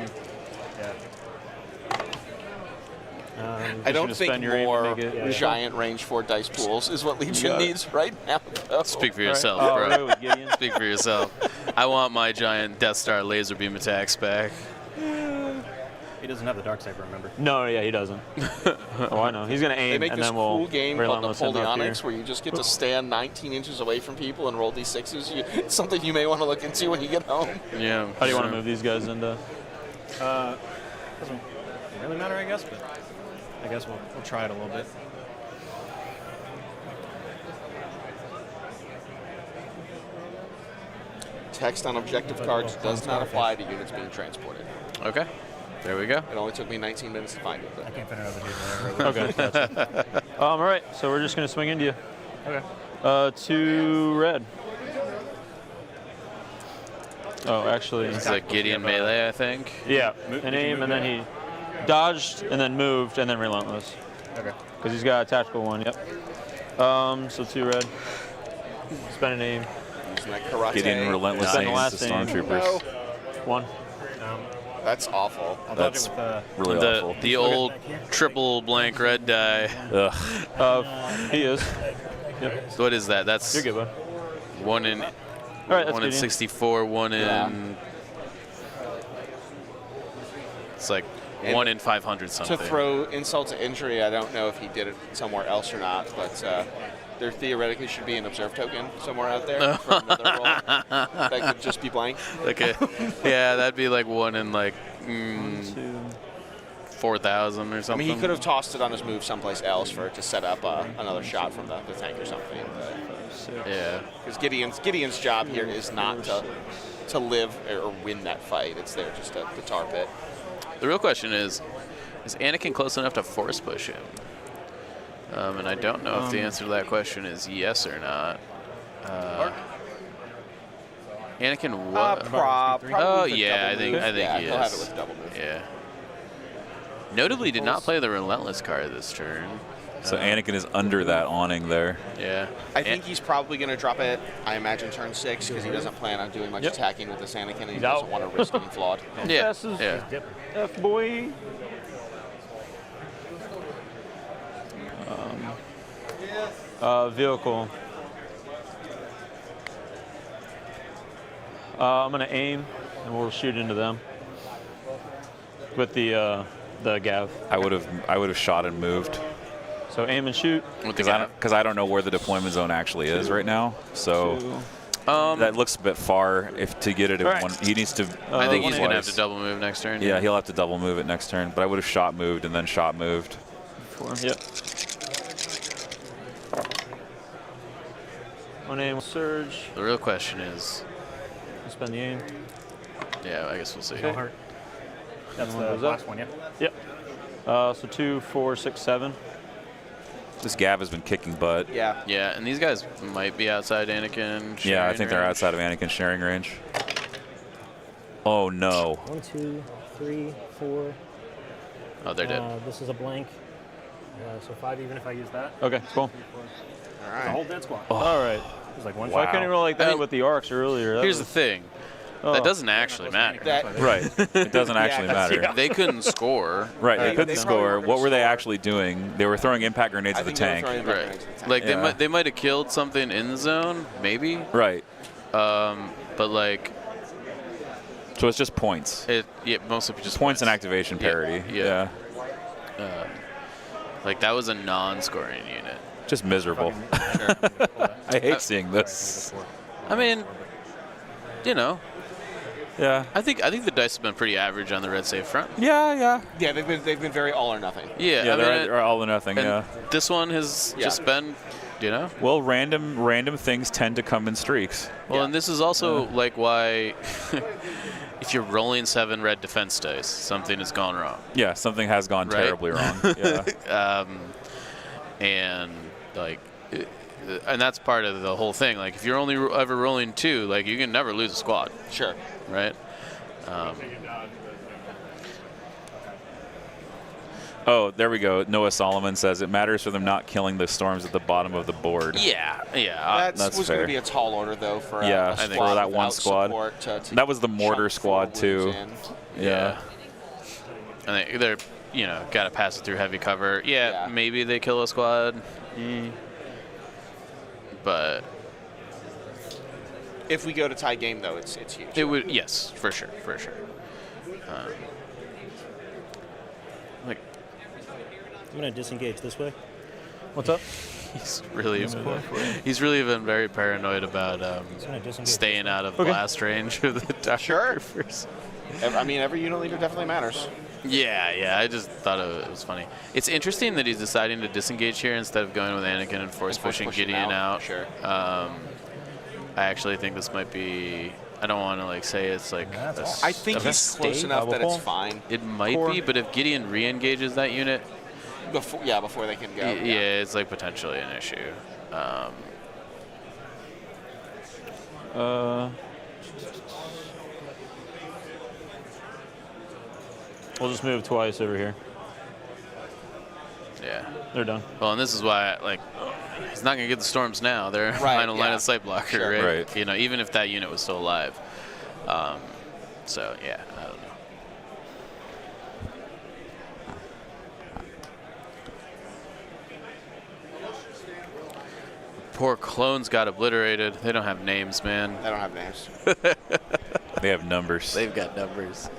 I don't just think spend your aim more and make it- giant range 4 dice pools is what Legion needs right now. though. Speak for yourself, Oh, bro. really, with Gideon? Speak for yourself. I want my giant Death Star laser beam attacks back. He doesn't have the dark saber, remember? No, yeah, he doesn't. Oh, I know. He's going to They aim, make and this then we'll cool game called relentless him up here. Napoleonics where you just get to stand 19 inches away from people and roll d6s. It's something you may want to look into when you get home. Yeah. How do you want to move these guys into? Doesn't really matter, I guess, but I guess we'll try it a little bit. Text on objective cards does not apply to units being transported. Okay. There we go. It only took me 19 minutes to find it. I But can't fit another dude there. Okay. Gotcha. All right, so we're just going to swing into you. Okay. 2 red. Oh, actually, It's like Gideon melee, I think. yeah, an aim, and then he dodged, and then moved, and then relentless. Okay. Because he's got a tactical one, yep. So 2 red. Spend an aim. using that karate. Getting relentless Spend the aims last to aim. stormtroopers. 1. That's awful. I'll That's dodge it with really awful. The old triple blank red die. Ugh. He is. So what is that? That's You're good, bud. 1 in All right, that's 1 in good. 64, 1 in. Yeah. It's like And 1 in 500 something. To throw insult to injury, I don't know if he did it somewhere else or not, but there theoretically should be an observe token somewhere out there for another roll that could just be blank. Okay. Yeah, that'd be like 1 in like 4,000 or I something. mean, he could have tossed it on his move someplace else for it to set up another shot from the tank or something. Yeah. Because Gideon's job here is not to live or win that fight. It's there just to tar pit. The real question is Anakin close enough to force push him? And I don't know if the answer to that question is yes or not. Anakin what? Probably Oh with a yeah, I double think move. Yeah, he he'll have it is. with double move. Yeah. Notably, did not play the relentless card this turn. So Anakin is under that awning there. Yeah. I think he's probably going to drop it, I imagine, turn 6, because he doesn't plan on doing much attacking with this Anakin, and he doesn't want to risk getting flawed. Yeah. Passes. Yeah. F boy. Vehicle. I'm gonna aim, and we'll shoot into them with the Gav. I would have shot and moved. So aim and shoot. Because I don't know where the deployment zone actually is right now. So that looks a bit far. If to get it at one, he needs to. I think he's gonna have to double move next turn. Yeah, he'll have to double move it next turn. But I would have shot moved and then shot moved. Yep. One aim, surge. The real question is. Spend the aim. Yeah, I guess we'll see. Okay. That's the last one, yeah? Yep. So 2, 4, 6, 7. This Gav has been kicking butt. Yeah. Yeah, and these guys might be outside Anakin. Yeah, I think they're range. outside of Anakin sharing range. Oh no. 1, 2, 3, 4. Oh, they're dead. This is a blank. So 5 even if I use that. Okay, cool. All The right. whole dead squad. All right. It's like one Why shot. couldn't you roll like that I mean, with the arcs earlier? Here's the thing. Oh. That doesn't actually matter. Right. It doesn't actually matter. They couldn't score. Right. They couldn't they score. probably What were they score. actually doing? They were throwing impact grenades at the tank. Right. Like Yeah. they might have killed something in the zone, maybe. Right. But like So it's just points. mostly just Points and activation parity. Yeah. Like that was a non-scoring unit. Just miserable. I hate seeing this. I mean, you know, Yeah. I think the dice have been pretty average on the red save front. Yeah. Yeah, they've been very all or nothing. Yeah, Yeah, I mean, they're all or nothing. and Yeah. this one has just been, you know. Well, random things tend to come in streaks. Well, and this is also like why, if you're rolling 7 red defense dice, something has gone wrong. Yeah, something has gone Right? terribly wrong. Yeah. And like, and that's part of the whole thing. Like, if you're only ever rolling 2, like you can never lose a squad. Sure. Right. Oh, there we go. Noah Solomon says it matters for them not killing the storms at the bottom of the board. Yeah. That was going to be a tall order though for Yeah, a for squad that one without squad. support to That was the mortar chunk squad 4 too. wounds in. Yeah. And they're got to pass it through heavy cover. Yeah, maybe they kill a squad. But If we go to tie game though, it's huge. it would, yes, for sure. Like, I'm going to disengage this way. What's up? he's really been very paranoid about staying out of blast range of the dark troopers. I mean, every unit leader definitely matters. Yeah. I just thought it was funny. It's interesting that he's deciding to disengage here instead of going with Anakin and force pushing Gideon out. Sure. I actually think this might be. I don't want to like say it's like. I think he's close enough that it's fine. It might be, but if Gideon re-engages that unit, before they can go. yeah, it's like potentially an issue. We'll just move twice over here. Yeah. They're done. Well, and this is why, like, he's not going to get the storms now. They're final line of sight blocker, Sure. right? Right. You know, even if that unit was still alive. So, yeah, I don't know. Poor clones got obliterated. They don't have names, man. They don't have names. They have numbers. They've got numbers.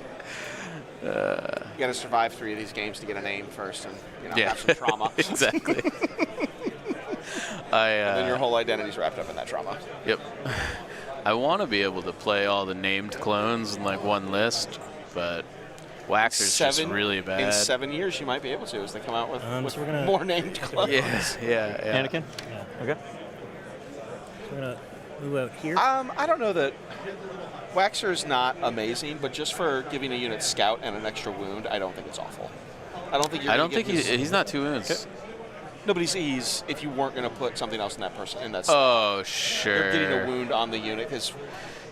You got to survive 3 of these games to get a name first, and Yeah. have some trauma. Exactly. And then your whole identity's wrapped up in that trauma. Yep. I want to be able to play all the named clones in like one list, but Waxer's just really bad. In 7 years, you might be able to, as they come out with, So we're gonna, more named clones. Yeah. Anakin? Yeah. Okay. So we're going to move out here. I don't know that Waxer is not amazing, but just for giving a unit scout and an extra wound, I don't think it's awful. I don't think you're. I don't gonna think get he's not 2 wounds. No, but he's if you weren't going to put something else in that person in that. Oh, sure. You're getting a wound on the unit because.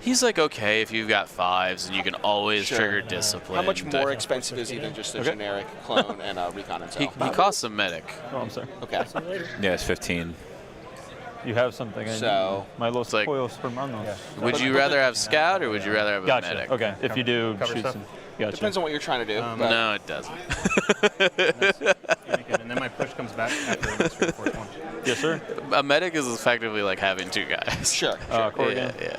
He's like okay if you've got 5s and you can always Sure. trigger discipline. How much more expensive is he than just a generic clone and a recon He intel? costs a medic. Oh, I'm sorry. Okay. Yeah, it's 15. You have something. So my los like- pollos hermanos. Would you rather have scout or would you rather have a Gotcha. medic? Okay. If you do Cover shoot stuff? some. Gotcha. depends on what you're trying to do. but No, it doesn't. Anakin, and then my push comes back after the straight force one. Yes, sir. A medic is effectively like having two guys. Sure. Yeah.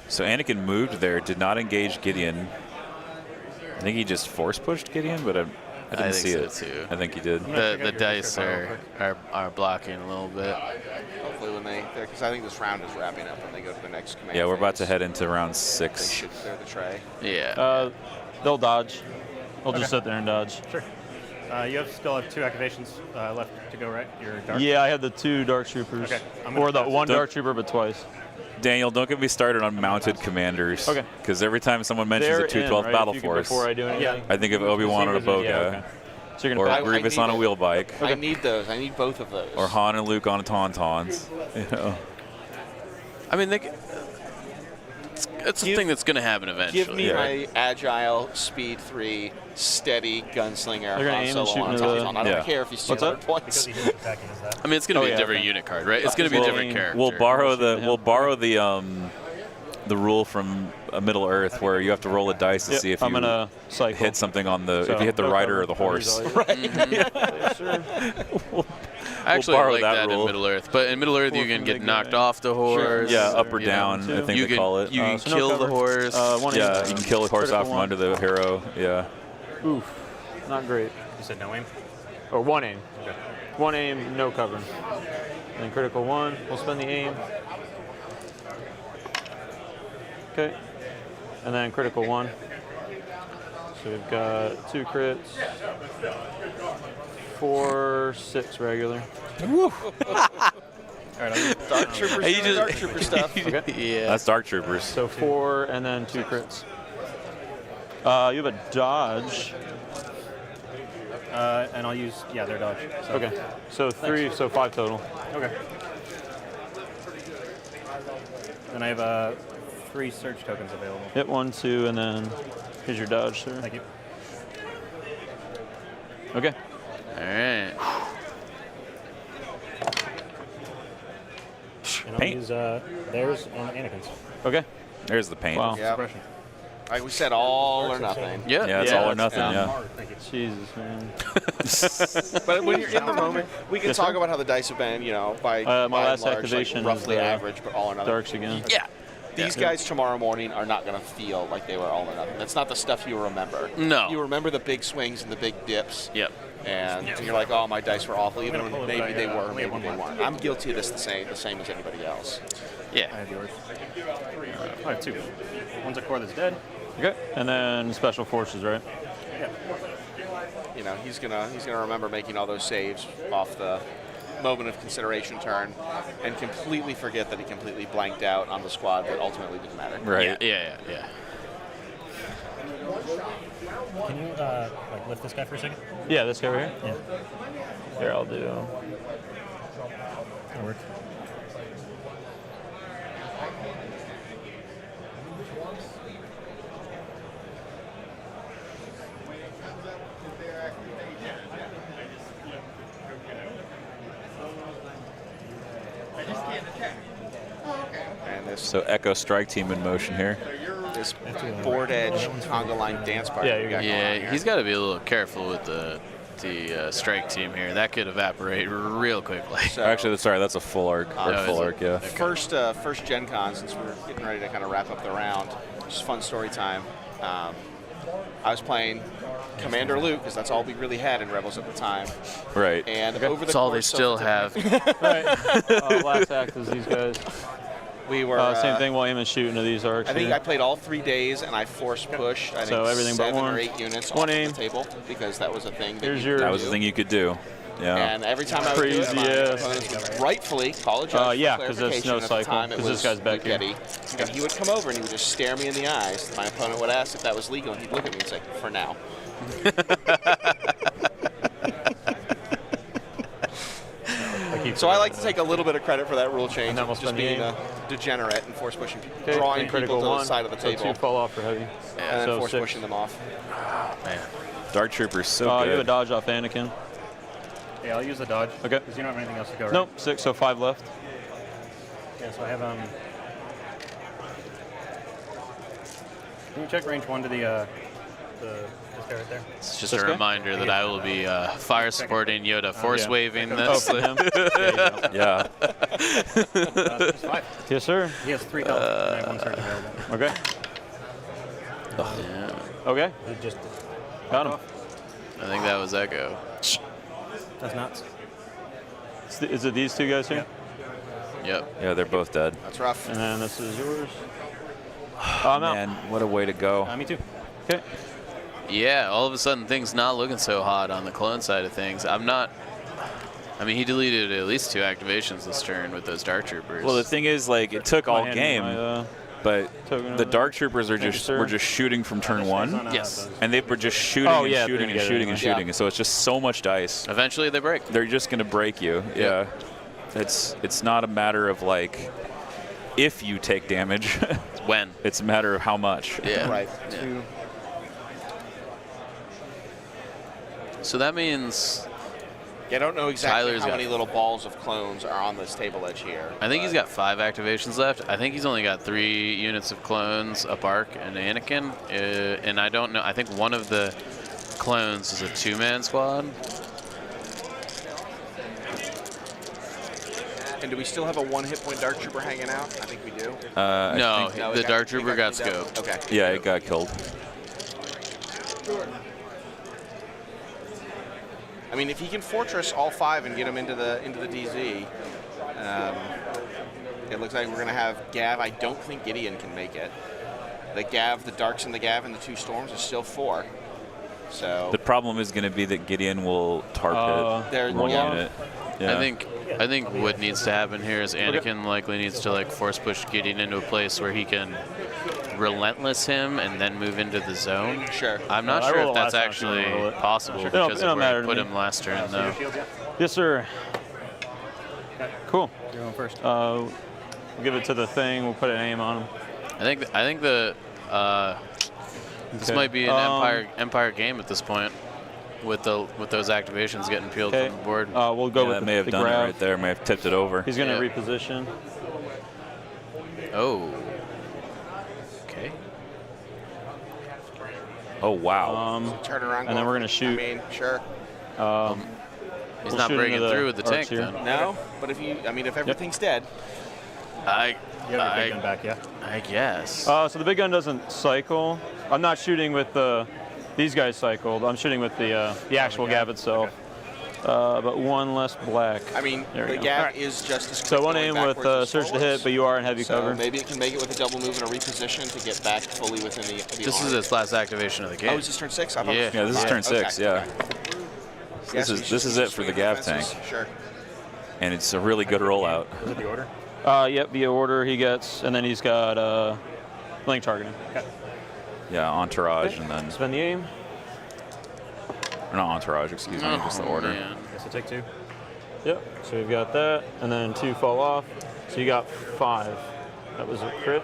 So Anakin moved there, did not engage Gideon. I think he just force pushed Gideon, but I didn't see so it. too. I think he did. The dice are blocking a little bit. Hopefully when because I think this round is wrapping up when they go to the next command. Yeah, we're about to phase. head into round They 6. should clear the tray. Yeah. They'll dodge. They'll just sit there and dodge. Sure. You still have 2 activations left to go, right? Your dark. Yeah, I had the 2 Dark Troopers. Okay. Or the 1 Don't- Dark Trooper, but twice. Daniel, don't get me started on mounted commanders. Okay. Because every time someone mentions They're a 212 in, right? Battle If you can- Force, Before I do anything. I think of Obi-Wan on a bow guy. Yeah, okay. So you're Or gonna Grievous I on a need wheel bike. I need those. I need both of those. Or Han and Luke on tauntauns. You know. I mean, it's a thing that's going to happen eventually. Give me my agile, speed 3, steady gunslinger. They're gonna Han aim and Solo shoot on into the- Tauntaun. I don't Yeah. care if he's What's 200 up? points. Because he is attacking, is that? I mean, it's going to be a yeah, different okay. unit card, right? It's going to be a different character. We'll borrow the rule from Middle Earth where you have to roll a dice to Yep, see if I'm you gonna cycle. hit something on the So, if you hit the no rider cover. or the horse. Yes, sir. I actually borrow like that that rule. in Middle Earth, but in Middle Earth you Four can from get big knocked guy. off the horse. Yeah, up or You down, know, I think You they call it. You can so no kill the cover. horse. One Yeah, aim. you can kill a horse Critical out from one. under the hero. Yeah. Oof. Not great. You said no aim? Or 1 aim. Okay. 1 aim, no cover. And critical 1. We'll spend the aim. Okay. And then critical 1. So we've got 2 crits. 4, 6 regular. All right, I'll use Dark Troopers Hey, you doing just- Dark Trooper stuff. Yeah. That's Dark Troopers. So 4 and then 2 crits. You have a dodge. and I'll use, their dodge. So. Okay. So 3, so 5 total. Okay. Then I have 3 search tokens available. Hit 1, 2, and then here's your dodge, sir. Thank you. Okay. All right. And I'll Paint. use theirs and Anakin's. Okay. There's the paint. Wow. Yeah. Suppression. We said all or nothing. Yeah. Yeah, it's all or nothing. Yeah. Thank you. Jesus, man. But when you're in the moment, we can Yes, talk sir. about how the dice have been, by My by last and large, activation is roughly the average, but all or nothing. Darks again. Yeah. These guys tomorrow morning are not going to feel like they were all or nothing. That's not the stuff you remember. No. You remember the big swings and the big dips. Yep. And you're like, oh, my dice were awful, even gonna when pull it maybe out, they yeah. were, Only maybe one they more. weren't. I'm guilty of this the same as anybody else. I Yeah. have yours. I have 2. One's a core that's dead. Okay. And then special forces, right? Yeah. He's gonna remember making all those saves off the moment of consideration turn, and completely forget that he completely blanked out on the squad that ultimately didn't matter. Right. Yeah. Can you lift this guy for a second? Yeah, this guy right here. Yeah. Here, I'll do. That'll work. And this So Echo Strike Team in motion here. board edge conga line dance party. Yeah, we you're got good. going on Yeah. here. He's got to be a little careful with the strike team here. That could evaporate real quickly. So, Actually, sorry, that's a full arc. Or no, full it's a- arc, yeah. first Gen Con, since we're getting ready to kind of wrap up the round, just fun story time. I was playing Commander Luke, because that's all we really had in Rebels at the time. Right. And over the That's all they course of still the- have. Last act is these guys. We were Same thing. We'll aim and shoot into these arcs. I think here. I played all 3 days, and I force push. I So think everything but 7 one. or 8 units One off aim. the table, because that was a thing. Here's you your- could That was the do. thing you could do. Yeah. And every time I would Crazy, do it, my yeah. opponents would rightfully call a judge yeah, for 'cause that's clarification. no At the cycle, time, it 'cause this was guy's back here. Getty. And he would come over and he would just stare me in the eyes. My opponent would ask if that was legal, and he'd look at me and say, "For now." So I like to take a little bit of credit for that rule change, And then we'll just spend the being aim. a degenerate and force pushing, Okay, drawing and people critical to the 1. side of the So table, 2 fall off for heavy. and then so force 6. pushing them off. Man. Dark Troopers, so You have a good. dodge off Anakin. Yeah, I'll use the dodge. Okay. Because you don't have anything else to go, right? Nope, 6, so 5 left. Yeah, so I have Can you check range 1 to the right there. It's just This a guy? reminder that I will be fire supporting Yoda, force yeah. waving Oh, this. for him? Yeah. It's 5. Yes, sir. He has 3 health and I have 1 surge available. Okay. Yeah, Okay. He just Got him. I think that was Echo. That's nuts. Is it these two guys here? Yep. Yeah, they're both dead. That's rough. And then this is yours. I'm out. Man, what a way to go. Me too. Okay. Yeah, all of a sudden things not looking so hot on the clone side of things. I mean, he deleted at least 2 activations this turn with those Dark Troopers. Well, the thing is, like, it took all game, but token the over Dark Troopers are Thank you, sir. were just shooting from turn 1. Yes. And they were just shooting Oh, and yeah, shooting they're and gonna shooting get and it shooting. So it's just so much dice. Eventually they break. They're just going to break you. Yeah. It's not a matter of, like, if you take damage. It's when. It's a matter of how much. Yeah. Right. Yeah. So that means Yeah, I don't know exactly Tyler's how got- many little balls of clones are on this table edge here. I think he's got 5 activations left. I think he's only got 3 units of clones, a Bark and Anakin. And I don't know. I think one of the clones is a 2-man squad. And do we still have a 1 hit point Dark Trooper hanging out? I think we do. I No, think- the it Dark it Trooper got cleaned up. scoped. Okay. yeah, it got killed. I mean, if he can fortress all 5 and get them into the DZ, it looks like we're going to have Gav. I don't think Gideon can make it. The Gav, the Darks and the Gav and the 2 Storms is still 4. So The problem is going to be that Gideon will tarp there- hit one yeah. unit. Yeah. I think what needs to happen here is Anakin likely needs to like force push Gideon into a place where he can relentless him and then move into the zone. Sure. I'm not I sure rolled if it that's last time, so I'm actually gonna roll it. possible It don't because of where matter I to put me. him last turn though. Yes, sir. Cool. You're going first. We'll give it to the thing. We'll put an aim on him. I think the this Okay. might be an Empire game at this point with those activations getting peeled Okay. from the board. We'll go Yeah, with that the, may have the done grab. it right there. May have tipped it over. He's going to Yeah. reposition. Oh. Okay. Oh, wow. turn around. And then we're going to shoot. I mean, sure. He's We'll not shoot breaking into the through with the tank arcs here. then. No, but if everything's dead, You have your big gun back, yeah? I guess. So the big gun doesn't cycle. I'm not shooting with these guys cycled. I'm shooting with the actual Gav itself. But 1 less black. I mean, There we the go. Gav Alright. is just as So quick 1 going aim with backwards as surge to Star hit, Wars. but you are in heavy So cover. maybe it can make it with a double move and a reposition to get back fully within the This is arm. its last activation of the game. Oh, is this turn 6? I thought it Yeah. was Yeah, this is five. turn 6, Okay. yeah. Okay. Yeah, This so is he's this just is it for the swinging Gav fences. tank. Sure. And it's a really good rollout. Is it the order? Yep, via order he gets, and then he's got link targeting. Okay. Yeah, entourage and then, Spend the aim. or not entourage, excuse me, just the order. Man. Guess I take 2. Yep, so we've got that, and then 2 fall off. So you got 5. That was a crit.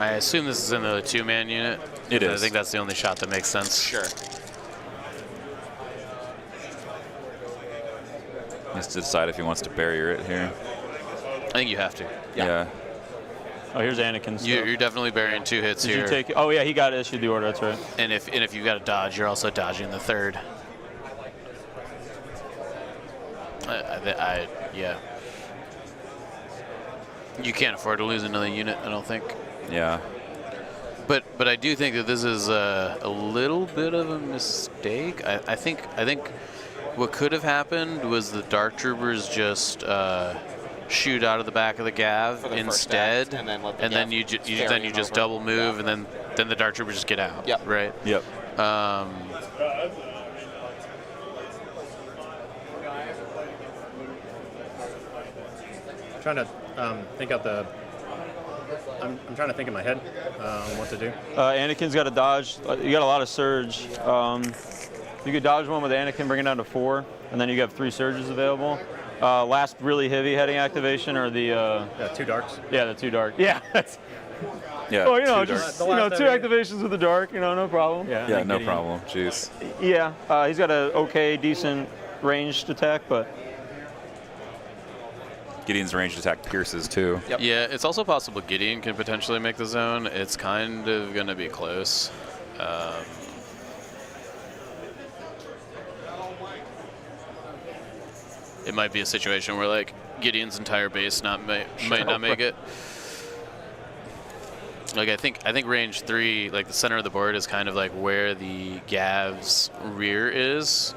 I assume this is another 2-man unit. It I is. think that's the only shot that makes sense. Sure. He has to decide if he wants to barrier it here. I think you have to. Yeah. Oh, here's Anakin's. You're definitely burying 2 hits Did here. you take? Oh yeah, he got issued the order. That's right. And if you've got a dodge, you're also dodging the 3rd. Yeah. You can't afford to lose another unit, I don't think. Yeah. But I do think that this is a little bit of a mistake. I think what could have happened was the Dark Troopers just shoot out of the back of the Gav For the first instead, act, and then let the and then Gav you carry then you him just over. double move, Yeah. and then the Dark Troopers just get out. Yep. Right. Yep. Trying to think out the. I'm trying to think in my head what to do. Anakin's got a dodge. You got a lot of surge. You could dodge one with Anakin, bring it down to 4, and then you have 3 surges available. Last really heavy heading activation or the Yeah, 2 darks. yeah, the 2 dark. Yeah. Yeah. Oh, you know, 2 just darts. The you know, last 2 heavy- activations with the dark. You know, no problem. Yeah. Yeah, no problem. Jeez. Yeah. He's got a okay, decent ranged attack, but Gideon's ranged attack pierces too. Yep. Yeah, it's also possible Gideon can potentially make the zone. It's kind of going to be close. It might be a situation where like Gideon's entire base might not make it. Like I think range 3, like the center of the board, is kind of like where the Gav's rear is.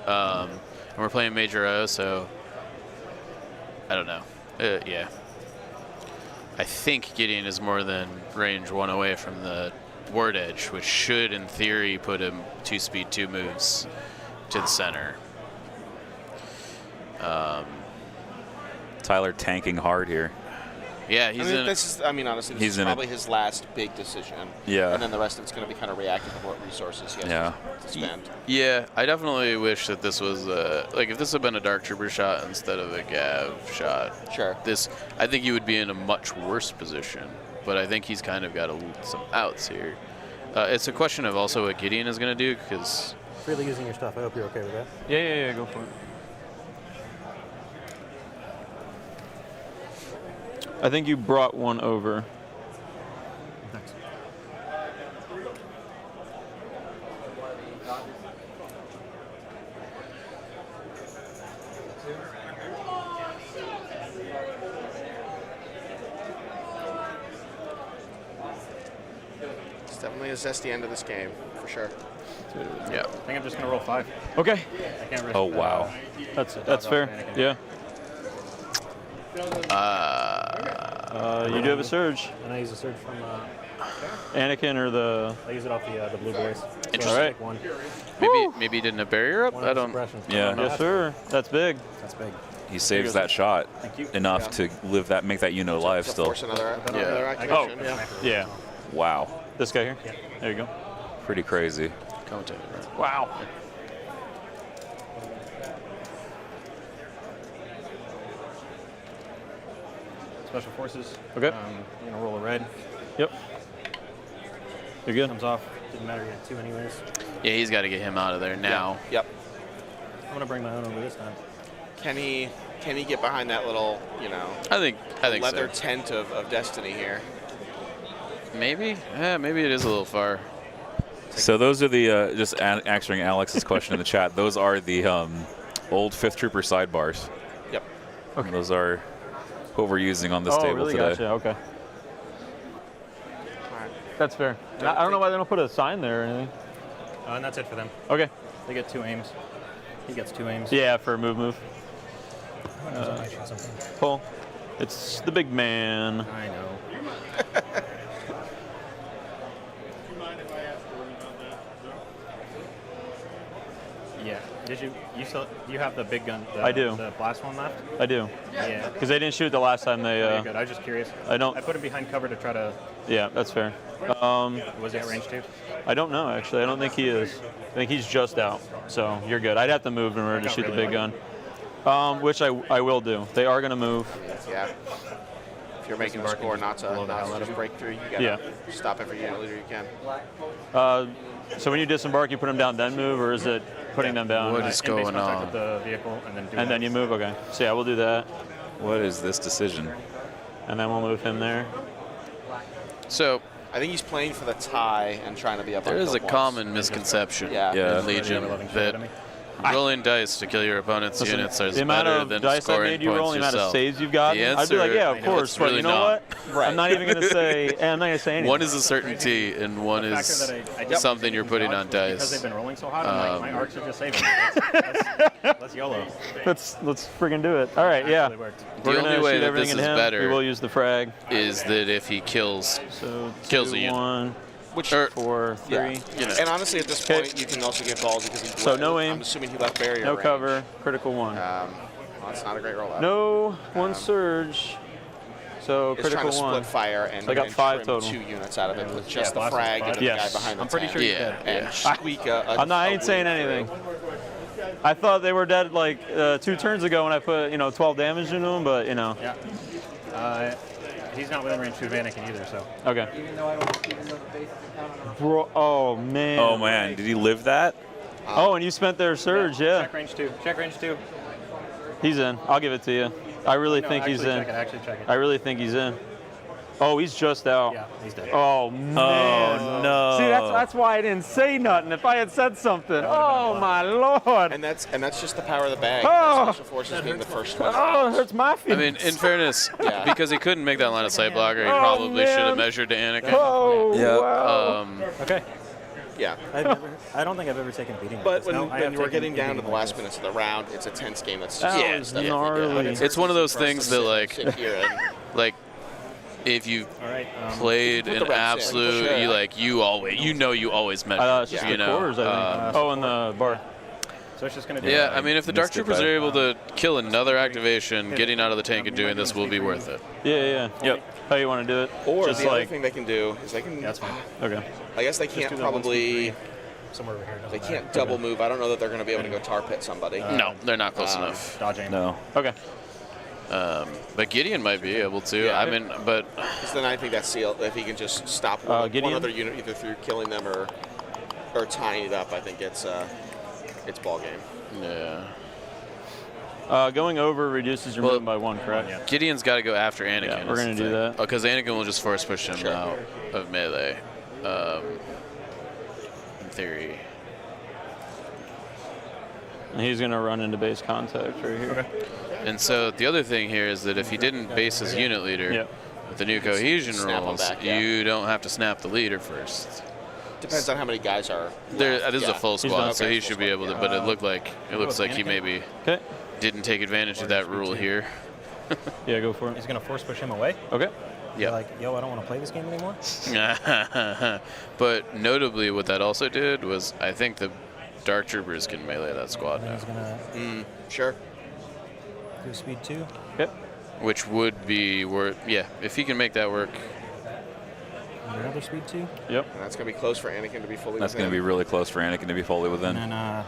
And we're playing Major O, so I don't know. Yeah. I think Gideon is more than range 1 away from the word edge, which should, in theory, put him 2-speed 2 moves to the center. Tyler tanking hard here. Yeah, he's in. Honestly, this is probably his last big decision. Yeah. And then the rest of it's going to be kind of reactive of what resources he has to spend. Yeah, I definitely wish that this was like if this had been a Dark Trooper shot instead of a Gav shot. Sure. I think he would be in a much worse position. But I think he's kind of got some outs here. It's a question of also what Gideon is going to do, because Freely using your stuff. I hope you're okay with that. Yeah, go for it. I think you brought one over. Thanks. It's definitely a zesty end of this game, for sure. Yeah. I think I'm just going to roll 5. Okay. I can't risk wow. That's fair. Yeah. You do have a surge. And I use a surge from Anakin or the. I use it off the blue boys. Interesting. All right. One. Maybe he didn't have barrier up. One I of don't. suppressions. Yeah. Yes, sir. That's big. That's big. He saves that shot Thank you. enough to make that unit alive To still. force another activation. Yeah. Wow. This guy here. Yeah. There you go. Pretty crazy. Commentator, right? Wow. Special forces. Okay. I'm going to roll a red. Yep. You're good. Comes off. Didn't matter. You had 2 anyways. Yeah, he's got to get him out of there now. Yep. I'm going to bring my own over this time. Can he get behind that little, I think leather so. tent of destiny here? Maybe. Yeah, maybe it is a little far. So those are the just answering Alex's question in the chat. Those are the old 5th Trooper sidebars. Yep. Okay. Those are what we're using on this table really today. Gotcha. Okay. All right. That's fair. I don't know why they don't put a sign there or anything. And that's it for them. Okay. They get 2 aims. He gets 2 aims. Yeah, for move. I might shoot something. Pull. It's the big man. I know. Yeah. Did you have the big gun? I do. The blast one left? I do. Yeah. Because they didn't shoot the last time they. Okay, good. I was just curious. I don't. I put him behind cover to try to. Yeah, that's fair. Was he at range 2? I don't know actually. I don't think he is. I think he's just out. So you're good. I'd have to move in order to shoot the big gun. Which I will do. They are going to move. Yeah. If you're making a score not to just break through, you gotta stop every unit leader you can. So when you disembark, you put them down, then move, or is it putting them down? What is going on? With the vehicle, and then you move. Okay. So yeah, we'll do that, What is this decision? and then we'll move him there. So I think he's playing for the tie and trying to be up on there is kill a points. common misconception Yeah. in Legion that rolling dice to kill your opponent's Listen, units is the amount better of than dice I scoring made you points roll, the amount of yourself. saves you've gotten, The I'd be like, answer, yeah, of course. it's But really you know not. what? I'm not even going to say. And I'm not going to say anything. One is a certainty, and one is something you're putting on Because they've dice. been rolling so hot, I'm like, my arcs are just saving. Let's YOLO. Let's friggin' do it. All right, yeah. Actually worked. The We're only gonna way shoot that everything this at is him. better We will use the frag. is that if he kills So Kills 2, a unit. 1, Which, 4, 3. yeah. And honestly, at this point, you can also get balls because he So no aim. I'm assuming he left barrier No range. cover. Critical 1. Well, that's not a great rollout. No one surge. So It's critical trying to 1. split fire and, So I got and 5 trim total. 2 units out of it with just the blast is frag and 5. the guy Yes. behind the I'm pretty tank. sure he's Yeah. dead. And squeak a I'm not. I ain't saying bleed anything. through. I thought they were dead like 2 turns ago when I put 12 damage into them, but Yeah. He's not within range 2 of Anakin either, so. Okay. Bro, oh man. Oh man, did he live that? Oh, and you spent their surge, yeah. Check range 2. Check range 2. He's in. I'll give it to you. I really No, think he's actually in. check it, actually check it. I really think he's in. Oh, he's just out. Yeah, he's dead. Oh man. Oh no. See, that's why I didn't say nothing. If I had said something, oh my lord. And that's just the power of the bag. Oh. Special forces being the first one. Oh, it hurts my I feelings. mean, in fairness, Yeah. because he couldn't make that line of sight blocker, he Oh, probably should man. have measured to Anakin. Oh Yeah. wow. Okay. Yeah. I don't think I've ever taken a beating. But like this. when, No, I when have you were taken getting a down to beating the like last this. minutes of the round, it's a tense game. That's That just was definitely- gnarly. It's one of those for us to things that, sit- like, sit here and like, if you All right. played Put the an reps in, absolute, for sure. you always measure. It's just you the know. cores, I think. Oh, and the bar. So it's just gonna do. Yeah, I mean, if the Dark missed it Troopers by- are able to kill another activation, getting out of the tank and doing this will be worth it. Yeah. Yep. How you want to do it? Or just the other like thing they can do is they can. That's fine. okay. I guess they can't do that once probably. Somewhere over here. They doesn't can't double move. I don't know that they're going to be able to go tar pit somebody. No, they're not close enough. matter. Dodge aim. No. Okay. But Gideon might be able to. Yeah. I mean, but 'Cause then I think that's sealed. If he can just stop one Gideon? other unit either through killing them or tying it up, I think it's ball game. yeah. Going over reduces your Well, movement by 1, correct? Gideon's got to go after Anakin. Yeah, we're is gonna the do thing. that. Because Anakin will just force push him out of melee. In theory. And he's gonna run into base contact right here. And so the other thing here is that if he didn't base his unit leader Yep. with the new cohesion snap 'em rules, back, yeah. you don't have to snap the leader first. Depends on how many guys are. There, left. this is Yeah. a full squad, done. so he should be able to. But it looks like he maybe Okay. didn't take advantage of that rule here. Yeah, go for it. He's gonna force push him away. Okay. You're like, yo, I don't want to play this game anymore. But notably, what that also did was, I think the Dark Troopers can melee that squad Then now, he's gonna Sure. do speed 2. Yep. which would be worth. Yeah, if he can make that work. And another speed 2. Yep. And that's going to be close for Anakin to be fully That's going to be within. really close for Anakin to be fully within. And then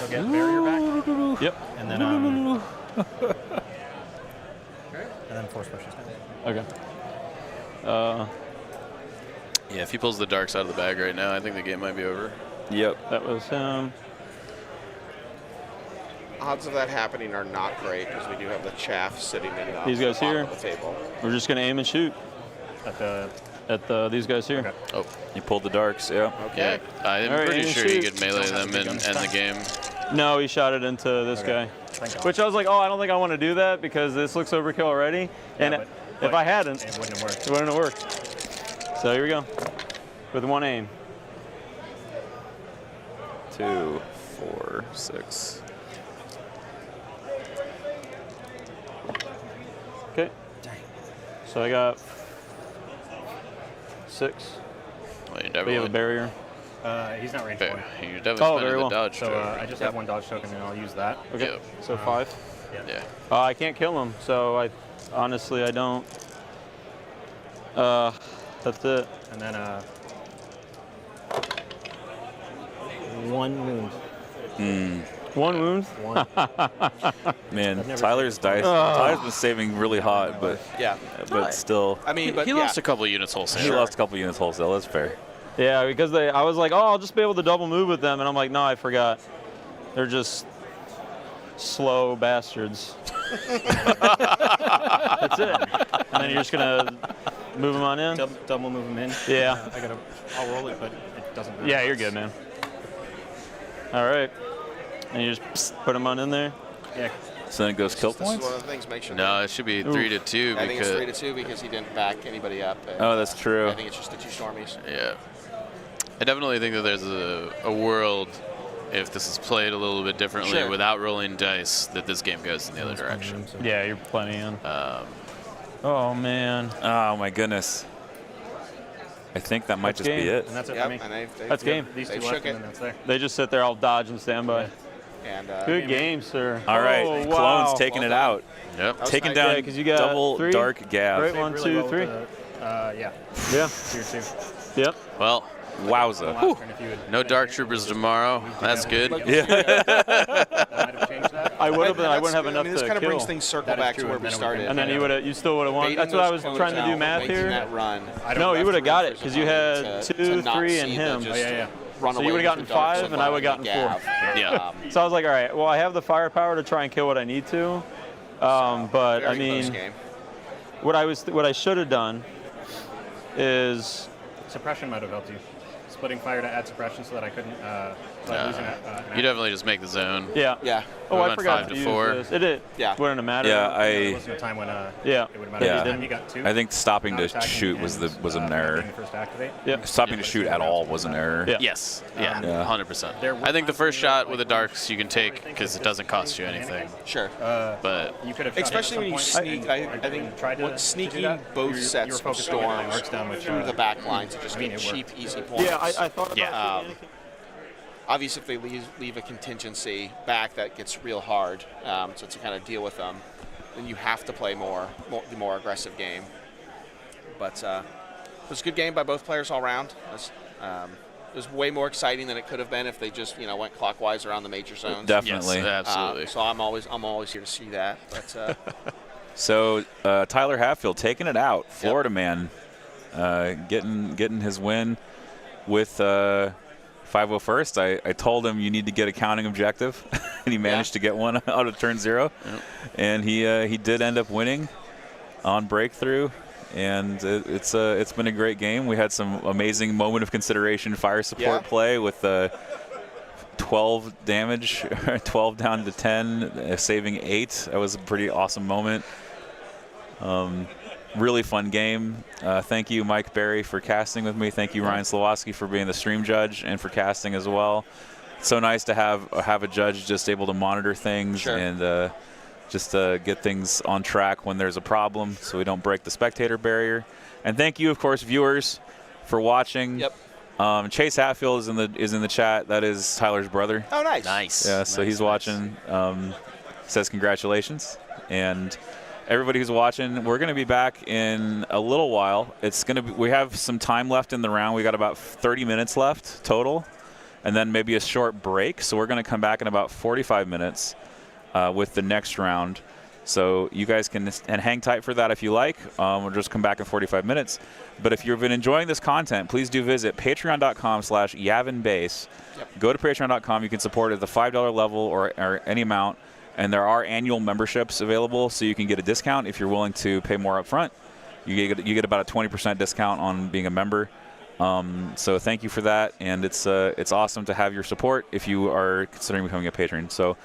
go get barrier back. Yep. And then and then force pushes down. Okay. Yeah, if he pulls the darks out of the bag right now, I think the game might be over. Yep. That was him. Odds of that happening are not great because we do have the chaff sitting in the These guys bottom here? of the table. We're just gonna aim and shoot At at these guys here. Okay. Oh, You pulled the darks, yeah. yeah. I'm All right, pretty aim and sure he shoot. could melee them and end the game. No, he shot it into this guy. Thank God. Which I was like, oh, I don't think I want to do that because this looks overkill already. And but- if but I hadn't, It wouldn't have worked. it wouldn't have worked. So here we go. With one aim. 2, 4, 6. Okay. So I got 6. Well, you We have a definitely, barrier. He's not range you 4. definitely Oh, spending very the well. dodge So token. I just have one dodge token and I'll use that. Okay. Yep. So 5. Yeah. I can't kill him, so I honestly I don't. That's it. And then 1 wound. One wound. 1. Man, never Tyler's dice. Tyler's been saving really hot, but Yeah. still, I mean, but He yeah. lost a couple units he wholesale. lost a couple units wholesale. That's fair. Yeah, because I was like, oh, I'll just be able to double move with them, and I'm like, no, I forgot. They're just slow bastards. That's it. And then you're just gonna move them on in. Double move him in. Yeah. I'll roll it, but it doesn't. Really Yeah, you're good, man. All right. And you just put them on in there. Yeah. So then it goes kill This is points? one of the things. Make sure. No, it should be 3-2 I think it's because 3-2 because he didn't back anybody up. And Oh, that's true. I think it's just the 2 Stormies. yeah. I definitely think that there's a world if this is played a little bit differently Sure. without rolling dice that this game goes in the other direction. Yeah, you're plenty in. Oh man. Oh, my goodness. I think that might That's just be game. it. And that's it Yep, for me. and they've That's game. These They 2 left, shook and it. then that's there. They just sit there, all dodge and stand by. And Good game, sir. All right, Oh, Clone's wow. taking Well it done. out. Yep. was Taking nice. down Yeah, 'cause you got double 3. dark Gav. Great. Did 1, really 2, well 3. with the, yeah. Yeah. Tier 2. Yep. Well, Wowza. Last turn, if you had no been Dark here, Troopers tomorrow. That's good. Yeah. that might have changed that. I would have, but I That's- wouldn't have I enough mean, this to kind of brings kill. things circle That is back to true, where and we then it started. would've And then you still would have won. Baiting That's what I those was clones trying to do out, math making here. That run. No, you left would have to got root it for because you somebody had to 2, not 3, and see the him. just Yeah. run So you away would've with gotten the darks 5, and I would've above gotten Gav. Yeah. So I was like, all right, well, I have the firepower to try and kill what I need to. But Very I close mean, game. what I should have done is Suppression might have helped you. Splitting fire to add suppression so that I couldn't. Losing You definitely just make the zone. yeah. Yeah. Oh, We I went forgot 5 to to use 4. this. It Yeah. wouldn't matter. Yeah, There wasn't a time when Yeah. it would matter. Yeah. Time you got two. I think stopping not to attacking shoot was and, an error. being the first to activate. Yeah. Stopping to shoot at all was an error. Yeah. Yes. Yeah. Yeah. 100%. There were I think the times first when you were, shot with the darks you can take because it doesn't cost you anything. Sure. But You could have shot Especially when you sneak. I think sneaking both sets of storms through the back lines to just get cheap, easy points. Yeah, I thought about Yeah. it. Obviously, if they leave a contingency back, that gets real hard. So to kind of deal with them, then you have to play the more aggressive game. But it was a good game by both players all around. It was way more exciting than it could have been if they just went clockwise around the major zones. Definitely. Yes, absolutely. So I'm always here to see that. But So Tyler Hatfield taking it out, Florida man, getting his win with 501st. I told him you need to get a counting objective, and he managed to get one out of turn 0, and he did end up winning on breakthrough. And it's been a great game. We had some amazing moment of consideration fire support play with 12 damage, 12 down to 10, saving 8. That was a pretty awesome moment. Really fun game. Thank you, Mike Berry, for casting with me. Thank you, Ryan Slowoski, for being the stream judge and for casting as well. It's so nice to have a judge just able to monitor things and just get things on track when there's a problem, so we don't break the spectator barrier. And thank you, of course, viewers, for watching. Yep. Chase Hatfield is in the chat. That is Tyler's brother. Oh, nice. Nice. Yeah, so he's watching. Says congratulations. And everybody who's watching, we're going to be back in a little while. We have some time left in the round. We got about 30 minutes left total, and then maybe a short break. So we're going to come back in about 45 minutes with the next round. So you guys can hang tight for that if you like. We'll just come back in 45 minutes. But if you've been enjoying this content, please do visit patreon.com/YavinBase. Go to patreon.com. You can support at the $5 level or any amount. And there are annual memberships available, so you can get a discount if you're willing to pay more up front. You get about a 20% discount on being a member. So thank you for that, and it's awesome to have your support if you are considering becoming a patron. So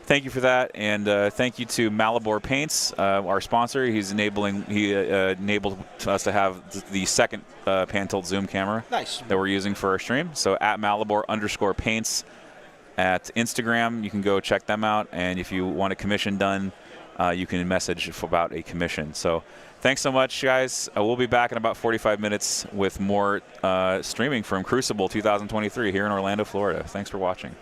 thank you for that, and thank you to Malibor Paints, our sponsor. He enabled us to have the second pan tilt zoom camera that we're using for our stream. So at Malibor_paints. At Instagram, you can go check them out, and if you want a commission done, you can message about a commission. So thanks so much, guys. We'll be back in about 45 minutes with more streaming from Crucible 2023 here in Orlando, Florida. Thanks for watching.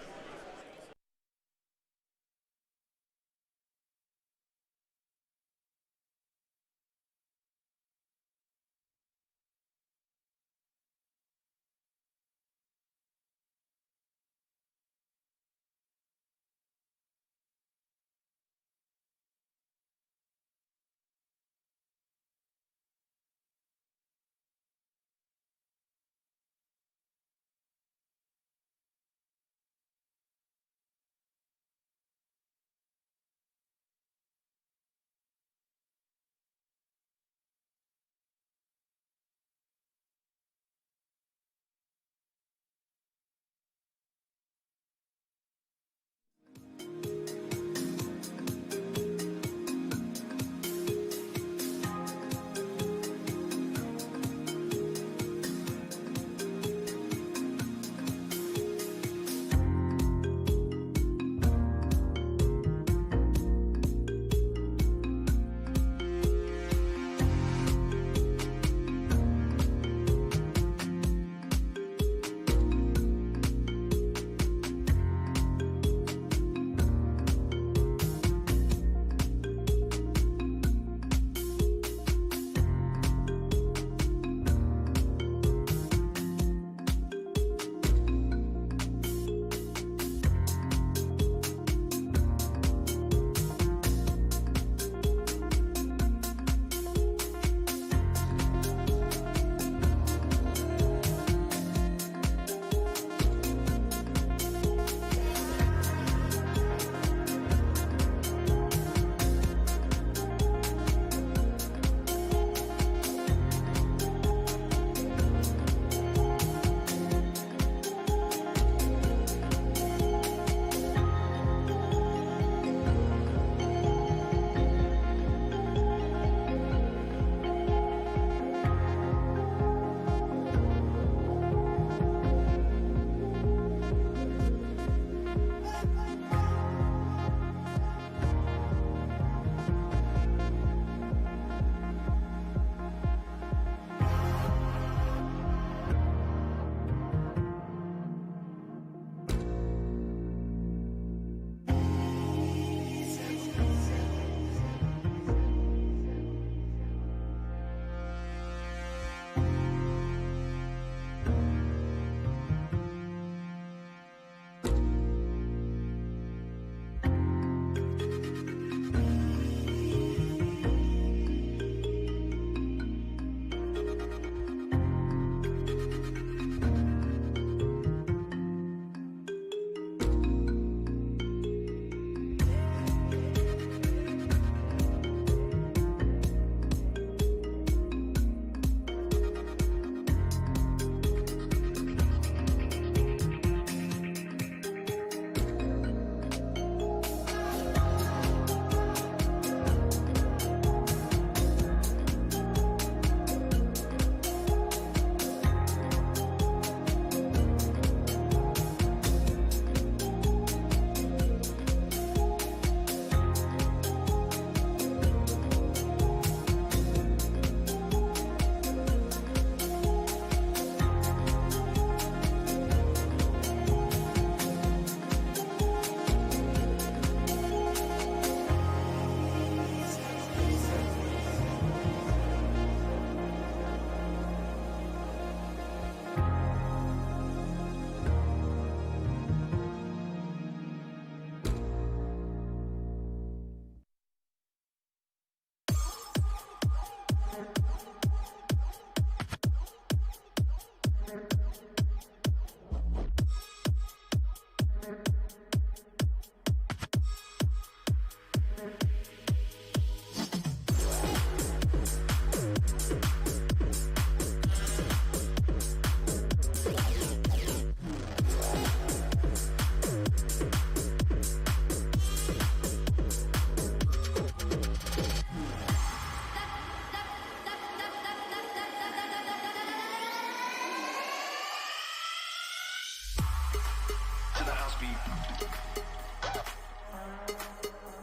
beat.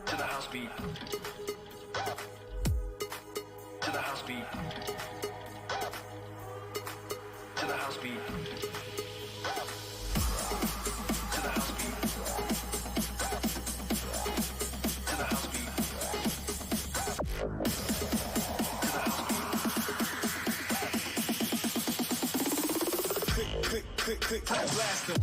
To the house beat. To the house beat. To the house beat. To the house beat. To the house beat. To the house beat. Click, blast them.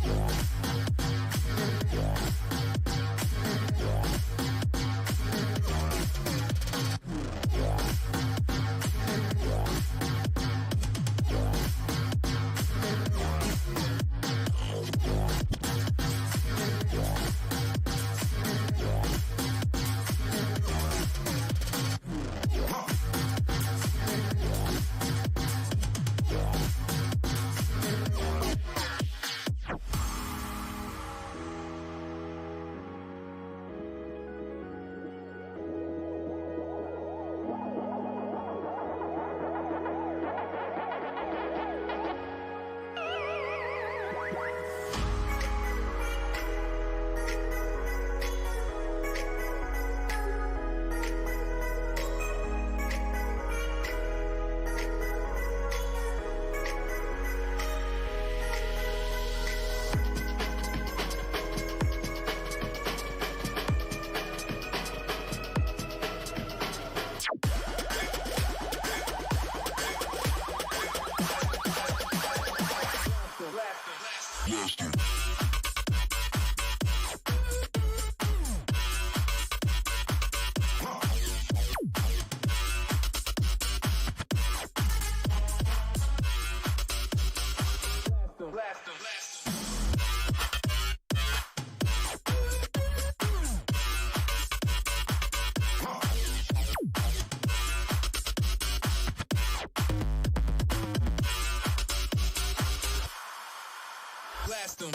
Blast them.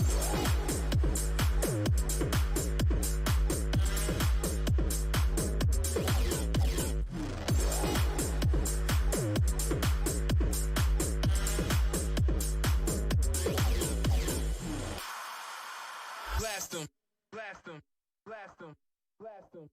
Blast them. Blast them. Blast them. Blast them.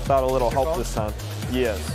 Without a little help this time. Yes.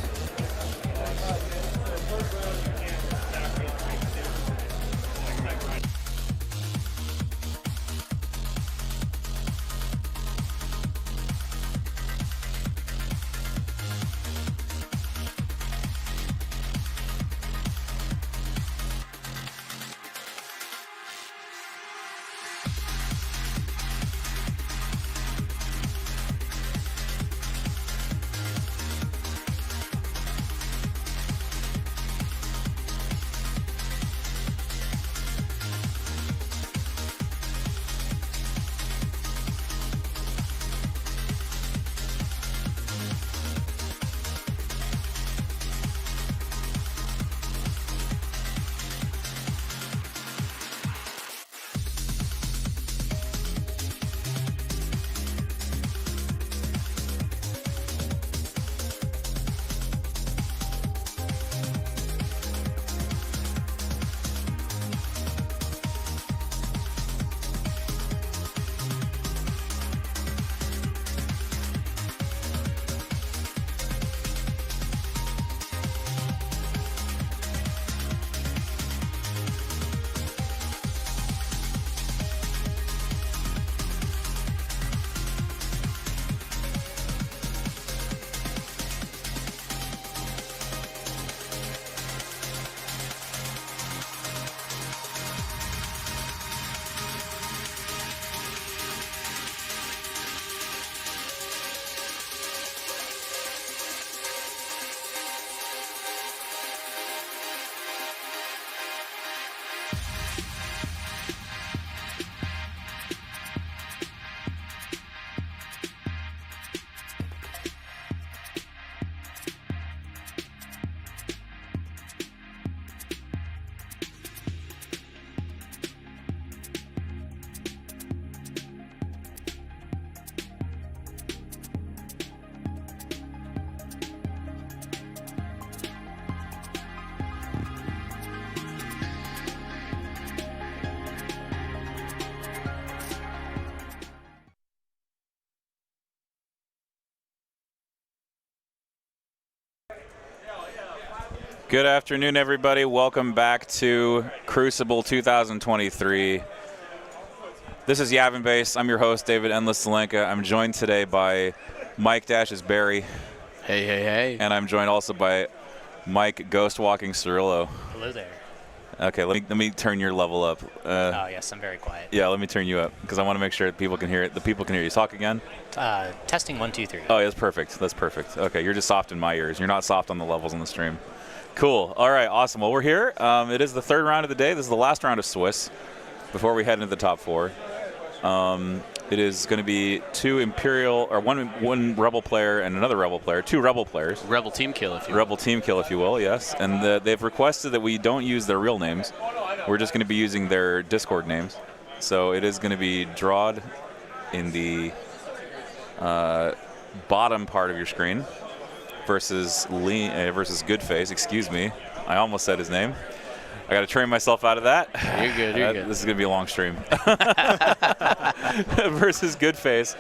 Good afternoon, everybody. Welcome back to Crucible 2023. This is Yavin Base. I'm your host, David Endless Zelenka. I'm joined today by Mike Dashes Barry. Hey, hey, hey. And I'm joined also by Mike Ghost Walking Cirillo. Hello there. Okay, let me turn your level up. Oh, yes, I'm very quiet. Yeah, let me turn you up because I want to make sure that people can hear it. The people can hear you. Talk again. Testing 1, 2, 3. Oh, yeah, that's perfect. That's perfect. Okay, you're just soft in my ears. You're not soft on the levels on the stream. Cool. All right, awesome. Well, we're here. It is the third round of the day. This is the last round of Swiss before we head into the top four. It is going to be one Rebel player and another Rebel player, two Rebel players. Rebel team kill, if you will. Rebel team kill, if you will, yes. And they've requested that we don't use their real names. We're just going to be using their Discord names. So it is going to be Drawed in the bottom part of your screen versus Goodface. Excuse me. I almost said his name. I got to train myself out of that. You're good. You're good. This is going to be a long stream. Versus Goodface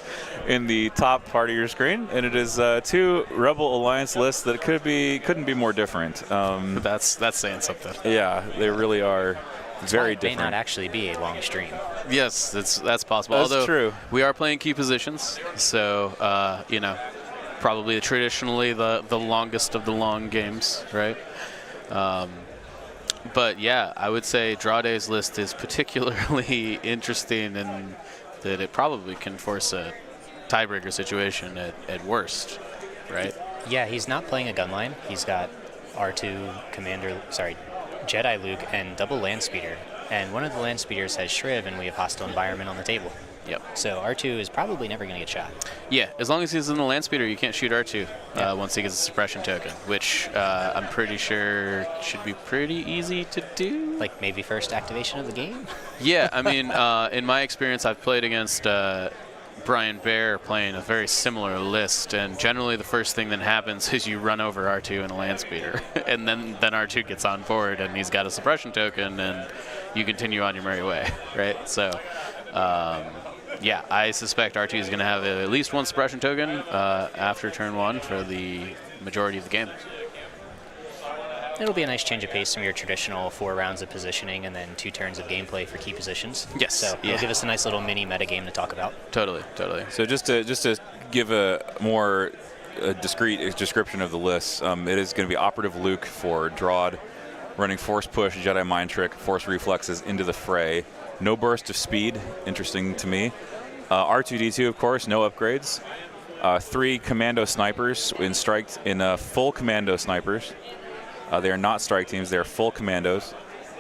in the top part of your screen, and it is two Rebel Alliance lists that couldn't be more different. That's saying something. Yeah, they really are very It different. may not actually be a long stream. Yes, that's possible. That's Although true. We are playing key positions, so probably traditionally the longest of the long games, right? But yeah, I would say Drade's list is particularly interesting in that it probably can force a tiebreaker situation at worst, right? Yeah, he's not playing a gun line. He's got R2, Jedi Luke, and double land speeder. And one of the land speeders has Shriv, and we have hostile environment on the table. Yep. So R2 is probably never going to get shot. Yeah, as long as he's in the land speeder, you can't shoot R2 once he gets a suppression token, which I'm pretty sure should be pretty easy to do. Like maybe first activation of the game? Yeah, I mean, in my experience, I've played against Brian Bear playing a very similar list, and generally the first thing that happens is you run over R2 in a land speeder, and then R2 gets on board, and he's got a suppression token, and you continue on your merry way, right? So Yeah, I suspect R2 is going to have at least one suppression token after turn 1 for the majority of the game. It'll be a nice change of pace from your traditional 4 rounds of positioning and then 2 turns of gameplay for key positions. Yes. So it'll give us a nice little mini metagame to talk about. Totally. So just to give a more discrete description of the list, it is going to be Operative Luke for Drawd, running Force Push, Jedi Mind Trick, Force Reflexes into the fray. No burst of speed, interesting to me. R2-D2, of course, no upgrades. 3 Commando Snipers in full Commando Snipers. They are not strike teams, they are full Commandos.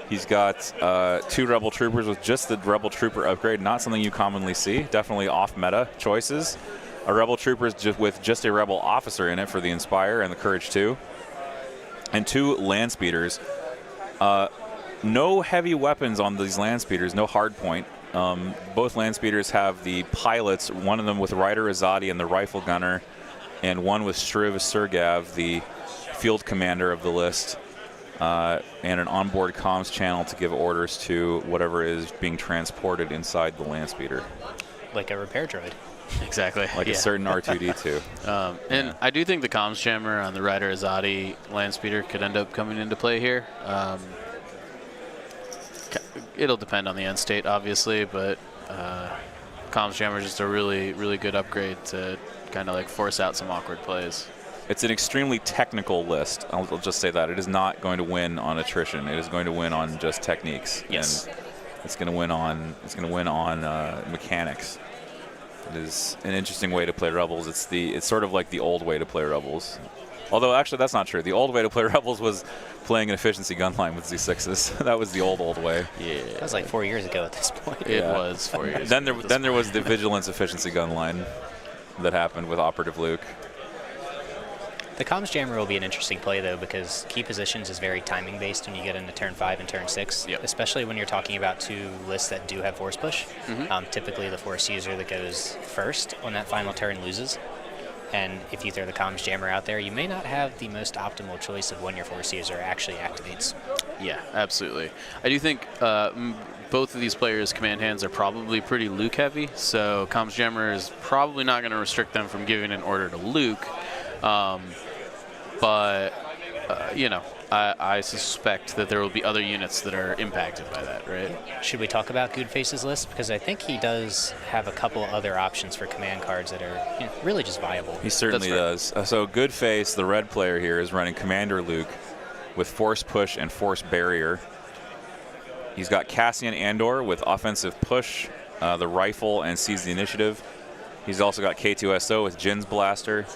He's got 2 Rebel Troopers with just the Rebel Trooper upgrade, not something you commonly see, definitely off-meta choices. A Rebel Trooper with just a Rebel Officer in it for the Inspire and the Courage 2. And 2 Land Speeders. No heavy weapons on these Land Speeders, no hard point. Both Land Speeders have the pilots, one of them with Ryder Azadi and the Rifle Gunner, and one with Shriv Surgav, the Field Commander of the list, and an onboard comms channel to give orders to whatever is being transported inside the Land Speeder. Like a repair droid. Exactly. Like a certain R2-D2. And I do think the comms jammer on the Ryder Azadi Land Speeder could end up coming into play here. It'll depend on the end state, obviously, but comms jammer is just a really, really good upgrade to kind of like force out some awkward plays. It's an extremely technical list. I'll just say that. It is not going to win on attrition. It is going to win on just techniques. Yes. And it's going to win on mechanics. It is an interesting way to play Rebels. It's sort of like the old way to play Rebels. Although, actually, that's not true. The old way to play Rebels was playing an efficiency gunline with Z6s. That was the old way. Yeah. That was like 4 years ago at this point. It was 4 years Then there was the Vigilance efficiency gunline that happened with Operative Luke. The comms jammer will be an interesting play, though, because key positions is very timing based when you get into turn 5 and turn 6, especially when you're talking about 2 lists that do have force push. Typically, the force user that goes first on that final turn loses. And if you throw the comms jammer out there, you may not have the most optimal choice of when your force user actually activates. Yeah, absolutely. I do think both of these players' command hands are probably pretty Luke heavy, so comms jammer is probably not going to restrict them from giving an order to Luke. But I suspect that there will be other units that are impacted by that, right? Should we talk about Goodface's list? Because I think he does have a couple other options for command cards that are really just viable. He certainly does. So Goodface, the red player here, is running Commander Luke with Force Push and Force Barrier. He's got Cassian Andor with Offensive Push, the Rifle, and Seize the Initiative. He's also got K2SO with Jin's Blaster,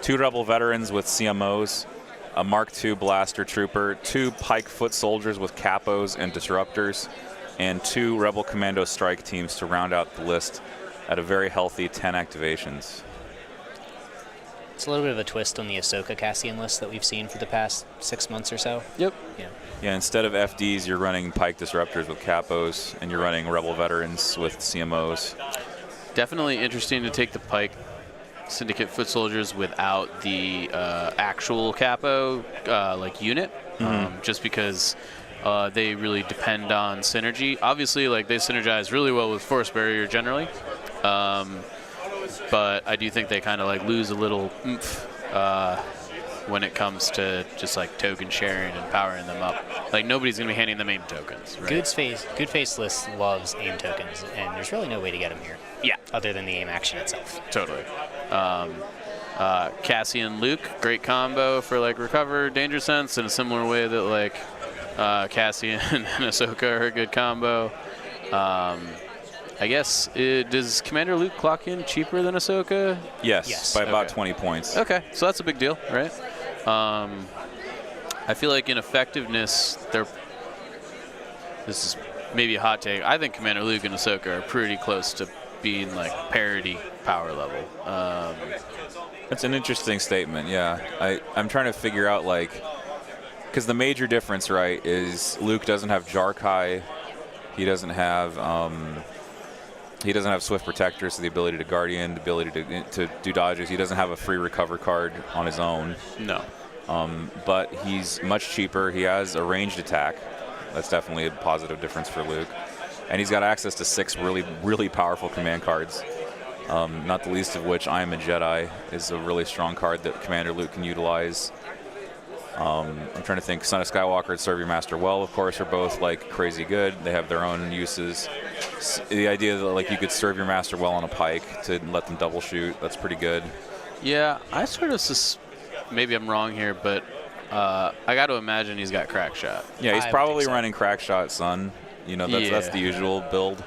2 Rebel Veterans with CMOs, a Mark II Blaster Trooper, 2 Pike Foot Soldiers with Capos and Disruptors, and 2 Rebel Commando Strike Teams to round out the list at a very healthy 10 activations. It's a little bit of a twist on the Ahsoka Cassian list that we've seen for the past 6 months or so. Yep. Yeah, instead of FDs, you're running Pike Disruptors with Capos, and you're running Rebel Veterans with CMOs. Definitely interesting to take the Pike Syndicate Foot Soldiers without the actual capo unit, just because they really depend on synergy. Obviously, they synergize really well with Force Barrier generally, but I do think they kind of lose a little oomph when it comes to just token sharing and powering them up. Nobody's gonna be handing them aim tokens, right? Goodface list loves aim tokens, and there's really no way to get them here. Yeah. Other than the aim action itself. Totally. Cassian Luke, great combo for Recover, Danger Sense, in a similar way that Cassian and Ahsoka are a good combo. I guess, does Commander Luke clock in cheaper than Ahsoka? Yes. By about 20 points. Okay, so that's a big deal, right? I feel like in effectiveness, this is maybe a hot take. I think Commander Luke and Ahsoka are pretty close to being parity power level. That's an interesting statement, yeah. I'm trying to figure out because the major difference, right, is Luke doesn't have Jarkai. He doesn't have Swift Protector, so the ability to Guardian, the ability to do dodges. He doesn't have a free recover card on his own. No. But he's much cheaper. He has a ranged attack. That's definitely a positive difference for Luke. and he's got access to 6 really, really powerful command cards. Not the least of which, I Am a Jedi is a really strong card that Commander Luke can utilize. I'm trying to think. Son of Skywalker and Serve Your Master Well, of course, are both like crazy good. They have their own uses. The idea that like you could serve your master well on a pike to let them double shoot, that's pretty good. Yeah, I sort of maybe I'm wrong here, but I got to imagine he's got crack shot. Yeah, he's probably running crack shot, son. You know, that's the usual build.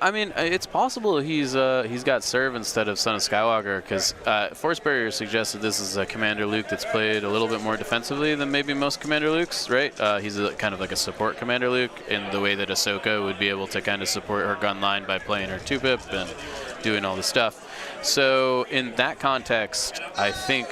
I mean, it's possible he's got serve instead of Son of Skywalker, because Force Barrier suggested this is a Commander Luke that's played a little bit more defensively than maybe most Commander Lukes, right? He's kind of like a support Commander Luke in the way that Ahsoka would be able to kind of support her gun line by playing her 2-pip and doing all the stuff. So in that context, I think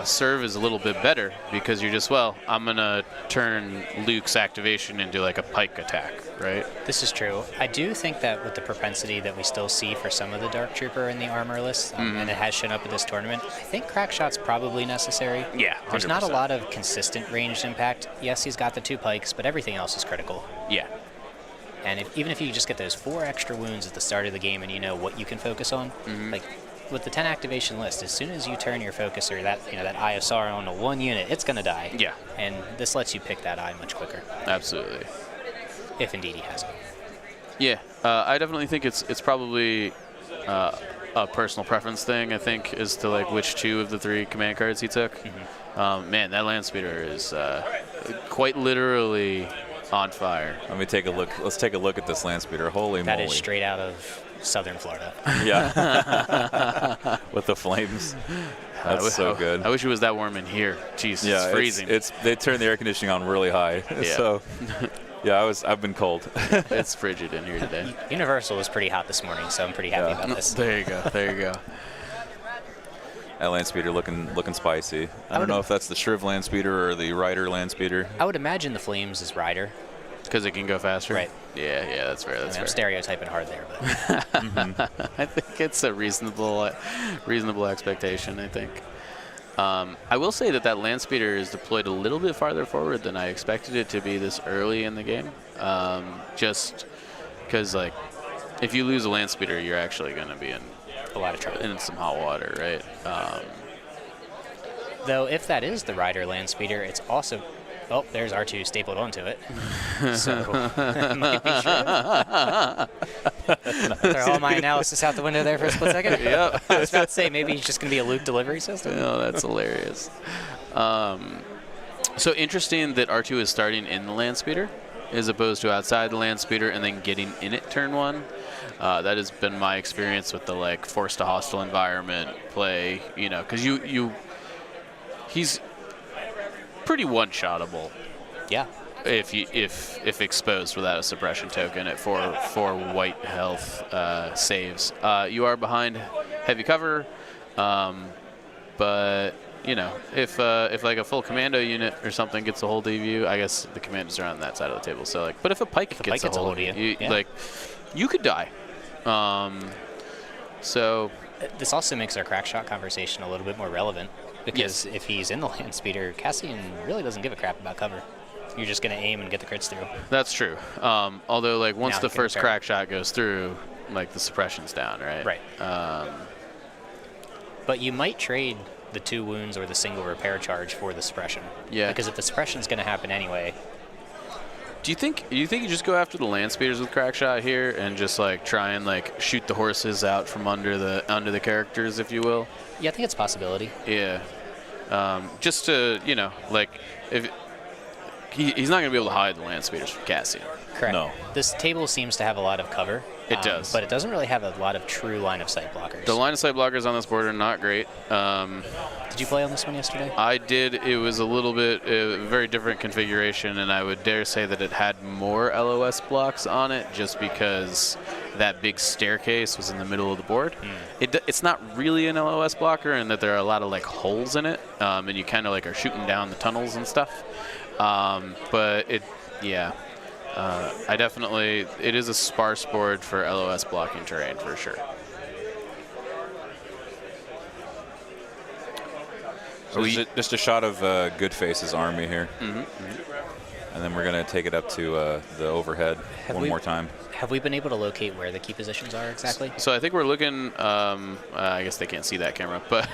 serve is a little bit better, because you're just, well, I'm going to turn Luke's activation into like a pike attack, right? This is true. I do think that with the propensity that we still see for some of the Dark Trooper in the armor list, and it has shown up at this tournament, I think crack shot's probably necessary. Yeah, 100%. There's not a lot of consistent ranged impact. Yes, he's got the 2 pikes, but everything else is critical. Yeah. And even if you just get those 4 extra wounds at the start of the game and you know what you can focus on, like with the 10 activation list, as soon as you turn your focuser, that Eye of Sauron onto 1 unit, it's going to die. Yeah. And this lets you pick that eye much quicker. Absolutely. If indeed he has it. Yeah, I definitely think it's probably a personal preference thing, I think, as to like which 2 of the 3 command cards he took. Man, that land speeder is quite literally on fire. Let me take a look. Let's take a look at this land speeder. Holy moly. That is straight out of southern Florida. Yeah. With the flames. That's so good. I wish it was that warm in here. Jeez, yeah, it's freezing. They turned the air conditioning on really high. Yeah. So yeah, I've been cold. It's frigid in here today. Universal was pretty hot this morning, so I'm pretty happy about this. There you go. There you go. That land speeder looking spicy. I don't know if that's the Shriv land speeder or the Rider land speeder. I would imagine the Flames is Rider. Because it can go faster? Right. Yeah, that's fair. I'm stereotyping hard there, but I think it's a reasonable expectation, I think. I will say that land speeder is deployed a little bit farther forward than I expected it to be this early in the game. Just because, like, if you lose a land speeder, you're actually going to be in a lot of trouble. In some hot water, right? Though, if that is the Rider land speeder, it's also... Oh, there's R2 stapled onto it. So, it might be true. Throw all my analysis out the window there for a split second. Yep. I was about to say, maybe he's just going to be a Luke delivery system. No, that's hilarious. So interesting that R2 is starting in the land speeder as opposed to outside the land speeder and then getting in it turn 1. That has been my experience with the like forced to hostile environment play, because he's pretty one-shottable. Yeah. If exposed without a suppression token at 4 white health saves. You are behind heavy cover, but if like a full commando unit or something gets a hold of you, I guess the commanders are on that side of the table. So like, but if a pike gets a hold of you, like you could die. So this also makes our crack shot conversation a little bit more relevant. Because if he's in the land speeder, Cassian really doesn't give a crap about cover. You're just going to aim and get the crits through. That's true. Although, like, once the first crack shot goes through, like, the suppression's down, right? Right. But you might trade the 2 wounds or the single repair charge for the suppression. Yeah. Because if the suppression's going to happen anyway... Do you think you just go after the land speeders with crack shot here and just like try and like shoot the horses out from under the characters, if you will? Yeah, I think it's a possibility. Yeah. Just to like if he's not going to be able to hide the land speeders from Cassian. Correct. No. This table seems to have a lot of cover. It does. But it doesn't really have a lot of true line of sight blockers. The line of sight blockers on this board are not great. Did you play on this one yesterday? I did. It was a little bit a very different configuration, and I would dare say that it had more LOS blocks on it just because that big staircase was in the middle of the board. It's not really an LOS blocker in that there are a lot of like holes in it, and you kind of like are shooting down the tunnels and stuff. But it is a sparse board for LOS blocking terrain for sure. So just a shot of Goodface's army here. And then we're going to take it up to the overhead one more time. Have we been able to locate where the key positions are exactly? So I think we're looking. I guess they can't see that camera, but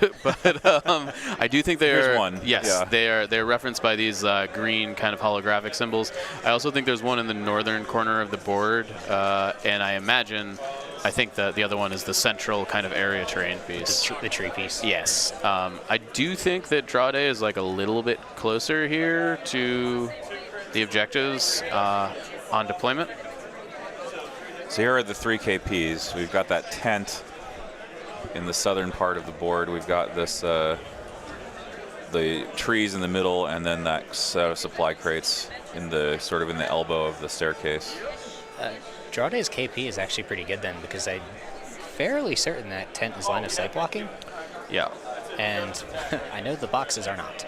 I do think they're. There's one. Yes, Yeah. they're referenced by these green kind of holographic symbols. I also think there's one in the northern corner of the board, and I think that the other one is the central kind of area terrain piece. The tree piece. Yes. I do think that draw day is like a little bit closer here to the objectives on deployment. So here are the 3 KPs. We've got that tent in the southern part of the board. We've got this, the trees in the middle, and then that set of supply crates in the sort of in the elbow of the staircase. Draw day's KP is actually pretty good then, because I'm fairly certain that tent is line of sight blocking. Yeah. And I know the boxes are not.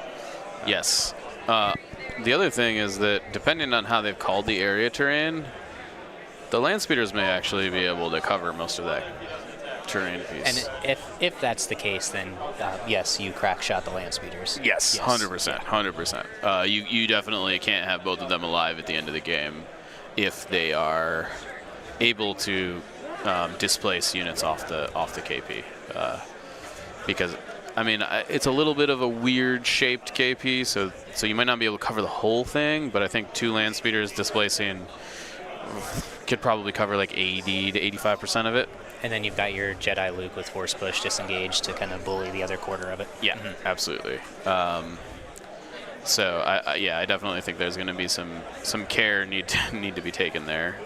Yes. The other thing is that depending on how they've called the area terrain, the land speeders may actually be able to cover most of that terrain piece. And if that's the case, then yes, you crack shot the land speeders. Yes, 100%, 100%. You definitely can't have both of them alive at the end of the game if they are able to displace units off the KP, because I mean it's a little bit of a weird shaped KP, so you might not be able to cover the whole thing, but I think 2 land speeders displacing could probably cover like 80 to 85% of it. And then you've got your Jedi Luke with force push disengaged to kind of bully the other quarter of it. Yeah, absolutely. So I definitely think there's going to be some care need to be taken there,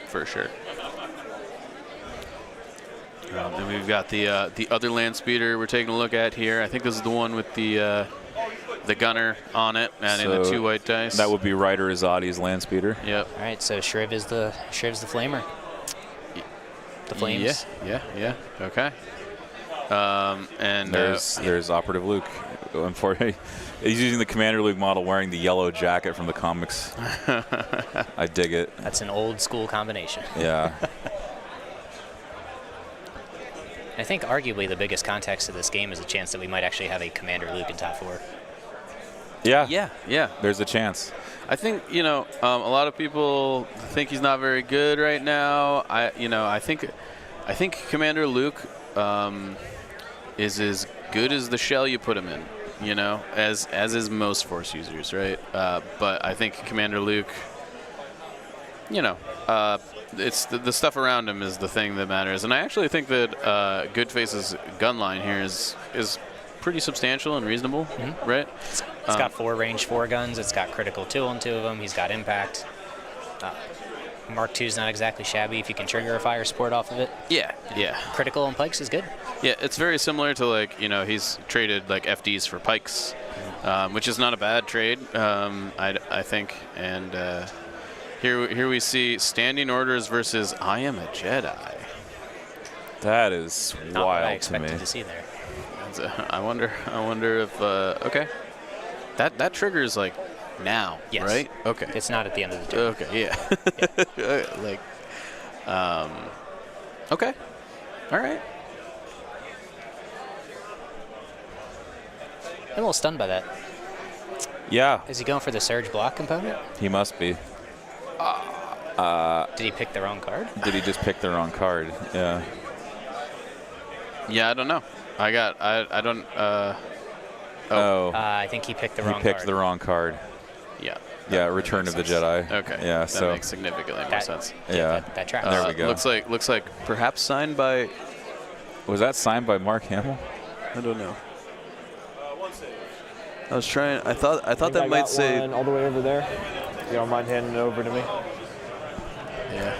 for sure. And we've got the other land speeder we're taking a look at here. I think this is the one with the gunner on it, adding the 2 white dice. That would be Ryder Azadi's land speeder. Yep. All right, so Shriv is the flamer. The flames. Yeah. Okay. And there's Operative Luke. He's using the Commander Luke model, wearing the yellow jacket from the comics. I dig it. That's an old school combination. Yeah. I think arguably the biggest context of this game is a chance that we might actually have a Commander Luke in top 4. Yeah. Yeah. There's a chance. I think a lot of people think he's not very good right now. I think Commander Luke is as good as the shell you put him in. As is most Force users, right? But I think Commander Luke, it's the stuff around him is the thing that matters. And I actually think that Goodface's gun line here is pretty substantial and reasonable, right? It's got 4 range 4 guns. It's got critical 2 on 2 of them. He's got impact. Mark II's not exactly shabby if you can trigger a fire support off of it. Yeah. Critical on pikes is good. Yeah, it's very similar to he's traded like FDs for pikes, which is not a bad trade, I think. And here we see standing orders versus I am a Jedi. That is not what I wild to me. expected to see there. I wonder if okay, that triggers like now, yes. Right? Okay. It's not at the end of the turn. Okay, yeah. Okay. All right. I'm a little stunned by that. Yeah. Is he going for the surge block component? He must be. Did he pick the wrong card? Did he just pick the wrong card? Yeah. Yeah, I don't know. I don't. I think he picked the wrong card. He picked the wrong card. Yeah. Yeah, Return of the Jedi. Okay. Yeah, that makes significantly more sense. Yeah. That tracks. There we go. Looks like perhaps signed by. Was that signed by Mark Hamill? I don't know. I was trying. I thought that might say. One all the way over there. You don't mind handing it over to me? Yeah.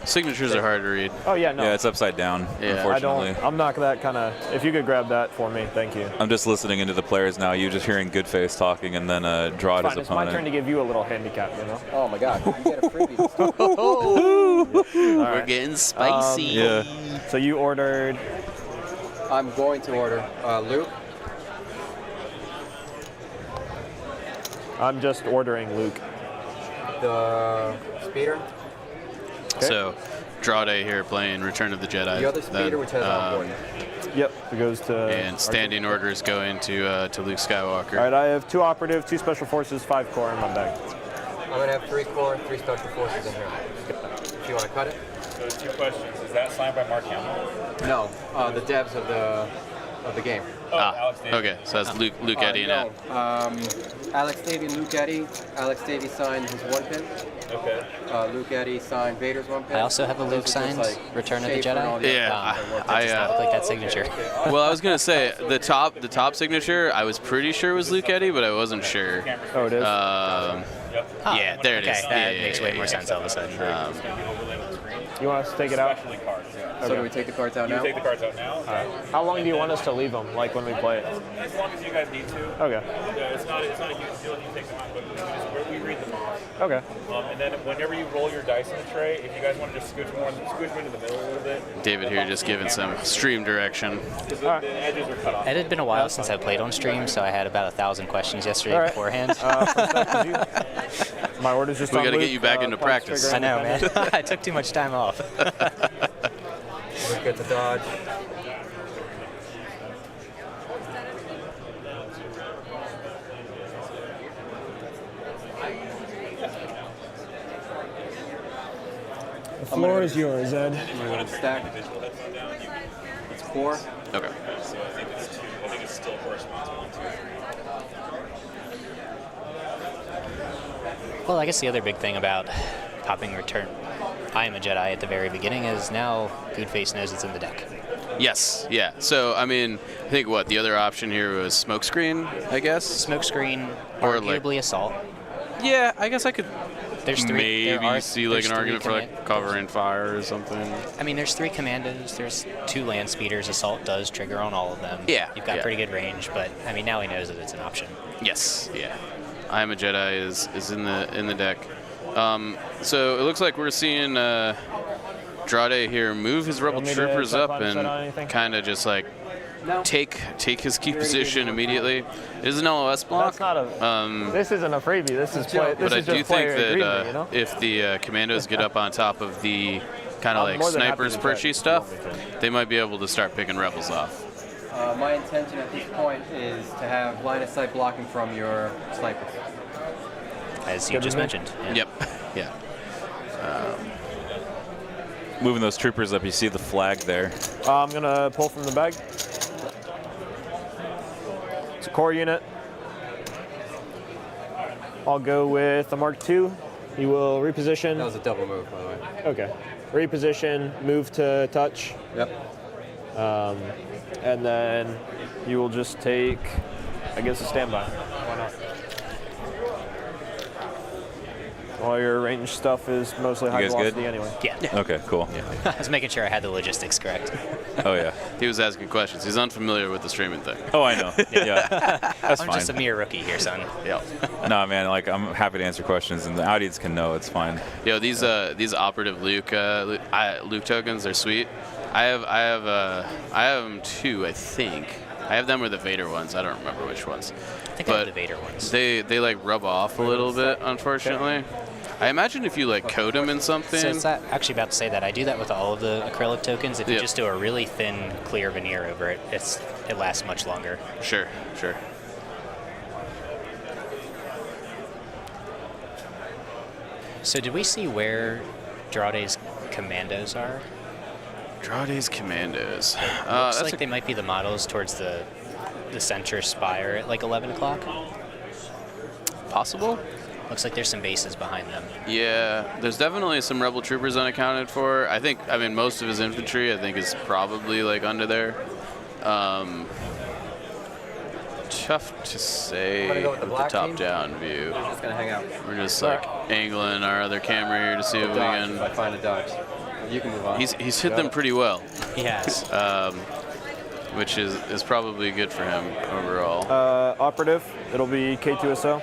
Signatures are hard to read. Oh yeah, no. Yeah, it's upside down. Yeah. Unfortunately. I'm not that kind of. If you could grab that for me, thank you. I'm just listening into the players now. You just hearing Goodface talking, and then draw his Fine, it's opponent. my turn to give you a little handicap, Oh my God! You get a freebie. We're getting spicy. Yeah. So you ordered. I'm going to order Luke. I'm just ordering Luke. The speeder. Okay. So, draw day here playing Return of the Jedi. The other speeder, which has onboard. Yep, it goes to. And standing orders go into to Luke Skywalker. All right, I have 2 operative, 2 special forces, 5 core in my bag. I'm going to have 3 core, 3 special forces in here. If you want to cut it. So 2 questions. Is that signed by Mark Hamill? No, the devs of the game. Alex Davey. Okay, so that's Luke Eddy and it. Alex Davey, Luke Eddy. Alex Davey signed his 1 pin. Okay. Luke Eddy signed Vader's 1 pin. I also have a Luke signed Return of the Jedi. Yeah, I does not look like that signature. Well, I was gonna say the top signature. I was pretty sure was Luke Eddy, but I wasn't sure. Oh, it is. Yeah, there it is. Okay, that Yeah, makes way more sense all of a sudden. You want us to take it out? So do we take the cards out now? Take the cards out now. All right. How long do you want us to leave them, like when we play it? As long as you guys need to. Okay. It's not a huge deal if you take them out, but we read them off. Okay. And then whenever you roll your dice in the tray, if you guys want to just scooch them into the middle a little bit. David here just giving some stream direction. Because the edges are cut off. It had been a while since I played on stream, so I had about 1,000 questions yesterday beforehand. My order's just We on got to Luke, get you back into practice. I know, man. I took too much time off. Luke gets a dodge. The floor is yours, Ed. I'm going to go to the stack. It's 4. Okay. So I think it's still corresponds to 1, 2. Well, I guess the other big thing about popping Return I Am a Jedi at the very beginning is now Goodface knows it's in the deck. Yes. Yeah. So I mean, I think the other option here was Smokescreen, I guess. Smokescreen, or arguably Assault. Yeah, I guess I could. There's 3. Maybe see like an 3 argument for like covering fire or something. I mean, there's 3 commandos. There's 2 land speeders. Assault does trigger on all of them. Yeah. You've got pretty good range, but I mean, now he knows that it's an option. Yes. Yeah. I Am a Jedi is in the deck. So it looks like we're seeing Drade here move his Rebel Troopers up and kind of just like take his key position immediately. It is an LOS block. That's not a. This isn't a freebie. This is play. This But I is do just think player that agreement, you know? if the commandos get up on top of the kind of I'm like more than happy snipers to try. perchy stuff, they might be able to start picking rebels off. My intention at this point is to have line of sight blocking from your snipers. As you just mentioned. Yeah. Yep. Yeah. Moving those troopers up, you see the flag there. I'm going to pull from the bag. It's a core unit. I'll go with the Mark II. He will reposition. That was a double move, by the way. Okay. Reposition, move to touch. Yep. And then you will just take, I guess, a standby. Why not? All your range stuff is mostly high guys velocity good? anyway. Yeah. Okay, cool. I was making sure I had the logistics correct. Oh, yeah. He was asking questions. He's unfamiliar with the streaming thing. Oh, I know. Yeah. That's I'm fine. just a mere rookie here, son. Yeah. No, man, like, I'm happy to answer questions, and the audience can know it's fine. Yo, these operative Luke tokens are sweet. I have them 2, I think. I have them or the Vader ones. I don't remember which ones. I think I have the Vader ones. They like rub off a little bit, unfortunately. I imagine if you like coat them in something. So it's actually about to say that I do that with all of the acrylic tokens. If you just do a really thin, clear veneer over it, it lasts much longer. Sure. So did we see where Drade's commandos are? Drade's commandos. Looks like they might be the models towards the center spire at like 11 o'clock. Possible. Looks like there's some bases behind them. Yeah, there's definitely some Rebel troopers unaccounted for. I mean, most of his infantry, I think, is probably like under there. Tough to say with the top-down view. We're just gonna hang out. We're just like angling our other camera here to see if we can. If I find a dodge, you can move on. He's hit them pretty well. He has. Which is probably good for him overall. Operative, it'll be K2SO.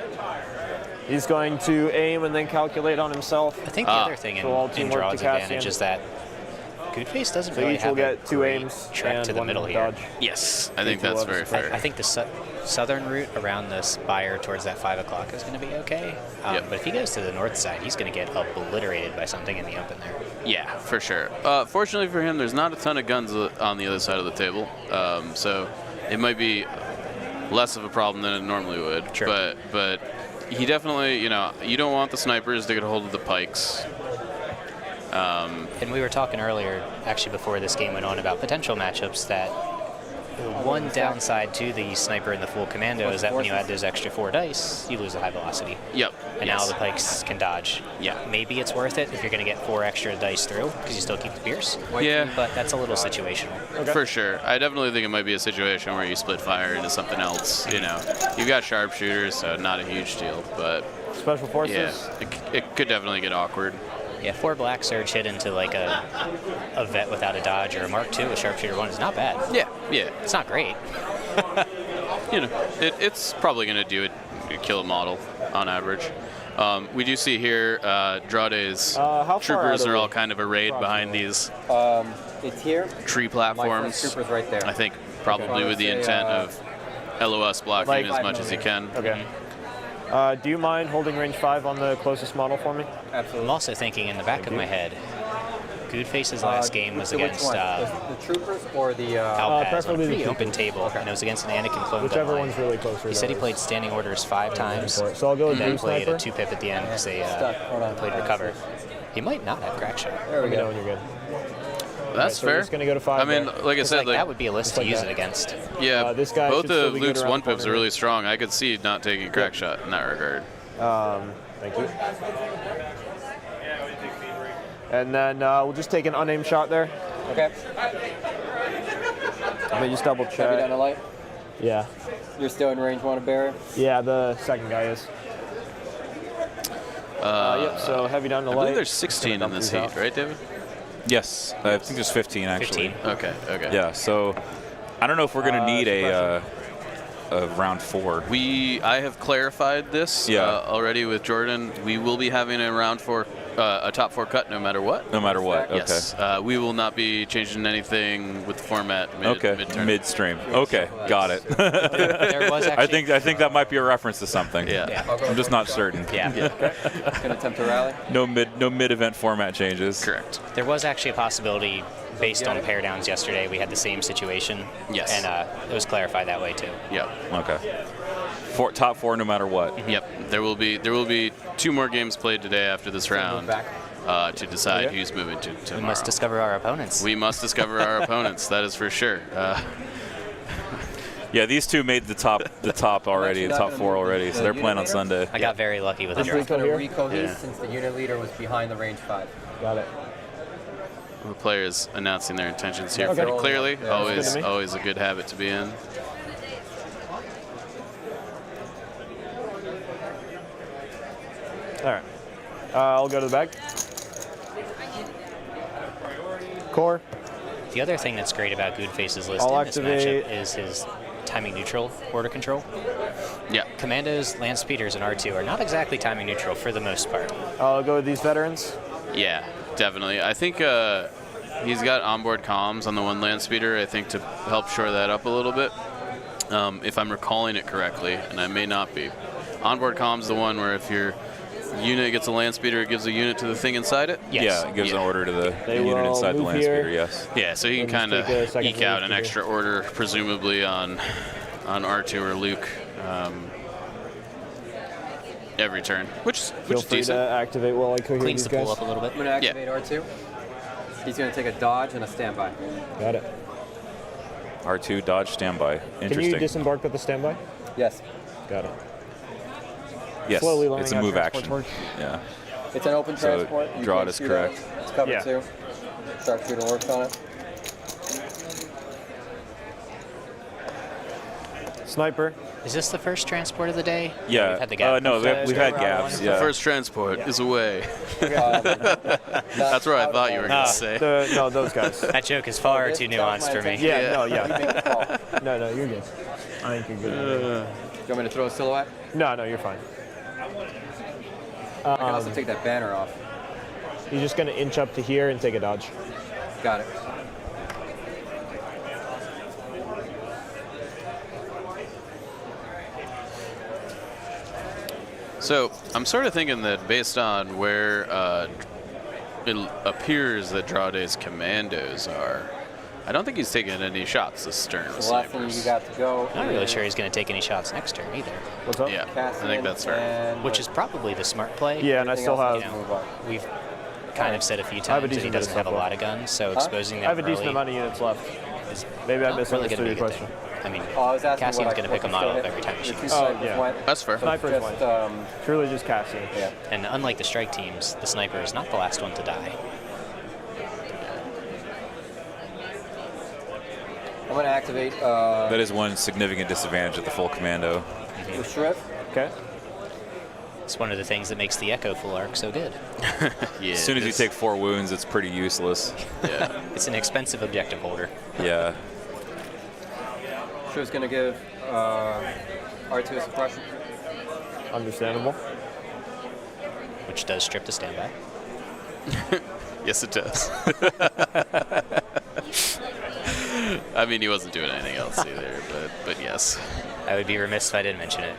He's going to aim and then calculate on himself. I think the other thing in Draw's advantage is that Goodface doesn't so really each have will get 2 aims trek and to the 1 middle here. dodge. Yes, I think that's very fair. I think the southern route around the spire towards that 5 o'clock is going to be okay. But if he goes to the north side, he's going to get obliterated by something in the open there. Yeah, for sure. Fortunately for him, there's not a ton of guns on the other side of the table, so it might be less of a problem than it normally would. Sure. But he definitely, you know, you don't want the snipers to get a hold of the pikes. And we were talking earlier, actually before this game went on, about potential matchups that one downside to the sniper and the full commando is that when you add those extra 4 dice, you lose a high velocity. Yep. And now the pikes can dodge. Yeah. Maybe it's worth it if you're going to get 4 extra dice through because you still keep the pierce. Yeah. But that's a little situational. For sure. I definitely think it might be a situation where you split fire into something else. You know, you've got sharpshooters, so not a huge deal. But Special forces? yeah, it could definitely get awkward. Yeah, 4 black surge hit into like a vet without a dodge or a Mark II with sharpshooter 1 is not bad. Yeah, yeah. It's not great. You know, it's probably going to do it, kill a model on average. We do see here Drade's troopers are all kind of arrayed behind these It's here. tree platforms. Trooper's right there. I think probably with the intent of LOS blocking as much as he can. Okay. Do you mind holding range 5 on the closest model for me? Absolutely. I'm also thinking in the back of my head, Goodface's last game was against the troopers or the Alpaz on a preferably the pretty open troopers. table, and it was against an Anakin clone. Whichever gun one's line. really close. He said he played standing orders 5 times. So I'll go with and then blue played sniper. a 2-pip at the end because they played recover. He might not have crack shot. There we Let me know go. when you're good. That's so we're fair. just gonna go to 5 I mean, there. like I said, like that would be a list to use it against. Yeah, this guy both should still of be good Luke's around one the pips are corner. really strong. I could see not taking crack shot in that regard. Thank you. And then we'll just take an unaimed shot there. Okay. Let me just double Have you done check. a light? Yeah. You're still in range 1 of barrier? Yeah, the second guy is. Yep, so heavy down to I light. believe there's 16 in this heat, right, David? Yes, I think there's 15 actually. 15? Okay, okay. Yeah, so I don't know if we're going to need a round 4. I have clarified this already with Jordan. We will be having a round 4, a top 4 cut no matter what. No matter what, okay. Yes, we will not be changing anything with the format mid-turn. Midstream. Okay, got it. There was actually, I think that might be a reference to something. Yeah. I'm just not certain. Yeah. Can attempt to rally? No mid-event format changes. Correct. There was actually a possibility based on pair downs yesterday. We had the same situation. Yes. And it was clarified that way too. Yep. Okay. Top 4 no matter what. Yep. There will be 2 more games played today after this round to decide who's moving to tomorrow. We must discover our opponents. We must discover our opponents. That is for sure. Yeah, these 2 made the top already, the top 4 already, so they're playing on Sunday. I got very lucky with the I'm draw. just going to recohese Yeah. since the unit leader was behind the range 5. Got it. The players announcing their intentions here Okay. pretty clearly. Yeah, always, good to me. always a good habit to be in. All right. I'll go to the back. Core. The other thing that's great about Goodface's list I'll in this activate- matchup is his timing neutral order control. Yeah. Commandos, land speeders, and R2 are not exactly timing neutral for the most part. I'll go with these veterans. Yeah, definitely. I think he's got onboard comms on the 1 land speeder, I think, to help shore that up a little bit. If I'm recalling it correctly, and I may not be. Onboard comms is the one where if your unit gets a land speeder, it gives a unit to the thing inside it? Yes. Yeah, it gives an order to the They unit will inside the move land here. speeder, yes. Yeah, so he can We'll kind just of take a second eke out an land extra order, presumably on R2 or Luke every turn, which Feel is free decent. to activate while I cohere Cleans these the pool guys. up a little bit. I'm going to activate R2. He's going to take a dodge and a standby. Got it. R2 dodge standby. Can Interesting. you disembark with the standby? Yes. Got it. Yes, Slowly learning it's a how move transport action. works. Yeah. It's an open So transport. You draw can't it is shoot correct. it. It's cover Yeah. 2. Sharpshooter works on it. Sniper. Is this the first transport of the day? Yeah. We've had the gap. No, we've had gaps. The Yeah. first transport is away. That's where I thought you were going to say. No, those guys. That joke is far too nuanced for me. Yeah, no, yeah. No, you're good. I think you're good. Do you want me to throw a silhouette? No, you're fine. I can also take that banner off. You're just going to inch up to here and take a dodge. Got it. So I'm sort of thinking that based on where it appears that Drade's commandos are, I don't think he's taking any shots this turn. The last thing you got to go. I'm not really sure he's going to take any shots next turn either. What's up? Yeah, I think that's fair. Which is probably the smart play. Yeah, and I still have. We've kind of said a few times that he doesn't have a lot of guns, so exposing them I have a decent early amount of units left. Maybe I misunderstood really your gonna be a question. good thing. I mean, I was asking Cassian's going to pick a model up every time he shoots. Oh, yeah. That's fair. Sniper's Just, one. Truly just Cassian. Yeah. And unlike the strike teams, the sniper is not the last one to die. I'm going to activate That is one significant disadvantage of the full commando. the Shrift. Okay. It's one of the things that makes the Echo full arc so good. Yeah, As soon as you take 4 wounds, it's pretty useless. Yeah. It's an expensive objective holder. Yeah. Shrift's going to give R2 a suppression. Understandable. Which does strip the standby. Yes, it does. I mean, he wasn't doing anything else either, but yes. I would be remiss if I didn't mention it.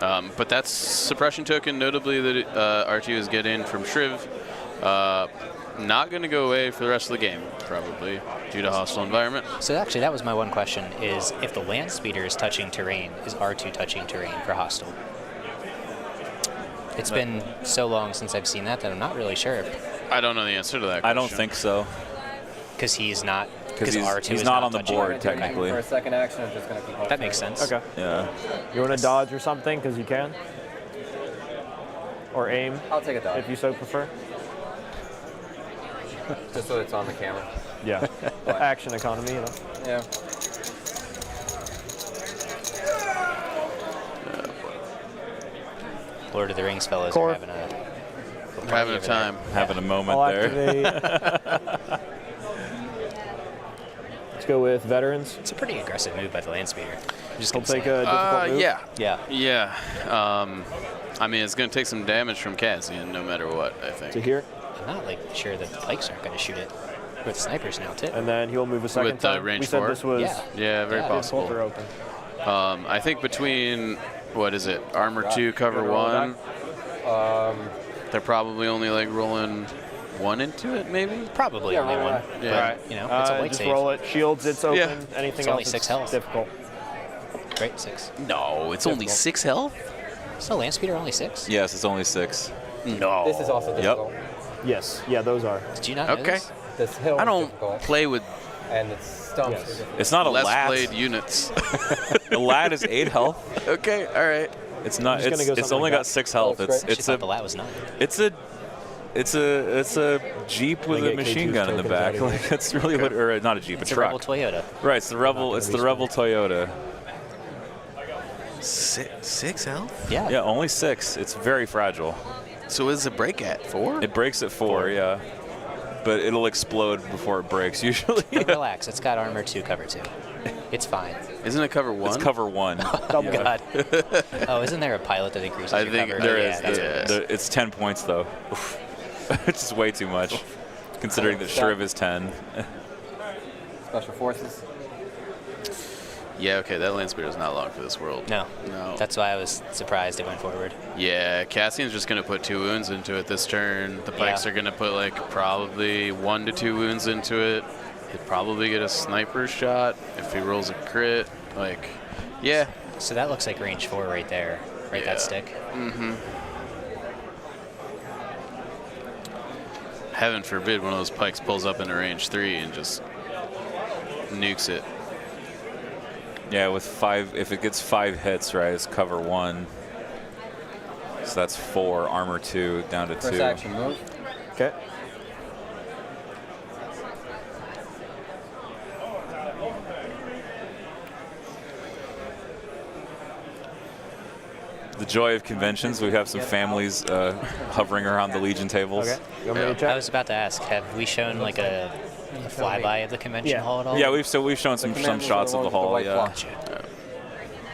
But that's suppression token, notably that R2 is getting from Shriv. Not going to go away for the rest of the game, probably, due to hostile environment. So actually, that was my one question, is if the land speeder is touching terrain, is R2 touching terrain for hostile? It's been so long since I've seen that I'm not really sure. I don't know the answer to that question. I don't think so. Because he's not. Because R2 he's is not on the touching board, it. technically. For a second action, I'm just going to keep on. That makes sense. Okay. Yeah. You want to dodge or something because you can? Or aim? I'll take a dodge. If you so prefer. Just so it's on the camera. Yeah. Action economy, you know. Yeah. Lord of the Rings fellas Core. are having a Having a time. Having a moment I'll there. activate. Let's go with veterans. It's a pretty aggressive move by the land speeder. I'm just He'll gonna take say. a difficult move. Yeah. Yeah. I mean, it's going to take some damage from Cassian no matter what, I think. To here. I'm not like sure that the pikes aren't going to shoot it with snipers now too. And then he'll move a second With time. range we said 4? this was Yeah, very possible. Bolter open. I think between, what is it, armor 2, cover 1, they're probably only like rolling 1 into it, maybe? Probably only one. Yeah. All right. You know, it's a white just save. roll it. Shields, it's open. Yeah. Anything It's else only 6 health. difficult. Great, 6. No, it's only 6 health? So land speeder only 6? Yes, it's only 6. No. This is also difficult. Yes. Yeah, those are. Did you not know Okay. this? This hill I is don't difficult. play with And it's stumps. Yes. are difficult. It's not a less lat. played units. The lat is 8 health. Okay, all right. It's not. I'm just gonna It's, go it's something only like got that. 6 health. Looks It's great. it's I a thought the lat was 9. it's a Jeep with Gonna a get machine K2's gun in the tokens back. out of here. Like that's really what, or not a Jeep, It's a a Rebel truck. Toyota. Right, it's the Rebel. gonna It's be the Rebel Toyota. 6 health? Yeah. Yeah, only 6. It's very fragile. So what does it break at? 4? It breaks at 4, yeah. But it'll explode before it breaks usually. Hey, relax. It's got armor 2, cover 2. It's fine. Isn't it cover 1? It's cover 1. Oh, God. Oh, isn't there a pilot that increases I your think cover? There Oh, is. yeah, that's what it is. It's 10 points though. It's just way too much, considering that Shriv is 10. Special forces. Yeah, okay, that land speeder is not long for this world. No. No. That's why I was surprised it went forward. Yeah, Cassian's just going to put 2 wounds into it this turn. The pikes Yeah. are going to put like probably 1 to 2 wounds into it. He'd probably get a sniper shot if he rolls a crit. Like, yeah. So that looks like range 4 right there. Right, Yeah. that stick. Mm-hmm. Heaven forbid one of those pikes pulls up into range 3 and just nukes it. Yeah, with 5, if it gets 5 hits, right, it's cover 1. So that's 4, armor 2, down to 2. First action move. Okay. The joy of conventions. We have some families hovering around the Legion tables. Okay. You want me to check? I was about to ask, have we shown like a flyby of the convention Yeah. hall at all? Yeah, we've shown some shots of the hall. Yeah.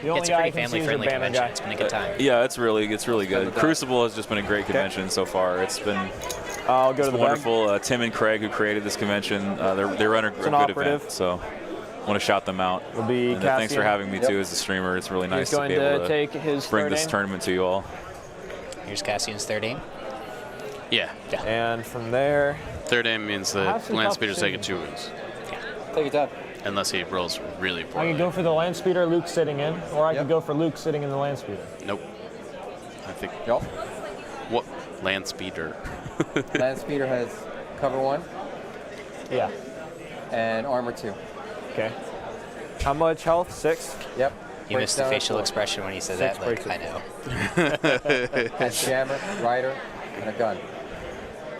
The only It's a guy I pretty can see is a family-friendly banner convention. guy. It's been a good time. Yeah, it's really good. Crucible has just been a great convention so far. It's been I'll go to the wonderful. Tim and Craig, who created this convention, they run a an good operative. event. So I want to shout them out. Will be And thanks for Cassian. having me Yep. too as a streamer. It's really nice He's to be going able to take his bring third this aim. tournament to you all. Here's Cassian's third aim. Yeah. And from there, Third aim means I the have some land tough speeder's taking decisions. 2 wounds. Take your time. Unless he rolls really I poorly. could go for the land speeder, Luke sitting in, or I could go for Luke sitting in the land speeder. Nope. I think. Yep. What? Land speeder. Land speeder has cover 1. Yeah. And armor 2. Okay. How much health? 6? Yep. You missed the facial expression when he said that. Like, I know. Has jammer, rider, and a gun.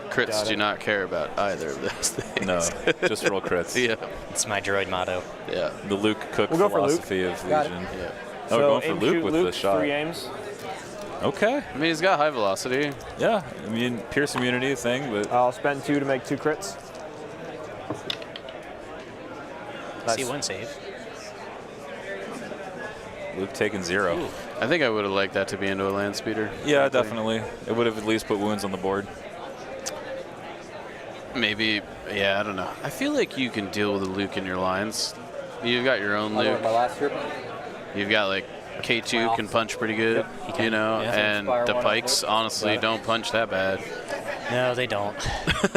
Crits do not care about either of those things. No, just roll crits. Yeah. It's my droid motto. Yeah. The Luke Cook We'll go for Luke. philosophy of Got it. Legion. Yeah. Oh, So we're going for aim, Luke shoot, with Luke, the shot. 3 aims. Okay. I mean, he's got high velocity. Yeah. I mean, Pierce immunity thing, but I'll spend 2 to make 2 crits. See one save. Luke taking 0. Ooh. I think I would have liked that to be into a land speeder. Yeah, frankly. definitely. It would have at least put wounds on the board. Maybe, yeah, I don't know. I feel like you can deal with a Luke in your lines. You've got your own I know Luke. my last group. You've got like K2 can punch pretty good, you know, yeah. and Inspire the one pikes up. honestly don't punch that bad. No, they don't.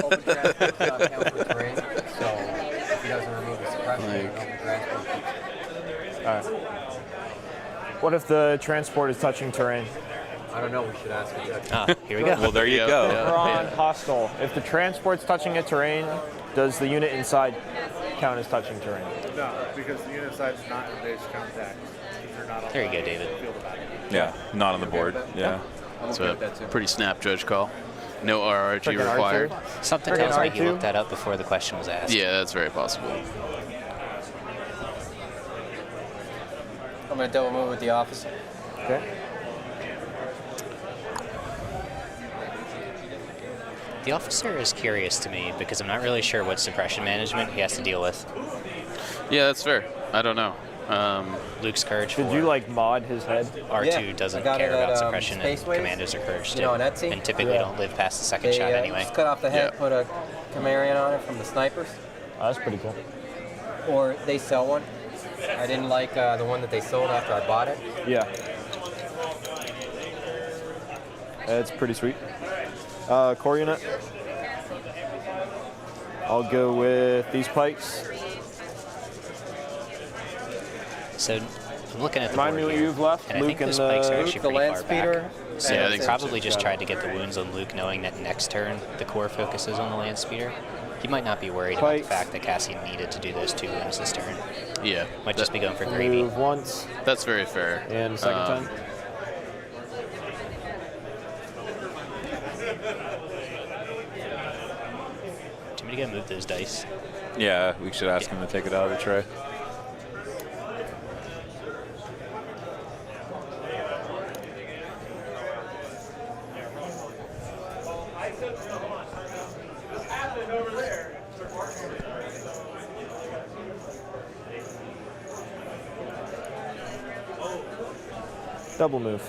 Open transport does not count for terrain, so if he doesn't remove the suppression, Like- open transport. Alright. What if the transport is touching terrain? I don't know. We should ask it. Ah, here we go. Well, there you Yeah, go. yeah. We're on hostile. If the transport's touching a terrain, does the unit inside count as touching terrain? No, because the unit side's not in base contact. They're not on There you go, the David. field of battle. Yeah, not on the board. Yeah. I'm So okay with that too. pretty snap judge call. No RRG Freaking required. R2. Something Friggin' tells me he R2. looked that up before the question was asked. Yeah, that's very possible. I'm gonna double move with the officer. Okay. The officer is curious to me because I'm not really sure what suppression management he has to deal with. Yeah, that's fair. I don't know. Luke's courage Did for you like mod his head? R2 Yeah, doesn't I got care it at, about suppression, and Space Waves. commanders are courage You know, too, on Etsy? and typically Yeah. don't live past the second They shot anyway. just cut off the head, Yeah. put a Camarian on it from the snipers, Oh, that's pretty cool. or they sell one. I didn't like the one that they sold after I bought it. Yeah. That's pretty sweet. Core unit. I'll go with these pikes. So I'm looking at the Remind board me what here, you've left, and I Luke think and those spikes are the- actually The pretty land far speeder. back. Yeah, So I they think so, probably too. just tried to get the wounds on Luke, knowing that next turn the core focuses on the land speeder. He might not be worried about the Pikes. fact that Cassian needed to do those 2 wounds this turn. Yeah, Might just be going for gravy. Move once that's very fair. and second time. Do you want me to go move those dice? Yeah, we should ask him to take it out of the tray. Double move.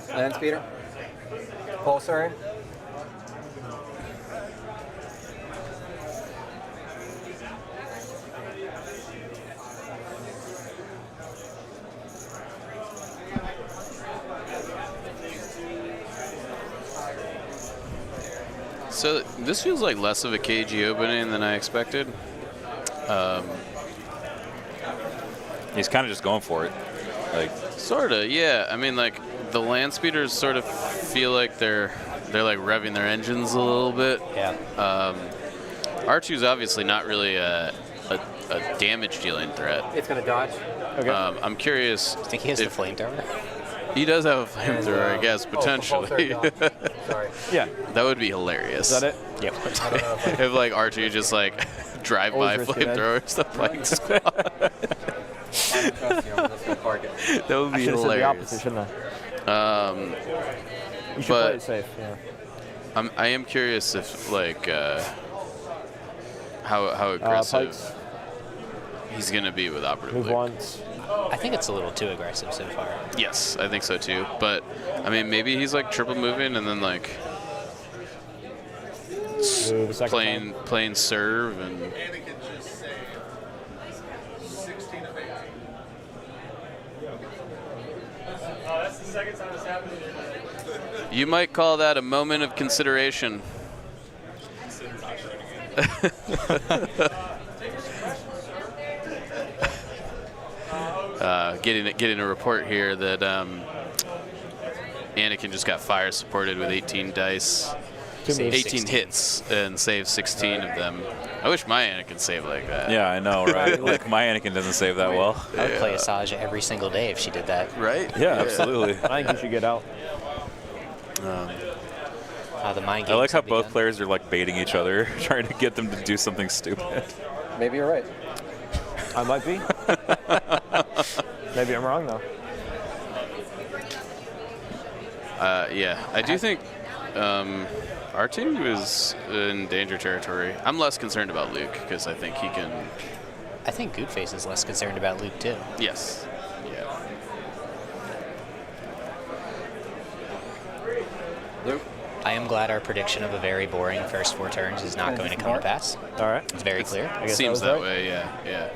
Land speeder. Pulsar. So this feels like less of a KG opening than I expected. He's kind of just going for it. Like, Sorta, yeah. I mean, like the land speeders sort of feel like they're like revving their engines a little bit. Yeah. R2's obviously not really a damage dealing threat. It's gonna dodge. Okay. I'm curious. I think he has the flamethrower. He does have a flamethrower, I guess, Oh, potentially. propulsor dodge. Sorry. Yeah. That would be hilarious. Is that it? Yeah. I don't know if I If like R2 just like drive by Always risky, man. flamethrowers the fight squad. I don't trust you. I'm just gonna park it. That would I be should have said the hilarious. opposite, shouldn't I? You should but- play it safe. Yeah. I am curious if like how aggressive Pikes. he's gonna be with operative Move Luke. once. I think it's a little too aggressive so far. Yes, I think so too. But I mean, maybe he's like triple moving and then like Move a second time. playing serve and. You might call that a moment of consideration. Getting a report here that Anakin just got fire supported with 18 dice, 18 hits, and saved 16 of them. I wish my Anakin saved like that. Yeah, I know, right? Like, my Anakin doesn't save that well. I would play Asajj every single day if she did that. Right? Yeah, absolutely. I think you should get out. The mind I like games how have both begun. players are like baiting each other, trying to get them to do something stupid. Maybe you're right. I might be. Maybe I'm wrong though. Yeah, I do think our team is in danger territory. I'm less concerned about Luke because I think he can. I think Goodface is less concerned about Luke too. Yes. Yeah. Luke? I am glad our prediction of a very boring first 4 turns is not going to come to pass. All right. It's very clear. I guess Seems that that was way, yeah.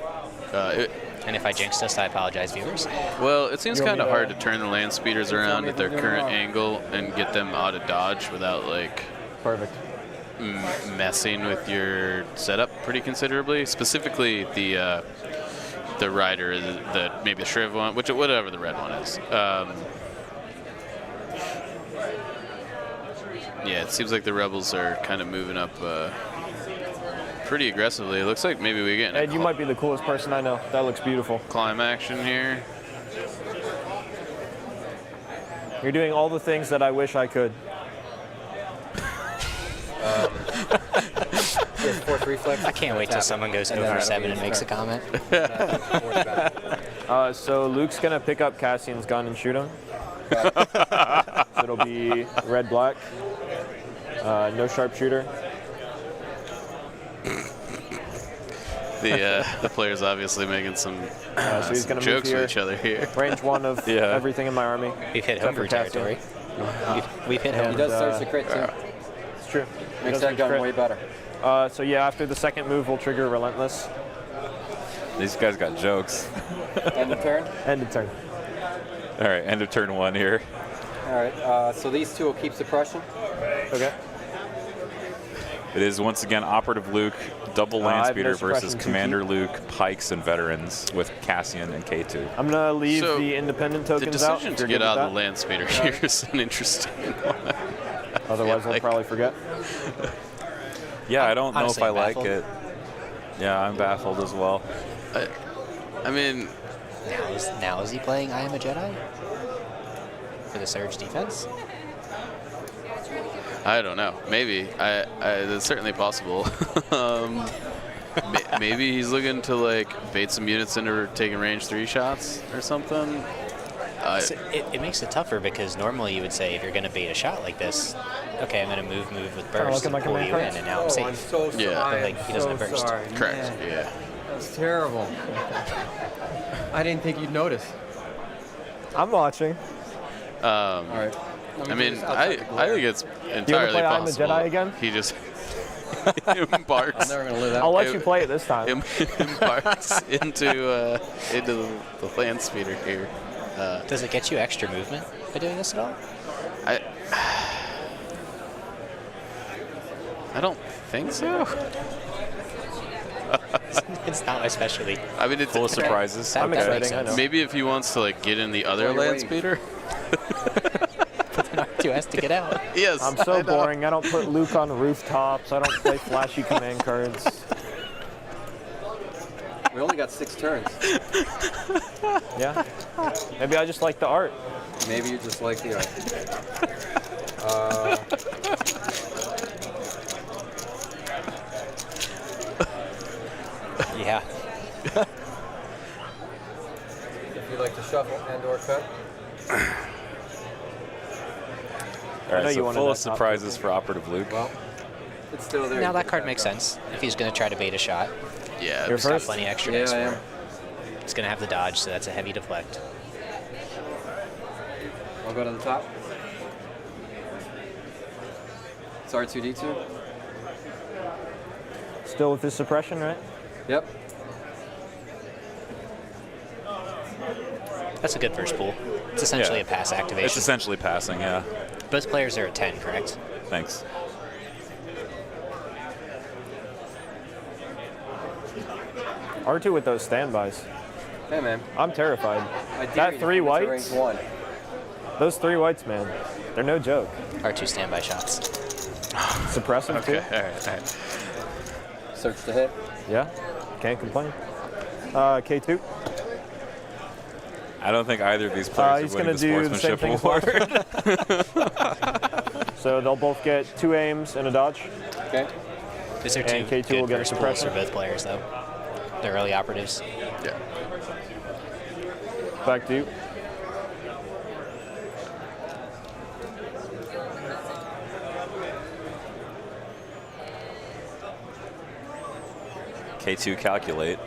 And if I jinxed us, I apologize, viewers. Well, it seems You want kind of me hard to- to turn the land speeders around at their current angle and get them out of dodge without like Perfect. messing with your setup pretty considerably. Specifically, the rider, maybe the Shriv one, whatever the red one is. Yeah, it seems like the rebels are kind of moving up pretty aggressively. It looks like maybe we get Ed, you might be the coolest person I know. That looks beautiful. climb action here. You're doing all the things that I wish I could. Force reflex. I can't wait till someone goes And then over that'll 7 be and makes a correct. comment. So Luke's gonna pick up Cassian's gun and shoot him. So it'll be red black. No sharpshooter. The players obviously making some, So he's some gonna jokes move here. with each other here. Range 1 of everything in my army. We've hit except for homebrew Cassian. territory. We've hit He homebrew. does search the crit too. It's true. He Makes does that search gun crit. way better. So yeah, after the second move, we'll trigger Relentless. These guys got jokes. End of turn? End of turn. All right, end of turn 1 here. All right, so these two will keep suppression. Okay. It is once again Operative Luke, double I land have no speeder versus suppression, Commander Luke, Pikes, and Veterans with Cassian and K2. I'm gonna leave So, the independent The tokens out. decision if to you're get good out with of the land speeder here is an interesting one. Otherwise, we'll probably forget. Yeah, I don't know if honestly I like baffled. it. Yeah, I'm baffled as well. I mean, Now is he playing I Am a Jedi? For the Surge defense? I don't know. Maybe. It's certainly possible. Maybe he's looking to like bait some units into taking range 3 shots or something. So it makes it tougher because normally you would say if you're going to bait a shot like this, okay, I'm going to move with burst look at my and pull you command in, cards. and now I'm safe. I'm so sorry. Yeah. But like, he doesn't have burst. Correct. Yeah. That's terrible. I didn't think you'd notice. I'm watching. All right. I mean, I think it's Do you want to entirely play I'm a possible. Jedi again? He just embarks. I'm never gonna live that. I'll let you play it this time. Embarks into the land speeder here. Does it get you extra movement by doing this at all? I don't think so. It's not my specialty. I mean, it's Full of surprises. That I'm makes exciting, I sense. know. maybe if he wants to like get in the other Oh, you're land waiting. speeder. But then R2 has to get out. Yes. I'm I so know. boring. I don't put Luke on rooftops. I don't play flashy command cards. We only got 6 turns. Yeah. Maybe I just like the art. Maybe you just like the art. Yeah. If you like to shuffle and/or cut. All right, know you so wanted full that of surprises for Operative Luke. Well, it's still there. Now You that get card it makes back up. sense. If he's going to try to bait a shot, Yeah. You're he's got first? plenty extra Yeah, dice I for am. it. It's going to have the dodge, so that's a heavy deflect. I'll go to the top. It's R2D2. Still with his suppression, right? Yep. That's a good first pull. It's essentially Yeah. a pass activation. It's essentially passing, yeah. Both players are at 10, correct? Thanks. R2 with those standbys. Hey, man. I'm terrified. I dare That you 3 to commit to whites, range 1. those 3 whites, man, they're no joke. R2 standby shots. Suppressive too. All right. Search to hit. Yeah, can't complain. K2. I don't think either of these players He's are going winning to the do the same sportsmanship thing as award. So they'll both get 2 aims and a dodge. Okay. These are two And K2 good will get a first pulls for suppression. both players, though. They're early operatives. Yeah. Back to you. K2 calculate.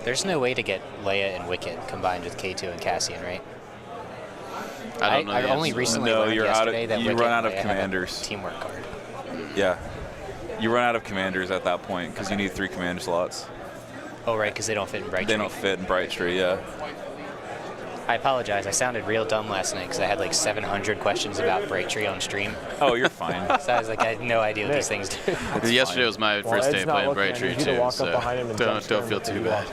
There's no way to get Leia and Wicket combined with K2 and Cassian, right? I don't know. I the only answer. recently No, learned you're out of- yesterday that you Wicket run out and of Leia have a commanders. teamwork card. Yeah. You run out of commanders at that point because you need 3 commander slots. Oh, right, because they don't fit in Bright They Tree. don't fit in Bright Tree, yeah. I apologize. I sounded real dumb last night because I had like 700 questions about Bright Tree on stream. Oh, you're fine. So I was like, I had no idea what these things do. Yesterday was my first day playing Bright Tree too, so don't feel too bad.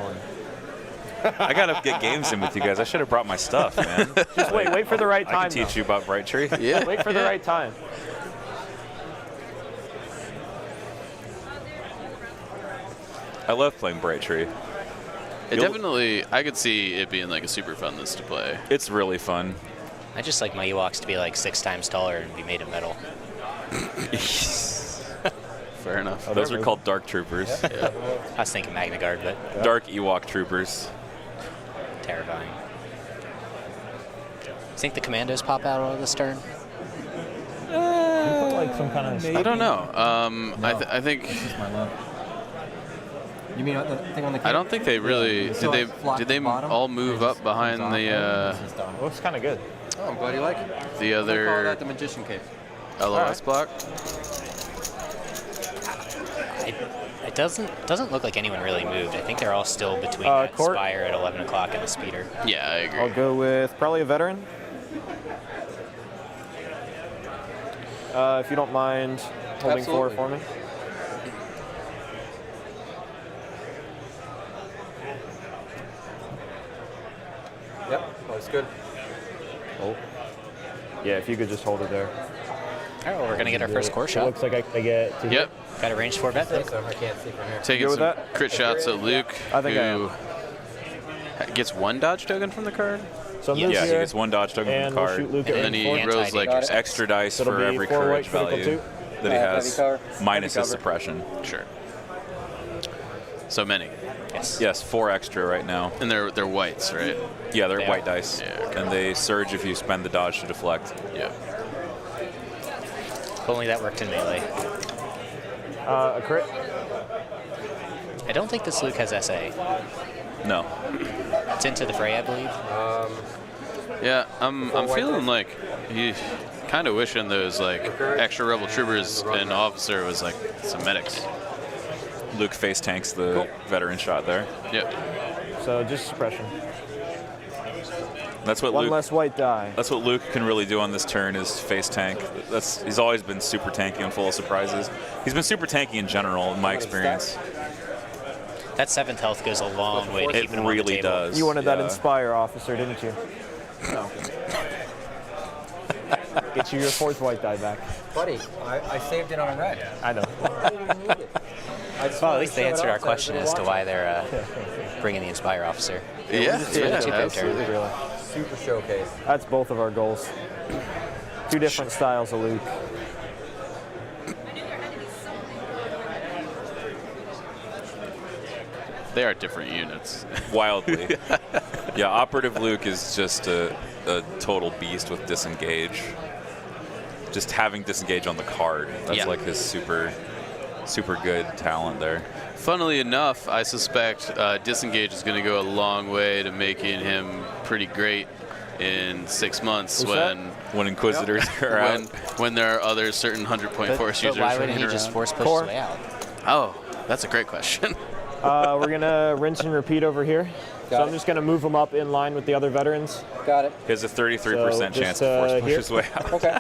I gotta get games in with you guys. I should have brought my stuff, man. Just wait for the right I time. can teach you about Bright Tree. Yeah. Wait for the right time. I love playing Bright Tree. It definitely, I could see it being like a super fun list to play. It's really fun. I just like my Ewoks to be like 6 times taller and be made of metal. Fair enough. Oh, those are called Dark Troopers. Yeah. I was thinking Magna Guard, but Dark Ewok Troopers. terrifying. Think the commandos pop out of this turn? Like some kind of. I don't know. I think. You mean the thing on the I don't think they really did. They all move up behind the Looks kind of good. Oh, I'm glad you like it. the Call other that the magician cape. LOS block? It doesn't look like anyone really moved. I think they're all still between that Court? Spire at 11 o'clock and the Speeder. Yeah, I agree. I'll go with probably a veteran. If you don't mind holding Absolutely. 4 for me. Yep, looks good. Oh. Yeah, if you could just hold it there. All right, well, we're going to get our first core It shot. looks like I get to Yep. Got a range 4 bet pick. So I can't see from here. Taking with some that? crit shots at Luke, I think I who gets 1 dodge token from the card. So move Yeah, he here, gets 1 dodge token and from we'll the shoot card. Luke And at then he Anti-D. rolls like Got it. Extra dice So it'll for be every 4 courage white critical value 2. that he Heavy has, cover. minus Heavy his cover. suppression. Sure. So many. Yes. Yes, 4 extra right now. And they're whites, right? Yeah, they're They white are. dice. Yeah, okay. And they surge if you spend the dodge to deflect. Yeah. If only that worked in melee. A crit. I don't think this Luke has SA. No. It's into the fray, I believe. Yeah, I'm feeling like he kind of wishing those like extra rebel troopers and officer was like some medics. Luke face tanks the veteran shot there. Yep. So just suppression. That's what One Luke. less white die. That's what Luke can really do on this turn is face tank. He's always been super tanky and full of surprises. He's been super tanky in general, in my experience. That 7th health goes a long way to It keeping him on the really table. does. You wanted that Yeah. Inspire officer, didn't you? No. Get you your 4th white die back. Buddy, I saved it on red. I know. Well, at least they answered our question as to why they're bringing the Inspire officer. Yeah, Absolutely. Really. Super showcase. That's both of our goals. 2 different styles of Luke. They are different units. Wildly. Yeah, Operative Luke is just a total beast with disengage. Just having disengage on the card. That's like his super good talent there. Funnily enough, I suspect disengage is going to go a long way to making him pretty great in 6 months when Inquisitors are out. When there are other certain 100-point force users. But why wouldn't he running just around. force push his way out? Oh, that's a great question. We're going to rinse and repeat over here. So I'm just going to move them up in line with the other veterans. Got it. He has a 33% chance to force push his way out. Okay.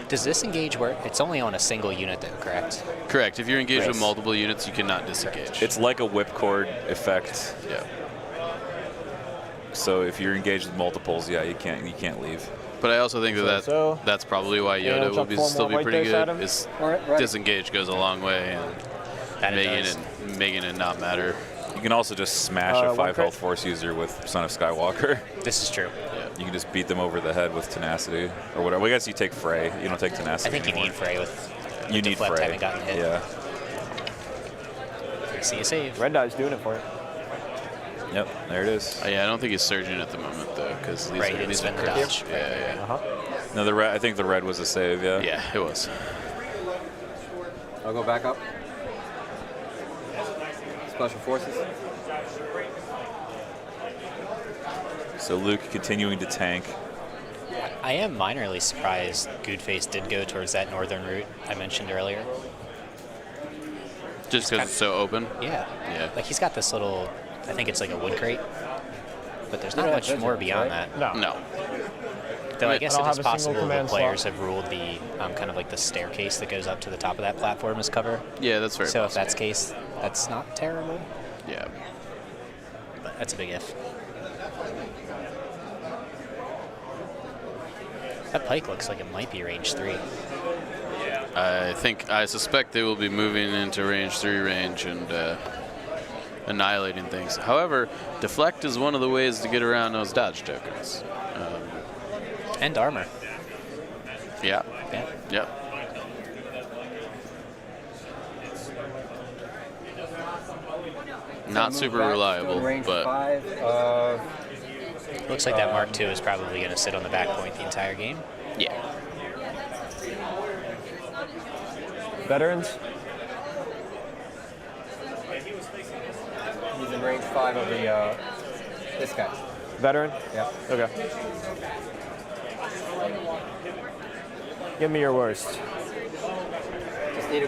Does disengage work? It's only on a single unit, though, correct? Correct. If you're engaged with Yes. multiple units, you cannot disengage. It's like a whipcord effect. Yeah. So if you're engaged with multiples, yeah, you can't leave. But I also think that that's probably why Yeah, Yoda chuck will be 4 still more be white pretty dice at good. him. Is All right, ready. disengage goes a long way, and making it not matter. You can also just smash a 5 health force user with Son of Skywalker. This is true. Yeah. You can just beat them over the head with tenacity or whatever. Well, I guess you take Frey. You don't take tenacity. I think you anymore. need Frey with You need deflect Frey. having gotten hit. Yeah. I see a save. Red die's doing it for you. Yep. There it is. Yeah, I don't think he's surging at the moment though, because these Right, he are didn't these are spend the crits. dodge. Yeah. No, the red. I think the red was a save. Yeah. Yeah, it was. I'll go back up. Special forces. So Luke continuing to tank. I am minorly surprised Goodface did go towards that northern route I mentioned earlier. Just because it's so open. Yeah. Yeah. Like he's got this little, I think it's like a wood crate, but there's not Yeah, much that's more it, beyond right? that. No. Though I guess I don't it is have a single possible the command players slot. have ruled the kind of like the staircase that goes up to the top of that platform as cover. Yeah, that's very So if possible. that's the case, that's not terrible. Yeah. But that's a big if. That pike looks like it might be range 3. I suspect they will be moving into range 3 range and annihilating things. However, deflect is one of the ways to get around those dodge tokens. And armor. Yeah. Yeah. Yep. Not Move super back, reliable, still in range but 5. Looks like that Mark II is probably going to sit on the back point the entire game. yeah. Veterans. He's in range 5 of the this guy. Veteran. Yeah. Okay. Give me your worst. Just need 2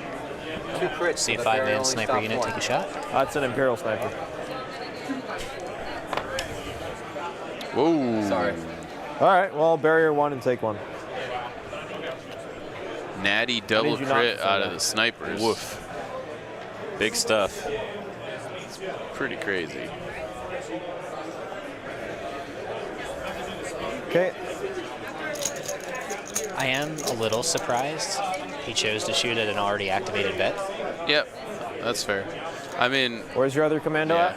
crits. See a so the fairy 5-man only sniper stops unit one. take a shot. That's an Imperial sniper. Whoa. Sorry. All right. Well, barrier 1 and take 1. Natty double means you not crit say out that. of the snipers. Woof. Big stuff. Pretty crazy. Okay. I am a little surprised he chose to shoot at an already activated vet. Yep. That's fair. I mean, Where's your other commando yeah.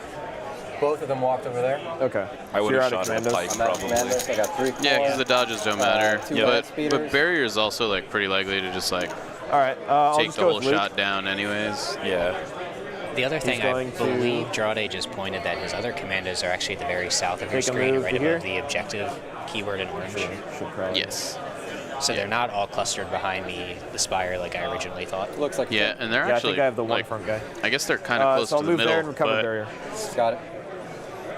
Both of them walked over there. at? Okay. I would you're have out of shot at a commandos? pike I'm at probably. commandos. I got 3 Yeah, because the dodges don't matter. 2 land But speeders. barrier is also like pretty likely to just like All right. I'll take just the go whole with Luke. shot down anyways. Yeah. The other thing, I going to believe Drade just pointed that his other commandos are actually at the very south of your take a screen, move right to above here? the objective keyword in orange. Should probably. Yes. So they're not all clustered behind the spire like I originally thought. Looks like Yeah, and they're Yeah, I actually think I have the one like, front guy. I guess they're kind of close so I'll to the move middle. there and recover but barrier. got it.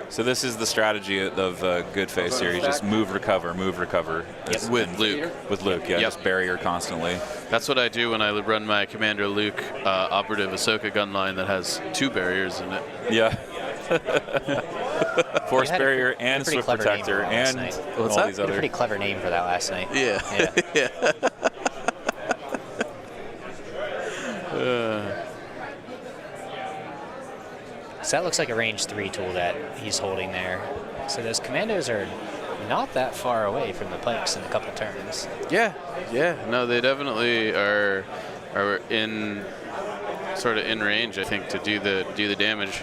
So this is the strategy of Goodface here. You just move, recover, move, recover. Yep. with Luke. With Luke, yeah, Yep. just barrier constantly. That's what I do when I run my Commander Luke operative Ahsoka gun line that has 2 barriers in it. Yeah. Force You had a barrier pretty and Swift clever name Protector for that last and night. all What's that? these You had a other. pretty clever name for that last night. Yeah. Yeah. So that looks like a range 3 tool that he's holding there. So those commandos are not that far away from the pikes in a couple turns. Yeah. No, they definitely are in sort of in range, I think, to do the damage.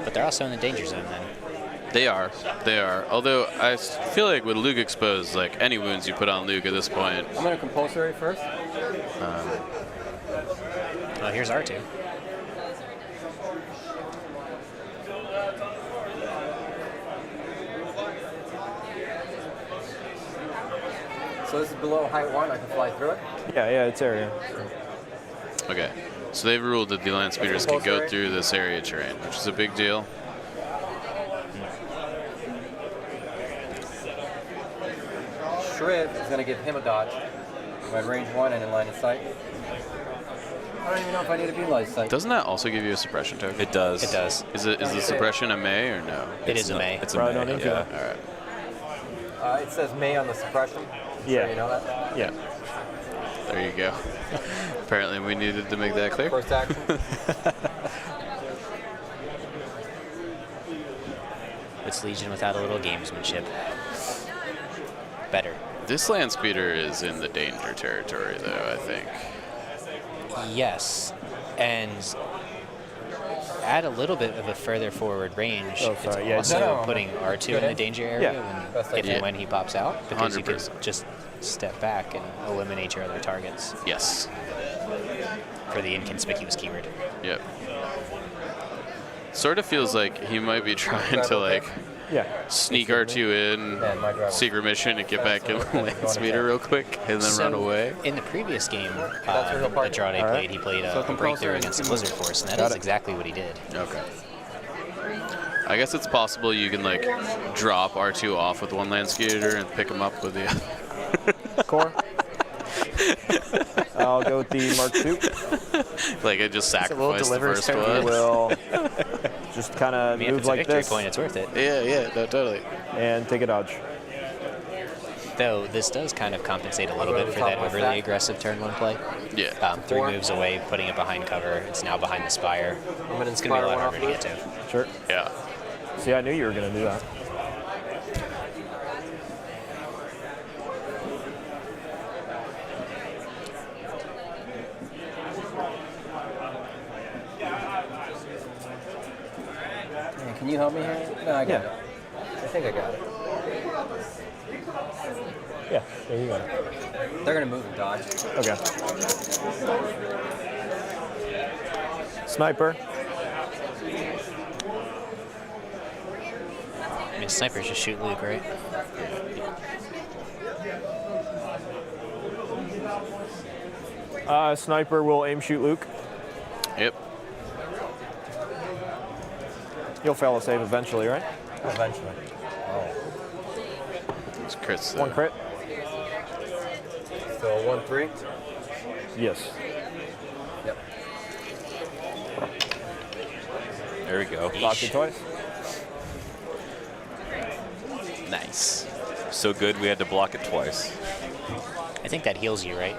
But they're also in the danger zone then. They are. Although I feel like with Luke exposed, like any wounds you put on Luke at this point. I'm going to compulsory first. Oh, here's R2. So this is below height 1. I can fly through it. Yeah, it's area. Okay. So they've ruled that the land speeders can go compulsory. through this area terrain, which is a big deal. Shriv is going to give him a dodge. I'm at range 1 and in line of sight. I don't even know if I need to be in line of sight. Doesn't that also give you a suppression token? It does. It does. Is the suppression a May or no? It is a May. It's a Probably May, don't need yeah. to. All right. It says May on the suppression. Yeah. So you know that? Yeah. There you go. Apparently we needed to make that clear. First action. It's Legion without a little gamesmanship. Better. This land speeder is in the danger territory, though, I think. Yes, and add a little bit of a further forward range. Oh, sorry. Yeah, It's also no, putting R2 in the danger area if and when he pops out, because you can 100%. just step back and eliminate your other targets Yes. for the inconspicuous keyword. Yep. Sort of feels like he might be trying to, like, sneak R2 in, secret mission, and get back in the land speeder real quick, and then run away. In the previous game that Andrade played, he played a breakthrough against the Blizzard Force, and that is exactly what he did. Okay. I guess it's possible you can, like, drop R2 off with one land speeder and pick him up with the other. Core. I'll go with the Mark II. Like, it just sacrificed the first one. We'll just kind of move like victory this. point, it's worth it. Yeah, no, totally. And take a dodge. Though this does kind of compensate a little bit for that overly aggressive turn 1 play. Yeah. 3 moves away, putting it behind cover. It's now behind the Spire. It's going to be a lot harder to get to. Sure. Yeah. See, I knew you were going to do that. Can you help me here? No, I got it. I think I got it. Yeah, there you go. They're going to move and dodge. Okay. Sniper. I mean, snipers just shoot Luke, right? Sniper will aim shoot Luke. Yep. You'll fail a save eventually, right? Eventually. Oh. It's crits. One crit. So 1-3? Yes. Yep. There we go. Blocked it twice. Nice. So good we had to block it twice. I think that heals you, right?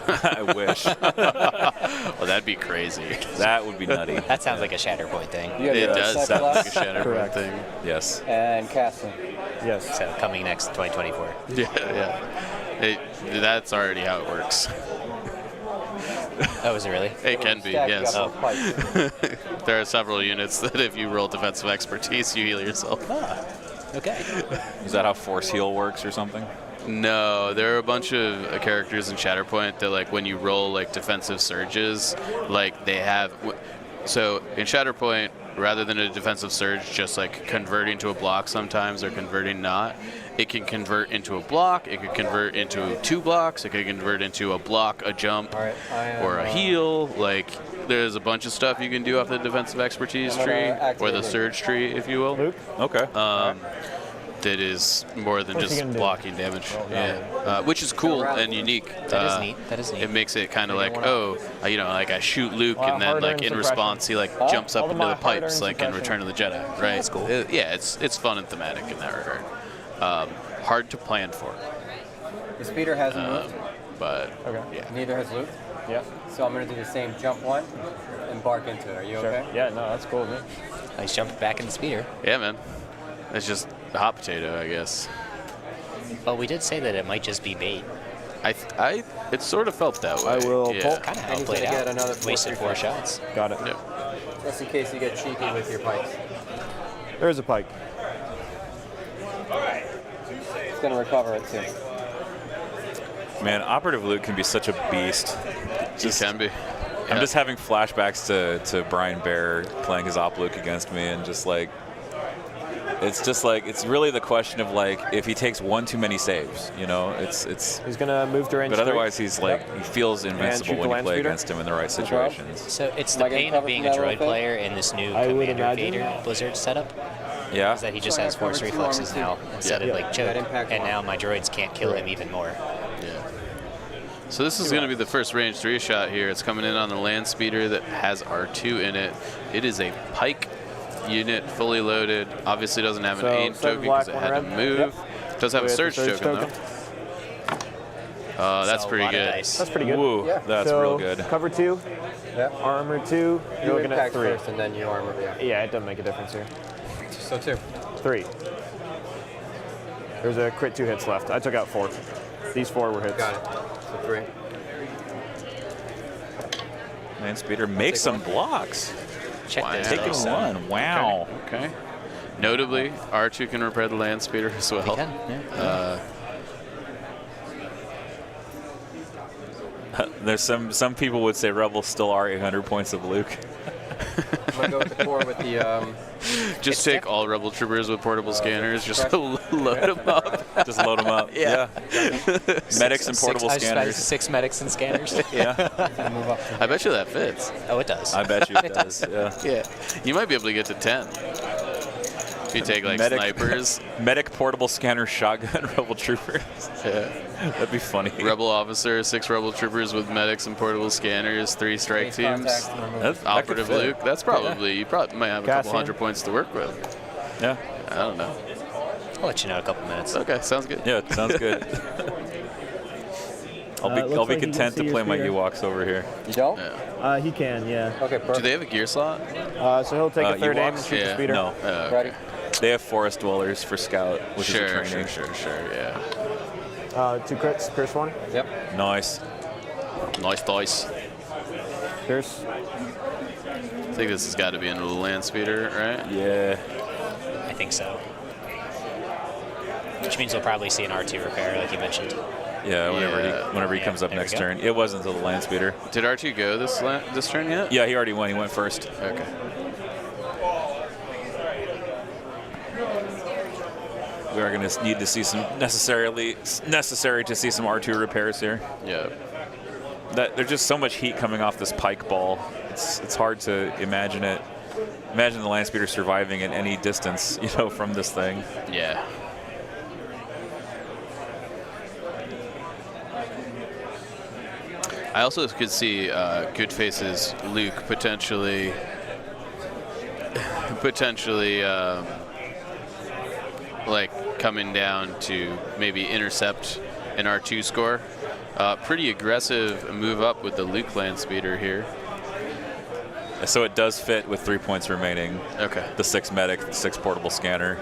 I wish. Well, that'd be crazy. That would be nutty. That sounds like a Shatterpoint thing. It does sound like a Shatterpoint thing. Yes. And casting. Yes. So coming next 2024. Yeah. That's already how it works. Oh, is it really? It can be, yes. There are several units that if you roll defensive expertise, you heal yourself. Ah, okay. Is that how Force Heal works or something? No, there are a bunch of characters in Shatterpoint that, like, when you roll, like, defensive surges, like, they have... So, in Shatterpoint, rather than a defensive surge just, like, converting to a block sometimes or converting not, it can convert into a block, it could convert into 2 blocks, it could convert into a block, a jump, or a heal. Like, there's a bunch of stuff you can do off the defensive expertise tree, or the surge tree, if you will. Luke? Okay. That is more than What's he just gonna do? blocking damage. Which is cool and unique. That is neat. That is neat. It makes it kind of like, like I shoot Luke, Well, and then like hard-earned in suppression. response he like jumps up All of into my the pipes hard-earned like in suppression. Return of the Jedi, right? That's cool. Yeah, it's fun and thematic in that regard. Hard to plan for, The speeder hasn't moved. but Okay. yeah. Neither has Luke. Yeah. So I'm going to do the same jump 1 and bark into it. Are you Sure. okay? Yeah, no, that's cool with me. Nice jump back in the speeder. Yeah, man. It's just a hot potato, I guess. Well, we did say that it might just be bait. It sort of felt that way. I will yeah. pull. Kind of how And it he's played gonna out. get another Wasted 4 shots. Got it. Yep. Just in case you get cheeky with your pikes. There is a pike. It's going to recover it too. Man, Operative Luke can be such a beast. It can be. I'm just having flashbacks to Brian Bear playing his Op Luke against me, and just like, it's really the question of like if he takes one too many saves, you know, it's. He's gonna move to range. But 3. otherwise, he's like he feels invincible shoot the when you land play speeder. against him in the right situations. So it's Am I the getting pain of covered being from a that droid little player in this new I would Commander imagine. Vader Blizzard setup. Yeah. Is that he just So I has force covered 2 reflexes armor now too. instead of Yeah. like choke, That impact and one. now my droids can't kill him even more. Yeah. So this is going to be the first range 3 shot here. It's coming in on the land speeder that has R2 in it. It is a pike unit, fully loaded. Obviously doesn't have an So, 8 7 token because it black, had to 1 red. move. Yep. Does have a With the surge surge token, token. Oh, that's So, pretty a lot of good. dice. That's pretty good. Woo, that's So, real good. Cover 2, Yep. armor 2. You You're looking at impact 3. first, and then you armor. Yeah. Yeah, it doesn't make a difference here. So 2. 3. There's a crit 2 hits left. I took out 4. These 4 were hits. Got it. So 3. Man, Speeder makes some blocks. Check those Taking dice out. one. Wow. Okay. Notably, R2 can repair the land speeder as well. He can, yeah. There's some people would say Rebels still are 800 points of Luke. I'm gonna go with the core with the. Just take all Rebel troopers with portable scanners. Just load them up. Just load them up. Yeah. Medics and portable scanners. 6 medics and scanners. Yeah. I bet you that fits. Oh, it does. I bet you it does. Yeah. Yeah. You might be able to get to 10. If you take like snipers. Medic, portable scanner, shotgun, Rebel troopers. Yeah. That'd be funny. Rebel officer, 6 Rebel troopers with medics and portable scanners, 3 strike teams. That Operative could fit. Luke. That's probably, you probably might have a couple Cassian. hundred points to work with. Yeah. I don't know. I'll let you know in a couple minutes. Okay, sounds good. Yeah, sounds good. I'll be content to play my Ewoks over here. You don't? Yeah. He can, yeah. Okay, perfect. Do they have a gear slot? So he'll take a third aim and Ewoks? shoot the Yeah. speeder. No. Okay. Ready? They have forest dwellers for scout, which is a Sure, training. sure, yeah. 2 crits, Pierce 1. Yep. Nice. Nice dice. Pierce. I think this has got to be into the land speeder, right? Yeah. I think so. Which means we'll probably see an R2 repair, like you mentioned. Yeah, whenever he Yeah, comes up there we next go. turn. It wasn't until the land speeder. Did R2 go this turn yet? Yeah, he already went. He went first. Okay. We are going to need to see some necessary to see some R2 repairs here. Yeah. There's just so much heat coming off this pike ball. It's hard to imagine it. Imagine the land speeder surviving at any distance, from this thing. Yeah. I also could see Goodface's Luke potentially like coming down to maybe intercept an R2 score. Pretty aggressive move up with the Luke land speeder here. So it does fit with 3 points remaining. Okay. The 6 medic, the 6 portable scanner.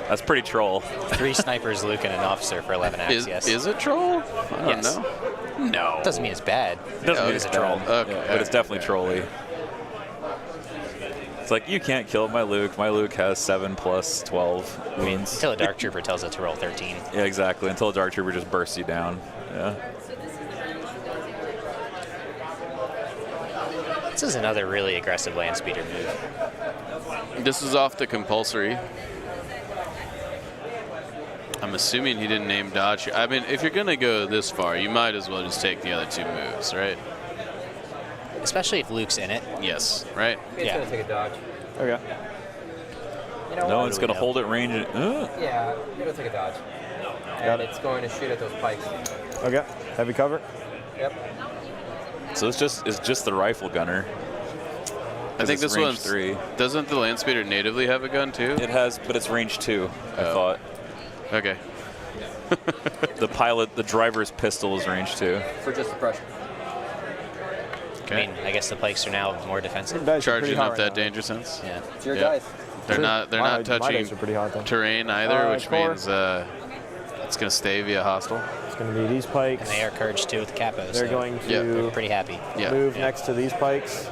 That's pretty troll. 3 snipers, Luke, and an officer for 11 acts, yes. Is it troll? I don't Yes. know. No. Doesn't mean it's bad. Doesn't mean it's it's a troll. Okay. Yeah, but it's definitely trolly. It's like, you can't kill my Luke. My Luke has 7 plus 12 wounds. Until a Dark Trooper tells it to roll 13. Yeah, exactly. Until a Dark Trooper just bursts you down. Yeah. This is another really aggressive land speeder move. This is off the compulsory. I'm assuming he didn't name dodge. I mean, if you're going to go this far, you might as well just take the other 2 moves, right? Especially if Luke's in it. Yes, right? It's gonna take a dodge. Okay. You know No, what? it's going to hold it range. Yeah, you're gonna take a dodge. And it's going to shoot at those pikes. Okay. Heavy cover. Yep. So it's just the rifle gunner. I think this range one's 3. Doesn't the land speeder natively have a gun too? It has, but it's range 2, I thought. Okay. The driver's pistol is range 2. For just suppression. Okay. I mean, I guess the pikes are now more defensive. Charging up that danger sense. Yeah. It's your dice. They're not My touching dice are pretty hot, though. terrain either, which core. means it's going to stay via hostile. It's going to be these pikes. And they are Courage 2 with the capos. They're so going they're to pretty happy. Yeah. move next to these pikes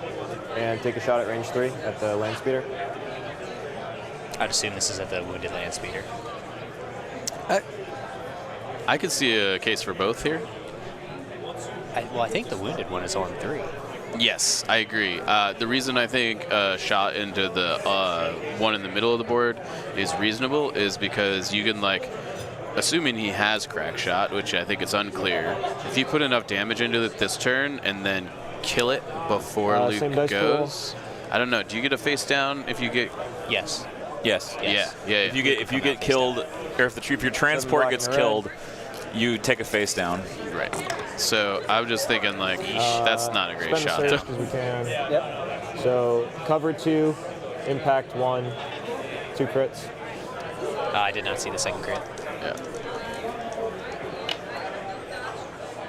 and take a shot at range 3 at the land speeder. I'd assume this is at the wounded land speeder. I could see a case for both here. I think the wounded one is on 3. Yes, I agree. The reason I think a shot into the one in the middle of the board is reasonable is because you can, like, assuming he has crack shot, which I think it's unclear, if you put enough damage into it this turn and then kill it before same Luke dice goes, I don't know. Do you get a face down if you get? Yes. Yes. Yeah. If you get killed, or if your transport gets killed, you take a face down. Right. So I'm just thinking, like, that's not a great spend the shot. save though. 'cause we can. Yep. So cover 2, impact 1, 2 crits. I did not see the second crit. Yeah.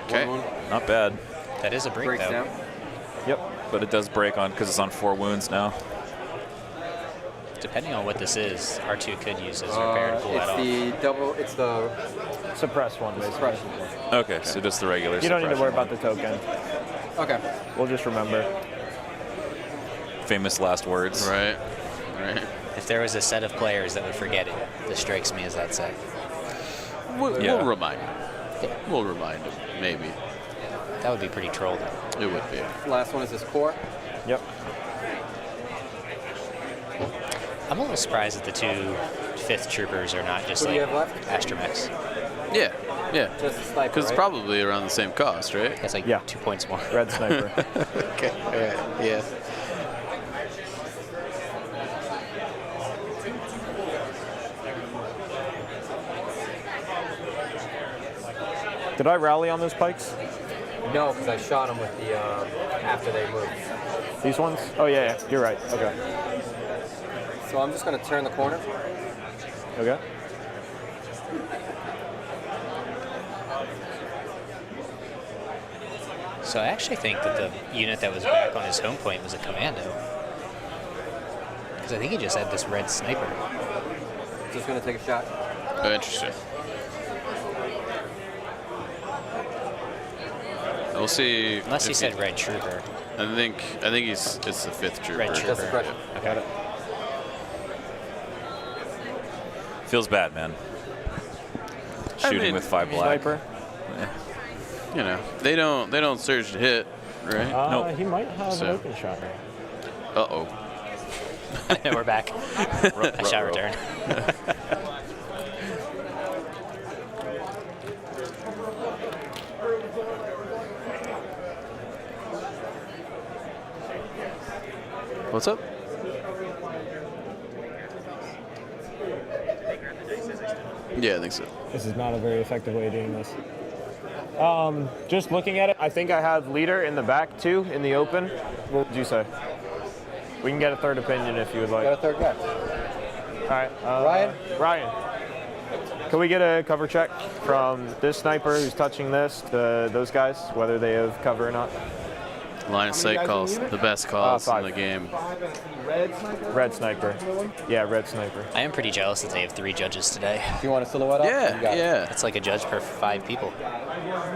Okay. Not bad. That is a break, Breaks though. down. Yep. But it does break on because it's on 4 wounds now. Depending on what this is, R2 could use as a repair to pull that off. It's the suppressed one, basically. suppression one. Okay, so just the regular. You don't need to worry suppression about the token. Okay. We'll just remember. one. Famous last words. Right. If there was a set of players that would forget it, this strikes me as that set. We'll remind him. We'll remind him, maybe. That would be pretty troll. It would be. Last one is this core. Yep. I'm a little surprised that the 2 5th troopers are not just What do you like have left? astromechs. Yeah. Just a sniper, Because it's right? probably around the same cost, right? It's like 2 points more. Red sniper. Okay. All right. Yeah. Did I rally on those pikes? No, because I shot them with the after they moved. These ones? Oh, yeah. You're right. Okay. So I'm just going to turn the corner. Okay. So I actually think that the unit that was back on his home point was a commando. Because I think he just had this red sniper. Just going to take a shot. Oh, interesting. We'll see. Unless he said red trooper. I think it's the 5th trooper. Red trooper. Just suppression. Okay. Feels bad, man. Shooting with 5 black. Sniper. You know, they don't surge to hit, right? He might have an open shot. Uh-oh. We're back. I shall return. What's up? Yeah, I think so. This is not a very effective way of doing this. Just looking at it, I think I have leader in the back too, in the open. What would you say? We can get a third opinion if you would like. Got a third guy. All right. Ryan. Can we get a cover check from this sniper who's touching this to those guys, whether they have cover or not? Line of sight calls, the best calls in the game. Red sniper. Yeah, red sniper. I am pretty jealous that they have 3 judges today. Do you want a silhouette up? Yeah, yeah. It's like a judge per 5 people.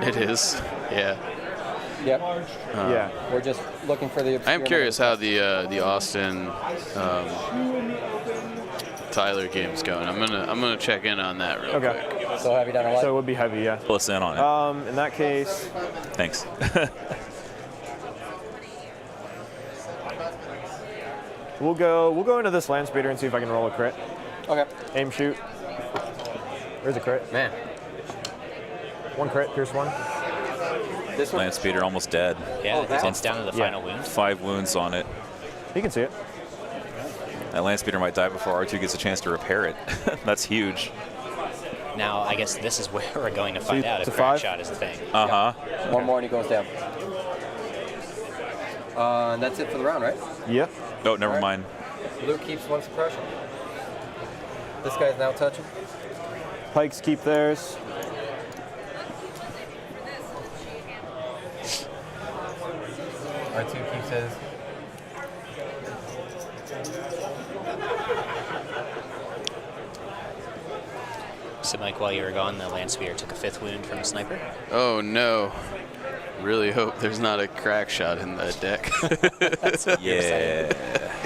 It is. Yeah. Yep. Yeah. We're just looking for the. I am curious how the Austin Tyler game's going. I'm gonna check in on that real quick. So heavy down a light? So it would be heavy, yeah. Pull us in on it. In that case. Thanks. We'll go into this land speeder and see if I can roll a crit. Okay. Aim shoot. There's a crit. Man. 1 crit, pierce 1. This one? Land speeder almost dead. Yeah, it's down to the final wound. 5 wounds on it. You can see it. That land speeder might die before R2 gets a chance to repair it. That's huge. Now, I guess this is where we're going to find out if a crack 5? shot is the thing. Uh-huh. One more and he goes down. And that's it for the round, right? Yep. Oh, never mind. Luke keeps 1 suppression. This guy's now touching. Pikes keep theirs. R2 keeps his. So, Mike, while you were gone, the land speeder took a 5th wound from a sniper. Oh no. Really hope there's not a crack shot in that deck. Yeah.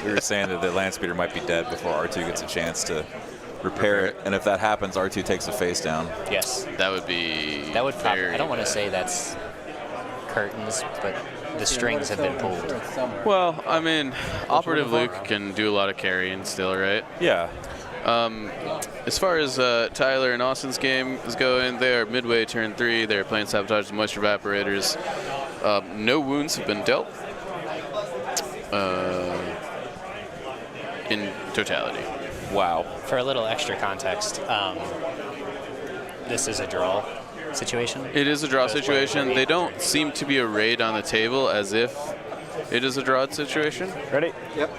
We were saying that the land speeder might be dead before R2 gets a chance to repair it, and if that happens, R2 takes the face down. Yes. That would be. That would pop. very I don't want to say that's curtains, but the strings have been pulled. Well, I mean, Operative Luke can do a lot of carrying still, right? Yeah. As far as Tyler and Austin's game is going, they are midway turn 3. They're playing Sabotage the Moisture Evaporators. No wounds have been dealt in totality. Wow. For a little extra context, this is a draw situation. It is a draw situation. They don't seem to be arrayed on the table as if it is a draw situation. Ready? Yep.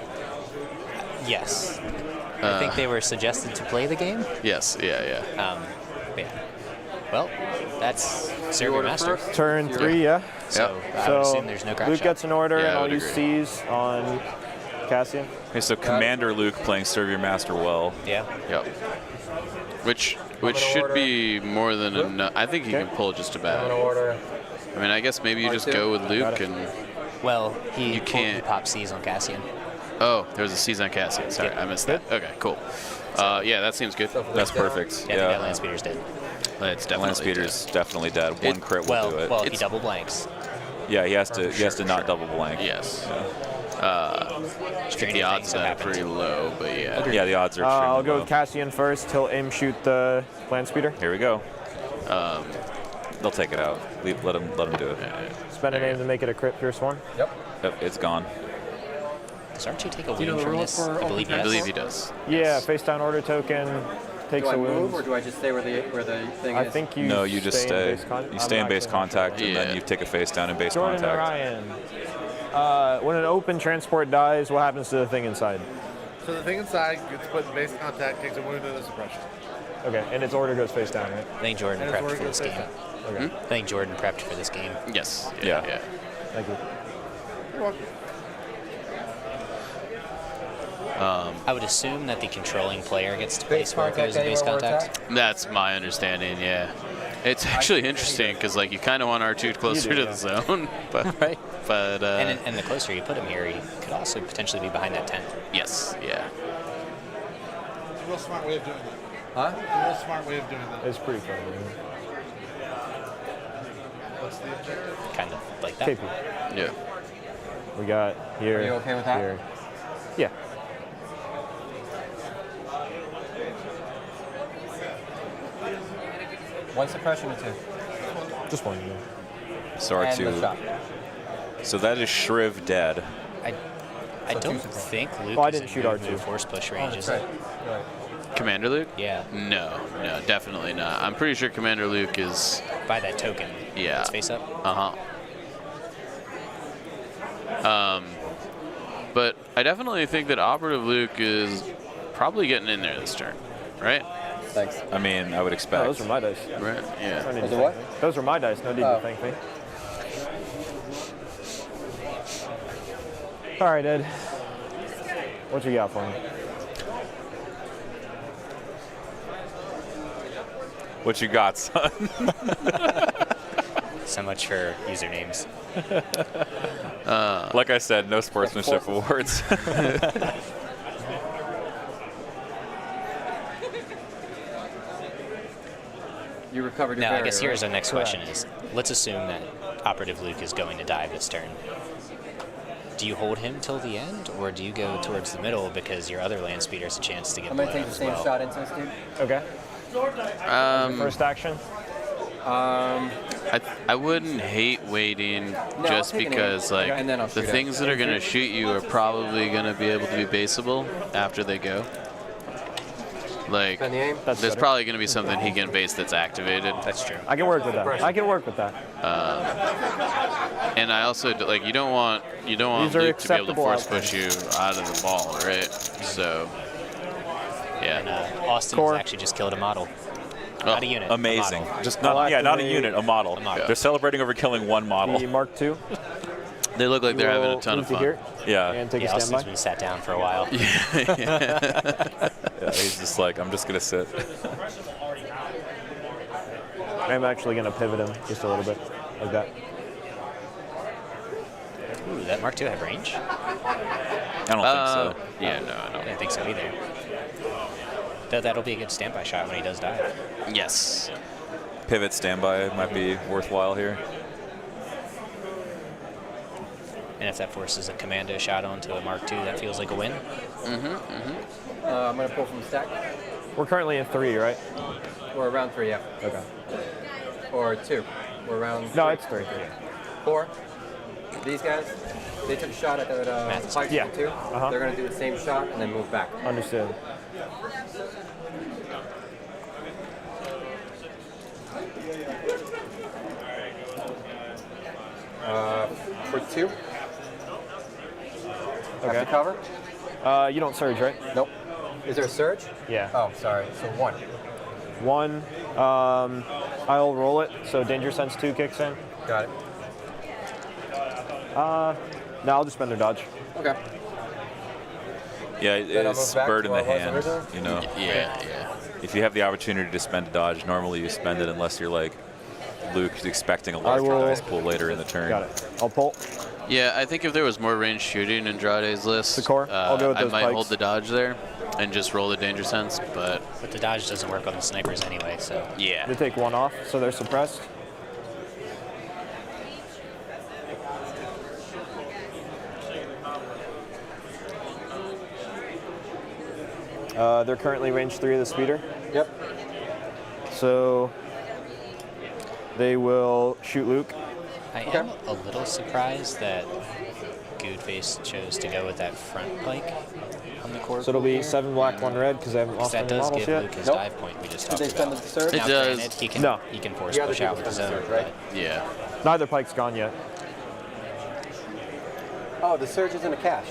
Yes. I think they were suggested to play the game. Yes, yeah. Yeah. Well, that's Serbian Master. Turn 3, yeah. So I would assume there's no crack Luke shot. gets an order, Yeah, and I I'll would use C's on Cassian. Okay, so Commander Luke playing Serve Your Master well. Yeah. Yep. Which should be more than enough. I think he can pull just about. I mean, I guess maybe you just go with Luke and. Well, you he can't pop C's on Cassian. Oh, there's a C's on Cassian. Sorry, I missed that. Okay, cool. Yeah, that seems good. That's perfect. Yeah, I think that land speeder's dead. It's definitely Land speeder's definitely dead. One crit will do it. Well, if he double blanks. Yeah, he has to not double blank. Yes. Stranger The odds things are have pretty happened. low, but yeah. Yeah, the odds are I'll extremely go low. with Cassian first. He'll aim shoot the land speeder. Here we go. They'll take it out. Let him do it. Spend an aim to make it a crit pierce 1. Yep. Yep, it's gone. Does Archie take a Do you know wound the from rules this? for I believe I yes. believe he does. Yeah, face down order token takes Do I a move wound. or do I just stay where the thing is? I think you. No, you just stay. In base You stay in base contact, and then you take a face down in base Jordan contact. Ryan. When an open transport dies, what happens to the thing inside? So the thing inside gets put in base contact, takes a wound and a suppression. Okay, and its order goes face down, right? I think Jordan And its prepped order for goes this face game. down. Okay. I think Jordan prepped for this game. Yes. Yeah. Thank you. You're welcome. I would assume that the controlling player gets to place contact markers in base anywhere we're contact. That's my understanding, yeah. It's actually interesting because like you kind of want R2 closer to the zone, but Right. but And the closer you put him here, he could also potentially be behind that tent. yes, yeah. It's a real smart way of doing that. Huh? It's a real smart way of doing that. It's pretty funny. What's the objective? Kind of like that. KP. Yeah. We got here. Are you okay with that? Here. Yeah. One suppression or two? Just one. So And the shot. R2. So that is Shriv dead. I don't think Luke Well, I is didn't in shoot good R2. move force push range, That's is right. it? Right. Commander Luke? Yeah. No, definitely not. I'm pretty sure Commander Luke is. By that token. Yeah. It's face up. But I definitely think that Operative Luke is probably getting in there this turn, right? Thanks. I mean, I would expect. Oh, those are my dice. Right. Yeah. No need Those to are what? thank me. Those are my dice. No need Oh. to thank me. All right, Ed. What you got for me? What you got, son? So much for usernames. Like I said, no sportsmanship awards. You recovered your Now, I barrier, guess here's right? our next question is, let's assume that Operative Luke is going to dive this turn. Do you hold him till the end, or do you go towards the middle because your other land speeder has a chance to get I'm blown going to up take the as same well? shot into this dude. Okay. First action. I wouldn't hate waiting just I'll take an because aim. like And then I'll the shoot things that are going to shoot you are probably going to be able to be baseable after they go. Like, Spend the aim. That's there's better. probably going to be something he can base that's activated. That's true. I can work with that. I can work with that. And I also you don't want These Luke are to be able to acceptable force outcomes. push you out of the ball, right? So, And yeah. Austin Core. has actually just killed a model. Not a unit. Amazing. A model. Just I'll not not a activate unit, a model. model. They're celebrating over killing one model. The Mark II. They look like they're having a ton of Move to fun. here Yeah. and take Yeah, a Austin's standby. been sat down for a while. Yeah, he's just like, I'm just gonna sit. I'm actually going to pivot him just a little bit, like that. Ooh, that Mark II have range? I don't think so. Yeah, no, I I don't. didn't think so either. Though that'll be a good standby shot when he does dive. Yes. Pivot standby might be worthwhile here. And if that forces a commando shot onto a Mark II, that feels like a win. I'm going to pull from the stack. We're currently in 3, right? We're around 3, yeah. Okay. Or 2. We're around No, 3. it's 3. 4. These guys, they took a shot at that spike Yeah. too. Uh-huh. They're going to do the same shot and then move back. Understood. For 2. Okay. Have to cover? You don't surge, right? Nope. Is there a surge? Yeah. Oh, sorry. So 1. 1. I'll roll it, so Danger Sense 2 kicks in. Got it. No, I'll just spend their dodge. Okay. Yeah, Then I'll it's move back bird to in the where I was hand. originally? You know. Yeah. If you have the opportunity to spend a dodge, normally you spend it unless you're like Luke expecting a larger dice pool later in the turn. Got it. I'll pull. Yeah, I think if there was more range shooting in Drade's list, I'll go with I those might pikes. hold the dodge there and just roll the danger sense, but the dodge doesn't work on the snipers anyway, so. Yeah. They take 1 off, so they're suppressed. They're currently range 3 of the speeder. Yep. So they will shoot Luke. I am a little surprised that Goodface chose to go with that front pike on the core. So it'll be 7 black, 1 red, because I haven't lost that any does models give yet. Luke his dive point we just talked Did they spend about. the surge? Now, It does. granted, he can, No. he can force The other push out with people his spend the own, surge, right? Yeah. Neither pike's gone yet. Oh, the surge isn't a cache.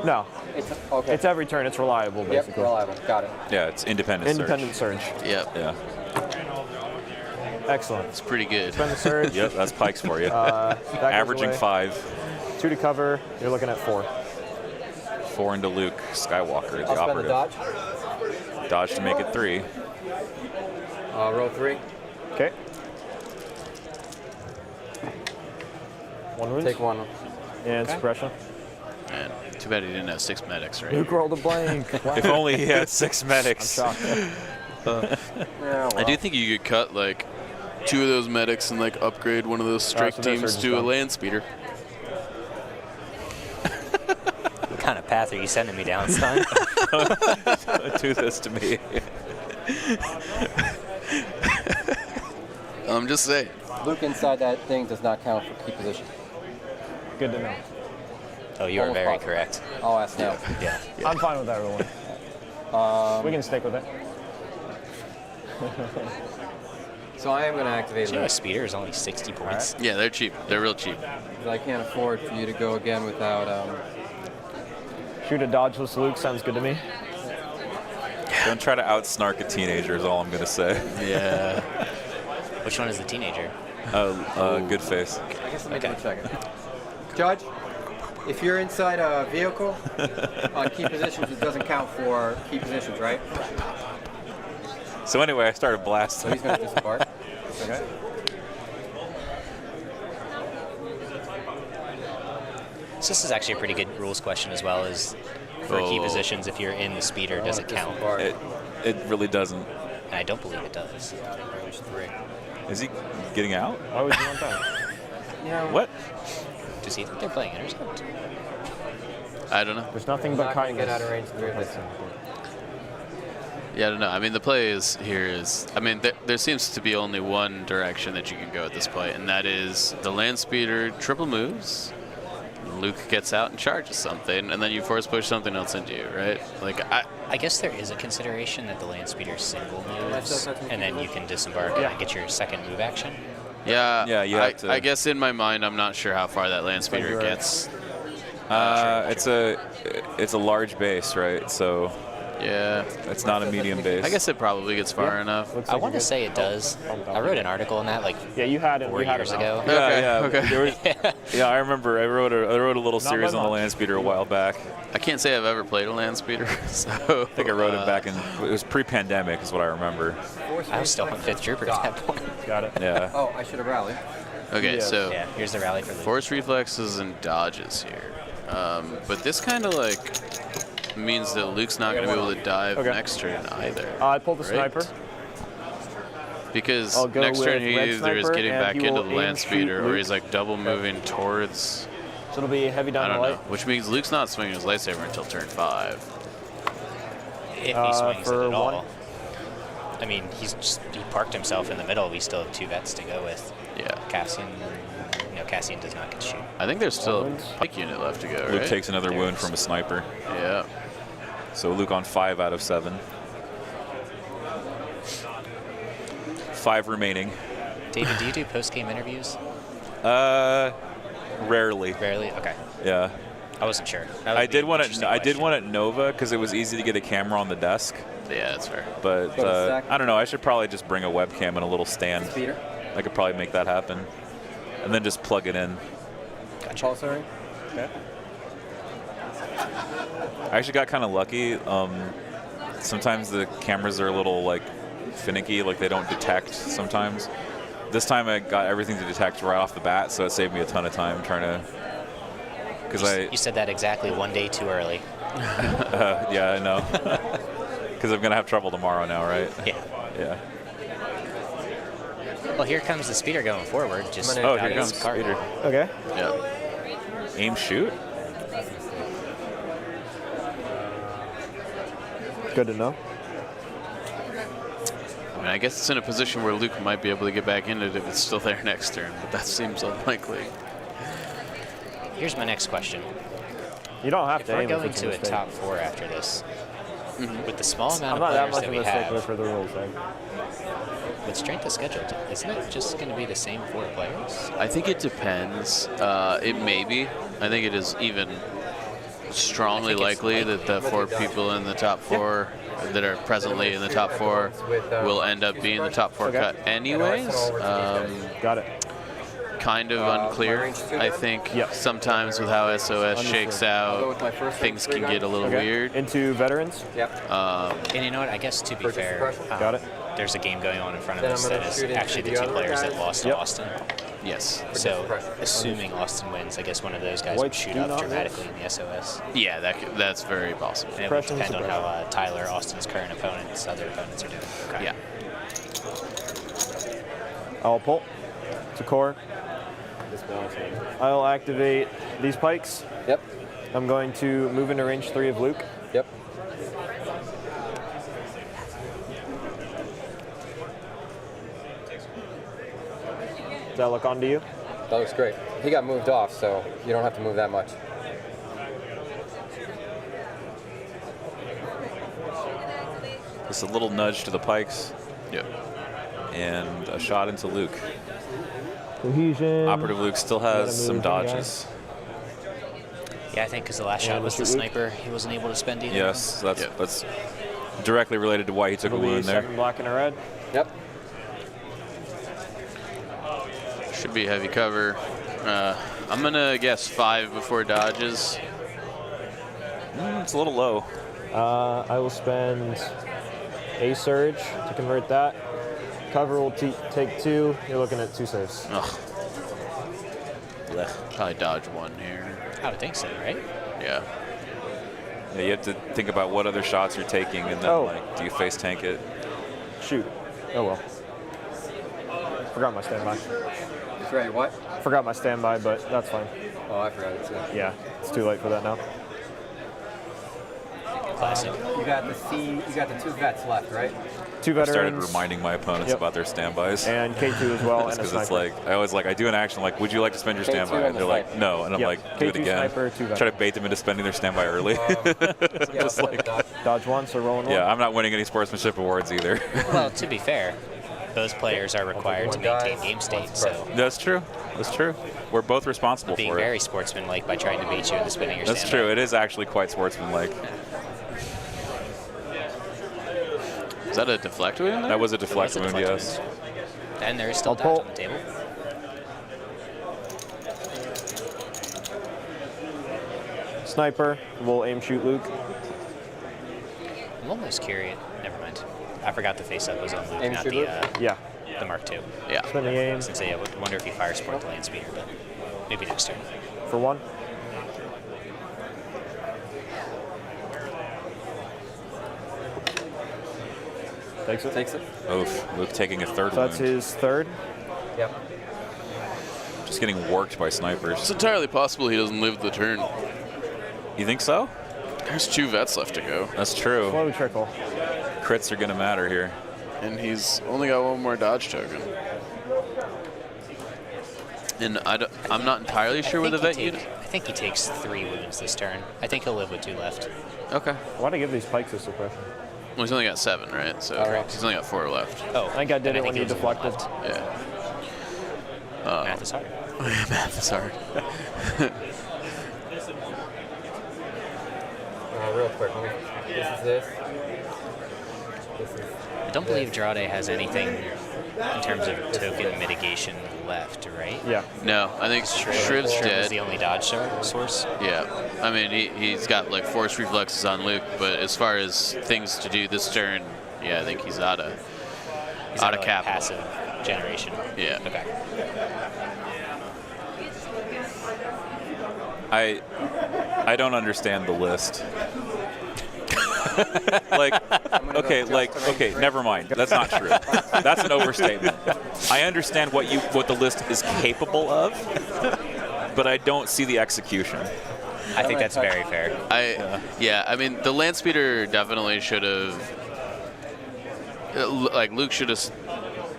No. It's okay. It's every turn. It's reliable, Yep, basically. reliable. Got it. Yeah, it's independent. Independent surge. Yep. Yeah. Excellent. It's pretty good. Spend the surge. Yep, that's pikes for you. That goes Averaging away. 5. 2 to cover. You're looking at 4. 4 into Luke Skywalker, the I'll spend the operative. dodge. Dodge to make it 3. Roll 3. Okay. 1 wound. Take 1. And suppression. Man, too bad he didn't have 6 medics, right? Luke rolled a blank. Wow. If only he had 6 medics. I'm shocked. Yeah, well. I do think you could cut like 2 of those medics and like upgrade one of those strike so their teams surge is to a done. land speeder. What kind of path are you sending me down, son? Do this to me. I'm just saying. Luke inside that thing does not count for key position. Good to know. Oh, you are Almost very possible. correct. I'll ask now. Yeah. I'm fine with that ruling. We can stick with it. So I am going to activate Did you know a Luke. speeder is only 60 points? Yeah, they're cheap. They're real cheap. Because I can't afford for you to go again without. Shoot a dodgeless Luke sounds good to me. Don't try to outsnark a teenager is all I'm going to say. Yeah. Which one is the teenager? Good face. I guess let me double check it. Judge, if you're inside a vehicle on key positions, it doesn't count for key positions, right? So anyway, I started So blasting. he's going to disembark. Okay. So this is actually a pretty good rules question as well as for key positions. If you're in the speeder, does it count? It really doesn't. And I don't believe it does. Range 3. Is he getting out? Why would you want that? Yeah. What? Does he think they're playing intercept? I don't know. There's nothing I'm but not going to kindness. get out of range 3 of this. Yeah, I don't know. I mean, the play is here is. I mean, there seems to be only one direction that you can go at this point, and that is the land speeder triple moves. Luke gets out and charges something, and then you force push something else into you, right? Like I guess there is a consideration that the land speeder single moves, and then you can disembark and get your second move action. Yeah, you have to. I guess in my mind, I'm not sure how far that land speeder gets. It's a large base, right? So yeah, it's not a medium base. I guess it probably gets far enough. I want to say it does. I wrote an article on that like Yeah, you had it 4 years ago. Okay. There was, yeah, I remember. I wrote a little series on the land speeder a while back. I can't say I've ever played a land speeder, so I think I wrote it back in. It was pre-pandemic, is what I remember. I was still on 5th Trooper at that point. Got it. Yeah. Oh, I should have rallied. Okay, so yeah, here's the rally for Luke. force reflexes and dodges here, but this kind of like means that Luke's not going to be able to dive next turn either. I pulled the right? sniper. Because I'll go next turn with he red either is sniper, getting and back he into will the land aim shoot speeder or Luke. he's like double moving towards. So it'll be heavy I down the don't know. light. Which means Luke's not swinging his lightsaber until turn 5. If he swings it for at all. one. I mean, he parked himself in the middle. We still have 2 vets to go with. Yeah. Cassian, Cassian does not get to shoot. I think there's still a pike unit left to go, right? Luke takes another wound from a sniper. Yeah. So Luke on 5 out of 7. 5 remaining. David, do you do post-game interviews? Rarely. Rarely? Okay. Yeah. I wasn't sure. I did one at Nova because it was easy to get a camera on the desk. Yeah, that's fair. But I don't know. I should probably just bring a webcam and a little stand. Speeder. I could probably make that happen, and then just plug it in. Pulsar. Okay. I actually got kind of lucky. Sometimes the cameras are a little like finicky, like they don't detect sometimes. This time I got everything to detect right off the bat, so it saved me a ton of time trying to. You said that exactly one day too early. Yeah, I know. Because I'm gonna have trouble tomorrow now, right? Yeah. Yeah. Well, here comes the speeder going forward. Just here comes the speeder. Okay. Yeah. Aim, shoot. Good to know. I mean, I guess it's in a position where Luke might be able to get back in it if it's still there next turn, but that seems unlikely. Here's my next question. You don't have if to we're aim going if it's to a mistake. top 4 after this, with the small amount I'm of not that players much that of we a stickler have, for the rules, Zach. with strength of schedule, isn't it just going to be the same 4 players? I think it depends. It may be. I think it is even strongly likely that the 4 people in the top 4 that are presently in the top 4 will end up being the top 4 cut anyways. Got it. Kind of unclear. I think sometimes with how SOS shakes out, things can get a little weird. Into veterans? Yep. And you know what? I guess to be fair, Got it. there's a game going on in front of us that is actually the 2 players that lost to Austin. Yes. So, assuming Austin wins, I guess one of those guys would shoot up dramatically in the SOS. Yeah, that's very possible. And it would depend on how Tyler, Austin's current opponents, other opponents are doing. Okay. Yeah. I'll pull. It's a core. I'll activate these pikes. Yep. I'm going to move into range 3 of Luke. Yep. Does that look onto you? That looks great. He got moved off, so you don't have to move that much. Just a little nudge to the pikes. Yep. And a shot into Luke. Cohesion. Operative Luke still has some dodges. Yeah, I think because the last shot was the sniper, he wasn't able to spend either. Yes, that's directly related to why he took a wound there. 7 black and a red. Yep. Should be heavy cover. I'm gonna guess 5 before dodges. It's a little low. I will spend a surge to convert that. Cover will take 2. You're looking at 2 saves. Ugh. Probably dodge 1 here. I would think so, right? Yeah. Yeah, you have to think about what other shots you're taking, and then like, do you face tank it? Shoot. Oh well. Forgot my standby. Right, what? Forgot my standby, but that's fine. Oh, I forgot it too. Yeah, it's too late for that now. Classic. You got the 2 vets left, right? 2 I veterans. started reminding my opponents about their standbys. And K2 as well, and a Because it's sniper. like, I always like, I do an action like, would you like to spend your K2 standby? on And the they're like, sniper. no. And I'm Yep. like, do it K2 again. sniper, 2 Try to bait them into spending their standby early. Just like, Dodge 1, so rolling 1. yeah, I'm not winning any sportsmanship awards either. Well, to be fair, those players are required to maintain game state, so That's true. That's true. We're both responsible being for it. very sportsmanlike by trying to beat you into spinning your That's standby. true. It is actually quite sportsmanlike. Is that a deflect wound? That was a deflect That's a wound, deflect yes. wound. And there is still I'll dodge pull. on the table. Sniper will aim shoot Luke. I'm almost curious. Never mind. I forgot the face-up was on Luke, Aim not shoot the Luke? Yeah. the Mark II. Yeah. Spend the aim Since I would wonder if he fires sport the land speeder, but maybe next turn. for 1. Takes it. Takes it. Oof. Luke taking a 3rd So that's wound. his 3rd. Yep. Just getting worked by It's snipers. entirely possible he doesn't live the turn. You think so? There's 2 vets left to go. That's true. Slow trickle. Crits are going to matter here. And he's only got 1 more dodge token. And I'm not entirely sure with the vet unit. I think he takes 3 wounds this turn. I think he'll live with 2 left. Okay. Why do I give these pikes a suppression? Well, he's only got 7, right? So Correct. he's only got 4 left. Oh, I think I did and it when he you lives with 1 deflected. left. Yeah. Math is hard. Math is hard. Real quick, this is this. I don't believe Drade has anything in terms of token mitigation left, right? Yeah. No, I think Shriv's Shriv dead. is the only dodge source. Yeah, I mean he's got like force reflexes on Luke, but as far as things to do this turn, yeah, I think he's out of Like, capital. passive generation. Yeah. Okay. I don't understand the list. okay, never mind. That's not true. That's an overstatement. I understand what the list is capable of, but I don't see the execution. I think that's very fair. I mean the land speeder definitely should have. Like Luke should have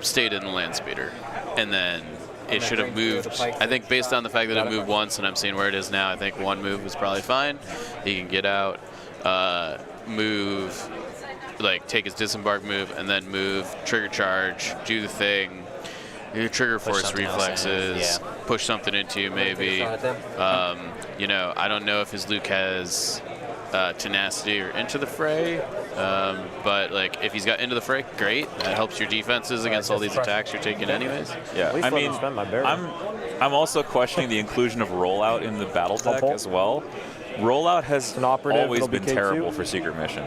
stayed in the land speeder, and then it should have moved. I think based on the fact that it moved once, and I'm seeing where it is now, I think one move was probably fine. He can get out, move, like take his disembark move, and then move, trigger charge, do the thing, trigger force reflexes, push something into you maybe. You know, I don't know if his Luke has tenacity or into the fray, but like if he's got into the fray, great. That helps your defenses against all these attacks you're taking anyways. Yeah, I mean, I'm also questioning the inclusion of rollout in the battle deck as well. Rollout has always been terrible for Secret Mission.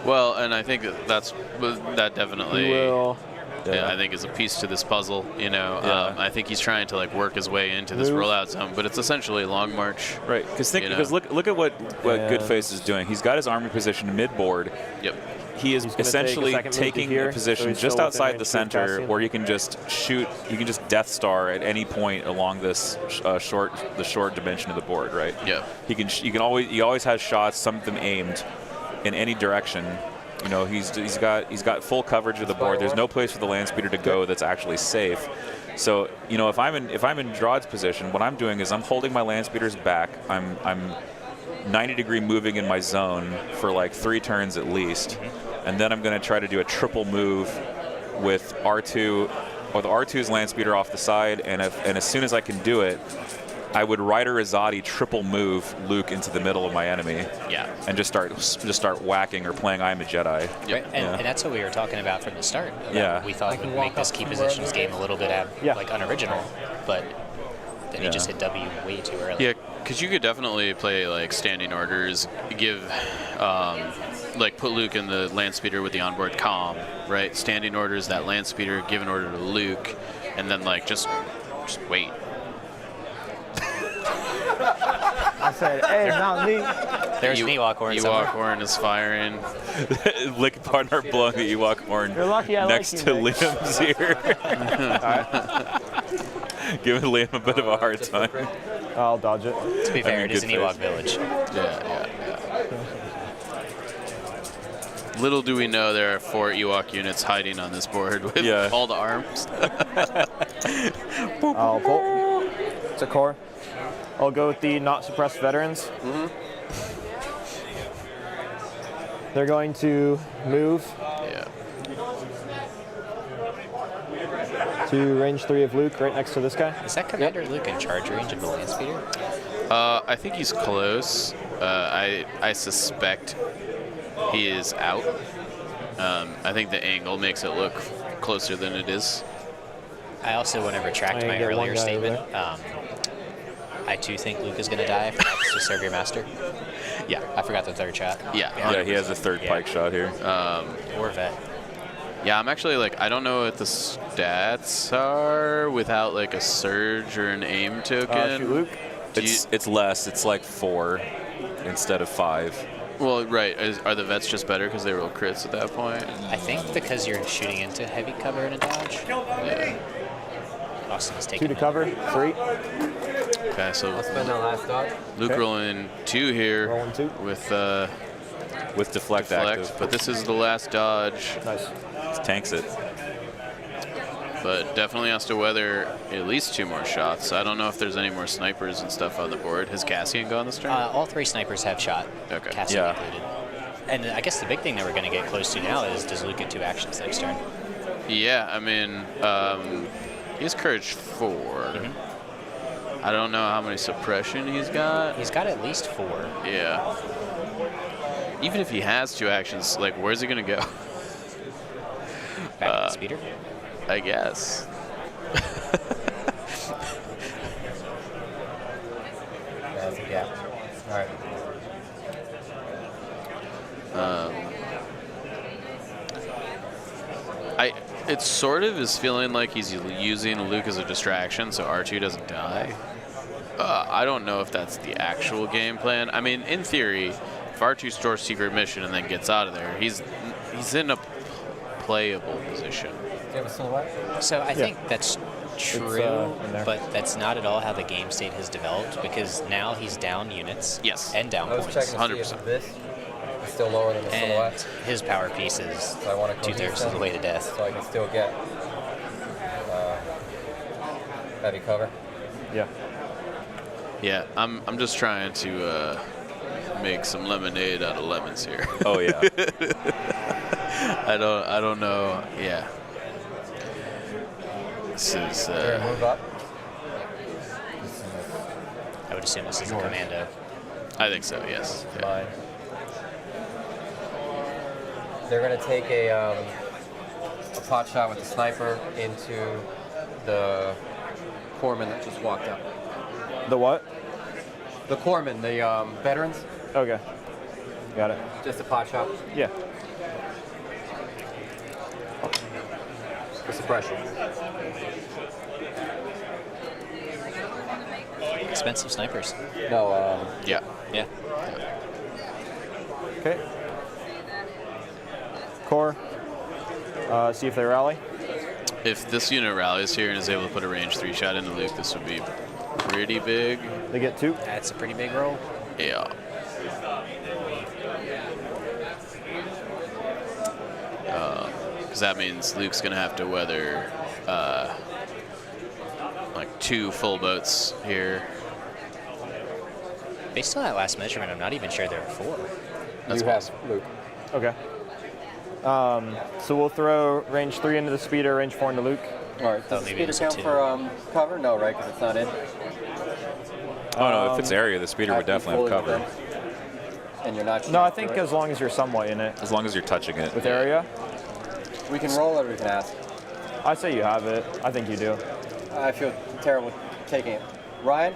Well, and I think that definitely. I think is a piece to this puzzle. You know, I think he's trying to like work his way into this rollout zone, but it's essentially a long march. Right, because look at what Goodface is doing. He's got his army positioned mid-board. Yep. He is essentially taking a position just outside the center where you can just shoot. You can just Death Star at any point along this short dimension of the board. Right. Yeah. He always has shots, some of them aimed in any direction. You know, he's got full coverage of the board. There's no place for the land speeder to go that's actually safe. So, you know, if I'm in Draud's position, what I'm doing is I'm holding my land speeders back. I'm 90-degree moving in my zone for like 3 turns at least, and then I'm going to try to do a triple move with R2 or the R2's land speeder off the side, and as soon as I can do it, I would Rider Azadi triple move Luke into the middle of my enemy. Yeah. And just start whacking or playing I Am a Jedi. Right. And that's what we were talking about from the start. Yeah. We thought would make this key positions game a little bit like unoriginal, but then he just hit W way too early. Yeah, because you could definitely play like standing orders, give like put Luke in the land speeder with the onboard comm, right? Standing orders that land speeder, give an order to Luke, and then like just wait. I said, hey, not me. There's an Ewok horn. Ewok horn is firing. Lick partner blowing the Ewok horn next to Liam's ear. Giving Liam a bit of a hard time. I'll dodge it. To be fair, it is an Ewok village. Yeah. Little do we know there are 4 Ewok units hiding on this board with all the arms. I'll pull. It's a core. I'll go with the not suppressed veterans. They're going to move to range 3 of Luke, right next to this guy. Is that Commander Luke in charge range of the land speeder? I think he's close. I suspect he is out. I think the angle makes it look closer than it is. I also want to retract my earlier statement. I too think Luke is going to die if that's to serve your master. Yeah. I forgot the third shot. Yeah, he has a third pike shot here. Or vet. Yeah, I'm actually like, I don't know what the stats are without like a surge or an aim token. Luke? It's less. It's like 4 instead of 5. Well, right. Are the vets just better because they roll crits at that point? I think because you're shooting into heavy cover and a dodge. Yeah. Austin is taking 2 to cover, 3. Okay, so I'll spend that last dodge. Luke rolling 2 here Rolling 2. with deflect active, but this is the last dodge. Nice. Tanks it. But definitely has to weather at least 2 more shots. I don't know if there's any more snipers and stuff on the board. Has Cassian gone this turn? All 3 snipers have shot. Okay. Cassian included. And I guess the big thing that we're going to get close to now is, does Luke get 2 actions next turn? Yeah, I mean, he has Courage 4. I don't know how many suppression he's got. He's got at least 4. Yeah. Even if he has 2 actions, like, where's he going to go? Back at the speeder. I guess. That's a gap. All right. It sort of is feeling like he's using Luke as a distraction so R2 doesn't die. I don't know if that's the actual game plan. I mean, in theory, if R2 stores secret mission and then gets out of there, he's in a playable position. Do you have a silhouette? So I think that's true, in there. but that's not at all how the game state has developed because now he's down units and down I was points. checking to see if this is still lower than the And silhouette. his power piece is So I want to 2/3 of the way to death. So I can still get heavy cover. Yeah. Yeah, I'm just trying to make some lemonade out of lemons here. Oh yeah. I don't know. Yeah. This is. Move up. I would assume this is a commando. I think so. Yes. Mine. They're gonna take a pot shot with the sniper into the corpsman that just walked up. The what? The corpsman, the veterans. Okay. Got it. Just a pot shot. Yeah. For suppression. Expensive snipers. No. Yeah. Yeah. Okay. Core. See if they rally. If this unit rallies here and is able to put a range 3 shot into Luke, this would be pretty big. They get 2. That's a pretty big roll. Yeah. Because that means Luke's going to have to weather like 2 full boats here. Based on that last measurement, I'm not even sure there are 4. You have Luke. Okay. So we'll throw range 3 into the speeder, range 4 into Luke. All right. Does the maybe speeder it's count 2. for cover? No, right? Because it's not in. Oh no, if it's area, the speeder would definitely have cover. And you're not. No, I think as long as you're somewhat in it. As long as you're touching it. With area? We can roll it or we can ask. I say you have it. I think you do. I feel terrible taking it. Ryan?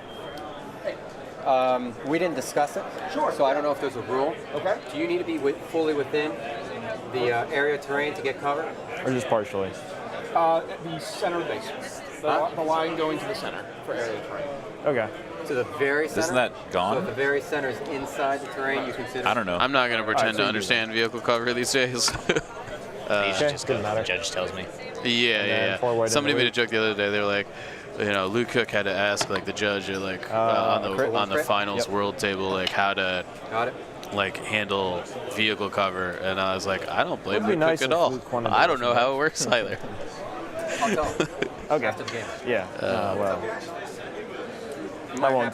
We didn't discuss it. Sure. So I don't know if there's a rule. Okay. Do you need to be fully within the area terrain to get cover? Or just partially? The center of the base. The line going to the center for area terrain. Okay. To the very center? Isn't that gone? So if the very center is inside the terrain, you consider? I don't know. I'm not going to pretend to understand vehicle cover these days. Just go with the judge tells me. Yeah. Somebody made a joke the other day. They were like, you know, Luke Cook had to ask like the judge at, like on the finals world table like how to like handle vehicle cover, and I was like, I don't blame Luke Cook at all. I don't know how it works either. Okay. Yeah. Well. That won't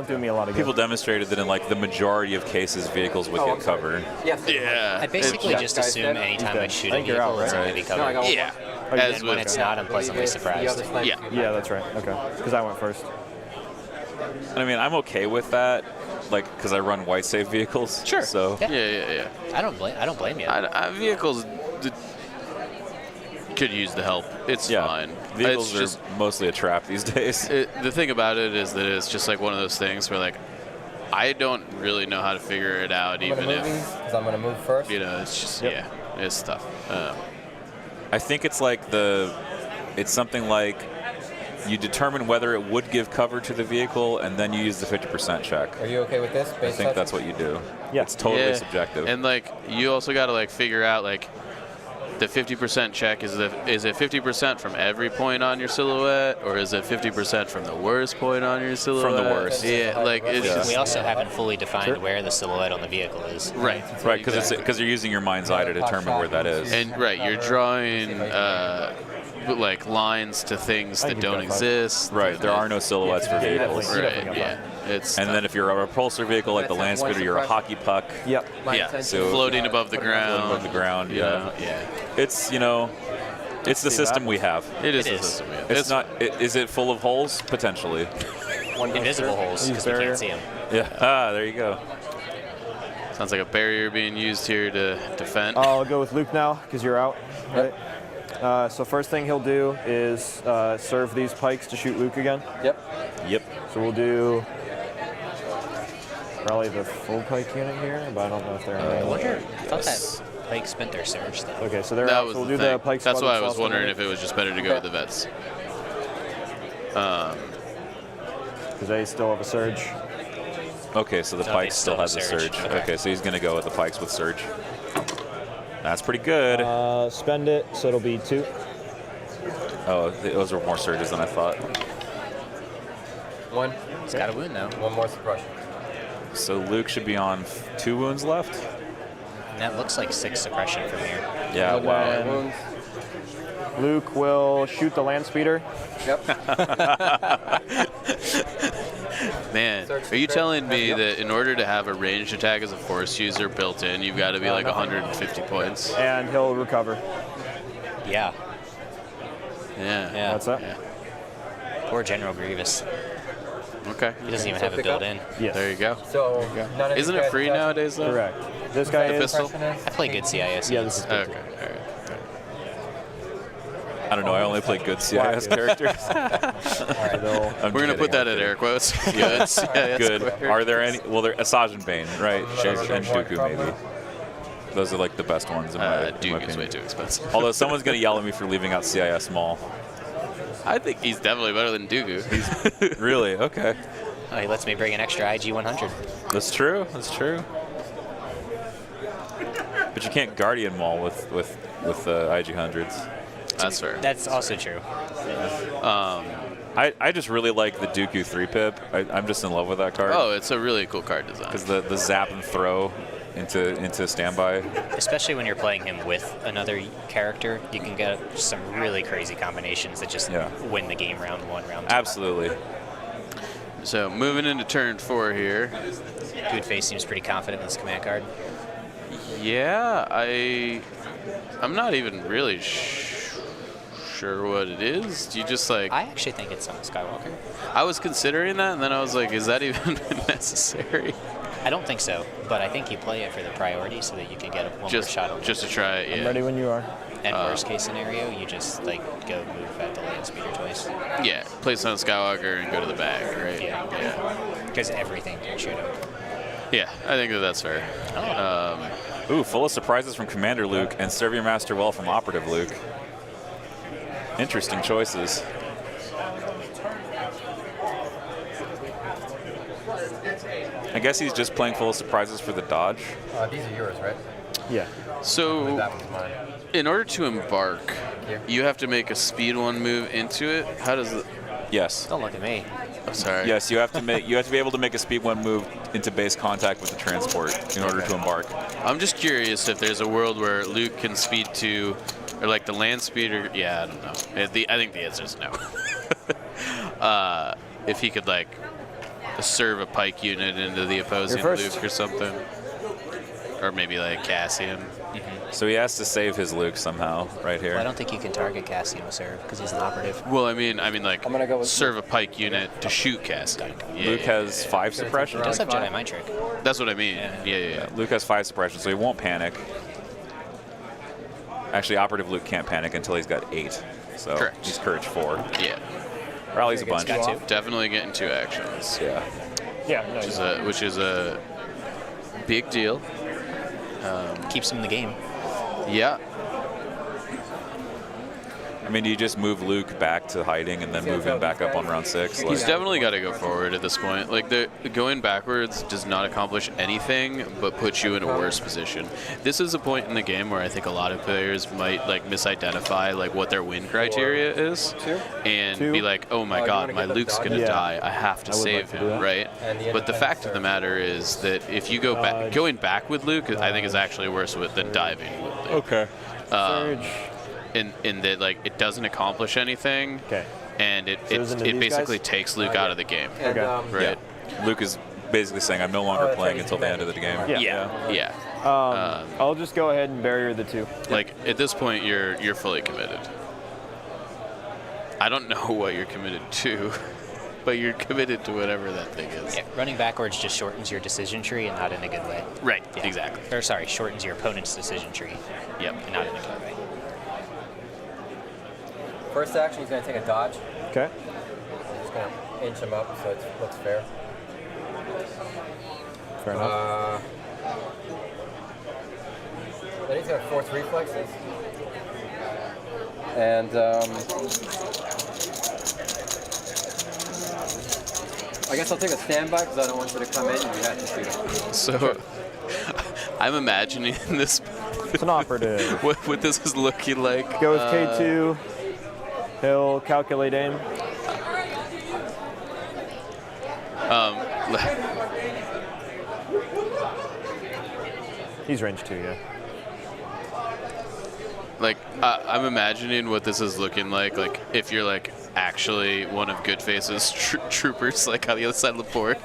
do me a lot of good. People demonstrated that in like the majority of cases, vehicles would get covered. Yeah. I basically just assume anytime I shoot a vehicle, it's going to be covered. Yeah. And when it's not, I'm pleasantly surprised. Yeah, that's right. Okay. Because I went first. I mean, I'm okay with that, like, because I run white safe vehicles. Sure. So. Yeah. I don't blame you. Vehicles could use the help. It's fine. Vehicles it's are mostly a trap these days. The thing about it is that it's just like one of those things where like I don't really know how to figure it out, even if because I'm going to move first. You know, it's just it's tough. I think it's like it's something like you determine whether it would give cover to the vehicle, and then you use the 50% check. Are you okay with this? I think that's what you do. Yeah, it's totally subjective. And like you also got to like figure out like the 50% check is it 50% from every point on your silhouette, or is it 50% from the worst point on your silhouette? From the worst. Yeah, like we also haven't fully defined where the silhouette on the vehicle is. Right, because you're using your mind's eye to determine where that is. And you're drawing like lines to things that don't exist. Right, there are no silhouettes for vehicles. Right, yeah. And then if you're a repulsor vehicle like the land speeder, you're a hockey puck. Yep. Yeah. So floating above the ground. Above the ground. Yeah. Yeah. It's it's the system we have. It is the system we have. It's not. Is it full of holes? Potentially. Invisible holes because we can't see them. Yeah. There you go. Sounds like a barrier being used here to defend. I'll go with Luke now because you're out. Right. So first thing he'll do is serve these pikes to shoot Luke again. Yep. So we'll do probably the full pike unit here, but I don't know if they're I wonder. I thought that pike spent their surge though. Okay, so they're That out. was So we'll the do thing. the pike. That's why I was squadron wondering sauce if it was just better to go with the vets. because they still have a surge. Okay, so the So pike they still still has a have surge. surge. Okay. Okay, so he's going to go with the pikes with surge. That's pretty good. Spend it, so it'll be 2. Oh, those are more surges than I thought. 1. He's got a wound though. 1 more suppression. So Luke should be on 2 wounds left. And that looks like 6 suppression from here. Yeah, And wow. then Wounds. Luke will shoot the land speeder. Yep. Man, are you telling me that in order to have a ranged attack as a force user built in, you've got to be like 150 points? And he'll recover. Yeah. Yeah. Yeah. What's that? Yeah. Poor General Grievous. Okay. He doesn't even have it built in. Yes. There you go. So none of Isn't these it guys free touch- nowadays though? Correct. This guy The is. pistol? I play good CIS. Yeah, this is good. Okay. All right. I don't know. I only play good CIS characters. We're gonna put that at air quotes. Good. CIS Good. player. Are there any? Well, there Asajj and Bane, right? And Dooku maybe. Those are like the best ones in my, in my Duke is opinion. way too expensive. Although someone's gonna yell at me for leaving out CIS Maul. I think he's definitely better than Dooku. Really? Okay. Oh, he lets me bring an extra IG 100. That's true. That's true. But you can't Guardian Maul with IG hundreds. That's fair. That's also true. I just really like the Dooku 3-pip. I'm just in love with that card. Oh, it's a really cool card design. Because the zap and throw into standby. Especially when you're playing him with another character, you can get some really crazy combinations that just win the game round 1, round 2. Absolutely. So moving into turn 4 here. Good Face seems pretty confident with this command card. Yeah, I'm not even really sure what it is. Do you just like? I actually think it's on Skywalker. I was considering that, and then I was like, is that even necessary? I don't think so, but I think you play it for the priority so that you can get a one more shot on just to try it. I'm Yeah. ready when you are. And worst case scenario, you just like go move at the land speeder twice. Yeah, place on Skywalker and go to the bag, right? Yeah. Because everything can shoot him. Yeah, I think that's fair. Ooh, full of surprises from Commander Luke and Serve Your Master Well from Operative Luke. Interesting choices. I guess he's just playing full of surprises for the dodge. These are yours, right? Yeah. So, That was mine. in order to embark, you have to make a speed 1 move into it. How does it? Yes. Don't look at me. I'm sorry. Yes, you have to be able to make a speed 1 move into base contact with the transport in order to embark. I'm just curious if there's a world where Luke can speed to, or like the land speeder. Yeah, I don't know. I think the answer is no. If he could like serve a pike unit into the opposing Luke or something, or maybe like Cassian. So he has to save his Luke somehow, right here. Well, I don't think you can target Cassian with serve because he's an operative. Well, I mean like I'm gonna go with serve a pike unit to shoot Cassian. Yeah, Luke has 5 suppression. He does have Jedi Mind Trick. That's what I mean. Yeah. Luke has 5 suppression, so he won't panic. Actually, Operative Luke can't panic until he's got 8. So Correct. he's Courage 4. Yeah. Rallies a bunch. Got 2. Definitely getting 2 actions. Yeah. Yeah. No, Which is a big deal. Keeps him in the game. Yeah. I mean, do you just move Luke back to hiding and then move him back up on round 6? He's definitely got to go forward at this point. Like, the going backwards does not accomplish anything but put you in a worse position. This is a point in the game where I think a lot of players might like misidentify like what their win criteria is and be like, oh my god, my Luke's gonna die. I have to save him, right? But the fact of the matter is that if you go back, going back with Luke, I think is actually worse than diving with Luke. Okay. In that like it doesn't accomplish anything. Okay. And it these basically guys? takes Luke out of the game. Okay. Right. Yeah. Luke is basically saying, I'm no longer playing until the end of the game. Yeah. I'll just go ahead and barrier the 2. Like at this point, you're fully committed. I don't know what you're committed to, but you're committed to whatever that thing is. Yeah, running backwards just shortens your decision tree and not in a good way. Right. Yeah. Exactly. Or sorry, shortens your opponent's decision tree. Yep. And not in a good way. First action, he's going to take a dodge. Okay. I'm just going to inch him up so it looks fair. Fair enough. Then he's going to force reflexes. And I guess I'll take a standby because I don't want you to come in and you have to shoot him. So I'm imagining this. It's an operative. what this is looking like. Goes K2. He'll calculate aim. He's range 2, yeah. Like, I'm imagining what this is looking like if you're like actually one of Goodface's troopers, like on the other side of the board,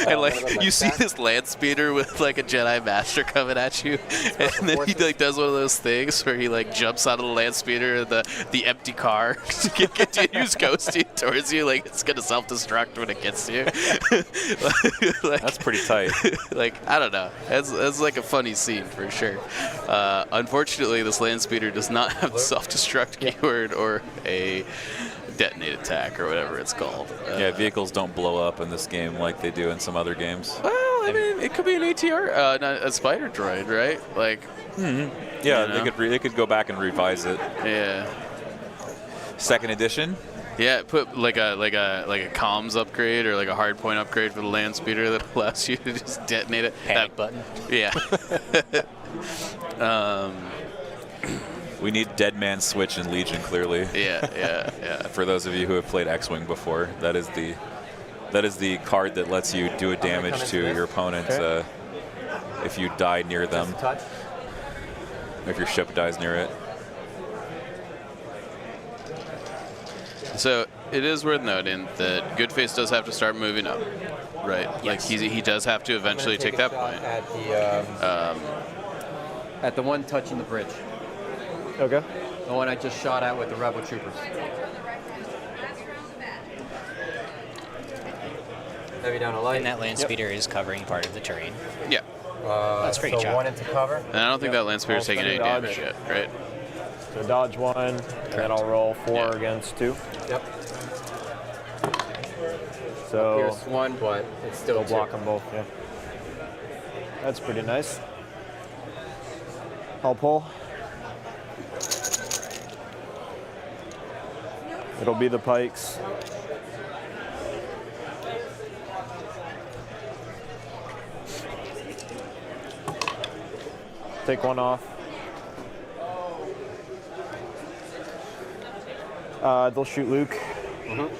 and like you see this land speeder with like a Jedi Master coming at you, and then he like does one of those things where he like jumps out of the land speeder, the empty car continues ghosting towards you, like it's gonna self-destruct when it gets to you. Like, that's pretty tight. Like, I don't know, that's like a funny scene for sure. Unfortunately, this land speeder does not have the self-destruct keyword or a detonate attack or whatever it's called. Yeah, vehicles don't blow up in this game like they do in some other games. Well, I mean, it could be an ATR, not a spider droid, right? Like, yeah, you know? they could go back and revise it. Yeah. Second edition. Yeah, put like a comms upgrade or like a hard point upgrade for the land speeder that allows you to just detonate it. Panic button. Yeah. We need Dead Man Switch in Legion, clearly. Yeah. For those of you who have played X-Wing before, that is the card that lets you do a damage to your opponent if you die near them. If your ship dies near it. So it is worth noting that Goodface does have to start moving up, right? Yes. Like he does have to eventually take that point. At the one touching the bridge. Okay. The one I just shot at with the rebel troopers. Heavy down a light. And that land speeder is covering part of the terrain. Yeah. That's pretty so job. one into cover. And I don't think that land speeder's taking any damage yet, right? So dodge 1, and then I'll roll 4 against 2. Yep. So Pierce 1, but it's still block them both, yeah. That's pretty nice. I'll pull. It'll be the pikes. Take one off. They'll shoot Luke. I'm going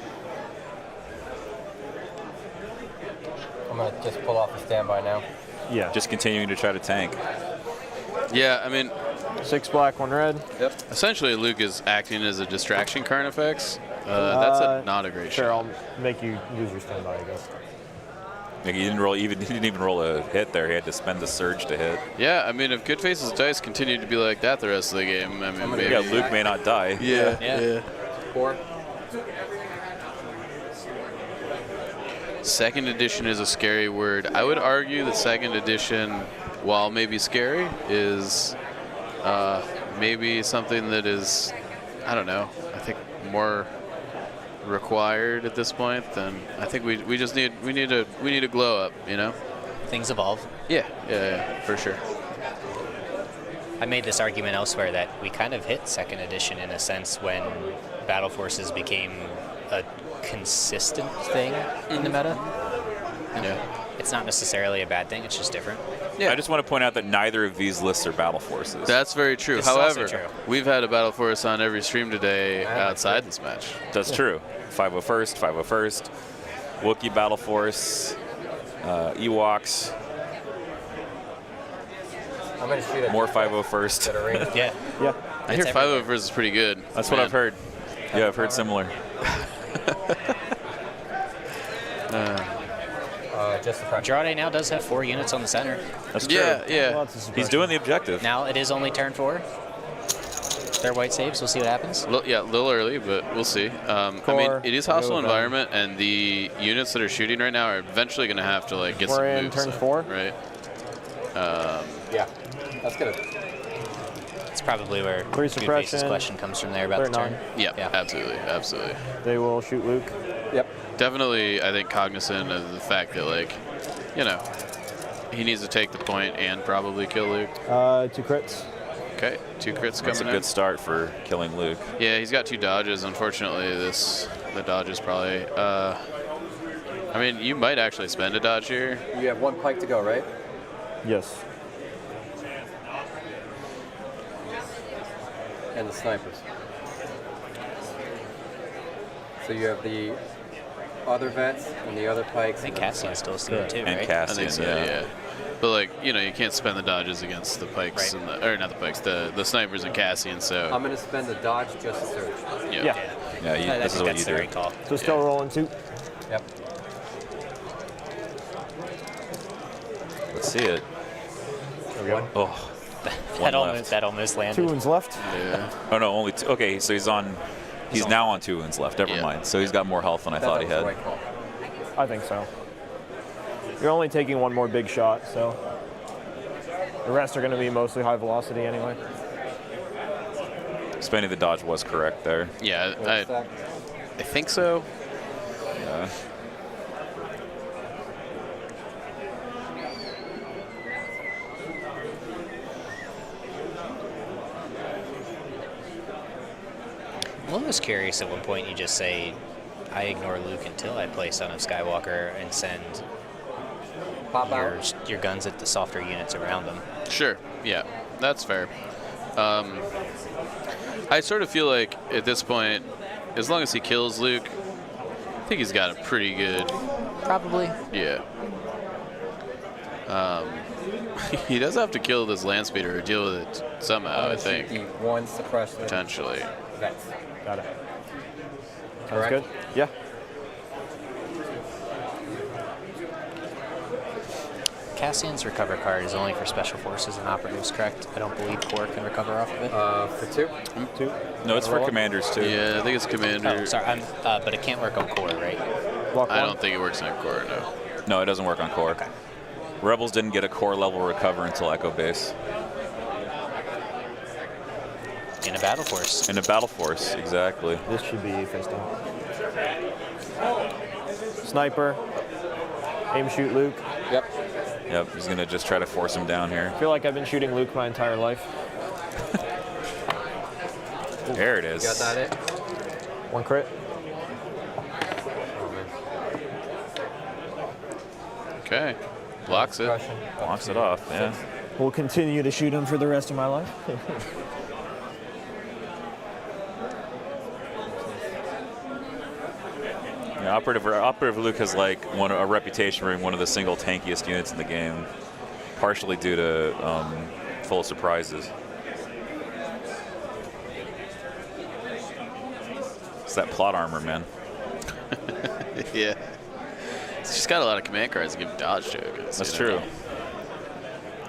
to just pull off the standby now. Yeah. Just continuing to try to tank. Yeah, I mean... 6 black, 1 red. Yep. Essentially, Luke is acting as a distraction Carnifex. That's not a great sure, shot. I'll make you use your standby, I guess. Like he didn't even roll a hit there. He had to spend the surge to hit. Yeah, I mean, if Goodface's dice continue to be like that the rest of the game, I mean, maybe... Yeah, Luke may not die. Yeah. 4. Second edition is a scary word. I would argue that second edition, while maybe scary, is maybe something that is, I don't know, I think more required at this point. Then I think we need a glow up, you know. Things evolve. Yeah, for sure. I made this argument elsewhere that we kind of hit second edition in a sense when Battle Forces became a consistent thing in the meta. Yeah. It's not necessarily a bad thing, it's just different. Yeah. I just want to point out that neither of these lists are Battle Forces. That's very true. It's However, also true. we've had a Battle Force on every stream today outside this match. That's true. 501st, 501st, Wookiee Battle Force, Ewoks. I'm going to shoot at more 501st. Yeah. I hear 501st is pretty good. That's what I've heard. Yeah, I've heard similar. Just the Andrade now does have 4 units on the center. That's true. Yeah. He's doing the objective. Now it is only turn 4. They're white saves. We'll see what happens. A little early, but we'll see. I mean, it is hostile environment, and the units that are shooting right now are eventually going to have to like get We're some in moves turn in, 4. right? Yeah, that's good. It's probably where Three Goodface's suppression. question comes from there about the They're turn. none. Yeah, absolutely. They will shoot Luke. Yep. Definitely, I think cognizant of the fact that, like, you know, he needs to take the point and probably kill Luke. 2 crits. Okay, 2 crits coming That's a good start for killing Luke. Yeah, he's got 2 dodges. Unfortunately, the dodge is probably. I mean, you might actually spend a dodge here. You have 1 pike to go, right? Yes. And the snipers. So you have the other vets and the other pikes. I think Cassian's still seeing too, And right? Cassian, I think so, yeah. But, like, you know, you can't spend the dodges against the pikes and or not the pikes, the snipers and Cassian. So I'm going to spend the dodge just to search. Yeah, this is what you do. Right call. So still rolling 2. Yep. Let's see it. There we go. Oh, that almost landed. 2 wounds left. Yeah. Oh no, only 2. Okay, so he's now on 2 wounds left. Never mind. So he's got more health than I thought he had. Right call. I think so. You're only taking 1 more big shot, so the rest are going to be mostly high velocity anyway. Spending the dodge was correct there. Yeah, I think so. Yeah. I'm almost curious at one point you just say, I ignore Luke until I play Son of Skywalker and send your guns at the softer units around them. Sure. Yeah, that's fair. I sort of feel like at this point, as long as he kills Luke, I think he's got a pretty good. Probably. Yeah. He does have to kill this land speeder or deal with it somehow, I think. The 1 suppressor. Potentially. Vets. Got it. Sounds Correct? good? Yeah. Cassian's recover card is only for special forces and operatives, correct? I don't believe Core can recover off of it. For 2? 2. No, it's for commanders too. Yeah, I think it's commander. Oh, sorry, but it can't work on Core, right? I don't think it works on core, no. No, it doesn't work on core. Okay. Rebels didn't get a core level recover until Echo Base. In a battle force. In a battle force, exactly. This should be face down. Sniper. Aim shoot Luke. Yep. Yep, he's gonna just try to force him down here. I feel like I've been shooting Luke my entire life. There it is. You got that it? 1 crit. Okay. Blocks it. Blocks it off, yeah. We'll continue to shoot him for the rest of my life. Yeah, Operative Luke has like a reputation for being one of the single tankiest units in the game, partially due to full surprises. It's that plot armor, man. Yeah. She's got a lot of command cards that give dodge tokens. That's true.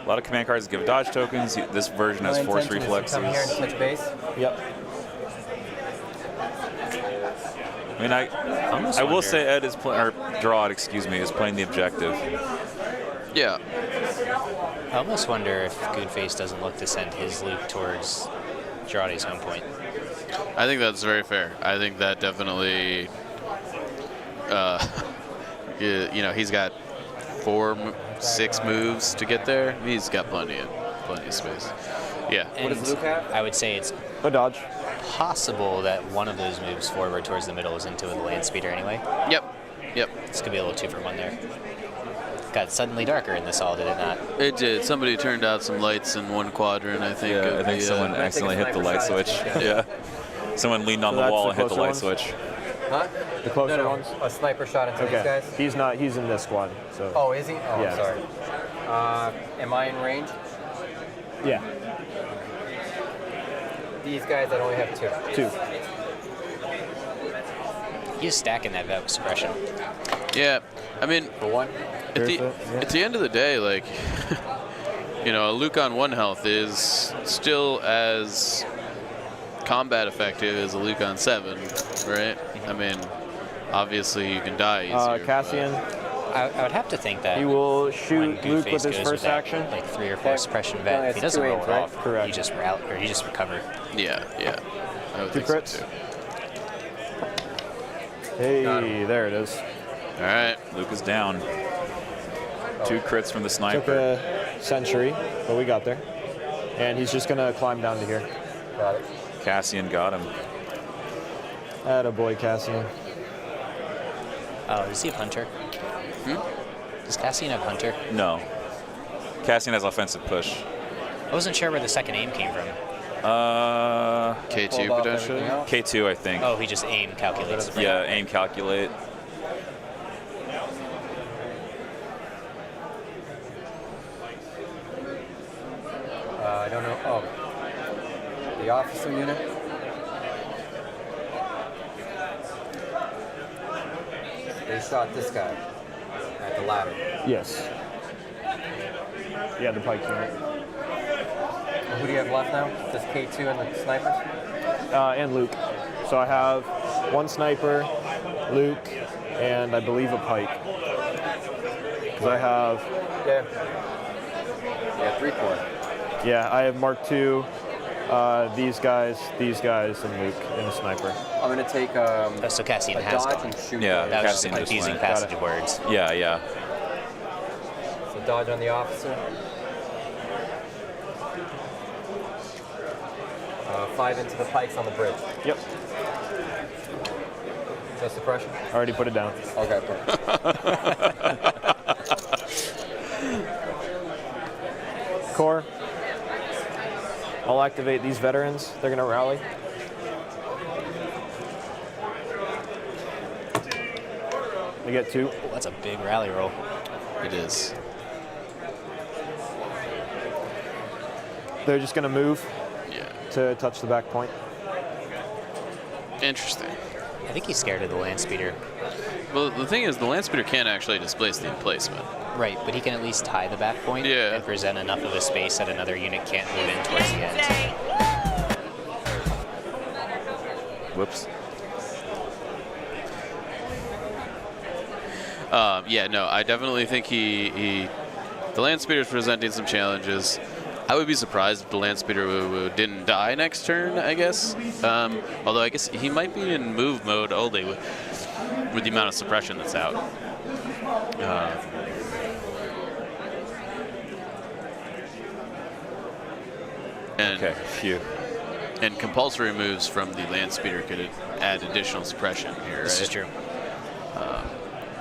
A lot of command cards give dodge tokens. This version has force reflexes. Come here and touch base. Yep. I mean, I will say Ed is Drawd, excuse me, is playing the objective. Yeah. I almost wonder if Goodface doesn't look to send his Luke towards Jirade's home point. I think that's very fair. I think that definitely, you know, he's got 6 moves to get there. He's got plenty of space. Yeah. And what does Luke have? I would say it's a dodge. Possible that one of those moves forward towards the middle is into the land speeder anyway. Yep. This could be a little 2 for 1 there. Got suddenly darker in this all, did it not? It did. Somebody turned out some lights in one quadrant, I think. Yeah, I think someone accidentally hit the light switch. Yeah. Someone leaned on the wall and hit the light switch. Huh? The closer no, ones? A sniper shot into these guys? He's not. He's in this squad. So. Oh, is he? Oh, yeah. I'm sorry. Am I in range? Yeah. These guys, I only have 2. 2. He's stacking that vet with suppression. Yeah. I mean, for 1. At the end of the day, like, you know, a Luke on 1 health is still as combat effective as a Luke on 7, right? I mean, obviously you can die easier. Cassian, I would have to think that He will when shoot Good Luke Face with his goes first that, action. like 3 or 4 suppression No, vet. it's He doesn't two roll aims, it right? off. Correct. You just route or you just recover. Yeah, yeah. I would 2 think so, crits. too. Hey, there it is. All right. Luke is down. 2 crits from the Took sniper. a century, but we got there. And he's just gonna climb down to here. Got it. Cassian got him. Attaboy, Cassian. Oh, does he have Hunter? Does Cassian have Hunter? No. Cassian has offensive push. I wasn't sure where the second aim came from. K2 Pulled off potentially. everything else. K2, I think. Oh, he just aim calculates. Yeah, aim calculate. I don't know. Oh, the officer unit. They shot this guy at the ladder. Yes. Yeah, the pike unit. Who do you have left now? Just K2 and the snipers? And Luke. So I have 1 sniper, Luke, and I believe a pike. Because I have... Yeah. Yeah, 3 core. Yeah, I have Mark II, these guys, and Luke, and a sniper. I'm gonna take so Cassian a has dodge gone. and shoot. Yeah, That was just a Cassian just confusing went. passage of words. Yeah, yeah. So dodge on the officer. 5 into the pikes on the bridge. Yep. Just suppression? Already put it down. Okay, perfect. Core. I'll activate these veterans. They're gonna rally. They get 2. Oh, that's a big rally roll. It is. They're just gonna move Yeah. to touch the back point. Interesting. I think he's scared of the land speeder. Well, the thing is, the land speeder can't actually displace the emplacement. Right, but he can at least tie the back point and present enough of a space that another unit can't move in towards the end. Whoops. Yeah, no, I definitely think the land speeder is presenting some challenges. I would be surprised if the land speeder didn't die next turn, I guess. Although I guess he might be in move mode only with the amount of suppression that's out. And, okay, phew. And compulsory moves from the land speeder could add additional suppression here, right? This is true.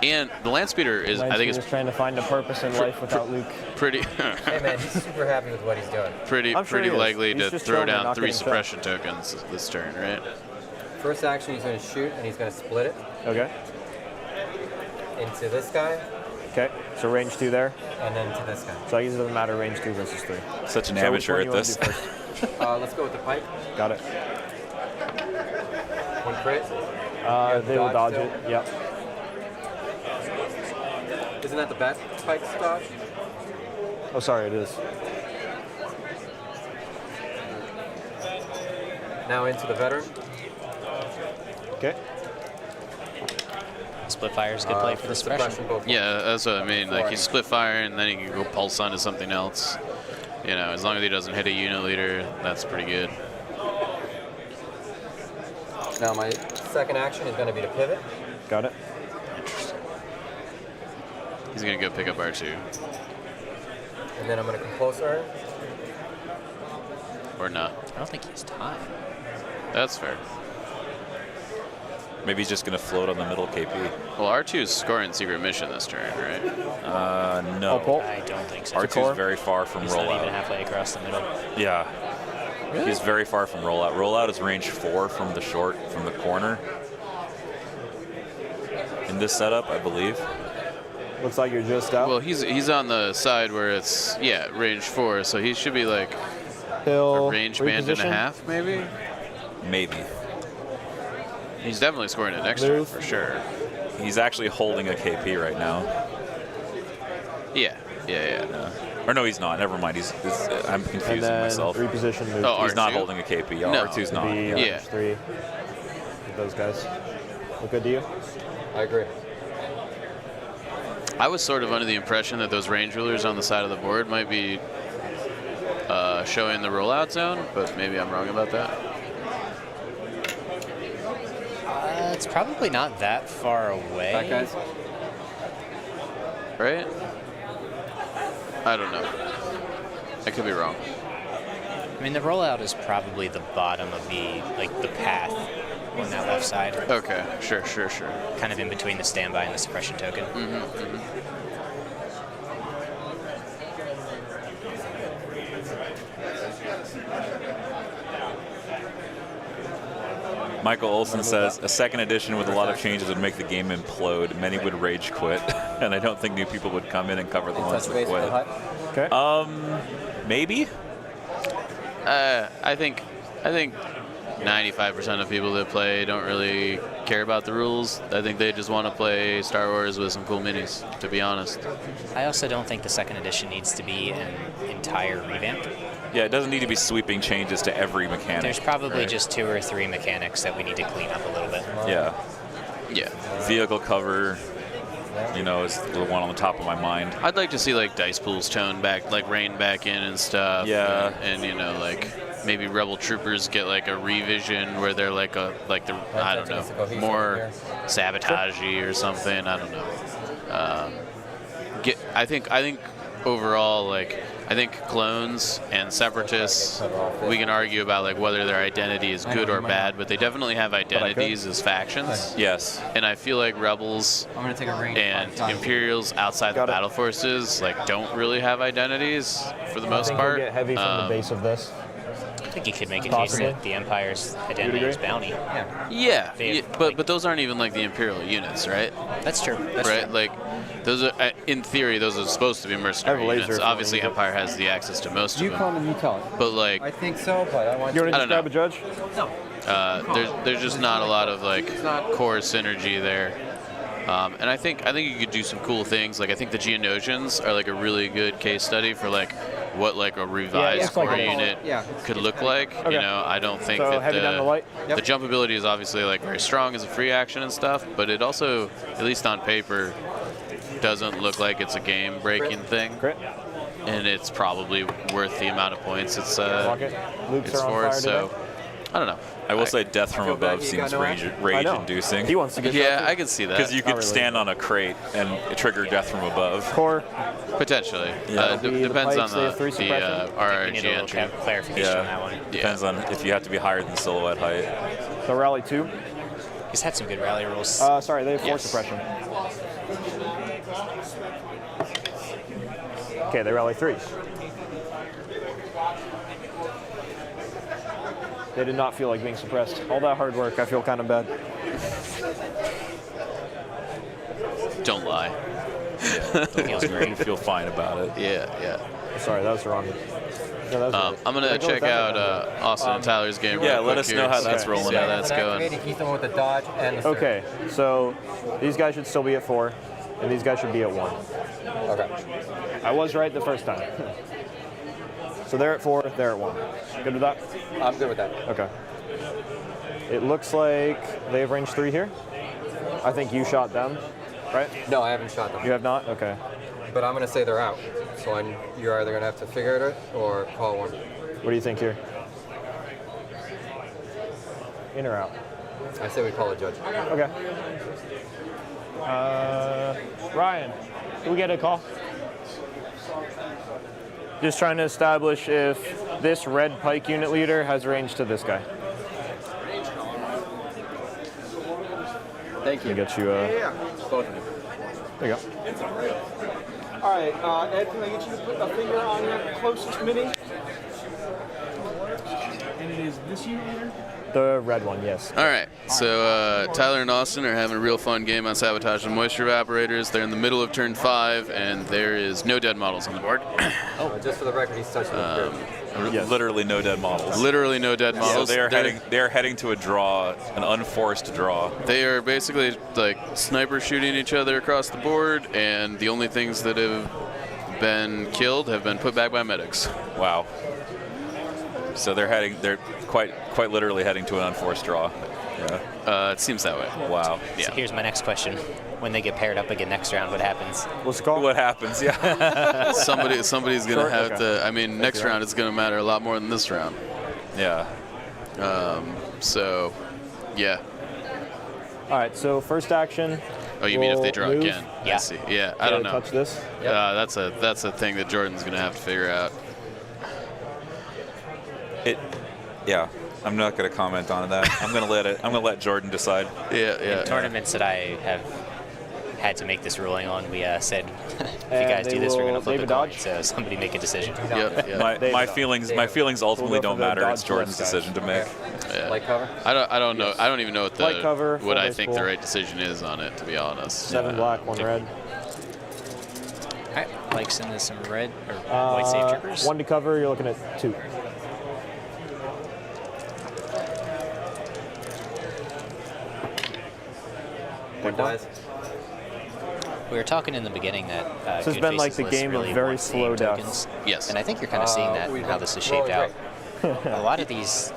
And the land speeder is, I think, is trying to find a purpose in life without Luke. Pretty. Hey man, he's super happy with what he's doing. Pretty he likely is. to Just throw chilling and down not 3 getting fed. suppression tokens this turn, right? First action, he's going to shoot and he's going to split it Okay. into this guy Okay. So range 2 there. and then to this guy. So I guess it doesn't matter range 2 versus 3. Such an So which amateur one at you wanna this. do first? Let's go with the pike. Got it. 1 crit. They will dodge still? it. Yep. Isn't that the best pike's dodge? Oh, sorry, it is. Now into the veteran. Okay. Split fire is a good play for the suppression. Yeah, that's what I mean. Like, he's split fire, and then he can go pulse onto something else. You know, as long as he doesn't hit a unit leader, that's pretty good. Now my second action is going to be to pivot. Got it. Interesting. He's going to go pick up R2. And then I'm going to compulsor. Or not. I don't think he's time. That's fair. Maybe he's just going to float on the middle KP. Well, R2 is scoring secret mission this turn, right? No. I don't think so. R2 is very far from He's rollout. not even halfway across the middle. Yeah. Really? He's very far from rollout. Rollout is range 4 from the from the corner. In this setup, I believe. Looks like you're just out. Well, he's on the side where it's, range 4, so he should be like Hill, a range band and a reposition. half, maybe? Maybe. He's definitely scoring it next turn, for sure. He's actually holding a KP right now. Yeah. Or no, he's not. Never mind. I'm And confusing then myself. reposition move. Oh, He's not R2? holding a KP. Yeah, No. R2's To not. be Yeah. range 3. With those guys. Look good to you? I agree. I was sort of under the impression that those range rulers on the side of the board might be showing the rollout zone, but maybe I'm wrong about that. It's probably not that far away. Back, guys. Right? I don't know. I could be wrong. I mean, the rollout is probably the bottom of the path on that left side. Okay, sure. Kind of in between the standby and the suppression token. Michael Olson says, a second edition with a lot of changes would make the game implode. Many would rage quit, and I don't think new people would come in and cover the ones that quit. Okay. Maybe? I think 95% of people that play don't really care about the rules. I think they just want to play Star Wars with some cool minis, to be honest. I also don't think the second edition needs to be an entire revamp. Yeah, it doesn't need to be sweeping changes to every mechanic. There's probably just 2 or 3 mechanics that we need to clean up a little bit. Yeah. Yeah. Vehicle cover, is the one on the top of my mind. I'd like to see like dice pools toned back, like rein back in and stuff. Yeah. And like maybe Rebel Troopers get like a revision where they're like I don't know, more sabotagey or something. I don't know. I think overall, I think clones and separatists, we can argue about like whether their identity is good or bad, but they definitely have identities as factions. Yes. And I feel like rebels and Imperials outside the battle forces don't really have identities for the most part. Get heavy from the base of this. I think you could make a case that the Empire's identity is bounty. Yeah, but those aren't even like the Imperial units, right? That's true. That's right? true. Like, those are, in theory, those are supposed to be mercenary units. Obviously, Empire has the access to most of them. You come and you tell it. But like, I think so, but I want you want to I don't describe a judge? No. There's just not a lot of core synergy there. And I think you could do some cool things. Like I think the Geonosians are a really good case study for what a revised core unit could look like. Okay. I don't think So that heavy down the light? the jump ability is obviously very strong as a free action and stuff, but it also, at least on paper, doesn't look like it's a game-breaking thing. Crit. And it's probably worth the amount of points it's Lukes it's are on for. fire So today. I don't know. I will say death from above seems rage-inducing. He wants to get Yeah, I can see that. Because you could stand on a crate and trigger death from above. Core. Potentially. Yeah. Depends on they have 3 the suppression. We need a little entry. clarification on that one. Depends on if you have to be higher than silhouette height. So rally 2. He's had some good rally rules. Sorry, they have 4 Yes. suppression. Okay, they rally 3. They did not feel like being suppressed. All that hard work, I feel kind of bad. Don't lie. Feels great. You feel fine about it. Yeah. Sorry, that was wrong. No, that was right. I'm going to check out Austin and Tyler's game real quick let us know how that's rolling See how out. that's going. He's the one with the dodge and the Okay, so these guys should still be at 4, and these guys should be at 1. Okay. I was right the first time. So they're at 4, they're at 1. Good with that? I'm good with that. Okay. It looks like they have range 3 here. I think you shot them, right? No, I haven't shot them. You have not? Okay. But I'm going to say they're out. So you're either going to have to figure it out or call one. What do you think here? In or out? I say we call a judge. Okay. Ryan, can we get a call? Just trying to establish if this red pike unit leader has range to this guy. Thank you. Let me get you. Both of you. There you go. All right, Ed, can I get you to put a finger on your closest mini? And it is this unit leader? The red one, yes. All right, so Tyler and Austin are having a real fun game on Sabotage and Moisture Evaporators. They're in the middle of turn 5, and there is no dead models on the board. Just for the record, he's touching the Literally no dead models. Literally no dead models. So they're heading to a draw, an unforced draw. They are basically sniper shooting each other across the board, and the only things that have been killed have been put back by medics. Wow. So they're quite literally heading to an unforced draw. Yeah. It seems that way. Wow. Yeah. So here's my next question. When they get paired up again next round, what happens? What's the call? What happens? Yeah. Somebody's gonna Short? have Okay. to. I mean, next round it's gonna matter a lot more than this round. Yeah. So, yeah. All right, so first action. Oh, you mean if they draw move. again? Yeah. I see. Yeah, I don't know. Touch this. That's a thing that Jordan's gonna have to figure out. Yeah. I'm not going to comment on that. I'm going to let Jordan decide. Yeah. In tournaments that I have had to make this ruling on, we said, if you guys do this, we're going to flip a coin. So somebody make a decision. Yep. My feelings ultimately don't matter. It's Jordan's decision to make. Yeah. Light cover? I don't know. I don't even know what Light cover, what I full think base the pool. right decision is on it, to be honest. 7 black, 1 red. All right, like send us some red or white safe troopers. 1 to cover, you're looking at 2. One dies. We were talking in the beginning that This has Good been like Face's the list game of really very wants slow aim deaths. tokens. Yes. And I think you're kind of seeing that in how this is shaped out. A lot of these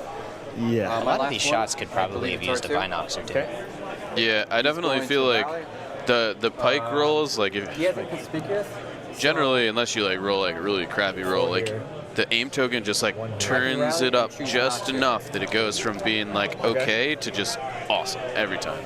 Yeah. a lot of these shots could probably have used a Binox or two. Okay. Yeah, I definitely feel like the pike rolls, like if He hasn't conspicuous? generally, unless you like roll like a really crappy roll, like the aim token just like turns it up just enough that it goes from being like okay to just awesome every time.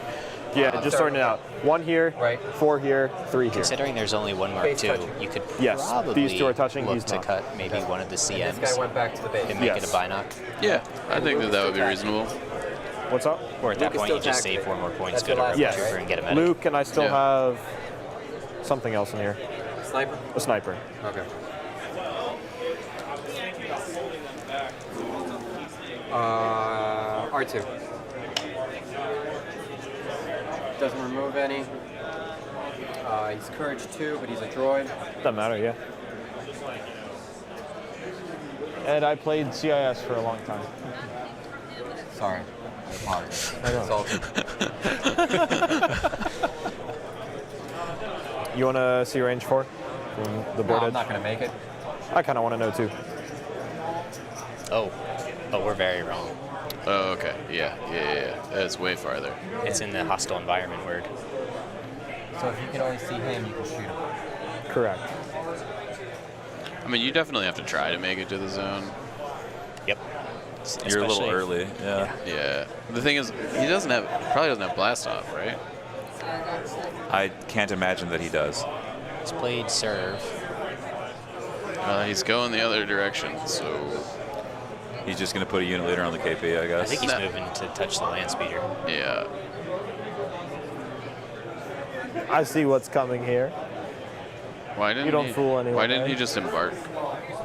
Yeah, just sorting it out. 1 here, 4 here, 3 here. Considering there's only one mark Base two, touching. you could Yes, probably these two are touching, look he's to not. cut maybe one of the This CMs guy went back to the base. and make Yes. it a Binoc. Yeah, I think that would be reasonable. What's up? Or at that Luke is point, you still just save tactical. 4 more points, That's go to the last Rebel Yes. Trooper and get a medic. Luke, and I still Yeah. have something else in here. Sniper? A sniper. Okay. R2. Doesn't remove any. He's courage 2, but he's a droid. Doesn't matter, yeah. And I played CIS for a long time. Sorry. I apologize. I know. Insulted. You want to see range 4 from the board No, I'm edge? not going to make it. I kind of want to know too. Oh, we're very wrong. Oh, okay. Yeah. That's way farther. It's in the hostile environment word. So if you can only see him, you can shoot him. Correct. I mean, you definitely have to try to make it to the zone. Yep. You're a little Especially- early. Yeah. Yeah. The thing is, he probably doesn't have blast off, right? I can't imagine that he does. He's played serve. He's going the other direction, so He's just going to put a unit leader on the KP, I guess. I think he's moving to touch the land speeder. yeah. I see what's coming here. Why didn't You don't he, fool anyone, Why didn't right? he just embark?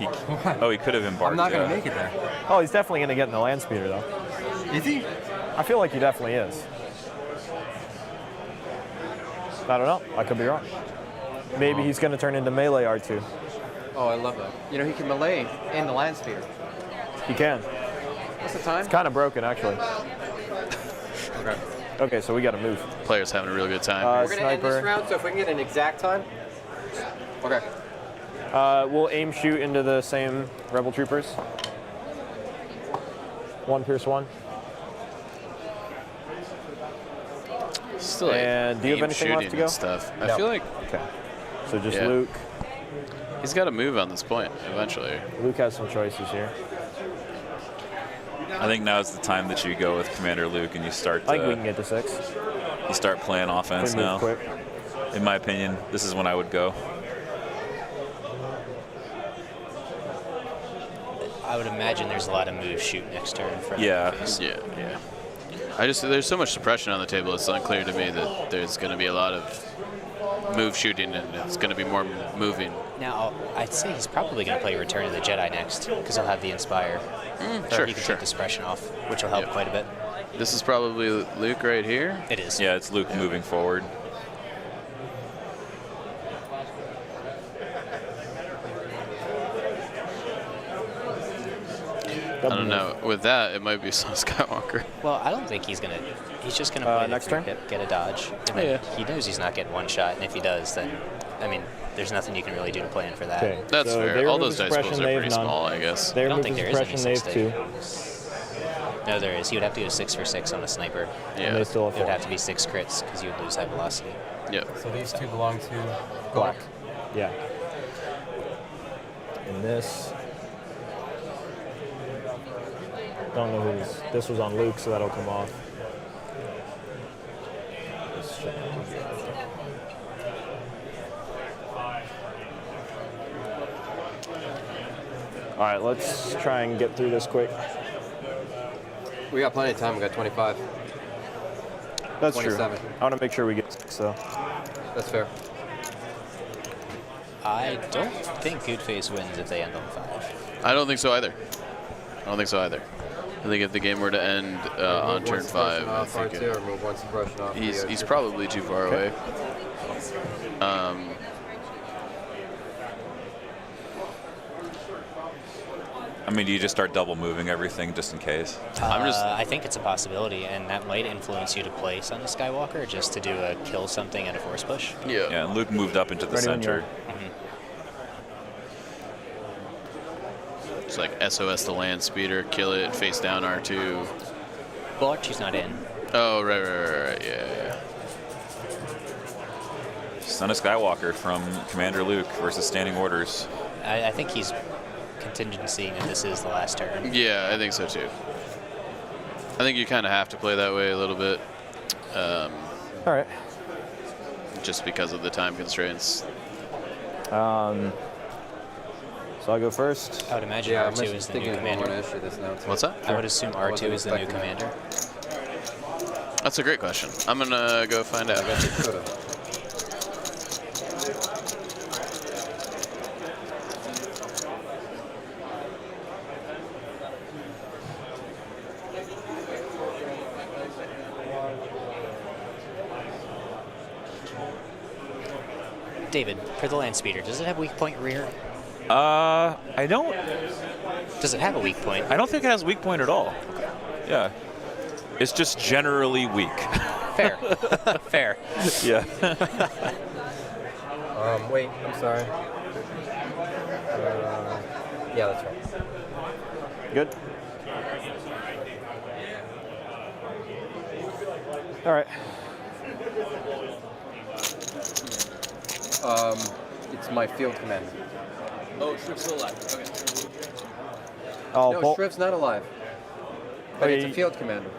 He could have embarked. I'm not going yeah. to make it there. Oh, he's definitely going to get in the land speeder though. Is he? I feel like he definitely is. I don't know. I could be wrong. Maybe he's going to turn into melee R2. Oh, I love that. You know, he can melee in the land speeder. He can. What's the time? It's kind of broken actually. Okay. Okay, so we got to move. Player's having a real good time. We're going to end this Sniper. round, so if we can get an exact time. Okay. We'll aim shoot into the same rebel troopers. 1 pierce 1. Still like And do you have aim anything left shooting to go? and stuff. I No. feel like Okay. So just Yeah. Luke. he's got to move on this point eventually. Luke has some choices here. I think now is the time that you go with Commander Luke and you start. I think we can get to 6. You start playing offense We move now. quick. In my opinion, this is when I would go. I would imagine there's a lot of move shoot next turn for Yeah. Yeah. There's so much suppression on the table. It's unclear to me that there's going to be a lot of move shooting and it's going to be more moving. Now, I'd say he's probably going to play Return of the Jedi next because he'll have the Inspire. Sure, He can sure. take the suppression off, which will help quite a bit. This is probably Luke right here. It is. Yeah, it's Luke moving forward. I don't know. With that, it might be some Skywalker. Well, I don't think he's going to. He's just going to play next the turn? hip, get a dodge. And then he knows he's not getting one shot, and if he does, then, I mean, there's nothing you can really do to plan for that. Okay. That's so fair. they All remove those dice suppression, pools are they have pretty none. small, I guess. They I don't remove think the there is any suppression, they have 2. No, there is. He would have to go 6 for 6 on a sniper. Yeah. And they still have It would 4. have to be 6 crits because you would lose high velocity. Yep. So these two belong to Black. Yeah. And this. Don't know who's. This was on Luke, so that'll come off. All right, let's try and get through this quick. We got plenty of time. We got 25. That's 27. true. I want to make sure we get 6, though. That's fair. I don't think Good Face wins if they end on 5. I don't think so either. I think if the game were to end on turn 5, I think or move one suppression off. he's probably too far away. I mean, do you just start double moving everything just in case? I think it's a possibility, and that might influence you to play Son of Skywalker just to do a kill something and a force push. Yeah. Yeah, and Luke moved up into the Ready when center. It's like SOS the land speeder, kill it, face down R2. Well, R2's not in. Oh, right, yeah. Son of Skywalker from Commander Luke versus Standing Orders. I think he's contingencying that this is the last turn. Yeah, I think so too. I think you kind of have to play that way a little bit. All right. Just because of the time constraints. So I'll go first. I would imagine R2 is the new commander. What's that? I would assume R2 is the new commander. That's a great question. I'm gonna go find out. David, for the land speeder, does it have weak point rear? I don't. Does it have a weak point? I don't think it has weak point at all. Yeah. It's just generally weak. Fair. Fair. Yeah. Wait, I'm sorry. Yeah, that's right. Good. All right. It's my field commander. Oh, Shriv's still alive. Okay. Oh, No, Shriv's not alive. But it's a field commander.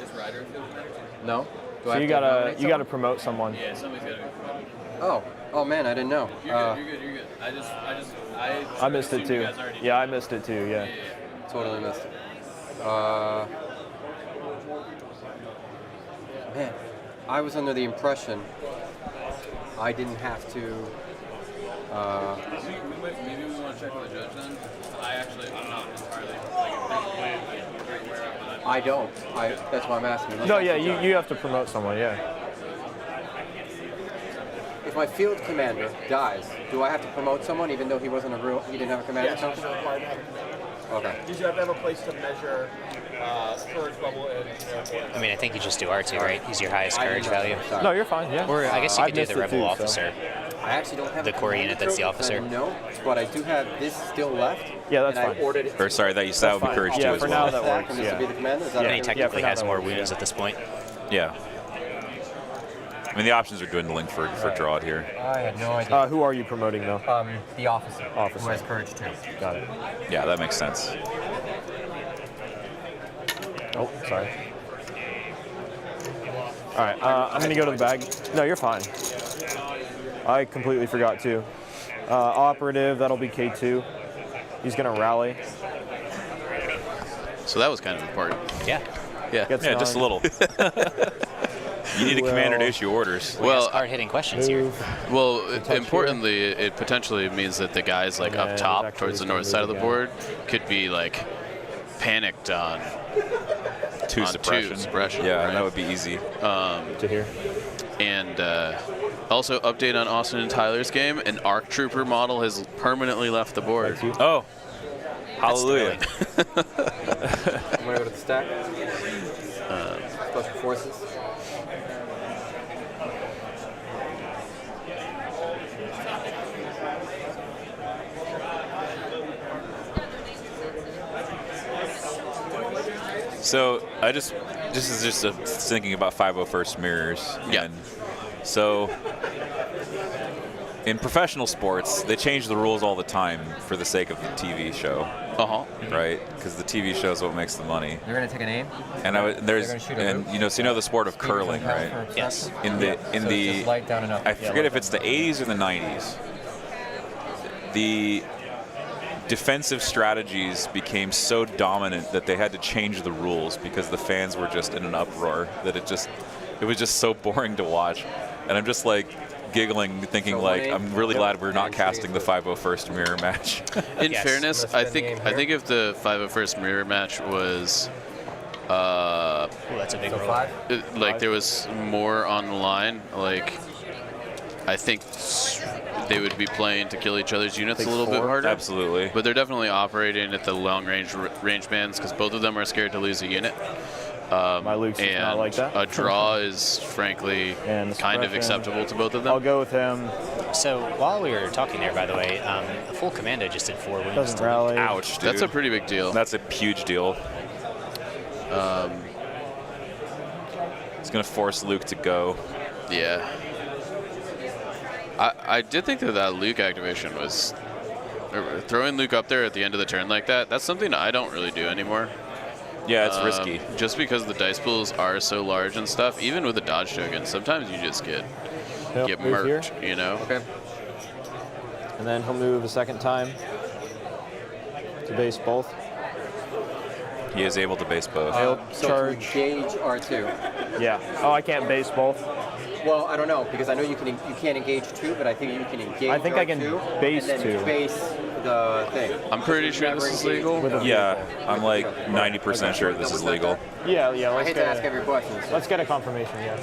Is Ryder a field commander? No? Do So I have you to gotta nominate you gotta someone? promote someone. Yeah, somebody's gotta be promoted. Oh man, I didn't know. You're good. I missed it too. Yeah, I missed it too. Yeah. Totally missed it. Man, I was under the impression I didn't have to. Maybe we want to check with the judge then. I'm not entirely I don't. That's why I'm asking. No, yeah, you have to promote someone. Yeah. If my field commander dies, do I have to promote someone even though he didn't have a commander? Yes, you're required to have a commander. Okay. You should have to have a place to measure courage level and I mean, I think you just do R2, right? He's your highest courage value. No, you're fine. Yeah. Or I guess you I've could do missed the it rebel too, so. officer. I actually don't have The core unit that's the officer. No, but I do have this still left. Yeah, that's and fine. I ordered it. Or sorry, that would be fine. courage Yeah, too as for well. now that works. And this Yeah. will be the commander? Is that And okay? he technically for now has that more works, wounds yeah. at this point. Yeah. I mean, the options are dwindling for Drawd here. I had no idea. Who are you promoting though? The officer. Officer. Who has courage too. Got it. Yeah, that makes sense. Oh, sorry. All right, I'm gonna go to the bag. No, you're fine. I completely forgot too. Operative, that'll be K2. He's gonna rally. So that was kind of important. Yeah. Yeah. Gets Yeah, just a 9. little. You need a commander to Well- issue orders. Well, hard-hitting questions here. Well, importantly, it potentially means that the guys like up And top actually towards the it's gonna north side of the move board could be like panicked on Two suppression. Yeah, right? and that would be easy. To hear. And also update on Austin and Tyler's game. An ARC Trooper model has permanently left the board. Oh, hallelujah! I'm gonna go to the stack. Special forces. So I this is just thinking about 501st mirrors. Yeah. And so in professional sports, they change the rules all the time for the sake of the TV show. Right? Because the TV show is what makes the money. They're gonna take a name. And so the sport of curling, right? Yes. In the just light down enough. I forget if it's the 80s or the 90s. The defensive strategies became so dominant that they had to change the rules because the fans were just in an uproar that it was just so boring to watch. And I'm just like giggling, thinking I'm really glad we're not casting the 501st mirror match. In fairness, I think if the 501st mirror match was that's a big roll. There was more on the line, I think they would be playing to kill each other's units a little bit harder. Absolutely. But they're definitely operating at the long range bands because both of them are scared to lose a unit. My Luke's is not like that. A draw is frankly kind of acceptable to both of them. I'll go with him. So while we were talking there, by the way, a full commando just did 4 wounds. Doesn't rally. Ouch, dude. That's a pretty big deal. That's a huge deal. It's going to force Luke to go. Yeah. I did think that Luke activation was throwing Luke up there at the end of the turn like that. That's something I don't really do anymore. Yeah, it's risky. Just because the dice pools are so large and stuff, even with a dodge token, sometimes you just get murked, you know? Okay. And then he'll move a second time to base both. He is able to base both. So charge. to engage R2. Yeah. Oh, I can't base both. Well, I don't know because I know you can't engage 2, but I think you can engage. I think R2 I can base and then 2. Base the thing. I'm pretty sure this is legal. Yeah, I'm like 90% sure this is legal. Yeah. I hate to ask every question. So. Let's get a confirmation. Yeah.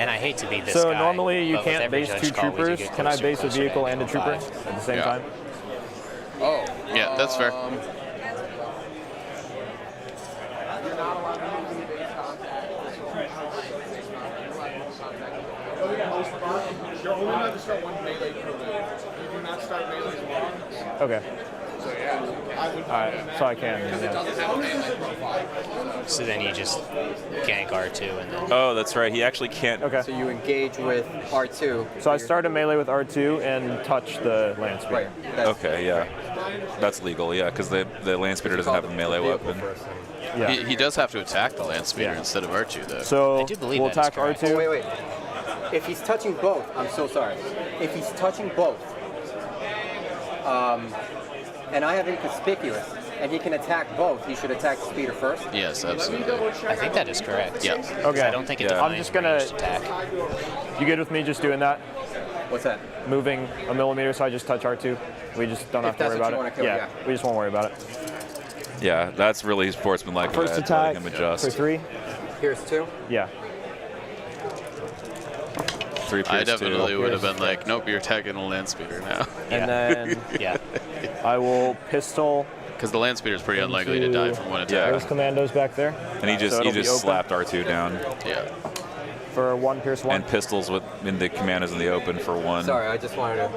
And I hate to be this So guy, normally you but with can't every base judge 2 call, we do troopers. get Can I closer base a closer to vehicle and a trooper 5. at the same time? Oh. Yeah, that's fair. You're only allowed to start one melee per round. You do not start melee once. Okay. So yeah, I would. All right. So I can. Yeah. So then you just gank R2 and then. Oh, that's right. He actually can't. Okay. So you engage with R2. So I start a melee with R2 and touch the land speeder. Right. Okay, yeah. That's legal, yeah, because the land speeder doesn't have a melee weapon. Yeah. He does have to attack the land speeder instead of R2, though. So I do believe we'll that is attack correct. R2. Oh, wait. If he's touching both, I'm so sorry. If he's touching both, and I have inconspicuous, and he can attack both, he should attack the speeder first. Yes, absolutely. I think that is correct. Yeah. Okay. I don't think it Yeah. defines I'm just gonna ranged attack. You good with me just doing that? What's that? Moving a millimeter, so I just touch R2. We just don't have to that's worry what about you it. wanna kill, yeah. We just won't worry about it. Yeah, that's really sportsmanlike. First letting attack him adjust. for 3. Here's 2. Yeah. 3 I pierce 2. definitely would have been like, nope, you're attacking a land speeder now. And then Yeah. I will pistol. Because the land speeder is pretty unlikely to Into- die from one attack. Yeah. There's commandos back there. And he just So it'll be open. slapped R2 down. Yeah. For 1 pierce 1. And pistols in the commandos in the open for 1. Sorry, I just wanted to.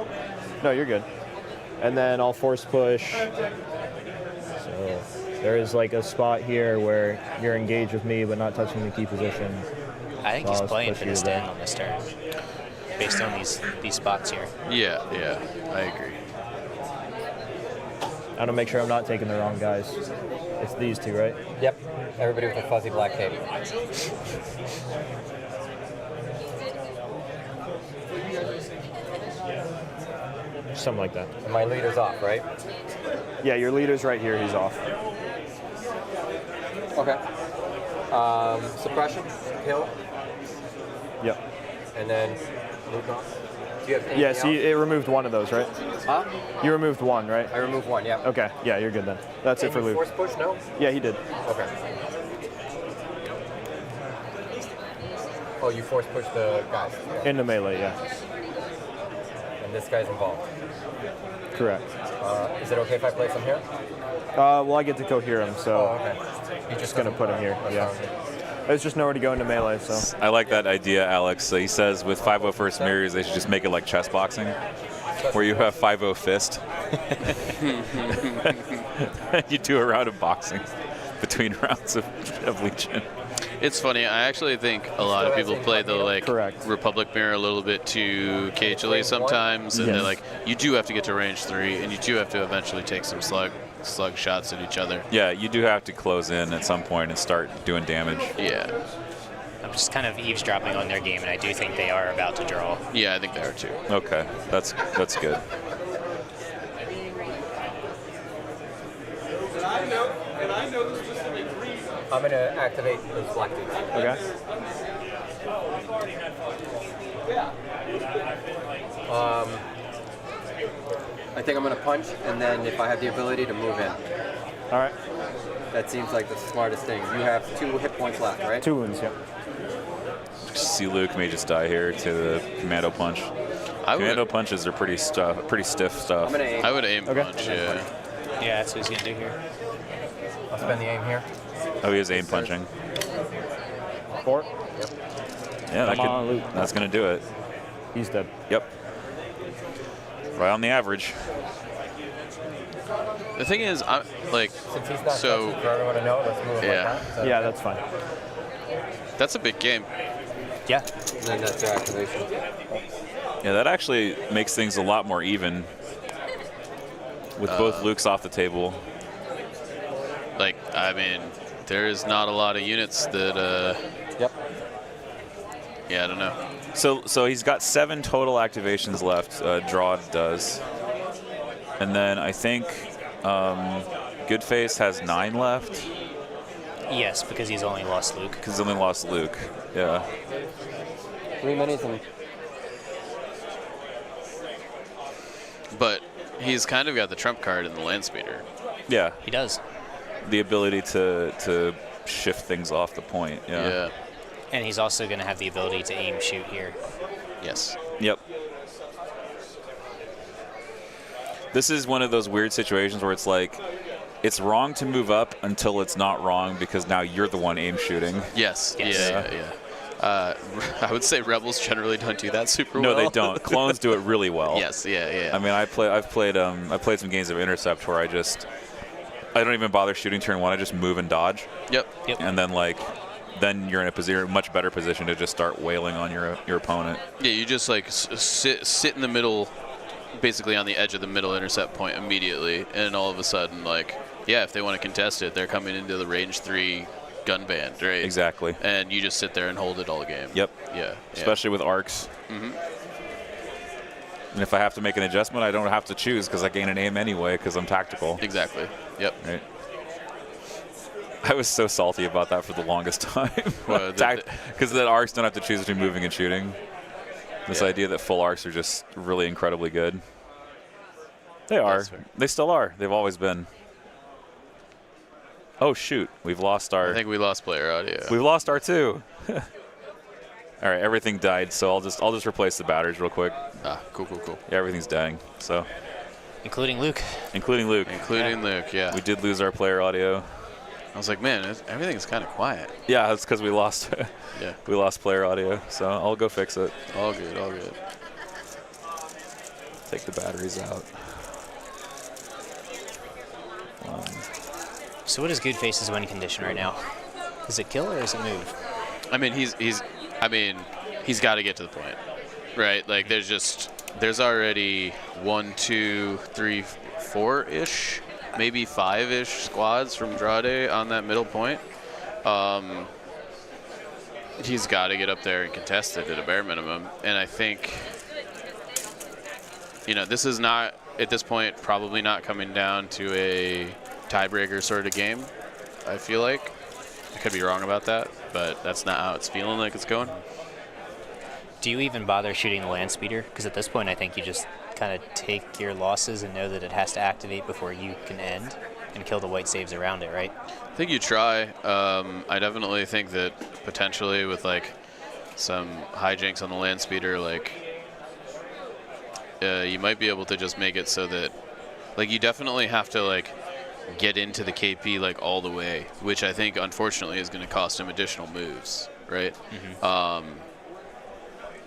No, you're good. And then I'll force push. So there is like a spot here where you're engaged with me but not touching the key position. I think So he's I'll playing push for you the to stand that. on this turn, based on these spots here. Yeah, I agree. I want to make sure I'm not taking the wrong guys. It's these 2, right? Yep. Everybody with a fuzzy black cape. Something like that. And my leader's off, right? Yeah, your leader's right here. He's off. Okay. Suppression, kill, Yep. and then move on. Do you have anything Yeah, see, else? it removed 1 of those, right? Huh? You removed 1, right? I removed 1, yeah. Okay, yeah, you're good then. That's it And for you Luke. force push, no? Yeah, he did. Okay. Oh, you force push the guys. Yeah. Into melee, yeah. And this guy's involved. Correct. Is it okay if I place him here? Well, I get to cohere him, so Oh, okay. I'm just going to put him here. Yeah. There's just nowhere to go into melee, so. I like that idea, Alex. So he says with 501st mirrors, they should just make it like chess boxing. where you have 5-0 fist. You do a round of boxing between rounds of Legion. It's funny. I actually think a lot of people play the Republic Mirror a little bit too cagely sometimes, and they're like, you do have to get to range 3, and you do have to eventually take some slug shots at each other. Yeah, you do have to close in at some point and start doing damage. Yeah. I'm just kind of eavesdropping on their game, and I do think they are about to draw. Yeah, I think they are too. Okay, that's good. I'm going to activate Reflected. Okay. I think I'm going to punch, and then if I have the ability to move in. All right. That seems like the smartest thing. You have 2 hit points left, right? 2 wounds, yeah. See, Luke may just die here to the commando punch. Commando punches are pretty stiff stuff. I would aim punch, yeah. Yeah, that's what he's going to do here. I'll spend the aim here. Oh, he is aim punching. 4. Yep. Yeah, that's going to do it. He's dead. Yep. Right on the average. The thing is, I'm like, Since he's not so touching for everyone to know, let's move him like that. So Yeah, that's fine. that's a big game. Yeah. And then that's your activation. Yeah, that actually makes things a lot more even with both Lukes off the table. Like, I mean, there's not a lot of units that. Yep. Yeah, I don't know. So he's got 7 total activations left. Draw does, and then I think Goodface has 9 left. Yes, because he's only lost Luke. Because he's only lost Luke. Yeah. 3 minis and. But he's kind of got the trump card in the land speeder. Yeah. He does. The ability to shift things off the point. Yeah. And he's also going to have the ability to aim shoot here. Yes. Yep. This is one of those weird situations where it's like, it's wrong to move up until it's not wrong because now you're the one aim shooting. Yes. Yeah. I would say Rebels generally don't do that super well. No, they don't. Clones do it really well. Yes. Yeah. I mean, I've played some games of Intercept where I don't even bother shooting turn 1. I just move and dodge. Yep. And then then you're in a much better position to just start wailing on your opponent. Yeah, you just like sit in the middle, basically on the edge of the middle intercept point immediately, and all of a sudden, if they want to contest it, they're coming into the range 3 gun band, right? Exactly. And you just sit there and hold it all game. Yep. Yeah. Especially with arcs. Mm-hmm. And if I have to make an adjustment, I don't have to choose because I gain an aim anyway because I'm tactical. Exactly. Yep. Right. I was so salty about that for the longest time. Because the arcs don't have to choose between moving and shooting. This idea that full arcs are just really incredibly good. They are. They still are. They've always been. Oh, shoot. We've lost our... I think we lost player audio. We've lost our 2. All right, everything died, so I'll just replace the batteries real quick. Cool. Yeah, everything's dying, so... Including Luke. Including Luke, yeah. We did lose our player audio. I was like, man, everything's kind of quiet. Yeah, that's because we lost. Yeah. We lost player audio, so I'll go fix it. All good. Take the batteries out. So what is Goodface's win condition right now? Is it kill or is it move? I mean, he's got to get to the point, right? Like, there's already 1, 2, 3, 4-ish, maybe 5-ish squads from draw day on that middle point. He's got to get up there and contest it at a bare minimum. And I think, this is not, at this point, probably not coming down to a tiebreaker sort of game, I feel like. I could be wrong about that, but that's not how it's feeling like it's going. Do you even bother shooting the land speeder? Because at this point, I think you just kind of take your losses and know that it has to activate before you can end and kill the white saves around it, right? I think you try. I definitely think that potentially with some hijinks on the land speeder, you might be able to just make it so that you definitely have to get into the KP all the way, which I think unfortunately is going to cost him additional moves, right? Mm-hmm.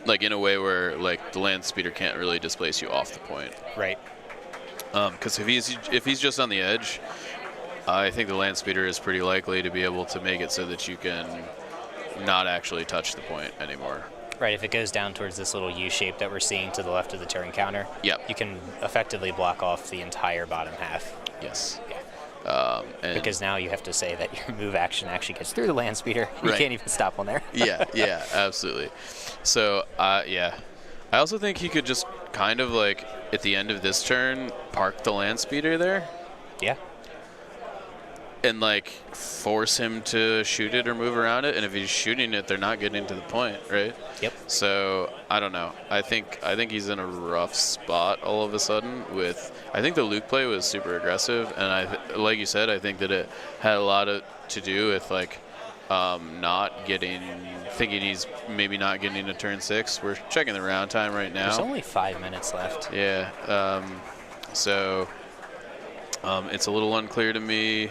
like in a way where like the land speeder can't really displace you off the point. Right. Because if he's just on the edge, I think the land speeder is pretty likely to be able to make it so that you can not actually touch the point anymore. Right, if it goes down towards this little U shape that we're seeing to the left of the turn counter, yep. you can effectively block off the entire bottom half. Yes. Yeah. Because now you have to say that your move action actually gets through the land speeder. You right. can't even stop on there. yeah, absolutely. So, yeah. I also think he could just kind of like, at the end of this turn, park the land speeder there. Yeah. And like force him to shoot it or move around it, and if he's shooting it, they're not getting to the point, right? Yep. So I don't know. I think he's in a rough spot all of a sudden. I think the Luke play was super aggressive, and like you said, I think that it had a lot to do with like thinking he's maybe not getting to turn 6. We're checking the round time right now. There's only 5 minutes left. Yeah. So it's a little unclear to me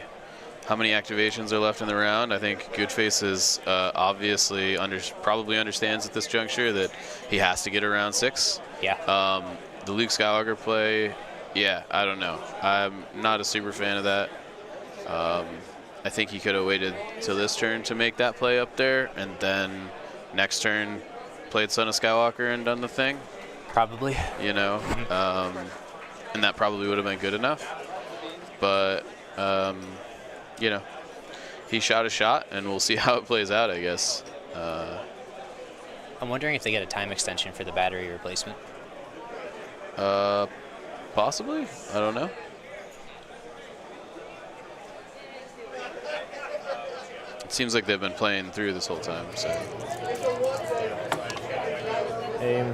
how many activations are left in the round. I think Goodface is obviously probably understands at this juncture that he has to get around 6. Yeah. The Luke Skywalker play, yeah, I don't know. I'm not a super fan of that. I think he could have waited till this turn to make that play up there, and then next turn played Son of Skywalker and done the thing. Probably. You know, and that probably would have been good enough. But you know, he shot a shot, and we'll see how it plays out, I guess. I'm wondering if they get a time extension for the battery replacement. Possibly. I don't know. It seems like they've been playing through this whole time. So. Aim.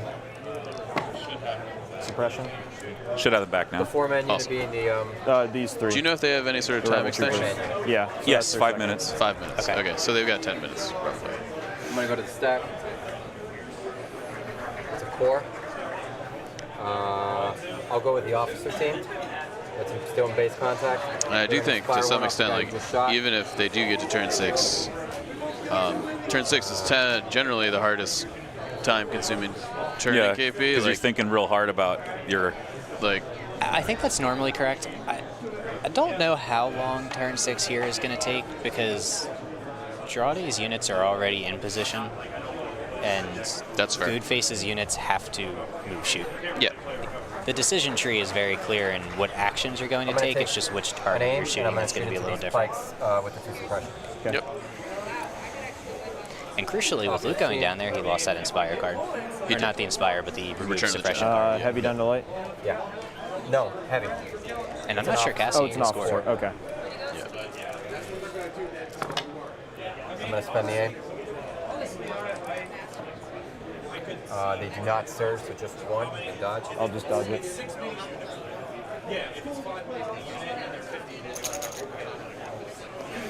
Suppression. Should have the back now. The 4 menu Awesome. to be in the these 3. Do you know if they have any sort of time extension? Yeah. So yes, 5 seconds. minutes. 5 minutes. Okay, so they've got 10 minutes roughly. I'm going to go to the stack. It's a core. I'll go with the officer team. That's still in base contact. And I do think, to some extent, like even if they do get to turn 6, turn 6 is generally the hardest time-consuming turn in KP. Because you're thinking real hard about your... Like, I think that's normally correct. I don't know how long turn 6 here is going to take, because Jirade's units are already in position, and that's fair. Goodface's units have to move shoot. Yeah. The decision tree is very clear in what actions you're going to take. It's just which target you're shooting that's going to be a little different. With the 2 suppression. Okay. Yep. And crucially, with Luke going down there, he lost that Inspire card. Or not the Inspire, but the remove suppression card. Heavy down to light? Yeah. No, heavy. And I'm not sure Cassian it's not 4. Okay. I'm going to spend the aim. They do not surge, so just 1. You can dodge. I'll just dodge it.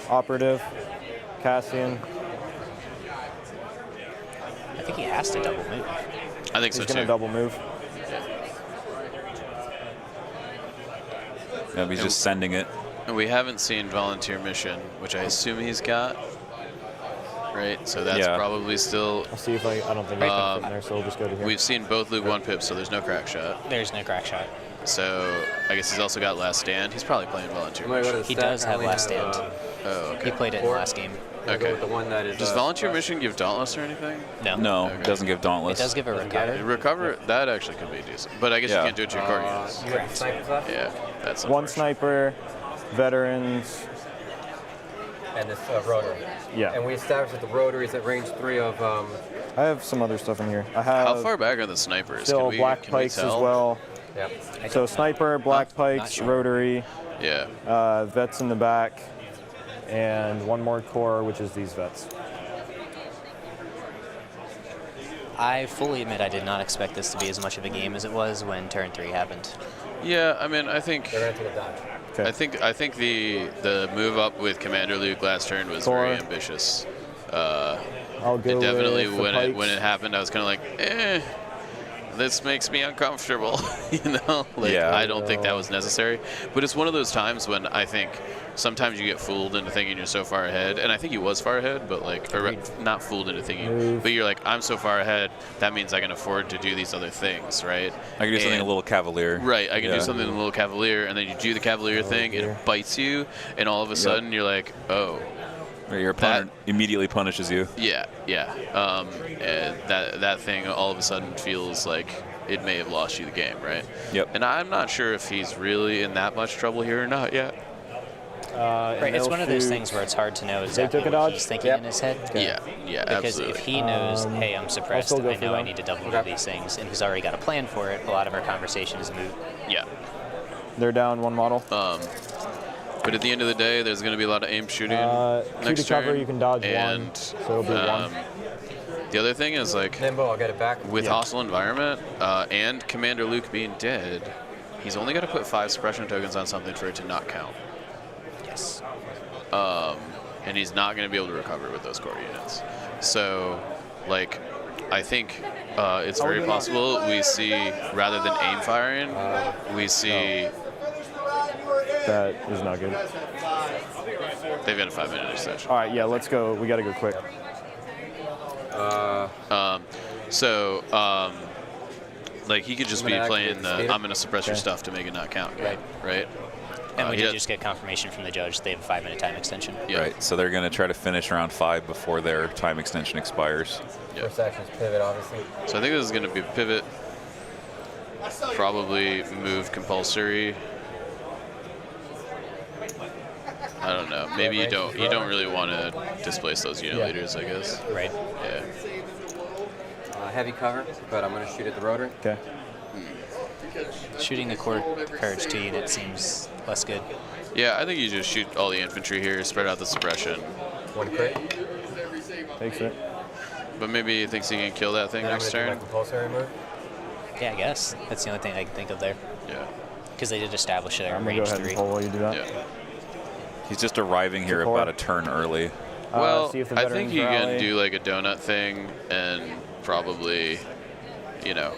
Operative. Cassian. I think he has to double move. I think so, He's going to double move. Yeah, he's just sending it. And we haven't seen Volunteer Mission, which I assume he's got. Right, so that's probably still... I'll see if I don't think I can fit in there, so we'll just go to here. We've seen both Luke 1 pips, so there's no crack shot. There's no crack shot. So I guess he's also got Last Stand. He's probably playing Volunteer Mission. He does have Last Stand. Oh, okay. He played it in the last game. Okay. The one that is, does Volunteer Mission give Dauntless or anything? No. No, Okay. it doesn't give Dauntless. It does give a recover. Recover, that actually could be decent. But I guess you can't do it to your core units. You have snipers left? Yeah, that's 1 sniper, veterans. And this rotary. Yeah. And we established that the rotary is at range 3 of... I have some other stuff in here. I have How far back are the snipers? still black pikes as well. Yep. So sniper, black pikes, rotary. Yeah. Vets in the back. And 1 more core, which is these vets. I fully admit I did not expect this to be as much of a game as it was when turn 3 happened. Yeah, I mean, I think... They're going to take a dodge. Okay. I think the move up with Commander Luke last turn was very ambitious. I'll go it definitely with the when it happened, I was kind of like, this makes me uncomfortable. You know, like I don't think that was necessary. But it's one of those times when I think sometimes you get fooled into thinking you're so far ahead, and I think he was far ahead, but like, or not fooled into thinking, but you're like, I'm so far ahead, that means I can afford to do these other things, right? I can do something a little cavalier. Right, I can do something a little cavalier, and then you do the cavalier thing, and it bites you, and all of a sudden you're like, oh. Or your opponent immediately punishes you. Yeah, yeah. And that thing all of a sudden feels like it may have lost you the game, right? Yep. And I'm not sure if he's really in that much trouble here or not yet. Right, it's one of those things where it's hard to know exactly what he's thinking in his head. Yeah, yeah, because absolutely. if he knows, hey, I'm suppressed, I know I need to double move these things, and he's already got a plan for it, a lot of our conversation is moot. Yeah. They're down one model. But at the end of the day, there's going to be a lot of aim shooting next to cover, turn. you can dodge and, one, so it'll be one. The other thing is, like, Nimble, I'll get it back. With hostile environment and Commander Luke being dead, he's only got to put 5 suppression tokens on something for it to not count. Yes. And he's not going to be able to recover with those core units. So, like, I think it's very possible we see, rather than aim firing, we see... That is not good. They've got a 5-minute extension. All right, yeah, let's go. We got to go quick. Like, he could just be playing the I'm going to suppress your stuff to make it not count. Right? And we did just get confirmation from the judge they have a 5-minute time extension. Yeah. Right, so they're going to try to finish round 5 before their time extension expires. Yeah. First action's pivot, obviously. So I think this is going to be pivot. Probably move compulsory. I don't know. Maybe you don't really want to displace those unit leaders, I guess. Right. Yeah. Heavy cover, but I'm going to shoot at the rotary. Okay. Shooting the core courage 2 unit seems less good. Yeah, I think you just shoot all the infantry here, spread out the suppression. One crit. Takes it. But maybe he thinks he can kill that thing Then next I'm turn. gonna do my compulsory move. Yeah, I guess. That's the only thing I can think of there. Yeah. Because they did establish it at I'm going to range go ahead 3. and pull while you do that. Yeah. He's just arriving here about a turn early. Well, see if the I think veterans you can rally. do like a donut thing and probably, you know,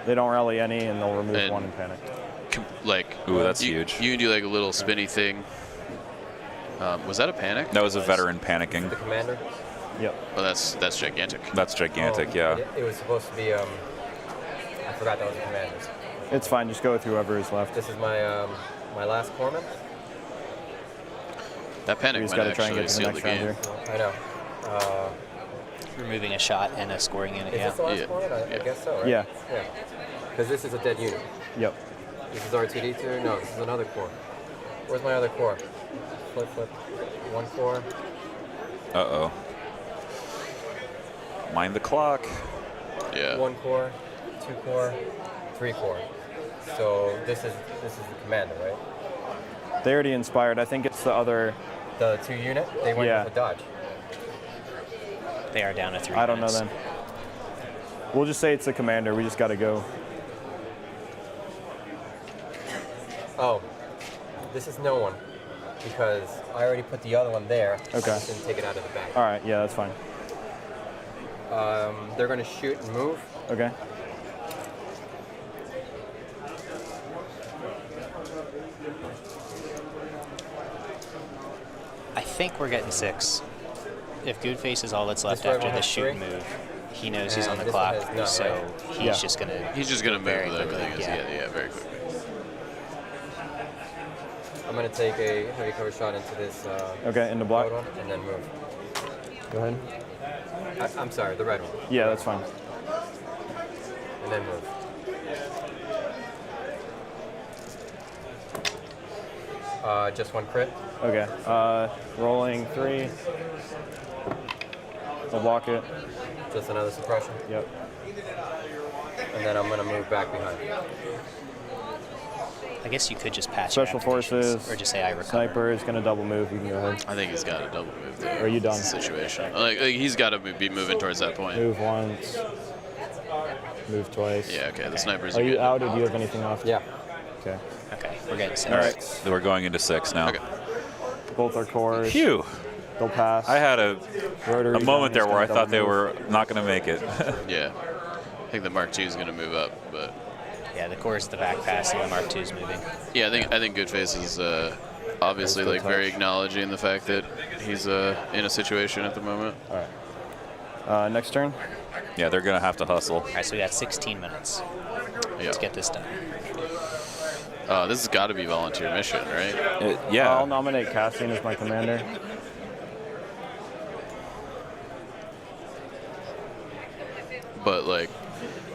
They don't rally any, and they'll remove one and panic. like, Ooh, that's huge. You can do like a little spinny thing. Was that a panic? That was a veteran panicking. The commander. Yep. Oh, that's gigantic. That's gigantic, yeah. It was supposed to be, I forgot that was the commander's. It's fine. Just go with whoever is left. This is my my last corpsman. That panic We just might got to try and actually get to the seal the next round game. here. I know. Removing a shot and a scoring unit, Is yeah. this the last corpsman? I guess so, right? Yeah. Yeah. Because this is a dead unit. Yep. This is R2D2? No, this is another core. Where's my other core? Flip. One core. Uh-oh. Mind the clock. Yeah. One core, 2 core, 3 core. So this is the commander, right? They already inspired. I think it's the other. The 2 unit, they went with a dodge. They are down to 3 I don't know units. then. We'll just say it's the commander. We just got to go. Oh, this is no one. Because I already put the other one there. Okay. I just didn't take it out of the bag. All right. Yeah, that's fine. They're going to shoot and move. Okay. I think we're getting 6. If Good Face is all that's left This red after one the has shoot 3? and move, he knows he's on And the this one clock, has none, so right? he's just gonna. He's just gonna move very with quickly, everything. Yeah, very quick. I'm going to take a heavy cover shot into this Okay, into block. red one and then move. Go ahead. I'm sorry, the red one. Yeah, that's fine. And then move. Just 1 crit. Okay. Rolling 3. We'll block it. Just another suppression. Yep. And then I'm going to move back behind. I guess you could just patch Special forces. or just say I recover. Sniper is going to double move. You can go ahead. I think he's got a double move there. Are you done? Situation. Like he's got to be moving towards that point. Move once. Move twice. Yeah, okay. The sniper's Are you good. out, or do you have anything left? Yeah. Okay. Okay, we're getting 6. All right, so we're going into 6 now. Okay. Both are cores. Phew. They'll pass. I had a Rotary moment gun there is where I gonna thought they double were not going to make it. Yeah. I think the Mark II is going to move up, but Yeah, the core is the back pass and the Mark II is moving. Yeah, I think Goodface is obviously like very acknowledging the fact that he's in a situation at the moment. All right. Next turn. Yeah, they're gonna have to hustle. All right, so we got 16 minutes to get this done. This has got to be volunteer mission, right? Yeah. I'll nominate Cassian as my commander. But like,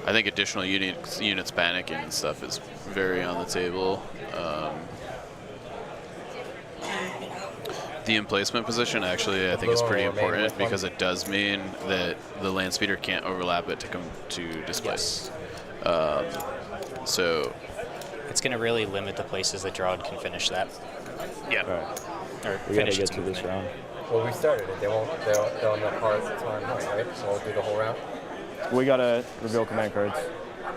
I think additional units panicking and stuff is very on the table. The emplacement position actually I think is pretty important because it does mean that the land speeder can't overlap it to come to displace. So it's going to really limit the places that Drawd can finish that. Yeah. Or We gotta get to this round. Well, we started it. They'll not part tomorrow night, right? So we'll do the whole round. We gotta reveal command cards.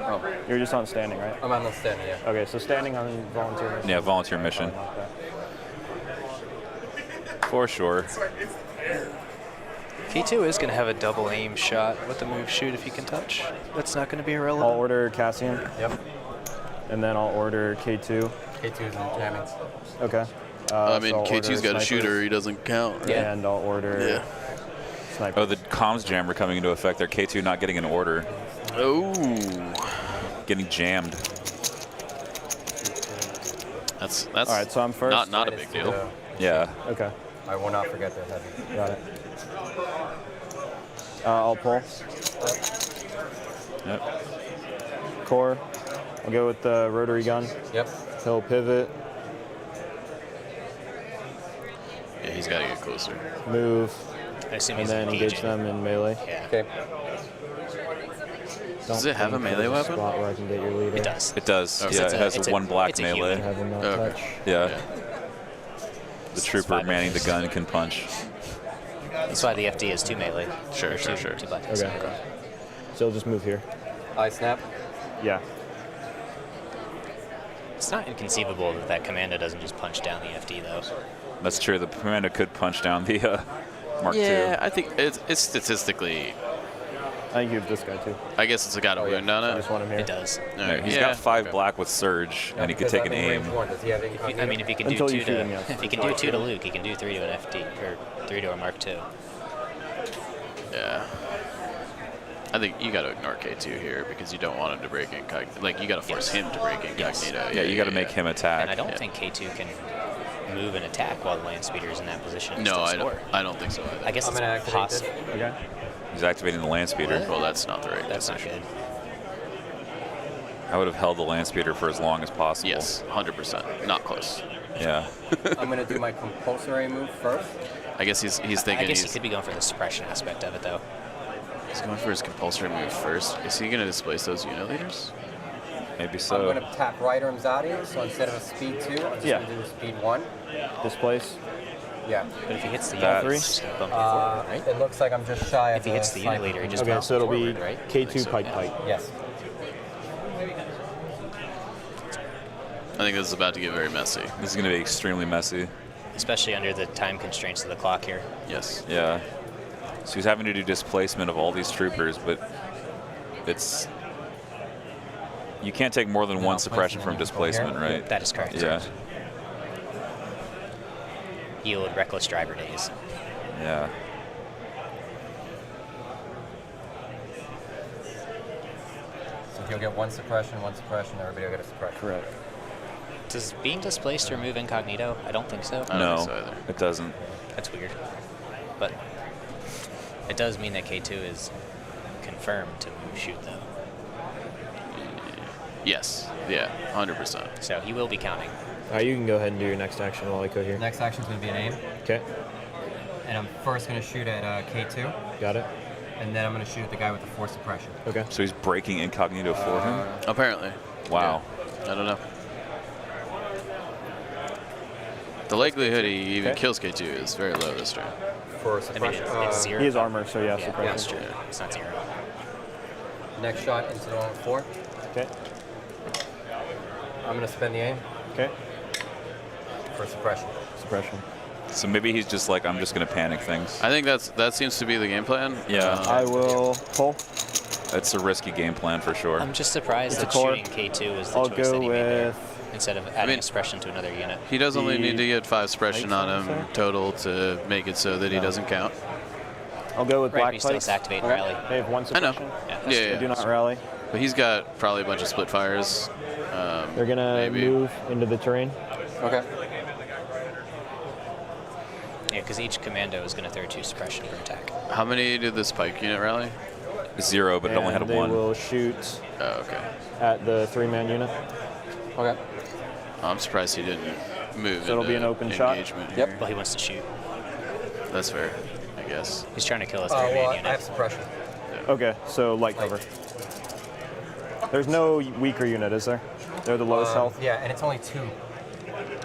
Oh, you're just on standing, right? I'm on the standing, yeah. Okay, so standing on volunteer mission. Yeah, volunteer mission. For sure. K2 is going to have a double aim shot with the move shoot if he can touch. That's not going to be irrelevant. I'll order Cassian. Yep. And then I'll order K2. K2's in jamming. Okay. I mean, so I'll K2's order got a snipers. shooter, he doesn't count, right? And I'll order snipers. Oh, the comms jammer coming into effect there. K2 not getting an order. Oh. Getting jammed. That's all right. So I'm first. Not a big deal. Yeah. Okay. I will not forget the heavy. Got it. I'll pull. Yep. Core. I'll go with the rotary gun. Yep. He'll pivot. Yeah, he's got to get closer. Move. I assume and he's then engage engaging. them in melee. Yeah. Okay. Does it have a melee weapon? Spot where I can get your leader. It does. It does. Okay. Yeah, It's it a- has it's a a- one black it's a melee. human. Have him not Okay. touch. Yeah. The trooper manning the gun can punch. That's why the FD is 2 melee. Sure, Or sure, two- sure. 2 black. Okay. So he'll just move here. I snap. Yeah. It's not inconceivable that that commando doesn't just punch down the FD though. That's true. The commando could punch down the Mark Yeah, II. I think it's statistically. I think you have this guy too. I guess it's got a wound on I it. just want him here. It does. Yeah, he's got 5 black with surge, and he could take an aim. Does he have If you, I mean, if he can do Until 2 you shoot to, him, yes. if he can do 2 to Luke, he can do 3 to an FD or 3 to a Mark II. Yeah. I think you got to ignore K2 here because you don't want him to break incognito. Like, you got to force him to break incognito. Yeah, you got to make him attack. And I don't think K2 can move and attack while the land speeder is in that position. No, Just to score. I don't think so either. I guess I'm it's gonna activate this. possible. Okay. He's activating the land speeder. Well, that's not the right That's not decision. good. I would have held the land speeder for as long as possible. Yes, 100%. Not close. Yeah. I'm going to do my compulsory move first. I guess he's thinking I guess he he's could be going for the suppression aspect of it though. going for his compulsory move first. Is he going to displace those unit leaders? Maybe I'm so. going to tap right arm Zadi, so instead of a speed 2, I'm just Yeah. going to do a speed 1. Displace. Yeah. But if he hits the That's- unit, he's just gonna bump you forward, right? It looks like I'm just shy If of he hits the unit sniper. leader, he just Okay, bumps so it'll forward, be right? K2 So, pike yeah. pike. Yes. I think this is about to get very messy. This is going to be extremely messy. Especially under the time constraints of the clock here. Yes. Yeah. So he's having to do displacement of all these troopers, but it's... You can't take more than one suppression from displacement, right? That is correct. Yeah. Yield reckless driver days. Yeah. So he'll get one suppression, everybody will get a suppression. Correct. Does being displaced remove incognito? I don't think so. I don't think so No, either. it doesn't. That's weird. But it does mean that K2 is confirmed to move shoot though. Yes. Yeah, 100%. So he will be counting. All right, you can go ahead and do your next action while I go here. Next action's going to be an aim, Okay. and I'm first going to shoot at K2, Got it. and then I'm going to shoot at the guy with the 4 suppression. Okay. So he's breaking incognito for him? Apparently. Wow. Yeah. I don't know. The likelihood he even Okay. kills K2 is very low this turn. For I mean, suppression. it's zero. He has armor, so yeah, Yeah, suppression. that's true. It's not 0. Next shot into the 1-4. Okay. I'm going to spend the aim Okay. for suppression. Suppression. So maybe he's just like, I'm just going to panic things. I think that seems to be the game plan. Yeah. I will pull. It's a risky game plan for sure. I'm just surprised that core. shooting K2 is the I'll choice that go he made there, with instead of adding a suppression to another unit. He does only need to get 5 light suppression on him sensor? total to make it so that he doesn't count. I'll go with Right, but black he still has pikes. to activate and rally. They have one I know. suppression. Yeah, Yeah, They do not rally. But he's got probably a bunch of split fires. They're gonna maybe. move into the terrain. Okay. Yeah, because each commando is going to throw 2 suppression per attack. How many did this pike unit rally? 0, but it only had a And they 1. will shoot Oh, okay. at the 3-man unit. Okay. I'm surprised he didn't move. So it'll be into an open shot? engagement Yep. here. Well, he wants to shoot. That's fair, I guess. He's trying to kill us Oh, 3-man well, I unit. have suppression. Okay, so light cover. There's no weaker unit, is there? They're the lowest health. Yeah, and it's only 2.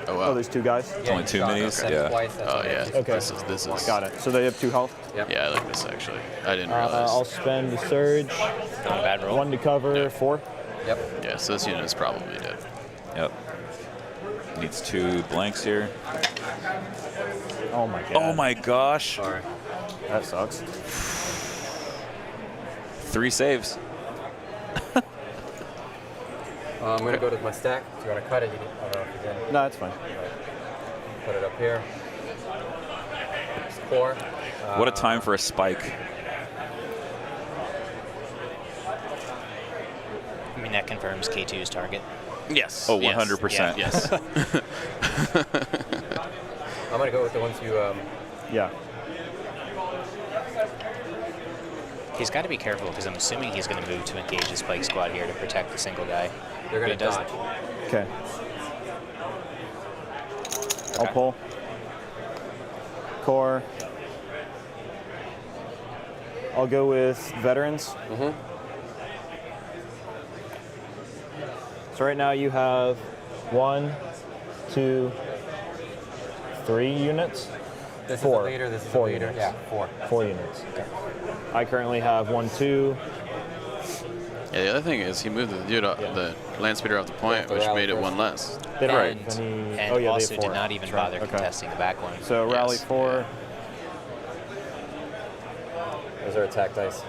Oh, wow. Oh, there's 2 guys. Yeah, only you 2 shot minis? them Yeah. Twice, that's Oh, what it yeah. is. Okay. This is. Got it. So they have 2 health. Yep. Yeah, I like this actually. I didn't realize. I'll spend the surge. Not a bad roll. 1 to cover, 4. Yep. Yeah, so this unit is probably dead. Yep. Needs 2 blanks here. Oh my god. Oh my gosh. Sorry. That sucks. 3 saves. I'm going to go to my stack. Do you want to cut it? I don't know if you did. No, that's fine. Put it up here. Core. What a time for a spike. I mean, that confirms K2's target. Yes. Oh, yes, 100%. Yes. I'm going to go with the ones you... Yeah. He's got to be careful because I'm assuming he's going to move to engage his spike squad here to protect the single guy. They're going to does dodge. Okay. I'll pull. Core. I'll go with veterans. Mm-hmm. So right now you have 1, 2, 3 units. This 4. is the leader, this is 4 the leader. units. Yeah, 4. 4 units. Okay. I currently have 1, 2. Yeah, the other thing is he moved the dude, the land speeder off the point, Yeah, which rally made it first. 1 less. They don't And, have any. and Oh yeah, also they have 4. did not even That's right. bother Okay. contesting the back one. So rally Yes. 4. Those are attack dice.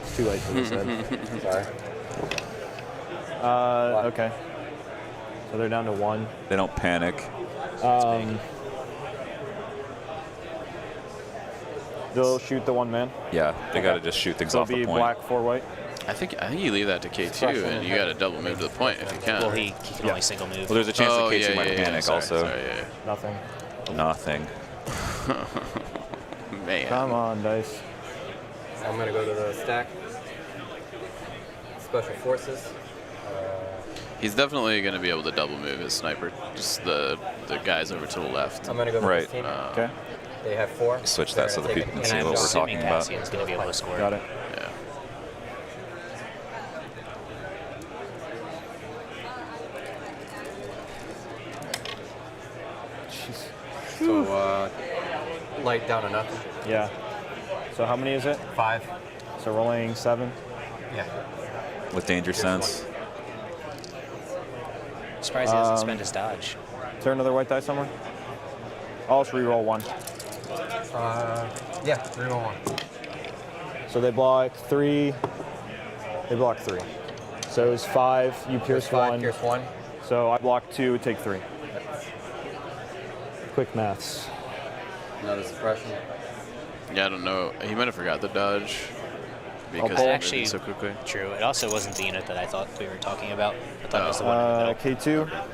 It's too late for this head. Sorry. Okay. So they're down to 1. They don't panic. They'll shoot the 1 man. Yeah, they got to just shoot things So off it'll the be point. black, 4 white. I think you leave that to K2, and you got to double move to the point if you can. Well, he can only single move. Well, there's a chance Oh, that K2 yeah, might yeah, yeah, panic sorry, also. sorry, yeah, Nothing. Nothing. yeah. Man. Come on, dice. I'm going to go to the stack. Special forces. He's definitely going to be able to double move his sniper. Just the guys over to the left. I'm going to go to Right. this team. Okay. They have 4. Switch that so the people can And see I'm what we're assuming talking about. Cassian's going to be able to score. Got it. Yeah. So, light down to nothing. Yeah. So how many is it? 5. So rolling 7. Yeah. With danger sense. Surprised he doesn't spend his dodge. Is there another white die somewhere? I'll just reroll 1. Yeah, reroll 1. So they block 3. They block 3. So it's 5. You pierce 5, 1. pierce 1. So I block 2. Take 3. Quick maths. Another suppression. Yeah, I don't know. He might have forgot the dodge because pull. he moved Actually, so quickly. true. It also wasn't the unit that I thought we were talking about. I thought it was the one in the middle. K2.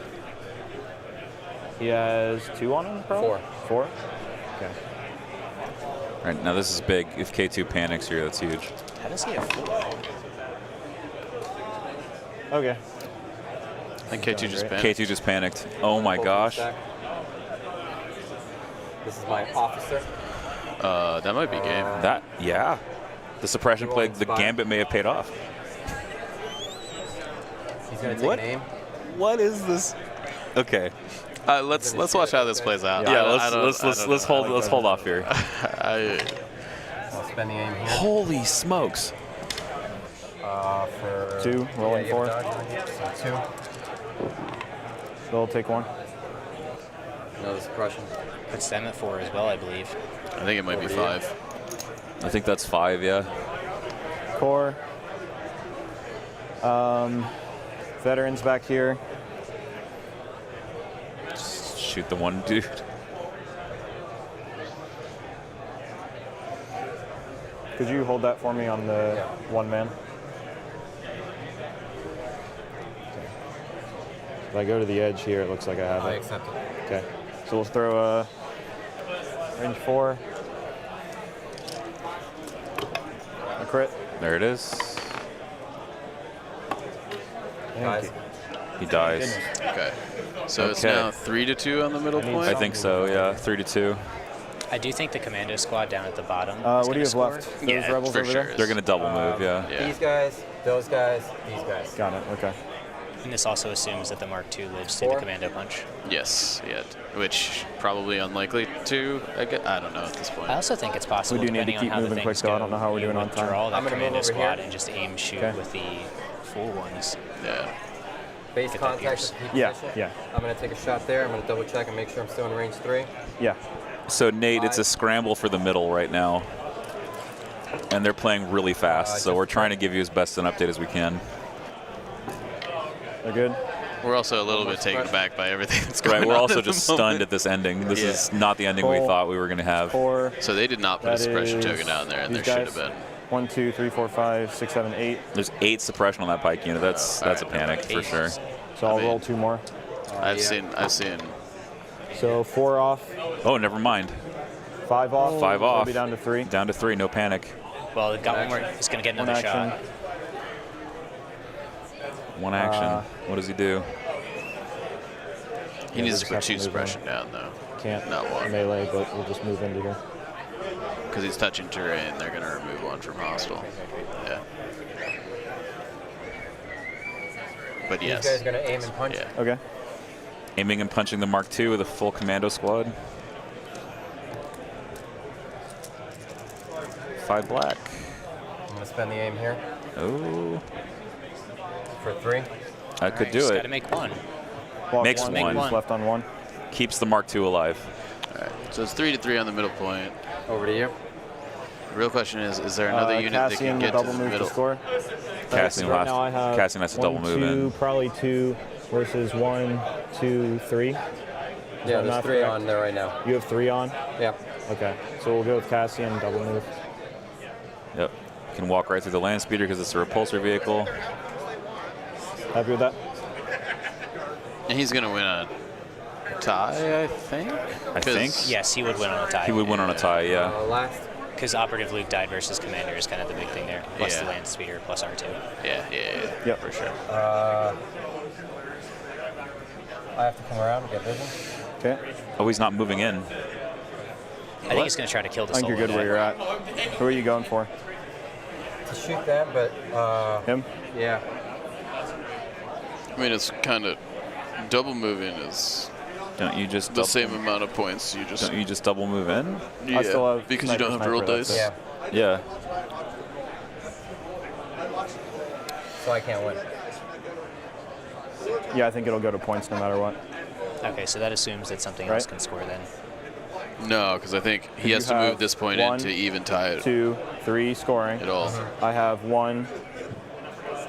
He has 2 on him, probably? 4. Okay. All right, now this is big. If K2 panics here, that's huge. How does he have 4? Okay. I think K2 just great. panicked. K2 just panicked. Oh my gosh. This is my officer. That might be game. That, yeah. The suppression play, the gambit may have paid off. He's going to take an aim. What is this? Okay. Let's watch how this plays out. Yeah, I don't let's hold off here. I'll spend the aim here. Holy smokes. For 2, rolling yeah, you 4. have a dodge. So 2. They'll take 1. Another suppression. Puts them at 4 as well, I believe. I think it might be 5. I think that's 5, yeah. core. Veterans back here. Just shoot the one dude. Could you hold that for me on the one man? If I go to the edge here, it looks like I have it. I accept it. Okay. So we'll throw a range 4. A crit. There it is. Guys. He dies. Okay. So it's now 3-2 on the middle point? I think so, yeah. 3-2. I do think the commando squad down at the bottom. What do you have left? Those Yeah, rebels for over sure. there? They're going to double move, yeah. These guys, those guys, these guys. Got it. Okay. And this also assumes that the Mark II lives to the commando punch. Yes, yeah. Which probably unlikely to. I don't know at this point. I also think it's possible, We do need to depending keep on how the moving quick, things though. go, I don't know how we're you doing on would time. draw that I'm gonna move commando over squad here. and just aim shoot Okay. with the full ones. Yeah. Base Get that contact pierce. with Yeah, position. yeah. I'm going to take a shot there. I'm going to double check and make sure I'm still in range 3. Yeah. So, Nate, it's a scramble for the middle right now. And they're playing really fast, so we're trying to give you as best an update as we can. They're good? We're also a little bit taken aback by everything that's going Right, on. we're also at the just moment. stunned at this ending. This Yeah. is not the ending we Full. thought we were going to have. 4. So they did not put a That suppression is token down there, and there these should guys. have been. 1, 2, 3, 4, 5, 6, 7, 8. There's 8 suppression on that pike unit. That's a panic for sure. So I'll roll 2 more. I've seen. So 4 off. Oh, never mind. 5 off. 5 It'll off. be down to 3. Down to 3. No panic. Well, it got one more. He's going to get One another action. shot. One action. What does he do? He needs to just put have 2 to move suppression down, though. Can't Not 1. melee, but we'll just move into here. Because he's touching terrain, they're going to remove 1 from hostile. Yeah. But yes. These guys are going to aim and punch. Yeah. Okay. Aiming and punching the Mark II with a full commando squad. 5 black. I'm going to spend the aim here Oh. for 3. I could Alright, do just it. got to make 1. Well, Makes one. one. Just left on 1. Keeps the Mark II alive. All right. So it's 3-3 on the middle point. Over to you. The real question is there another unit that Cassian can will get to double the move middle? to score. Cassian right has, now I have Cassian has to double 1, move 2, in. probably 2 versus 1, 2, 3. Yeah, that there's math 3 correct? on there right now. You have 3 on? Yeah. Okay. So we'll go with Cassian, double move. Yep. Can walk right through the land speeder because it's a repulsor vehicle. Happy with that? And he's going to win a tie, I think? I think. Yes, he would win on a tie. He would win on a tie, yeah. Last. Because Operative Luke died versus Commander is kind of the big thing there. Plus Yeah. the land speeder, plus R2. Yeah. Yep. For sure. I have to come around and get vision. Okay. Oh, he's not moving in. I think he's going to try to kill the I think you're solo good guy. where you're at. Who are you going for? To shoot them, but Him? yeah. I mean, it's kind of double moving is Don't you just the same amount of points. You just Don't you just double move in? Yeah, I still have because you don't have to roll sniper, dice. Yeah. Yeah. So I can't win. Yeah, I think it'll go to points no matter what. Okay, so that assumes that something Right. else can score then. No, because I think he You has to move have this point 1, in to even tie it 2, 3 scoring. at all. I have 1,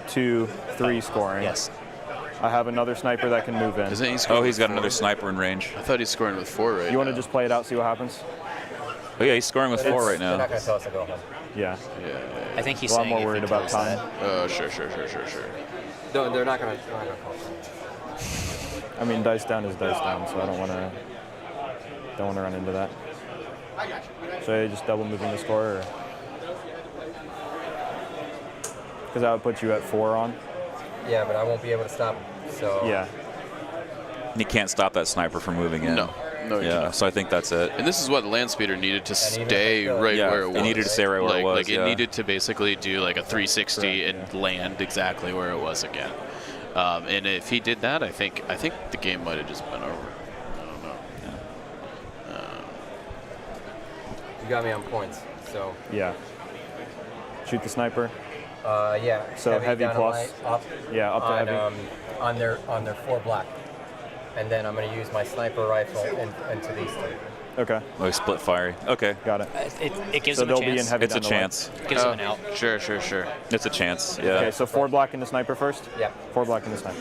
2, 3 scoring. Yes. I have another sniper that can move in. Isn't he Oh, scoring he's with got 4? another sniper in range. I thought he's scoring with 4 right You want to now. just play it out, see what happens? Oh, yeah, he's scoring with 4 right They're not now. going to tell us to go home. Yeah. Yeah. I think he's Well, I'm saying more if he worried about kills time. that. Oh, sure. No, they're not going to call. I mean, dice down is dice down, so I don't want to run into that. So you just double moving the score, or because that would put you at 4 on. Yeah, but I won't be able to stop them. So Yeah. He can't stop that sniper from moving in. No, you Yeah, cannot. so I think that's it. And this is what the land speeder needed to even if stay it failed- right Yeah, where it it was. needed to stay right where it was, Like it yeah. needed to basically do like a 360 Correct, and land exactly where it was again. And if he did that, I think the game might have just been over. I don't know. you got me on points. So Yeah. Shoot the sniper. yeah. So heavy down plus. on my- up Yeah, up to on, heavy. on their 4 black, and then I'm going to use my sniper rifle into these 2. Okay. Oh, split fire. Okay. Got it. It gives So them a they'll be in chance. heavy It's a down the lane. chance. Gives them an out. Sure, sure, sure. It's a chance. Yeah. Okay, so 4 black in the sniper first? Yep. 4 black in the sniper.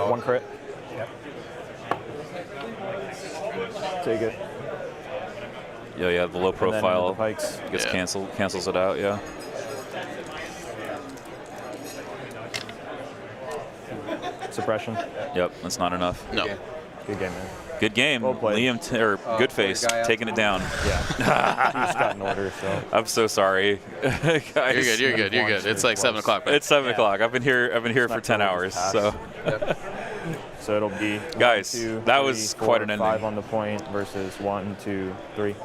1 crit. Yep. Take it. Yeah, the low And then profile the pikes. gets cancels it out, yeah. Suppression. Yep, that's not enough. No. Good game, man. Good game. Well played. Liam, Goodface, the guy out. taking it down. Yeah. He just got an order, so. I'm so sorry. Guys. You're good. It's like 7 o'clock. It's 7 o'clock. I've been here for 10 hours, so. So it'll be Guys, 1, 2, that 3, was 4, quite an ending. 5 on the point versus 1, 2, 3.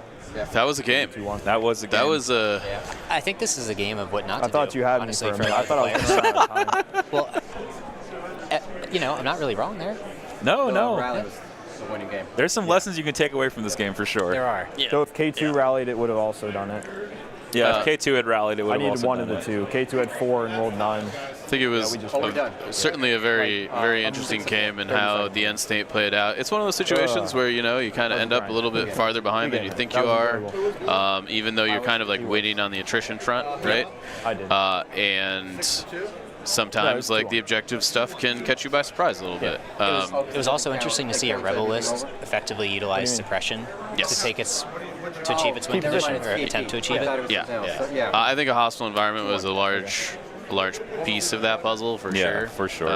That was a game. 2, 1. That was a game. That was a. I think this is a game of what not to I thought do, you had honestly, me for a for minute. I a lot thought of I was players. going to run out of time. Well, I'm not really wrong there. No. Rally was the winning game. There's some lessons you can take away from this game for sure. There are. So if K2 rallied, it would have also done it. Yeah, if K2 had rallied, it would I have needed also one done of the it. 2. K2 had 4 and rolled 9. I think it was certainly a very interesting game and how the end state played out. It's one of those situations where you kind of end up a little bit farther behind than you think you are, even though you're kind of like waiting on the attrition front, right? I did. And sometimes like the objective stuff can catch you by surprise a little bit. It was also interesting to see a rebel list effectively utilize suppression to achieve its win condition or attempt to achieve it. Yeah. I think a hostile environment was a large piece of that puzzle for sure. Yeah, for sure.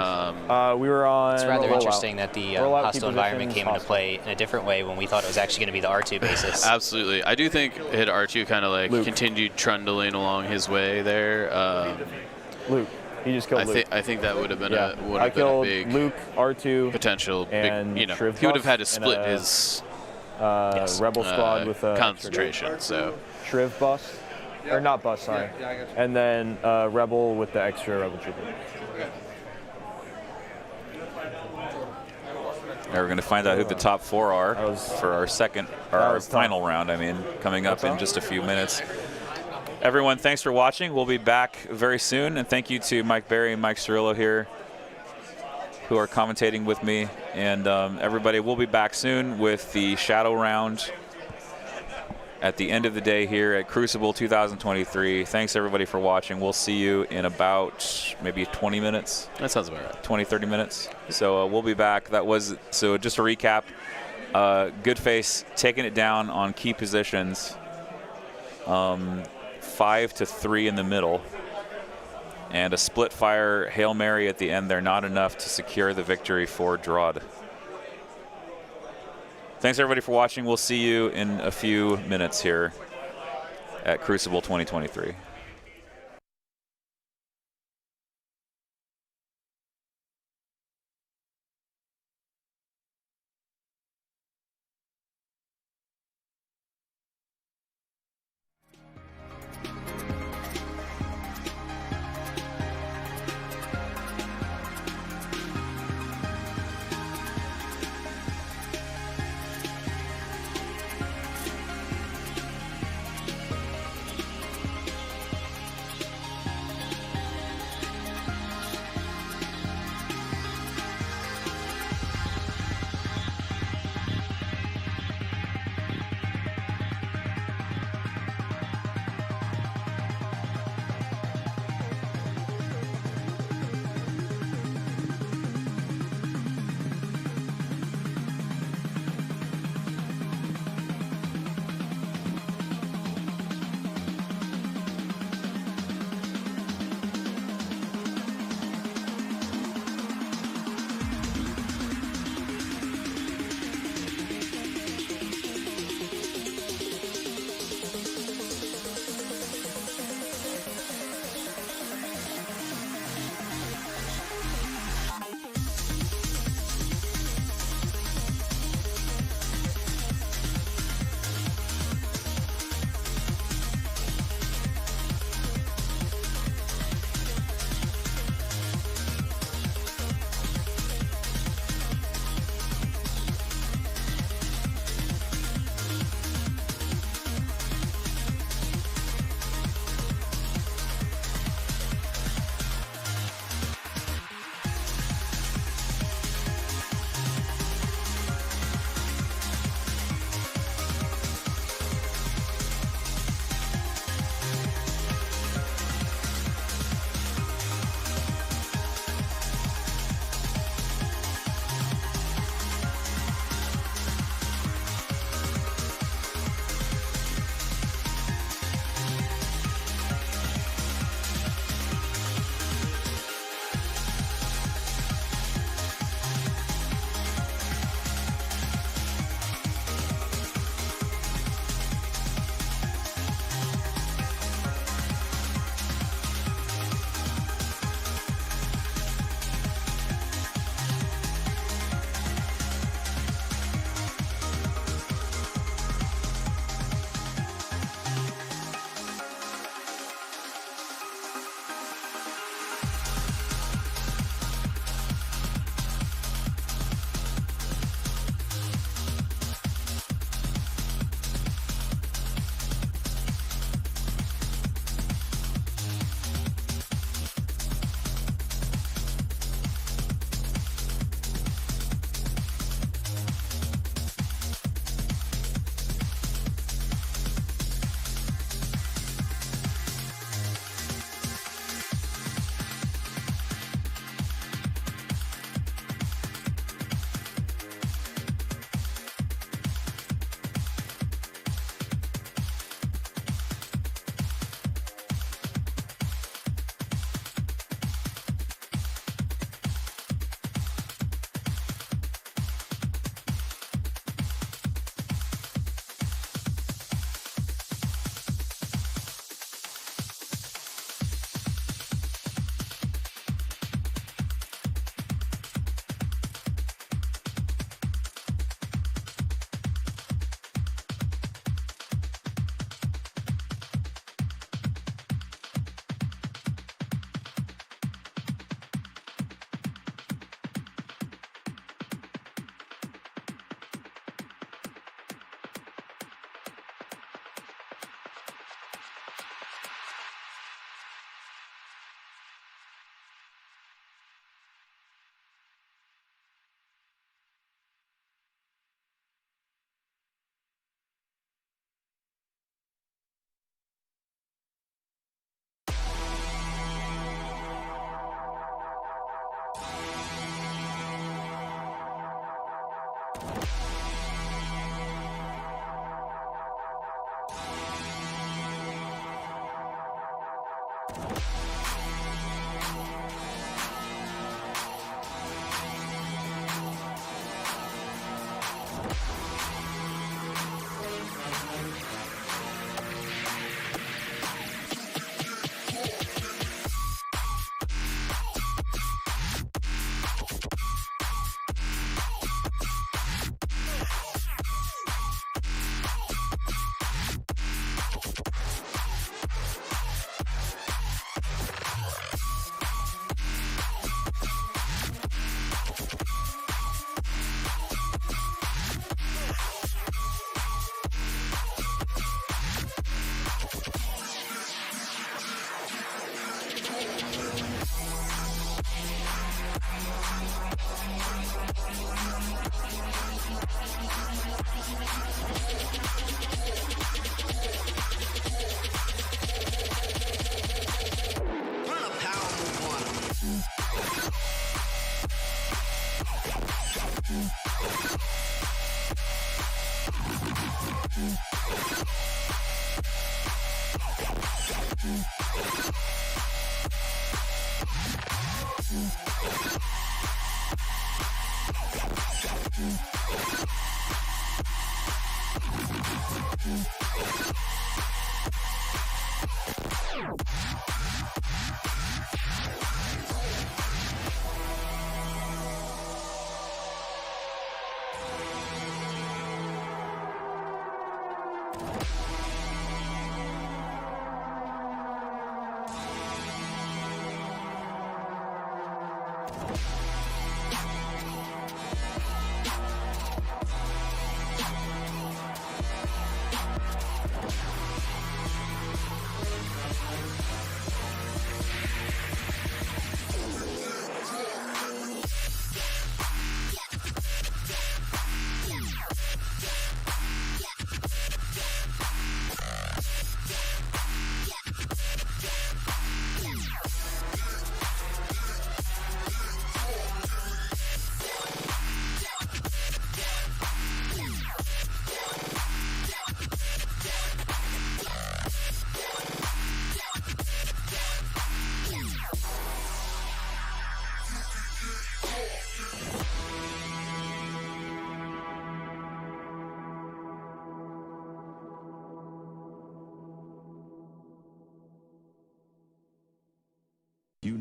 We were on. It's rather rollout. interesting that the Rollout, hostile key environment positions, came into hostile. play in a different way when we thought it was actually going to be the R2 basis. Absolutely. I do think hit R2 kind of like Luke. continued trundling along his way there. Luke. He just killed Luke. I think that would have been Yeah. a I killed big Luke, R2, potential. and Big, Shriv he would have buff had to split and, his Rebel squad with concentration. So Shriv bust, or not bust, sorry, and then Rebel with the extra Rebel trooper. Now we're going to find out who the top 4 are for our final round. I mean, coming up in just a few minutes. Everyone, thanks for watching. We'll be back very soon, and thank you to Mike Berry and Mike Cirillo here, who are commentating with me. And everybody, we'll be back soon with the Shadow Round at the end of the day here at Crucible 2023. Thanks, everybody, for watching. We'll see you in about maybe 20 minutes. That sounds about right. 20, 30 minutes. So we'll be back. So just to recap, Goodface taking it down on key positions. 5-3 in the middle, and a split fire Hail Mary at the end there, not enough to secure the victory for Drod. Thanks everybody for watching. We'll see you in a few minutes here at Crucible 2023.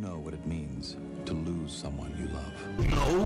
know what it means to lose someone you love. No.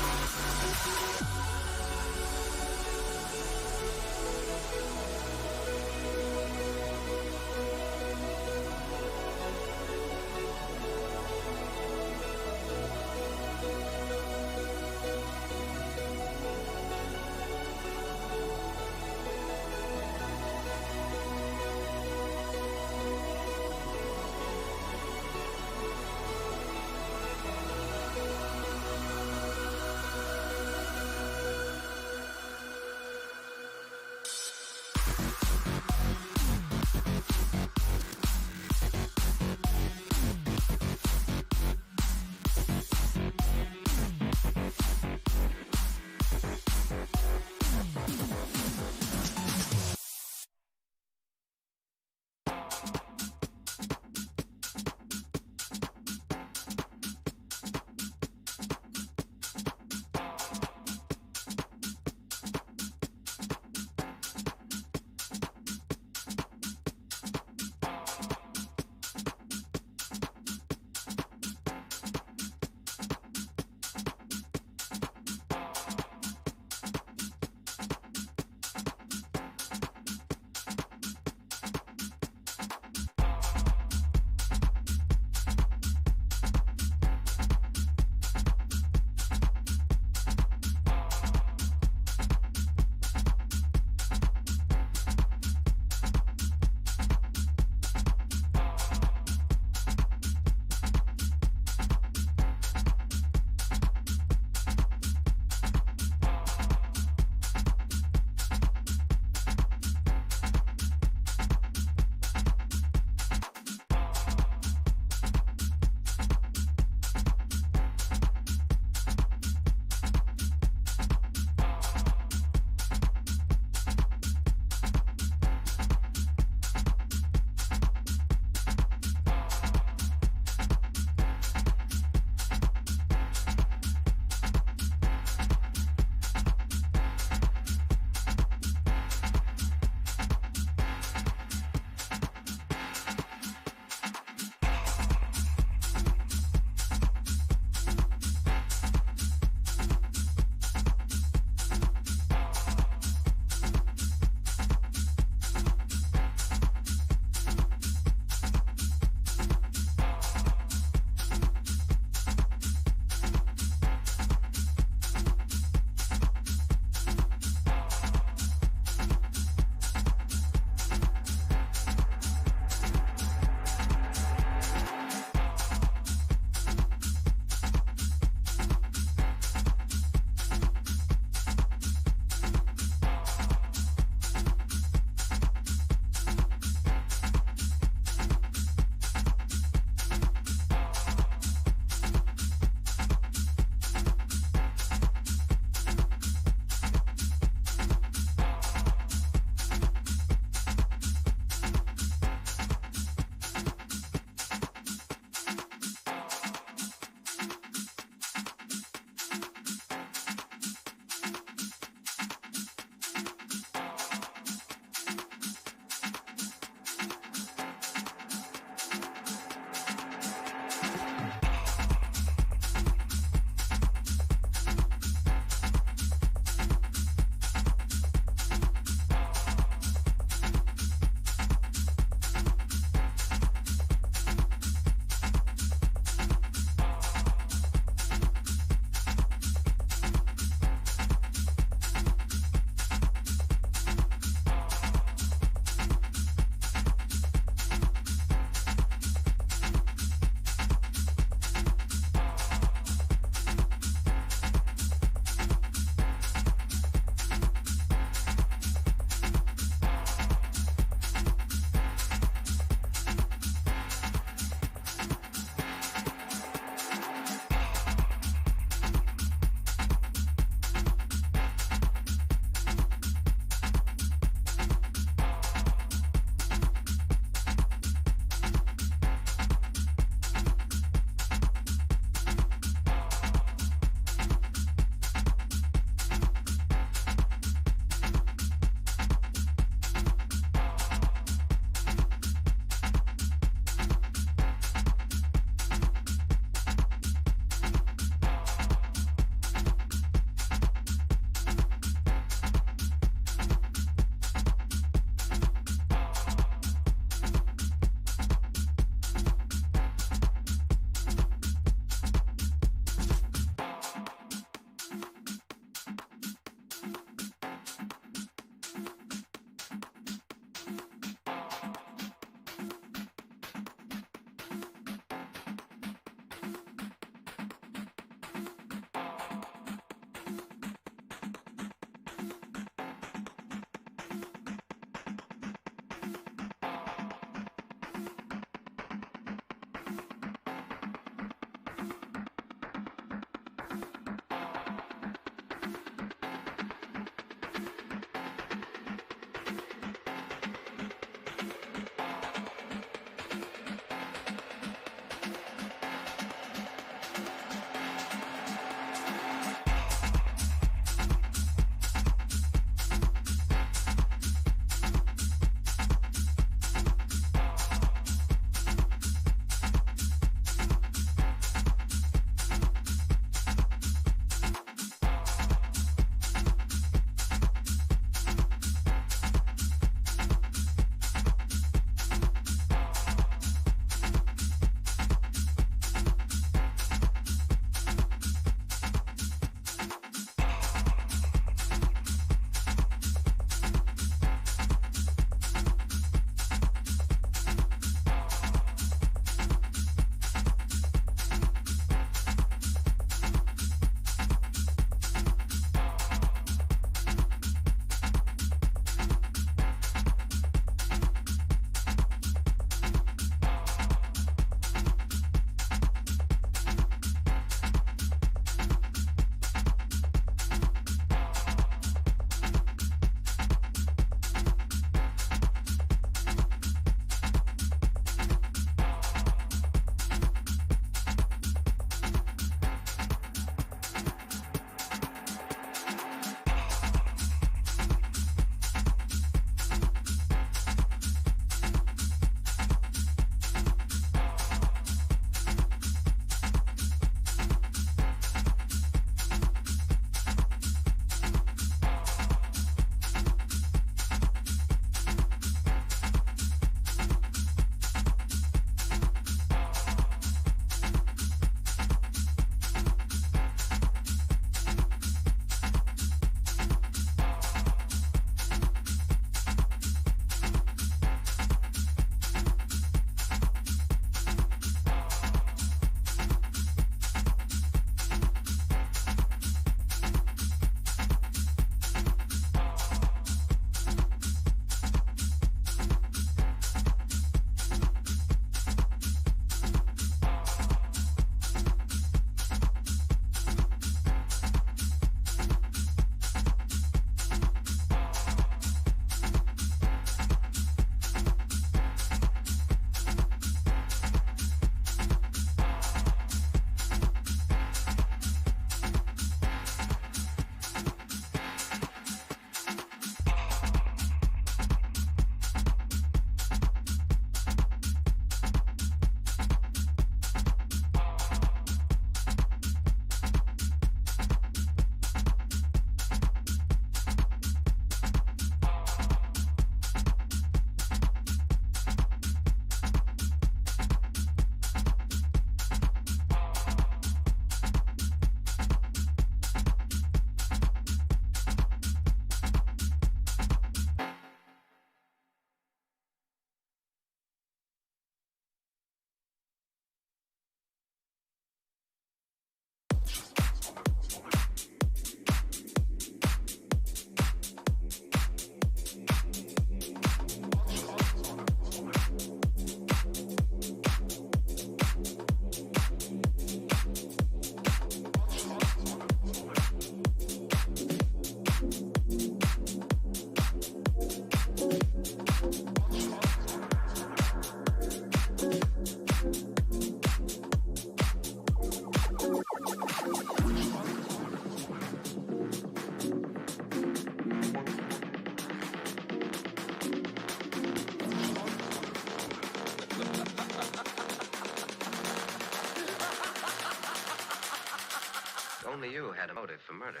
murder.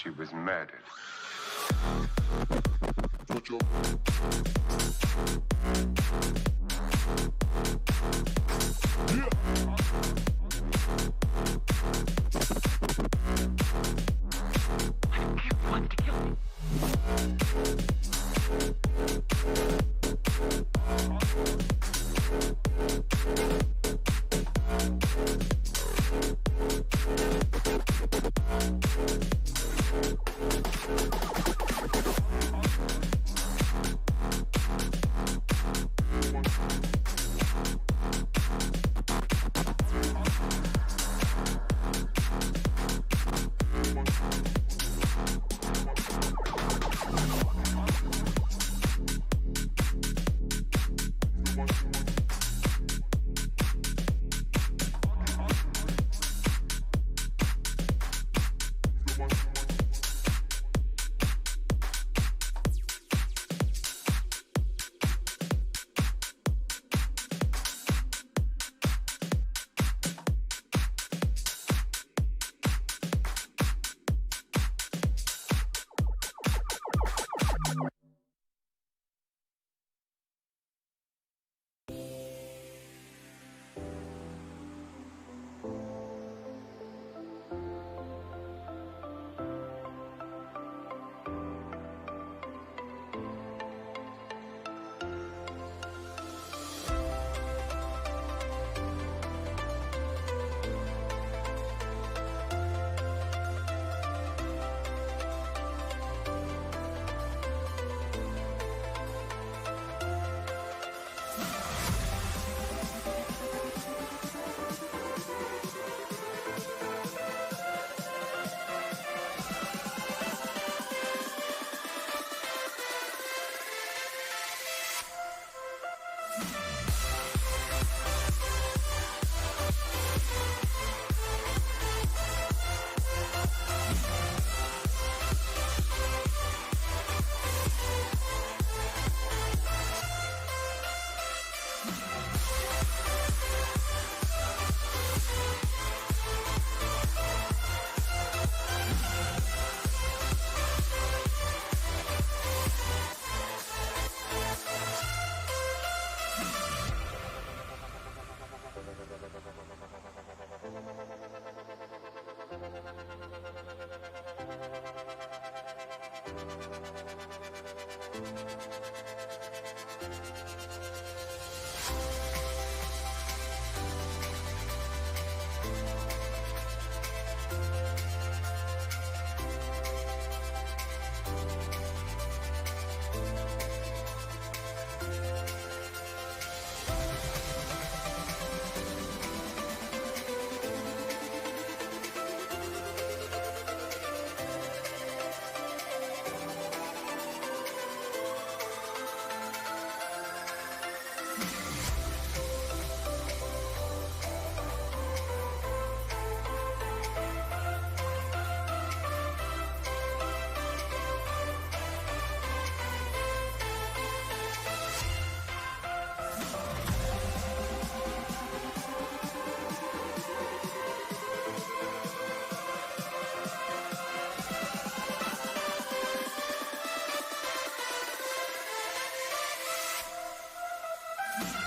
She was murdered. You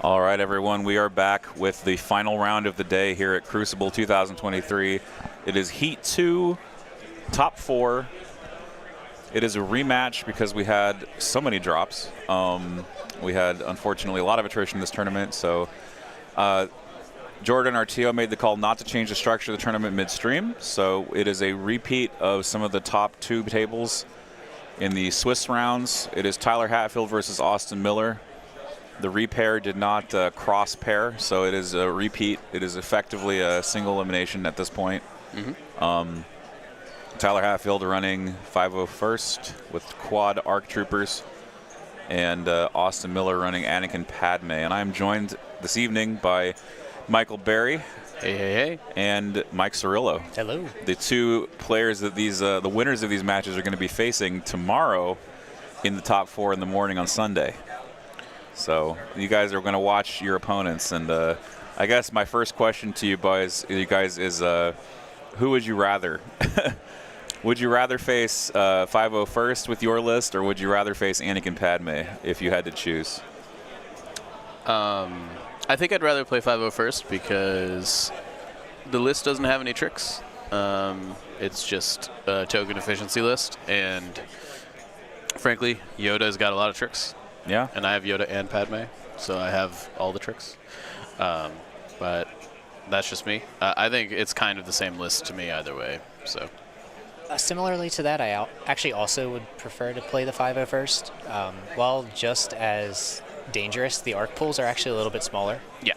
All right, everyone, we are back with the final round of the day here at Crucible 2023. It is Heat 2, top 4. It is a rematch because we had so many drops. We had, unfortunately, a lot of attrition in this tournament, so Jordan Artio made the call not to change the structure of the tournament midstream, so it is a repeat of some of the top 2 tables in the Swiss rounds. It is Tyler Hatfield versus Austin Miller. The repair did not cross pair, so it is a repeat. It is effectively a single elimination at this point. Tyler Hatfield running 501st with quad ARC troopers, and Austin Miller running Anakin Padme. And I'm joined this evening by Michael Berry. Hey. And Mike Cirillo. Hello. The 2 players that the winners of these matches are going to be facing tomorrow in the top 4 in the morning on Sunday. So you guys are going to watch your opponents, and I guess my first question to you guys is, who would you rather? Would you rather face 501st with your list, or would you rather face Anakin Padme if you had to choose? I think I'd rather play 501st because the list doesn't have any tricks. It's just a token efficiency list, and frankly, Yoda's got a lot of tricks. Yeah. And I have Yoda and Padme, so I have all the tricks. But that's just me. I think it's kind of the same list to me either way. So. Similarly to that, I actually also would prefer to play the 501st. While just as dangerous, the arc pulls are actually a little bit smaller. Yeah.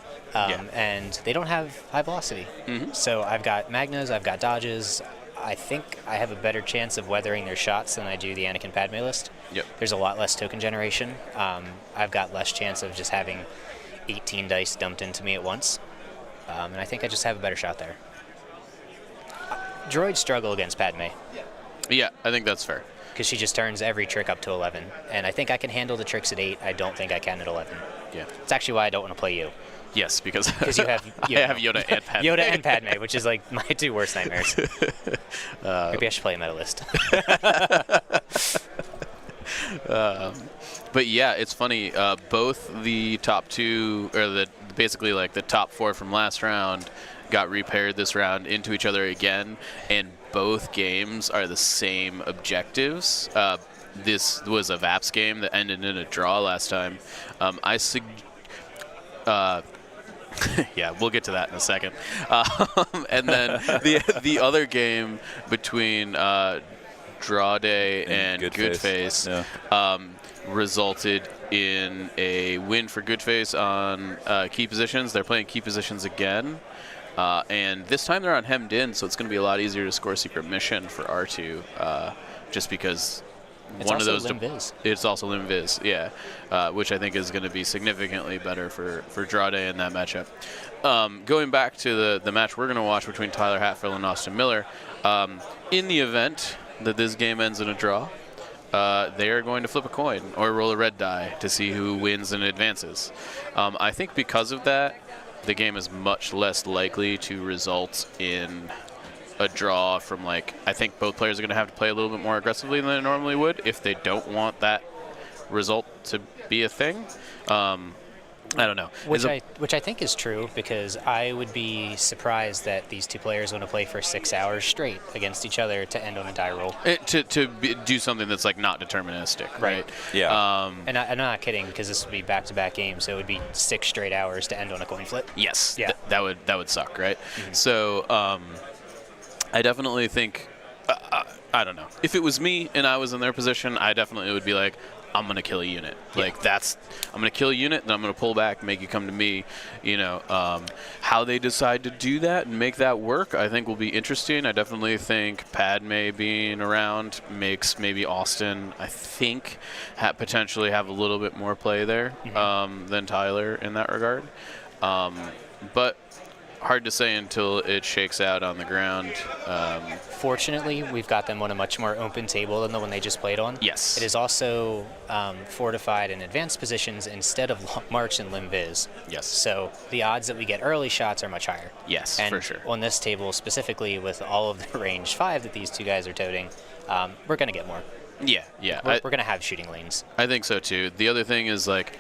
And they don't have high velocity. So I've got Magnas, I've got dodges. I think I have a better chance of weathering their shots than I do the Anakin Padme list. Yep. There's a lot less token generation. I've got less chance of just having 18 dice dumped into me at once. And I think I just have a better shot there. Droids struggle against Padme. Yeah, I think that's fair. Because she just turns every trick up to 11. And I think I can handle the tricks at 8. I don't think I can at 11. Yeah. It's actually why I don't want to play you. Yes, because you have I have Yoda and Padme. Yoda and Padme, which is like my 2 worst nightmares. Maybe I should play a meta list. But yeah, it's funny. Both the top 2, or basically like the top 4 from last round, got repaired this round into each other again, and both games are the same objectives. This was a VAPS game that ended in a draw last time. Yeah, we'll get to that in a second. And then the other game between Draw Day and Goodface resulted in a win for Goodface on key positions. They're playing key positions again. And this time they're on hemmed in, so it's going to be a lot easier to score secret mission for R2, just because it's one of also those. Lim Viz. It's also Lim Viz, yeah, which I think is going to be significantly better for Draw Day in that matchup. Going back to the match we're going to watch between Tyler Hatfield and Austin Miller, in the event that this game ends in a draw, they are going to flip a coin or roll a red die to see who wins and advances. I think because of that, the game is much less likely to result in a draw from, like, I think both players are going to have to play a little bit more aggressively than they normally would if they don't want that result to be a thing. I don't know. Which I think is true, because I would be surprised that these 2 players want to play for 6 hours straight against each other to end on a die roll. Do something that's like not deterministic, right? Yeah. And I'm not kidding, because this would be back-to-back games, so it would be 6 straight hours to end on a coin flip. Yes. Yeah. That would suck, right? So I definitely think I don't know. If it was me and I was in their position, I definitely would be like, I'm going to kill a unit. Yeah. Like, I'm going to kill a unit, then I'm going to pull back, make you come to me. You know, how they decide to do that and make that work, I think will be interesting. I definitely think Padme being around makes maybe Austin, I think, potentially have a little bit more play there than Tyler in that regard. But hard to say until it shakes out on the ground. Fortunately, we've got them on a much more open table than the one they just played on. Yes. It is also fortified in advanced positions instead of Long March and Lim Viz. Yes. So the odds that we get early shots are much higher. Yes, and for sure. On this table, specifically with all of the range 5 that these 2 guys are toting, we're going to get more. Yeah. We're going to have shooting lanes. I think so, too. The other thing is, like,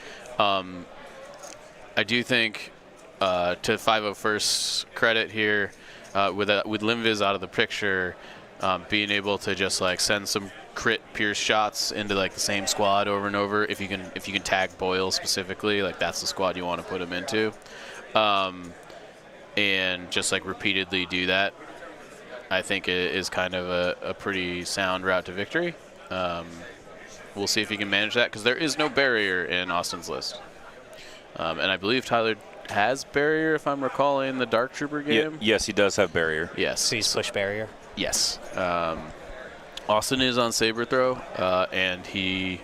I do think, to 501st's credit here, with Limviz out of the picture, being able to just like send some crit pierce shots into like the same squad over and over. If you can tag Boyle specifically, like that's the squad you want to put him into, and just like repeatedly do that, I think it is kind of a pretty sound route to victory. We'll see if he can manage that because there is no barrier in Austin's list, and I believe Tyler has barrier, if I'm recalling the Dark Trooper game. Yes, he does have barrier. Yes. So he's push barrier? Yes. Austin is on Saber Throw, and he,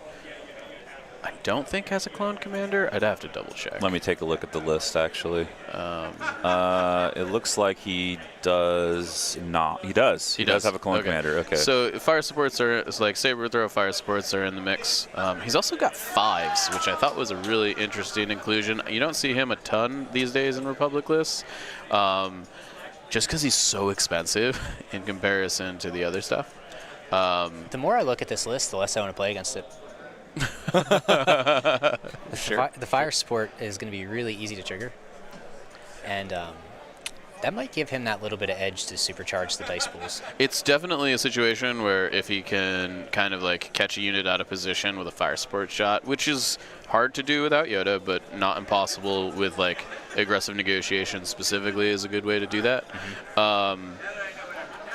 I don't think has a clone commander. I'd have to double check. Let me take a look at the list, actually. It looks like he does not. He does. He does have a clone commander. Okay. So fire supports are, it's like Saber Throw fire supports are in the mix. He's also got 5s, which I thought was a really interesting inclusion. You don't see him a ton these days in Republic lists, just because he's so expensive in comparison to the other stuff. The more I look at this list, the less I want to play against it. Sure. The fire support is going to be really easy to trigger, and that might give him that little bit of edge to supercharge the dice pools. It's definitely a situation where if he can kind of like catch a unit out of position with a fire support shot, which is hard to do without Yoda, but not impossible with like aggressive negotiation specifically, is a good way to do that.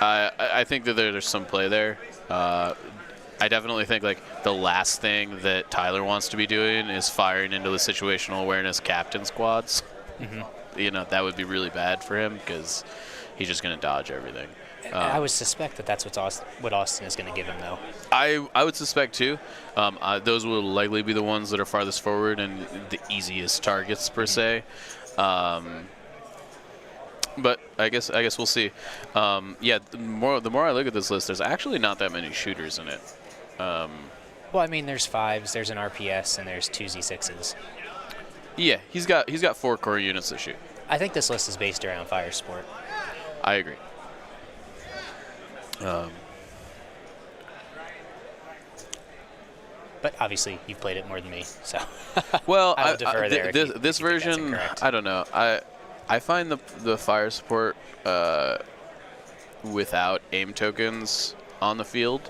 I think that there's some play there. I definitely think like the last thing that Tyler wants to be doing is firing into the situational awareness captain squads. You know, that would be really bad for him because he's just going to dodge everything. I would suspect that that's what Austin is going to give him, though. I would suspect too. Those will likely be the ones that are farthest forward and the easiest targets per se. But I guess we'll see. Yeah, the more I look at this list, there's actually not that many shooters in it. Well, I mean, there's 5s, there's an RPS, and there's 2 Z6s. Yeah, he's got 4 core units to shoot. I think this list is based around fire support. I agree. But obviously, you've played it more than me, so. Well, I would defer there. This version, I don't know. I find the fire support without aim tokens on the field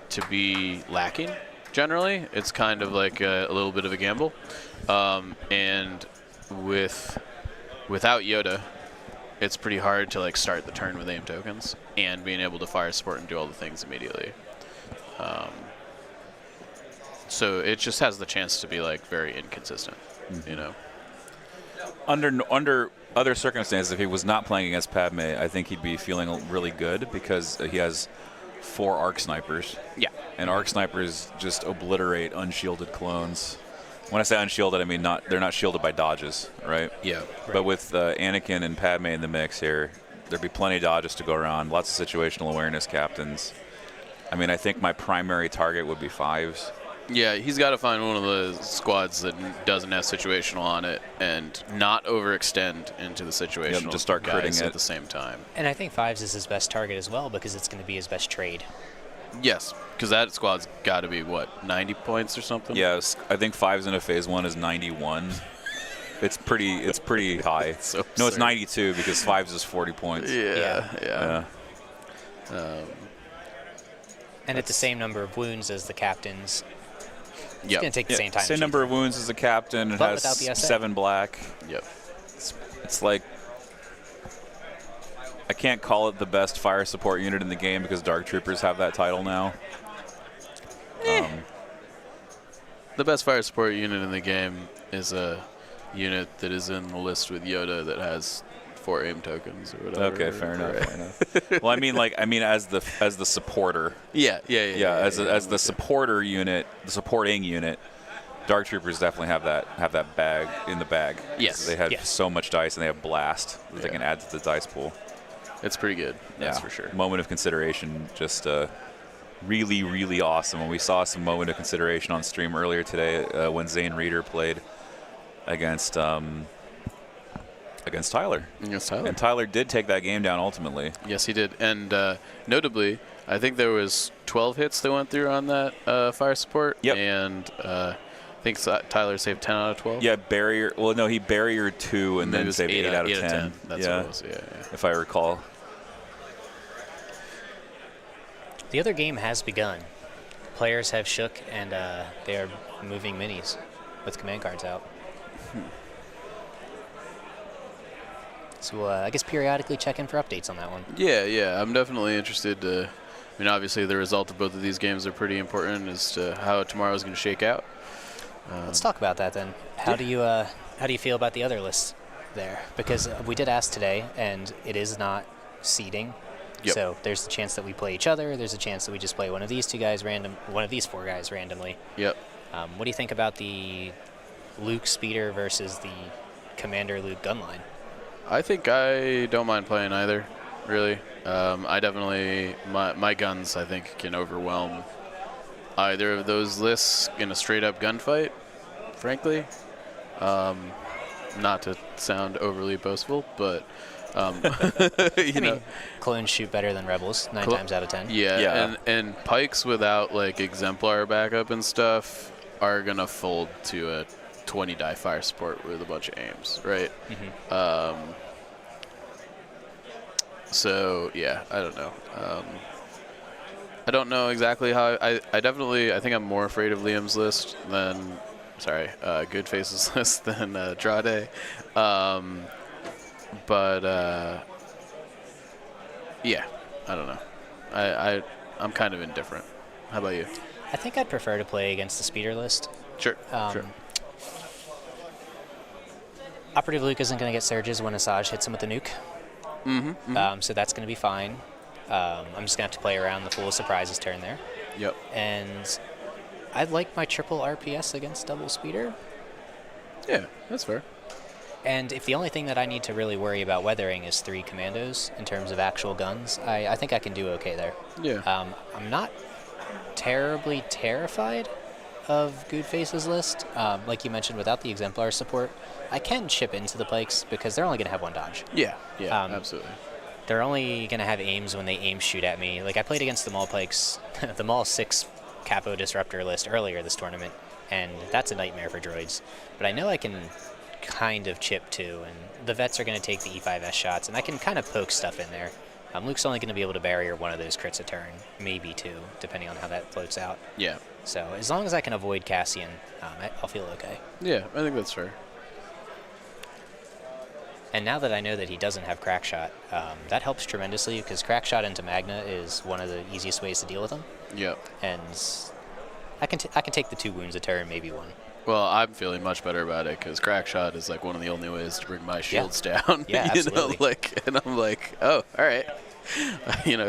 to be lacking. Generally, it's kind of like a little bit of a gamble, and without Yoda, it's pretty hard to like start the turn with aim tokens and being able to fire support and do all the things immediately. So it just has the chance to be like very inconsistent, you know. Under other circumstances, if he was not playing against Padme, I think he'd be feeling really good because he has 4 arc snipers. Yeah. And arc snipers just obliterate unshielded clones. When I say unshielded, I mean they're not shielded by dodges, right? Yeah. Right. But with Anakin and Padme in the mix here, there'd be plenty of dodges to go around. Lots of situational awareness captains. I mean, I think my primary target would be 5s. Yeah, he's got to find one of the squads that doesn't have situational on it and not overextend into the situational. Yep, just start critting at the same time. And I think 5s is his best target as well because it's going to be his best trade. Yes, because that squad's got to be, what, 90 points or something? Yes, I think 5s in a phase 1 is 91. It's pretty high. So no, it's 92 because 5s is 40 points. Yeah. And at the same number of wounds as the captains. It's Yep. going to take the same time. Same number of wounds as the captain. It But has without the SA. 7 black. Yep. It's like I can't call it the best fire support unit in the game because Dark Troopers have that title now. The best fire support unit in the game is a unit that is in the list with Yoda that has 4 aim tokens or whatever. Okay, fair enough. Well, I mean as the supporter. Yeah. As the supporter unit, the supporting unit, Dark Troopers definitely have that bag in the bag. Yes. They have so much dice and they have blast that they can add to the dice pool. It's pretty good. That's for sure. Moment of consideration, just really, really awesome. And we saw some moment of consideration on stream earlier today when Zane Reeder played against Tyler. Against Tyler. And Tyler did take that game down ultimately. Yes, he did. And notably, I think there was 12 hits that went through on that fire support. Yep. And I think Tyler saved 10 out of 12. Yeah, barrier. Well, no, he barriered 2 and Maybe it then was saved 8 out of 10. 10. That's yeah. what it was. Yeah, yeah. If I recall. The other game has begun. Players have shook, and they are moving minis with command cards out. So I guess periodically check in for updates on that one. Yeah, yeah. I'm definitely interested to. I mean, obviously, the result of both of these games are pretty important as to how tomorrow's going to shake out. Let's talk about that then. How do you feel about the other lists there? Because we did ask today, and it is not seeding. Yep. So there's the chance that we play each other. There's a chance that we just play one of these 4 guys randomly. Yep. What do you think about the Luke Speeder versus the Commander Luke gun line? I think I don't mind playing either, really. I definitely, my guns, I think, can overwhelm either of those lists in a straight-up gunfight, frankly. Not to sound overly boastful, but, you know. Clones shoot better than Rebels 9 times out of 10. Yeah. And Pikes without, like, Exemplar backup and stuff are going to fold to a 20 die fire support with a bunch of aims, right? Mm-hmm. So yeah, I don't know. I don't know exactly how. I think I'm more afraid of Liam's list than, Goodface's list than Drade. Yeah, I don't know. I'm kind of indifferent. How about you? I think I'd prefer to play against the speeder list. Sure. Sure. Operative Luke isn't going to get surges when Asajj hits him with the nuke. So that's going to be fine. I'm just going to have to play around the Fool of Surprises turn there. Yep. And I'd like my triple RPS against double speeder. Yeah, that's fair. And if the only thing that I need to really worry about weathering is 3 commandos in terms of actual guns, I think I can do okay there. Yeah. I'm not terribly terrified of Goodface's list. Like you mentioned, without the Exemplar support, I can chip into the Pikes because they're only going to have 1 dodge. Yeah, absolutely. They're only going to have aims when they aim shoot at me. Like I played against the Maul Pikes, the Maul 6 Capo Disruptor list earlier this tournament, and that's a nightmare for droids. But I know I can kind of chip too, and the vets are going to take the E5S shots, and I can kind of poke stuff in there. Luke's only going to be able to barrier 1 of those crits a turn, maybe 2, depending on how that floats out. Yeah. So as long as I can avoid Cassian, I'll feel okay. Yeah, I think that's fair. And now that I know that he doesn't have Crackshot, that helps tremendously because Crackshot into Magna is one of the easiest ways to deal with him. Yep. And I can take the 2 wounds a turn, maybe 1. Well, I'm feeling much better about it because Crackshot is like one of the only ways to bring my shields down. Yeah, absolutely. And I'm like, oh, all right.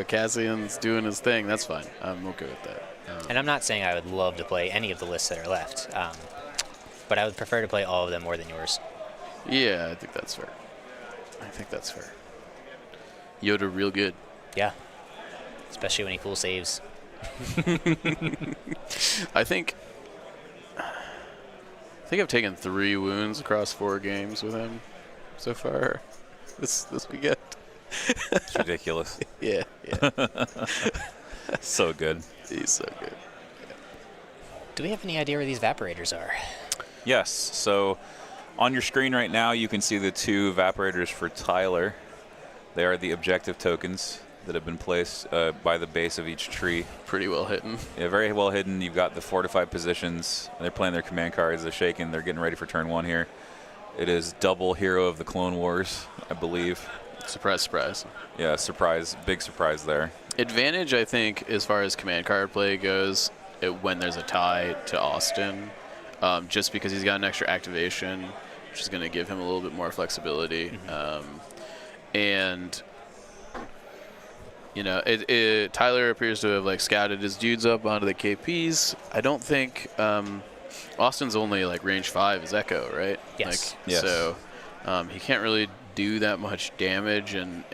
Cassian's doing his thing. That's fine. I'm okay with that. And I'm not saying I would love to play any of the lists that are left, but I would prefer to play all of them more than yours. Yeah, I think that's fair. Yoda real good. Yeah. Especially when he full saves. I think I've taken 3 wounds across 4 games with him so far. This weekend. It's ridiculous. Yeah. So good. He's so good. Do we have any idea where these evaporators are? Yes. So on your screen right now, you can see the 2 evaporators for Tyler. They are the objective tokens that have been placed by the base of each tree. Pretty well hidden. Yeah, very well hidden. You've got the fortified positions. They're playing their command cards. They're shaking. They're getting ready for turn 1 here. It is double hero of the Clone Wars, I believe. Surprise, surprise. Yeah, surprise. Big surprise there. Advantage, I think, as far as command card play goes, when there's a tie to Austin, just because he's got an extra activation, which is going to give him a little bit more flexibility. And Tyler appears to have scouted his dudes up onto the KPs. I don't think Austin's only range 5 is Echo, right? Yes. Yes. So he can't really do that much damage and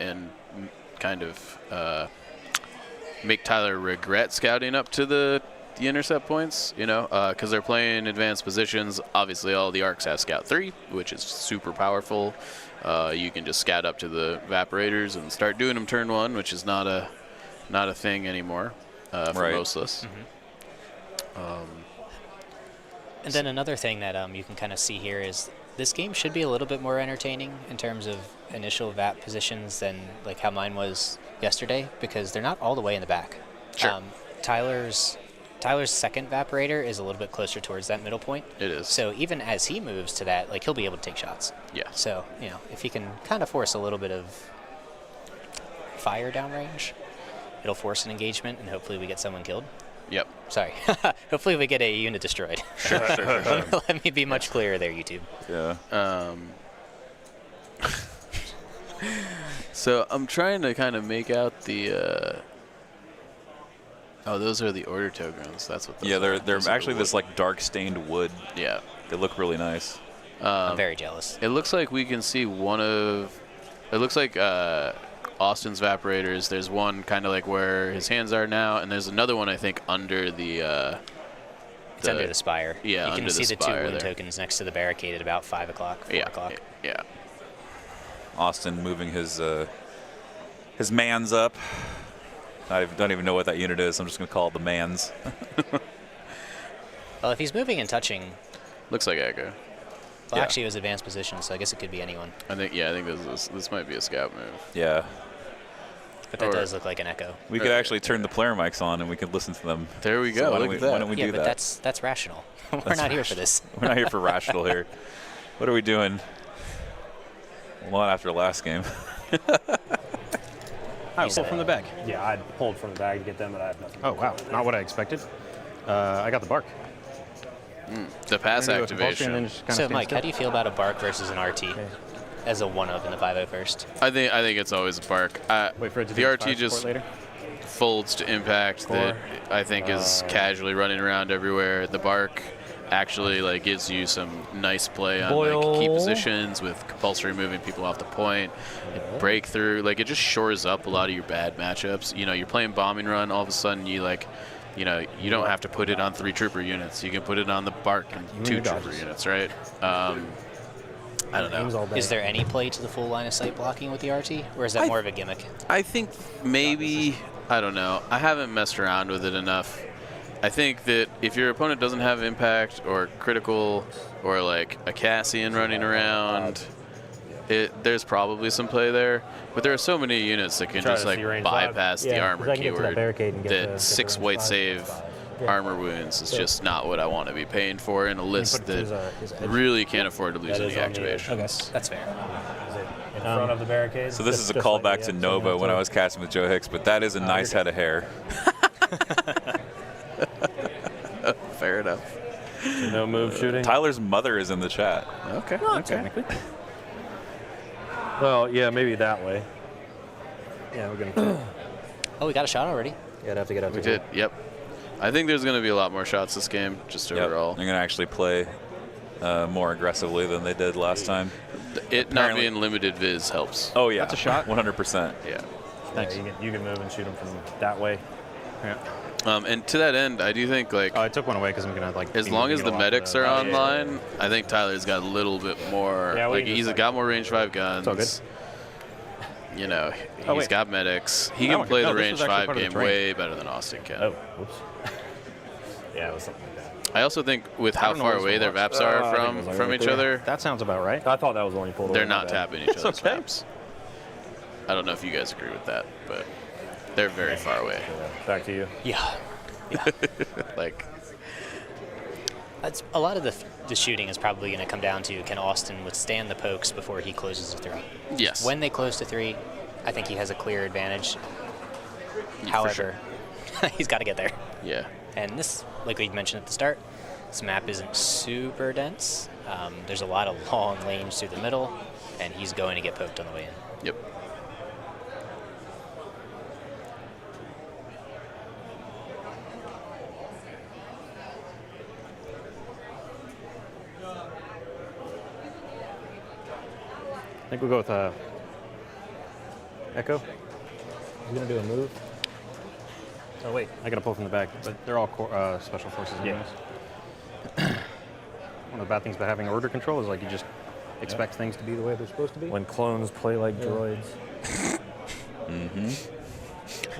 kind of make Tyler regret scouting up to the intercept points, because they're playing advanced positions. Obviously, all the arcs have Scout 3, which is super powerful. You can just scout up to the evaporators and start doing them turn 1, which is not a thing anymore for most lists. And then another thing that you can kind of see here is this game should be a little bit more entertaining in terms of initial VAP positions than like how mine was yesterday, because they're not all the way in the back. Sure. Tyler's second Vaporator is a little bit closer towards that middle point. It is. So even as he moves to that, like, he'll be able to take shots. Yeah. So, you know, if he can kind of force a little bit of fire downrange, it'll force an engagement, and hopefully we get someone killed. Yep. Sorry. Hopefully we get a unit destroyed. Sure. Let me be much clearer there, YouTube. Yeah. So I'm trying to kind of make out the. Oh, those are the order tokens. That's what. Those Yeah, are. they're actually this like dark stained wood. Yeah. They look really nice. I'm very jealous. It looks like we can see one of. It looks like Austin's Vaporators. There's one kind of like where his hands are now, and there's another one I think under the. It's under the spire. Yeah, you can under see the two spire wound there. tokens next to the barricade at about 5 o'clock, 4 o'clock. Yeah. Austin moving his mans up. I don't even know what that unit is. I'm just going to call it the mans. Well, if he's moving and touching, looks like Echo. Well, actually, it was advanced position, so I guess it could be anyone. I think this might be a scout move. Yeah. But that does look like an Echo. We could actually turn the player mics on and we could listen to them. There we go. So Look at that. Why don't we do but that? that's rational. We're not here for this. We're not here for rational here. What are we doing? A lot after last game. I pulled from the bag. Yeah, I pulled from the bag to get them, but I have nothing. Oh, wow. Not what I expected. I got the bark. The pass activation. So, Mike, how do you feel about a bark versus an RT as a one-of in the 501st? I think it's always a bark. Wait for it to the do RT just later. folds to impact that I think is casually running around everywhere. The bark actually like gives you some nice play on like key positions with compulsory moving people off the point, and breakthrough. Like, it just shores up a lot of your bad matchups. You know, you're playing bombing run, all of a sudden you like. You know, you don't have to put it on 3 trooper units. You can put it on the bark and 2 trooper units, right? I don't know. Is there any play to the full line of sight blocking with the RT, or is that more of a gimmick? I think maybe, I don't know. I haven't messed around with it enough. I think that if your opponent doesn't have impact or critical or like a Cassian running around, there's probably some play there. But there are so many units that can just like bypass the armor keyword that 6 white save armor wounds is just not what I want to be paying for in a list that really can't afford to lose any activation. Okay, that's fair. In front of the barricade. So this is a callback to Nova when I was casting with Joe Hicks, but that is a nice head of hair. Fair enough. No move shooting. Tyler's mother is in the chat. Okay. Technically. Well, yeah, maybe that way. Yeah, we're gonna. Oh, we got a shot already. Yeah, I'd have to get out. We did. Yep. I think there's going to be a lot more shots this game, just overall. They're going to actually play more aggressively than they did last time. It not being limited viz helps. Oh yeah, That's a shot. 100%. Yeah. Thanks. Yeah, you can move and shoot them from that way. Yeah. And to that end, I do think like I took one away because I'm gonna like. as long as the medics are online, I think Tyler's got a little bit more. Yeah, like he's got more range 5 guns. It's all You know, he's got medics. He can play the range 5 game way better than Austin can. Oh, whoops. Yeah, it was something like that. I also think with how far away their VAPs are from each other, That sounds about right. I thought that was the one you pulled. they're away, my not bad. tapping each other's VAPs. I don't know if you guys agree with that, but they're very far away. Back to you. Yeah. Like, that's a lot of the shooting is probably going to come down to, can Austin withstand the pokes before he closes to 3? Yes. When they close to 3, I think he has a clear advantage. For However, he's got to get there. Yeah. And this, like we mentioned at the start, this map isn't super dense. There's a lot of long lanes through the middle, and he's going to get poked on the way in. Yep. I think we'll go with Echo. He's gonna do a move. Oh wait, I gotta pull from the back, but they're all special forces anyways. One of the bad things about having order control is like you just expect things to be the way they're supposed to be. When clones play like droids.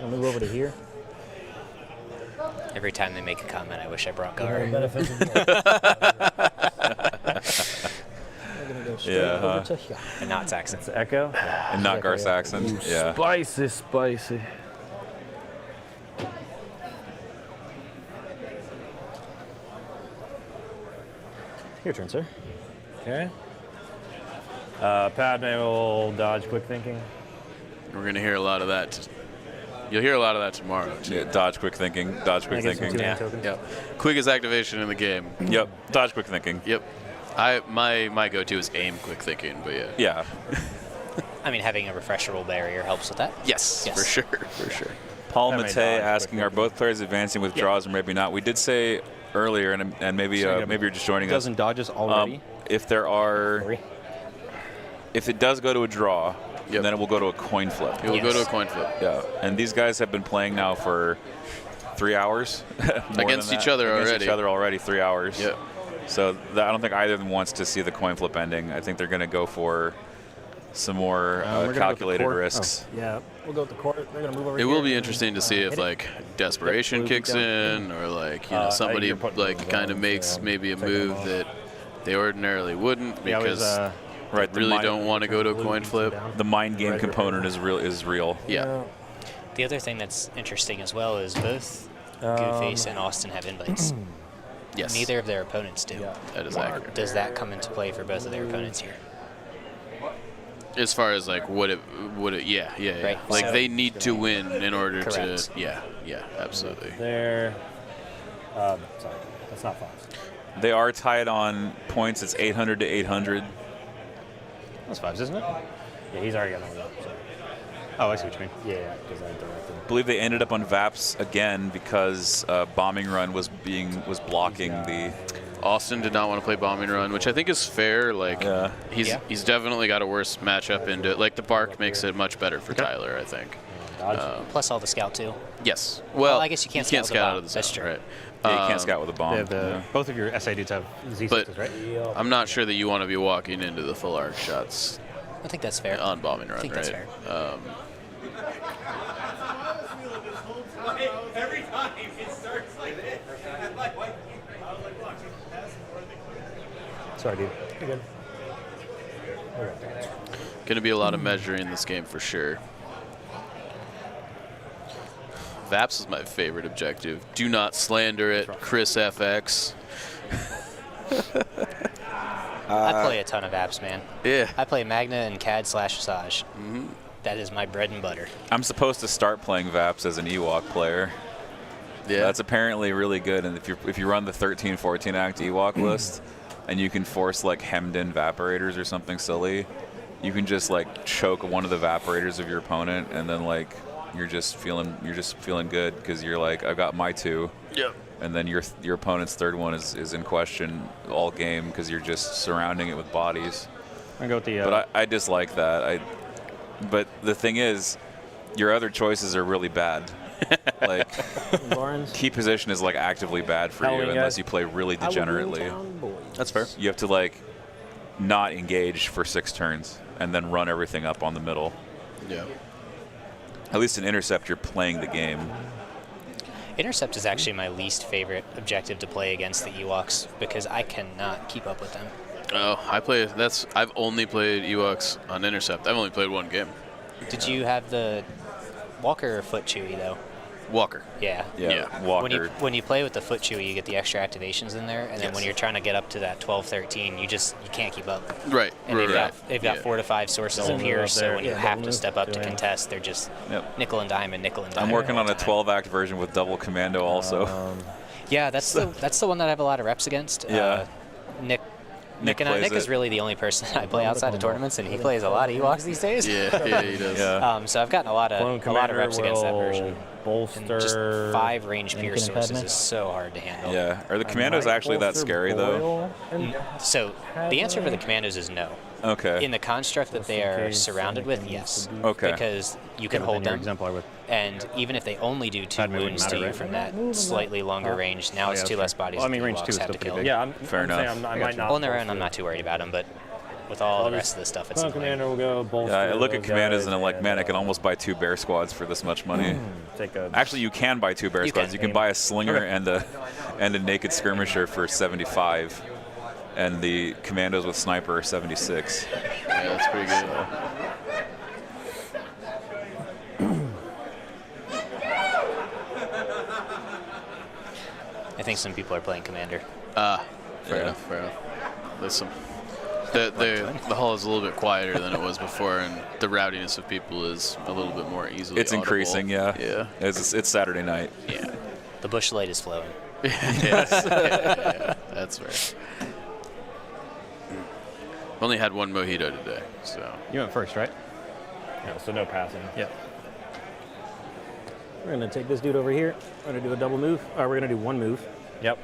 I'll move over to here. Every time they make a comment, I wish I brought guard. Yeah. And not Saxon. It's Echo. And not Gar Saxon. Yeah. Spicy, spicy. Your turn, sir. Okay. Padme will dodge quick thinking. We're gonna hear a lot of that. You'll hear a lot of that tomorrow. Too. Yeah, dodge quick thinking. Dodge quick thinking. Yep. Quickest activation in the game. Yep. Dodge quick thinking. Yep. My go-to is aim quick thinking, but yeah. Yeah. I mean, having a refresher roll barrier helps with that. Yes, for sure, for sure. Paul Padme Mate dodge asking, are both players advancing with draws or maybe not? We did say earlier, and maybe maybe you're just joining us. Dozen dodges already. If there are, if it does go to a draw, then it will go to a coin flip. It will go to a coin flip. Yeah, and these guys have been playing now for 3 hours Against each other already. Against each other already 3 hours. Yeah. So I don't think either of them wants to see the coin flip ending. I think they're going to go for some more calculated risks. Oh, yeah, we'll go with the court. They're going to move over It here. will be interesting to see if like desperation kicks in, or like somebody like kind of makes maybe a move that they ordinarily wouldn't because right, they really don't want to go to a coin flip. The mind game component is real. Yeah. The other thing that's interesting as well is both Goodface and Austin have invites. Yes. Neither of their opponents do. That is accurate. Does that come into play for both of their opponents here? As far as like would it yeah. Right. Like So- they need to win in order Correct. to yeah, absolutely. There. Sorry, that's not fast. They are tied on points. It's 800 to 800. That's 5s, isn't it? Yeah, he's already got one up. So. Oh, I see what you mean. Yeah, because I directed. I believe they ended up on VAPS again because bombing run was blocking the. Austin did not want to play bombing run, which I think is fair. Like he's definitely got a worse matchup into it. Like the bark makes it much better for Tyler, I think. Plus all the scout too. Yes. Well, I guess you can't scout with a out bomb. of the That's zone, true. right? Yeah, you can't scout with a bomb. Both of your SA dudes have Z6s, But right? I'm not sure that you want to be walking into the full arc shots I think that's fair. on bombing run, I think right? that's fair. Every time it starts like this. Sorry, dude. You're good. Going to be a lot of measuring this game for sure. VAPS is my favorite objective. Do not slander it, Chris FX. I play a ton of apps, man. Yeah. I play Magna and CAD / Asajj. That is my bread and butter. I'm supposed to start playing VAPS as an Ewok player. Yeah. That's apparently really good. And if you run the 13-14 act Ewok list, and you can force like hemmed-in Vaporators or something silly, you can just like choke one of the Vaporators of your opponent, and then like you're just feeling good because you're like, I've got my 2. Yep. And then your opponent's 3rd one is in question all game because you're just surrounding it with bodies. I go with the. But I dislike that. But the thing is, your other choices are really bad. Like key position is like actively bad for you unless you play really degenerately. That's fair. You have to like not engage for 6 turns and then run everything up on the middle. Yeah. At least in Intercept, you're playing the game. Intercept is actually my least favorite objective to play against the Ewoks because I cannot keep up with them. Oh, I've only played Ewoks on Intercept. I've only played 1 game. Did you have the Walker or Foot Chewy though? Walker. Yeah. Walker. When you play with the Foot Chewy, you get the extra activations in there, and then when you're trying to get up to that 12-13, you can't keep up. Right. And they've got 4 to 5 sources of heroes, so when you have to step up to contest, they're just nickel and dime. I'm working on a 12-act version with double commando also. Yeah, that's the one that I have a lot of reps against. Nick is really the only person I play outside of tournaments, and he plays a lot of Ewoks these days. Yeah, he does. So I've gotten a lot of reps against that version. Bolster. And just 5 range pierce sources is so hard to handle. Yeah. Are the commandos actually that scary though? So the answer for the commandos is no. Okay. In the construct that they are surrounded with, yes. Okay. Because you can hold them, and even if they only do 2 wounds to you from that slightly longer range, now it's 2 less bodies. Well, I mean, range 2 is have still to pretty kill. big. Yeah, fair enough. I might not. On their own, I'm not too worried about them, but with all the rest of the stuff, it's Clone annoying. Commander will go bolster. Yeah, I look at those commandos guys and I'm like, man, I can almost buy 2 bear squads for this much money. Actually, you can buy 2 bear You squads. can. You can buy a slinger Okay. and a naked skirmisher for 75, and the commandos with sniper are 76. Yeah, that's pretty good. I think some people are playing Commander. Fair enough. Fair enough. Listen, the hall is a little bit quieter than it was before, and the rowdiness of people is a little bit more easily. It's audible. increasing, yeah. Yeah. It's Saturday night. Yeah. The bush light is flowing. Yes. Yeah, that's fair. I've only had one mojito today, so. You went first, right? Yeah, so no passing. Yep. We're going to take this dude over here. We're going to do a double move. We're going to do one move. Yep.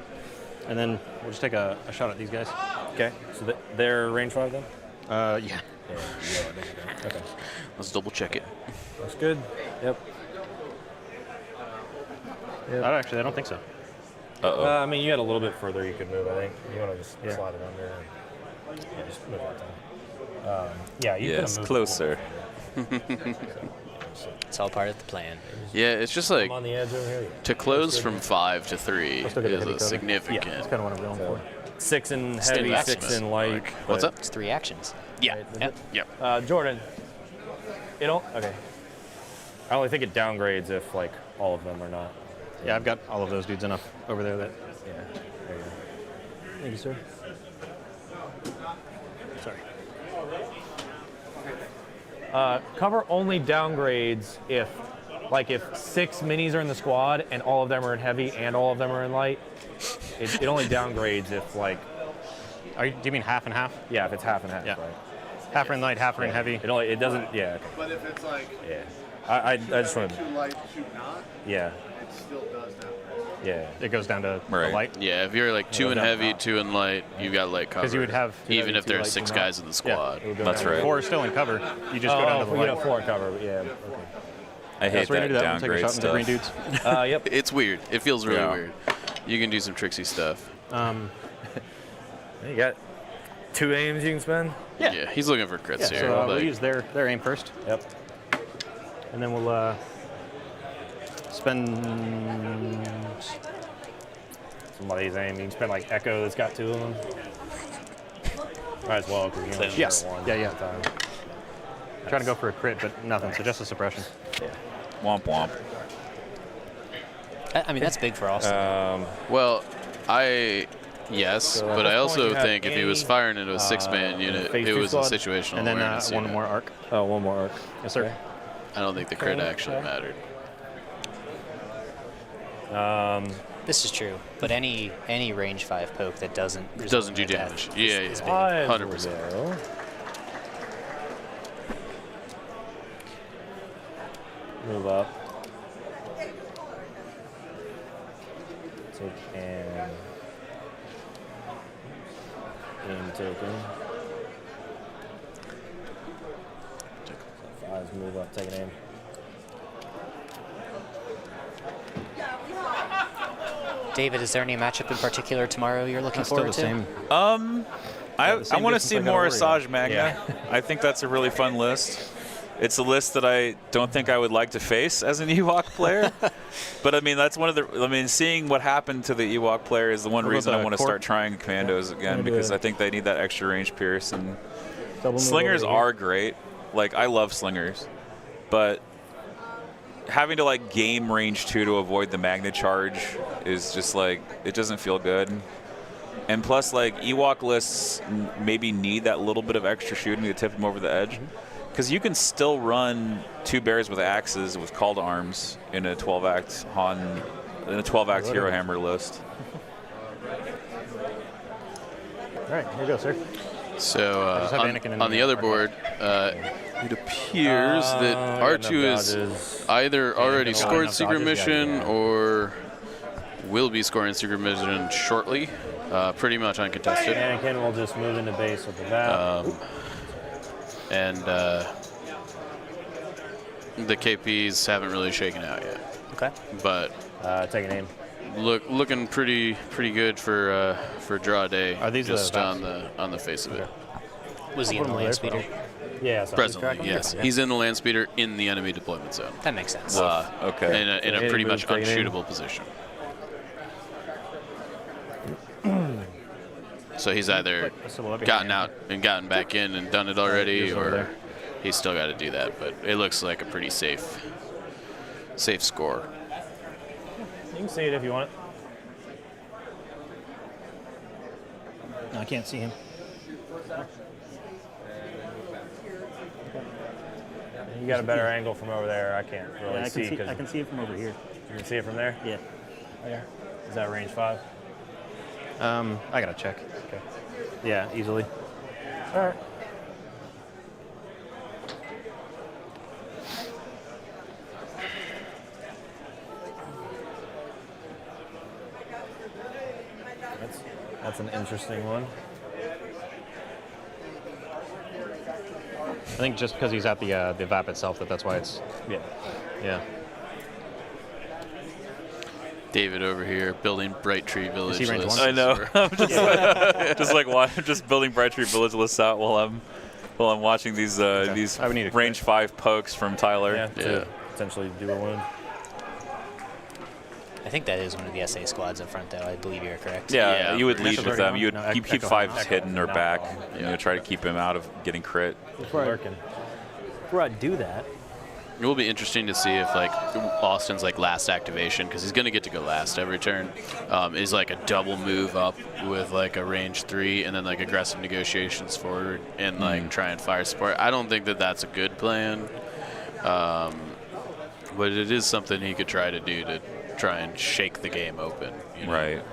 And then we'll just take a shot at these guys. Okay. So they're range 5 then? Yeah. Okay. Let's double check it. That's good. Yep. Actually, I don't think so. Uh-oh. I mean, you had a little bit further you could move, I think. You want to just slide it under. Yeah, just move it down. Yeah, you could Yes, have moved closer. It's all part of the plan. Yeah, it's just like I'm on the edge over here. to close from 5 to 3 Let's look at the is heavy a cover. significant. Yeah, that's kind of what I'm going for. 6 in Still heavy, maximum. 6 in light. Like, what's up? It's 3 actions. Yeah. Yep. Yep. Jordan, okay. I only think it downgrades if like all of them are not. Yeah, I've got all of those dudes enough over there that. Yeah. There you go. Thank you, sir. Sorry. Cover only downgrades if 6 minis are in the squad and all of them are in heavy and all of them are in light. It only downgrades if like. Do you mean half and half? Yeah, if it's half and half. Yeah. Right. Half are in light, half are in heavy. It doesn't. Yeah. Okay. But if it's like Yeah. I just want to. too light, too not, Yeah. it still does that. Yeah. It goes down to the Right. light. Yeah, if you're like 2 in down heavy, top. 2 in light, you got light cover. Because you would have even if two there's light, 6 two not. guys in the squad. It would go That's down. right. 4 is still in cover. You just go down to the we light. get a 4 cover. Yeah. Okay. I hate So we're that gonna do that. We'll take a downgrade shot into the green stuff. dudes. Yep. It's weird. It feels really Yeah. weird. You can do some tricksy stuff. You got 2 aims you can spend. Yeah, he's looking for crits Yeah, here. so like- we'll use their aim first. Yep. And then we'll spend. Somebody's aim. You can spend like Echo that's got 2 of them. Might as well because you only Yes. share one Yeah, yeah. at a time. Trying to go for a crit, but nothing. So just a suppression. Womp womp. I mean, that's big for Austin. Well, yes, at but this I point also you have think if he was any, firing into a 6-man unit, phase it 2 was a squad, situational And then awareness one unit. more arc. Oh, one more arc. Yes, sir. I don't think the crit actually mattered. This is true, but any range 5 poke that doesn't It result doesn't do in a death damage. Yeah, is yeah. big. 100%. Move up. Take an aim token. 5s move up, take an aim. David, is there any matchup in particular tomorrow you're looking Still forward the to? same. I same want to distance see I got more over Asajj Magna. Yeah. I think that's a really fun list. It's a list that I don't think I would like to face as an Ewok player. But I mean, that's one of the. I mean, seeing what happened to the Ewok player is the one What about reason I the want to core? start trying Commandos again, Gonna do because it. I think they need that extra range pierce. And Double move slingers over here. are great. Like, I love slingers, but having to like game range 2 to avoid the Magna charge is just like, it doesn't feel good. And plus, like, Ewok lists maybe need that little bit of extra shooting to tip them over the edge. Because you can still run 2 bears with axes with call to arms in a 12-act Hero Hammer list. All right, here you go, sir. So just have Anakin in on the the other arc board, it appears that I got R2 enough is dodges. either already got scored enough Secret dodges, yeah, Mission yeah. or will be scoring Secret Mission shortly. Pretty much uncontested. Anakin will just move into base with the bat. And the KPs haven't really shaken out yet. Okay. But take an aim. looking pretty good for draw day. Are these the just VAPs? on the face of it? Was he in the land speeder? Yeah, so Presently, yes. He's in the land speeder in the enemy deployment zone. That makes sense. Okay. In a pretty much unshootable position. So he's either gotten out and gotten back in and done it already, or he's still got to do that. But it looks like a pretty safe score. You can see it if you want it. No, I can't see him. You got a better angle from over there. I can't really Yeah, see. I can see it from over here. You can see it from there? Yeah. There. Is that range 5? I gotta check. Okay. Yeah, easily. All right. That's an interesting one. I think just because he's at the VAP itself, that's why it's yeah. David over here building Bright Tree Village lists. I know. I'm just building Bright Tree Village lists out while I'm watching these range 5 pokes from Tyler. To potentially do a wound. I think that is one of the SA squads up front, though. I believe you're correct. Yeah, you would lead with them. You would keep Echo 5s hidden or not back. all. Try to keep him out of getting crit. Before I do that, It will be interesting to see if Austin's last activation, because he's going to get to go last every turn, is a double move up with a range 3 and then aggressive negotiations forward and try and fire support. I don't think that that's a good plan, but it is something he could try to do to try and shake the game open. Right.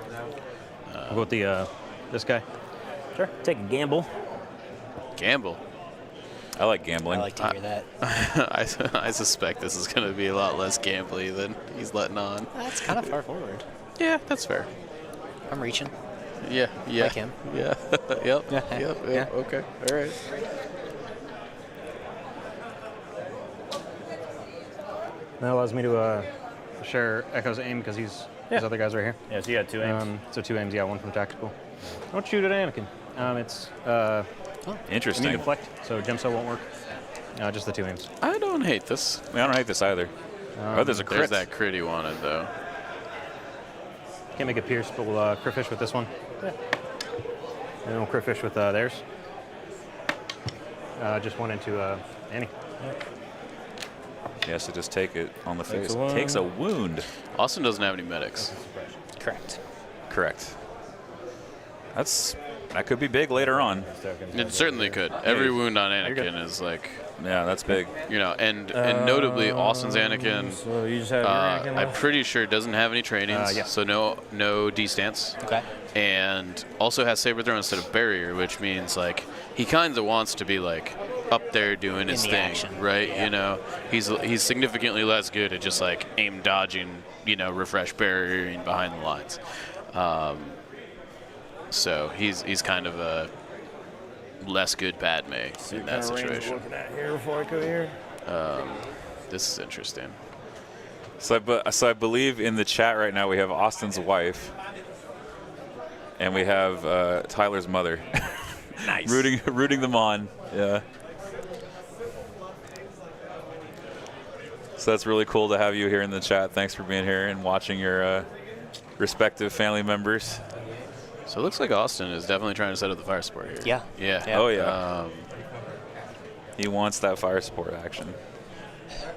I'll go with this guy. Sure. Take a gamble. Gamble. I like gambling. I like to hear that. I suspect this is going to be a lot less gambly than he's letting on. That's kind of far forward. Yeah, that's fair. I'm reaching. Yeah. Like him. Yeah. Yep. Yep. Okay. All right. That allows me to share Echo's aim because these other guys right here. Yeah, so you had 2 aims. So 2 aims, one from tactical. Don't shoot at Anakin. It's interesting. immune deflect, so Gemso won't work. Just the 2 aims. I don't hate this. I don't hate this either. There's a crit. There's that crit he wanted, though. Can't make it pierce, but we'll crit fish with this one. Yeah. And then we'll crit fish with theirs. Just one into Annie. He has to just take it on the face. a Takes a wound. Austin doesn't have any medics. Correct. That could be big later on. It certainly could. Every wound on Anakin is yeah, that's big. And notably, Austin's Anakin, So you just have your Anakin I'm left? pretty sure doesn't have any trainings, yeah. so no D-stance. Okay. And also has saber throw instead of barrier, which means he kind of wants to be up there doing his the thing, action. right? He's significantly less good at just aim dodging, refresh barriering behind the lines. So he's kind of a less good Padme in that situation. Looking at here before I go here. This is interesting. So I believe in the chat right now we have Austin's wife, and we have Tyler's mother. Nice. rooting them on. Yeah. So that's really cool to have you here in the chat. Thanks for being here and watching your respective family members. So it looks like Austin is definitely trying to set up the fire support here. Yeah. Yeah. Oh yeah. He wants that fire support action.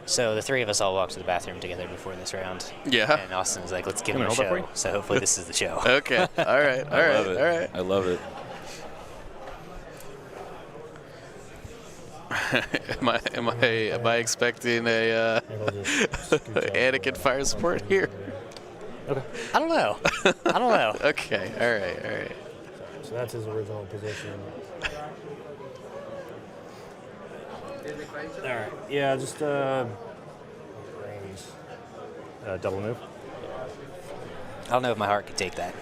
So the 3 of us all walked to the bathroom together before this round. Yeah. And Austin's like, let's give him a hold that for show. you? So hopefully this is the show. Okay. All right. All right. All right. I love it. Am I expecting a Anakin fire support here? I don't know. Okay. All right. All right. So that's his original position. All right. Yeah, just range. Double move. I don't know if my heart could take that.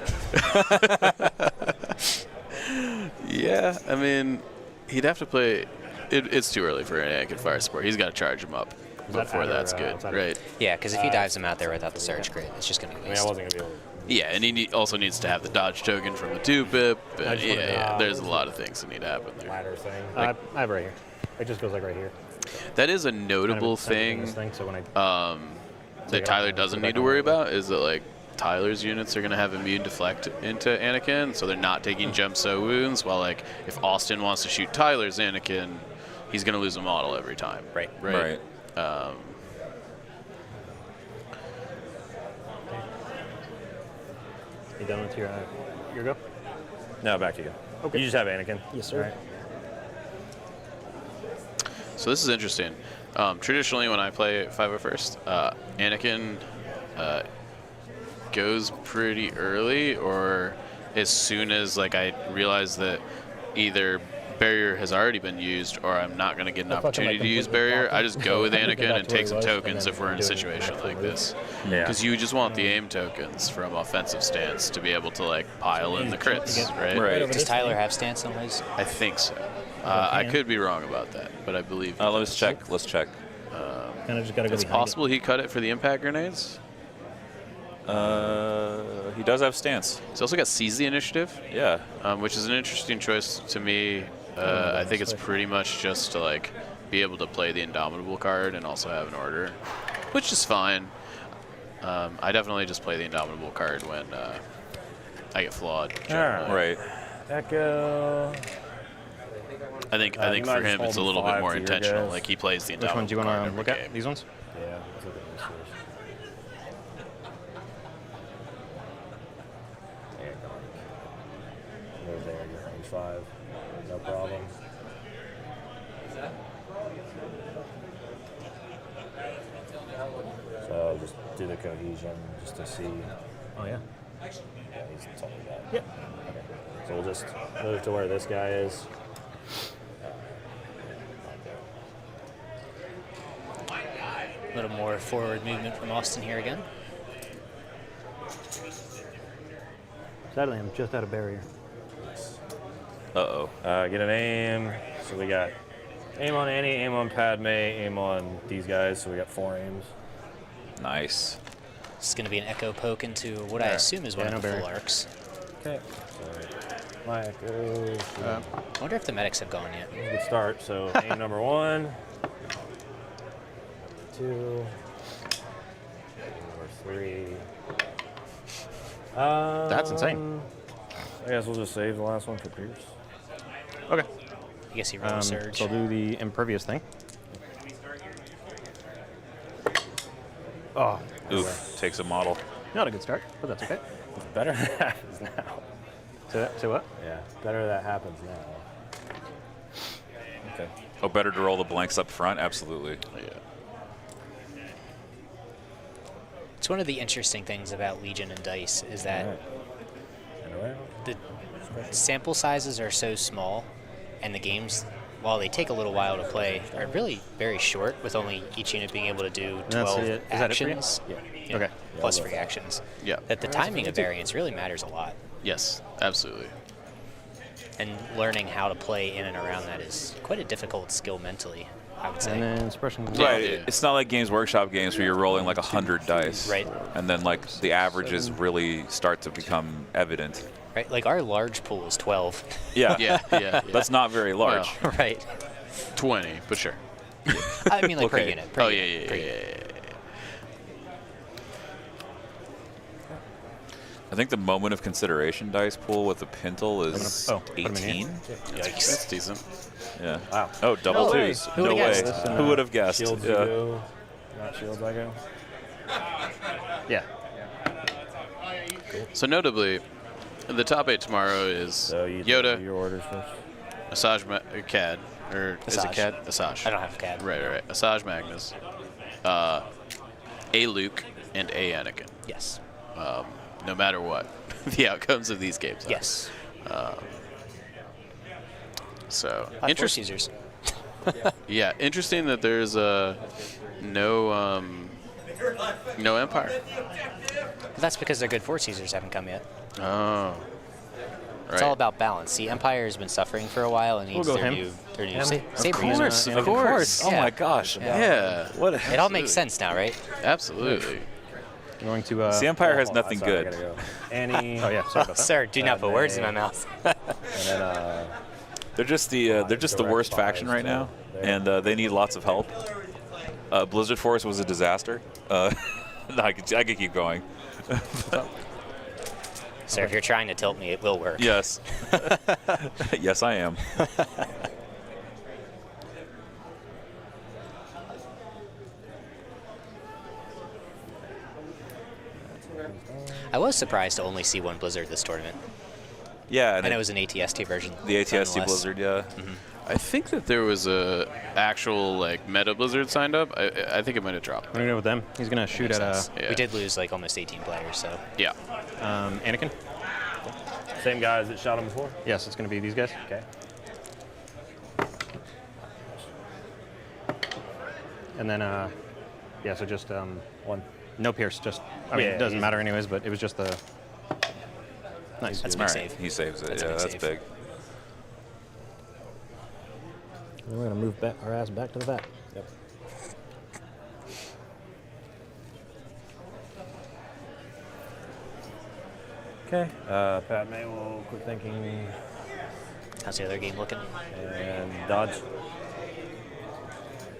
Yeah. I mean, he'd have to play. It's too early for an Anakin fire support. He's got to charge him up before that's good, right? Yeah, because if he dives him out there without the surge crit, it's just going to be I mean, I waste. wasn't going to be able to Yeah, and he also needs to have the dodge token from the 2-pip. Yeah, there's a lot of things that need to happen there. Ladder thing. Like, I have it right here. It just goes like right here. that is a notable thing that Tyler doesn't need to worry about, is that like Tyler's units are going to have immune deflect into Anakin, so they're not taking jump so wounds, while like if Austin wants to shoot Tyler's Anakin, he's going to lose a model every time. Right. You done with your go? No, back to you. Okay. You just have Anakin. Yes, sir. All right. So this is interesting. Traditionally, when I play 501st, Anakin goes pretty early, or as soon as like I realize that either barrier has already been used or I'm not going to get an opportunity to use barrier, I just go with Anakin and take some tokens if we're in a situation like this. Because you just want the aim tokens from offensive stance to be able to like pile in the crits, right? Does Tyler have stance on his? I think so. I could be wrong about that, but I believe. Let's check. Let's check. Kind of just gotta go it's behind possible he cut it for the impact grenades. He does have stance. He's also got seize the initiative. Yeah. Which is an interesting choice to me. I think it's pretty much just to like be able to play the Indomitable card and also have an order, which is fine. I definitely just play the Indomitable card when I get flawed. Right. Echo. I think for him it's a little bit more intentional. Like he plays the Indomitable. Which ones do you want to look game. at? These ones? Yeah. Let's look at this first. Move there. You're range 5. No problem. So just do the cohesion just to see. Oh yeah. Yeah, he's told me that. Yep. Okay. So we'll just move to where this guy is. A little more forward movement from Austin here again. Sadly, I'm just out of barrier. Uh-oh. Get an aim. So we got aim on Annie, aim on Padme, aim on these guys. So we got 4 aims. Nice. This is going to be an echo poke into what I assume is one of the full arcs. Okay. So my echo. I wonder if the medics have gone yet. Good start. So aim number 1. 2. Number 3. That's insane. I guess we'll just save the last one for Pierce. Okay. I guess he rolled a surge. So I'll do the impervious thing. Oh. Oof. Takes a model. Not a good start, but that's okay. It's better that happens now. Say what? Yeah, better that happens now. Okay. Oh, better to roll the blanks up front? Absolutely. Yeah. It's one of the interesting things about Legion and Dice is that the sample sizes are so small, and the games, while they take a little while to play, are really very short, with only each unit being able to do 12 actions. Yeah. Okay. Plus free actions. Yeah. That the timing of variants really matters a lot. Yes, absolutely. And learning how to play in and around that is quite a difficult skill mentally, I would say. And then suppression. Right. It's not like Games Workshop games where you're rolling like 100 dice. Right. And then like the averages really start to become evident. Right. Like our large pool is 12. Yeah. Yeah. That's not very large. Well, right. 20, but sure. I mean, like per Okay. unit. Oh yeah. I think the moment of consideration dice pool with the Pintle is put 'em in 18. Yikes. That's decent. Yeah. Wow. Oh, double No way. twos. Who No would've way. guessed? Who would have guessed? Shields Yeah. go. Not shields, I go. Yeah. So notably, the top 8 tomorrow is So you Yoda, do your orders first. Cad, or is it Asajj. Cad? Asajj. I don't have CAD. Right. Asajj Magnus, a Luke, and a Anakin. Yes. No matter what the outcomes of these games are. Yes. So Force interesting. users. Yeah, interesting that there's no Empire. That's because their good Force users haven't come yet. Oh. It's all about balance. See, Empire has been suffering for a while and needs go their him. new saber Of user. course. Oh Yeah. my gosh. Yeah. What? It all makes sense now, right? Absolutely. I'm going to. The Empire has nothing sorry, I good. gotta go. Annie. Oh yeah, sorry about that. Sir, do not put words in my mouth. And then They're just the worst faction right now, and they need lots of help. Blizzard Force was a disaster. No, I could keep going. Sir, if you're trying to tilt me, it will work. Yes. Yes, I am. I was surprised to only see one Blizzard this tournament. Yeah, and it was an ATST version. The ATST nonetheless. Blizzard, yeah. I think that there was a actual like meta Blizzard signed up. I think it might have dropped. I'm gonna go with them. He's gonna shoot at a. Yeah. We did lose like almost 18 players, so. Yeah. Anakin. Same guys that shot him before? Yes, it's gonna be these guys. Okay. And then, yeah, so just one. No Pierce. Just. I mean, Yeah, it doesn't easy. matter anyways, but it was just the. Nice. That's a All big right, save. he saves it. That's a Yeah, big that's save. big. And we're gonna move back, our ass back to the back. Yep. Okay. Pat May will quit thinking How's the other game looking? and dodge.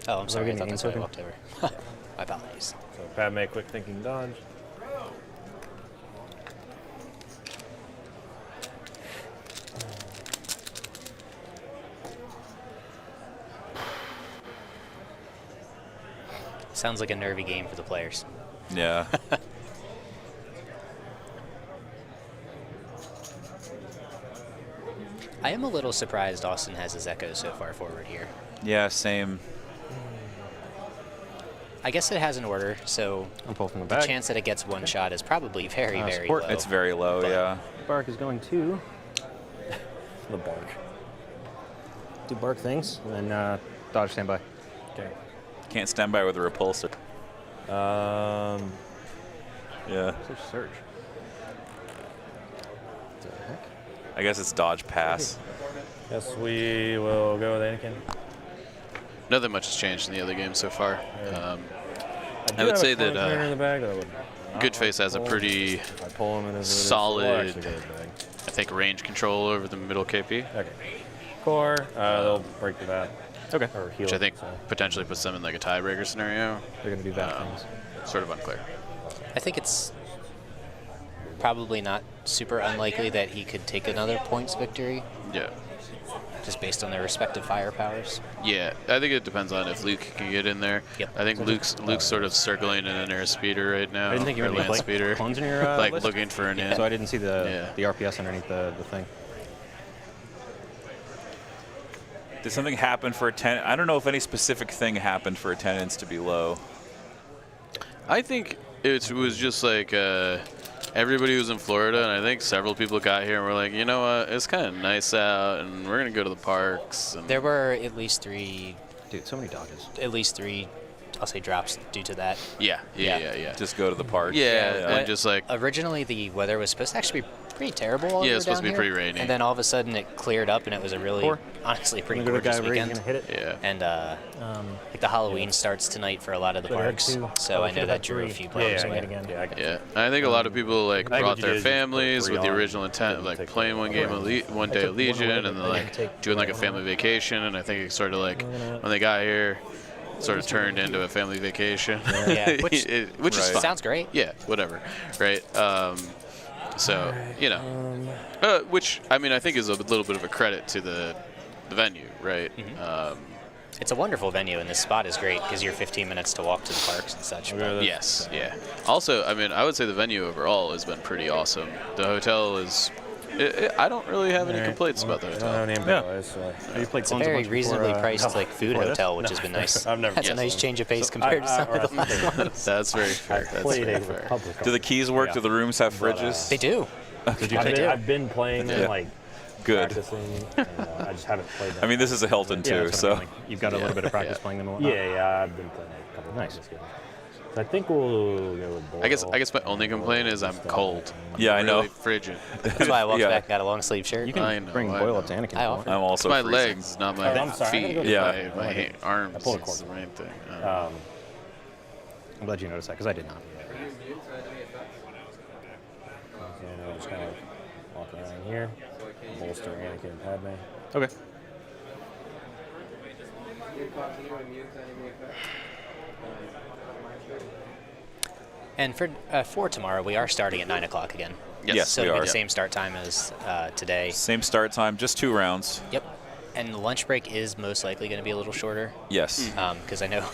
Oh, I'm sorry. I getting thought that's why I inside walked over. My apologies. So Pat May quick thinking dodge. Sounds like a nervy game for the players. Yeah. I am a little surprised Austin has his Echo so far forward here. Yeah, same. I guess it has an order, so I'm pulling from the the back. chance that it gets one shot is probably very, very low. It's very low, But yeah. Bark is going to The bark. do bark things, and then dodge standby. Okay. Can't stand by with a repulsor. Yeah. Surge. I guess it's dodge pass. Guess we will go with Anakin. Nothing much has changed in the other game so far. I I would say in the that bag that I would not Goodface has a pull. pretty If I pull him in as it is, solid, we'll actually go with the bag. I think, range control over the middle KP. Okay. Core. They'll break the vat. Okay. Or heal. Which I think it, so. potentially puts them in like a tiebreaker scenario. They're gonna do that things. Sort of unclear. I think it's probably not super unlikely that he could take another points victory, Yeah. just based on their respective firepowers. Yeah, I think it depends on if Luke can get in there. Yep. I think Luke's sort of circling in an air speeder right now. I didn't think you were or gonna land be speeder. clones in your like list? looking for an in. So I didn't see the Yeah. RPS underneath the thing. Did something happen for attendance? I don't know if any specific thing happened for attendance to be low. I think it was just like everybody was in Florida, and I think several people got here and were like, you know what, it's kind of nice out, and we're gonna go to the parks. And There were at least three. Dude, so many dodges. At least three, I'll say, drops due to that. yeah. Just go to the park. Yeah, and just like Originally, the weather was supposed to actually be pretty terrible. While we Yeah, were it's supposed down to be here. pretty rainy. And then all of a sudden, it cleared up, and it was a really, honestly, pretty Gonna go to gorgeous guy where he's weekend. gonna hit it. Yeah. And like the Halloween starts tonight for a lot of the Should've had parks, two. so Oh, I should've know had that drew a three. few Yeah, players I away. get again. Yeah, I got Yeah, I think a lot of people like I think brought what you their did is just put families three with the on, original intent, didn't like take playing one game one day of Legion, and then like doing like a family vacation. And I think it sort of like when they got here, sort of turned into a family vacation. Yeah, which which is fine. sounds great. Yeah, whatever, right? So you know, which I mean I think is a little bit of a credit to the venue, right? It's a wonderful venue, and this spot is great because you're 15 minutes to walk to the parks and such. But Yes, yeah. Also, I mean, I would say the venue overall has been pretty awesome. The hotel is. I don't really have any complaints about the I don't hotel. have any employees, so. You played it's a clones very bunch before, reasonably priced no, like food before this? hotel, which has been nice. I've never That's a been. nice change of pace compared to some of the last ones. That's very fair. That's Played very a fair. Republic. Do the keys work? Yeah. Do the rooms have fridges? They do. I've been playing them, like, Good. practicing, and I just haven't played them. I mean, this is a Hilton Yeah, too, that's what I so mean, like, you've got a little bit of practice playing them and whatnot. Yeah, I've been playing a couple of Nice. practice games. So I think we'll go with Boyle. I guess my only complaint is I'm cold. Yeah, I know. Really frigid. That's why I walked Yeah. back, got a long sleeve shirt. You I can know, bring I Boyle know. up to Anakin. I if you offer. want. I'm also It's my freezing. legs, not my I'm sorry, I'm feet. gonna go Yeah. My arms. I pulled a is cord. the main thing. I'm glad you noticed that because I did not. And we'll just kind of walk around here, bolster Anakin and Padme. Okay. And for tomorrow, we are starting at 9 o'clock again. Yes, so we it'll be are. the same start time as today. Same start time, just 2 rounds. Yep. And the lunch break is most likely going to be a little shorter. Yes. Because I know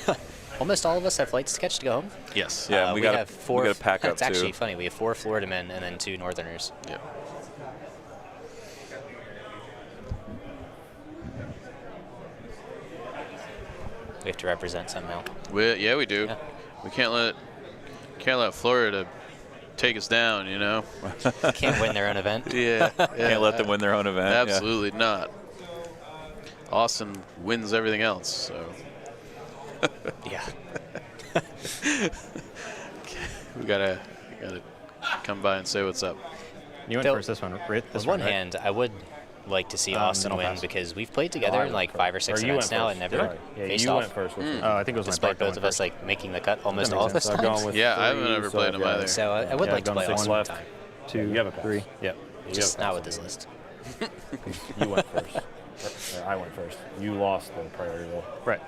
almost all of us have flights to catch to go home. Yes. Yeah, we have 4. we got to pack up It's actually too. funny. We have 4 Florida men and then 2 Northerners. Yep. We have to represent somehow. Yeah, we do. Yeah. We can't let Florida take us down, you know. Can't win their own event. Yeah. Can't let them win their own event. Absolutely not. Austin wins everything else, so. Yeah. we gotta come by and say what's up. You went Though, first this one, right? On one hand, I would like to see Austin then I'll win pass. because we've played together in like 5 or 6 events now and never faced you off. went first. I think it was Despite my both of us like making the cut almost That all makes of us sense. I've times. gone with Yeah, I haven't 3, ever so played him either. So I would like to play Austin one time. 2, you have a 3. Yep. Just not with this list. You went first. Or I went first. You lost the priority roll. Right.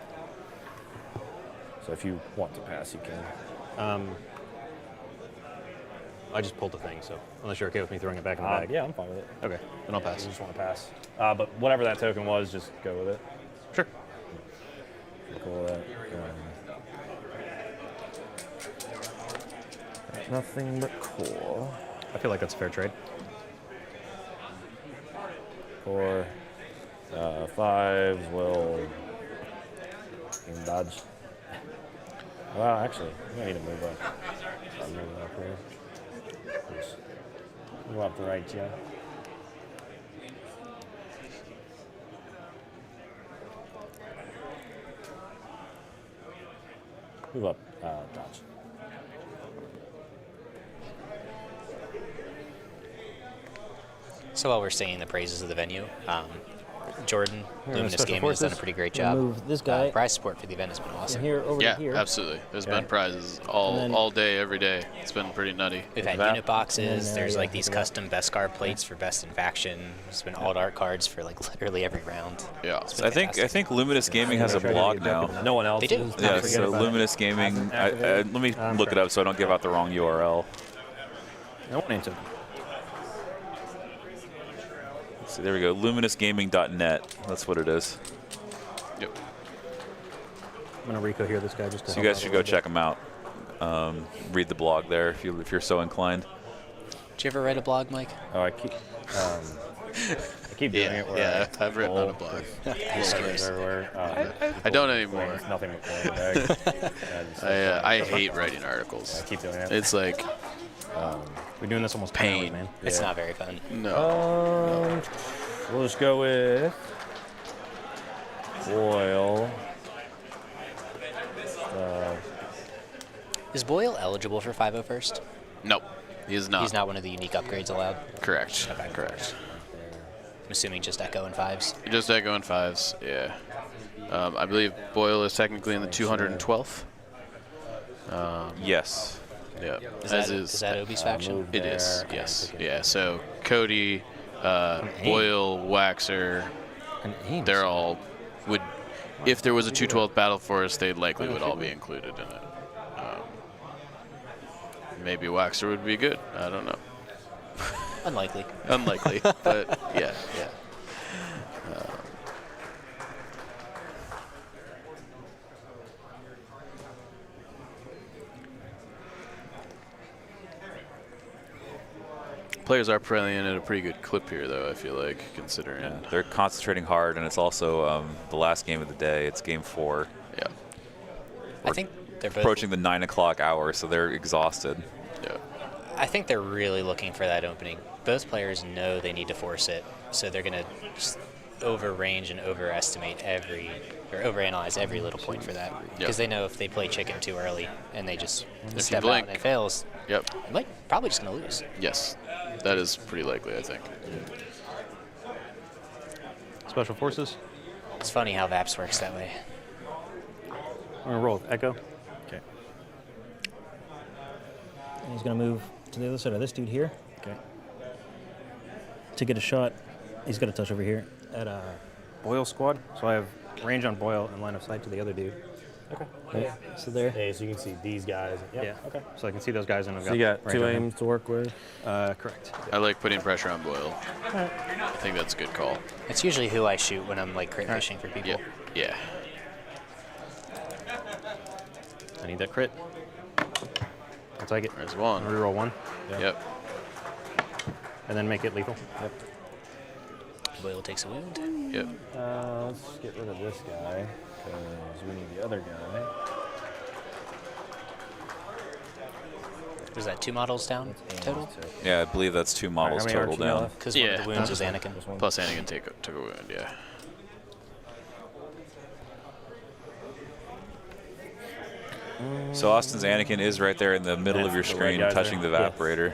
So if you want to pass, you can. I just pulled the thing, so unless you're okay with me throwing it back in the bag. Yeah, I'm fine with it. Okay, then I'll pass. You just want to pass. But whatever that token was, just go with it. Sure. Cool with that. Nothing but cool. I feel like that's a fair trade. 4, 5s will dodge. Well, actually, we need to move up. I'll move up here. Just go up the right, yeah. Move up, dodge. So while we're singing the praises of the venue, Jordan, Here, Luminous Special Gaming, has done a Forces. pretty great job. Move this guy. Prize support for the event has been awesome. Here, over Yeah, here. absolutely. There's Okay. been prizes And then- all day, every day. It's been pretty nutty. We've had that. unit boxes. And, There's yeah, like these I forgot. custom Beskar plates for best in faction. There's been alt art cards for like literally every round. Yeah. It's been I think Luminous Gaming has a blog now. No one else. They do. is. Yeah, Forget so about it. Luminous Gaming. Hasn't Let activated. me look it up so I don't give out the wrong URL. No one answered. So there we go. LuminousGaming.net. That's what it is. Yep. I'm gonna Rico here this guy just to So you help guys out should a go little check them out. Read the blog there if you're so inclined. Did you ever write a blog, Mike? Oh, I keep doing it. Where Yeah, I've written on a blog. Serious. Everywhere. I don't anymore. It's nothing but coin in the bag. I hate writing articles. I keep doing it. It's like We're doing this almost Pain. hourly, man. It's not very fun. no. We'll just go with Boyle. Is Boyle eligible for 501st? Nope. He is not. He's not one of the unique upgrades allowed. Correct. Correct. I'm assuming just Echo and 5s. Just Echo and 5s, yeah. I believe Boyle is technically in the 212th. Yes. Yeah. Is that Obi's faction? It is, yes. Yeah, so Cody, Boyle, Waxer, they're all would, if there was a 212th Battle Force, they likely would all be included in it. Maybe Waxer would be good. I don't know. Unlikely. Unlikely, but yeah. Players are playing at a pretty good clip here, though, I feel like, considering. Yeah, they're concentrating hard, and it's also the last game of the day. It's game 4. Yeah. I think they're both Approaching the 9 o'clock hour, so they're exhausted. Yeah. I think they're really looking for that opening. Both players know they need to force it, so they're going to just overrange and overestimate overanalyze every little point for that. Because they know if they play chicken too early and they just step out and it fails, yep, they're probably just going to lose. Yes, that is pretty likely, I think. Special Forces. It's funny how VAPS works that way. I'm gonna roll with Echo. Okay. And he's going to move to the other side of this dude here. Okay. To get a shot, he's got to touch over here at Boyle squad. So I have range on Boyle and line of sight to the other dude. Okay. Yeah. So there. Yeah, so you can see these guys. Yep. Yeah. Okay. So I can see those guys, and I've So got you got range 2 on him. aims to work with? Correct. I like putting pressure on Boyle. Alright. I think that's a good call. It's usually who I shoot when I'm like crit fishing for people. Yeah. I need that crit. I'll take it. There's one. Reroll 1. Yep. And then make it lethal. Yep. Boyle takes a wound. Yep. Let's get rid of this guy, because we need the other guy. Was that 2 models down total? Yeah, I believe that's 2 models many total arcs you got down. left? Because one of the wounds was Anakin. Plus Anakin took a wound, yeah. So Austin's Anakin is right there in the middle of your the red screen, guys touching the there. evaporator.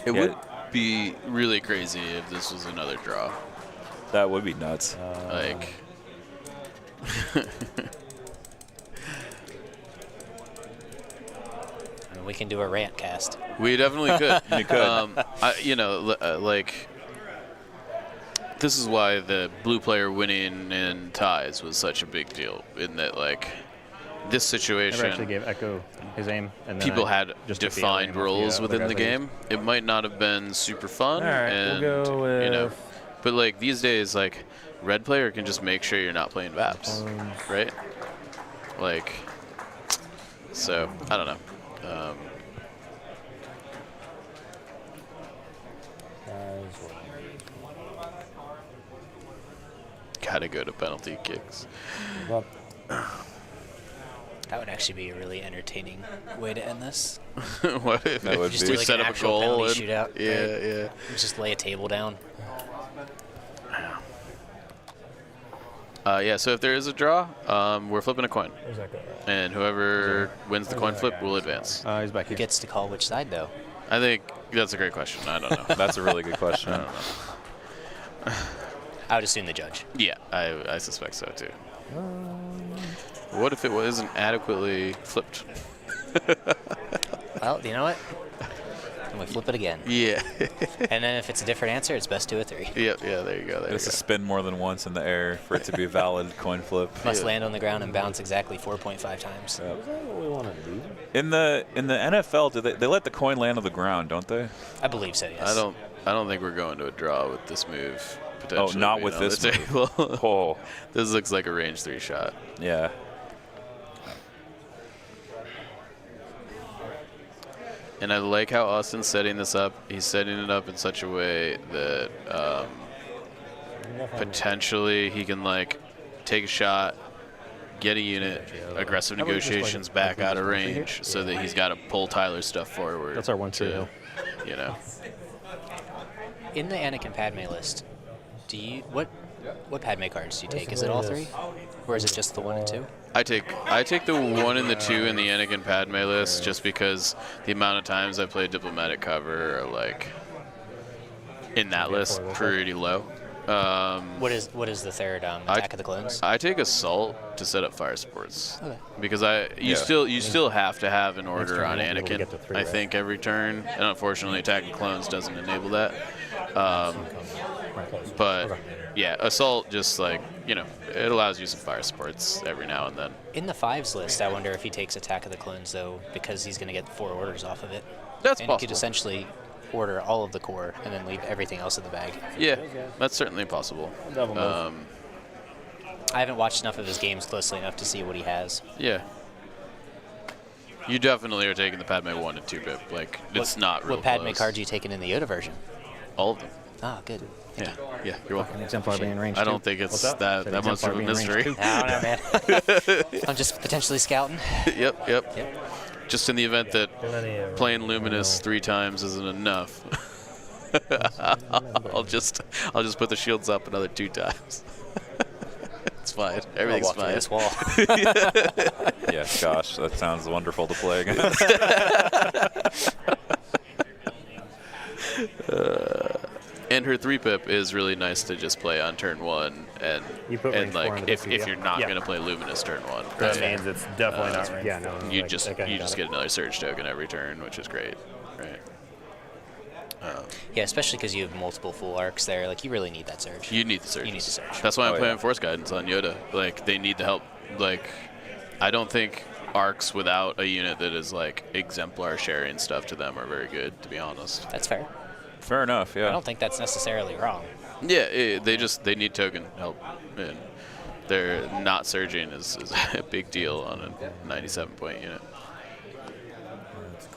It Yeah. would be really crazy if this was another draw. That would be nuts. Like, I mean, we can do a rant cast. we definitely could. You could. Like, this is why the blue player winning in ties was such a big deal. In that, like, this I situation, never actually gave Echo his aim. And then people I had just took the defined aim off roles other within guys the I used. game. It might not have been super fun, All right, and we'll go with you know, but like these days, like red player can just make sure you're not playing Vaps, right? Like, so I don't know. Gotta go to penalty kicks. That would actually be a really entertaining way to end this. What if That would Just be. do like set an up a actual goal penalty and- shootout. yeah, right? yeah. Just lay a table down. Yeah, so if there is a draw, we're flipping a coin. Where's that guy? And whoever wins the coin flip will advance. He's back Who here. gets to call which side, though? I think that's a great question. I don't know. That's a really good question. I don't know. I would assume the judge. Yeah, I suspect so too. What if it wasn't adequately flipped? Well, you know what? And we flip it again. Yeah. And then if it's a different answer, it's best 2 of 3. Yep, yeah, there you go. There It's you to go. spin more than once in the air for it to be a valid coin flip. Must land on the ground and bounce exactly 4.5 times. Is that what we want to do? In the NFL, do they let the coin land on the ground, don't they? I believe so, yes. I don't think we're going to a draw with this move. Potentially not being with on this the move. table. Oh, This looks like a range 3 shot. yeah. And I like how Austin's setting this up. He's setting it up in such a way that potentially he can like take a shot, get a unit, aggressive How about just, like, negotiations back like out of this one right range, here? so that he's got to pull Tyler's stuff forward. That's our 1-2 hill. You know. In the Anakin Padme list, do you what Padme cards do you take? Is it all 3, or is it just the 1 and 2? I take the 1 and the 2 in the Anakin Padme list just because the amount of times I played diplomatic cover are like in that list pretty low. What is the third Attack of the Clones? I take Assault to set up Fire Sports. Okay. Because you still have to have an order on turn, we'll Anakin. get to 3, I right? think every turn, and unfortunately, Attack of Clones doesn't enable that. But yeah, Assault just like it allows you some Fire Sports every now and then. In the 5s list, I wonder if he takes Attack of the Clones, though, because he's going to get 4 orders off of it. That's and possible. he could essentially order all of the core and then leave everything else in the bag. Yeah, that's certainly possible. Double move. I haven't watched enough of his games closely enough to see what he has. Yeah. You definitely are taking the Padme 1 and 2 bit. Like, it's not real What Padme close. cards are you taking in the Yoda version? All of them. Ah, good. Yeah, yeah, you're welcome. Exemplar being range I 2. don't think it's What's that Said much of exemplar a being range mystery. 2. I don't know, man. I'm just potentially scouting. Yep. Just in the event that playing Luminous 3 times isn't enough, I'll just put the shields up another 2 times. It's fine. Everything's I'll walk fine. through this wall. Yeah, gosh, that sounds wonderful to play against. And her 3-pip is really nice to just play on turn 1, and like if you're not gonna play Luminous turn 1, That means it's definitely not right. Yeah, no. you just get another Surge token every turn, which is great, right? Yeah, especially because you have multiple full arcs there. Like, you really need that Surge. You need the Surge. You need the Surge. That's why I'm playing Force Guidance on Yoda. Like, they need the help. Like, I don't think arcs without a unit that is like exemplar sharing stuff to them are very good, to be honest. That's fair. Fair enough, yeah. I don't think that's necessarily wrong. Yeah, they need token help, and they're not surging is a big deal on a 97-point unit.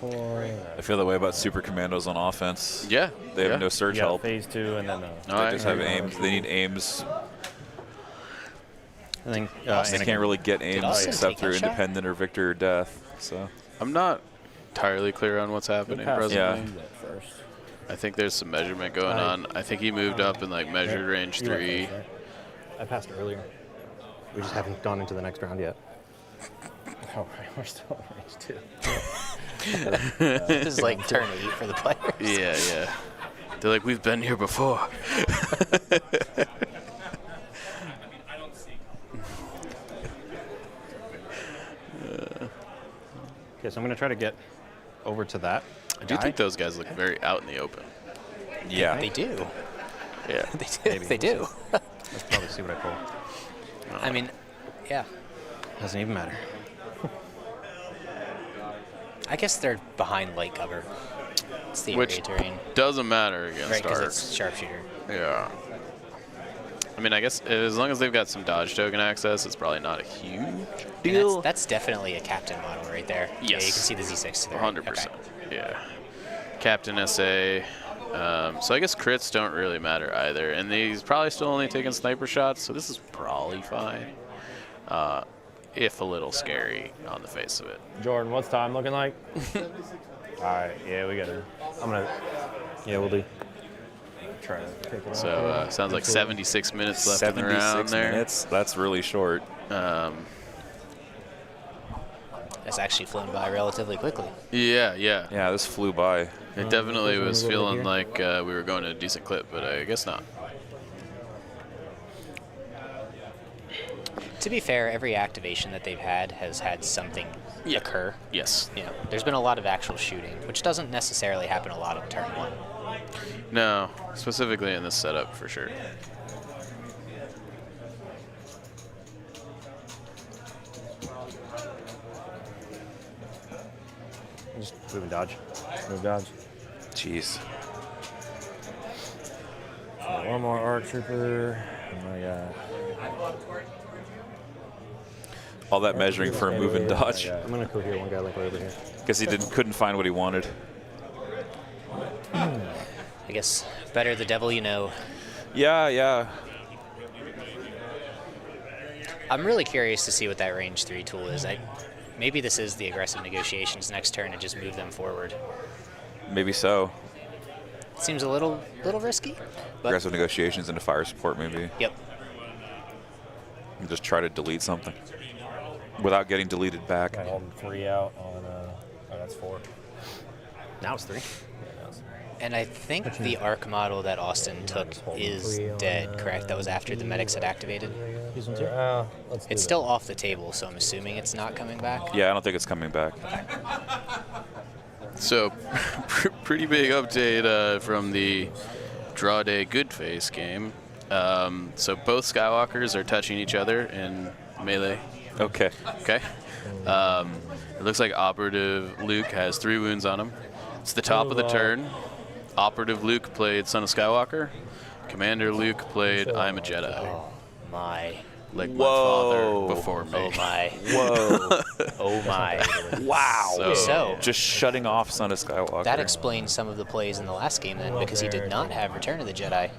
I feel that way about Super Commandos on offense. Yeah. They have no surge help. Phase 2 and then they just have aims. They need aims. I think they can't really get aims except through independent or victory or death. So I'm not entirely clear on what's happening presently. Yeah. I think there's some measurement going on. I think he moved up in like measured range 3. I passed earlier. We just haven't gone into the next round yet. Oh, right. We're still in range 2. This is like turn 8 for the players. Yeah. They're like, we've been here before. Okay, so I'm going to try to get over to that. I do think those guys look very out in the open. Yeah. They do. Yeah. They do. Let's probably see what I pull. I mean, yeah. Doesn't even matter. I guess they're behind light cover. It's the Which area terrain. doesn't matter against Right, because arcs. it's sharpshooter. Yeah. I mean, I guess as long as they've got some dodge token access, it's probably not a huge deal. That's definitely a captain model right there. Yes. Yeah, you can see the Z6 there. 100%. Yeah. Captain SA. So I guess crits don't really matter either. And he's probably still only taking sniper shots, so this is probably fine. If a little scary on the face of it. Jordan, what's time looking like? All right, yeah, we got to. Yeah, we'll do. Try to pick it up. So sounds like 76 minutes left in the round 76 there. minutes. That's really short. That's actually flown by relatively quickly. Yeah. Yeah, this flew by. It definitely was feeling like we were going at a decent clip, but I guess not. To be fair, every activation that they've had has had something occur. Yes. You know, there's been a lot of actual shooting, which doesn't necessarily happen a lot on turn 1. No, specifically in this setup for sure. Just move and dodge. Move dodge. Jeez. So one more arc trooper. Oh my god. All that measuring for a move and dodge. I'm going to cohere one guy like right over here. Because he couldn't find what he wanted. I guess better the devil you know. Yeah. I'm really curious to see what that range 3 tool is. Maybe this is the aggressive negotiations next turn and just move them forward. Maybe so. Seems a little risky. But Aggressive negotiations into fire support, maybe. Yep. And just try to delete something without getting deleted back. I'm holding 3 out on. Oh, that's 4. Now it's 3. And I think the arc model that Austin took is dead, correct? That was after the medics had activated? It's still off the table, so I'm assuming it's not coming back? Yeah, I don't think it's coming back. So, pretty big update from the Draw Day Good Face game. So both Skywalkers are touching each other in melee. Okay. It looks like Operative Luke has 3 wounds on him. It's the top of the turn. Operative Luke played Son of Skywalker. Commander Luke played I'm a Jedi. Oh, my. Like my father before me. Oh, my. Whoa. Oh, my. Wow. So just shutting off Son of Skywalker. That explains some of the plays in the last game then, because he did not have Return of the Jedi.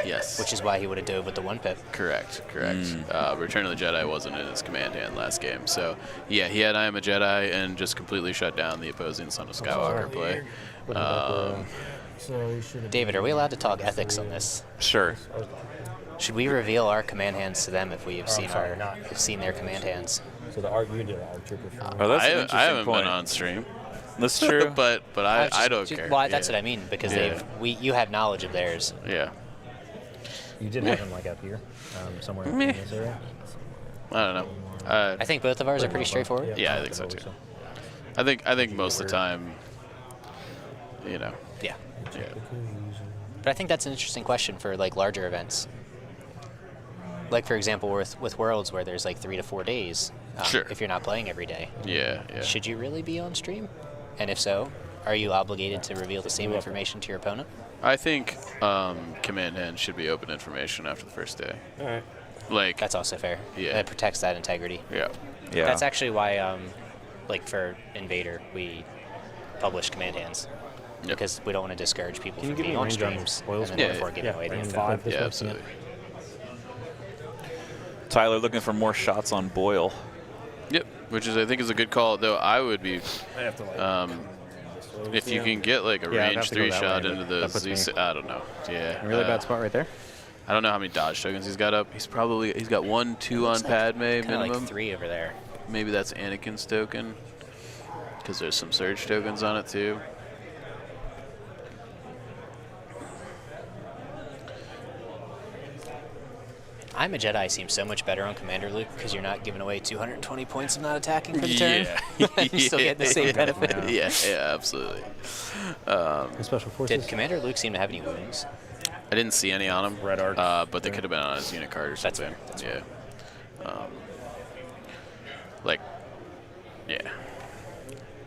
Yes. Which is why he would have dove with the 1-pip. Correct. Return of the Jedi wasn't in his command hand last game. So, yeah, he had I Am a Jedi and just completely shut down the opposing Son of Skywalker play. David, are we allowed to talk ethics on this? Sure. Should we reveal our command hands to them if we have seen their command hands? So the arc you did, arc trooper. Oh, that's an interesting I haven't point. been on stream. That's true. but I don't care. Well, that's what I mean, because you have knowledge of theirs. Yeah. You did have them like up here, somewhere in this area. I don't know. I think both of ours are pretty straightforward. Yeah, I think so too. I think most of the time, you know. Yeah. But I think that's an interesting question for like larger events. Like for example, with Worlds, where there's like 3 to 4 days. Sure. If you're not playing every day. Yeah. Should you really be on stream? And if so, are you obligated to reveal the same information to your opponent? I think command hand should be open information after the first day. All right. Like that's also fair. Yeah. It protects that integrity. Yeah. That's actually why, like for Invader, we publish command hands. Because we don't want to discourage people from being on streams and then therefore giving away the info. Yeah, absolutely. Tyler looking for more shots on Boyle. Yep, which is I think is a good call. Though I would be, if you can get like a range 3 shot into the Z, I don't know. Yeah. A really bad spot right there. I don't know how many dodge tokens he's got up. He's got 1, 2 on Padme minimum. Like 3 over there. Maybe that's Anakin's token, because there's some surge tokens on it too. I'm a Jedi seems so much better on Commander Luke because you're not giving away 220 points of not attacking for the turn. You still get the same benefit. Yeah, absolutely. Special forces. Did Commander Luke seem to have any wounds? I didn't see any on him. Red arc. But they could have been on his unit card or something. That's fair. Yeah. Do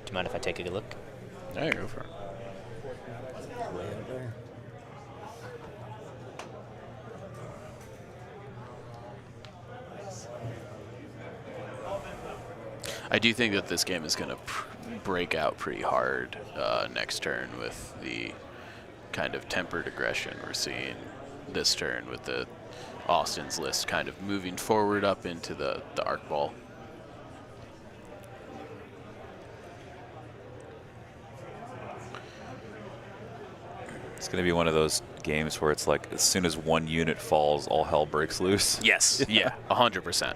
you mind if I take a good look? Yeah, go for it. Way up there. I do think that this game is going to break out pretty hard next turn with the kind of tempered aggression we're seeing this turn with the Austin's list kind of moving forward up into the arc ball. It's going to be one of those games where it's like as soon as one unit falls, all hell breaks loose. Yes, yeah, 100%.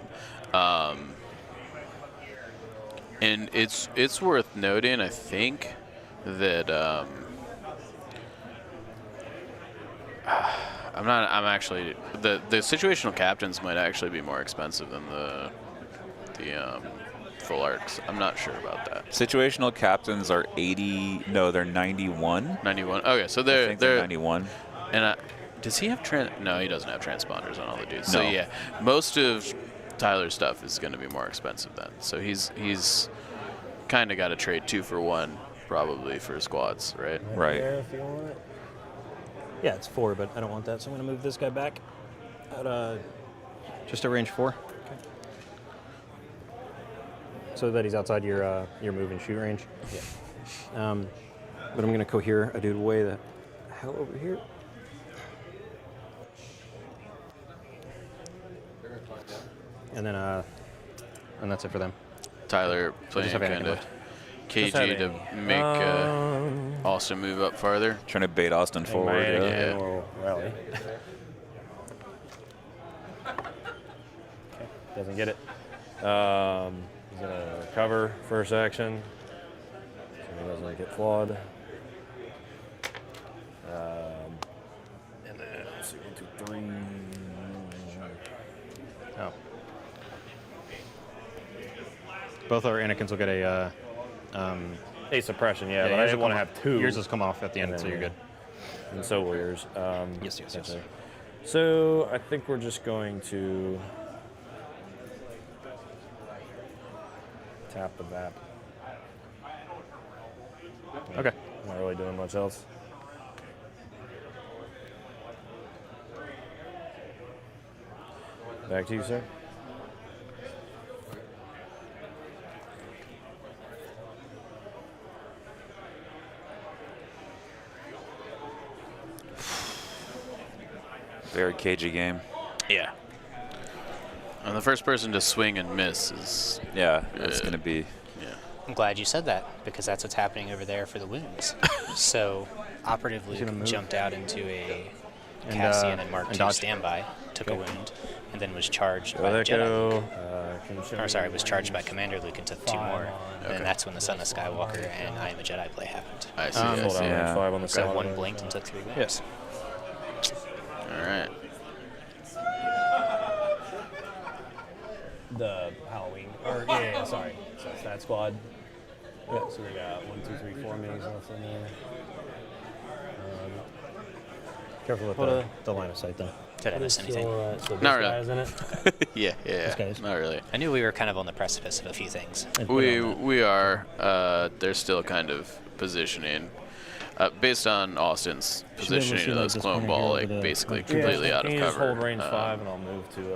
And it's worth noting, I think, that I'm actually the situational captains might actually be more expensive than the full arcs. I'm not sure about that. Situational captains are 80. No, they're 91. 91. Okay, so they're 91. And does he have No, he doesn't have transponders on all the dudes. No. So yeah, most of Tyler's stuff is going to be more expensive then. So he's kind of got to trade 2 for 1 probably for squads, right? Right. If you want it. Yeah, it's 4, but I don't want that, so I'm going to move this guy back at just a range 4. Okay. So that he's outside your move and shoot range. Yeah. But I'm going to cohere a dude way the hell over here. And then and that's it for them. Tyler playing kind of cagey to make Austin move up farther. Trying to bait Austin forward. Yeah. Rally. Okay, doesn't get it. He's gonna cover first action, so he doesn't get flawed. And then 1, 2, 3. Oh. Both our Anakins will get a suppression, yeah, but I didn't want to have 2. Yours has come off at the end, so you're good. And so will yours. Yes. So I think we're just going to tap the VAP. Okay. Not really doing much else. Back to you, sir. Very cagey game. Yeah. And the first person to swing and miss is... Yeah, it's going to be... Yeah. I'm glad you said that, because that's what's happening over there for the wounds. So, Operative Luke jumped out into a Cassian and Mark II dodge. standby, took a wound, and then was charged Go by there, Jedi. kiddo. Or sorry, was charged by Commander Luke and took 2 more. And then that's when the Son of Skywalker and I Am a Jedi play happened. I see. Hold I on, see. range 5 on the So side. one blinked and took 3 wounds. Yes. All right. The Halloween, or yeah, sorry, so Stat Squad. Yeah, so we got 1, 2, 3, 4 minis left in there. Careful with the line of sight, though. Did I miss anything? So this Not really. guy's in it. Yeah. This guy's- Not really. I knew we were kind of on the precipice of a few things. We are. They're still kind of positioning. Based on Austin's Should be able to positioning see, of like, those this clone corner ball, here like over the- basically Yeah, completely out Can of you just cover. hold range 5 and I'll move to